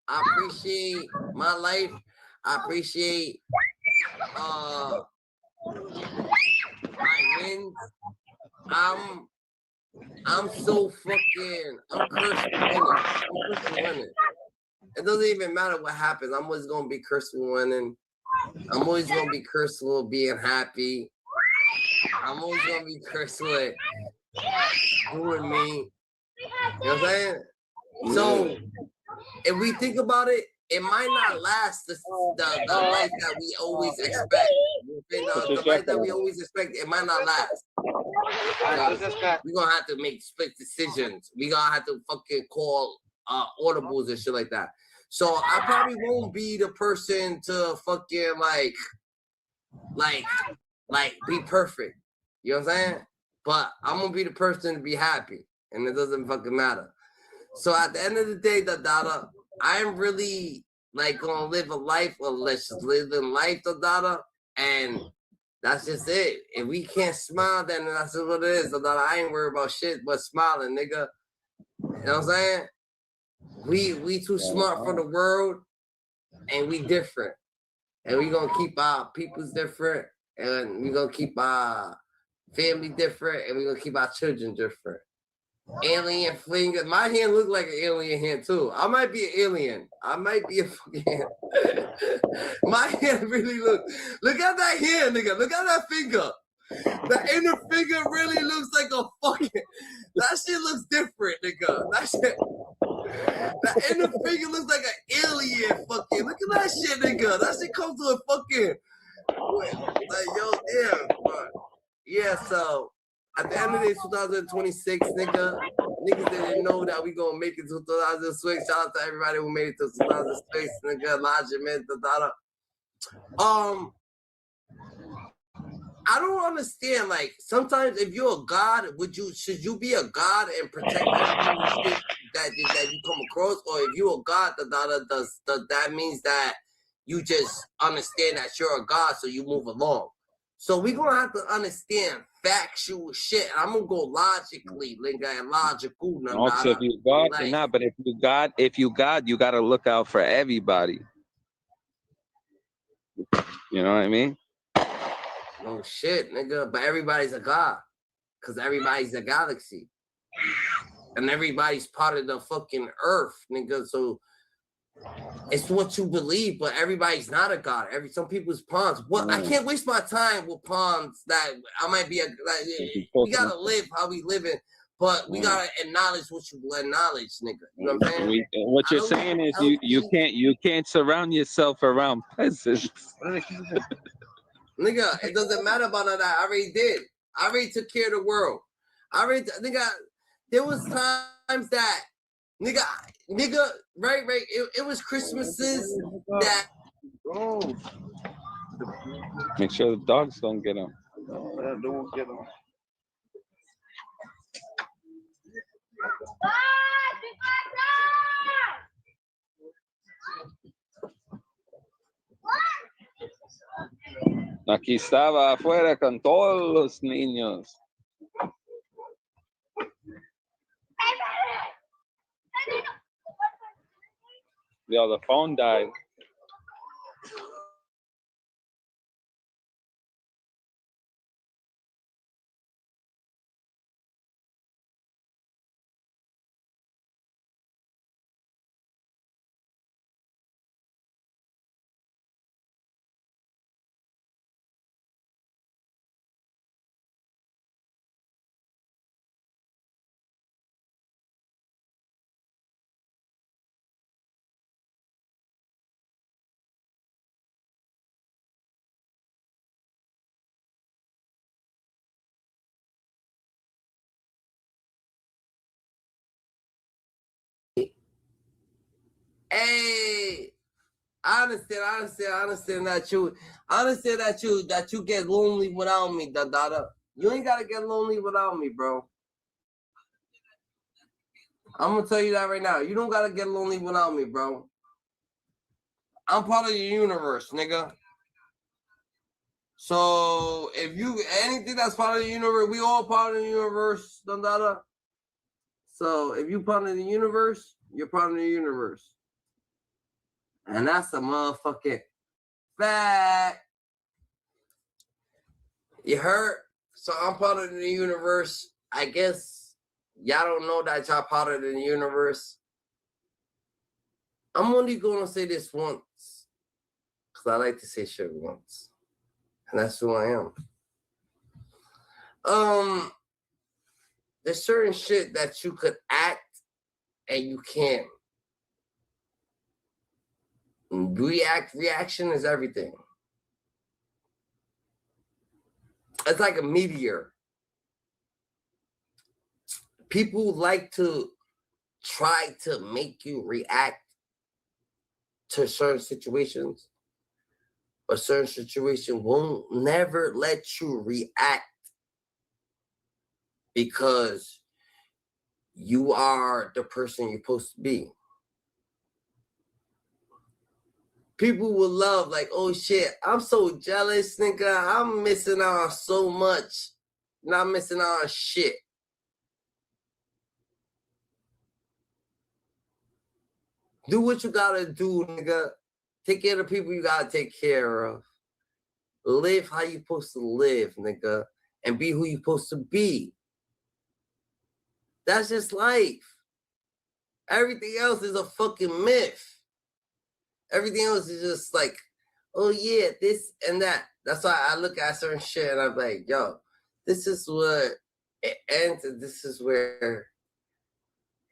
S3: I appreciate my life. I appreciate my wins. I'm so fucking, I'm cursed with winning. It doesn't even matter what happens. I'm always gonna be cursed with winning. I'm always gonna be cursed with being happy. I'm always gonna be cursed with doing me. You know what I'm saying? So if we think about it, it might not last the life that we always expect. The life that we always expect, it might not last. We're gonna have to make split decisions. We're gonna have to fucking call audibles and shit like that. So I probably won't be the person to fucking like be perfect. You know what I'm saying? But I'm gonna be the person to be happy, and it doesn't fucking matter. So at the end of the day, Dada, I'm really like gonna live a life, or let's just live in life, Dada, and that's just it. If we can't smile, then that's what it is, Dada. I ain't worried about shit but smiling, nigga. You know what I'm saying? We too smart for the world, and we different. and we gonna keep our peoples different, and we gonna keep our family different, and we gonna keep our children different. Alien flinger. My hand look like an alien hand too. I might be an alien. I might be a fucking. My hand really look. Look at that hand, nigga. Look at that finger. The inner finger really looks like a fucking. That shit looks different, nigga. That shit. The inner finger looks like an alien. Fucking. Look at that shit, nigga. That shit comes to a fucking. Like yo, damn. Bro. Yeah. So at the end of the day, 2026, nigga. Niggas didn't know that we gonna make it to 2006. Shout out to everybody who made it to 2006, nigga. Logic, man. I don't understand. Like sometimes, if you're a god, should you be a god and protect every shit that you come across, or if you're a god, does that means that you just understand that you're a god, so you move along. So we're gonna have to understand factual shit. I'm gonna go logically, nigga, and logical.
S19: Also, if you God or not, but if you God, you gotta look out for everybody. You know what I mean?
S3: No shit, nigga. But everybody's a god, cause everybody's a galaxy, and everybody's part of the fucking earth, nigga. So it's what you believe, but everybody's not a god. Some people's pawns. What? I can't waste my time with pawns that I might be a. Like, we gotta live how we live in, but we gotta acknowledge what you acknowledge, nigga. You know what I'm saying?
S19: What you're saying is you can't surround yourself around peasants.
S3: Nigga, it doesn't matter about that. I already did. I already took care of the world. There was times that, nigga, right. It was Christmases that.
S19: Make sure the dogs don't get them.
S12: Don't get them.
S19: Aquí estaba afuera con todos los niños. Yo, the phone died.
S3: Hey, I understand that you get lonely without me, Dada. You ain't gotta get lonely without me, bro. I'm gonna tell you that right now. You don't gotta get lonely without me, bro. I'm part of the universe, nigga. So if you anything that's part of the universe, we all part of the universe, Dada. So if you part of the universe, you're part of the universe. And that's a motherfucking fact. You heard? So I'm part of the universe. I guess y'all don't know that y'all part of the universe. I'm only gonna say this once, because I like to say shit once. And that's who I am. There's certain shit that you could act and you can't. Reaction is everything. It's like a meteor. People like to try to make you react to certain situations, but certain situation won't never let you react because you are the person you're supposed to be. People will love, like, oh shit, I'm so jealous, nigga. I'm missing out on so much. Not missing out on shit. Do what you gotta do, nigga, Take care of the people you gotta take care of. Live how you supposed to live, nigga. And be who you supposed to be. That's just life. Everything else is a fucking myth. Everything else is just like, oh yeah, this and that. That's why I look at certain shit and I'm like, yo, this is what it ends, and this is where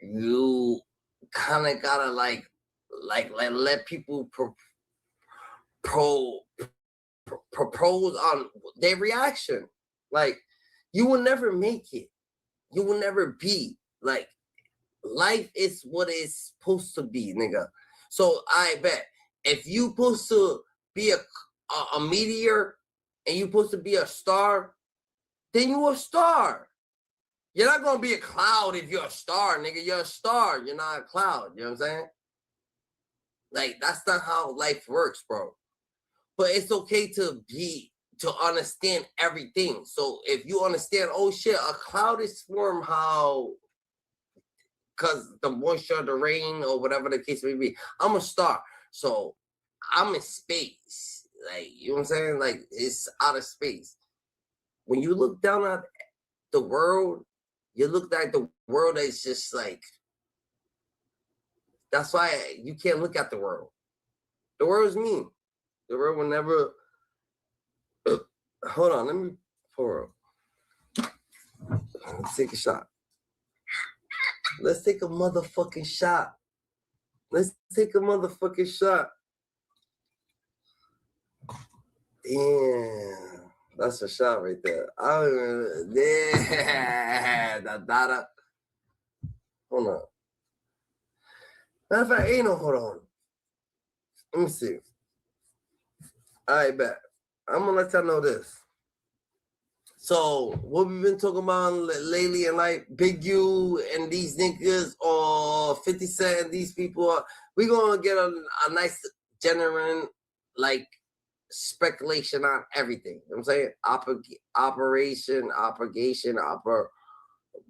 S3: you kind of gotta like let people propose on their reaction. Like, you will never make it. You will never be. Like, life is what it's supposed to be, nigga. So I bet if you supposed to be a meteor and you supposed to be a star, then you a star. You're not gonna be a cloud if you're a star, nigga. You're a star. You're not a cloud. You know what I'm saying? Like, that's not how life works, bro. But it's okay to understand everything. So if you understand, oh shit, a cloud is formed how, because the moisture, the rain, or whatever the case may be. I'm a star, so I'm in space. Like, you know what I'm saying? Like, it's out of space. When you look down at the world, you look at the world that's just like, that's why you can't look at the world. The world is mean. The world will never. Hold on, let me pour up. Let's take a shot. Let's take a motherfucking shot. Let's take a motherfucking shot. Damn, that's a shot right there. I don't even. Yeah, that. Hold on. Matter of fact, ain't no hold on. Let me see. All right, bet. I'm gonna let y'all know this. So what we've been talking about lately in life, Big U and these niggas, or 50 Cent and these people, we gonna get a nice genuine like speculation on everything. You know what I'm saying?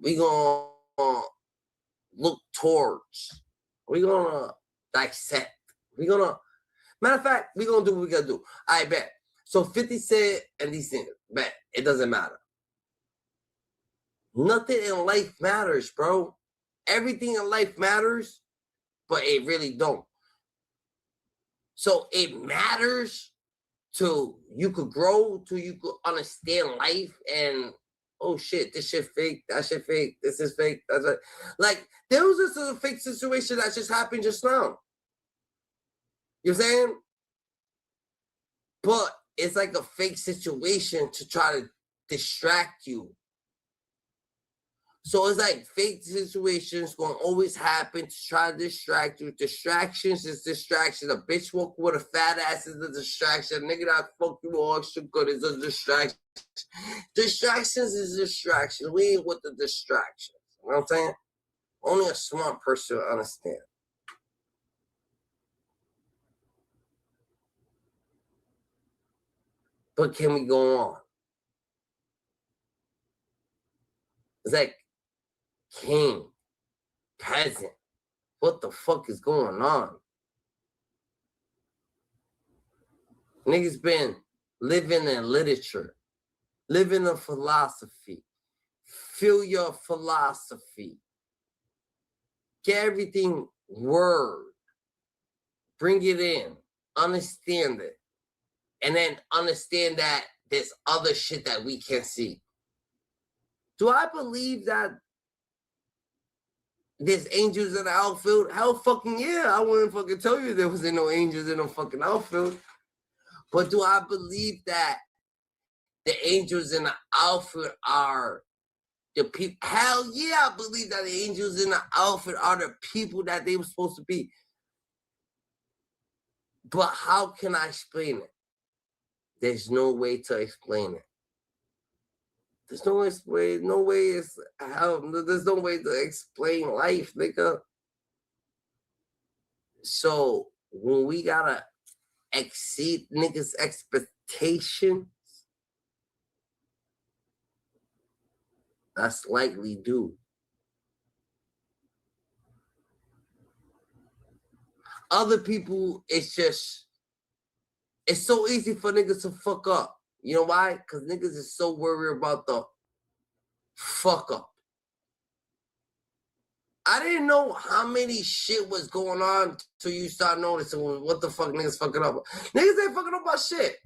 S3: We gonna look towards. We gonna dissect. We gonna, matter of fact, we gonna do what we gotta do. I bet. So 50 Cent and these things, bet. It doesn't matter. Nothing in life matters, bro. Everything in life matters, but it really don't. So it matters to you could grow, to you could understand life, and oh shit, this shit fake, that shit fake, this is fake, that's it. Like, there was just a fake situation that just happened just now. You know what I'm saying? But it's like a fake situation to try to distract you. So it's like fake situations gonna always happen to try to distract you. Distractions is distraction. A bitch walk with a fat ass is a distraction. A nigga that fuck you all extra good is a distraction. Distractions is distraction. We ain't with the distractions. You know what I'm saying? Only a smart person will understand. But can we go on? It's like king, peasant. What the fuck is going on? Niggas been living in literature, living in philosophy. Feel your philosophy. Get everything word. Bring it in. Understand it. And then understand that there's other shit that we can't see. Do I believe that there's angels in the outfield? Hell fucking yeah. I wouldn't fucking tell you there wasn't no angels in the fucking outfield. But do I believe that the angels in the outfield are the people? Hell yeah, I believe that the angels in the outfield are the people that they were supposed to be. But how can I explain it? There's no way to explain it. There's no way, no way is how, there's no way to explain life, nigga. So when we gotta exceed niggas' expectations, that's likely due. Other people, it's just It's so easy for niggas to fuck up. You know why? Because niggas is so worried about the fuck up. I didn't know how many shit was going on till you start noticing what the fuck niggas fucking up. Niggas ain't fucking up about shit.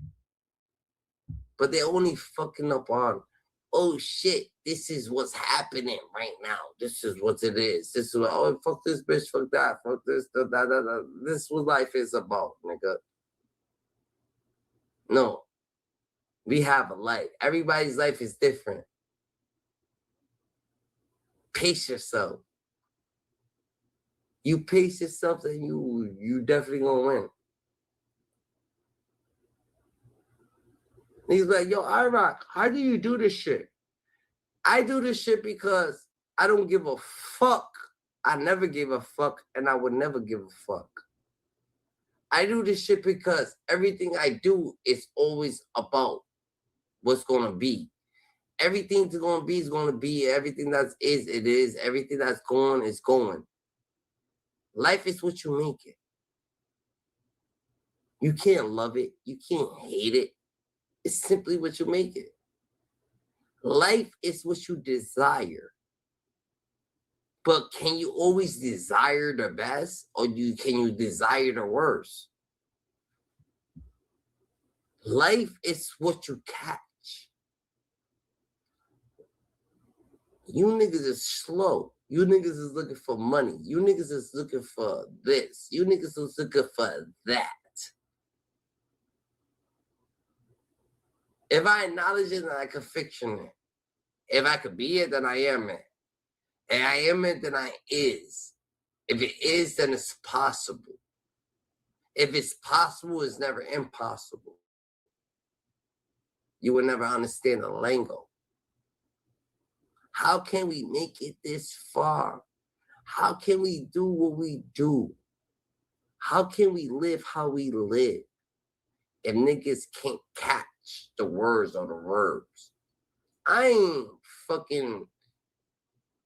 S3: But they only fucking up on, oh shit, this is what's happening right now. This is what it is. This is what, oh, fuck this bitch, fuck that, fuck this, that. This is what life is about, nigga. No. We have a life. Everybody's life is different. Pace yourself. You pace yourself, then you definitely gonna win. He's like, yo, IROC, how do you do this shit? I do this shit because I don't give a fuck. I never gave a fuck, and I would never give a fuck. I do this shit because everything I do is always about what's gonna be. Everything that's gonna be is gonna be. Everything that is, it is. Everything that's going is going. Life is what you make it. You can't love it. You can't hate it. It's simply what you make it. Life is what you desire. But can you always desire the best, or can you desire the worst? Life is what you catch. You niggas is slow. You niggas is looking for money. You niggas is looking for this. You niggas is looking for that. If I acknowledge it, then I can fiction it. If I could be it, then I am it. And I am it, then I is. If it is, then it's possible. If it's possible, it's never impossible. You will never understand the lingo. How can we make it this far? How can we do what we do? How can we live how we live if niggas can't catch the words or the verbs? I ain't fucking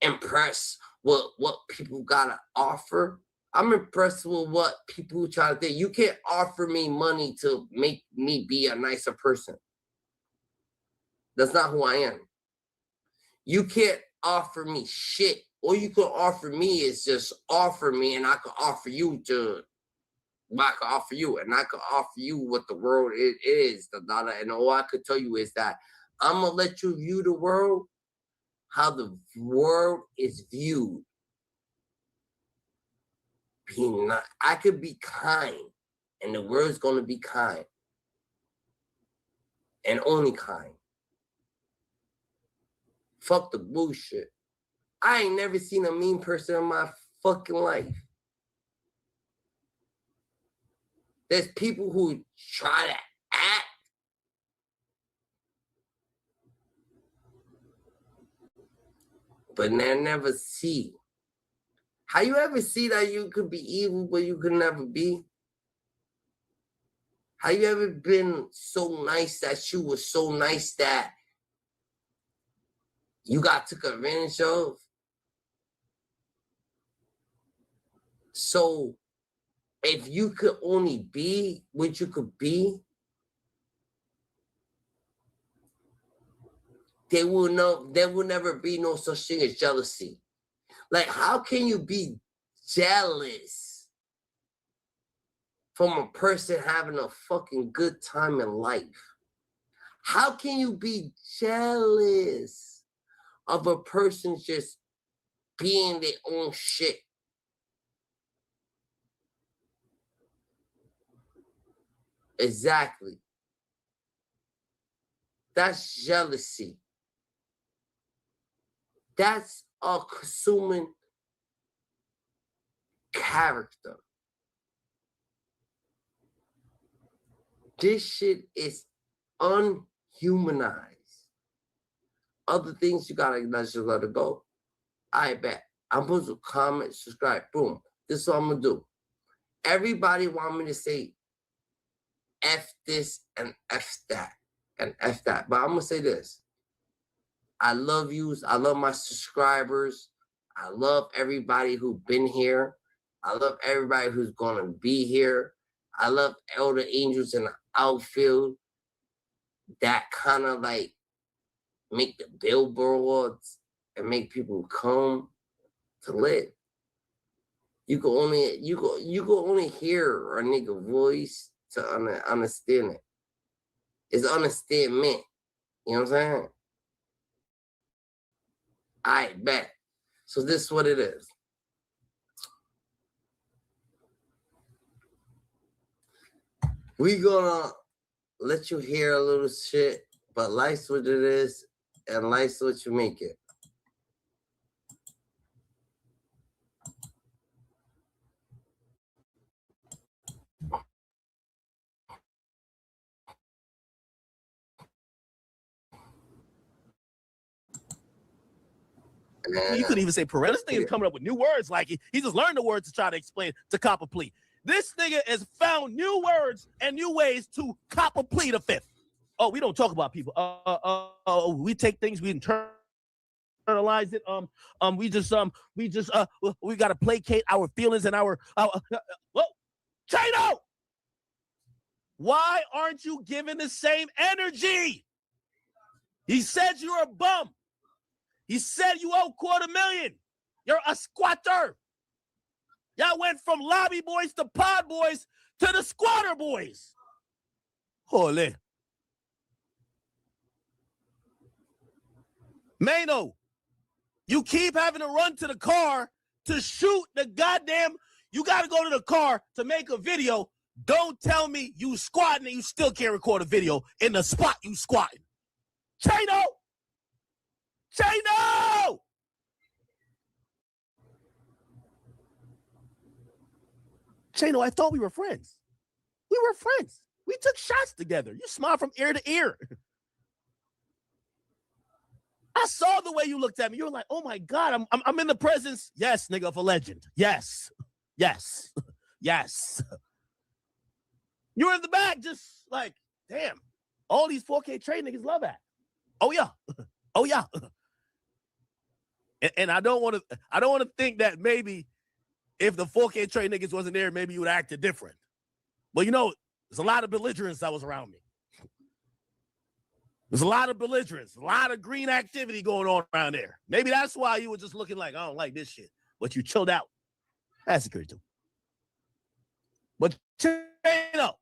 S3: impressed with what people gotta offer. I'm impressed with what people try to do. You can't offer me money to make me be a nicer person. That's not who I am. You can't offer me shit. All you can offer me is just offer me, and I can offer you and I can offer you what the world is. And all I could tell you is that I'm gonna let you view the world how the world is viewed. I could be kind, and the world's gonna be kind, and only kind. Fuck the bullshit. I ain't never seen a mean person in my fucking life. There's people who try to act. But they never see. How you ever see that you could be evil, but you could never be? How you ever been so nice that you were so nice that you got took advantage of? So if you could only be what you could be, there will never be no such thing as jealousy. Like, how can you be jealous from a person having a fucking good time in life? How can you be jealous of a person just being their own shit? Exactly. That's jealousy. That's a consuming character. This shit is unhumanized. Other things you gotta just let it go. I bet. I'm supposed to comment, subscribe, boom. This is what I'm gonna do. Everybody want me to say F this and F that and F that. But I'm gonna say this. I love yous. I love my subscribers. I love everybody who's been here. I love everybody who's gonna be here. I love all the angels and outfield that kind of like make the billboards and make people come to live. You can only hear a nigga voice to understand it. It's understandment. You know what I'm saying? I bet. So this is what it is. We gonna let you hear a little shit, but life's what it is, and life's what you make it.
S8: You couldn't even say parental. This nigga's coming up with new words like he just learned the words to try to explain to cop a plea. This nigga has found new words and new ways to cop a plea to fifth. Oh, we don't talk about people. We take things, we internalize it. We gotta placate our feelings and our whoa, Chino! Why aren't you giving the same energy? He said you're a bum. He said you owe $250,000. You're a squatter. Y'all went from lobby boys to pod boys to the squatter boys. Holy. Maino, you keep having to run to the car to shoot the goddamn, you got to go to the car to make a video. Don't tell me you squatting and you still can't record a video in the spot you squatting. Chino! Chino! Chino, I thought we were friends. We were friends. We took shots together. You smiled from ear to ear. I saw the way you looked at me. You were like, oh my God, I'm in the presence. Yes, nigga, of a legend. Yes. Yes. Yes. You were in the back just like, damn, all these 4K trade niggas love that. Oh yeah. Oh yeah. And I don't want to think that maybe if the 4K trade niggas wasn't there, maybe you would have acted different. But you know, there's a lot of belligerence that was around me. There's a lot of belligerence, a lot of green activity going on around there. Maybe that's why you were just looking like, I don't like this shit. But you chilled out. That's security too. But Chino,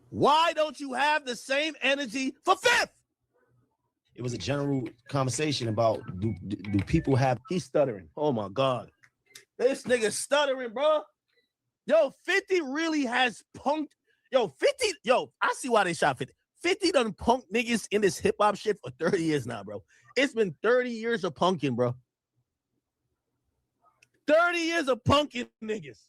S8: why don't you have the same energy for fifth?
S6: It was a general conversation about do people have.
S8: He's stuttering. Oh my God. This nigga stuttering, bro. Yo, 50 really has punked. Yo, 50, I see why they shot 50. 50 done punk niggas in this hip hop shit for 30 years now, bro. It's been 30 years of punking, bro. 30 years of punking niggas.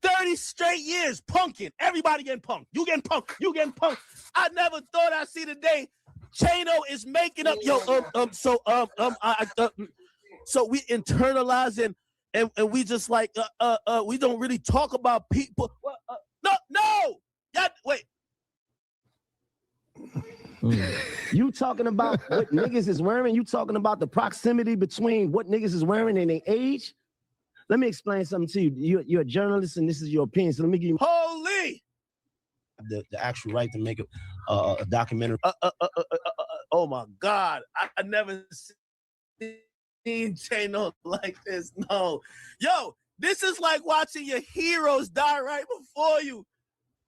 S8: 30 straight years punking. Everybody getting punked. You getting punked. You getting punked. I never thought I'd see the day Chino is making up. So we internalize and we just like we don't really talk about people. No. Yeah, wait.
S6: You talking about what niggas is wearing? You talking about the proximity between what niggas is wearing and their age? Let me explain something to you. You're a journalist and this is your opinion. So let me give you
S8: holy
S6: the actual right to make a documentary.
S8: Oh my God. I never seen Chino like this. No. Yo, this is like watching your heroes die right before you.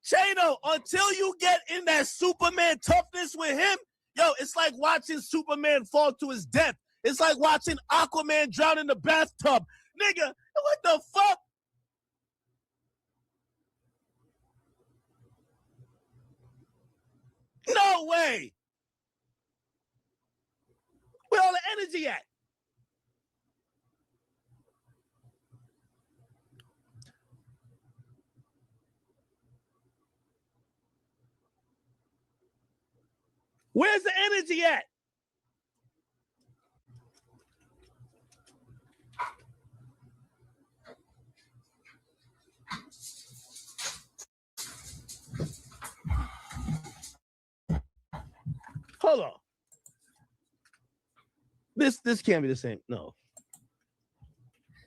S8: Chino, until you get in that Superman toughness with him, yo, it's like watching Superman fall to his death. It's like watching Aquaman drown in the bathtub. Nigga, what the fuck? No way. Where all the energy at? Where's the energy at? Hold on. This can't be the same. No.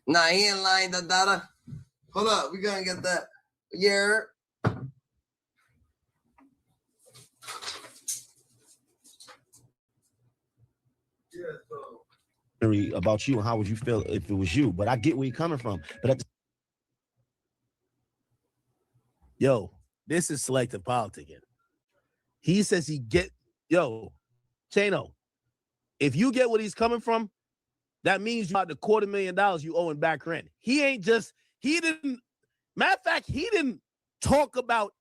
S3: Nah, he ain't lying, the data. Hold up, we gonna get that. Yeah.
S6: About you and how would you feel if it was you? But I get where you're coming from. But at the
S8: Yo, this is selective politicking. He says Chano, if you get what he's coming from, that means you got the $250,000 you owe in back rent. Matter of fact, he didn't talk about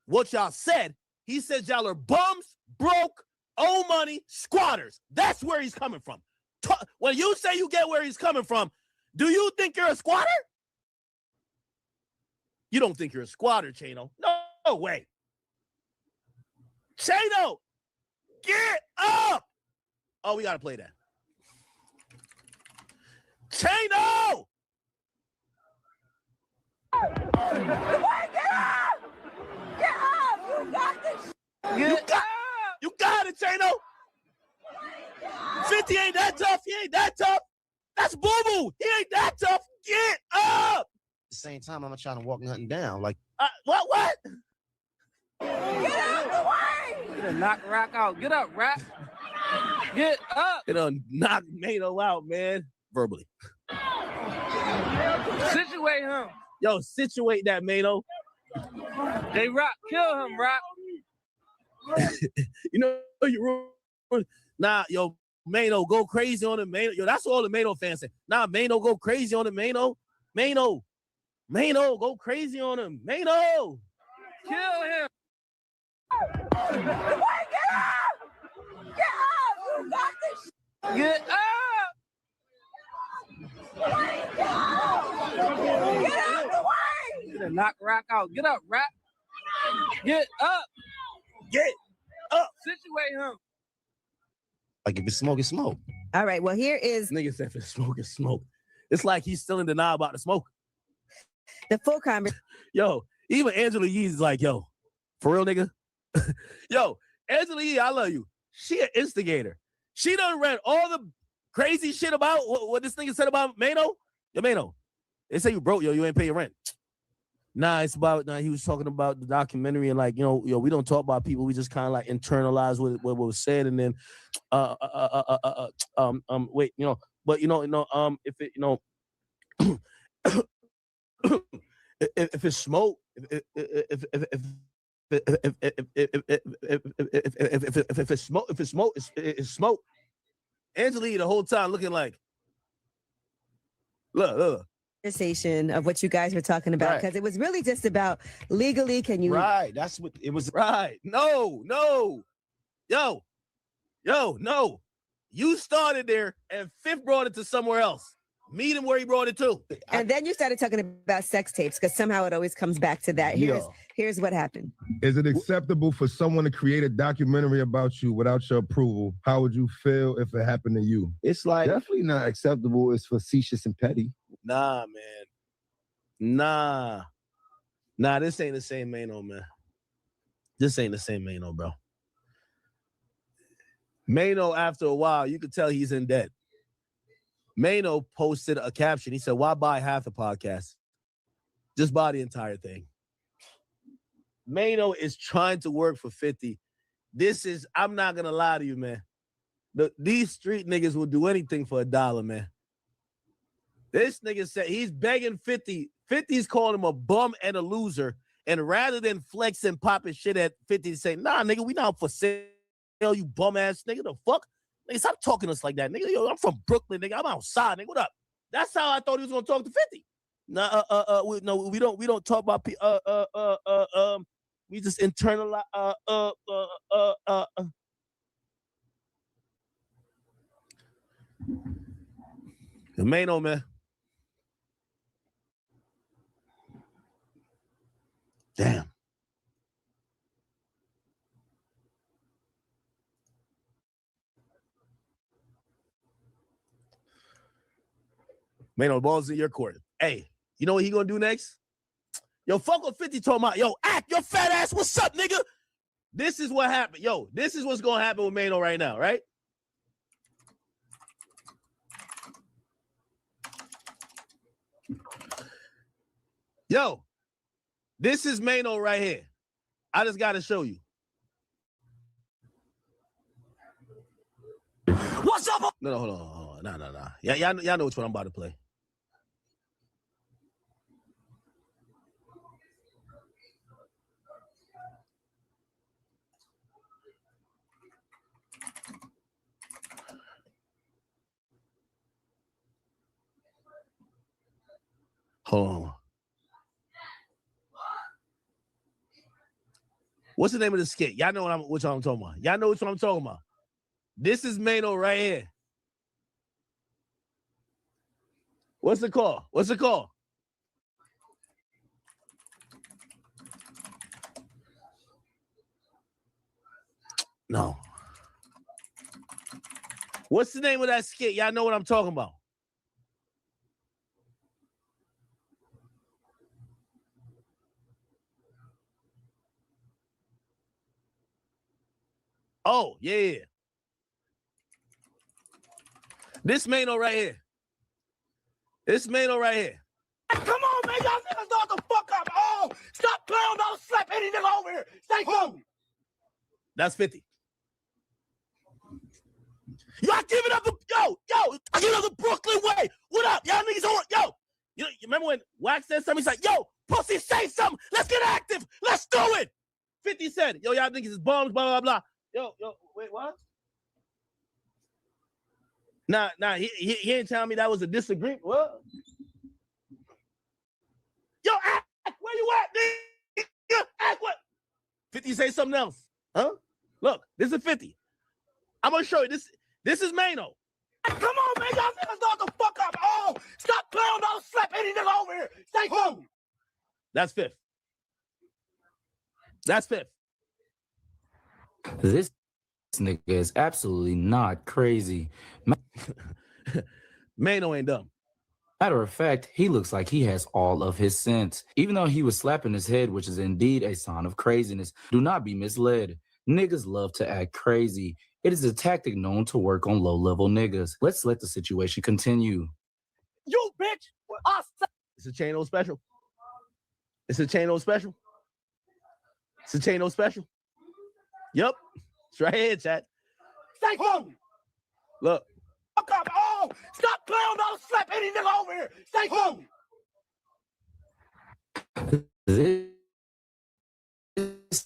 S8: what y'all said. He said y'all are bums, broke, owe money, squatters. That's where he's coming from. When you say you get where he's coming from, do you think you're a squatter? You don't think you're a squatter, Chano. No way. Chano, get up. Oh, we got to play that. Chano!
S2: Get up! Get up! You got this.
S8: You got it, Chano. 50 ain't that tough. He ain't that tough. That's boo-boo. He ain't that tough. Get up.
S6: At the same time, I'm not trying to walk nothing down. Like
S8: what?
S2: Get out of the way!
S7: You done knock Rock out. Get up, Rock. Get up.
S8: You done knock Maino out, man. Verbally.
S7: Situate him.
S8: Yo, situate that, Maino.
S7: Hey, Rock, kill him, Rock.
S8: You know you nah, yo, Maino, go crazy on him, Maino. Yo, that's all the Maino fans say. Nah, Maino, go crazy on him, Maino. Maino, go crazy on him. Maino.
S7: Kill him.
S2: Get up! Get up! You got this.
S7: Get up!
S2: Get out of the way!
S7: You done knock Rock out. Get up, Rock. Get up.
S8: Get up.
S7: Situate him.
S6: if it's smoke, it's smoke.
S10: All right. Well, here is
S8: nigga said if it's smoke, it's smoke. It's like he's still in denial about the smoke.
S10: The full conversation.
S8: Yo, even Angela Yee's like, yo, for real, nigga. Yo, Angela Yee, I love you. She an instigator. She done read all the crazy shit about what this nigga said about Maino. Yo, Maino, they say you broke, yo, you ain't pay your rent. Nah, it's about, he was talking about the documentary and like, we don't talk about people. We just kind of like internalize what was said. And then, wait, but if it, if it's smoke, if it's smoke, it's smoke. Angela the whole time looking like, look.
S10: Conversation of what you guys were talking about, because it was really just about legally. Can you?
S8: Right. That's what it was. Right. No. Yo, no. You started there, and Fifth brought it to somewhere else. Meet him where he brought it to.
S10: And then you started talking about sex tapes, because somehow it always comes back to that. Here's what happened.
S14: Is it acceptable for someone to create a documentary about you without your approval? How would you feel if it happened to you?
S6: It's like
S14: definitely not acceptable. It's facetious and petty.
S8: Nah, man. Nah, this ain't the same Maino, man. This ain't the same Maino, bro. Maino, after a while, you could tell he's in debt. Maino posted a caption. He said, why buy half the podcast? Just buy the entire thing. Maino is trying to work for 50. I'm not going to lie to you, man. These street niggas will do anything for $1, man. This nigga said he's begging 50. 50's calling him a bum and a loser. And rather than flex and popping shit at 50 to say, nah, nigga, we not for sale, you bum ass nigga. The fuck? Nigga, stop talking to us like that, nigga. Yo, I'm from Brooklyn, nigga. I'm outside, nigga. What up? That's how I thought he was gonna talk to 50. Nah, we don't talk about we just internalize the Maino, man. Damn. Maino, ball's in your court. Hey, you know what he gonna do next? Yo, fuck what 50 told my, yo, act your fat ass. What's up, nigga? This is what happened. Yo, this is what's gonna happen with Maino right now, right? Yo, This is Maino right here. I just got to show you.
S21: What's up?
S8: No, hold on. No. Y'all know which one I'm about to play. Hold on. What's the name of the skit? Y'all know which one I'm talking about. Y'all know which one I'm talking about. This is Maino right here. What's it called? No. What's the name of that skit? Y'all know what I'm talking about. Oh, yeah. This Maino right here.
S21: Come on, man. Y'all niggas know what the fuck up. Oh, stop playing. Don't slap any nigga over here. Say something.
S8: That's 50.
S21: Y'all give it up to I give it up the Brooklyn way. What up? Y'all niggas on yo.
S8: You remember when Wax said something? He's like, yo, pussy, say something. Let's get active. Let's do it. 50 said, yo, y'all niggas is bums, blah, blah, blah. Yo, wait, what? Nah, he ain't telling me that was a disagreement. What? Yo, act, where you at, nigga? Act what? 50 say something else. Huh? Look, this is 50. I'm gonna show you this. This is Maino.
S21: Come on, man. Y'all niggas know what the fuck up. Oh, stop playing. Don't slap any nigga over here. Say something.
S8: That's fifth.
S22: This nigga is absolutely not crazy.
S8: Maino ain't dumb.
S22: Matter of fact, he looks like he has all of his sense. Even though he was slapping his head, which is indeed a sign of craziness, do not be misled. Niggas love to act crazy. It is a tactic known to work on low-level niggas. Let's let the situation continue.
S21: You bitch!
S8: It's a Chaino special. Yep. It's right here, chat.
S21: Say something.
S8: Look.
S21: Fuck up. Oh, stop playing. Don't slap any nigga over here. Say something.
S22: This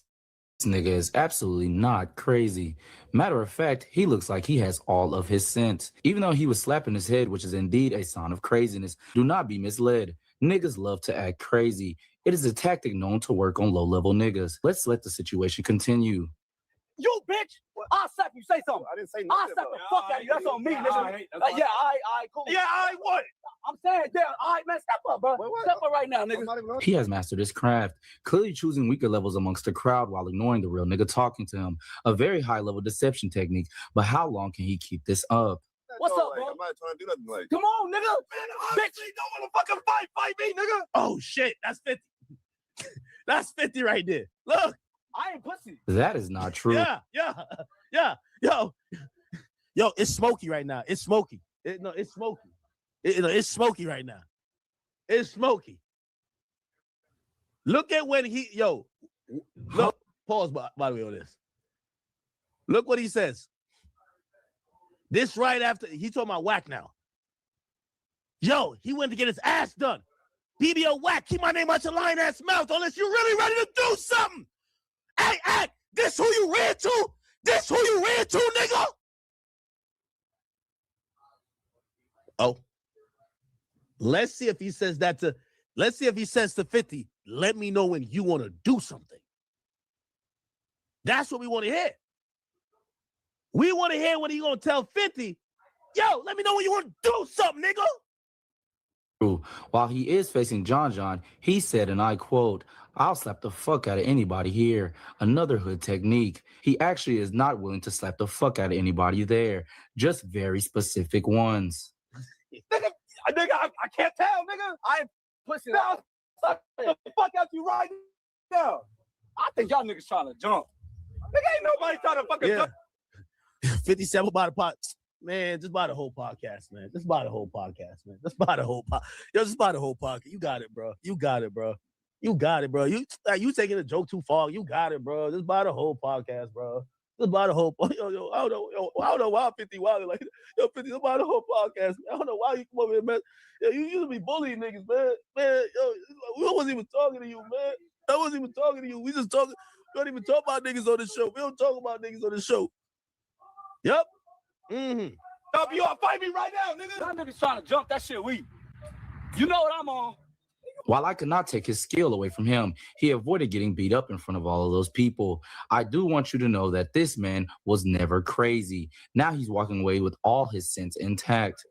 S22: nigga is absolutely not crazy. Matter of fact, he looks like he has all of his sense. Even though he was slapping his head, which is indeed a sign of craziness, do not be misled. Niggas love to act crazy. It is a tactic known to work on low-level niggas. Let's let the situation continue.
S21: You bitch! I'll slap you. Say something.
S12: I didn't say nothing.
S21: I'll slap the fuck out of you. That's on me, nigga. Yeah, all right, cool. Yeah, I what? I'm saying, yeah, all right, man, step up, bro. Step up right now, nigga.
S22: He has mastered his craft, clearly choosing weaker levels amongst the crowd while ignoring the real nigga talking to him. A very high-level deception technique, but how long can he keep this up?
S21: What's up, bro?
S12: I'm not trying to do nothing like.
S21: Come on, nigga. Man, bitch, you don't want to fucking fight me, nigga.
S8: Oh, shit, that's 50. That's 50 right there. Look.
S21: I ain't pussy.
S22: That is not true.
S8: Yeah. Yo, it's smoky right now. It's smoky. It's smoky. It's smoky right now. It's smoky. Look at when look, pause by the way on this. Look what he says. This right after, he talking about whack now. Yo, he went to get his ass done. BBO whack, keep my name out your lying ass mouth unless you're really ready to do something. Hey, this who you ran to? This who you ran to, nigga? Oh. Let's see if he says to 50, let me know when you want to do something. That's what we want to hear. We want to hear when he going to tell 50, yo, let me know when you want to do something, nigga.
S22: While he is facing John, he said, and I quote, "I'll slap the fuck out of anybody here." Another hood technique. He actually is not willing to slap the fuck out of anybody there, just very specific ones.
S21: Nigga, I can't tell, nigga. I ain't pussy. I'll slap the fuck out you right now. I think y'all niggas trying to jump. Nigga, ain't nobody trying to fucking jump.
S8: 57 by the pot. Man, just buy the whole podcast, man. Just buy the whole podcast, man. Just buy the whole podcast. You got it, bro. You got it, bro. You taking the joke too far. You got it, bro. Just buy the whole podcast, bro. Just buy the whole. Yo, I don't know why 50 Wild like yo 50. Just buy the whole podcast. I don't know why you come over here, man. Yo, you used to be bullying niggas, man. Man, yo, we wasn't even talking to you, man. I wasn't even talking to you. We just talking. We don't even talk about niggas on the show. We don't talk about niggas on the show. Yep. Mm-hmm.
S21: You all fight me right now, nigga. Y'all niggas trying to jump that shit weak. You know what I'm on.
S22: While I could not take his skill away from him, he avoided getting beat up in front of all of those people. I do want you to know that this man was never crazy. Now he's walking away with all his sense intact.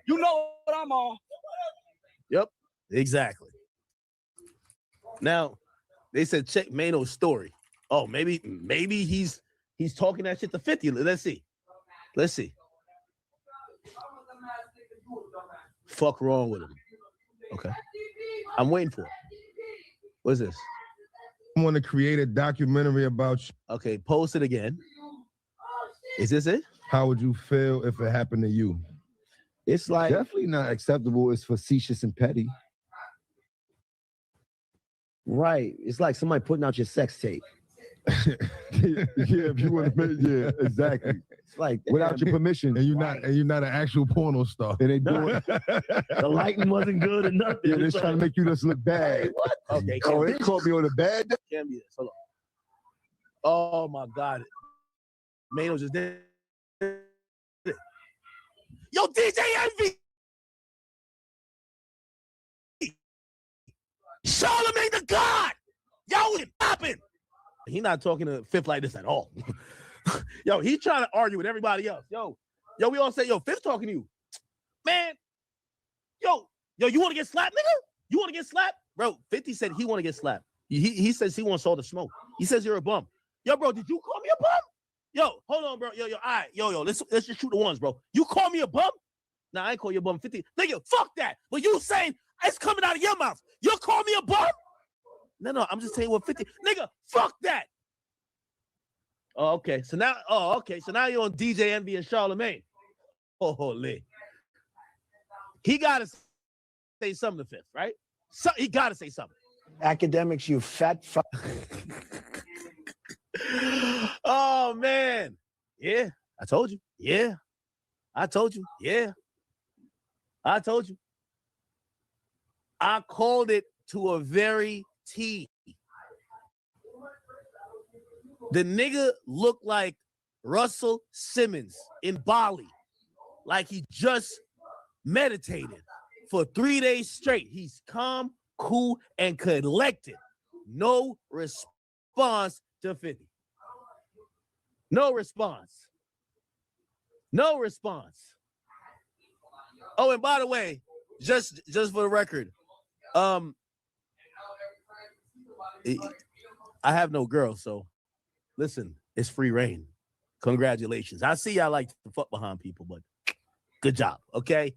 S21: You know what I'm on.
S8: Yep, exactly. Now, they said check Maino's story. Oh, maybe he's talking that shit to 50. Let's see. Fuck wrong with him. Okay. I'm waiting for it. What's this?
S14: I want to create a documentary about you.
S8: Okay, post it again. Is this it?
S14: How would you feel if it happened to you?
S6: It's like
S14: Definitely not acceptable. It's facetious and petty.
S6: Right. It's like somebody putting out your sex tape.
S14: Yeah, if you want to make, yeah, exactly.
S6: It's like
S14: without your permission, and you're not an actual porno star. And they do it.
S6: The lighting wasn't good enough.
S14: Yeah, they're trying to make you just look bad.
S6: What? Okay.
S14: Oh, they caught me on a bad day.
S8: Can't be this. Hold on. Oh my God. Maino just did it. Yo, DJ Envy. Charlamagne the God. Yo, it popping. He not talking to Fifth like this at all. Yo, he trying to argue with everybody else. Yo, we all say, yo, Fifth talking to you. Man, yo, you want to get slapped, nigga? You want to get slapped? Bro, 50 said he want to get slapped. He says he wants all the smoke. He says you're a bum. Yo, bro, did you call me a bum? Yo, hold on, bro. Yo, all right. Yo, let's just shoot the ones, bro. You call me a bum? Nah, I ain't call you a bum. 50. Nigga, fuck that. But you saying it's coming out of your mouth. You call me a bum? No, I'm just telling you what 50. Nigga, fuck that. Oh, okay. So now you're on DJ Envy and Charlamagne. Holy. He gotta say something to Fifth, right? So he gotta say something.
S6: Academics, you fat fuck.
S8: Oh man. Yeah, I told you. Yeah. I told you. Yeah. I told you. I called it to a very T. The nigga looked like Russell Simmons in Bali. Like he just meditated for 3 days straight. He's calm, cool, and collected. No response to 50. No response. No response. Oh, and by the way, just for the record, I have no girl, so listen, it's free reign. Congratulations. I see y'all like to fuck behind people, but good job, okay?